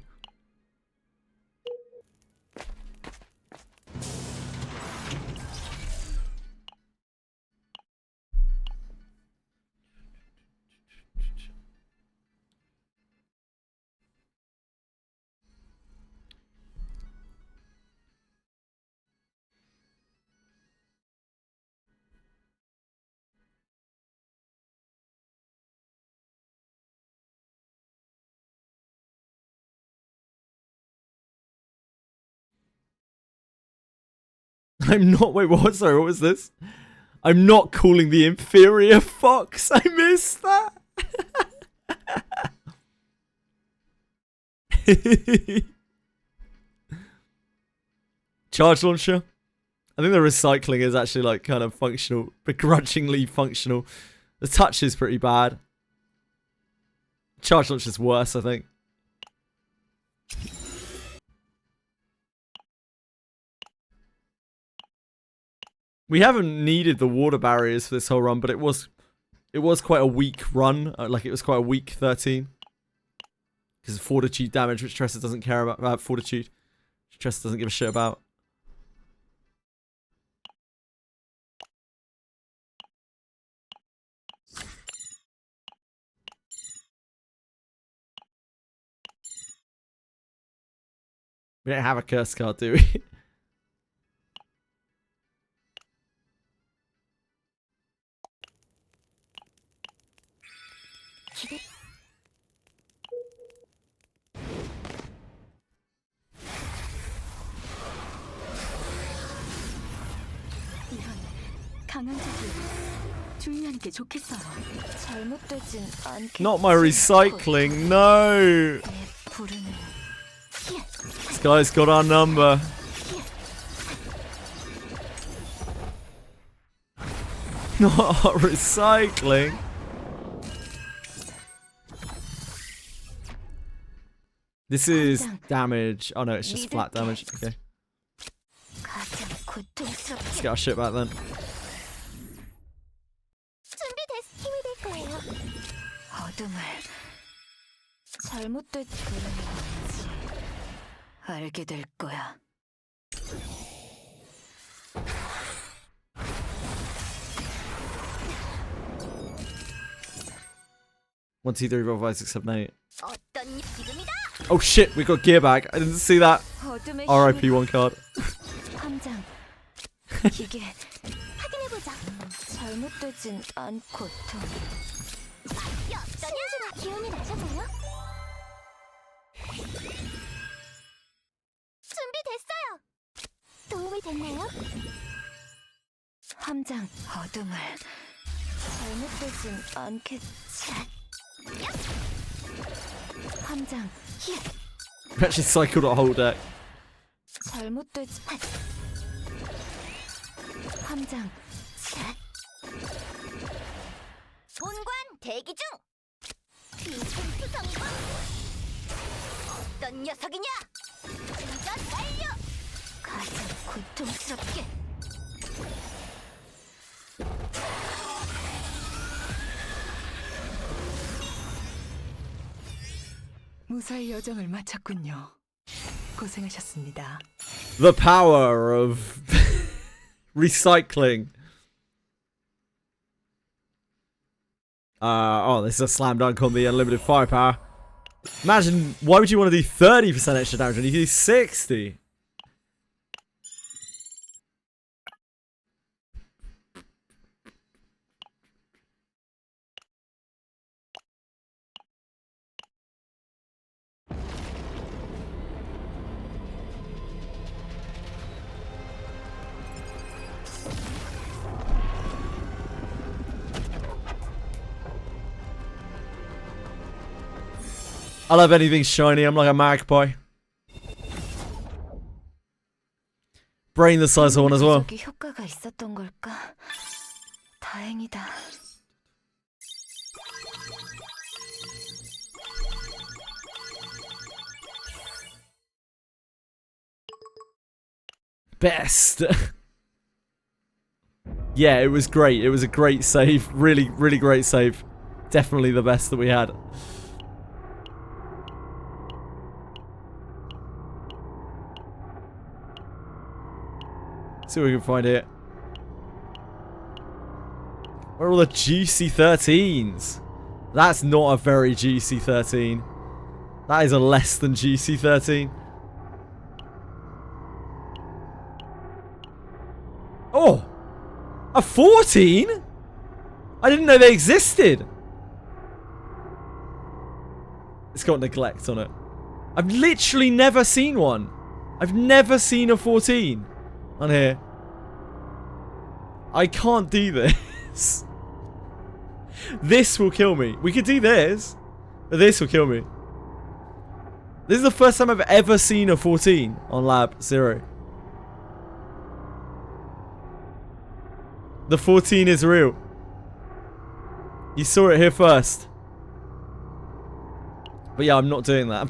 I'm not. Wait, what? Sorry, what was this? I'm not calling the inferior fox. I missed that. Charge launcher. I think the recycling is actually like kind of functional, begrudgingly functional. The touch is pretty bad. Charge launcher is worse, I think. We haven't needed the water barriers for this whole run, but it was quite a weak run. Like it was quite a weak 13. Because of fortitude damage, which Tressa doesn't care about. Fortitude. Which Tressa doesn't give a shit about. We don't have a curse card, do we? Not my recycling, no! This guy's got our number. Not our recycling. This is damage. Oh no, it's just flat damage. Okay. Let's get our shit back then. One, two, three, four, five, six, seven, eight. Oh shit, we got gear back. I didn't see that. RIP one card. We actually cycled a whole deck. 무사히 여정을 마쳤군요. 고생하셨습니다. The power of recycling. Oh, this is a slam dunk on the unlimited firepower. Imagine, why would you want to do 30% extra damage when you do 60? I love anything shiny. I'm like a magpie. Brain the size of one as well. best. Yeah, it was great. It was a great save. Really, really great save. Definitely the best that we had. See what we can find here. Where are all the juicy 13s? That's not a very juicy 13. That is a less than juicy 13. Oh! A 14? I didn't know they existed. It's got neglect on it. I've literally never seen one. I've never seen a 14 on here. I can't do this. This will kill me. We could do this, but this will kill me. This is the first time I've ever seen a 14 on Lab 0. The 14 is real. You saw it here first. But yeah, I'm not doing that.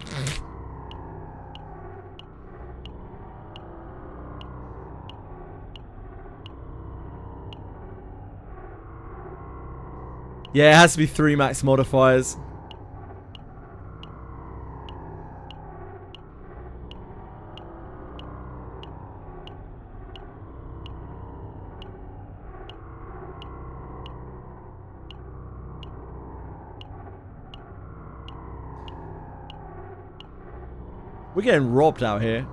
Yeah, it has to be 3 max modifiers. We're getting robbed out here.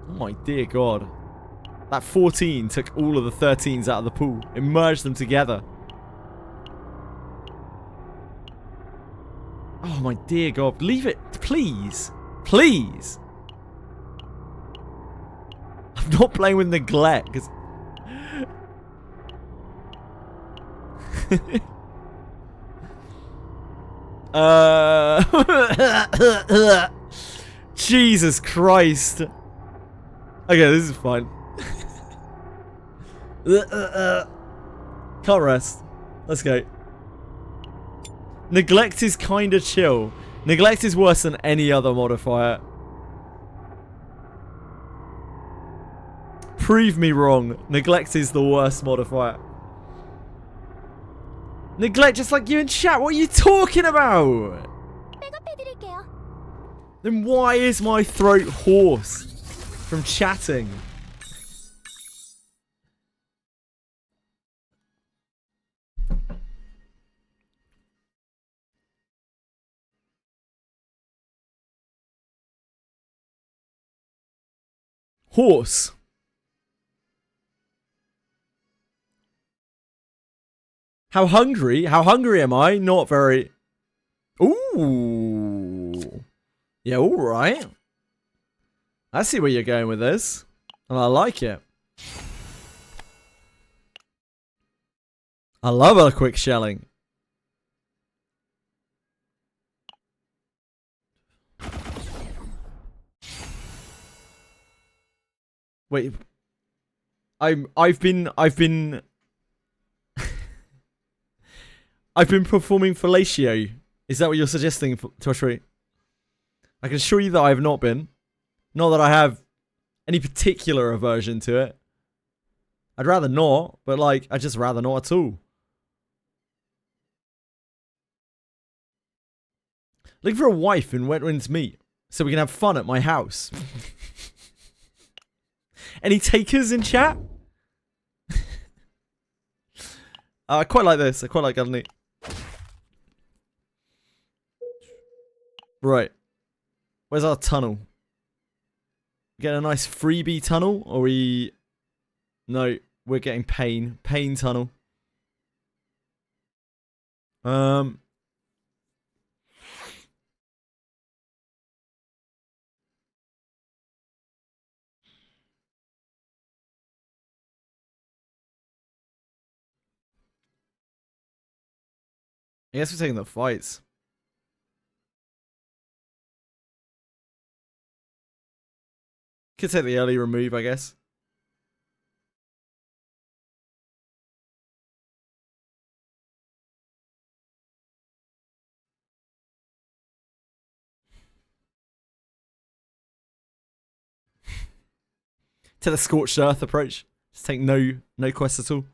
Oh my dear god. That 14 took all of the 13s out of the pool. It merged them together. Oh my dear god. Leave it. Please. Please. I'm not playing with neglect. Jesus Christ. Okay, this is fine. Can't rest. Let's go. Neglect is kind of chill. Neglect is worse than any other modifier. Prove me wrong. Neglect is the worst modifier. Neglect just like you in chat. What are you talking about? Then why is my throat hoarse from chatting? Horse. How hungry? How hungry am I? Not very. Ooh. Yeah, alright. I see where you're going with this. And I like it. I love a quick shelling. Wait. I've been I've been performing fellatio. Is that what you're suggesting, Toshri? I can assure you that I have not been. Not that I have any particular aversion to it. I'd rather not, but like, I'd just rather not at all. Looking for a wife in Wet Winds Meet, so we can have fun at my house. Any takers in chat? I quite like this. I quite like Gacha. Right. Where's our tunnel? Get a nice freebie tunnel, or we... No, we're getting pain. Pain tunnel. I guess we're taking the fights. Could take the early remove, I guess. Take the scorched earth approach. Just take no quests at all.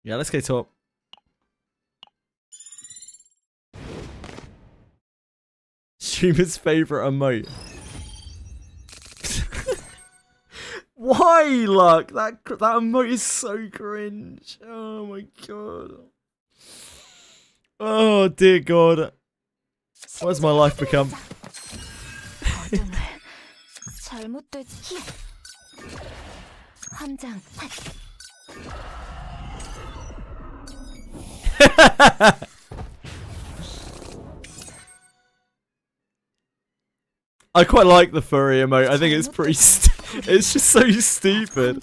Yeah, let's go top. Streamer's favorite emote. Why, Luck? That emote is so cringe. Oh my god. Oh dear god. What's my life become? I quite like the furry emote. I think it's pretty it's just so stupid.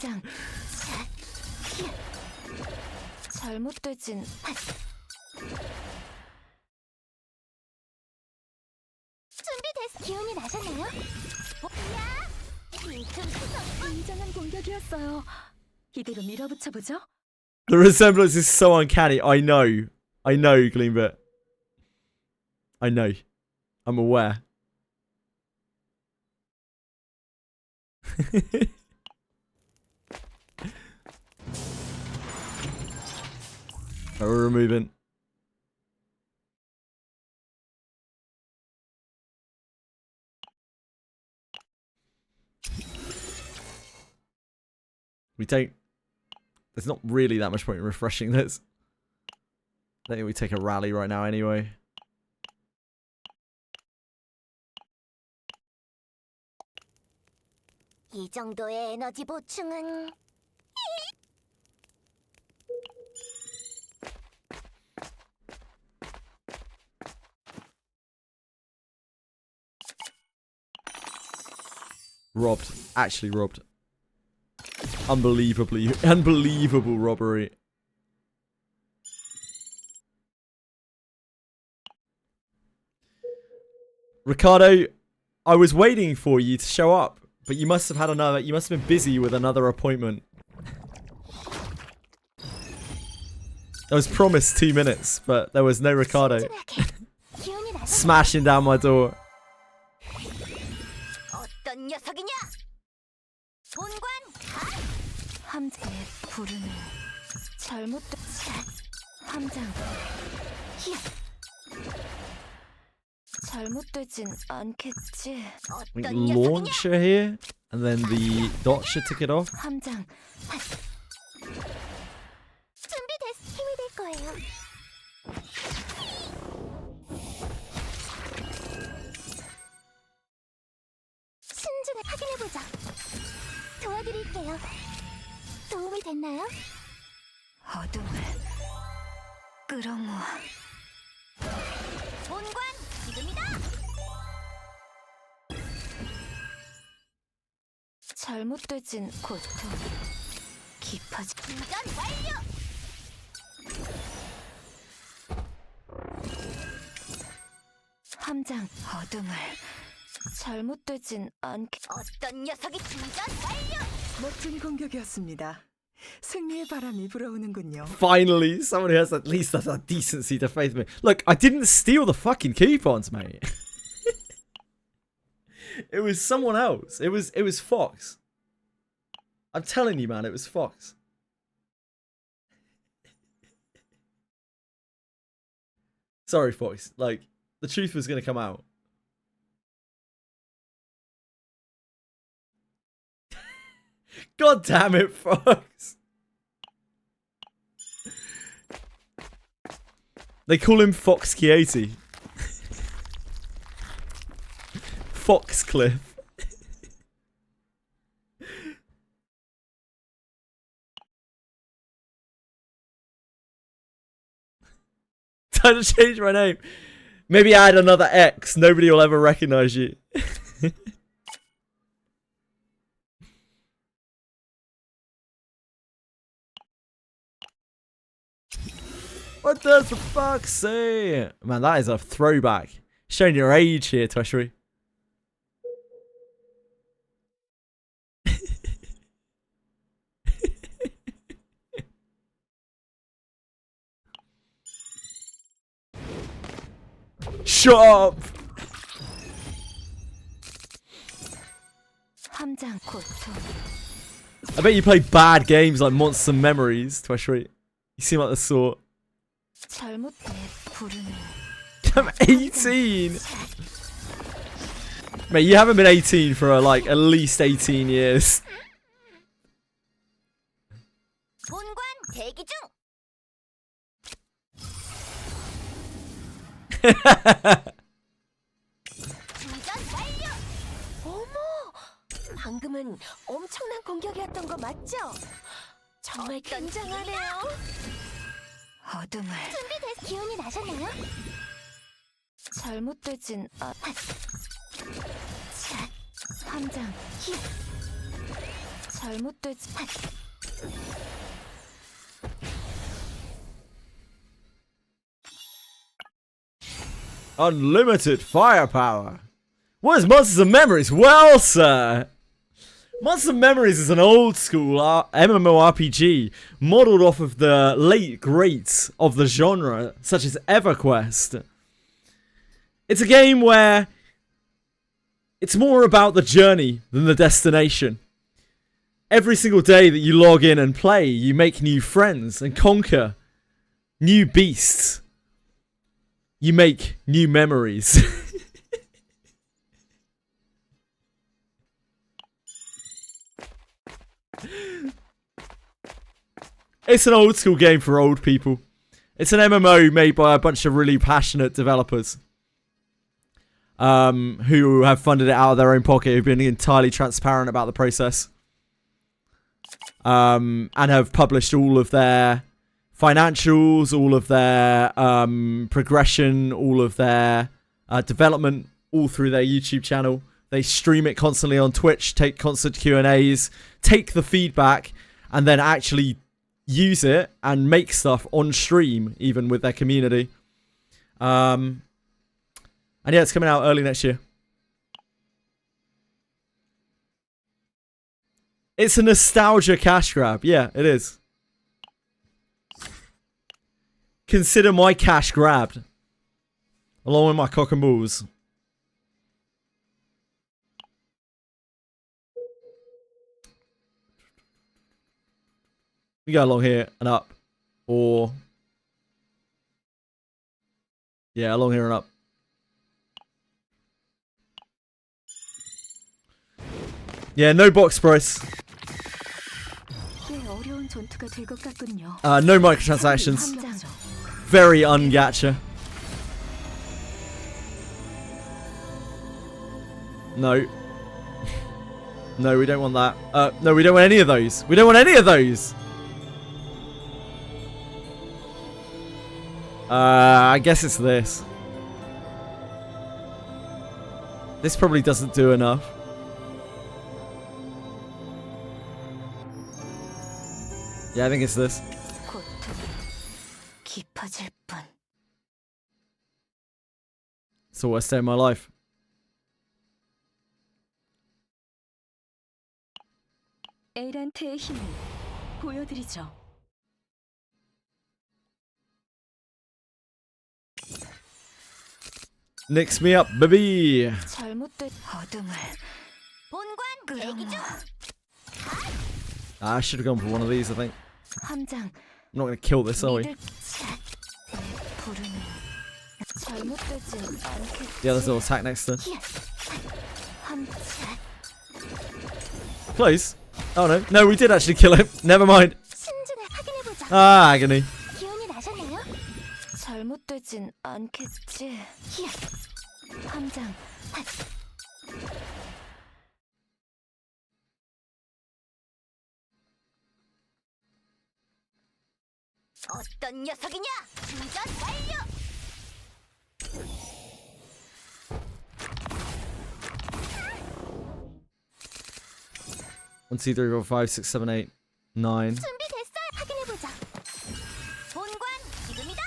The resemblance is so uncanny. I know, Gleambit. I know. I'm aware. We're removing. We don't. There's not really that much point in refreshing this. I think we take a rally right now anyway. 이 정도의 에너지 보충은 Robbed. Actually robbed. Unbelievable robbery. Ricardo, I was waiting for you to show up, but you must have had another. You must have been busy with another appointment. I was promised 2 minutes, but there was no Ricardo. Smashing down my door. 어떤 녀석이냐? 본관 함장의 부르는 잘못된 함장 잘못되진 않겠지. We launch her here, and then the doctor took it off. 함장 준비됐 힘이 될 거예요. 신중하게 확인해보자. 도와드릴게요. 도움이 됐나요? 어둠을 끌어모아. 본관 지금이다. 잘못되진 고통 깊어지. 충전 완료. 함장 어둠을 잘못되진 않게. 어떤 녀석이 충전 완료. 멋진 공격이었습니다. 승리의 바람이 불어오는군요. Finally, someone who has at least a decency to faith me. Look, I didn't steal the fucking coupons, mate. It was someone else. It was Fox. I'm telling you, man, it was Fox. Sorry, Fox. Like, the truth was gonna come out. God damn it, Fox. They call him Fox Quixote. Foxcliff. Time to change my name. Maybe add another X. Nobody will ever recognize you. What does the fuck say? Man, that is a throwback. Showing your age here, Toshri. Shut up! 함장 고통. I bet you play bad games like Monster Memories, Tweshry. You seem like the sort. 잘못된 부르는. I'm 18! Mate, you haven't been 18 for like at least 18 years. 본관 대기 중. 충전 완료. 어머, 방금은 엄청난 공격이었던 거 맞죠? 정말 굉장하네요. 어둠을. 준비됐. 기운이 나셨나요? 잘못되진 않. 함장. 잘못되지. Unlimited firepower. What is Monsters and Memories? Well, sir, Monsters and Memories is an old school MMORPG modeled off of the late greats of the genre, such as EverQuest. It's a game where it's more about the journey than the destination. Every single day that you log in and play, you make new friends and conquer new beasts. You make new memories. It's an old school game for old people. It's an MMO made by a bunch of really passionate developers. Who have funded it out of their own pocket, who've been entirely transparent about the process. And have published all of their financials, all of their progression, all of their development, all through their YouTube channel. They stream it constantly on Twitch, take constant Q&As, take the feedback, and then actually use it and make stuff on stream, even with their community. And yeah, it's coming out early next year. It's a nostalgia cash grab. Yeah, it is. Consider my cash grabbed. Along with my cock and balls. We go along here and up. Or... yeah, along here and up. Yeah, no box price. No microtransactions. Very un-gacha. No. No, we don't want that. No, we don't want any of those. We don't want any of those. I guess it's this. This probably doesn't do enough. Yeah, I think it's this. It's the worst day of my life. 에란트의 힘을 보여드리죠. Nix me up, baby. 잘못된 어둠을. 본관 대기 중. I should have gone for one of these, I think. 함장. I'm not going to kill this, are we? 부르는. 잘못되진 않겠지. Yeah, there's a little attack next to. 함장. Close. Oh no. No, we did actually kill him. Never mind. 신진을 확인해보자. Ah, agony. 기운이 나셨나요? 잘못되진 않겠지. 함장. 어떤 녀석이냐? 충전 완료. 1, 2, 3, 4, 5, 6, 7, 8, 9. 준비됐어요. 확인해보자. 본관 지금이다.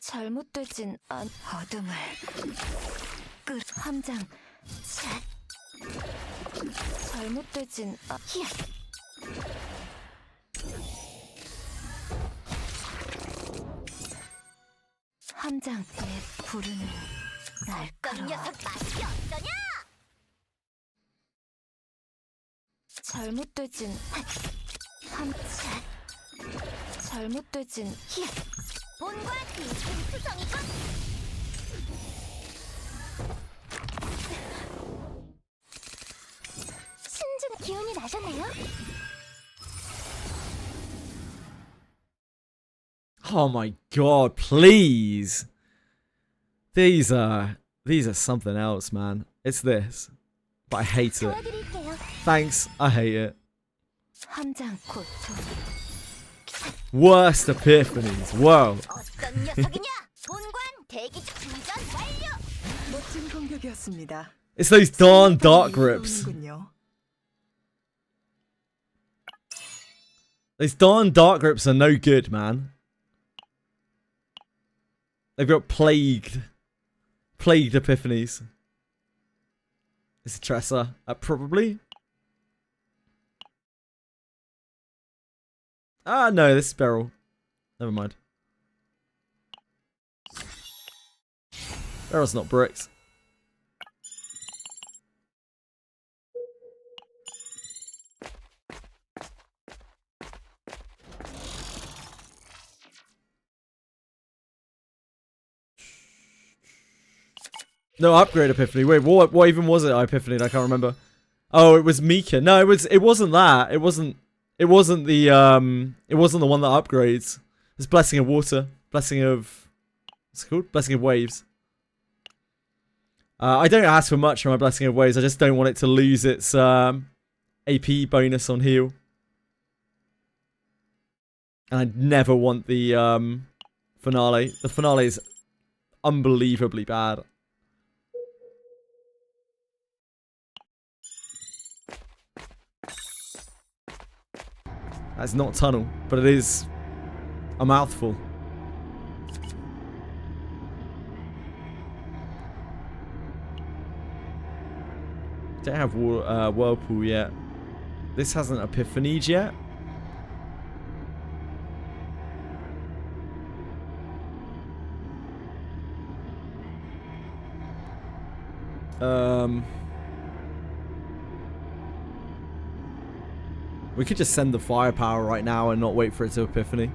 잘못되진 않. 어둠을. 함장. 잘못되진 않. 함장의 부르는 날카로워. 잘못되진 본관 투성이건 신중 기운이 나셨나요? Oh my god, please. These are something else, man. It's this. But I hate it. 도와드릴게요. Thanks, I hate it. 함장 고통. Worst epiphanies. Whoa. 어떤 녀석이냐? 본관 대기 충전 완료. 멋진 공격이었습니다. It's those darn dark grips. 오는군요. Those darn dark grips are no good, man. They've got plagued epiphanies. It's a Tressa, probably. Ah, no, this is Beryl. Never mind. Beryl's not bricks. No, upgrade epiphany. Wait, what even was it? Epiphany? I can't remember. Oh, it was Mika. No, it wasn't that. It wasn't the one that upgrades. It's Blessing of Water. Blessing of what's it called? Blessing of Waves. I don't ask for much from my Blessing of Waves. I just don't want it to lose its AP bonus on heal. And I never want the finale. The finale is unbelievably bad. That's not tunnel, but it is a mouthful. Don't have whirlpool yet. This hasn't epiphanied yet. We could just send the firepower right now and not wait for it to epiphany.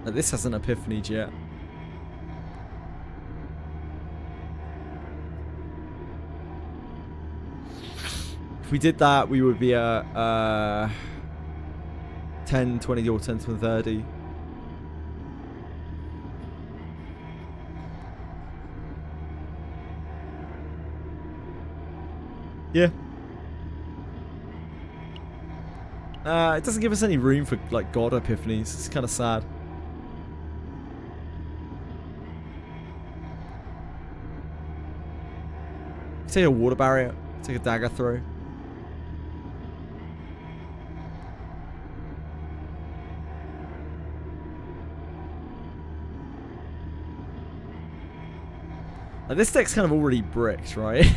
This hasn't epiphanied yet. If we did that, we would be at 10, 20, or 10 to 30. Yeah. It doesn't give us any room for like god epiphanies. It's kind of sad. Take a water barrier. Take a dagger throw. This deck's kind of already bricked, right?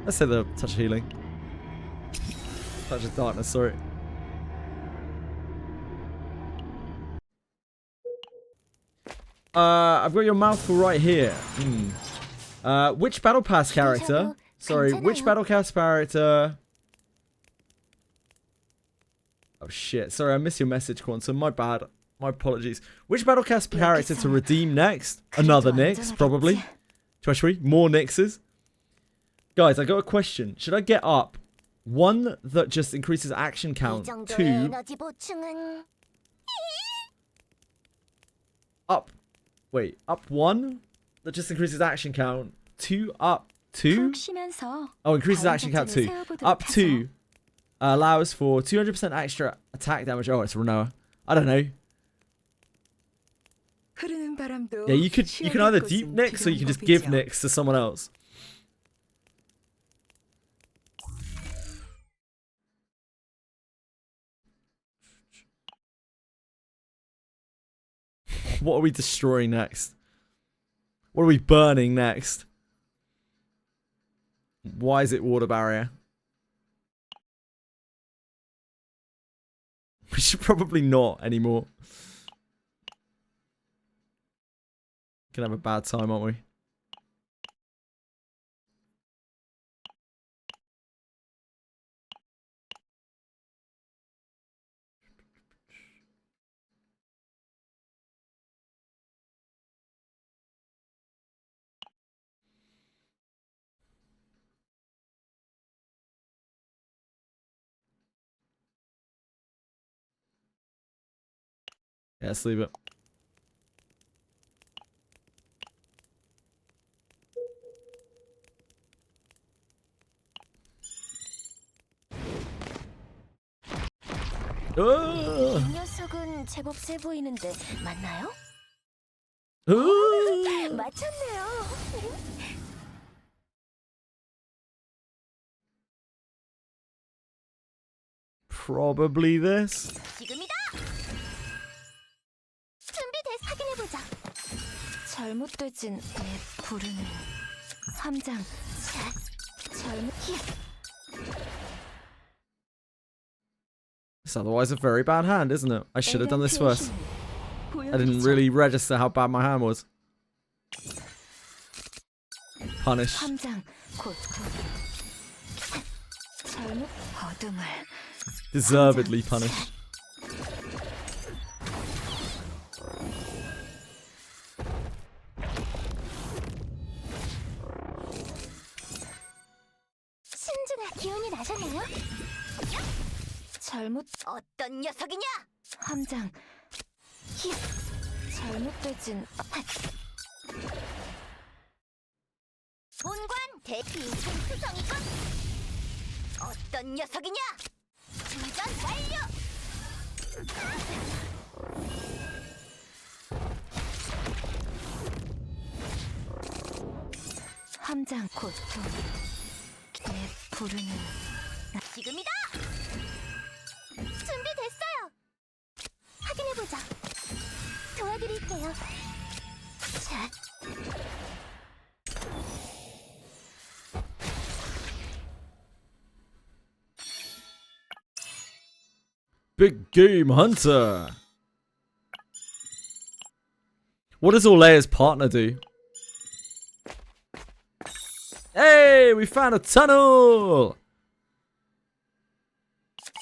Let's say the touch of healing. Touch of darkness, sorry. I've got your mouthful right here. Which battle pass character? Sorry, which battle pass character? Oh shit, sorry, I missed your message, Quantum. My bad. My apologies. Which battle pass character to redeem next? Another Nyx, probably. 23, more Nyxes. Guys, I got a question. Should I get up one that just increases action count? 2 up. Wait, up 1 that just increases action count. 2 up 2. Oh, increases action count 2. Up 2 allows for 200% extra attack damage. Oh, it's Renoa. I don't know. Yeah, you can either deep Nyx or you can just give Nyx to someone else. What are we destroying next? What are we burning next? Why is it water barrier? We should probably not anymore. Gonna have a bad time, aren't we? Yeah, let's leave it. 이 녀석은 제법 세 보이는데 맞나요? 맞췄네요. Probably this. 지금이다. 준비됐어. 확인해 보자. 잘못되진 내 부르는 함장. 잘못. It's otherwise a very bad hand, isn't it? I should have done this first. I didn't really register how bad my hand was. Punish. 함장 곧 잘못 어둠을 Deservedly punished. 신중한 기운이 나셨네요. 잘못 어떤 녀석이냐? 함장 잘못되진 본관 대피 수성이건 어떤 녀석이냐? 도전 완료. 함장 고통 내 부르는 지금이다. 준비됐어요. 확인해보자. 도와드릴게요. 자. Big Game Hunter. What does Orlea's partner do? Hey, we found a tunnel!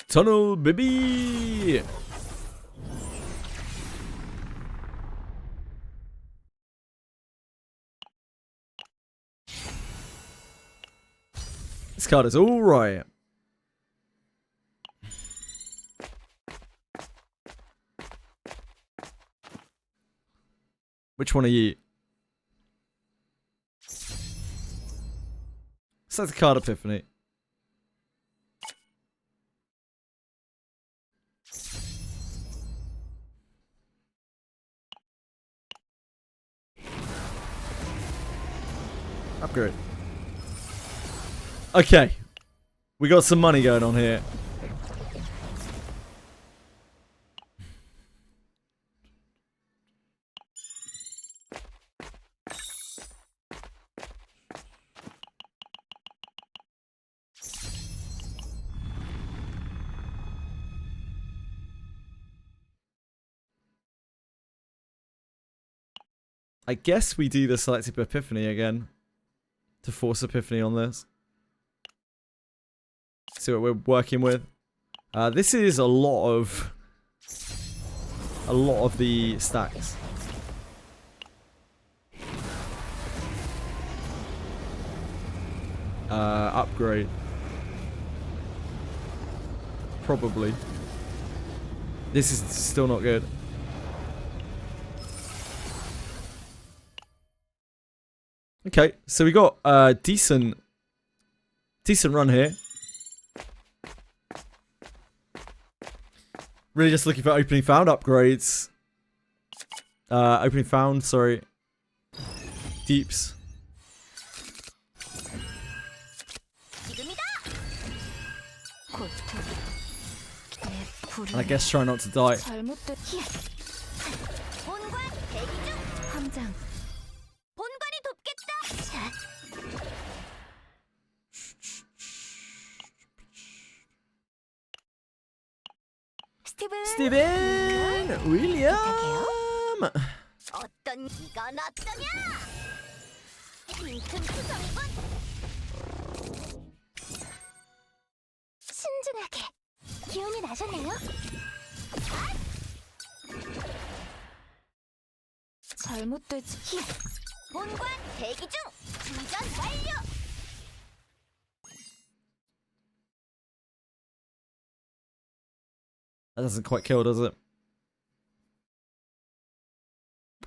Tunnel, baby! This card is alright. Which one are you? Says card epiphany. Upgrade. Okay. We got some money going on here. I guess we do the selective epiphany again to force epiphany on this. See what we're working with. This is a lot of the stacks. Upgrade. Probably. This is still not good. Okay, so we got a decent run here. Really just looking for opening found upgrades. Opening found, sorry. Deeps. And I guess try not to die. Steven William. 어떤 이건 어떠냐? 빈틈투성이군. 신중하게. 기운이 나셨네요. 잘못되지. 히야. 본관 대기 중. 충전 완료. That doesn't quite kill, does it?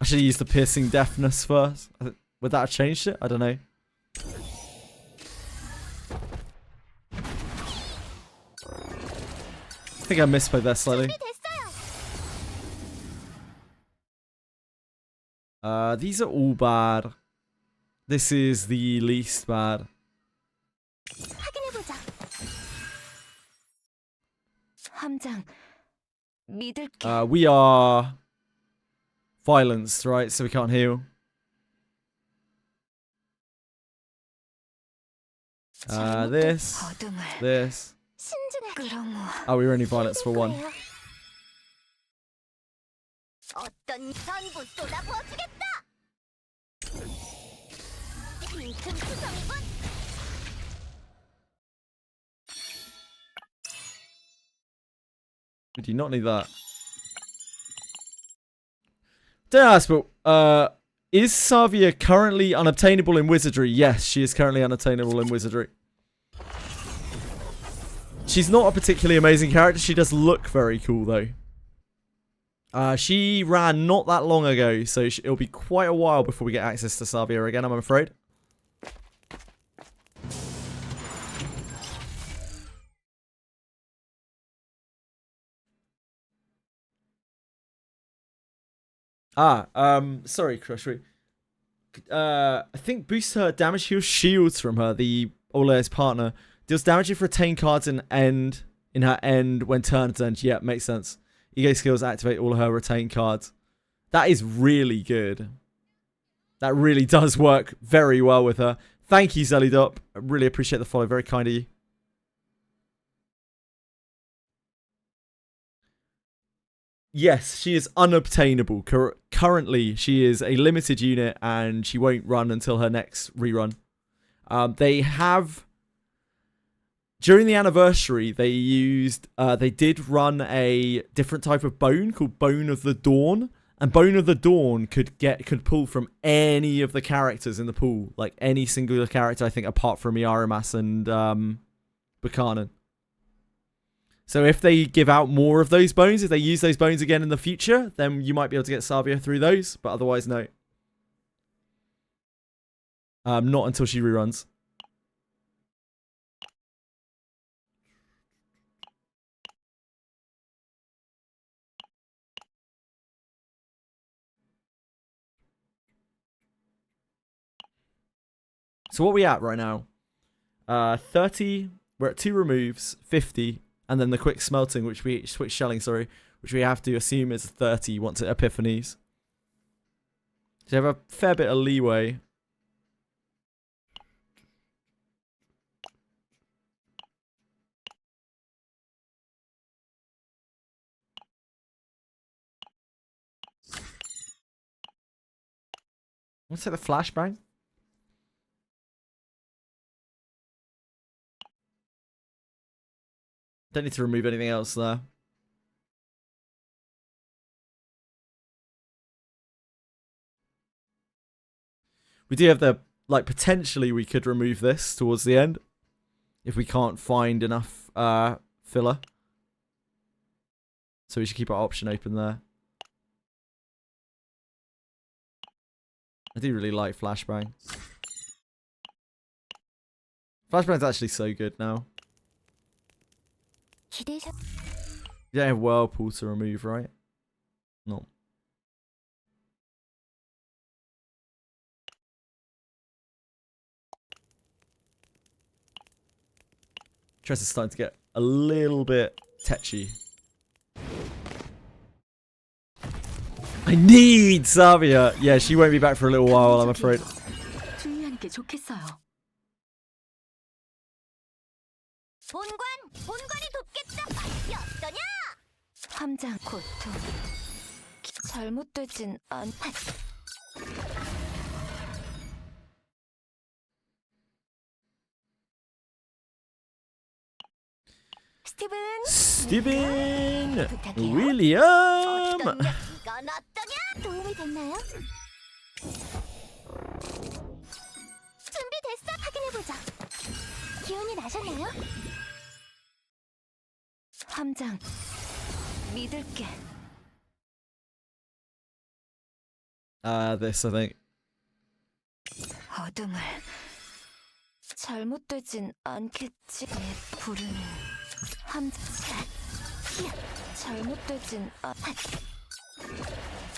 I should use the piercing deafness first. Would that have changed it? I don't know. I think I misplayed that slightly. These are all bad. This is the least bad. 확인해보자. 함장, 믿을게. We are violenced, right? So we can't heal. This. Oh, we were only violence for one. 어떤 전부 쏟아부어주겠다. 빈틈투성이군. We do not need that. Don't ask, but is Savia currently unobtainable in Wizardry? Yes, she is currently unobtainable in Wizardry. She's not a particularly amazing character. She does look very cool, though. She ran not that long ago, so it'll be quite a while before we get access to Savia again, I'm afraid. Sorry, Crushry. I think boosts her damage heals shields from her, the Ole's partner. Deals damage if retained cards in her end when turns end. Yeah, makes sense. Ego skills activate all her retained cards. That is really good. That really does work very well with her. Thank you, Zellydop. I really appreciate the follow. Very kind of you. Yes, she is unobtainable. Currently, she is a limited unit and she won't run until her next rerun. They have... During the anniversary, they did run a different type of bone called Bone of the Dawn. And Bone of the Dawn could pull from any of the characters in the pool. Like any singular character, I think, apart from Yaramas and Buchanan. So if they give out more of those bones, if they use those bones again in the future, then you might be able to get Savia through those. But otherwise, no. Not until she reruns. So what are we at right now? 30. We're at 2 removes, 50, and then the quick smelting, which we switch shelling, sorry, which we have to assume is 30 once it epiphanies. So you have a fair bit of leeway. Let's hit the flashbang. Don't need to remove anything else there. We do have the, like, potentially we could remove this towards the end. If we can't find enough filler. So we should keep our option open there. I do really like Flashbang. Flashbang's actually so good now. You don't have Whirlpool to remove, right? No. Tress is starting to get a little bit tetchy. I need Savia! Yeah, she won't be back for a little while, I'm afraid. 함장 고통 잘못되진 않. 스티븐 부탁해요. 윌리엄. 이건 어떠냐? 도움이 됐나요? 준비됐어. 확인해보자. 기운이 나셨나요? 함장 믿을게. This I think. 어둠을 잘못되진 않겠지. 내 부르는 함장 잘못되진 않.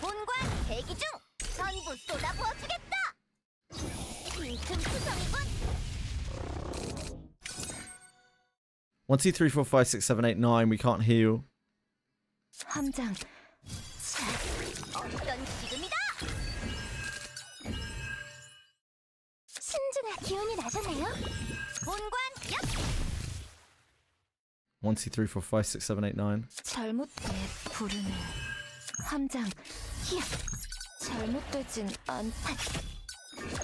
본관 대기 중. 전부 쏟아부어주겠다. 빈틈투성이군. 1, 2, 3, 4, 5, 6, 7, 8, 9. We can't heal. 함장 어떤 지금이다. 신중한 기운이 나셨나요? 본관 얍. 1, 2, 3, 4, 5, 6, 7, 8, 9. 잘못돼 부르는 함장 히야. 잘못되진 않.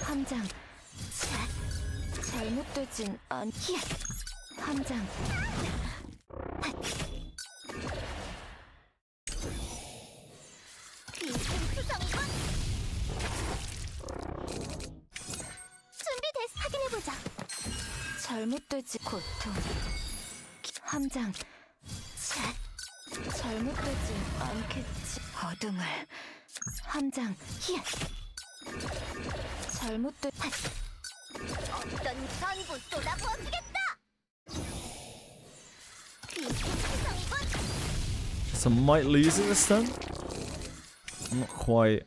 함장 잘못되진 않. 히야. 함장 빈틈투성이군. 준비됐어. 확인해보자. 잘못되지 고통 함장 잘못되진 않겠지. 어둠을 함장 히야. 잘못된 어떤 전부 쏟아부어주겠다. 빈틈투성이군. So I might lose it this turn. I'm not quite.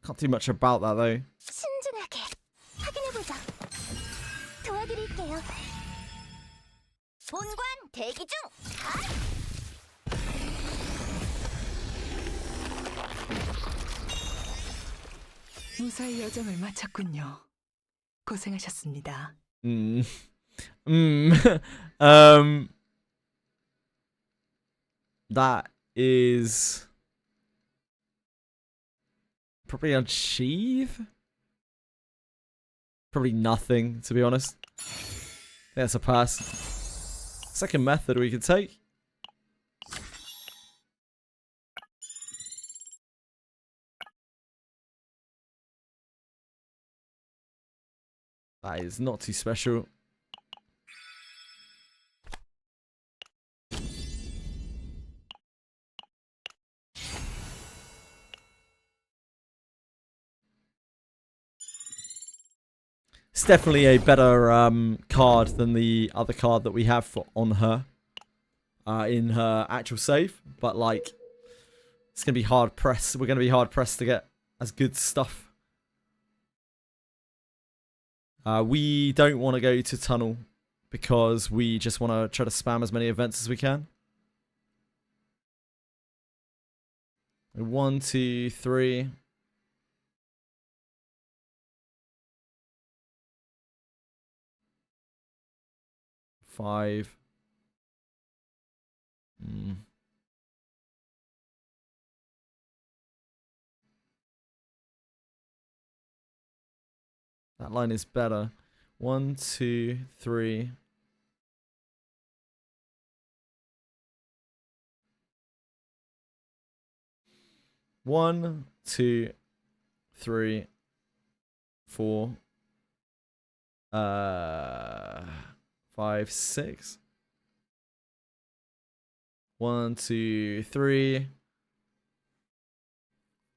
Can't do much about that though. 신중하게 확인해보자. 도와드릴게요. 본관 대기 중. 무사히 여정을 마쳤군요. 고생하셨습니다. Mm. Um. That is probably achieve. Probably nothing, to be honest. I think that's a pass. Second method we could take. That is not too special. It's definitely a better card than the other card that we have on her in her actual save. But like, it's gonna be hard pressed. We're gonna be hard pressed to get as good stuff. We don't want to go to tunnel because we just want to try to spam as many events as we can. 1, 2, 3. Five. That line is better. 1, 2, 3. One, 2, 3, 4. 5, 6. 1, 2, 3.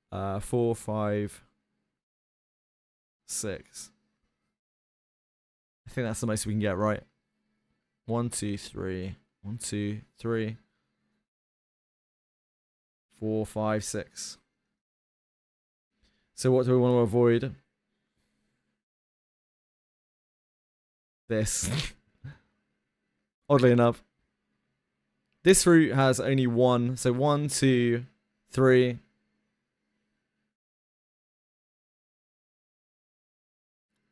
4, 5, 6. I think that's the most we can get right. 1, 2, 3. 1, 2, 3. 4, 5, 6. So what do we want to avoid? This. Oddly enough. This route has only one. So 1, 2, 3.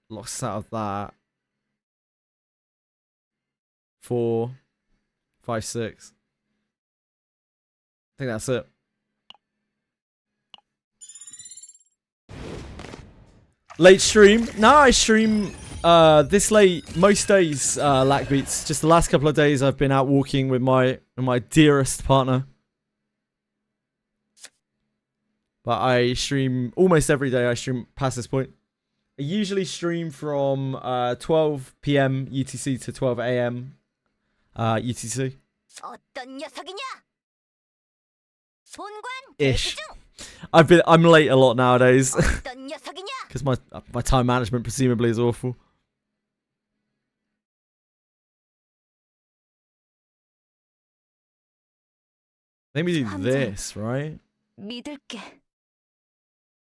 Locks out of that. 4, 5, 6. I think that's it. Late stream. No, I stream this late most days, lack beats. Just the last couple of days I've been out walking with my dearest partner. But I stream almost every day. I stream past this point. I usually stream from 12 p.m. UTC to 12 a.m. UTC. Ish. I'm late a lot nowadays because my time management presumably is awful. Let me do this, right?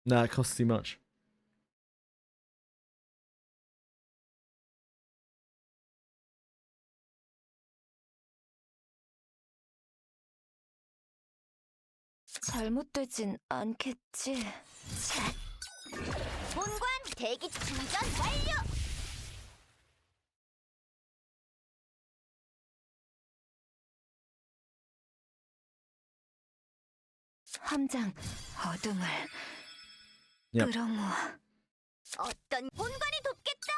Nah, it costs too much. 잘못되진 않겠지. 본관 대기 충전 완료. 함장 어둠을 끌어모아. 어떤 본관이 돕겠다.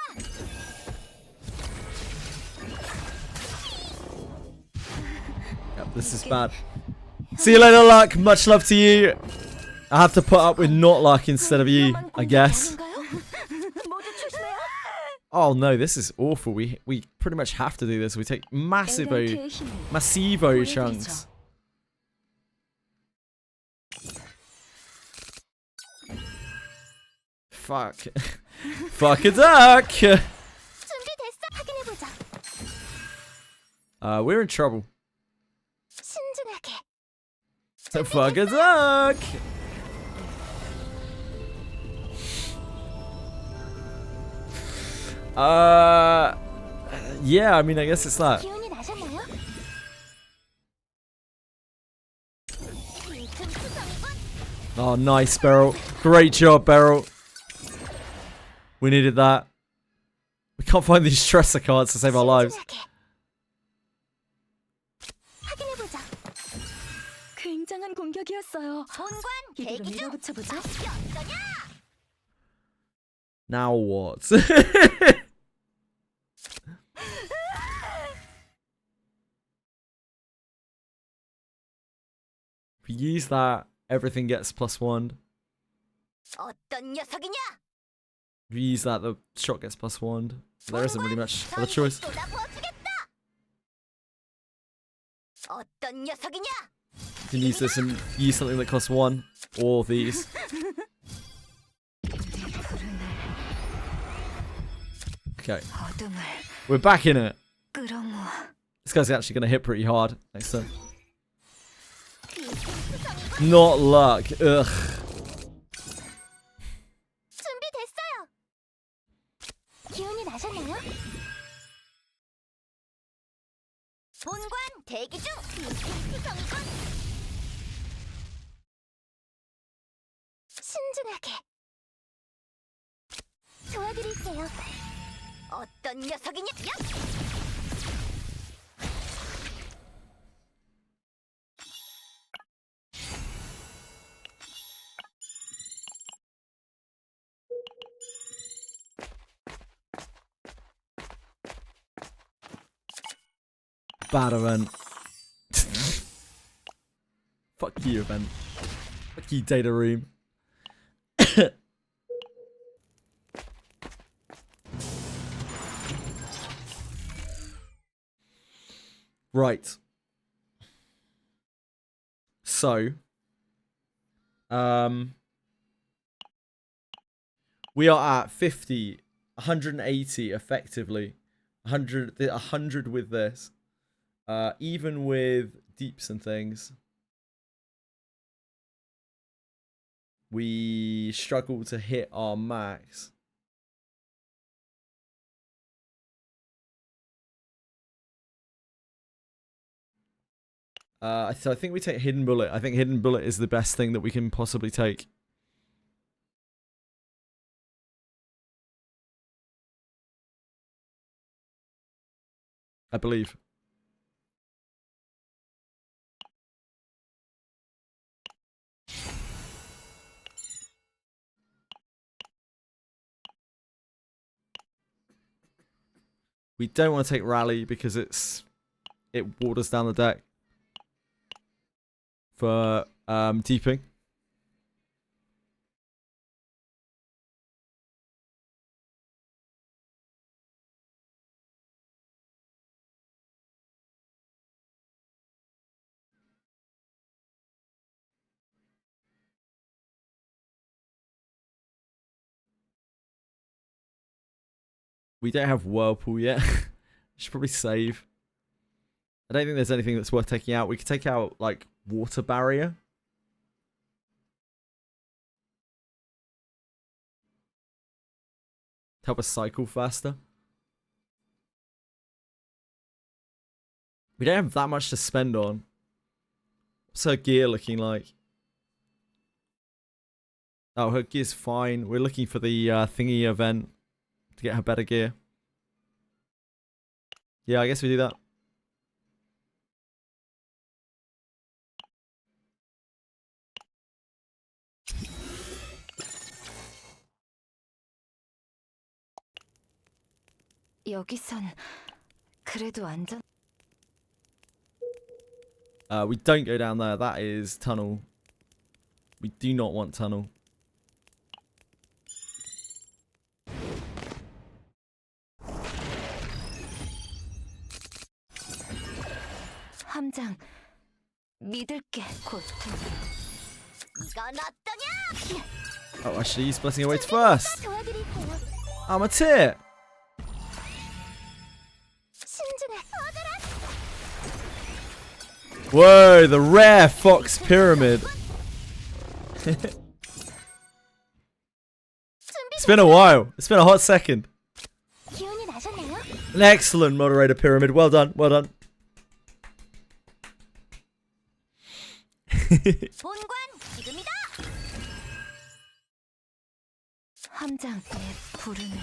Yep, this is bad. See you later, luck. Much love to you. I have to put up with not luck instead of you, I guess. Oh no, this is awful. We pretty much have to do this. We take massivo chunks. Fuck. Fuck a duck. We're in trouble. So fuck a duck. Yeah, I mean, I guess it's that. Oh, nice, Beryl. Great job, Beryl. We needed that. We can't find these stressor cards to save our lives. 굉장한 공격이었어요. 본관 대기 중. Now what? If we use that, everything gets +1. If you use that, the shot gets +1. There isn't really much other choice. You can use this and use something that costs 1, or these. Okay. We're back in it. This guy's actually going to hit pretty hard next turn. Not luck. Ugh. 본관 대기 중. 신중하게 도와드릴게요. 어떤 녀석이냐? Bad event. Fuck you, event. Fuck you, data room. Right. So, we are at 50, 180 effectively. 100 with this. Even with deeps and things, we struggle to hit our max. So I think we take Hidden Bullet. I think Hidden Bullet is the best thing that we can possibly take. I believe. We don't want to take rally because it waters down the deck for deeping. We don't have Whirlpool yet. Should probably save. I don't think there's anything that's worth taking out. We could take out, like, Water Barrier. Help us cycle faster. We don't have that much to spend on. What's her gear looking like? Oh, her gear's fine. We're looking for the thingy event to get her better gear. Yeah, I guess we do that. 여기선 그래도 안전. We don't go down there. That is tunnel. We do not want tunnel. 함장 믿을게 고통. 이건 어떠냐? Oh, actually, he's blessing awaits first. 도와드릴게요. I'm a tit. 신중해. Whoa, the rare fox pyramid. It's been a while. It's been a hot second. 기운이 나셨나요? An excellent moderator pyramid. Well done. Well done. 본관 지금이다. 함장의 부르는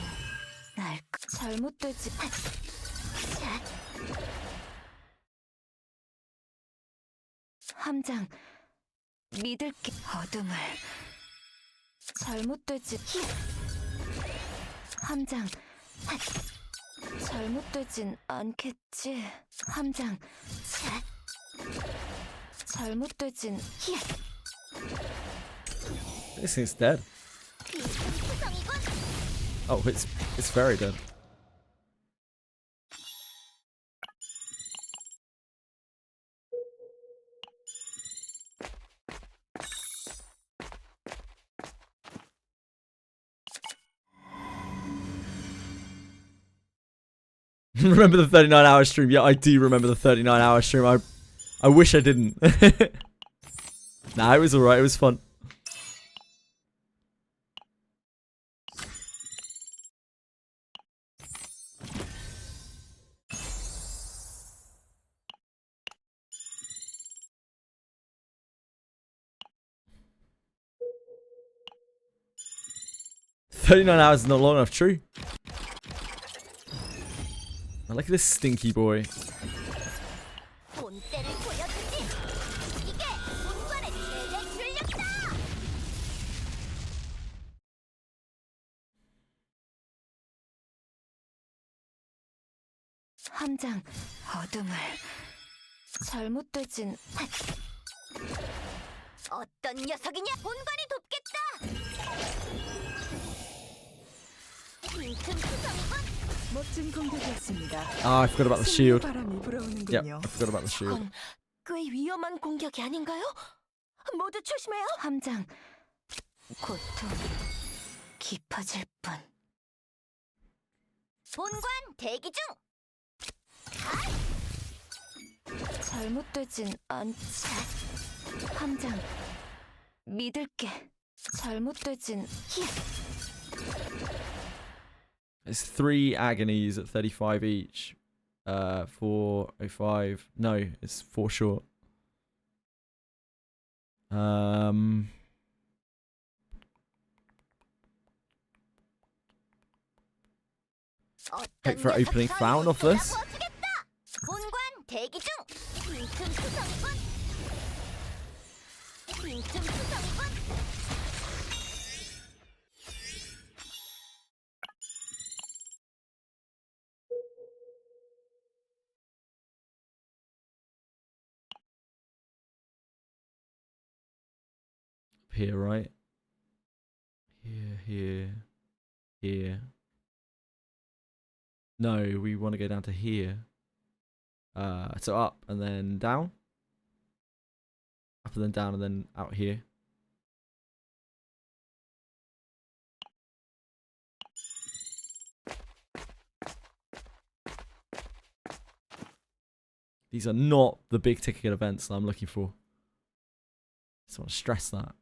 날 잘못되지. 함장 믿을게. 어둠을 잘못되지. 함장 잘못되진 않겠지. 함장 잘못되진. This thing's dead. Oh, it's very dead. Remember the 39-hour stream? Yeah, I do remember the 39-hour stream. I wish I didn't. Nah, it was alright. It was fun. "39 hours is not long enough." True. I like this stinky boy. 함장 어둠을 잘못되진. 어떤 녀석이냐? 본관이 돕겠다. 멋진 공격이었습니다. Ah, I forgot about the shield. 바람이 불어오는군요. Yeah, I forgot about the shield. 꽤 위험한 공격이 아닌가요? 모두 조심해요. 함장 고통 깊어질 뿐. 본관 대기 중. 잘못되진 않지. 함장 믿을게. 잘못되진. It's 3 agonies at 35 each. 405. No, it's 4 short. Hope for opening found off this. 본관 대기 중. here, right? Here. No, we want to go down to here. So up and then down. Up and then down and then out here. These are not the big ticket events that I'm looking for. Just want to stress that.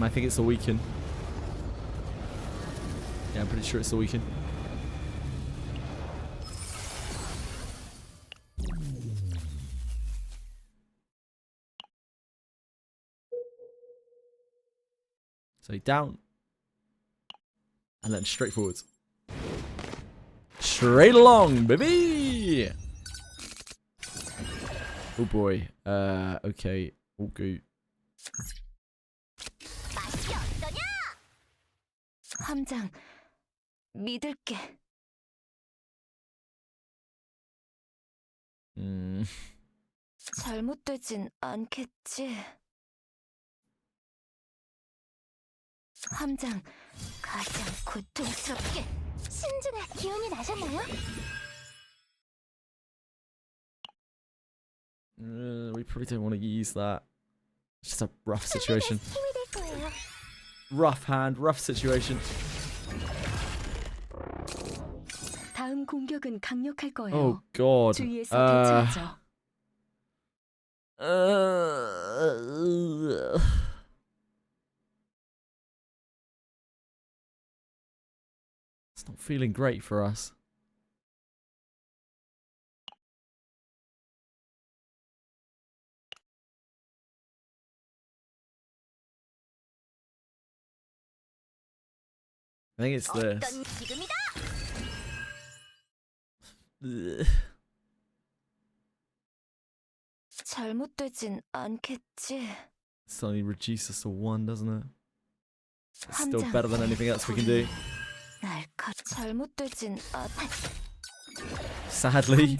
I think it's a weekend. Yeah, I'm pretty sure it's a weekend. So down. And then straight forwards. Straight along, baby! Oh boy. Okay. All good. 함장, 믿을게. 잘못되진 않겠지. 함장, 가장 고통스럽게. 신중한 기운이 나셨나요? We probably don't want to use that. It's just a rough situation. Rough hand, rough situation. 다음 공격은 강력할 거예요. Oh god. 주의해서 대처하죠. It's not feeling great for us. I think it's this. 잘못되진 않겠지. Suddenly reduces to 1, doesn't it? It's still better than anything else we can do. 잘못되진 Sadly.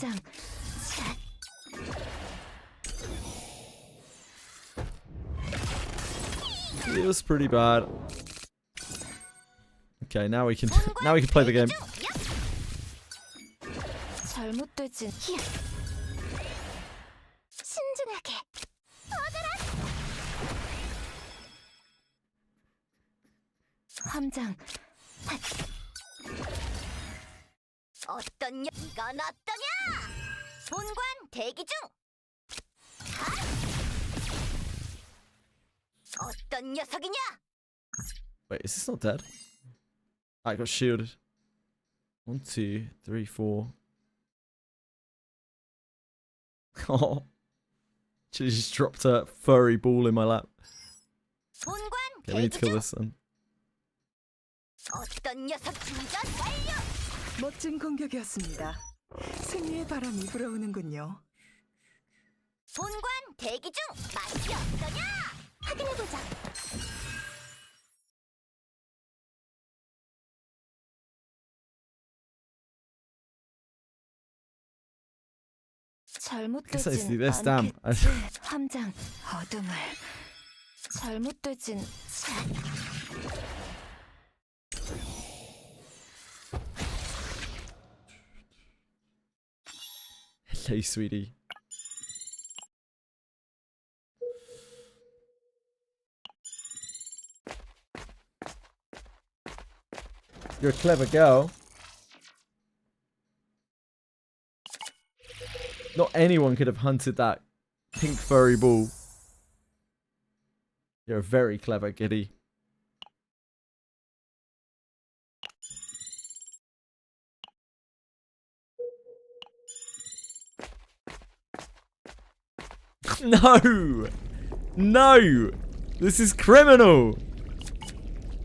It was pretty bad. Okay, now we can play the game. 잘못되진 신중하게 함장 어떤 이건 어떠냐? 본관 대기 중. 어떤 녀석이냐? Wait, is this not dead? I got shielded. 1, 2, 3, 4. Oh. She just dropped a furry ball in my lap. Okay, we need to kill this then. 어떤 녀석 충전 완료. 멋진 공격이었습니다. 승리의 바람이 불어오는군요. 본관 대기 중. 맛이 어떠냐? 확인해보자. 잘못되진 않겠지. 함장 어둠을 잘못되진 Hello, sweetie. You're a clever girl. Not anyone could have hunted that pink furry ball. You're a very clever giddy. No! No! This is criminal!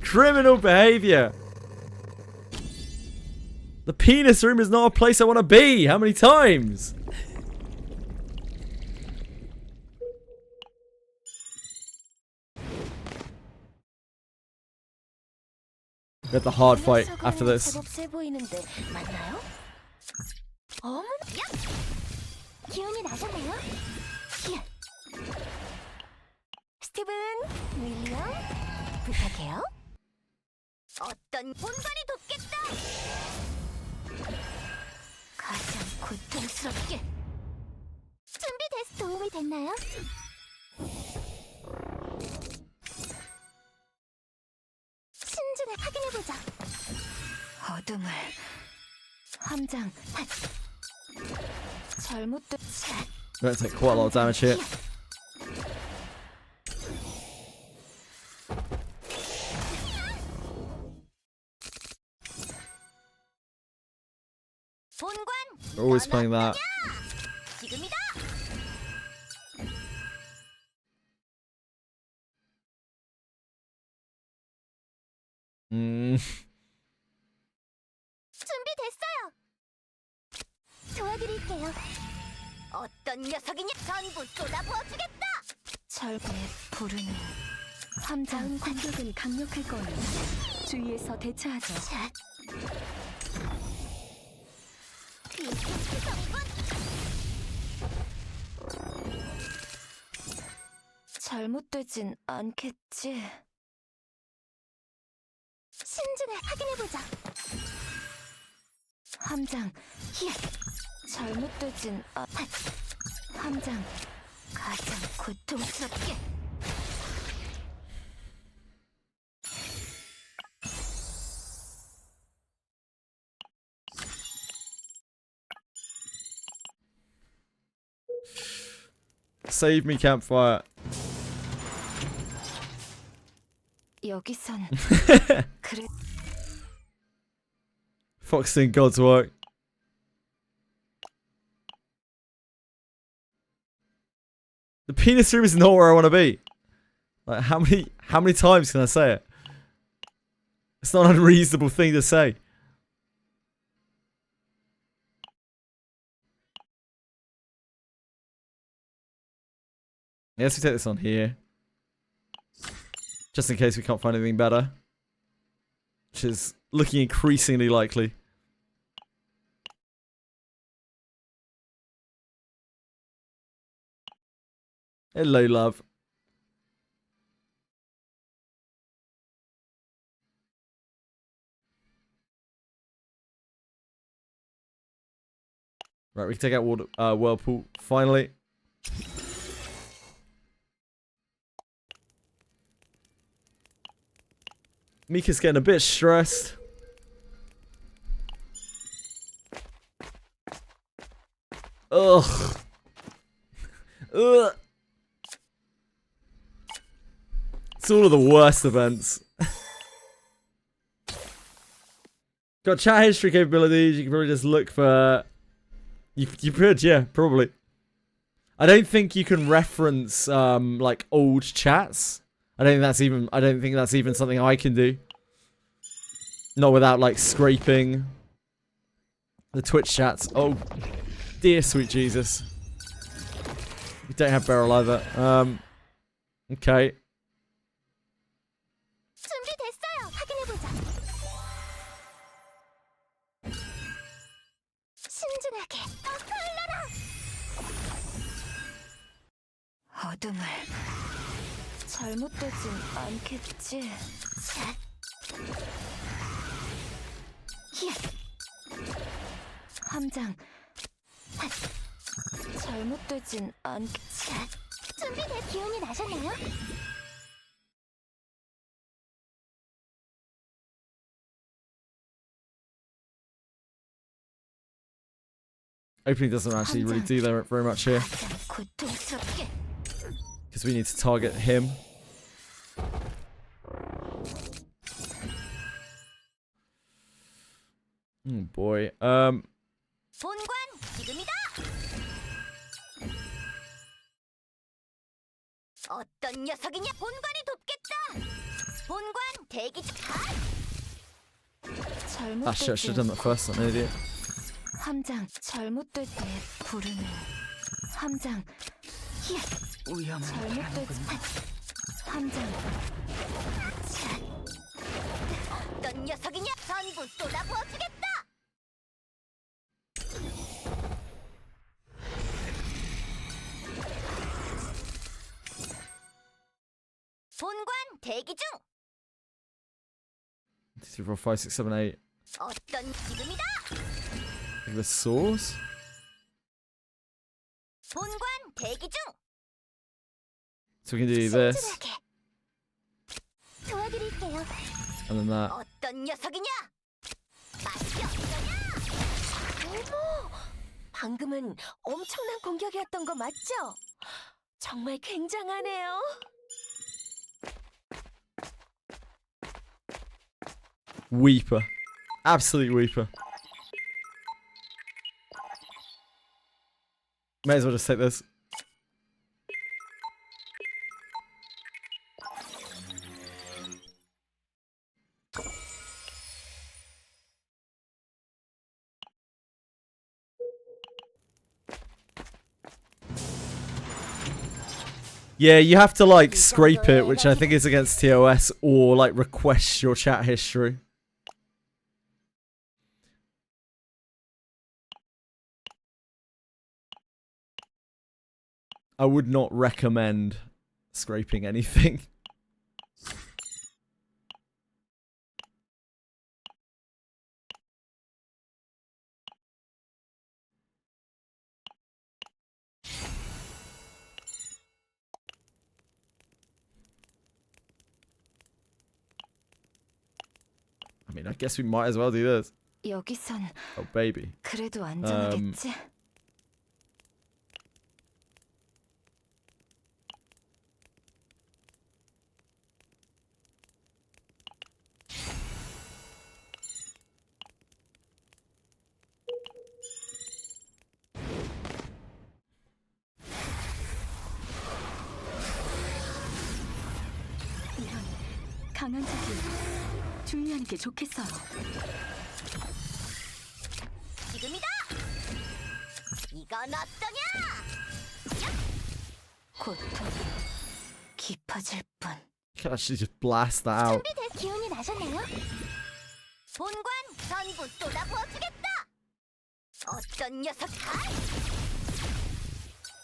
Criminal behavior! The penis room is not a place I want to be! How many times? We have the hard fight after this. 제법 세 보이는데 맞나요? 어머나, 기운이 나셨네요. 히야. 스티븐, 윌리엄, 부탁해요. 어떤 본관이 돕겠다. 가장 고통스럽게. 준비돼서 도움이 됐나요? 신중히 확인해보자. 어둠을 함장 잘못된 We're gonna take quite a lot of damage here. 본관 We're always playing that. 지금이다. 준비됐어요. 도와드릴게요. 어떤 녀석이냐? 전부 쏟아부어주겠다. 절반에 부르는 함장 공격은 강력할 거예요. 주위에서 대처하죠. 잘못되진 않겠지. 신중히 확인해보자. 함장, 히야. 잘못되진 함장, 가장 고통스럽게. Save me, campfire. 여기선 그래. Fox doing God's work. The penis room is not where I want to be. Like, how many times can I say it? It's not an unreasonable thing to say. Yes, we take this on here. Just in case we can't find anything better. Which is looking increasingly likely. Hello, love. Right, we can take out Whirlpool, finally. Mika's getting a bit stressed. Ugh. Ugh. It's all of the worst events. Got chat history capabilities. You can probably just look for. You could, yeah, probably. I don't think you can reference like old chats. I don't think that's even something I can do. Not without like scraping the Twitch chats. Oh dear sweet Jesus. We don't have barrel either. Okay. 준비됐어요. 확인해보자. 신중하게 흘러라. 어둠을 잘못되진 않겠지. 히야. 함장. 잘못되진 않겠지. 준비된 기운이 나셨나요? Opening doesn't actually really do very much here. Because we need to target him. Oh boy. 본관 지금이다. 어떤 녀석이냐? 본관이 돕겠다. 본관 대기 중. I should have done that first, I'm an idiot. 함장 잘못될 때 부르는 함장. 히야. 잘못될 때 함장. 어떤 어떤 녀석이냐? 전부 쏟아부어주겠다. 본관 대기 중. 2, 3, 4, 5, 6, 7, 8. 어떤 지금이다. Think of a source. 본관 대기 중. So we can do this 친절하게. 도와드릴게요. and then that. 어떤 녀석이냐? 맛이 어떠냐? 어머, 방금은 엄청난 공격이었던 거 맞죠? 정말 굉장하네요. Weeper. Absolute weeper. May as well just take this. Yeah, you have to like scrape it, which I think is against TOS, or like request your chat history. I would not recommend scraping anything. I mean, I guess we might as well do this. 여기선 Oh, baby. 그래도 안전하겠지? 이런 강한 적이 주의하는 게 좋겠어요. 지금이다. 이건 어떠냐? 고통이 깊어질 뿐. You can actually just blast that out. 준비될 기운이 나셨네요. 본관 전부 쏟아부어주겠다. 어떤 녀석?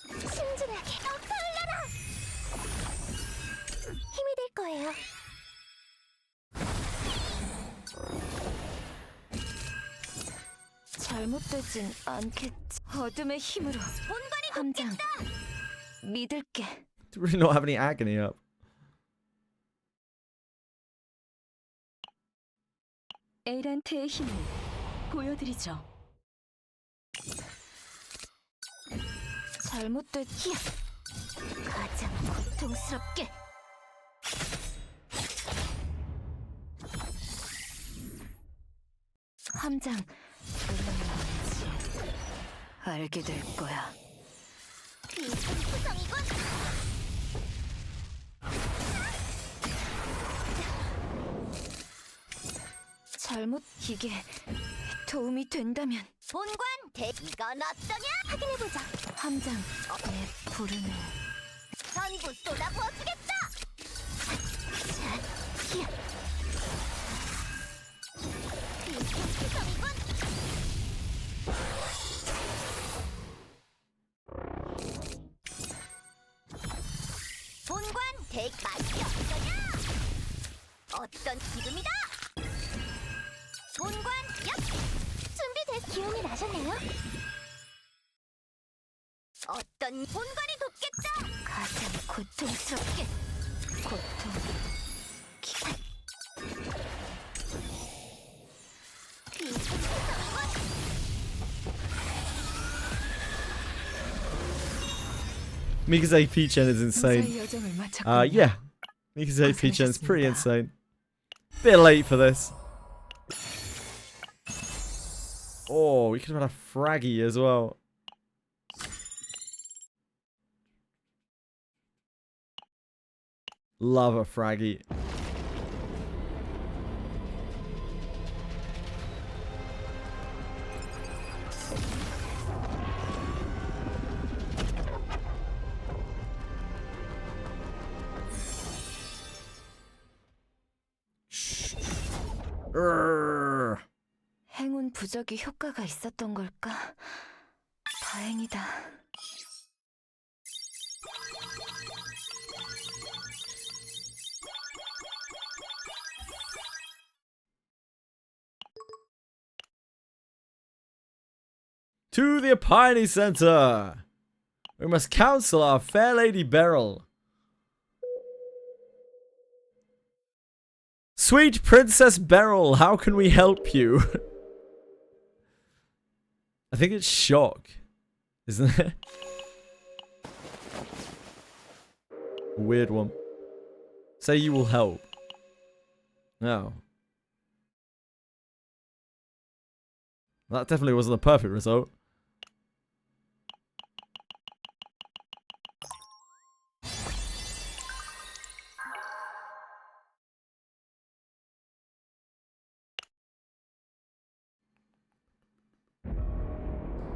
신중하게 떠올라라. 힘이 될 거예요. 잘못되진 않겠지. 어둠의 힘으로 본관이 함장 돕겠다. 믿을게. Do really not have any agony up. 에란트의 힘을 보여드리죠. 잘못됐지. 가장 고통스럽게. 함장 뭔지 알게 될 거야. 비상구성이군. 잘못 이게 도움이 된다면 본관 이건 어떠냐? 확인해보자. 함장 내 부름을 전부 쏟아부어주겠다. 비상구성이군. 본관 맛이 어떠냐? 어떤 지금이다. 본관 준비될 기운이 나셨네요. 어떤 본관이 돕겠다. 가장 고통스럽게 고통 Mika's AP gen is insane. 무사히 여정을 마쳤군요. Yeah. Mika's AP gen is pretty insane. Bit late for this. Oh, we could have had a fraggy as well. Love a fraggy. 행운 부적이 효과가 있었던 걸까? 다행이다. To the Apiny Center. We must counsel our fair lady Beryl. Sweet Princess Beryl, how can we help you? I think it's shock, isn't it? A weird one. Say you will help. No. That definitely wasn't a perfect result.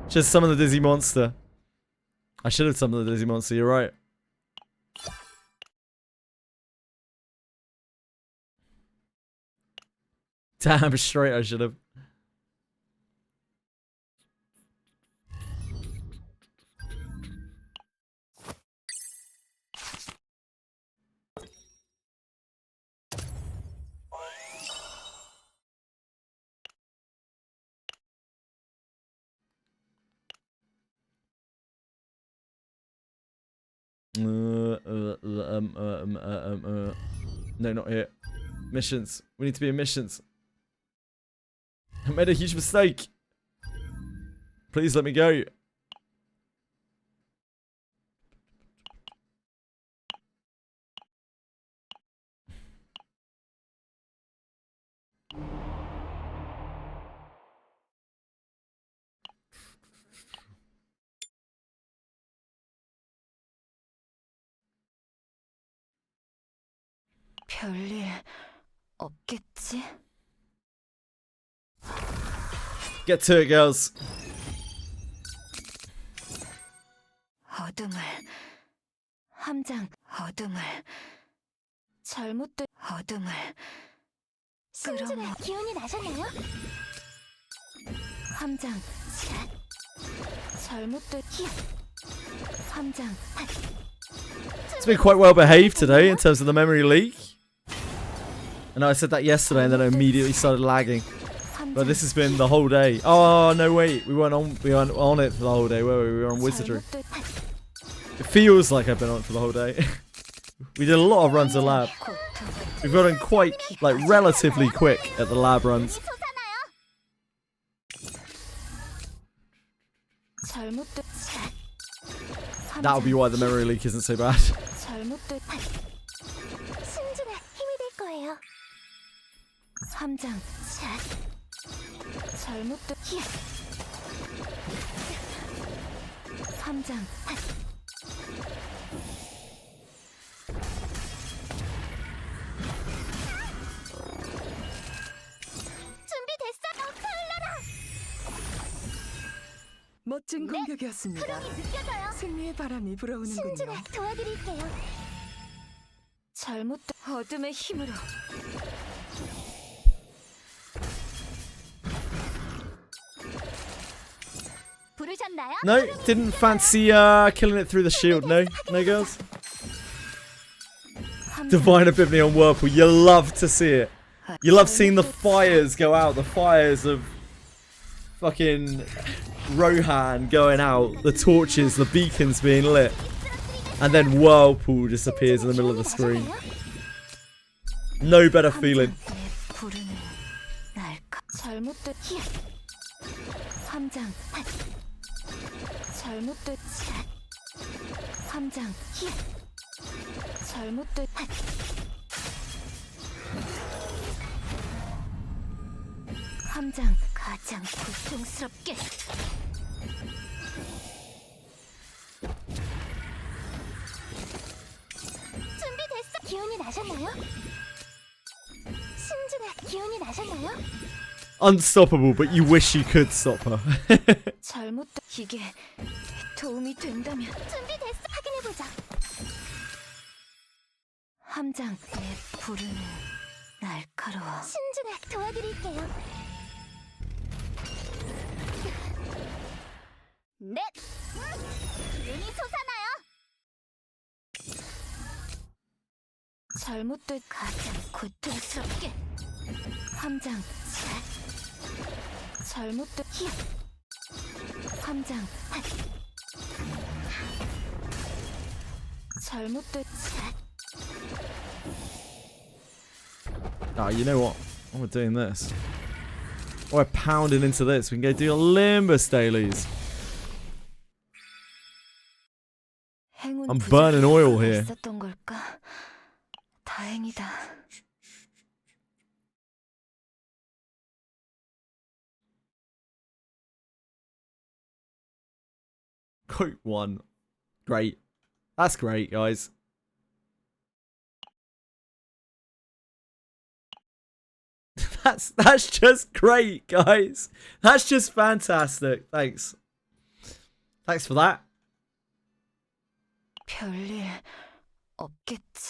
Just summon the Dizzy Monster. I should have summoned the Dizzy Monster, you're right. Damn straight I should have. No, not here. Missions. We need to be in missions. I made a huge mistake. Please let me go. 별일 없겠지? Get to it, girls. 어둠을 함장 어둠을 잘못된 어둠을 승진의 기운이 나셨나요? 함장 잘못된 함장 It's been quite well behaved today in terms of the memory leak. I know I said that yesterday and then it immediately started lagging. But this has been the whole day. Oh no, wait, we weren't on it for the whole day, were we? We were on Wizardry. It feels like I've been on it for the whole day. We did a lot of runs of lab. We've gotten quite, like, relatively quick at the lab runs. That'll be why the memory leak isn't so bad. 승진의 힘이 될 거예요. 함장 잘못된 함장 준비됐어? 타올라라! 멋진 공격이었습니다. 흐름이 느껴져요. 승리의 바람이 불어오는군요. 승진을 도와드릴게요. 잘못된 어둠의 힘으로 부르셨나요? No, didn't fancy killing it through the shield, no? No, girls? Divine Epiphany on Whirlpool, you love to see it. You love seeing the fires go out, the fires of fucking Rohan going out, the torches, the beacons being lit, and then Whirlpool just appears in the middle of the screen. No better feeling. 잘못된 함장 잘못된 함장 잘못된 함장 가장 고통스럽게 준비됐어? 기운이 나셨나요? 승진의 기운이 나셨나요? Unstoppable, but you wish you could stop her. 잘못된 이게 도움이 된다면 준비됐어? 확인해보자. 함장 내 부르는 날카로워. 신중하게 도와드릴게요. 넷! 눈이 솟아나요! 잘못된 가장 고통스럽게. 함장. 잘못된 힘. 함장. 잘못된 Ah, you know what? Oh, we're doing this. Oh, we're pounding into this. We can go do Limbus dailies. I'm burning oil here. 있었던 걸까? 다행이다. Quote 1. Great. That's great, guys. That's just great, guys. That's just fantastic. Thanks. Thanks for that. 별일 없겠지.